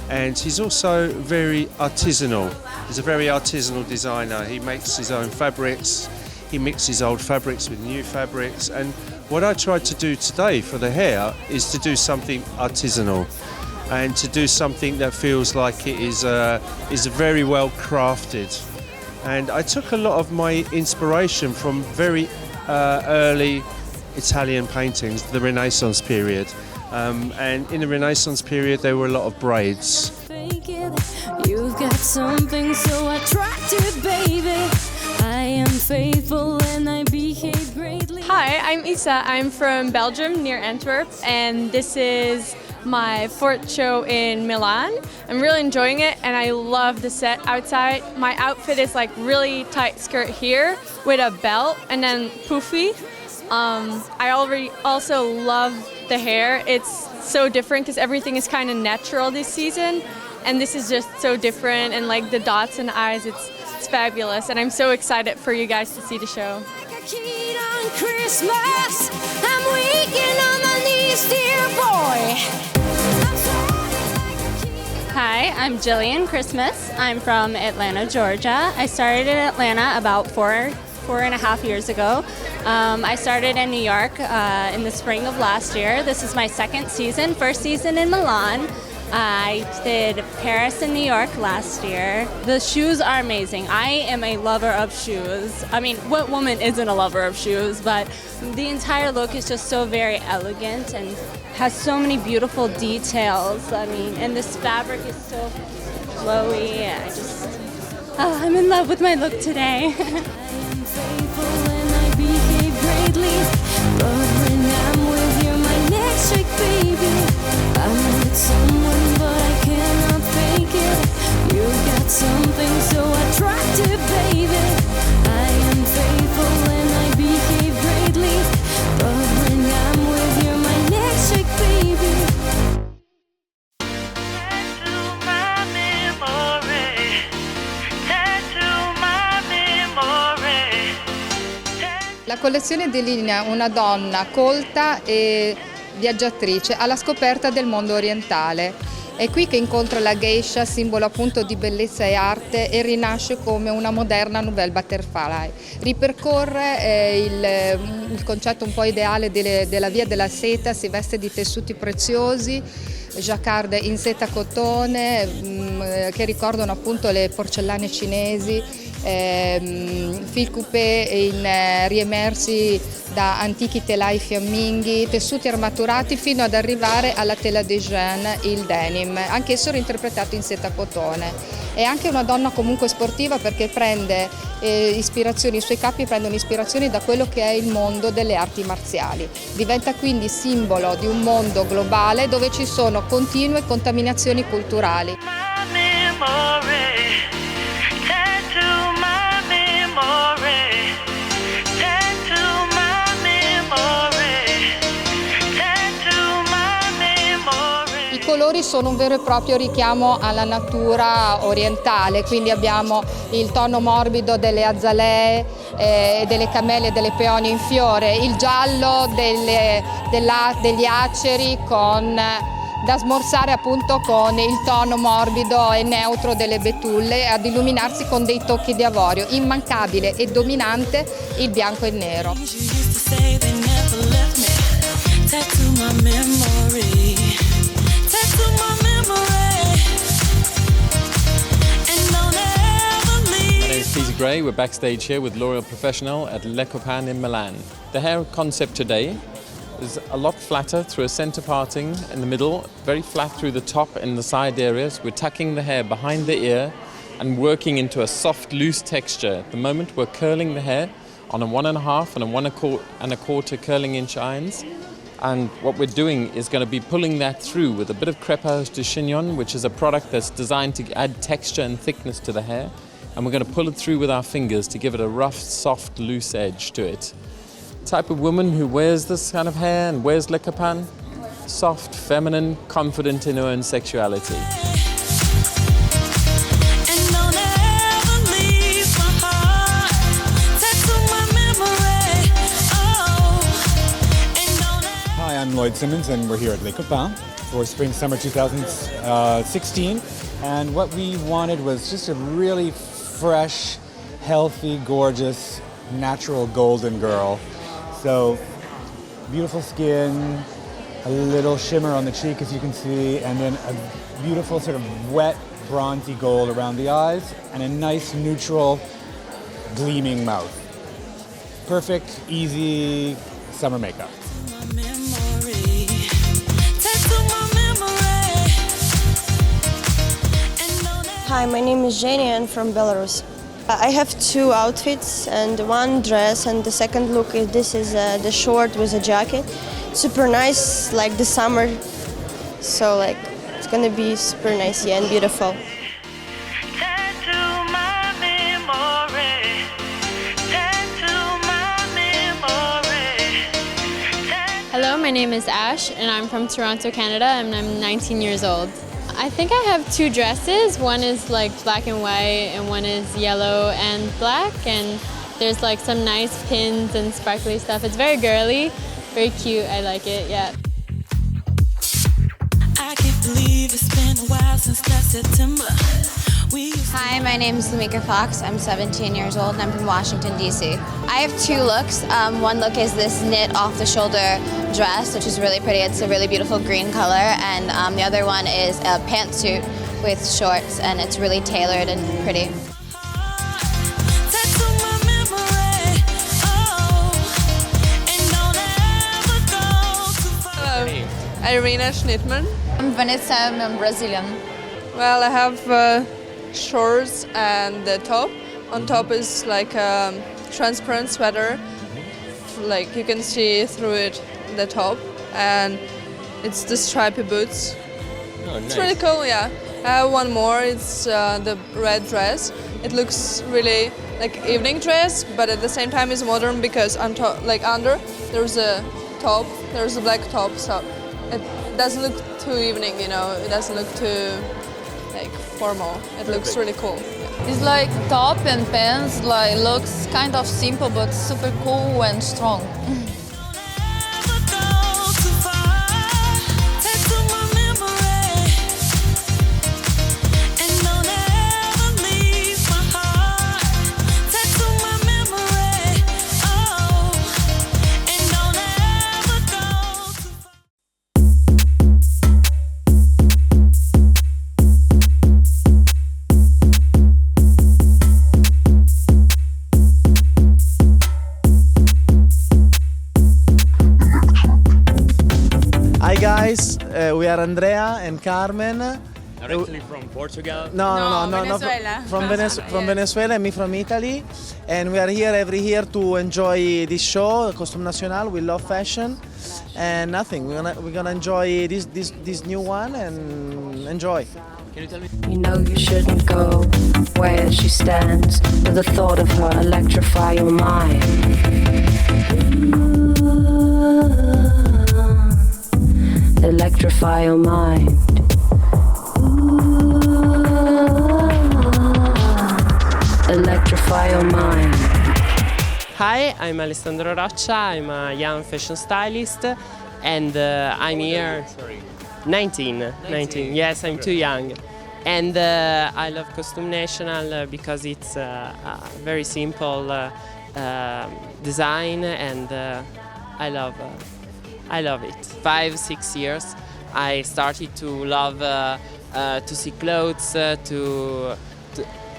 S16: And he's also very artisanal. He's a very artisanal designer. He makes his own fabrics. He mixes old fabrics with new fabrics. And what I tried to do today for the hair is to do something artisanal and to do something that feels like it is very well crafted. And I took a lot of my inspiration from very early Italian paintings, the Renaissance period. And in the Renaissance period, there were a lot of braids.
S20: You've got something so attractive, baby. I am faithful and I behave greatly.
S24: Hi, I'm Isa. I'm from Belgium, near Antwerp, and this is my 4th show in Milan. I'm really enjoying it, and I love the set outside. My outfit is like really tight skirt here with a belt and then poofy. I also love the hair. It's so different because everything is kind of natural this season, and this is just so different, and like the dots and eyes, it's fabulous, and I'm so excited for you guys to see the show.
S20: On Christmas, I'm weak on my knees, dear boy.
S25: Hi, I'm Jillian Christmas. I'm from Atlanta, Georgia. I started in Atlanta about four and a half years ago. I started in New York in the spring of last year. This is my 2nd season, 1st season in Milan. I did Paris and New York last year. The shoes are amazing. I am a lover of shoes. I mean, what woman isn't a lover of shoes? But the entire look is just so very elegant and has so many beautiful details. I mean, and this fabric is so flowy. I'm in love with my look today.
S20: But when I'm with you, my next trick, baby, I'm with someone, but I cannot fake it. You got something so attractive, baby. I am faithful and I behave greatly. But when I'm with you, my next trick, baby. Tattoo my memory. Tattoo my memory.
S26: La collezione delinea una donna colta e viaggiatrice alla scoperta del mondo orientale. È qui che incontra la geisha, simbolo appunto di bellezza e arte, e rinasce come una moderna nouvelle butterfly. Ripercorre il concetto un po' ideale della via della seta, si veste di tessuti preziosi, jacquard in seta cotone, che ricordano appunto le porcellane cinesi, fil coupé riemersi da antichi telai fiamminghi, tessuti armaturati fino ad arrivare alla tela de Jeanne, il denim, anch'esso reinterpretato in seta cotone. È anche una donna comunque sportiva perché prende ispirazioni, i suoi capi prendono ispirazioni da quello che è il mondo delle arti marziali. Diventa quindi simbolo di un mondo globale dove ci sono continue contaminazioni culturali. I colori sono un vero e proprio richiamo alla natura orientale, quindi abbiamo il tono morbido delle azalee, delle camelie e delle peonie in fiore, il giallo degli aceri da smorzare appunto con il tono morbido e neutro delle betulle, ad illuminarsi con dei tocchi di avorio. Immancabile e dominante il bianco e il nero.
S2: Gray. We're backstage here with L'Oreal Professional at Le Copain in Milan. The hair concept today is a lot flatter through a center parting in the middle, very flat through the top and the side areas. We're tucking the hair behind the ear and working into a soft, loose texture. At the moment we're curling the hair on a 1.5 and a 1.25 curling inch irons. And what we're doing is going to be pulling that through with a bit of crepage de chignon, which is a product that's designed to add texture and thickness to the hair. And we're going to pull it through with our fingers to give it a rough, soft, loose edge to it. The type of woman who wears this kind of hair and wears Le Copain, soft, feminine, confident in her own sexuality.
S10: Hi, I'm Lloyd Simmons and we're here at Le Copain for Spring-Summer 2016. And what we wanted was just a really fresh, healthy, gorgeous, natural golden girl. So beautiful skin, a little shimmer on the cheek as you can see, and then a beautiful sort of wet, bronzy gold around the eyes, and a nice, neutral, gleaming mouth. Perfect, easy summer makeup.
S18: Hi, my name is Jenny and I'm from Belarus. I have two outfits and one dress, and the second look is the short with a jacket. Super nice, like the summer. So like it's gonna be super nice, yeah, and beautiful.
S24: Hello, my name is Ash and I'm from Toronto, Canada, and I'm 19 years old. I think I have two dresses. One is like black and white and one is yellow and black, and there's like some nice pins and sparkly stuff. It's very girly, very cute. I like it, yeah.
S20: I can't believe it's been a while since last September.
S11: Hi, my name is Lamika Fox. I'm 17 years old and I'm from Washington, D.C. I have two looks. One look is this knit off-the-shoulder dress, which is really pretty. It's a really beautiful green color. And the other one is a pantsuit with shorts, and it's really tailored and pretty.
S12: Hello, Irina Schnittman.
S11: I'm Vanessa, I'm Brazilian.
S12: Well, I have shorts and the top. On top is like a transparent sweater, like you can see through it, the top, and it's the stripy boots.
S2: Oh,
S12: It's
S2: nice.
S12: really cool, yeah. I have one more, it's the red dress. It looks really like evening dress, but at the same time it's modern because on top, like under, there's a top, there's a black top, so it doesn't look too evening, you know, it doesn't look too like formal. It looks really cool.
S13: It's like top and pants, like looks kind of simple but super cool and strong.
S5: are Andrea and Carmen.
S7: Originally from Portugal?
S5: No,
S7: Venezuela.
S5: From Venezuela and me from Italy. And we are here every year to enjoy this show, Costume Nacional. We love fashion and nothing. We're gonna enjoy this new one and enjoy.
S7: Can you tell me?
S20: You know you shouldn't go where she stands, but the thought of her electrify your mind. Electrify your mind. Electrify your mind.
S14: Hi, I'm Alessandro Roccia. I'm a young fashion stylist, and I'm here. 19. Yes, I'm too young. And I love Costume National because it's a very simple design, and I love it. 5-6 years, I started to love to see clothes, to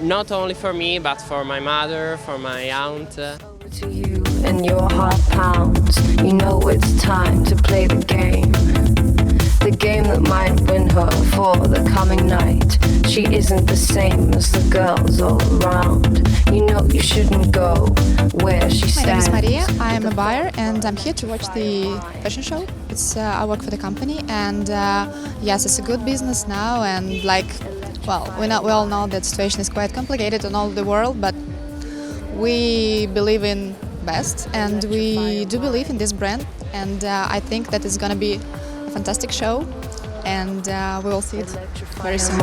S14: not only for me, but for my mother, for my aunt.
S20: To you and your heart pounds. You know it's time to play the game. The game that might win her for the coming night. She isn't the same as the girls all around. You know you shouldn't go where she stands.
S15: My name is Maria. I am a buyer and I'm here to watch the fashion show. I work for the company, and yes, it's a good business now, and we all know that situation is quite complicated in all the world, but we believe in best, and we do believe in this brand, and I think that it's gonna be a fantastic show, and we will see it very soon.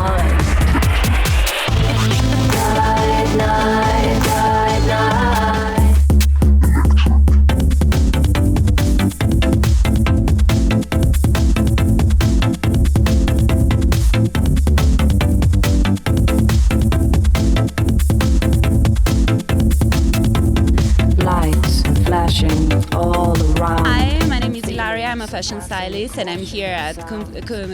S20: All around.
S25: Hi, my name is Ilaria. I'm a fashion stylist, and I'm here at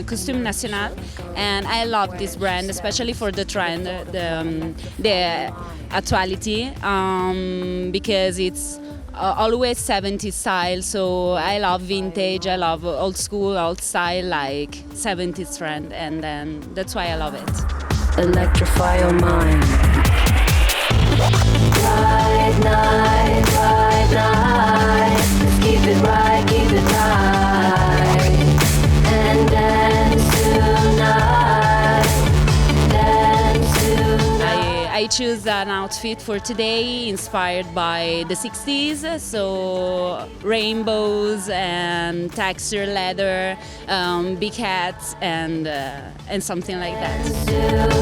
S25: Costume Nacional. And I love this brand, especially for the trend, the actuality, because it's always 70s style. So I love vintage. I love old school, old style, like 70s trend, and then that's why I love it.
S20: Electrify your mind. Bright night, bright night. Let's keep it right, and dance tonight, dance tonight.
S25: I choose an outfit for today inspired by the 60s, so rainbows and texture leather, big hats, and something like that.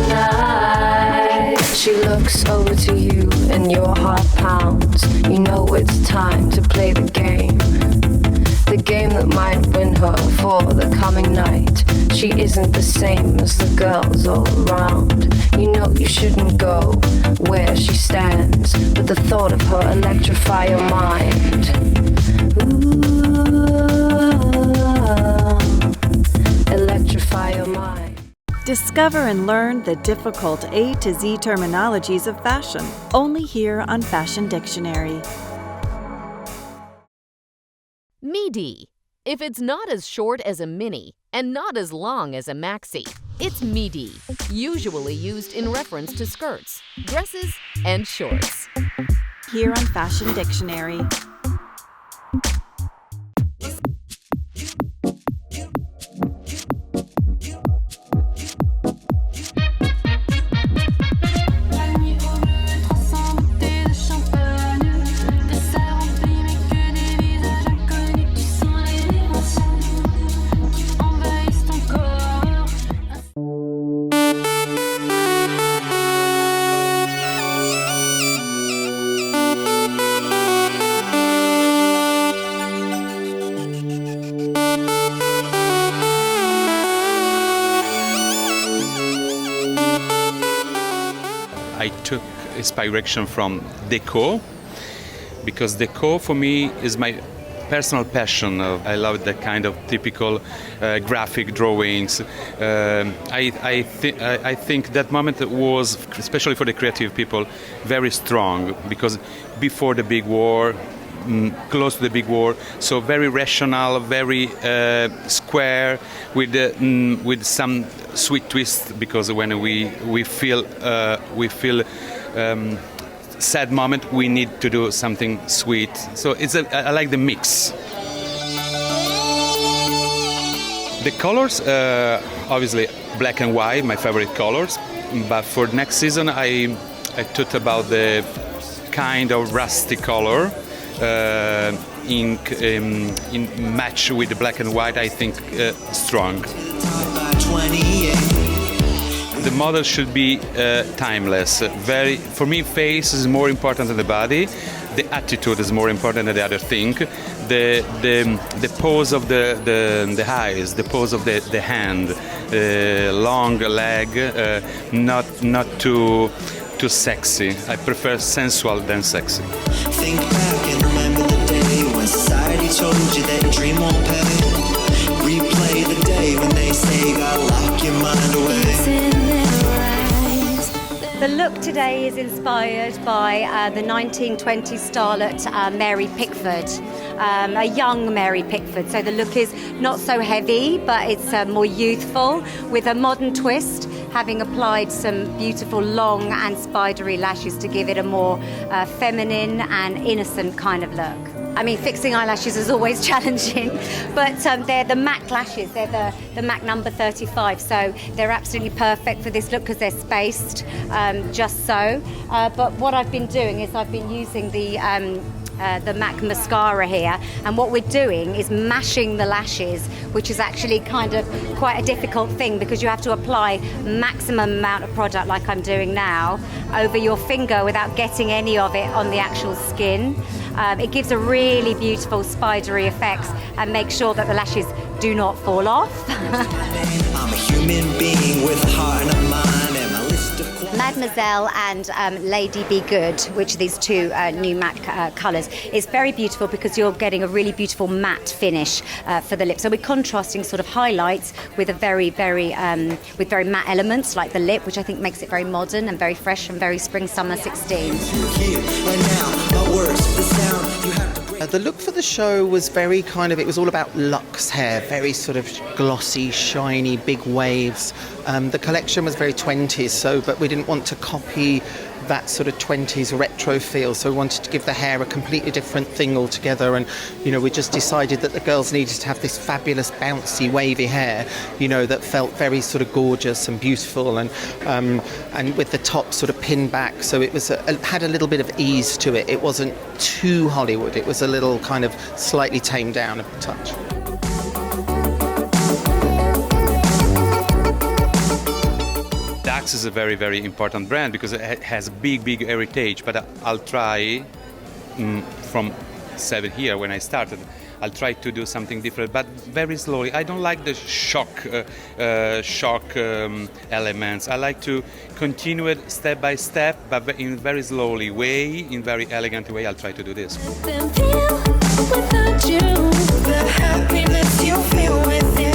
S20: Tonight, she looks over to you and your heart pounds. You know it's time to play the game. The game that might win her for the coming night. She isn't the same as the girls all around. You know you shouldn't go where she stands, but the thought of her electrify your mind. Ooh, electrify your mind.
S17: Discover and learn the difficult A to Z terminologies of fashion, only here on Fashion Dictionary.
S4: Midi. If it's not as short as a mini and not as long as a maxi, it's midi, usually used in reference to skirts, dresses, and shorts.
S17: Here on Fashion Dictionary.
S21: I took inspiration from deco, because deco for me is my personal passion. I love that kind of typical graphic drawings. I think that moment was, especially for the creative people, very strong, because before the big war, close to the big wall. So very rational, very square, with some sweet twist, because when we feel sad moment, we need to do something sweet. So I like the mix. The colors, obviously black and white, my favorite colors. But for next season, I thought about the kind of rusty color in match with the black and white. I think strong. The model should be timeless. For me, face is more important than the body. The attitude is more important than the other thing. The pose of the eyes, the pose of the hand, long leg, not too sexy. I prefer sensual than sexy.
S3: Think back and remember the day when society told you that dream won't pay. Replay the day when they say you gotta lock your mind away.
S6: The look today is inspired by the 1920s starlet Mary Pickford, a young Mary Pickford. So the look is not so heavy, but it's more youthful with a modern twist, having applied some beautiful long and spidery lashes to give it a more feminine and innocent kind of look. I mean, fixing eyelashes is always challenging, but they're the MAC lashes. They're the MAC number 35, so they're absolutely perfect for this look because they're spaced just so. But what I've been doing is I've been using the MAC mascara here, and what we're doing is mashing the lashes, which is actually kind of quite a difficult thing because you have to apply maximum amount of product, like I'm doing now, over your finger without getting any of it on the actual skin. It gives a really beautiful spidery effect and makes sure that the lashes do not fall off.
S3: I'm a human being with a heart and a mind and a list of
S6: Mademoiselle and Lady Be Good, which are these two new matte colours, is very beautiful because you're getting a really beautiful matte finish for the lips. So we're contrasting sort of highlights with a very matte elements like the lip, which I think makes it very modern and very fresh and very spring-summer 16.
S8: The look for the show was very it was all about luxe hair, very sort of glossy, shiny, big waves. The collection was very 20s, but we didn't want to copy that sort of 20s retro feel, so we wanted to give the hair a completely different thing altogether. And we just decided that the girls needed to have this fabulous bouncy wavy hair that felt very sort of gorgeous and beautiful, and with the top sort of pinned back, so it was had a little bit of ease to it. It wasn't too Hollywood, it was a little kind of slightly tamed down a touch.
S21: Dax is a very, very important brand because it has big heritage, but I'll try from 7 here when I started, I'll try to do something different, but very slowly. I don't like the shock elements. I like to continue it step by step, but in very slowly way, in very elegant way. I'll try to do this.
S3: Without you, the happiness you feel with it.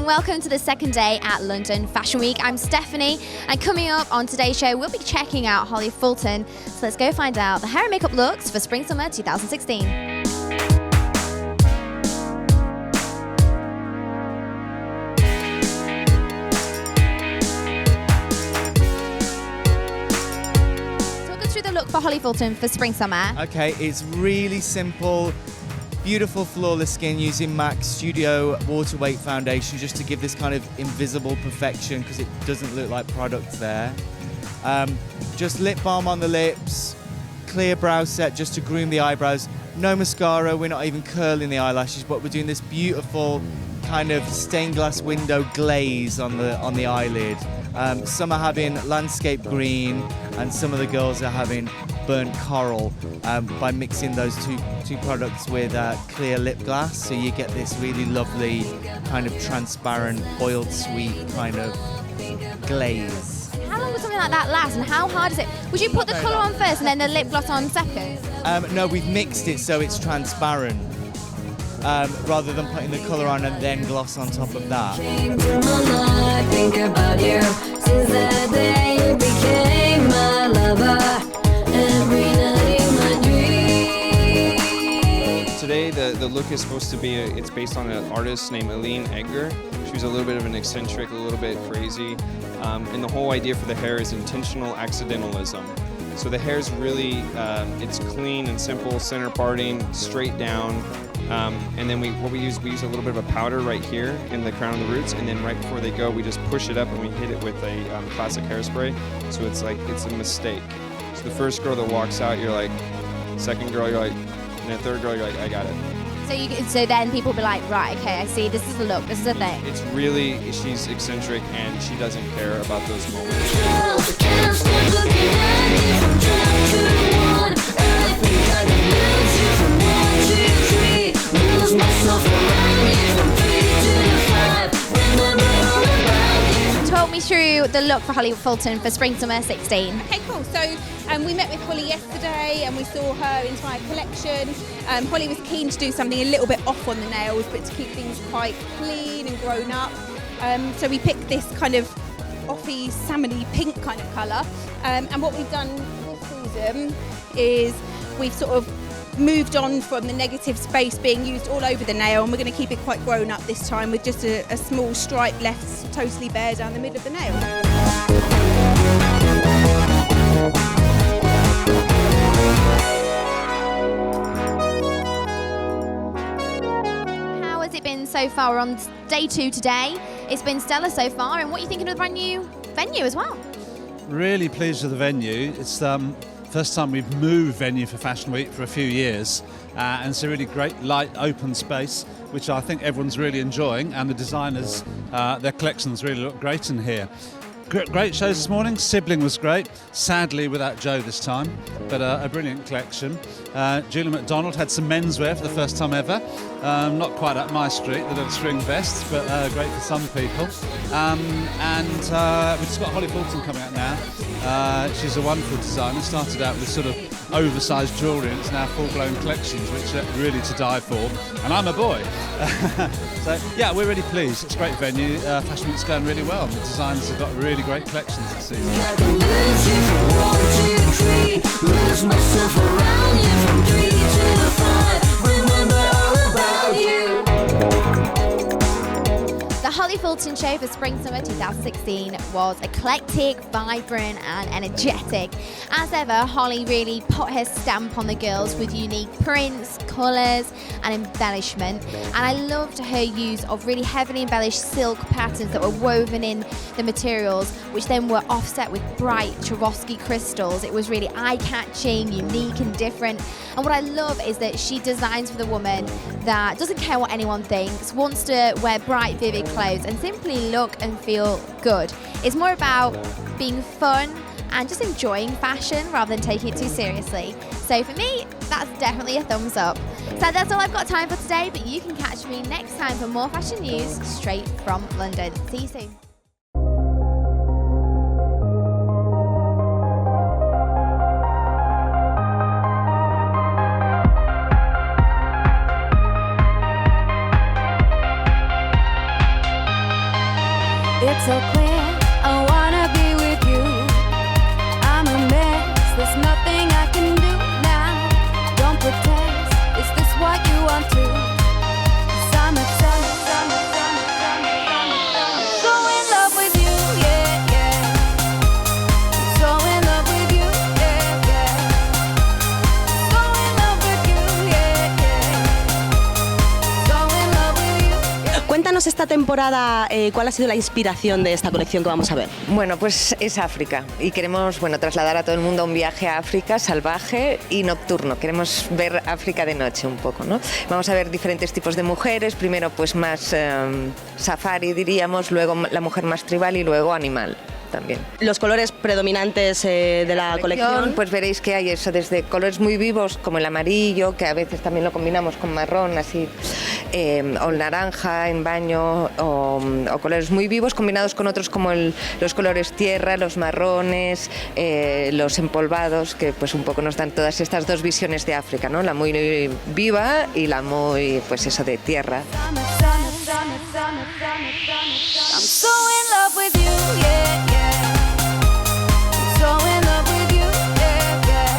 S11: Welcome to the second day at London Fashion Week. I'm Stephanie, and coming up on today's show, we'll be checking out Holly Fulton. So let's go find out the hair and makeup looks for Spring/Summer 2016. Talk us through the look for Holly Fulton for Spring/Summer.
S19: Okay, it's really simple. Beautiful flawless skin using MAC Studio Water Weight Foundation just to give this kind of invisible perfection because it doesn't look like product there. Just lip balm on the lips, clear brow set just to groom the eyebrows. No mascara, we're not even curling the eyelashes, but we're doing this beautiful kind of stained glass window glaze on the eyelid. Some are having landscape green and some of the girls are having burnt coral by mixing those two products with clear lip gloss, so you get this really lovely kind of transparent oiled sweet kind of glaze.
S11: How long does something like that last and how hard is it? Would you put the colour on first and then the lip gloss on second?
S19: No, we've mixed it so it's transparent. rather than putting the colour on and then gloss on top of that.
S20: Think about you since that day you became my lover. Every night in my dreams.
S1: Today the look is supposed to be, it's based on an artist named Aline Edgar. She was a little bit of an eccentric, a little bit crazy. And the whole idea for the hair is intentional accidentalism. So the hair is really, it's clean and simple, center parting, straight down. And then we use a little bit of a powder right here in the crown of the roots, and then right before they go, we just push it up and we hit it with a classic hairspray. So it's like, it's a mistake. So the first girl that walks out, you're like, second girl, you're like, and the third girl, you're like, I got it.
S9: So then people be like, right, okay, I see, this is the look, this is the thing.
S1: It's really, she's eccentric and she doesn't care about those moments.
S9: Talk me through the look for Holly Fulton for Spring Summer 16.
S16: Okay, cool. So we met with Holly yesterday and we saw her entire collection. Holly was keen to do something a little bit off on the nails, but to keep things quite clean and grown up. So we picked this kind of offy, salmony pink kind of colour. And what we've done this season is we've sort of moved on from the negative space being used all over the nail, and we're going to keep it quite grown up this time with just a small stripe left totally bare down the middle of the nail.
S9: How has it been so far? We're on day 2 today. It's been stellar so far, and what are you thinking of the brand new venue as well?
S22: Really pleased with the venue. It's first time we've moved venue for Fashion Week for a few years, and it's a really great light open space which I think everyone's really enjoying, and the designers, their collections really look great in here. Great shows this morning. Sibling was great, sadly without Joe this time, but a brilliant collection. Julia McDonald had some menswear for the first time ever, not quite up my street, the little string vests, but great for some people. And we've just got Holly Fulton coming out now. She's a wonderful designer, started out with sort of oversized jewellery and it's now full-blown collections, which are really to die for. And I'm a boy. So yeah, we're really pleased. It's a great venue. Fashion Week's going really well. The designers have got really great collections this season. Lose myself around you from 3 to 5. Remember all about you.
S9: The Holly Fulton show for Spring Summer 2016 was eclectic, vibrant and energetic. As ever, Holly really put her stamp on the girls with unique prints, colours and embellishment. And I loved her use of really heavily embellished silk patterns that were woven in the materials, which then were offset with bright Swarovski crystals. It was really eye-catching, unique and different. And what I love is that she designs for the woman that doesn't care what anyone thinks, wants to wear bright, vivid clothes and simply look and feel good. It's more about being fun and just enjoying fashion rather than taking it too seriously. So for me, that's definitely a thumbs up. So that's all I've got time for today, but you can catch me next time for more fashion news straight from London. See you soon.
S20: It's so clear, I wanna be with you. I'm a mess, there's nothing I can do now. Don't protest, is this what you want to? 'Cause I'm obsessed, so in love with you, yeah, yeah. So in love with you, yeah, yeah. So in love with you, yeah, yeah. So in love with you.
S23: Cuéntanos esta temporada, ¿cuál ha sido la inspiración de esta colección que vamos a ver?
S26: Bueno, pues es África y queremos trasladar a todo el mundo un viaje a África salvaje y nocturno. Queremos ver África de noche un poco, ¿no? Vamos a ver diferentes tipos de mujeres, primero pues más safari diríamos, luego la mujer más tribal y luego animal. también.
S23: Los colores predominantes de la colección.
S26: Pues veréis que hay eso, desde colores muy vivos como el amarillo, que a veces también lo combinamos con marrón, así, o el naranja en baño, o colores muy vivos combinados con otros como los colores tierra, los marrones, los empolvados, que pues un poco nos dan todas estas dos visiones de África, ¿no? La muy viva y la muy, pues eso, de tierra.
S20: I'm so in love with you, yeah, yeah. So in love with you, yeah, yeah.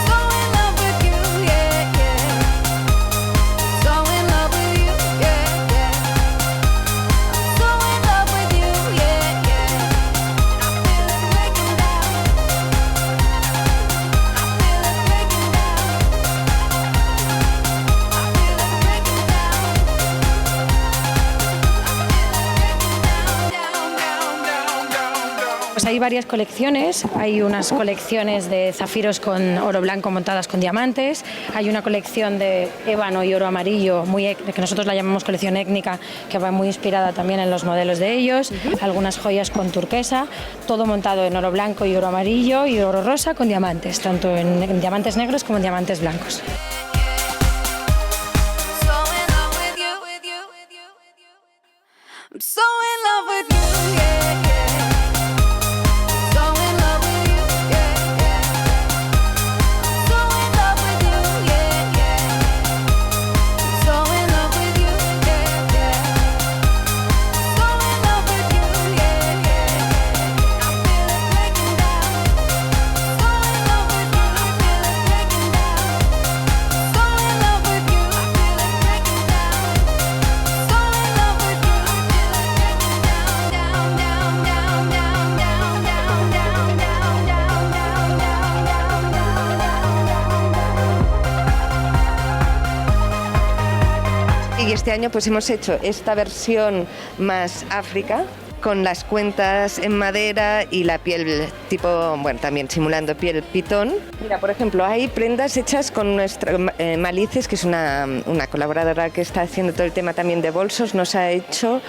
S20: So in love with you, yeah, yeah. So in love with you, yeah, yeah. So in love with you, yeah, yeah. I feel it breaking down. I feel it breaking down. I feel it breaking
S2: Pues hay varias colecciones, hay unas colecciones de zafiros con oro blanco montadas con diamantes, hay una colección de ébano y oro amarillo, que nosotros la llamamos colección étnica, que va muy inspirada también en los modelos de ellos, algunas joyas con turquesa, todo montado en oro blanco y oro amarillo y oro rosa con diamantes, tanto en diamantes negros como en diamantes blancos.
S20: I'm so in love with you, yeah, yeah. So in love with you, yeah, yeah. So in love with you, yeah, yeah. So in love with you, yeah, yeah. So in love with you, yeah, yeah. I feel it breaking down. So in love with you, I feel it breaking down. So in love with you, I feel it breaking down. So in love with you, I feel it breaking down, down, down, down, down, down, down, down, down, down,
S26: Y este año pues hemos hecho esta versión más África, con las cuentas en madera y la piel tipo, bueno, también simulando piel pitón. Mira, por ejemplo, hay prendas hechas con nuestra Malices, que es una colaboradora que está haciendo todo el tema también de bolsos, nos ha hecho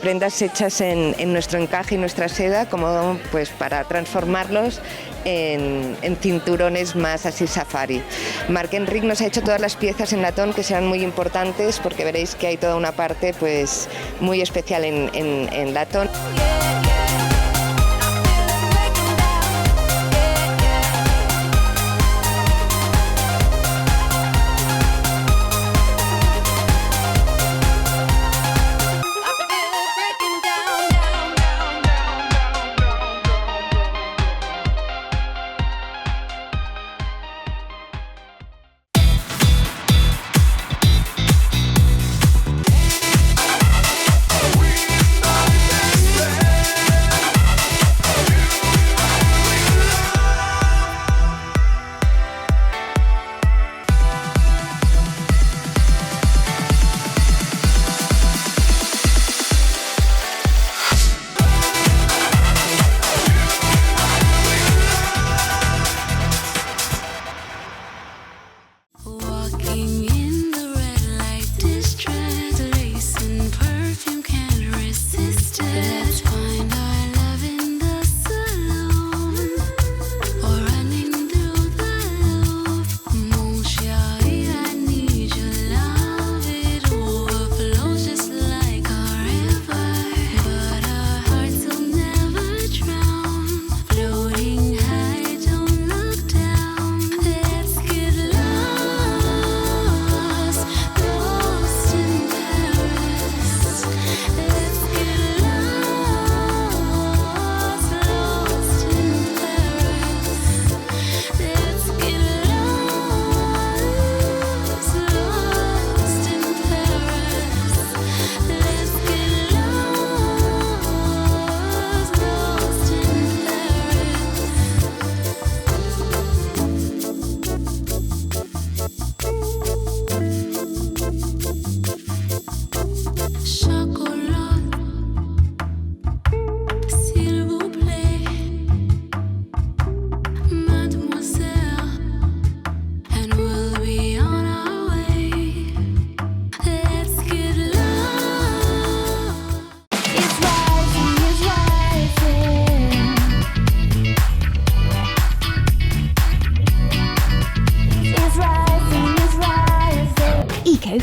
S26: prendas hechas en nuestro encaje y nuestra seda, como pues para transformarlos en cinturones más así safari. Marc Enric nos ha hecho todas las piezas en latón, que serán muy importantes porque veréis que hay toda una parte pues muy especial en latón.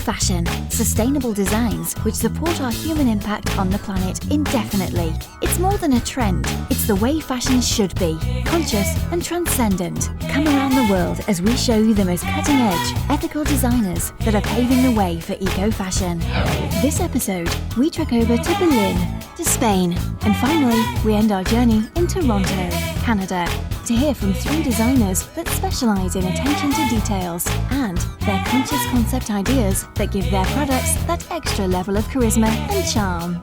S5: Eco-fashion, sustainable designs which support our human impact on the planet indefinitely. It's more than a trend, it's the way fashion should be, conscious and transcendent. Come around the world as we show you the most cutting-edge, ethical designers that are paving the way for eco-fashion. This episode, we trek over to Berlin, to Spain, and finally, we end our journey in Toronto, Canada, to hear from 3 designers that specialise in attention to details and their conscious concept ideas that give their products that extra level of charisma and charm.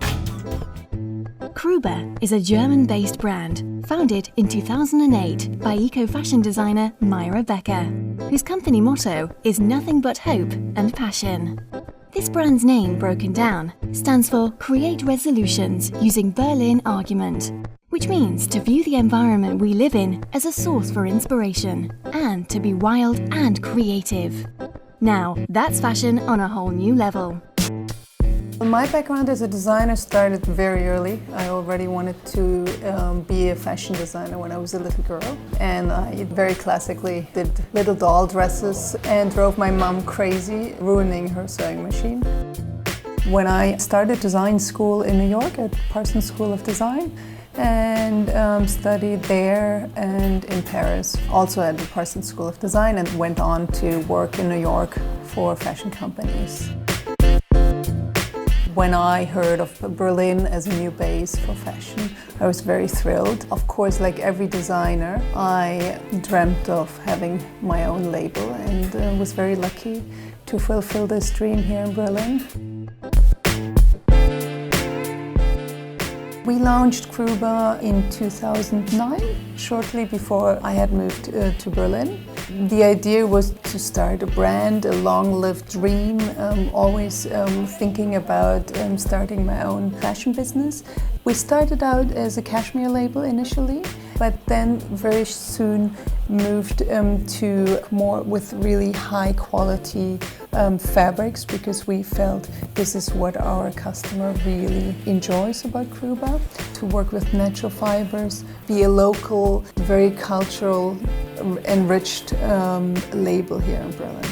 S5: Kruber is a German-based brand founded in 2008 by eco-fashion designer Myra Becker, whose company motto is nothing but hope and passion. This brand's name, broken down, stands for Create Resolutions Using Berlin Argument, which means to view the environment we live in as a source for inspiration and to be wild and creative. Now, that's fashion on a whole new level.
S10: My background as a designer started very early. I already wanted to be a fashion designer when I was a little girl, and I very classically did little doll dresses and drove my mom crazy, ruining her sewing machine. When I started design school in New York at Parsons School of Design, and studied there and in Paris, also at the Parsons School of Design, and went on to work in New York for fashion companies. When I heard of Berlin as a new base for fashion, I was very thrilled. Of course, like every designer, I dreamt of having my own label and was very lucky to fulfill this dream here in Berlin. We launched Kruber in 2009, shortly before I had moved to Berlin. The idea was to start a brand, a long-lived dream, always thinking about starting my own fashion business. We started out as a cashmere label initially, but then very soon moved to more with really high quality fabrics, because we felt this is what our customer really enjoys about Kruber. To work with natural fibers, be a local, very cultural, enriched label here in Berlin.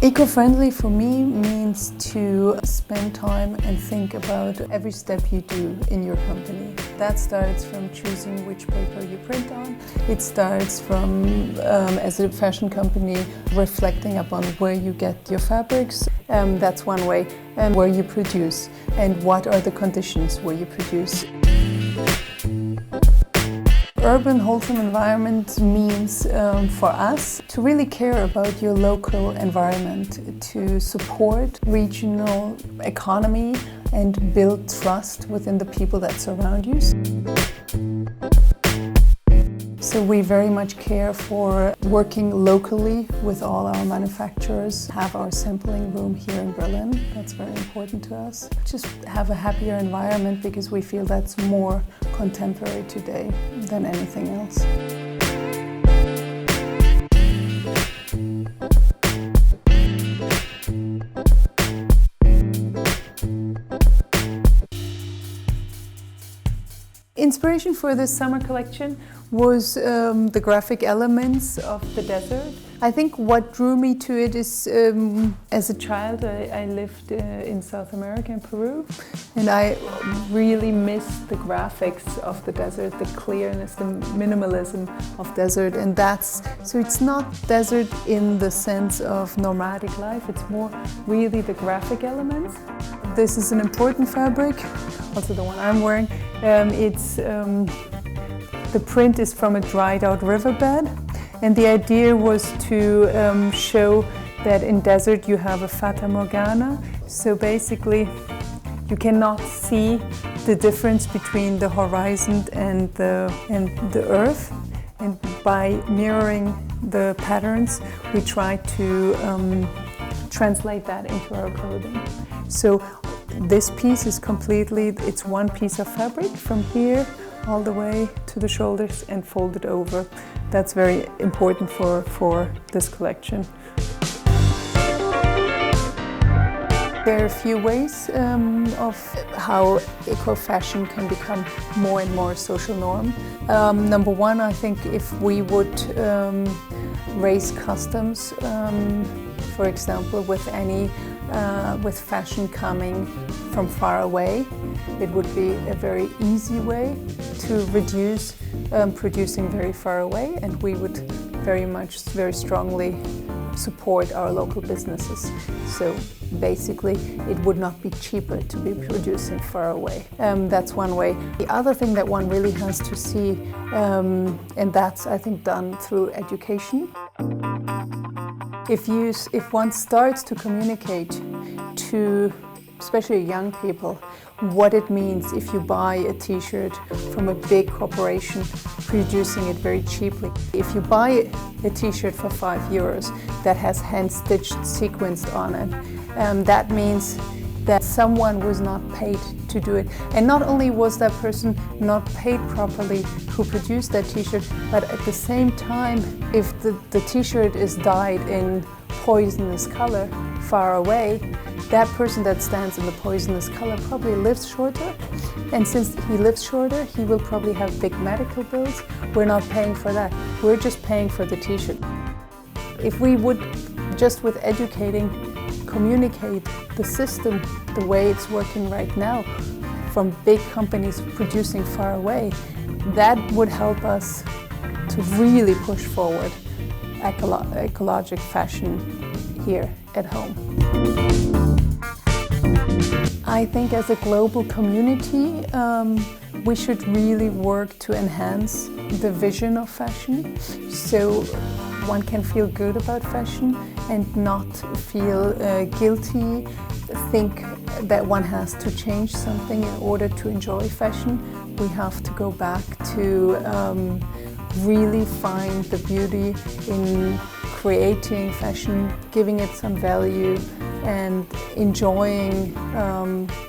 S10: Eco-friendly for me means to spend time and think about every step you do in your company. That starts from choosing which paper you print on. It starts from, as a fashion company, reflecting upon where you get your fabrics. That's one way. And where you produce, and what are the conditions where you produce. Urban, wholesome environment means for us to really care about your local environment, to support regional economy and build trust within the people that surround you. So we very much care for working locally with all our manufacturers, have our sampling room here in Berlin. That's very important to us. Just have a happier environment, because we feel that's more contemporary today than anything else. Inspiration for this summer collection was the graphic elements of the desert. I think what drew me to it is, as a child, I lived in South America, in Peru, and I really missed the graphics of the desert, the clearness, the minimalism of desert, and so it's not desert in the sense of nomadic life, it's more really the graphic elements. This is an important fabric, also the one I'm wearing. The print is from a dried out riverbed, and the idea was to show that in desert you have a fata morgana. So basically you cannot see the difference between the horizon and the earth, and by mirroring the patterns we try to translate that into our clothing. So this piece is it's one piece of fabric from here all the way to the shoulders and folded over. That's very important for this collection. There are a few ways of how eco-fashion can become more and more a social norm. Number one, I think if we would raise customs, for example, with fashion coming from far away, it would be a very easy way to reduce producing very far away, and we would very strongly support our local businesses. So basically it would not be cheaper to be producing far away. That's one way. The other thing that one really has to see, and that's I think done through education. If one starts to communicate to especially young people what it means if you buy a t-shirt from a big corporation producing it very cheaply. If you buy a t-shirt for €5 that has hand-stitched sequins on it, that means that someone was not paid to do it. And not only was that person not paid properly who produced that t-shirt, but at the same time, if the t-shirt is dyed in poisonous color far away, that person that stands in the poisonous color probably lives shorter. And since he lives shorter, he will probably have big medical bills. We're not paying for that. We're just paying for the t-shirt. If we would, just with educating, communicate the system the way it's working right now, from big companies producing far away, that would help us to really push forward ecologic fashion here at home. I think as a global community, we should really work to enhance the vision of fashion, so one can feel good about fashion and not feel guilty, think that one has to change something in order to enjoy fashion. We have to go back to really find the beauty in creating fashion, giving it some value, and enjoying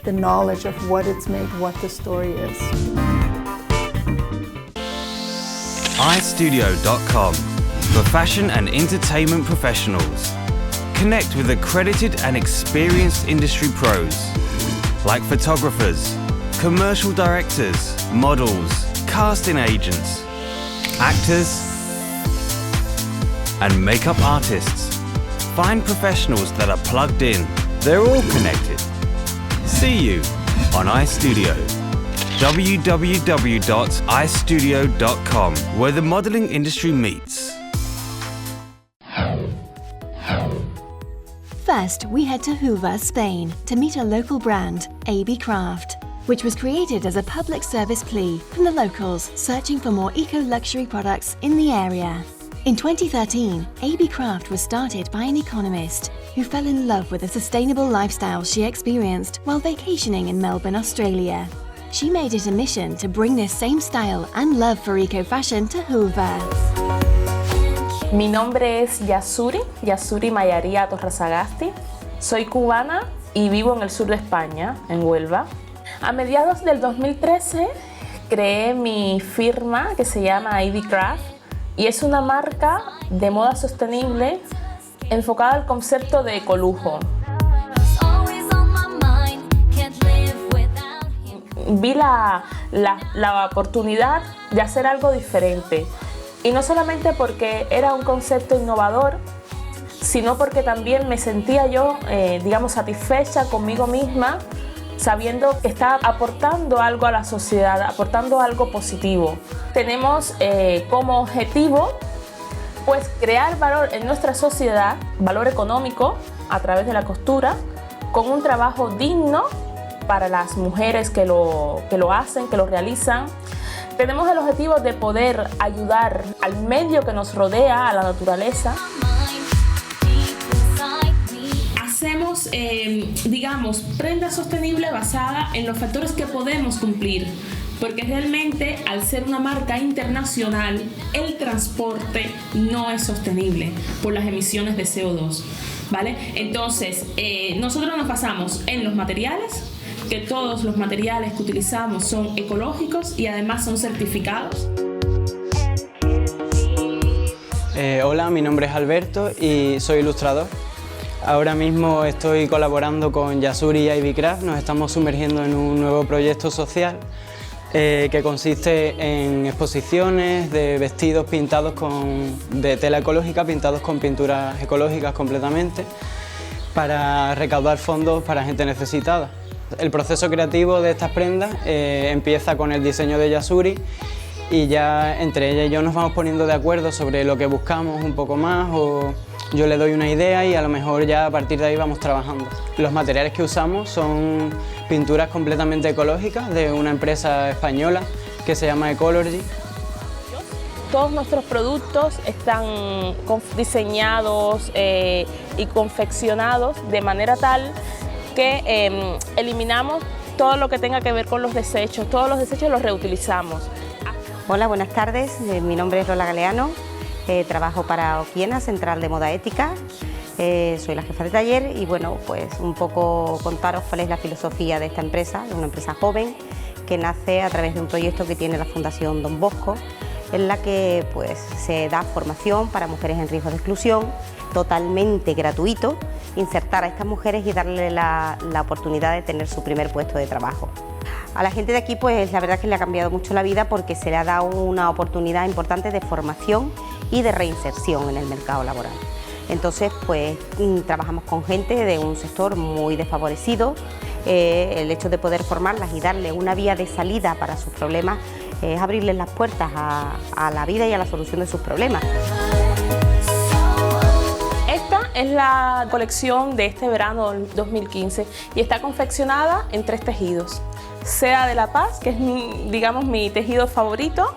S10: the knowledge of what it's made, what the story is.
S7: iStudio.com for fashion and entertainment professionals. Connect with accredited and experienced industry pros like photographers, commercial directors, models, casting agents, actors, and makeup artists. Find professionals that are plugged in. They're all connected. See you on iStudio. www.istudio.com, where the modeling industry meets.
S5: First, we head to Huelva, Spain, to meet a local brand, AB Craft, which was created as a public service plea from the locals searching for more eco-luxury products in the area. In 2013, AB Craft was started by an economist who fell in love with the sustainable lifestyle she experienced while vacationing in Melbourne, Australia. She made it a mission to bring this same style and love for eco-fashion to Huelva.
S12: Mi nombre es Yasuri Mayaría Torresagasti. Soy cubana y vivo en el sur de España, en Huelva. A mediados del 2013 creé mi firma que se llama AB Craft y es una marca de moda sostenible enfocada al concepto de ecolujo. Vi la oportunidad de hacer algo diferente. Y no solamente porque era un concepto innovador, sino porque también me sentía yo, satisfecha conmigo misma, sabiendo que estaba aportando algo a la sociedad, aportando algo positivo. Tenemos como objetivo, pues, crear valor en nuestra sociedad, valor económico a través de la costura, con un trabajo digno para las mujeres que lo hacen, que lo realizan. Tenemos el objetivo de poder ayudar al medio que nos rodea, a la naturaleza. Hacemos, prenda sostenible basada en los factores que podemos cumplir, porque realmente al ser una marca internacional, el transporte no es sostenible por las emisiones de CO2, ¿vale? Entonces, nosotros nos basamos en los materiales, que todos los materiales que utilizamos son ecológicos y además son certificados.
S13: Hola, mi nombre es Alberto y soy ilustrador. Ahora mismo estoy colaborando con Yasuri y Ivy Craft, nos estamos sumergiendo en un nuevo proyecto social que consiste en exposiciones de vestidos pintados de tela ecológica, pintados con pinturas ecológicas completamente, para recaudar fondos para gente necesitada. El proceso creativo de estas prendas empieza con el diseño de Yasuri y ya entre ella y yo nos vamos poniendo de acuerdo sobre lo que buscamos un poco más, o yo le doy una idea y a lo mejor ya a partir de ahí vamos trabajando. Los materiales que usamos son pinturas completamente ecológicas de una empresa española que se llama Ecology.
S12: Todos nuestros productos están diseñados y confeccionados de manera tal que eliminamos todo lo que tenga que ver con los desechos. Todos los desechos los reutilizamos.
S14: Hola, buenas tardes. Mi nombre es Lola Galeano. Trabajo para Oquiena, Central de Moda Ética. Soy la jefa de taller y bueno, pues un poco contaros cuál es la filosofía de esta empresa. Es una empresa joven que nace a través de un proyecto que tiene la Fundación Don Bosco, en la que pues se da formación para mujeres en riesgo de exclusión, totalmente gratuito, insertar a estas mujeres y darle la oportunidad de tener su primer puesto de trabajo. A la gente de aquí pues la verdad es que le ha cambiado mucho la vida porque se le ha dado una oportunidad importante de formación y de reinserción en el mercado laboral. Entonces pues trabajamos con gente de un sector muy desfavorecido. El hecho de poder formarlas y darle una vía de salida para sus problemas es abrirles las puertas a la vida y a la solución de sus problemas.
S12: Esta es la colección de este verano 2015 y está confeccionada en 3 tejidos. Seda de la Paz, que es mi tejido favorito.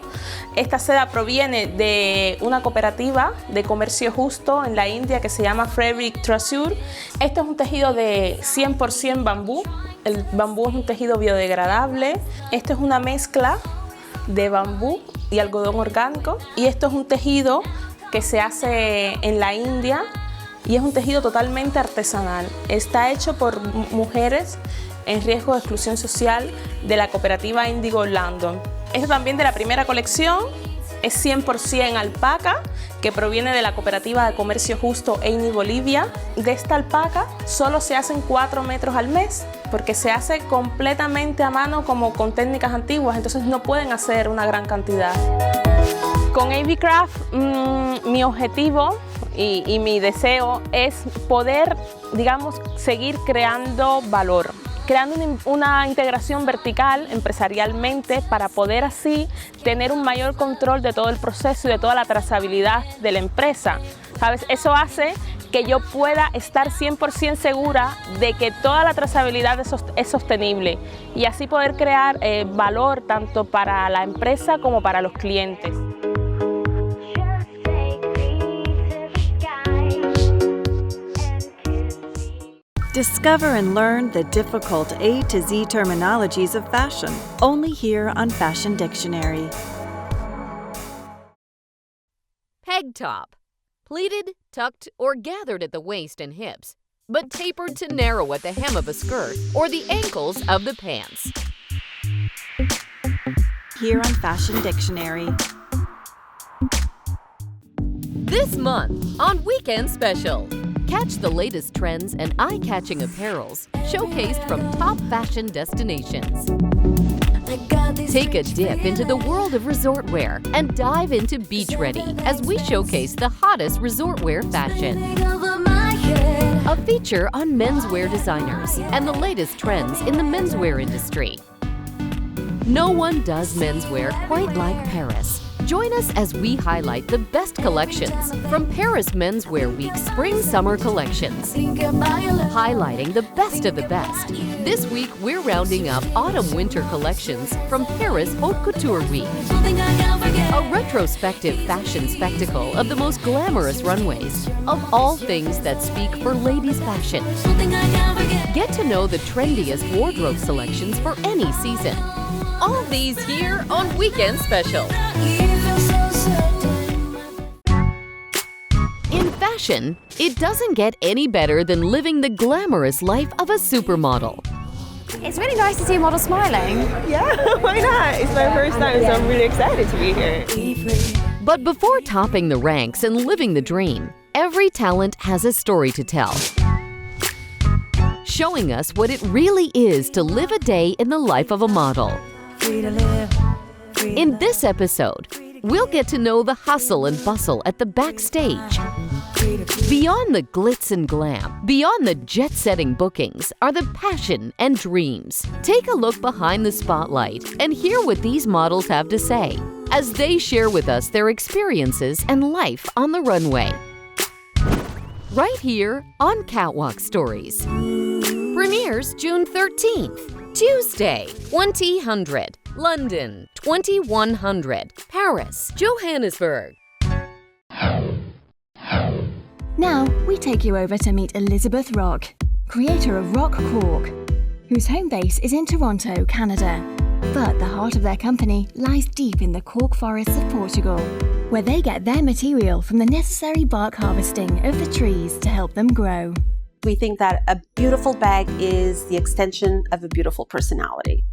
S12: Esta seda proviene de una cooperativa de comercio justo en la India que se llama Fabric Treasure. Esto es un tejido de 100% bambú. El bambú es un tejido biodegradable. Esto es una mezcla de bambú y algodón orgánico. Y esto es un tejido que se hace en la India y es un tejido totalmente artesanal. Está hecho por mujeres en riesgo de exclusión social de la cooperativa Indigo London. Esto también de la primera colección, es 100% alpaca, que proviene de la cooperativa de comercio justo Eini Bolivia. De esta alpaca solo se hacen 4 metros al mes, porque se hace completamente a mano como con técnicas antiguas, entonces no pueden hacer una gran cantidad. Con Ivy Craft, mi objetivo y mi deseo es poder, seguir creando valor, creando una integración vertical empresarialmente para poder así tener un mayor control de todo el proceso y de toda la trazabilidad de la empresa. ¿Sabes? Eso hace que yo pueda estar 100% segura de que toda la trazabilidad es sostenible y así poder crear valor tanto para la empresa como para los clientes.
S17: Discover and learn the difficult A to Z terminologies of fashion, only here on Fashion Dictionary.
S4: Peg top. Pleated, tucked, or gathered at the waist and hips, but tapered to narrow at the hem of a skirt or the ankles of the pants.
S17: Here on Fashion Dictionary.
S4: This month on Weekend Special. Catch the latest trends and eye-catching apparels showcased from top fashion destinations. Take a dip into the world of resort wear and dive into beach ready as we showcase the hottest resort wear fashion. A feature on menswear designers and the latest trends in the menswear industry. No one does menswear quite like Paris. Join us as we highlight the best collections from Paris Menswear Week's Spring-Summer collections, highlighting the best of the best. This week, we're rounding up Autumn-Winter collections from Paris Haute Couture Week, a retrospective fashion spectacle of the most glamorous runways, of all things that speak for ladies' fashion. Get to know the trendiest wardrobe selections for any season. All these here on Weekend Special. In fashion, it doesn't get any better than living the glamorous life of a supermodel.
S15: It's really nice to see a model smiling.
S18: Yeah, why not? It's my first time, so I'm really excited to be here.
S4: But before topping the ranks and living the dream, every talent has a story to tell. showing us what it really is to live a day in the life of a model. In this episode, we'll get to know the hustle and bustle at the backstage. Beyond the glitz and glam, beyond the jet-setting bookings, are the passion and dreams. Take a look behind the spotlight and hear what these models have to say as they share with us their experiences and life on the runway. Right here on Catwalk Stories. Premieres June 13th, Tuesday, 2000, London, 2100, Paris, Johannesburg.
S5: Now, we take you over to meet Elizabeth Rock, creator of Rock Cork, whose home base is in Toronto, Canada. But the heart of their company lies deep in the cork forests of Portugal, where they get their material from the necessary bark harvesting of the trees to help them grow.
S23: We think that a beautiful bag is the extension of a beautiful personality.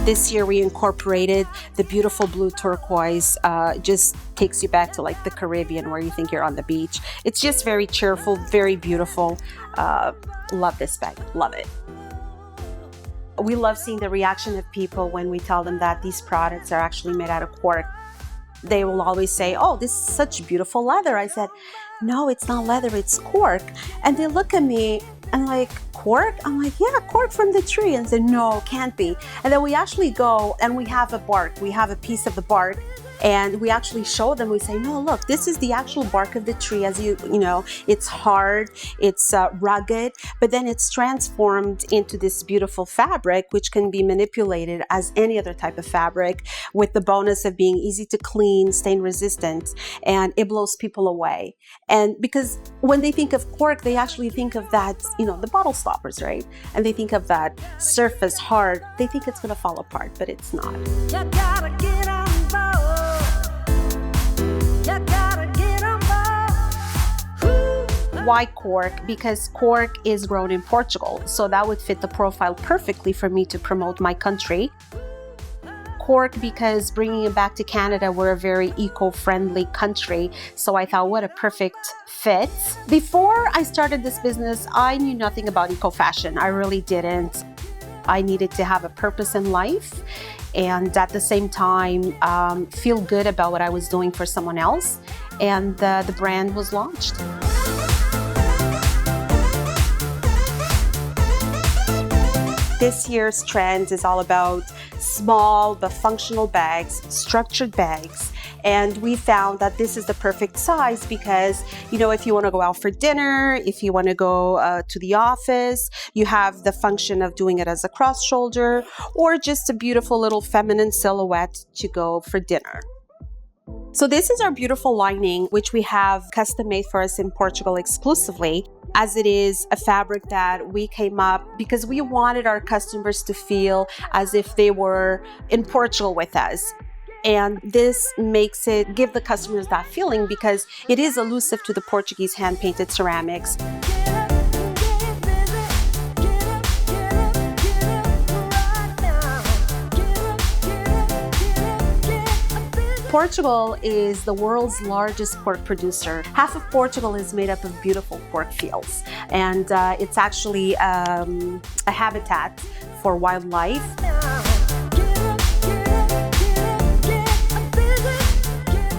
S23: This year we incorporated the beautiful blue turquoise. Just takes you back to like the Caribbean where you think you're on the beach. It's just very cheerful, very beautiful. Love this bag, love it. We love seeing the reaction of people when we tell them that these products are actually made out of cork. They will always say, oh, this is such beautiful leather. I said, no, it's not leather, it's cork. And they look at me and like, cork? I'm like, yeah, cork from the tree. And say, no, can't be. And then we actually go and we have a bark. We have a piece of the bark and we actually show them. We say, no, look, this is the actual bark of the tree. As you know, it's hard, it's rugged, but then it's transformed into this beautiful fabric, which can be manipulated as any other type of fabric with the bonus of being easy to clean, stain resistant, and it blows people away. And because when they think of cork, they actually think of that, the bottle stoppers, right? And they think of that surface hard. They think it's going to fall apart, but it's not. You gotta get on board. Why cork? Because cork is grown in Portugal, so that would fit the profile perfectly for me to promote my country. Cork because bringing it back to Canada, we're a very eco-friendly country, so I thought what a perfect fit. Before I started this business, I knew nothing about eco-fashion. I really didn't. I needed to have a purpose in life and at the same time feel good about what I was doing for someone else, and the brand was launched. This year's trend is all about small but functional bags, structured bags. And we found that this is the perfect size because, if you want to go out for dinner, if you want to go to the office, you have the function of doing it as a cross shoulder or just a beautiful little feminine silhouette to go for dinner. So this is our beautiful lining, which we have custom made for us in Portugal exclusively, as it is a fabric that we came up because we wanted our customers to feel as if they were in Portugal with us. And this makes it give the customers that feeling because it is elusive to the Portuguese hand-painted ceramics. Portugal is the world's largest cork producer. Half of Portugal is made up of beautiful cork fields, and it's actually a habitat for wildlife.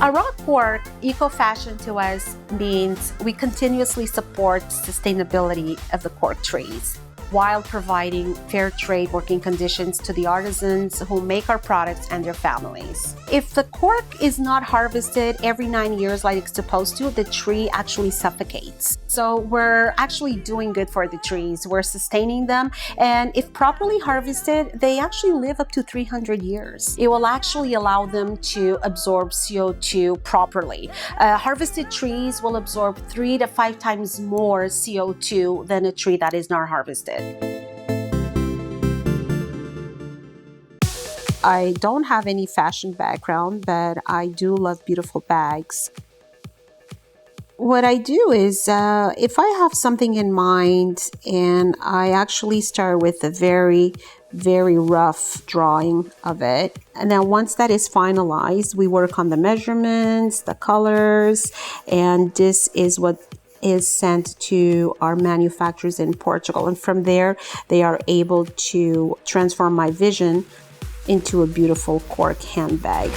S23: A rock cork eco-fashion to us means we continuously support sustainability of the cork trees while providing fair trade working conditions to the artisans who make our products and their families. If the cork is not harvested every 9 years like it's supposed to, the tree actually suffocates. So we're actually doing good for the trees. We're sustaining them, and if properly harvested, they actually live up to 300 years. It will actually allow them to absorb CO2 properly. Harvested trees will absorb 3 to 5 times more CO2 than a tree that is not harvested. I don't have any fashion background, but I do love beautiful bags. What I do is, if I have something in mind and I actually start with a very very rough drawing of it. And then once that is finalized, we work on the measurements, the colors, and this is what is sent to our manufacturers in Portugal. And from there, they are able to transform my vision into a beautiful cork handbag.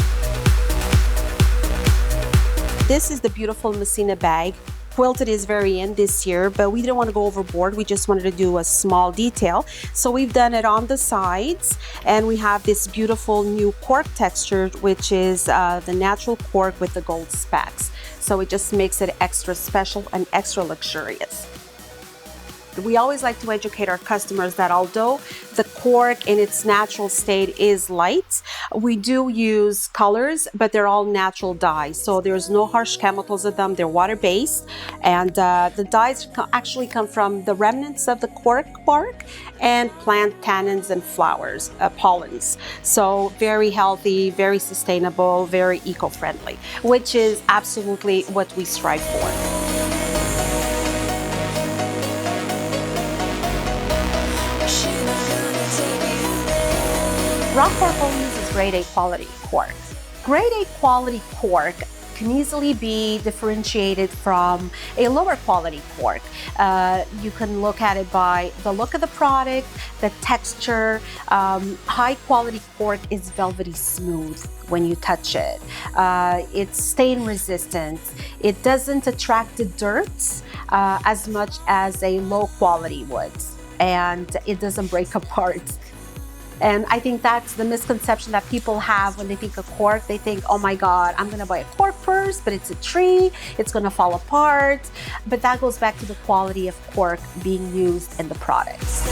S23: This is the beautiful Messina bag. Quilted is very in this year, but we didn't want to go overboard. We just wanted to do a small detail. So we've done it on the sides, and we have this beautiful new cork texture, which is the natural cork with the gold specks. So it just makes it extra special and extra luxurious. We always like to educate our customers that although the cork in its natural state is light, we do use colors, but they're all natural dyes. So there's no harsh chemicals in them. They're water-based, and the dyes actually come from the remnants of the cork bark and plant tannins and flowers, pollens. So very healthy, very sustainable, very eco-friendly, which is absolutely what we strive for. Rock cork only uses grade A quality cork. Grade A quality cork can easily be differentiated from a lower quality cork. You can look at it by the look of the product, the texture. High quality cork is velvety smooth when you touch it. It's stain resistant. It doesn't attract the dirt as much as a low quality would, and it doesn't break apart. And I think that's the misconception that people have when they think of cork. They think, oh my God, I'm gonna buy a cork purse, but it's a tree, it's gonna fall apart. But that goes back to the quality of cork being used in the products.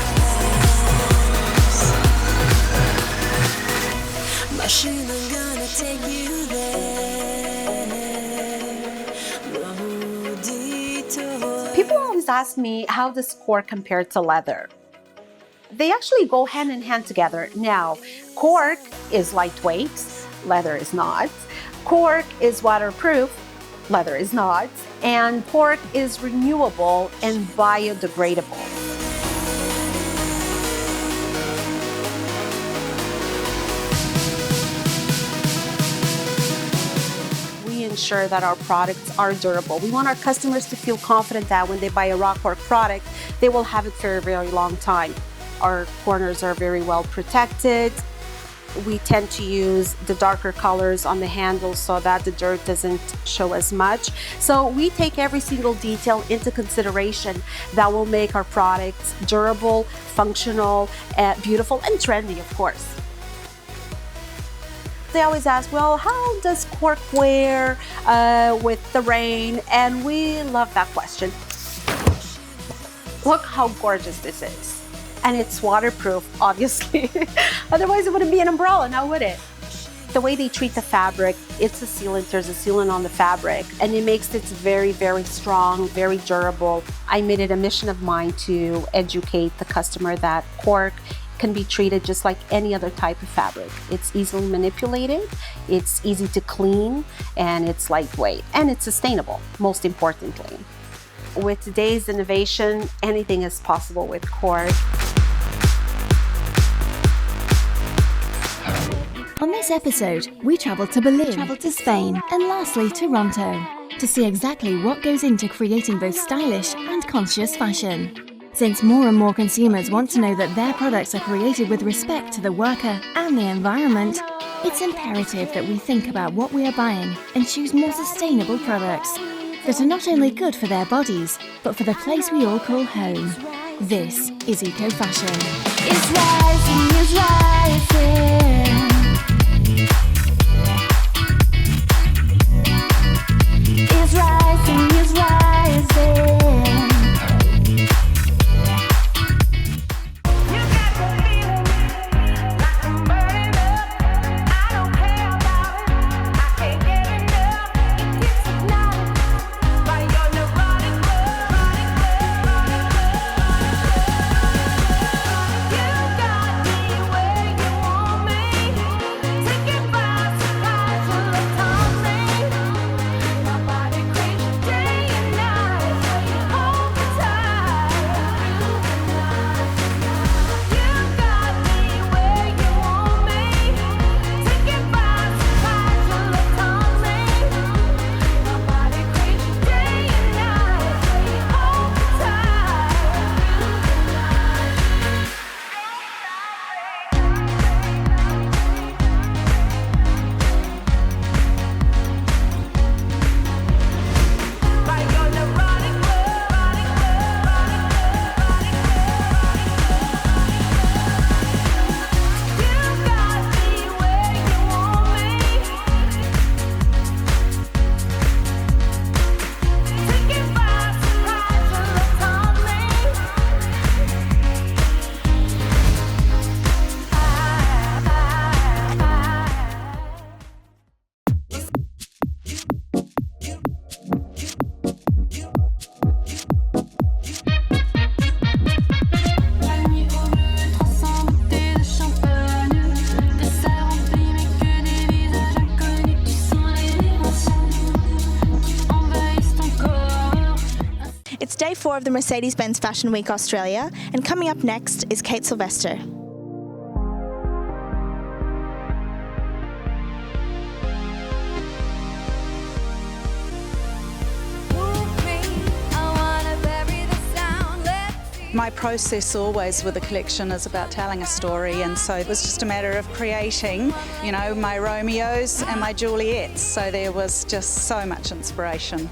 S23: People always ask me, how does cork compare to leather? They actually go hand in hand together. Now, cork is lightweight, leather is not. Cork is waterproof, leather is not. And cork is renewable and biodegradable. We ensure that our products are durable. We want our customers to feel confident that when they buy a rock cork product, they will have it for a very long time. Our corners are very well protected. We tend to use the darker colors on the handles so that the dirt doesn't show as much. So we take every single detail into consideration that will make our products durable, functional, beautiful, and trendy, of course. They always ask, well, how does cork wear with the rain? And we love that question. Look how gorgeous this is. And it's waterproof, obviously. Otherwise it wouldn't be an umbrella, now would it? The way they treat the fabric, it's a sealant, there's a sealant on the fabric, and it makes it very, very strong, very durable. I made it a mission of mine to educate the customer that cork can be treated just like any other type of fabric. It's easily manipulated, it's easy to clean, and it's lightweight, and it's sustainable, most importantly. With today's innovation, anything is possible with cork.
S5: On this episode, we travel to Berlin, to Spain, and lastly Toronto, to see exactly what goes into creating both stylish and conscious fashion. Since more and more consumers want to know that their products are created with respect to the worker and the environment, it's imperative that we think about what we are buying and choose more sustainable products that are not only good for their bodies, but for the place we all call home. This is Eco Fashion.
S20: It's rising, it's rising. It's rising, it's rising.
S3: day 4 of the Mercedes-Benz Fashion Week Australia, and coming up next is Kate Sylvester.
S6: My process always with a collection is about telling a story, and so it was just a matter of creating, you know, my Romeos and my Juliettes, so there was just so much inspiration.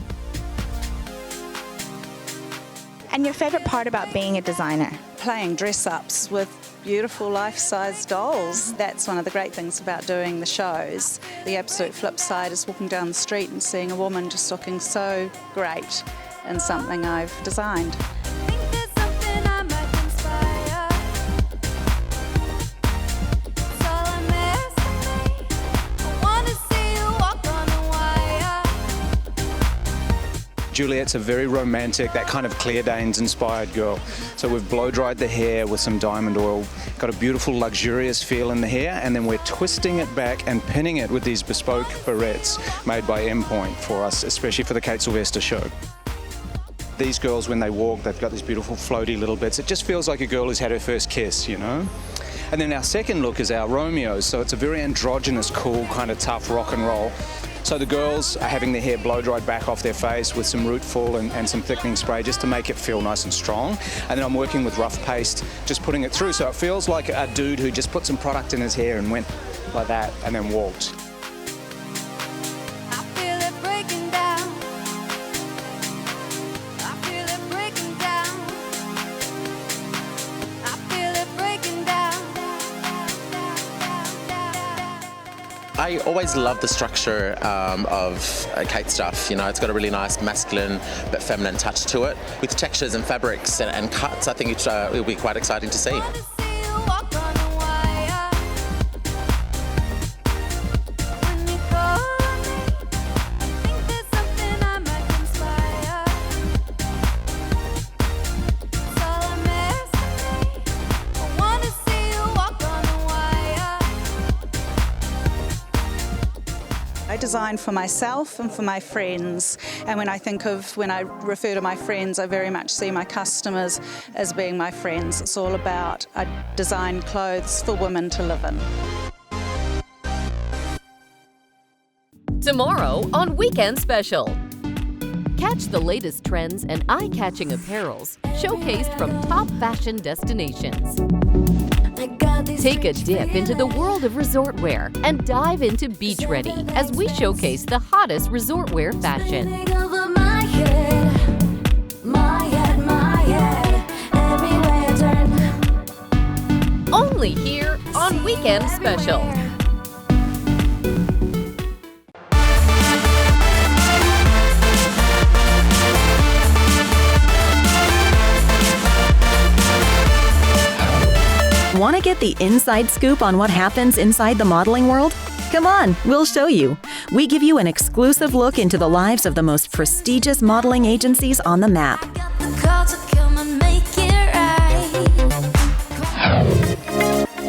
S3: And your favourite part about being a designer?
S6: Playing dress-ups with beautiful life-size dolls. That's one of the great things about doing the shows. The absolute flip side is walking down the street and seeing a woman just looking so great in something I've designed.
S8: Juliet's a very romantic, that kind of Claire Danes inspired girl. So we've blow dried the hair with some diamond oil, got a beautiful luxurious feel in the hair, and then we're twisting it back and pinning it with these bespoke barrettes made by M-Point for us, especially for the Kate Sylvester show. These girls, when they walk, they've got these beautiful floaty little bits. It just feels like a girl who's had her first kiss, you know? And then our second look is our Romeos, so it's a very androgynous, cool, kind of tough rock and roll. So the girls are having their hair blow dried back off their face with some root fall and some thickening spray just to make it feel nice and strong. And then I'm working with rough paste, just putting it through. So it feels like a dude who just put some product in his hair and went like that and then walked.
S21: I always love the structure of Kate stuff. You know, it's got a really nice masculine but feminine touch to it. With textures and fabrics and cuts, I think it'll be quite exciting to see.
S6: I design for myself and for my friends, and when I refer to my friends, I very much see my customers as being my friends. It's all about I design clothes for women to live in.
S4: Tomorrow on Weekend Special. Catch the latest trends and eye-catching apparels showcased from top fashion destinations. Take a dip into the world of resort wear and dive into beach ready as we showcase the hottest resort wear fashion. Only here on Weekend Special.
S24: Want to get the inside scoop on what happens inside the modeling world? Come on, we'll show you. We give you an exclusive look into the lives of the most prestigious modeling agencies on the map.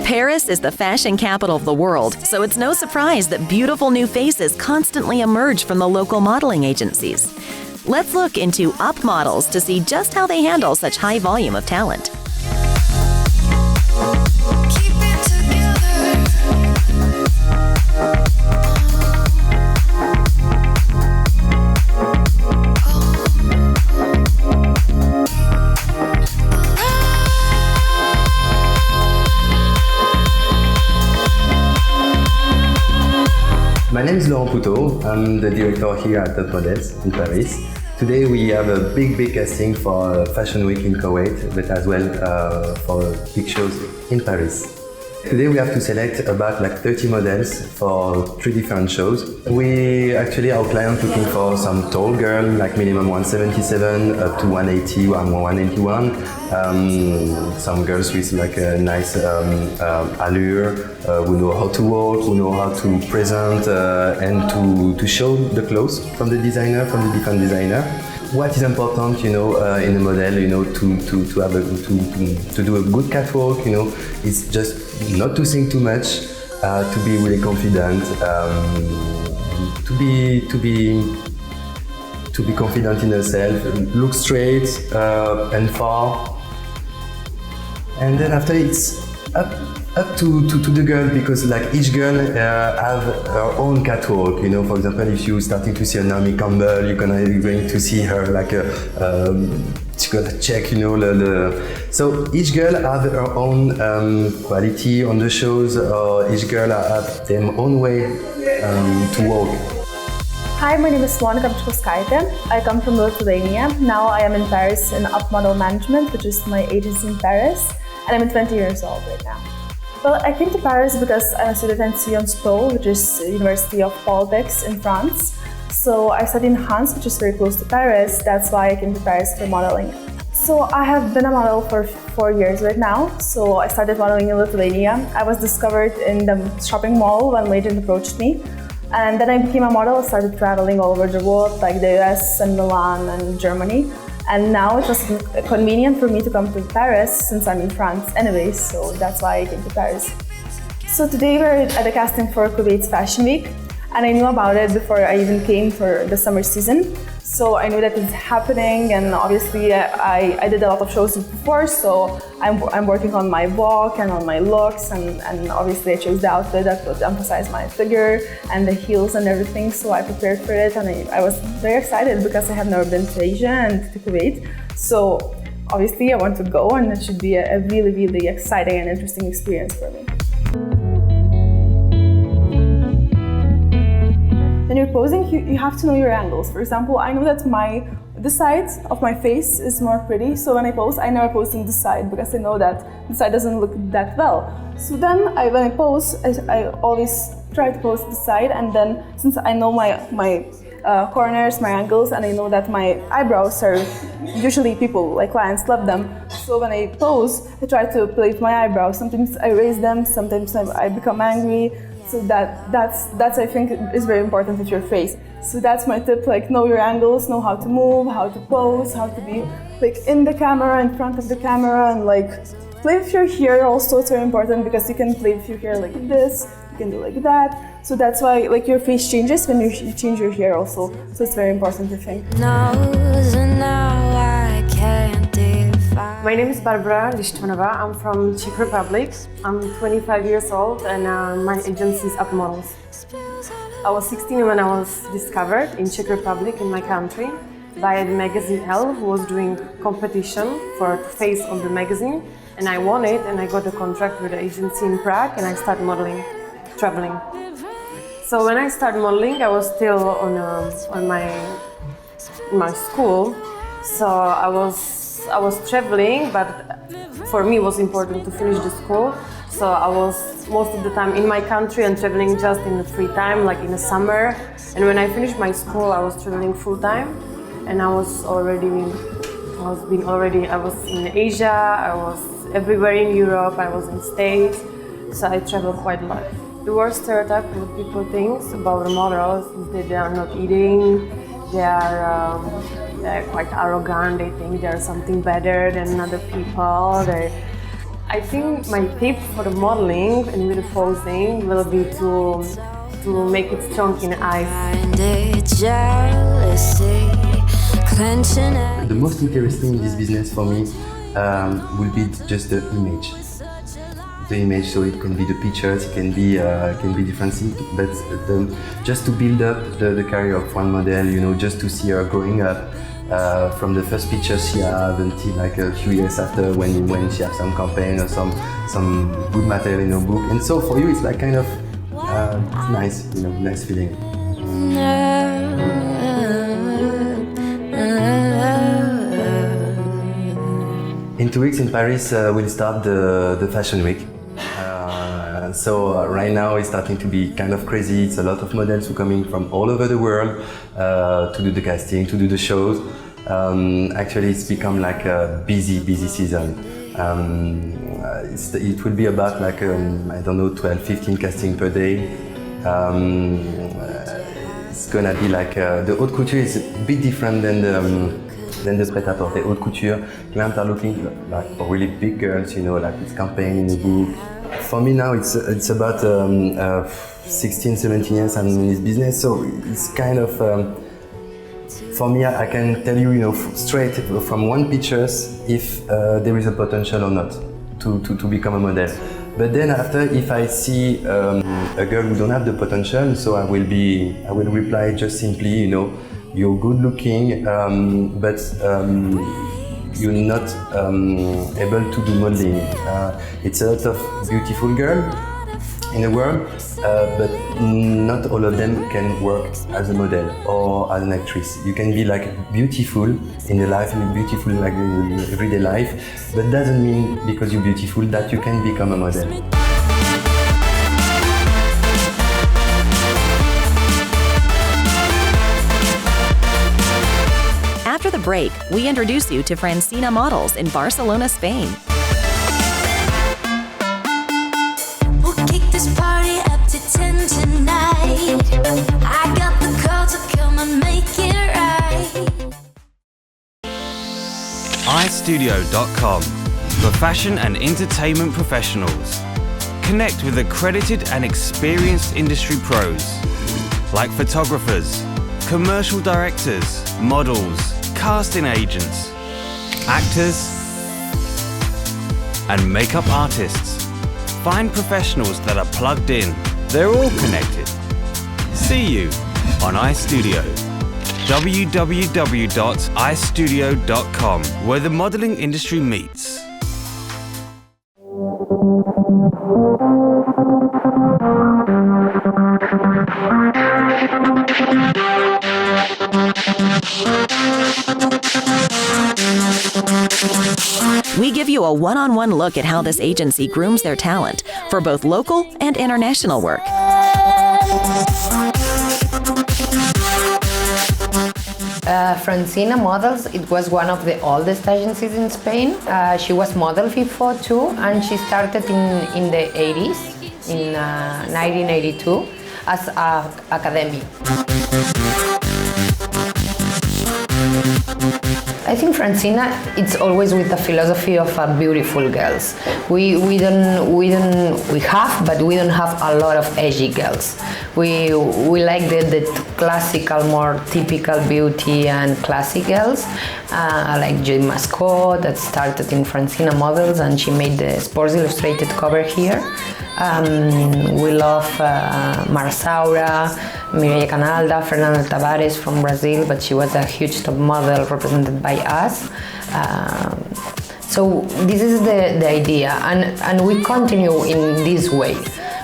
S24: Paris is the fashion capital of the world, so it's no surprise that beautiful new faces constantly emerge from the local modeling agencies. Let's look into Up Models to see just how they handle such high volume of talent.
S25: My name is Laurent Poutot. I'm the director here at Top Models in Paris. Today we have a big casting for Fashion Week in Kuwait, but as well for big shows in Paris. Today we have to select about 30 models for 3 different shows. We actually, our client looking for some tall girl, like minimum 177 up to 180 and 181. Some girls with a nice allure, who know how to walk, who know how to present and to show the clothes from the designer, from the different designer. What is important, in a model, to have to do a good catwalk, is just not to think too much, to be really confident, to be confident in herself, look straight and far. And then after it's up to the girl, because like each girl have her own catwalk. You know, for example, if you're starting to see a Naomi Campbell, you're going to see her like she's gonna check, you know, so each girl have her own quality on the shows, or each girl have their own way to walk.
S1: Hi, my name is Monica Pchkoskaite. I come from Lithuania. Now I am in Paris in Up Model Management, which is my agency in Paris, and I'm 20 years old right now. Well, I came to Paris because I'm a student at Sciences Po, which is University of Politics in France. So I studied in Hans, which is very close to Paris. That's why I came to Paris for modeling. So I have been a model for 4 years right now. So I started modeling in Lithuania. I was discovered in the shopping mall when an agent approached me. And then I became a model, started traveling all over the world, like the US and Milan and Germany. And now it was convenient for me to come to Paris since I'm in France anyway, so that's why I came to Paris. So today we're at the casting for Kuwait's Fashion Week, and I knew about it before I even came for the summer season. So I knew that it's happening, and obviously I did a lot of shows before, so I'm working on my walk and on my looks, and obviously I chose the outfit that would emphasize my figure and the heels and everything, so I prepared for it, and I was very excited because I have never been to Asia and to Kuwait. So obviously I want to go, and it should be a really, really exciting and interesting experience for me. When you're posing, you have to know your angles. For example, I know that this side of my face is more pretty, so when I pose, I never pose on this side because I know that this side doesn't look that well. So then when I pose, I always try to pose this side, and then since I know my corners, my angles, and I know that my eyebrows are usually people, like clients, love them. So when I pose, I try to play with my eyebrows. Sometimes I raise them, sometimes I become angry. So that's I think is very important with your face. So that's my tip, like know your angles, know how to move, how to pose, how to be like in the camera, in front of the camera, and like play with your hair also. It's very important because you can play with your hair like this, you can do like that. So that's why like your face changes when you change your hair also. So it's very important, I think.
S9: My name is Barbara Lištvanova. I'm from Czech Republic. I'm 25 years old, and my agency is Up Models. I was 16 when I was discovered in Czech Republic, in my country, by the magazine Elle, who was doing competition for face of the magazine, and I won it, and I got a contract with the agency in Prague, and I started modeling, traveling. So when I started modeling, I was still on my school, so I was traveling, but for me it was important to finish the school. So I was most of the time in my country and traveling just in the free time, like in the summer. And when I finished my school, I was traveling full time, and I was in Asia, I was everywhere in Europe, I was in States, so I traveled quite a lot. The worst stereotype that people think about the models is that they are not eating, they're quite arrogant, they think they're something better than other people. I think my tip for the modeling and with the posing will be to make it strong in the eyes.
S25: The most interesting in this business for me will be just the image. The image, so it can be the pictures, it can be different things, but just to build up the career of one model, you know, just to see her growing up from the first pictures she have until like a few years after when she has some campaign or some good material in her book. And so for you, it's like kind of nice, you know, nice feeling. In 2 weeks in Paris, we'll start the Fashion Week. So right now it's starting to be kind of crazy. It's a lot of models who are coming from all over the world to do the casting, to do the shows. Actually, it's become like a busy season. It will be about like, I don't know, 12, 15 casting per day. It's gonna be like, the haute couture is a bit different than the prêt-à-porter. Haute couture, clients are looking like for really big girls, you know, like it's campaign in the book. For me now, it's about 16, 17 years I'm in this business, so it's kind of for me, I can tell you, straight from one pictures if there is a potential or not to become a model. But then after, if I see a girl who don't have the potential, so I will reply just simply, you're good looking, but you're not able to do modeling. It's a lot of beautiful girls in the world, but not all of them can work as a model or as an actress. You can be beautiful in the life, beautiful in everyday life, but doesn't mean because you're beautiful that you can become a model.
S24: After the break, we introduce you to Francina Models in Barcelona, Spain.
S20: This party up to 10 tonight. I got the call to come and make it right.
S7: iStudio.com for fashion and entertainment professionals. Connect with accredited and experienced industry pros like photographers, commercial directors, models, casting agents, actors, and makeup artists. Find professionals that are plugged in. They're all connected. See you on iStudio. www.istudio.com, where the modeling industry meets.
S24: We give you a one-on-one look at how this agency grooms their talent for both local and international work.
S2: Francina Models, it was one of the oldest agencies in Spain. She was model before too, and she started in the 80s, in 1982, as an academy. I think Francina, it's always with the philosophy of beautiful girls. We have, but we don't have a lot of edgy girls. We like the classical, more typical beauty and classic girls, like Judy Mascot that started in Francina Models, and she made the Sports Illustrated cover here. We love Mara Saura, Mireia Canalda, Fernanda Tavares from Brazil, but she was a huge top model represented by us. So this is the idea, and we continue in this way.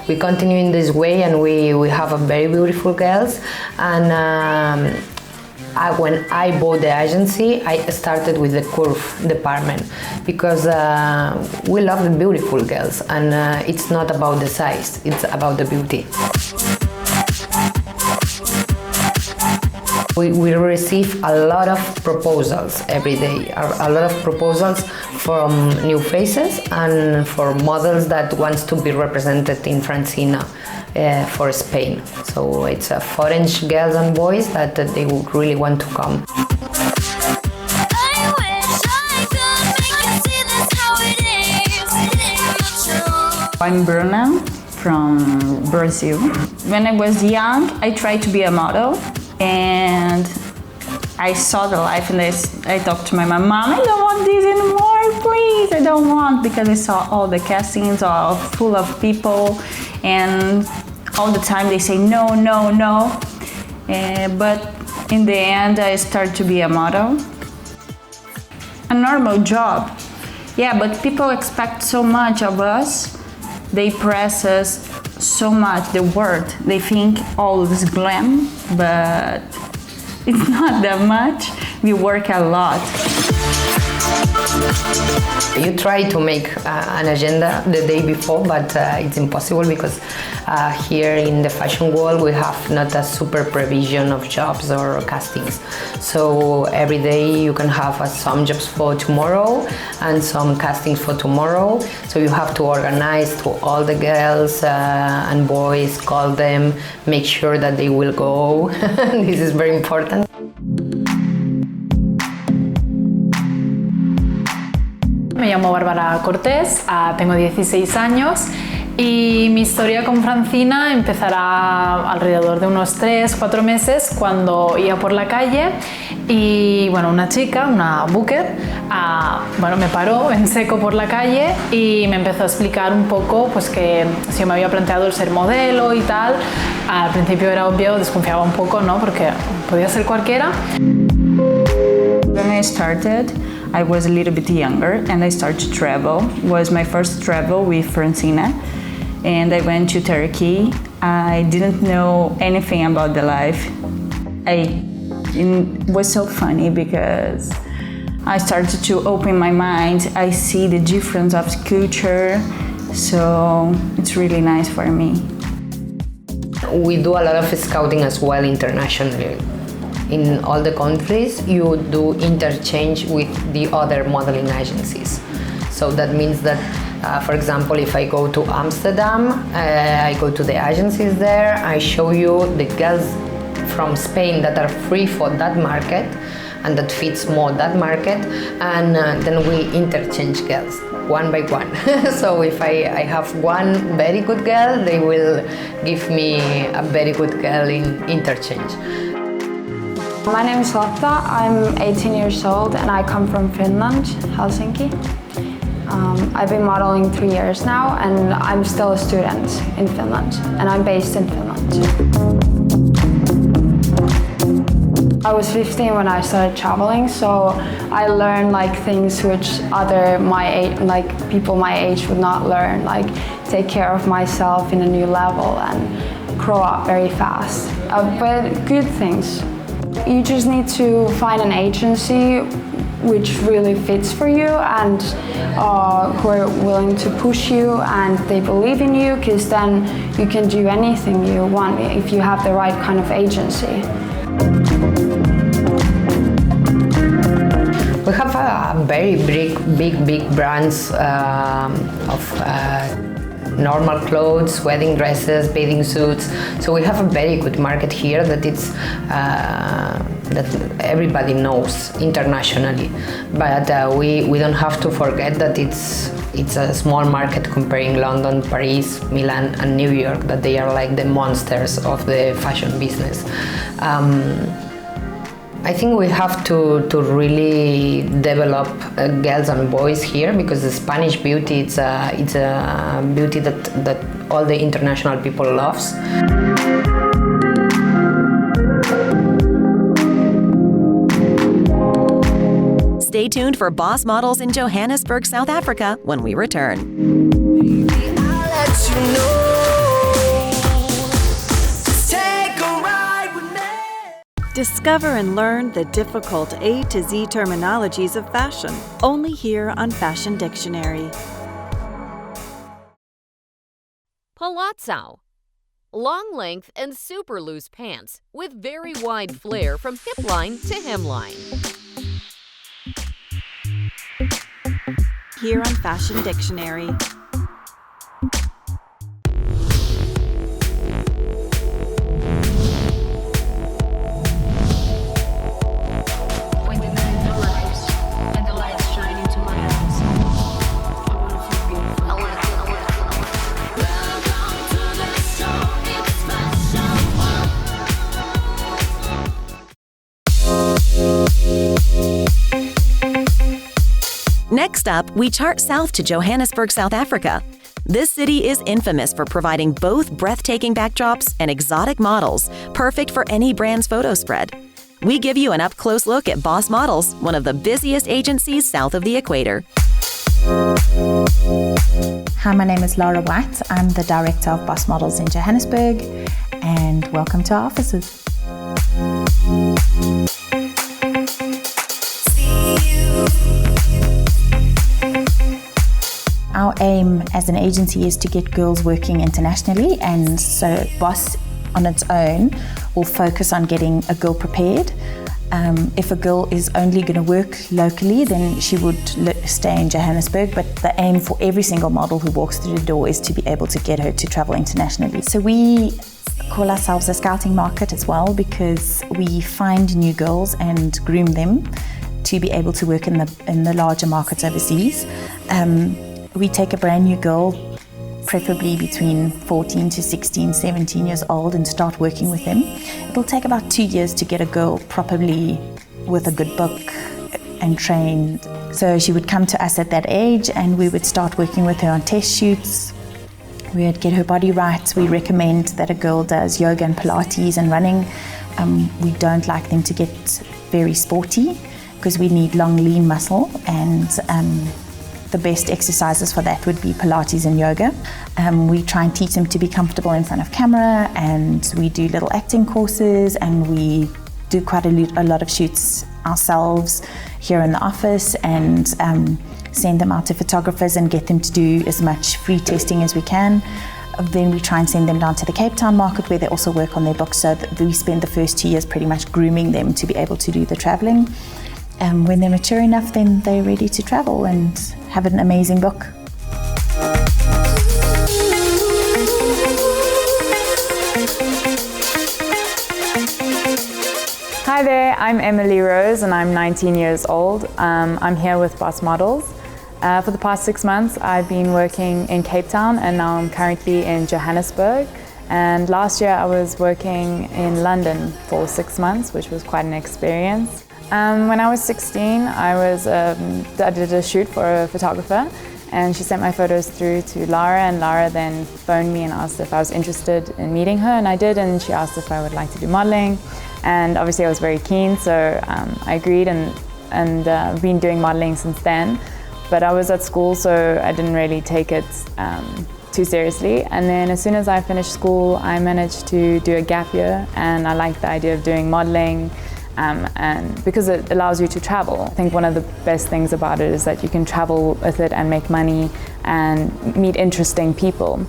S2: We continue in this way, and we have a very beautiful girls. And when I bought the agency, I started with the curve department because we love the beautiful girls, and it's not about the size, it's about the beauty. We receive a lot of proposals every day, a lot of proposals from new faces and for models that wants to be represented in Francina for Spain. So it's foreign girls and boys that they would really want to come.
S11: I'm Bruna from Brazil. When I was young, I tried to be a model. And I saw the life, and I talked to my mom, I don't want this anymore, please, I don't want, because I saw all the castings are full of people, and all the time they say no, no, no. But in the end, I started to be a model. A normal job, yeah, but people expect so much of us. They press us so much, the word. They think all this glam, but it's not that much. We work a lot.
S2: You try to make an agenda the day before, but it's impossible because here in the fashion world we have not a super provision of jobs or castings. So every day you can have some jobs for tomorrow and some castings for tomorrow. So you have to organize to all the girls and boys, call them, make sure that they will go. This is very important.
S16: Me llamo Bárbara Cortés, tengo 16 años
S10: Y mi historia con Francina empezará alrededor de unos 3-4 meses cuando iba por la calle y bueno, una chica, una booker, me paró en seco por la calle y me empezó a explicar un poco pues que si yo me había planteado el ser modelo y tal. Al principio era obvio, desconfiaba un poco, ¿no? Porque podía ser cualquiera.
S11: When I started, I was a little bit younger and I started to travel. It was my first travel with Francina. And I went to Turkey. I didn't know anything about the life. It was so funny because I started to open my mind. I see the difference of culture, so it's really nice for me.
S2: We do a lot of scouting as well internationally. In all the countries, you do interchange with the other modeling agencies. So that means that, for example, if I go to Amsterdam, I go to the agencies there, I show you the girls from Spain that are free for that market and that fits more that market, and then we interchange girls one by one. So if I have one very good girl, they will give me a very good girl in interchange.
S13: My name is Lotta, I'm 18 years old and I come from Finland, Helsinki. I've been modeling 3 years now and I'm still a student in Finland and I'm based in Finland. I was 15 when I started traveling, so I learned like things which people my age would not learn, like take care of myself in a new level and grow up very fast. But good things. You just need to find an agency which really fits for you and who are willing to push you and they believe in you, because then you can do anything you want if you have the right kind of agency.
S2: We have a very big brands of normal clothes, wedding dresses, bathing suits. So we have a very good market here that it's that everybody knows internationally. But we don't have to forget that it's a small market comparing London, Paris, Milan, and New York. That they are like the monsters of the fashion business. I think we have to really develop girls and boys here, because the Spanish beauty it's a beauty that all the international people loves.
S24: Stay tuned for Boss Models in Johannesburg, South Africa when we return.
S20: I'll let you know.
S17: Discover and learn the difficult A to Z terminologies of fashion, only here on Fashion Dictionary.
S4: Palazzo. Long length and super loose pants with very wide flare from hip line to hemline.
S17: Here on Fashion Dictionary.
S24: Next up, we chart south to Johannesburg, South Africa. This city is infamous for providing both breathtaking backdrops and exotic models, perfect for any brand's photo spread. We give you an up-close look at Boss Models, one of the busiest agencies south of the equator.
S16: Hi, my name is Laura White. I'm the director of Boss Models in Johannesburg, and welcome to our offices. Our aim as an agency is to get girls working internationally, and so Boss on its own will focus on getting a girl prepared. If a girl is only going to work locally, then she would stay in Johannesburg, but the aim for every single model who walks through the door is to be able to get her to travel internationally. So we call ourselves a scouting market as well, because we find new girls and groom them to be able to work in the larger markets overseas. We take a brand new girl preferably between 14 to 16, 17 years old, and start working with them. It'll take about 2 years to get a girl properly with a good book and trained. So she would come to us at that age and we would start working with her on test shoots. We would get her body right. We recommend that a girl does yoga and Pilates and running. We don't like them to get very sporty because we need long, lean muscle, and the best exercises for that would be Pilates and yoga. We try and teach them to be comfortable in front of camera, and we do little acting courses, and we do quite a lot of shoots ourselves here in the office, and send them out to photographers and get them to do as much free testing as we can. Then we try and send them down to the Cape Town market where they also work on their books, so that we spend the first 2 years pretty much grooming them to be able to do the traveling. When they're mature enough, then they're ready to travel and have an amazing book.
S12: Hi there, I'm Emily Rose and I'm 19 years old. I'm here with Boss Models. For the past 6 months, I've been working in Cape Town, and now I'm currently in Johannesburg. And last year I was working in London for 6 months, which was quite an experience. When I was 16, I did a shoot for a photographer, and she sent my photos through to Lara, and Lara then phoned me and asked if I was interested in meeting her, and I did, and she asked if I would like to do modeling. And obviously I was very keen, so I agreed, and I've been doing modeling since then. But I was at school, so I didn't really take it too seriously. And then as soon as I finished school, I managed to do a gap year, and I liked the idea of doing modeling, and because it allows you to travel. I think one of the best things about it is that you can travel with it and make money and meet interesting people.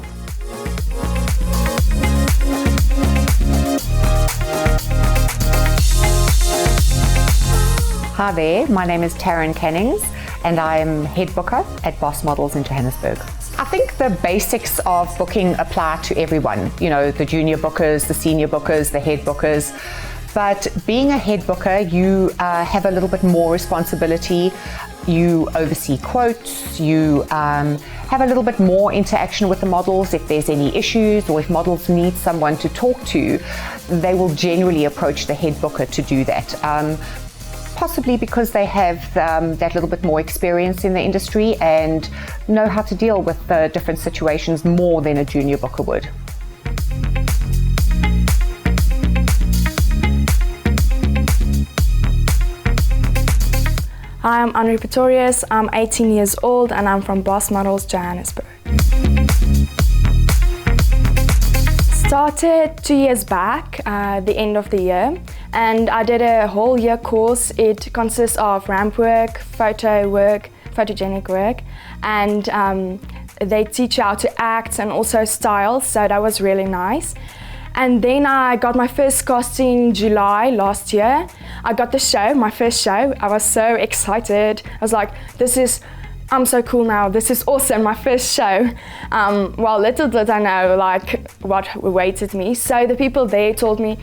S14: Hi there, my name is Taryn Cannings and I'm head booker at Boss Models in Johannesburg. I think the basics of booking apply to everyone, you know, the junior bookers, the senior bookers, the head bookers. But being a head booker, you have a little bit more responsibility. You oversee quotes, you have a little bit more interaction with the models. If there's any issues or if models need someone to talk to, they will generally approach the head booker to do that. Possibly because they have that little bit more experience in the industry and know how to deal with the different situations more than a junior booker would.
S15: Hi, I'm Henri Pretorius, I'm 18 years old and I'm from Boss Models Johannesburg. Started 2 years back, the end of the year, and I did a whole year course. It consists of ramp work, photogenic work, and they teach you how to act and also style, so that was really nice. And then I got my first casting in July last year. I got the show, my first show. I was so excited. I was like, I'm so cool now, this is awesome, my first show. Well, little did I know like what awaited me. So the people there told me,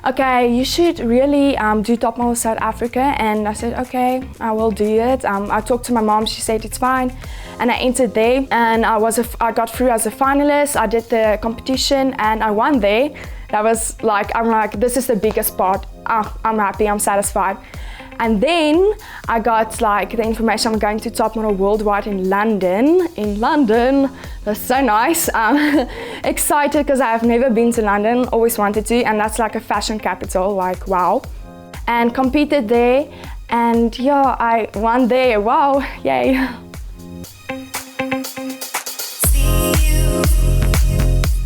S15: okay, you should really do Top Model South Africa. And I said, okay, I will do it. I talked to my mom, she said it's fine. And I entered there and I got through as a finalist. I did the competition and I won there. That was like, I'm like, this is the biggest part. I'm happy, I'm satisfied. And then I got like the information I'm going to Top Model Worldwide in London. That's so nice. Excited because I've never been to London, always wanted to, and that's like a fashion capital, like wow. And competed there, and yeah, I won there, wow, yay.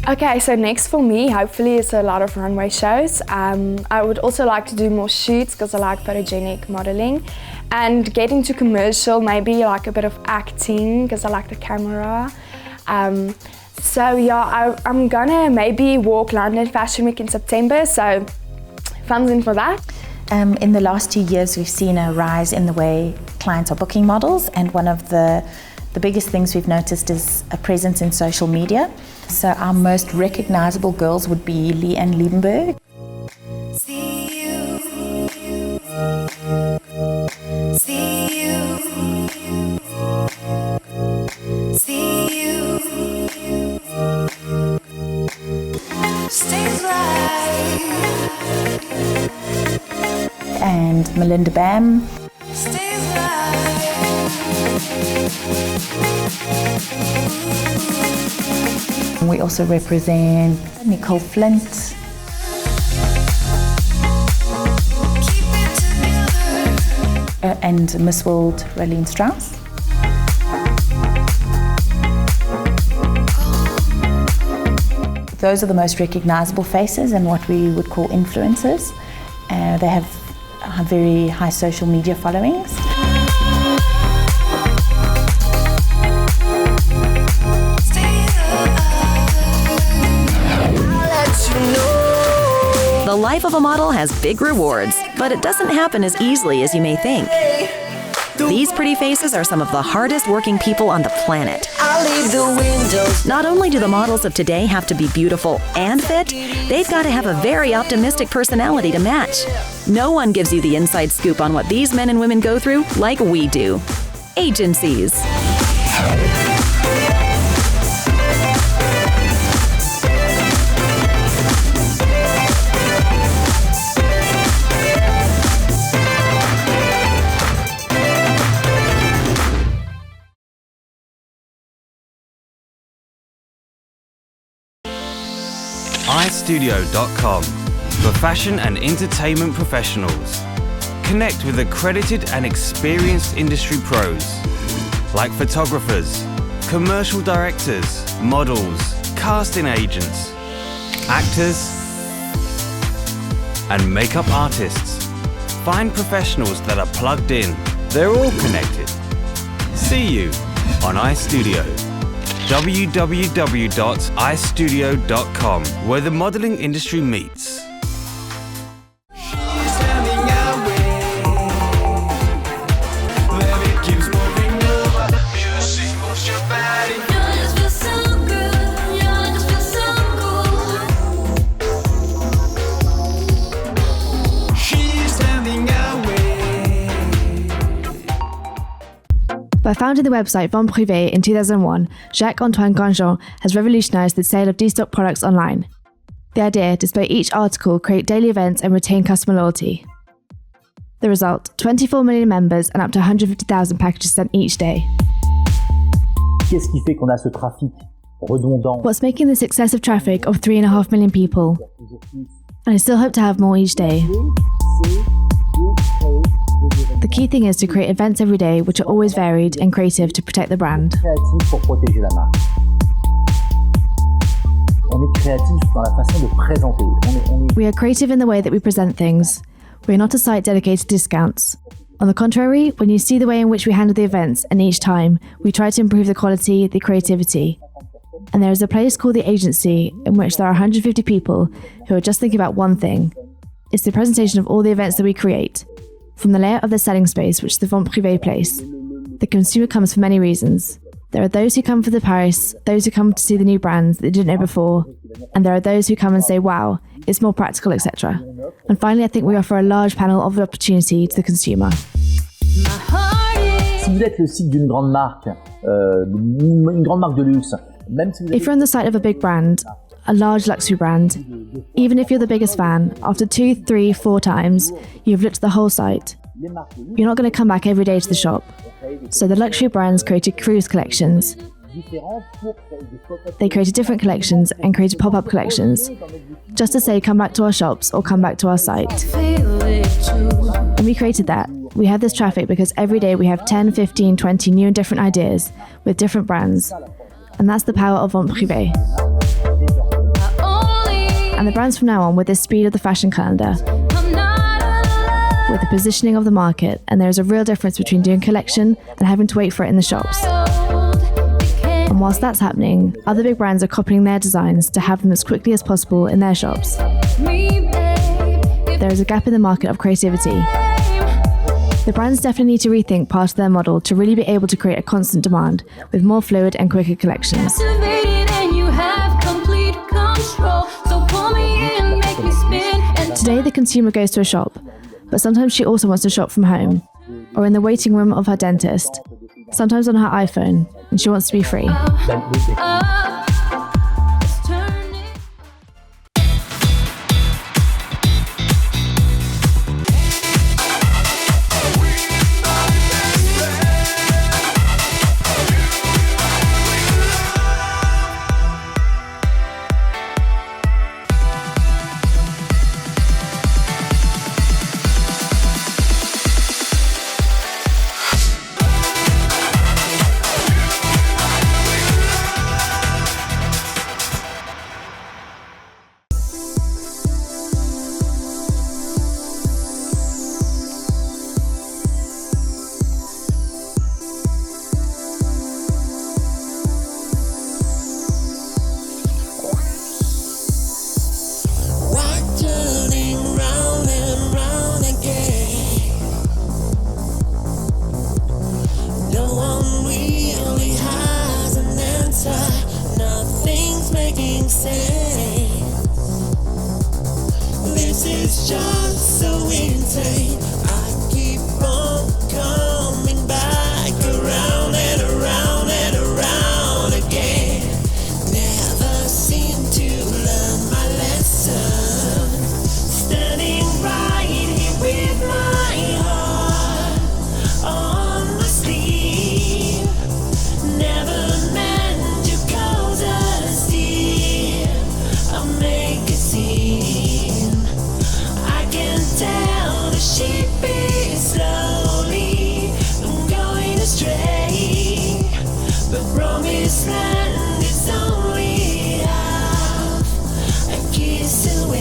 S15: Okay, so next for me, hopefully, is a lot of runway shows. I would also like to do more shoots because I like photogenic modeling, and get into commercial, maybe like a bit of acting because I like the camera. So yeah, I'm gonna maybe walk London Fashion Week in September, so thumbs in for that.
S16: In the last 2 years, we've seen a rise in the way clients are booking models, and one of the biggest things we've noticed is a presence in social media. So our most recognizable girls would be Leanne Liebenberg. Melinda Bam. We also represent Nicole Flint. And Miss World Raylene Strauss. Those are the most recognizable faces and what we would call influencers. They have very high social media followings.
S24: The life of a model has big rewards, but it doesn't happen as easily as you may think. These pretty faces are some of the hardest working people on the planet. Not only do the models of today have to be beautiful and fit, they've got to have a very optimistic personality to match. No one gives you the inside scoop on what these men and women go through like we do. Agencies.
S7: iStudio.com for fashion and entertainment professionals. Connect with accredited and experienced industry pros like photographers, commercial directors, models, casting agents, actors, and makeup artists. Find professionals that are plugged in. They're all connected. See you on iStudio. www.istudio.com, where the modeling industry meets.
S5: By founding the website Vente Privée in 2001, Jacques-Antoine Grandjean has revolutionized the sale of destock products online. The idea, display each article, create daily events and retain customer loyalty. The result, 24 million members and up to 150,000 packages sent each day.
S18: Qu'est-ce qui fait qu'on a ce trafic redondant?
S5: What's making this excessive traffic of 3.5 million people? And I still hope to have more each day. The key thing is to create events every day which are always varied and creative to protect the brand. We are creative in the way that we present things. We are not a site dedicated to discounts. On the contrary, when you see the way in which we handle the events, and each time, we try to improve the quality, the creativity. And there is a place called The Agency in which there are 150 people who are just thinking about one thing. It's the presentation of all the events that we create. From the layout of the selling space, which is the Vente Privée place, the consumer comes for many reasons. There are those who come for the price, those who come to see the new brands that they didn't know before, and there are those who come and say, wow, it's more practical, etc. And finally, I think we offer a large panel of opportunity to the consumer.
S18: Si vous êtes le site d'une grande marque, une grande marque de luxe, même si vous
S5: If you're on the site of a big brand, a large luxury brand, even if you're the biggest fan, after 2, 3, 4 times, you've looked at the whole site. You're not going to come back every day to the shop. So the luxury brands created cruise collections. They created different collections and created pop-up collections, just to say come back to our shops or come back to our site. And we created that. We have this traffic because every day we have 10, 15, 20 new and different ideas with different brands. And that's the power of Vente Privée. And the brands from now on with the speed of the fashion calendar, with the positioning of the market, and there is a real difference between doing collection and having to wait for it in the shops. And whilst that's happening, other big brands are copying their designs to have them as quickly as possible in their shops. There is a gap in the market of creativity. The brands definitely need to rethink part of their model to really be able to create a constant demand with more fluid and quicker collections. Today the consumer goes to a shop, but sometimes she also wants to shop from home, or in the waiting room of her dentist, sometimes on her iPhone, and she wants to be free.
S20: insane. This is just so insane. I keep on coming back around and around and around again. Never seem to learn my lesson. Standing right here with my heart on my sleeve. Never meant to cause a steal. I'll make a scene. I can tell the sheep is slowly going astray. But promised land is only half a kiss away.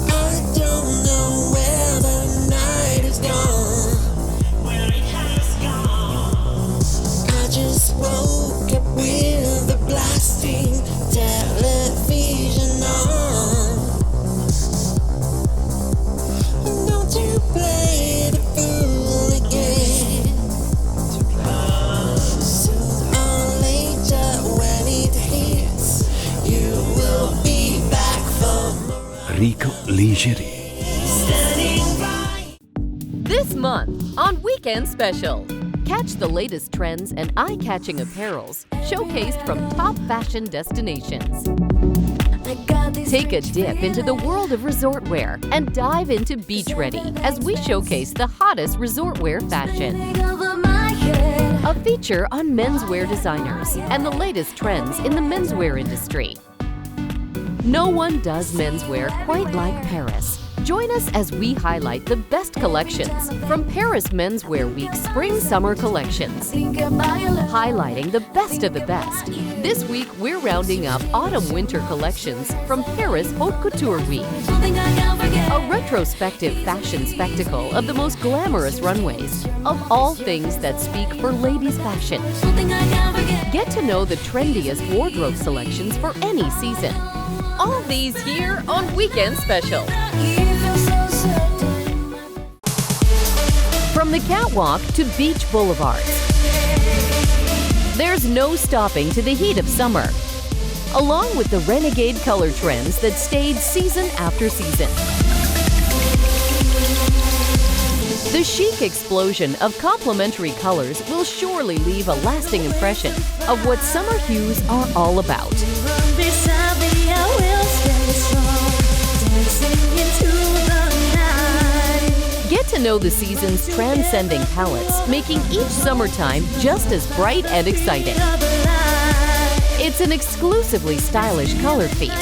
S20: I don't know where the night is gone, where it has gone. I just woke up with the blasting television on. Don't you play the fool again. Sooner or later when it hits, you will be back for
S3: Rico Ligeri.
S20: standing right.
S4: This month on Weekend Special, catch the latest trends and eye-catching apparels showcased from top fashion destinations. Take a dip into the world of resort wear and dive into Beach Ready as we showcase the hottest resort wear fashion. A feature on menswear designers and the latest trends in the menswear industry. No one does menswear quite like Paris. Join us as we highlight the best collections from Paris Menswear Week Spring-Summer collections, highlighting the best of the best. This week, we're rounding up Autumn-Winter collections from Paris Haute Couture Week, a retrospective fashion spectacle of the most glamorous runways, of all things that speak for ladies' fashion. Get to know the trendiest wardrobe selections for any season. All these here on Weekend Special. From the catwalk to beach boulevards, there's no stopping to the heat of summer, along with the renegade color trends that stayed season after season. The chic explosion of complementary colors will surely leave a lasting impression of what summer hues are all about. Get to know the season's transcending palettes, making each summertime just as bright and exciting. It's an exclusively stylish color feat.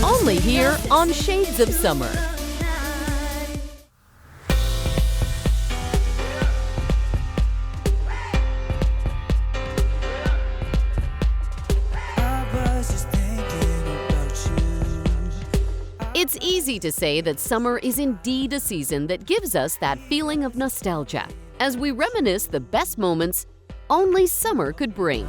S4: Only here on Shades of Summer. It's easy to say that summer is indeed a season that gives us that feeling of nostalgia, as we reminisce the best moments only summer could bring.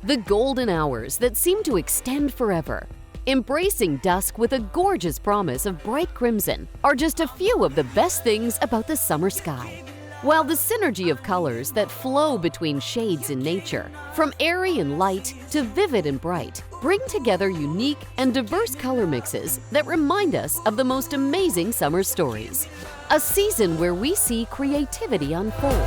S4: The golden hours that seem to extend forever, embracing dusk with a gorgeous promise of bright crimson, are just a few of the best things about the summer sky. While the synergy of colors that flow between shades in nature, from airy and light to vivid and bright, bring together unique and diverse color mixes that remind us of the most amazing summer stories. A season where we see creativity unfold.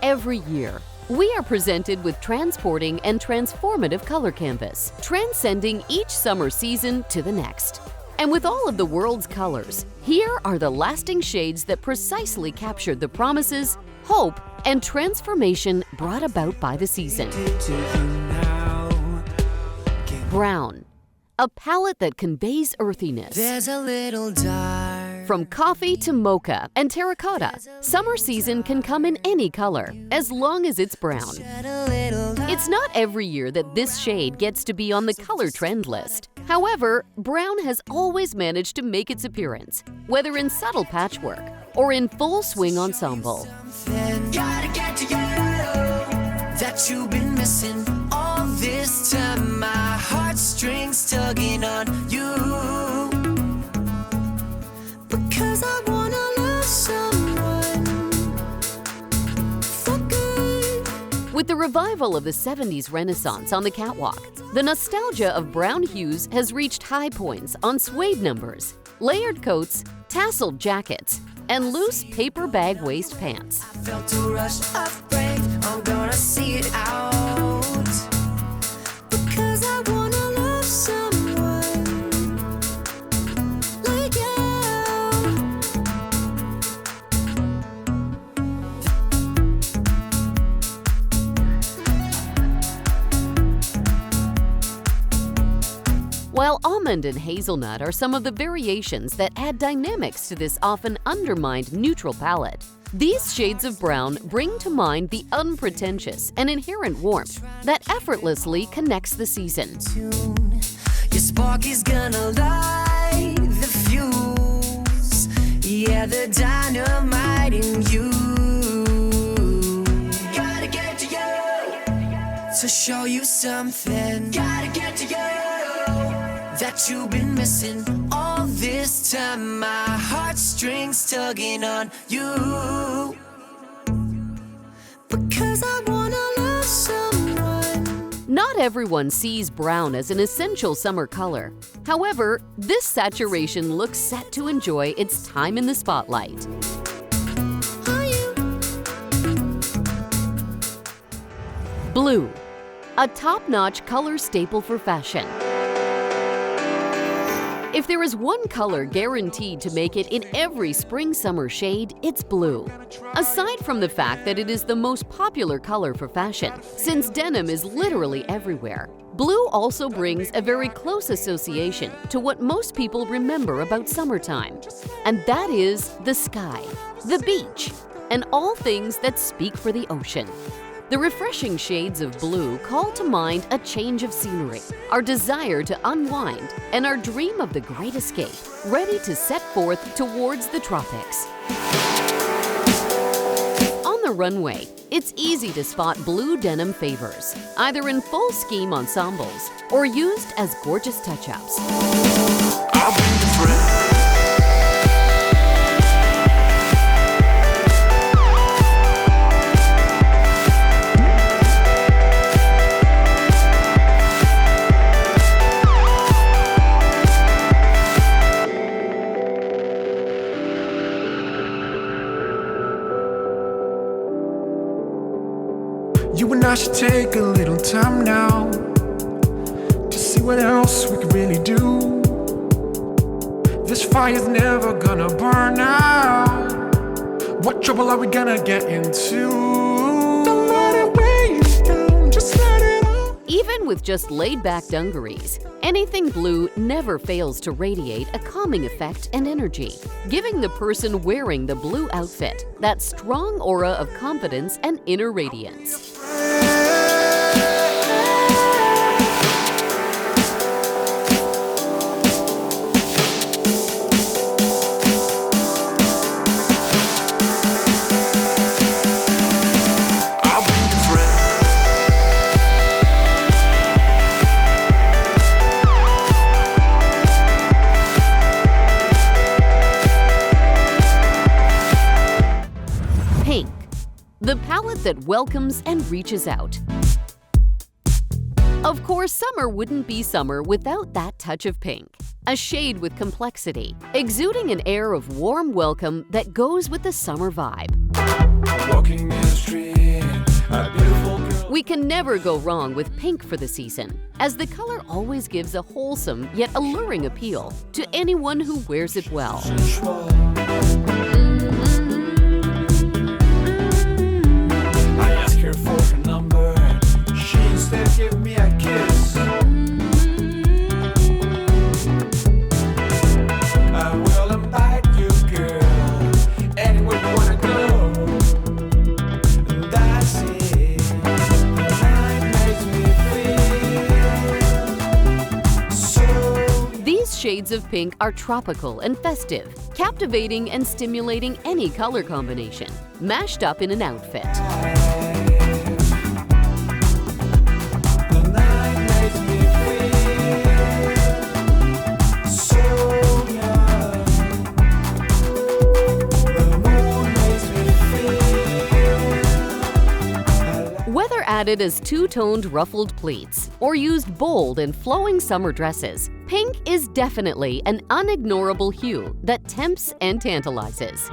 S4: Every year, we are presented with transporting and transformative color canvas, transcending each summer season to the next. And with all of the world's colors, here are the lasting shades that precisely captured the promises, hope, and transformation brought about by the season. Brown, a palette that conveys earthiness.
S20: There's a little dark
S4: From coffee to mocha and terracotta, summer season can come in any color, as long as it's brown. It's not every year that this shade gets to be on the color trend list. However, brown has always managed to make its appearance, whether in subtle patchwork or in full swing ensemble.
S20: Gotta get to you that you've been missing all this time. My heartstrings tugging on you because I wanna love someone for good.
S4: With the revival of the 70s Renaissance on the catwalk, the nostalgia of brown hues has reached high points on suede numbers, layered coats, tasseled jackets, and loose paper bag waist pants.
S20: Felt a rush of faith, I'm gonna see it out because I wanna love someone like you.
S4: While almond and hazelnut are some of the variations that add dynamics to this often undermined neutral palette, these shades of brown bring to mind the unpretentious and inherent warmth that effortlessly connects the season.
S20: Your spark is gonna light the fuse. Yeah, the dynamite in you. Gotta get to you to show you something. Gotta get to you that you've been missing all this time. My heartstrings tugging on you because I wanna love someone.
S4: Not everyone sees brown as an essential summer color. However, this saturation looks set to enjoy its time in the spotlight. Blue, a top-notch color staple for fashion. If there is one color guaranteed to make it in every spring-summer shade, it's blue. Aside from the fact that it is the most popular color for fashion, since denim is literally everywhere, blue also brings a very close association to what most people remember about summertime, and that is the sky, the beach, and all things that speak for the ocean. The refreshing shades of blue call to mind a change of scenery, our desire to unwind, and our dream of the great escape, ready to set forth towards the tropics. On the runway, it's easy to spot blue denim favors, either in full scheme ensembles or used as gorgeous touch-ups.
S3: You and I should take a little time now to see what else we can really do. This fire's never gonna burn out. What trouble are we gonna get into? Don't let it weigh you down, just let it out.
S4: Even with just laid-back dungarees, anything blue never fails to radiate a calming effect and energy, giving the person wearing the blue outfit that strong aura of confidence and inner radiance. Pink, the palette that welcomes and reaches out. Of course, summer wouldn't be summer without that touch of pink. A shade with complexity, exuding an air of warm welcome that goes with the summer vibe.
S3: Walking in the street, a beautiful girl.
S4: We can never go wrong with pink for the season, as the color always gives a wholesome yet alluring appeal to anyone who wears it well.
S3: I asked her for her number, she instead gave me a kiss. I will invite you
S4: shades of pink are tropical and festive, captivating and stimulating any color combination, mashed up in an outfit. Whether added as two-toned ruffled pleats or used bold and flowing summer dresses, pink is definitely an unignorable hue that tempts and tantalizes.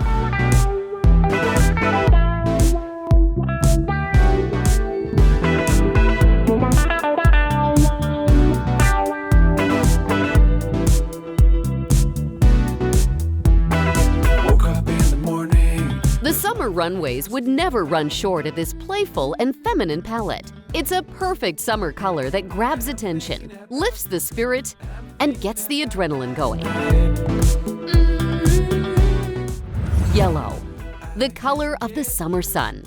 S4: The summer runways would never run short of this playful and feminine palette. It's a perfect summer color that grabs attention, lifts the spirit, and gets the adrenaline going. Yellow, the color of the summer sun.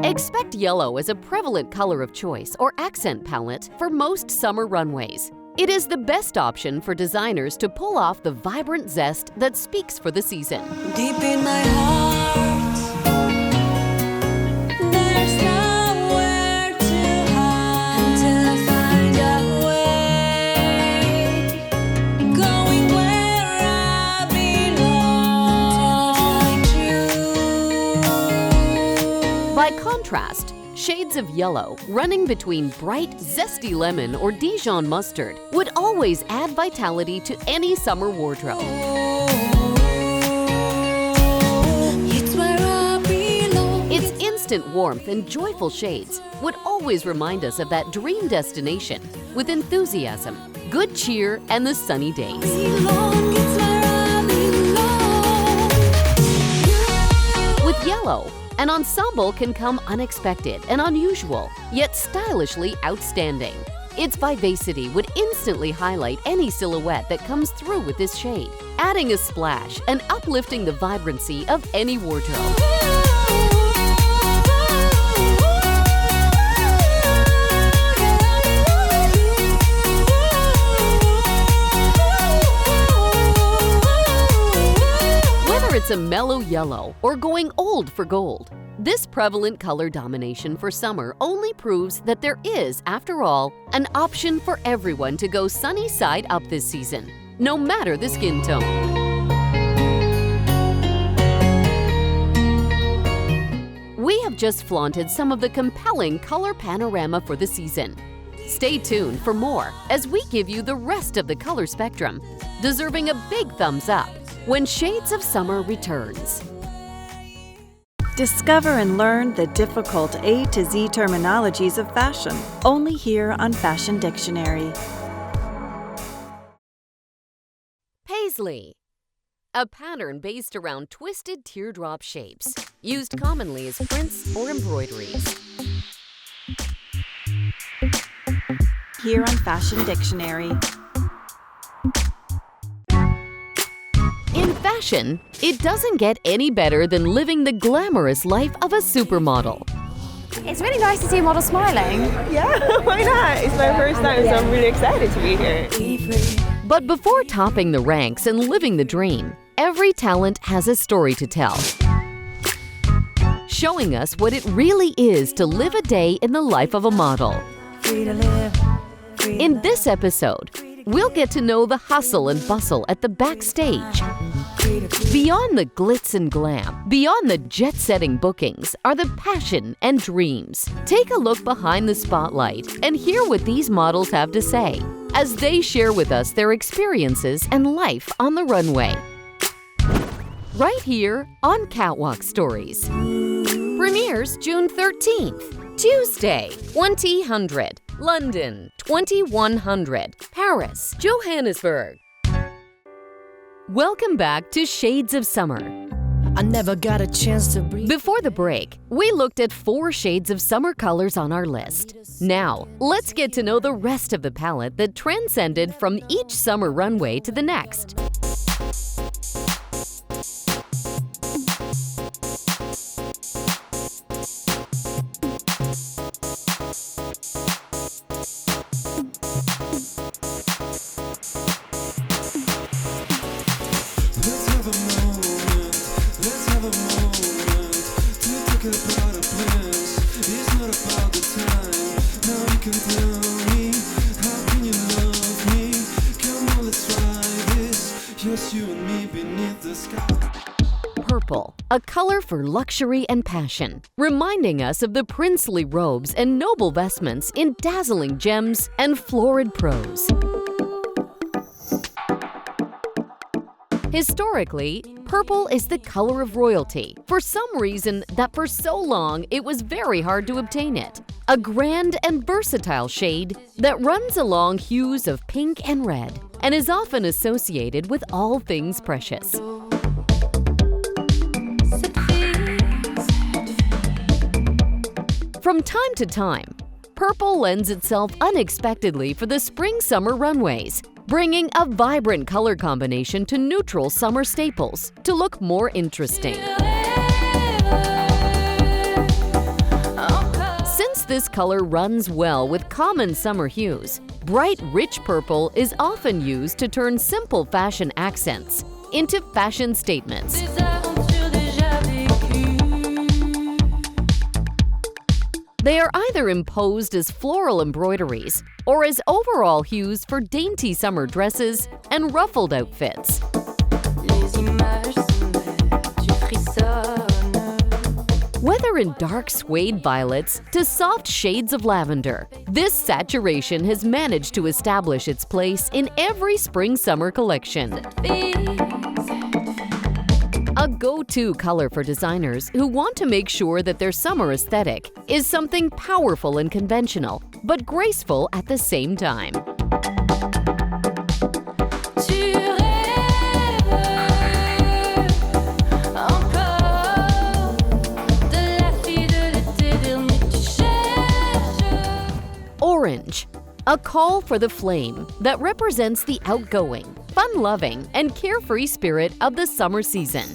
S4: Expect yellow as a prevalent color of choice or accent palette for most summer runways. It is the best option for designers to pull off the vibrant zest that speaks for the season.
S20: Deep in my heart, there's nowhere to hide until I find a way, going where I belong.
S4: By contrast, shades of yellow running between bright, zesty lemon or Dijon mustard would always add vitality to any summer wardrobe. Its instant warmth and joyful shades would always remind us of that dream destination with enthusiasm, good cheer, and the sunny days. With yellow, an ensemble can come unexpected and unusual, yet stylishly outstanding. Its vivacity would instantly highlight any silhouette that comes through with this shade, adding a splash and uplifting the vibrancy of any wardrobe. It's a mellow yellow or going old for gold. This prevalent color domination for summer only proves that there is, after all, an option for everyone to go sunny side up this season, no matter the skin tone. We have just flaunted some of the compelling color panorama for the season. Stay tuned for more as we give you the rest of the color spectrum, deserving a big thumbs up when Shades of Summer returns.
S17: Discover and learn the difficult A to Z terminologies of fashion, only here on Fashion Dictionary.
S4: Paisley, a pattern based around twisted teardrop shapes, used commonly as prints or embroideries.
S17: Here on Fashion Dictionary.
S4: In fashion, it doesn't get any better than living the glamorous life of a supermodel.
S8: It's really nice to see a model smiling.
S19: Yeah, why not? It's my first time, so I'm really excited to be here.
S4: But before topping the ranks and living the dream, every talent has a story to tell, showing us what it really is to live a day in the life of a model. In this episode, we'll get to know the hustle and bustle at the backstage. Beyond the glitz and glam, beyond the jet-setting bookings, are the passion and dreams. Take a look behind the spotlight and hear what these models have to say as they share with us their experiences and life on the runway. Right here on Catwalk Stories. Premieres June 13th, Tuesday, 2000. London, 2100. Paris, Johannesburg. Welcome back to Shades of Summer.
S20: I never got a chance to breathe.
S4: Before the break, we looked at 4 shades of summer colors on our list. Now, let's get to know the rest of the palette that transcended from each summer runway to the next.
S3: have a moment. Let's have a moment to talk about our plans. It's not about the time. Now you can tell me, how can you love me? Come on, let's try this. Just you and me beneath the sky.
S4: Purple, a color for luxury and passion, reminding us of the princely robes and noble vestments in dazzling gems and florid prose. Historically, purple is the color of royalty, for some reason that for so long it was very hard to obtain it. A grand and versatile shade that runs along hues of pink and red and is often associated with all things precious. From time to time, purple lends itself unexpectedly for the spring-summer runways, bringing a vibrant color combination to neutral summer staples to look more interesting. Since this color runs well with common summer hues, bright, rich purple is often used to turn simple fashion accents into fashion statements. They are either imposed as floral embroideries or as overall hues for dainty summer dresses and ruffled outfits. Whether in dark suede violets to soft shades of lavender, this saturation has managed to establish its place in every spring-summer collection. A go-to color for designers who want to make sure that their summer aesthetic is something powerful and conventional, but graceful at the same time. Orange, a call for the flame that represents the outgoing, fun-loving, and carefree spirit of the summer season.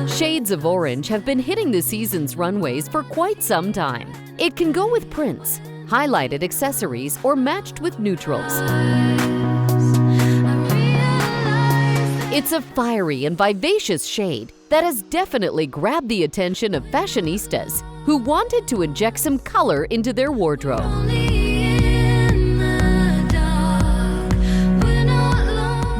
S4: Shades of orange have been hitting the season's runways for quite some time. It can go with prints, highlighted accessories, or matched with neutrals. It's a fiery and vivacious shade that has definitely grabbed the attention of fashionistas who wanted to inject some color into their wardrobe.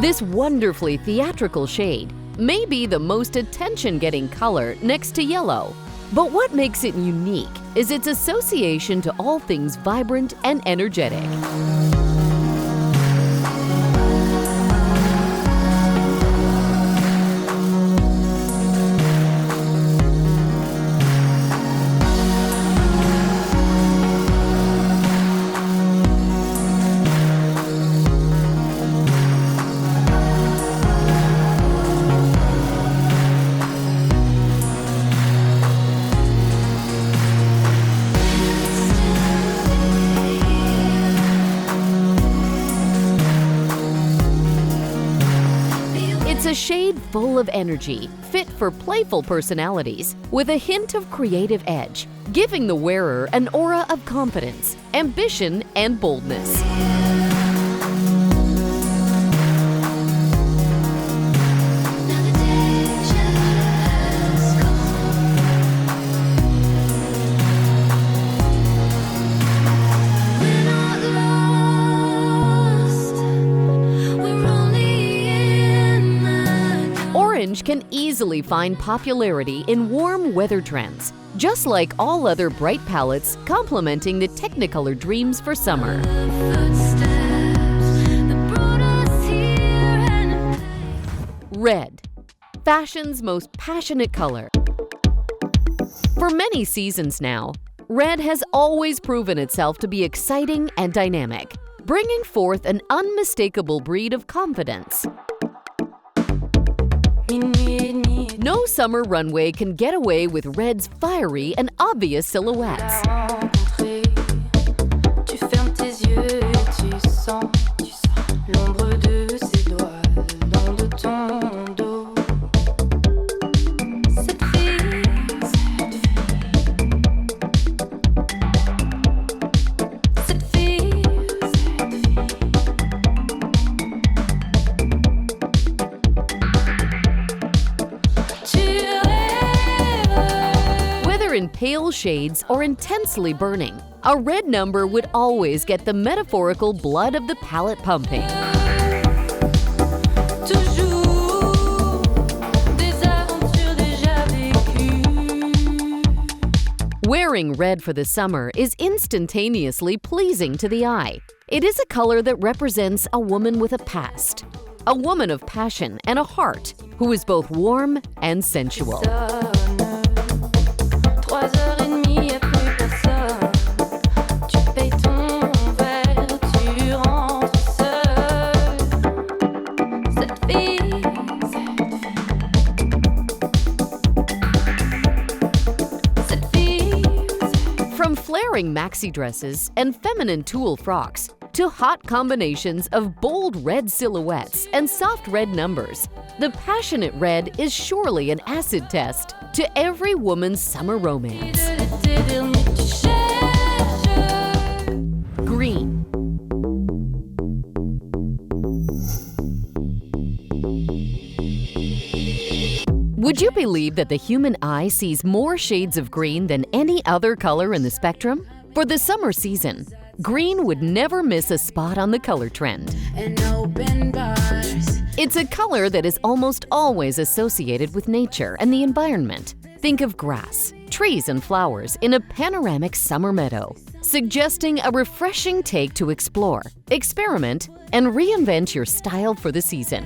S4: This wonderfully theatrical shade may be the most attention-getting color next to yellow. But what makes it unique is its association to all things vibrant and energetic. It's a shade full of energy, fit for playful personalities, with a hint of creative edge, giving the wearer an aura of confidence, ambition, and boldness. Orange can easily find popularity in warm weather trends, just like all other bright palettes complementing the Technicolor dreams for summer. Red, fashion's most passionate color. For many seasons now, red has always proven itself to be exciting and dynamic, bringing forth an unmistakable breed of confidence. No summer runway can get away with red's fiery and obvious silhouettes. pale shades or intensely burning, a red number would always get the metaphorical blood of the palate pumping. Wearing red for the summer is instantaneously pleasing to the eye. It is a color that represents a woman with a past, a woman of passion and a heart who is both warm and sensual. From flaring maxi dresses and feminine tulle frocks to hot combinations of bold red silhouettes and soft red numbers, the passionate red is surely an acid test to every woman's summer romance. Green. Would you believe that the human eye sees more shades of green than any other color in the spectrum? For the summer season, green would never miss a spot on the color trend. It's a color that is almost always associated with nature and the environment. Think of grass, trees, and flowers in a panoramic summer meadow, suggesting a refreshing take to explore, experiment, and reinvent your style for the season.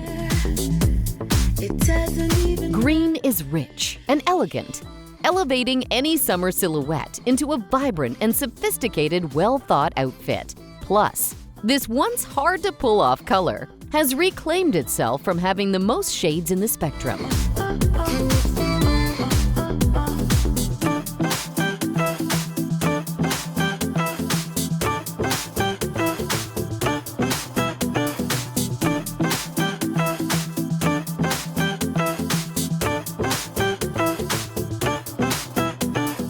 S4: Green is rich and elegant, elevating any summer silhouette into a vibrant and sophisticated, well-thought outfit. Plus, this once hard-to-pull-off color has reclaimed itself from having the most shades in the spectrum.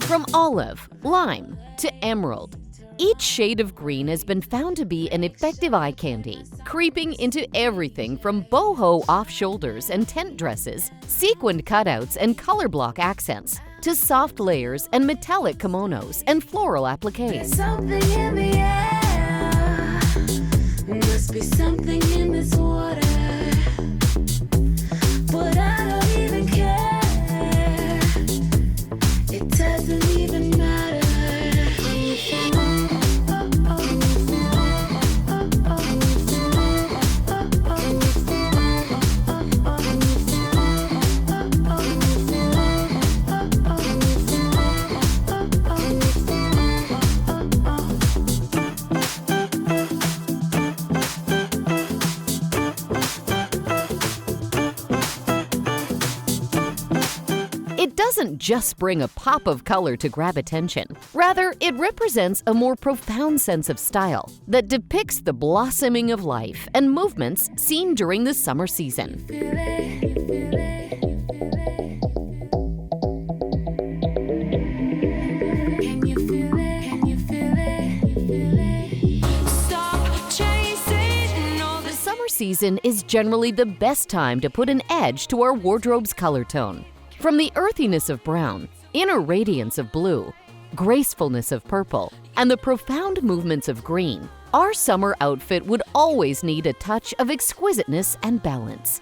S4: From olive, lime, to emerald, each shade of green has been found to be an effective eye candy, creeping into everything from boho off-shoulders and tent dresses, sequined cutouts and color block accents, to soft layers and metallic kimonos and floral appliques.
S20: Something in the air. Must be something in this water. But I don't even care. It doesn't even matter.
S4: It doesn't just bring a pop of color to grab attention. Rather, it represents a more profound sense of style that depicts the blossoming of life and movements seen during the summer season. The summer season is generally the best time to put an edge to our wardrobe's color tone. From the earthiness of brown, inner radiance of blue, gracefulness of purple, and the profound movements of green, our summer outfit would always need a touch of exquisiteness and balance.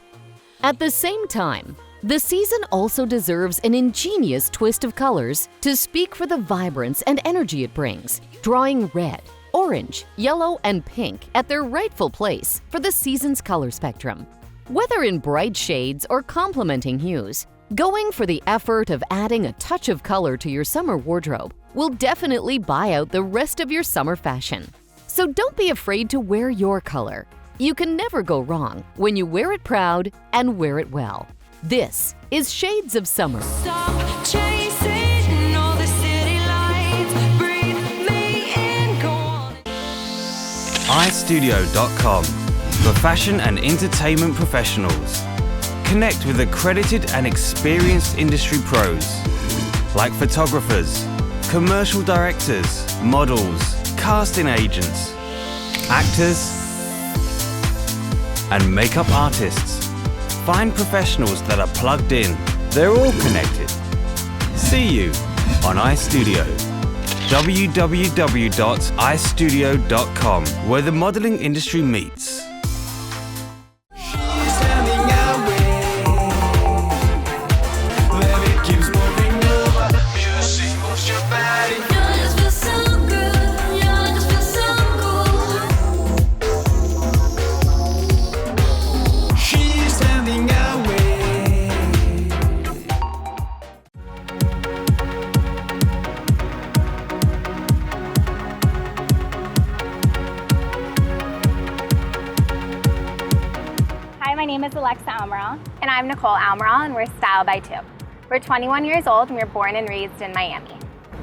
S4: At the same time, the season also deserves an ingenious twist of colors to speak for the vibrance and energy it brings, drawing red, orange, yellow, and pink at their rightful place for the season's color spectrum. Whether in bright shades or complementing hues, going for the effort of adding a touch of color to your summer wardrobe will definitely buy out the rest of your summer fashion. So don't be afraid to wear your color. You can never go wrong when you wear it proud and wear it well. This is Shades of Summer.
S20: Stop chasing all the city lights. Breathe me in, go on.
S7: iStudio.com for fashion and entertainment professionals. Connect with accredited and experienced industry pros like photographers, commercial directors, models, casting agents, actors, and makeup artists. Find professionals that are plugged in. They're all connected. See you on iStudio. www.istudio.com, where the modeling industry meets.
S1: My name is Alexa Almiral. And I'm Nicole Almiral, and we're Style by Two. We're 21 years old, and we were born and raised in Miami.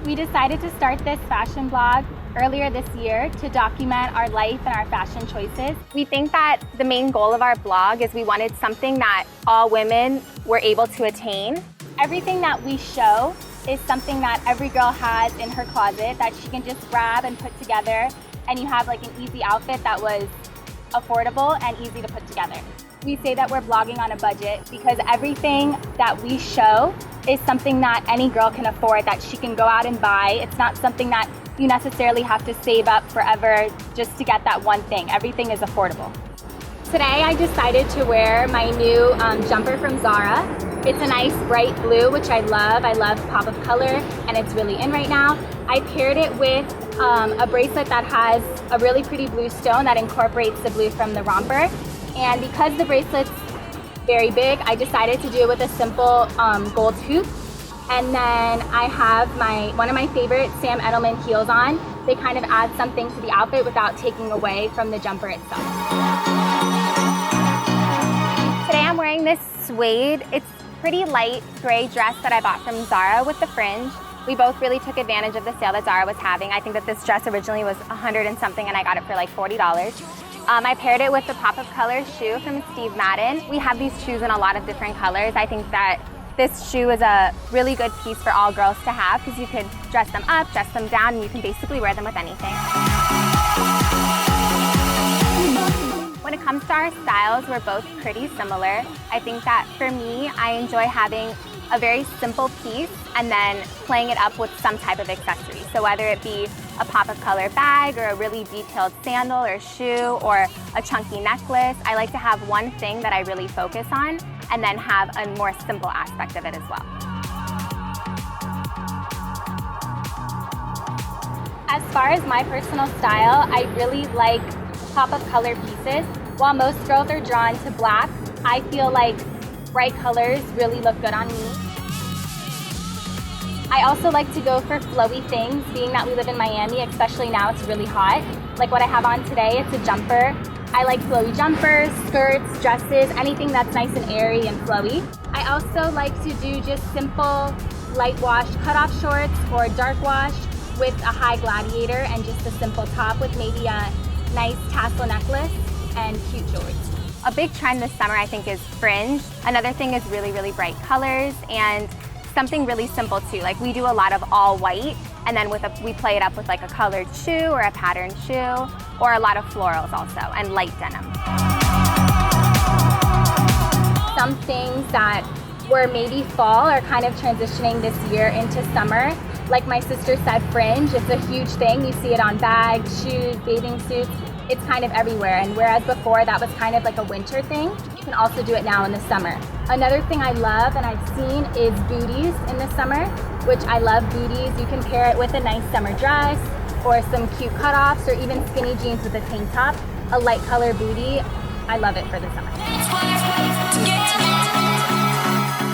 S8: We decided to start this fashion blog earlier this year to document our life and our fashion choices.
S1: We think that the main goal of our blog is we wanted something that all women were able to attain.
S8: Everything that we show is something that every girl has in her closet that she can just grab and put together, and you have like an easy outfit that was affordable and easy to put together. We say that we're blogging on a budget because everything that we show is something that any girl can afford, that she can go out and buy. It's not something that you necessarily have to save up forever just to get that one thing. Everything is affordable. Today I decided to wear my new jumper from Zara. It's a nice bright blue, which I love. I love pop of color, and it's really in right now. I paired it with a bracelet that has a really pretty blue stone that incorporates the blue from the romper. And because the bracelet's very big, I decided to do it with a simple gold hoop. And then I have one of my favorite Sam Edelman heels on. They kind of add something to the outfit without taking away from the jumper itself.
S1: Today I'm wearing this suede. It's pretty light gray dress that I bought from Zara with the fringe. We both really took advantage of the sale that Zara was having. I think that this dress originally was $100 and something, and I got it for like $40. I paired it with the Pop of Color shoe from Steve Madden. We have these shoes in a lot of different colors. I think that this shoe is a really good piece for all girls to have because you could dress them up, dress them down, and you can basically wear them with anything. When it comes to our styles, we're both pretty similar. I think that for me, I enjoy having a very simple piece and then playing it up with some type of accessory. So whether it be a pop of color bag or a really detailed sandal or shoe or a chunky necklace, I like to have one thing that I really focus on and then have a more simple aspect of it as well.
S8: As far as my personal style, I really like pop of color pieces. While most girls are drawn to black, I feel like bright colors really look good on me. I also like to go for flowy things, being that we live in Miami, especially now it's really hot. Like what I have on today, it's a jumper. I like flowy jumpers, skirts, dresses, anything that's nice and airy and flowy. I also like to do just simple light wash cutoff shorts or dark wash with a high gladiator and just a simple top with maybe a nice tassel necklace and cute jewelry.
S1: A big trend this summer, I think, is fringe. Another thing is really, really bright colors and something really simple too. Like we do a lot of all white, and then we play it up with like a colored shoe or a patterned shoe, or a lot of florals also, and light denim.
S8: Some things that were maybe fall are kind of transitioning this year into summer. Like my sister said, fringe, it's a huge thing. You see it on bags, shoes, bathing suits. It's kind of everywhere, and whereas before that was kind of like a winter thing, you can also do it now in the summer. Another thing I love and I've seen is booties in the summer, which I love booties. You can pair it with a nice summer dress or some cute cutoffs or even skinny jeans with a tank top. A light color booty, I love it for the summer.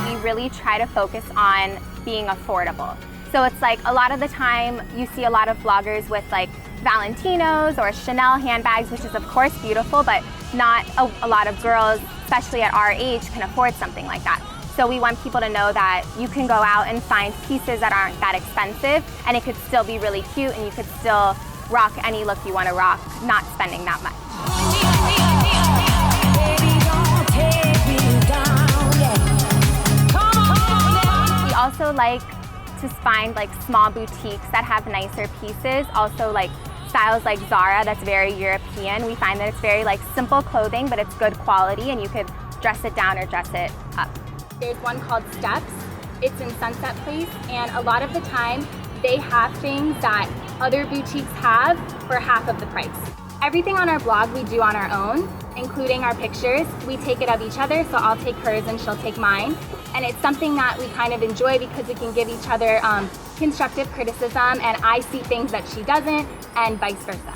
S1: We really try to focus on being affordable. So it's like a lot of the time you see a lot of bloggers with like Valentinos or Chanel handbags, which is of course beautiful, but not a lot of girls, especially at our age, can afford something like that. So we want people to know that you can go out and find pieces that aren't that expensive, and it could still be really cute, and you could still rock any look you want to rock, not spending that much. We also like to find like small boutiques that have nicer pieces, also like styles like Zara that's very European. We find that it's very like simple clothing, but it's good quality and you could dress it down or dress it up.
S8: There's one called Steps. It's in Sunset Place, and a lot of the time they have things that other boutiques have for half of the price. Everything on our blog we do on our own, including our pictures. We take it of each other, so I'll take hers and she'll take mine. And it's something that we kind of enjoy because we can give each other constructive criticism, and I see things that she doesn't, and vice versa.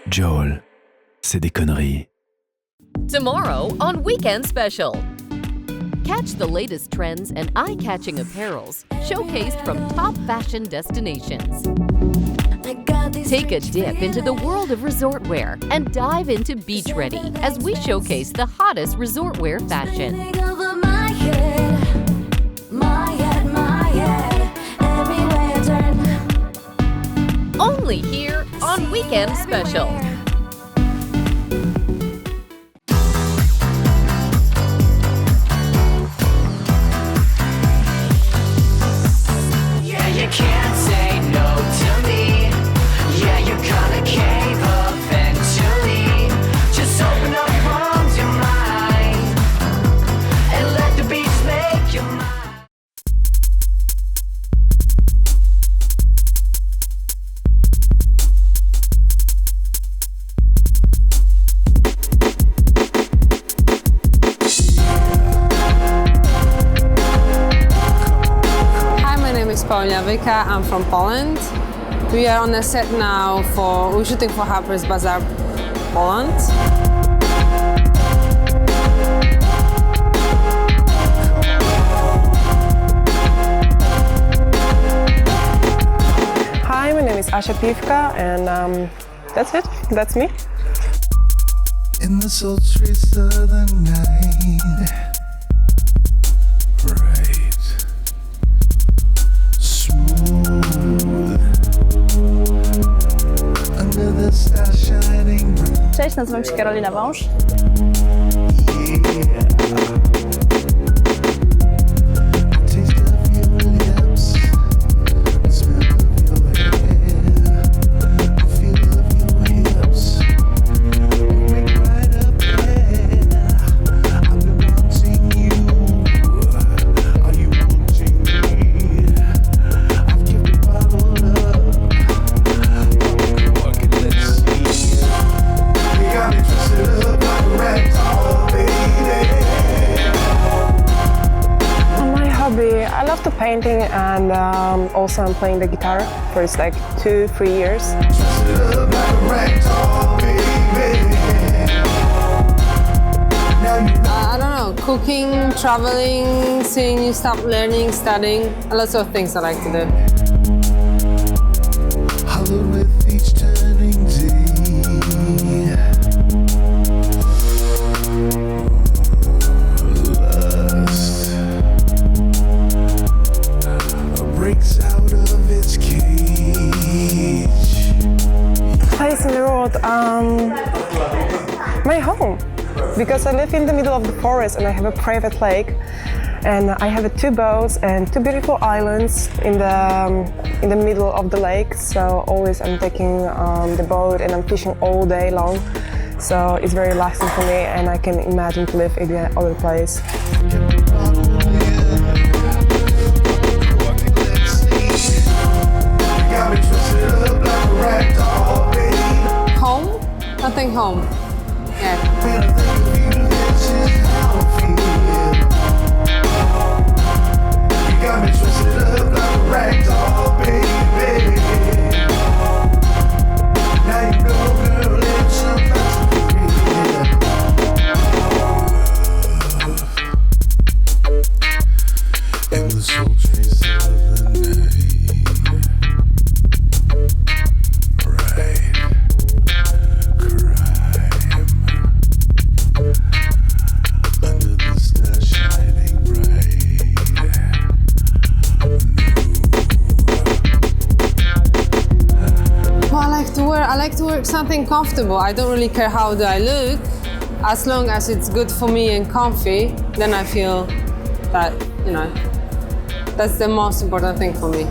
S6: Joel, c'est des conneries.
S4: Tomorrow on Weekend Special. Catch the latest trends and eye-catching apparels showcased from top fashion destinations. Take a dip into the world of resort wear and dive into beach ready as we showcase the hottest resort wear fashion. Only here on Weekend Special.
S9: Yeah, you can't say no to me. Yeah, you're gonna cave eventually. Just open up your mind and let the beats make your mind.
S21: I'm from Poland. We are on a set now we're shooting for Harper's Bazaar, Poland.
S19: Hi, my name is Asha Pivka, and that's it. That's me.
S3: In the sultry southern night, bright, smooth, under the stars shining bright.
S22: Cześć, nazywam się Karolina Wąż.
S19: Painting, and also I'm playing the guitar for it's like 2-3 years.
S21: I don't know, cooking, traveling, seeing new stuff, learning, studying, lots of things I like to do.
S3: Hallowed with each turning day. Lust breaks out of its cage.
S19: Place in the world, my home, because I live in the middle of the forest and I have a private lake, and I have 2 boats and 2 beautiful islands in the middle of the lake. So always I'm taking the boat and I'm fishing all day long. So it's very relaxing for me, and I can imagine to live in the other place.
S21: Home? I think home. Yeah. I like to wear something comfortable. I don't really care how do I look. As long as it's good for me and comfy, then I feel that, you know, that's the most important thing for me.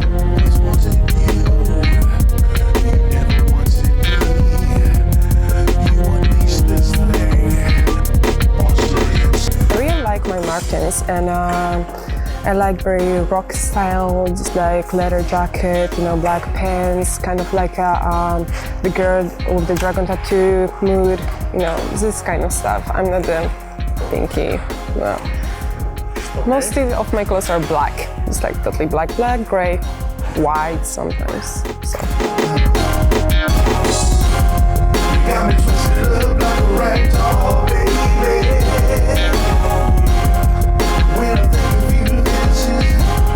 S19: I really like my Martens, and I like very rock style, just like leather jacket, you know, black pants, kind of like the girl with the dragon tattoo mood, you know, this kind of stuff. I'm not pinky. No. Mostly of my clothes are black, just like totally black, gray, white sometimes. So.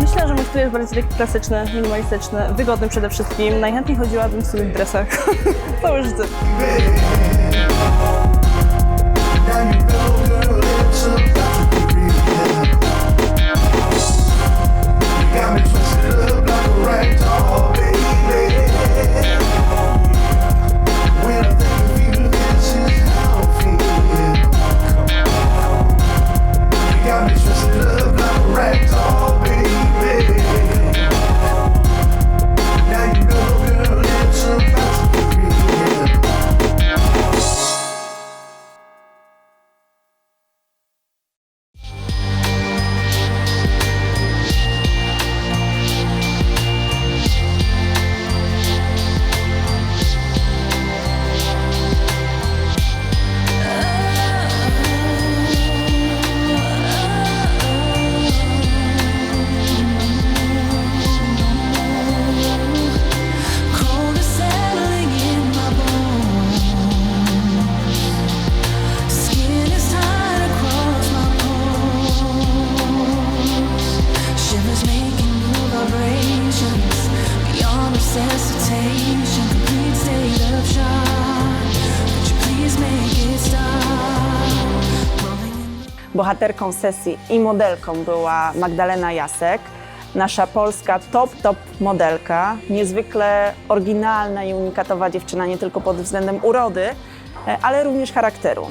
S10: Myślę, że mój styl jest bardziej taki klasyczny, minimalistyczny, wygodny przede wszystkim. Najchętniej chodziłabym sobie w dresach całe życie.
S11: Bohaterką sesji i modelką była Magdalena Jasek, nasza polska top modelka, niezwykle oryginalna i unikatowa dziewczyna nie tylko pod względem urody, ale również charakteru.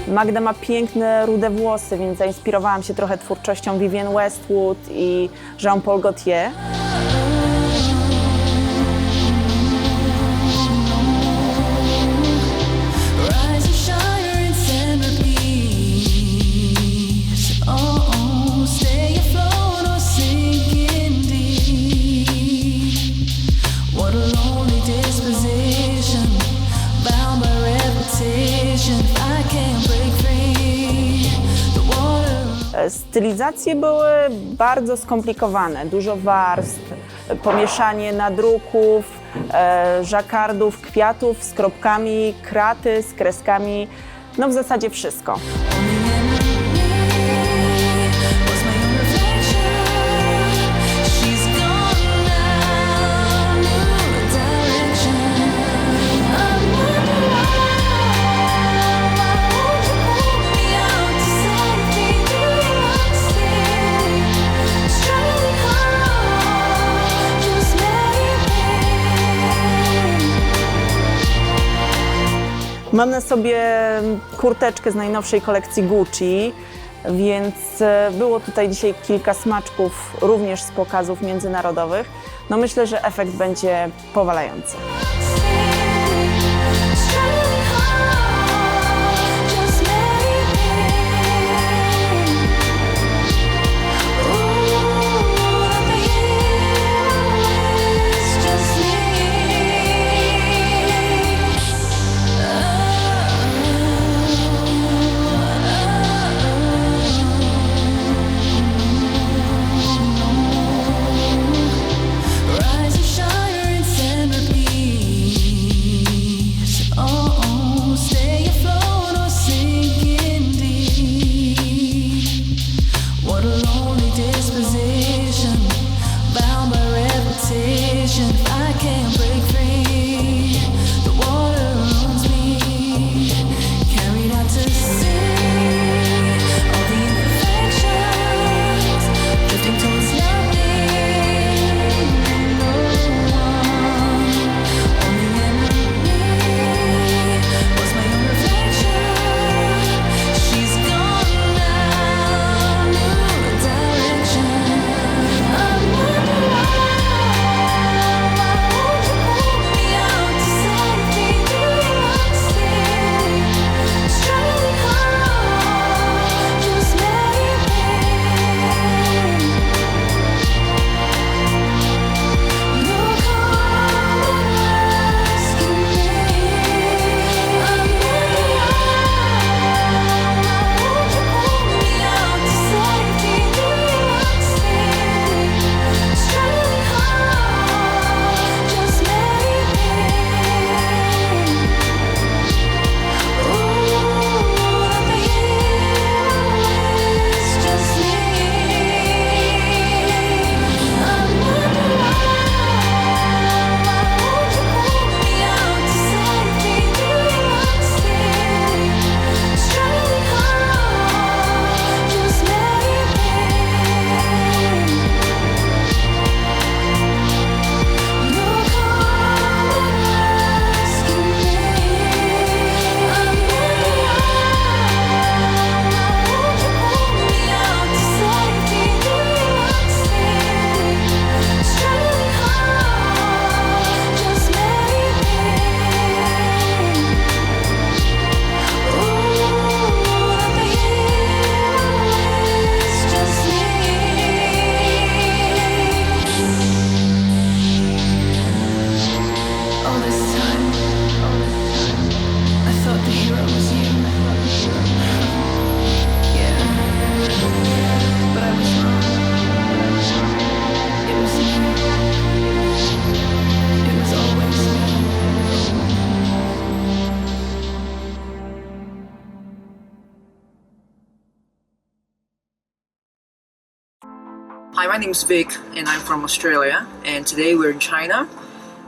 S11: Magda ma piękne, rude włosy, więc zainspirowałam się trochę twórczością Vivienne Westwood i Jean-Paul Gaultier. Stylizacje były bardzo skomplikowane, dużo warstw, pomieszanie nadruków, żakardów, kwiatów z kropkami, kraty z kreskami, no w zasadzie wszystko. Mam na sobie kurteczkę z najnowszej kolekcji Gucci, więc było tutaj dzisiaj kilka smaczków również z pokazów międzynarodowych. No myślę, że efekt będzie powalający.
S2: Hi, my name's Vic and I'm from Australia, and today we're in China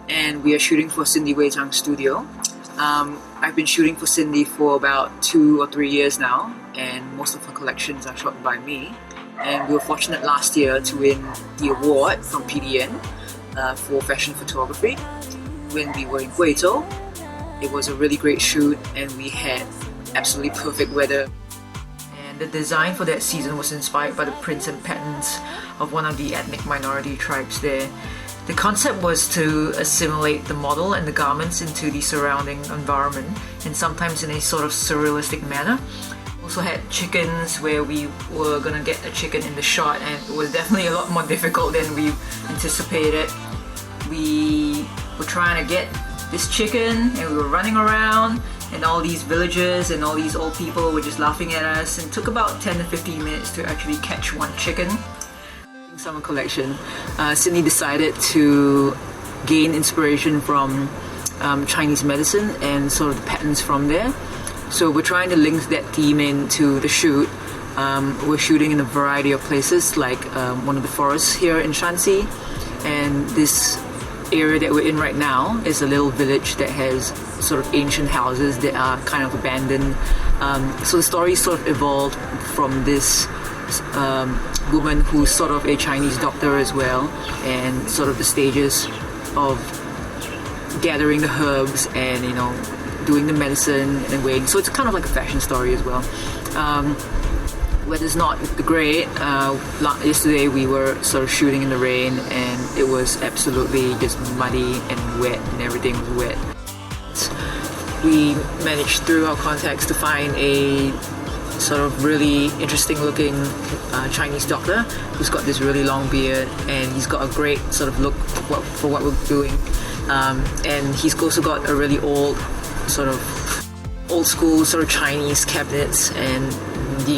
S2: and we are shooting for Cindy Wei Zhang's studio. I've been shooting for Cindy for about 2 or 3 years now, and most of her collections are shot by me. And we were fortunate last year to win the award from PDN for fashion photography when we were in Guizhou. It was a really great shoot and we had absolutely perfect weather. The design for that season was inspired by the prints and patterns of one of the ethnic minority tribes there. The concept was to assimilate the model and the garments into the surrounding environment, and sometimes in a sort of surrealistic manner. Also had chickens where we were gonna get a chicken in the shot, and it was definitely a lot more difficult than we anticipated. We were trying to get this chicken and we were running around, and all these villagers and all these old people were just laughing at us, and it took about 10 to 15 minutes to actually catch one chicken. Summer collection, Sydney decided to gain inspiration from Chinese medicine and sort of the patterns from there. So we're trying to link that theme into the shoot. We're shooting in a variety of places, like one of the forests here in Shanxi, and this area that we're in right now is a little village that has sort of ancient houses that are kind of abandoned. So the story sort of evolved from this woman who's sort of a Chinese doctor as well, and sort of the stages of gathering the herbs and, you know, doing the medicine and weighing. So it's kind of like a fashion story as well. Weather's not great. Yesterday we were sort of shooting in the rain, and it was absolutely just muddy and wet, and everything was wet. We managed through our contacts to find a sort of really interesting looking Chinese doctor who's got this really long beard, and he's got a great sort of look for what we're doing. And he's also got a really old school sort of Chinese cabinets and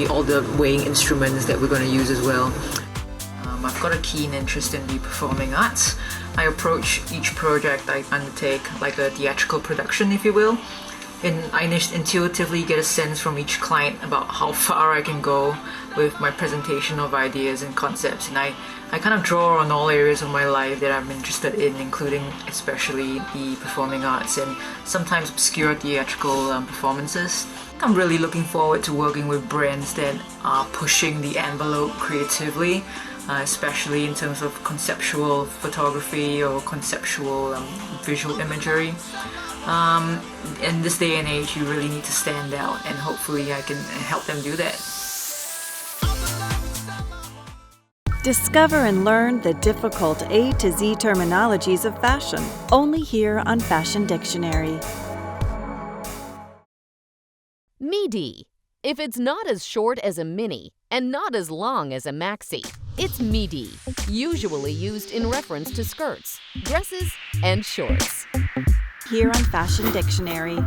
S2: all the weighing instruments that we're going to use as well. I've got a keen interest in the performing arts. I approach each project I undertake like a theatrical production, if you will. And I intuitively get a sense from each client about how far I can go with my presentation of ideas and concepts. And I kind of draw on all areas of my life that I'm interested in, including especially the performing arts and sometimes obscure theatrical performances. I'm really looking forward to working with brands that are pushing the envelope creatively, especially in terms of conceptual photography or conceptual visual imagery. In this day and age, you really need to stand out, and hopefully I can help them do that.
S17: Discover and learn the difficult A to Z terminologies of fashion, only here on Fashion Dictionary.
S4: Midi. If it's not as short as a mini and not as long as a maxi, it's midi, usually used in reference to skirts, dresses, and shorts.
S17: Here on Fashion Dictionary.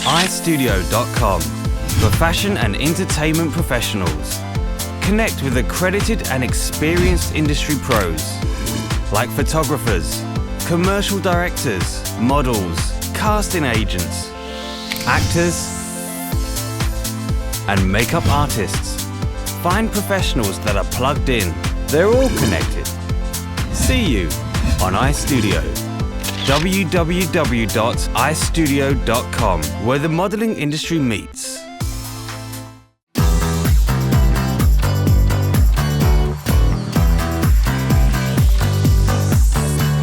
S7: iStudio.com for fashion and entertainment professionals. Connect with accredited and experienced industry pros like photographers, commercial directors, models, casting agents, actors, and makeup artists. Find professionals that are plugged in. They're all connected. See you on iStudio. www.istudio.com, where the modeling industry meets.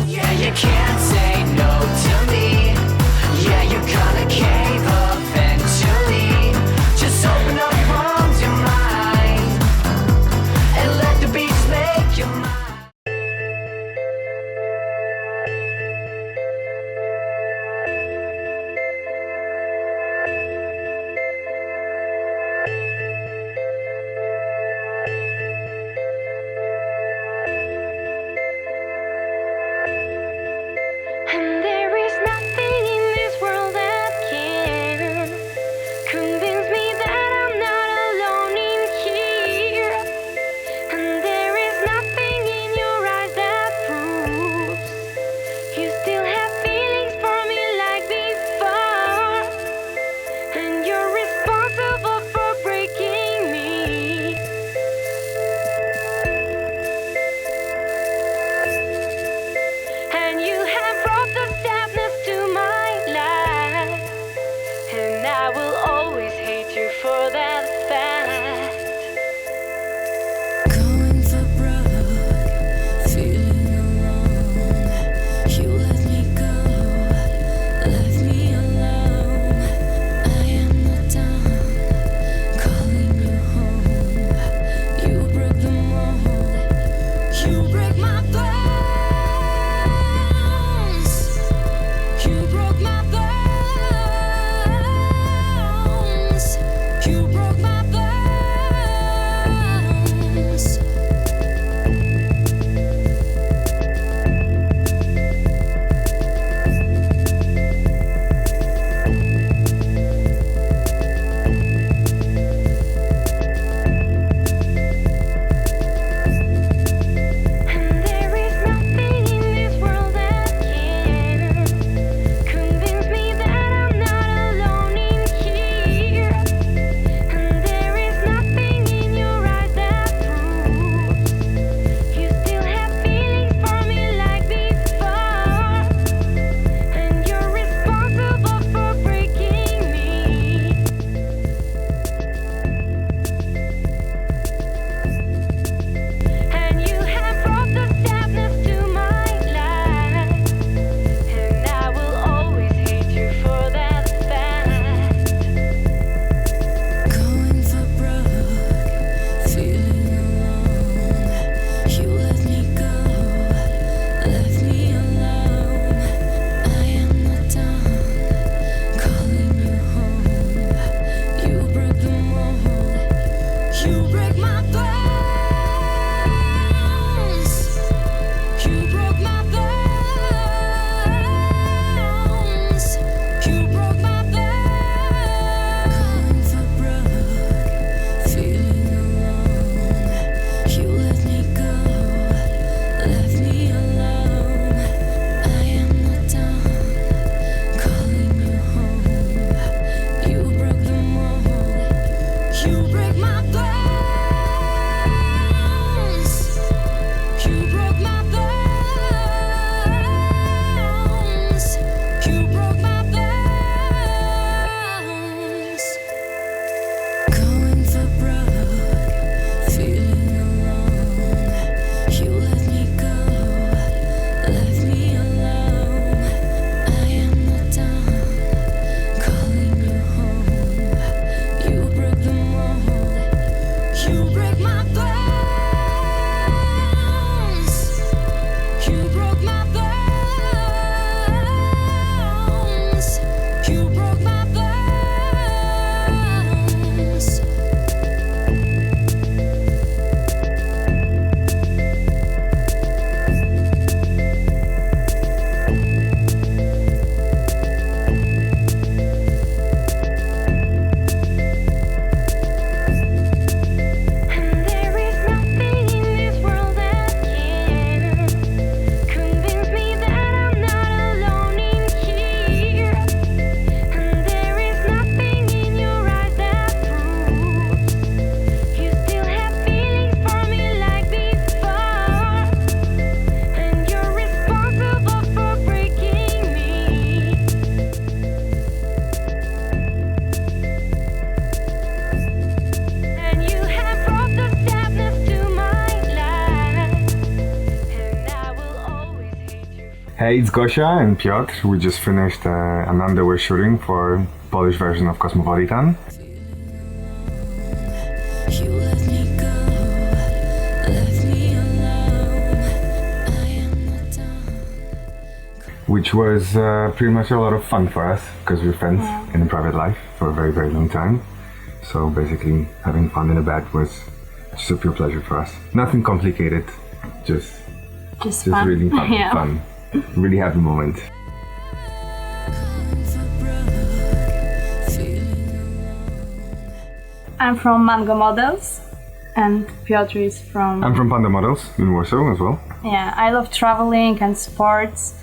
S9: Yeah, you can't say no to me. Yeah, you're gonna cave eventually. Just open up your mind and let the beats make your mind.
S12: Hey, it's Gosia and Piotr. We just finished an underwear shooting for Polish version of Cosmopolitan. Which was pretty much a lot of fun for us because we're friends in the private life for a very, very long time. So basically having fun in the bed was just a pure pleasure for us. Nothing complicated, just
S10: fun.
S12: really fun,
S10: Yeah.
S12: fun. Really happy moment.
S10: I'm from Mango Models, and Piotr is from...
S12: I'm from Panda Models in Warsaw as well.
S10: Yeah, I love traveling and sports.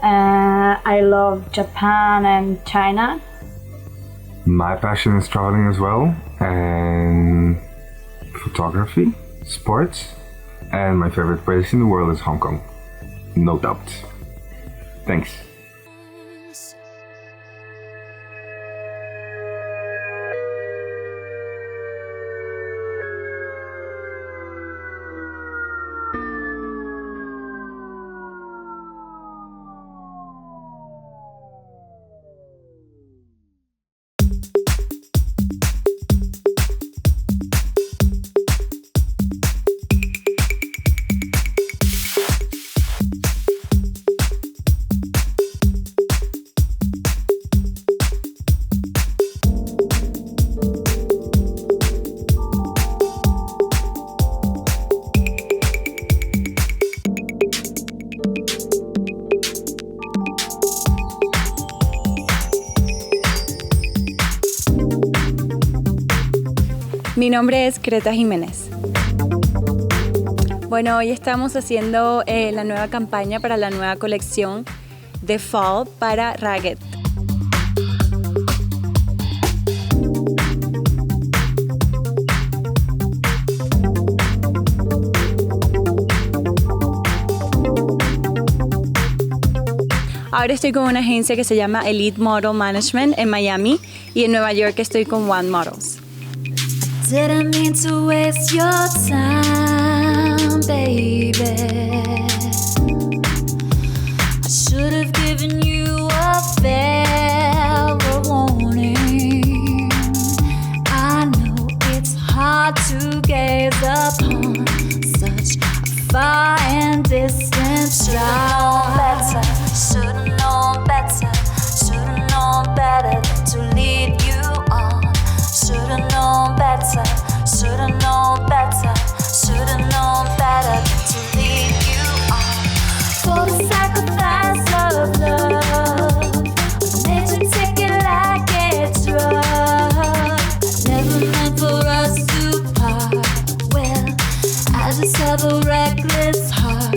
S10: I love Japan and China.
S12: My passion is traveling as well, and photography, sports, and my favorite place in the world is Hong Kong. No doubt. Thanks.
S13: Mi nombre es Greta Jiménez. Bueno, hoy estamos haciendo la nueva campaña para la nueva colección de Fall para Ragged. Ahora estoy con una agencia que se llama Elite Model Management en Miami y en Nueva York estoy con One Models.
S20: Didn't mean to waste your time, baby. I should have given you a fair warning. I know it's hard to gaze upon such a far and distant shroud. Should've known better, should've known better than to lead you on. Should've known better, should've known better, should've known better than to lead you on. For the sacrifice of love, I made you take it like a drug. I never meant for us to part. Well, I just have a reckless heart.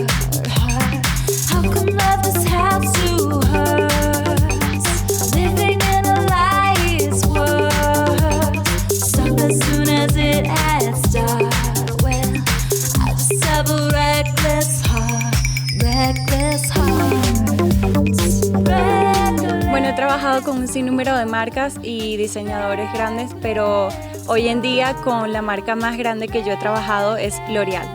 S20: How come love just has to hurt? Living in a lie's world. Stop as soon as it has started. Well, I just have a reckless heart. Reckless heart.
S13: Bueno, he trabajado con un sinnúmero de marcas y diseñadores grandes, pero hoy en día con la marca más grande que yo he trabajado es L'Oreal.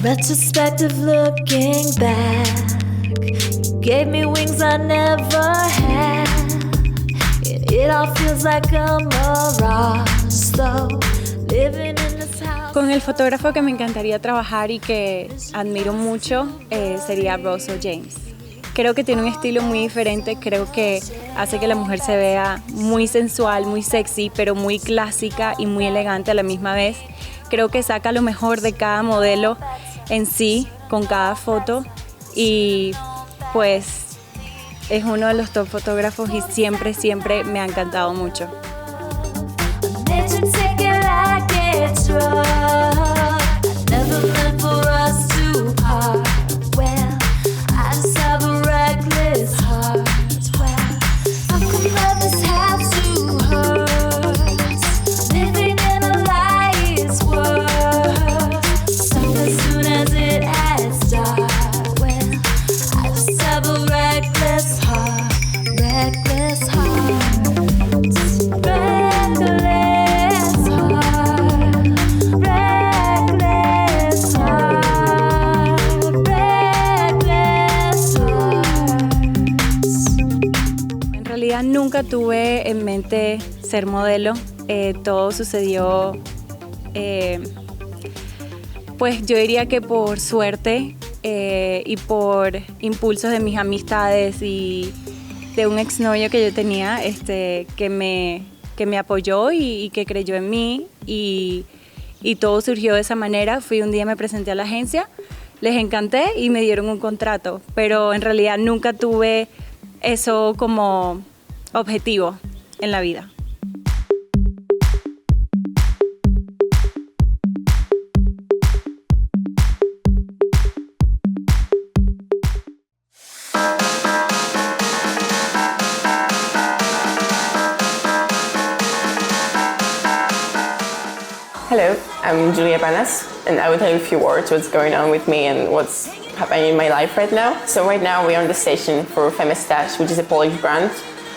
S20: Retrospective looking back, you gave me wings I never had. It all feels like a mirage, though, living in this house.
S13: Con el fotógrafo que me encantaría trabajar y que admiro mucho sería Russell James. Creo que tiene un estilo muy diferente, creo que hace que la mujer se vea muy sensual, muy sexy, pero muy clásica y muy elegante a la misma vez. Creo que saca lo mejor de cada modelo en sí, con cada foto, y pues es uno de los top fotógrafos y siempre me ha encantado mucho.
S20: Let you take it like it's drug.
S13: realidad nunca tuve en mente ser modelo. Todo sucedió, pues yo diría que por suerte y por impulsos de mis amistades y de un exnovio que yo tenía, que me apoyó y que creyó en mí y todo surgió de esa manera. Un día me presenté a la agencia, les encanté y me dieron un contrato, pero en realidad nunca tuve eso como objetivo en la vida.
S14: Hello, I'm Julia Panas, and I will tell you a few words what's going on with me and what's happening in my life right now. So right now we are on the station for Femestash, which is a Polish brand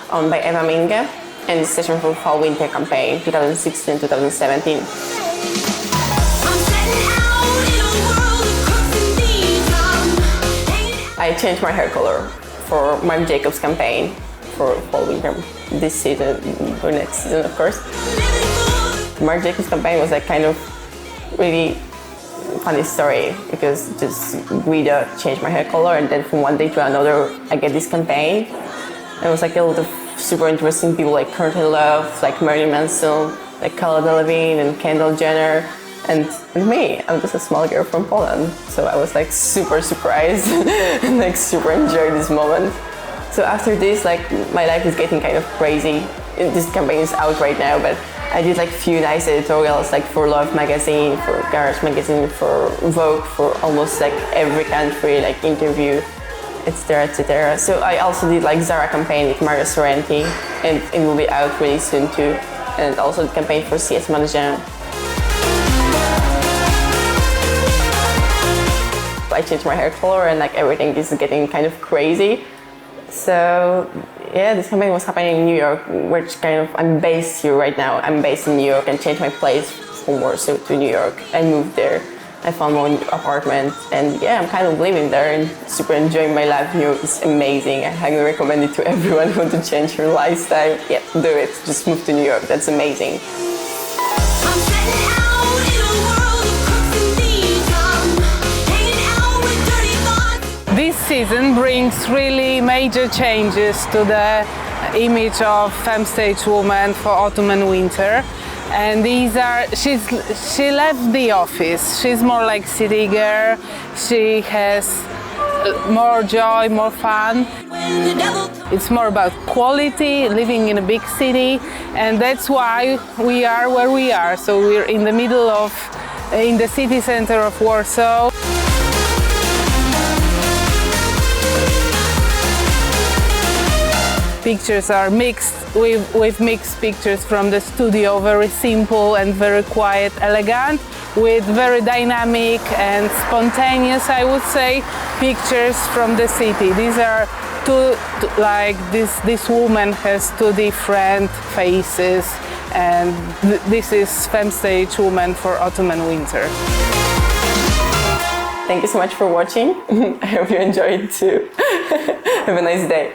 S14: owned by Eva Minge, and the station for Fall Winter campaign 2016-2017. I changed my hair color for Marc Jacobs campaign for Fall Winter this season, or next season of course. Marc Jacobs campaign was like kind of really funny story because just Guido changed my hair color and then from one day to another I get this campaign. It was like a lot of super interesting people like Courtney Love, like Marilyn Manson, like Cara Delevingne and Kendall Jenner and me. I'm just a small girl from Poland. So I was like super surprised and like super enjoyed this moment. So after this, like my life is getting kind of crazy. This campaign is out right now, but I did like few nice editorials like for Love magazine, for Garage magazine, for Vogue, for almost like every country, like interview, etc, etc. So I also did like Zara campaign with Mario Sorrenti, and it will be out really soon too. And also the campaign for CS Management. I changed my hair color and like everything is getting kind of crazy. So yeah, this campaign was happening in New York, which kind of I'm based here right now. I'm based in New York and changed my place from Warsaw to New York. I moved there. I found my own apartment and yeah, I'm kind of living there and super enjoying my life here. It's amazing. I highly recommend it to everyone who wants to change your lifestyle. Yeah, do it. Just move to New York. That's amazing.
S21: This season brings really major changes to the image of femme-stage woman for autumn and winter. And these are, she left the office. She's more like city girl. She has more joy, more fun. It's more about quality, living in a big city, and that's why we are where we are. So we're in the middle of, in the city center of Warsaw. Pictures are mixed. We've mixed pictures from the studio, very simple and very quiet, elegant, with very dynamic and spontaneous, I would say, pictures from the city. These are like this woman has two different faces, and this is femme-stage woman for autumn and winter.
S14: Thank you so much for watching. I hope you enjoyed it too. Have a nice day.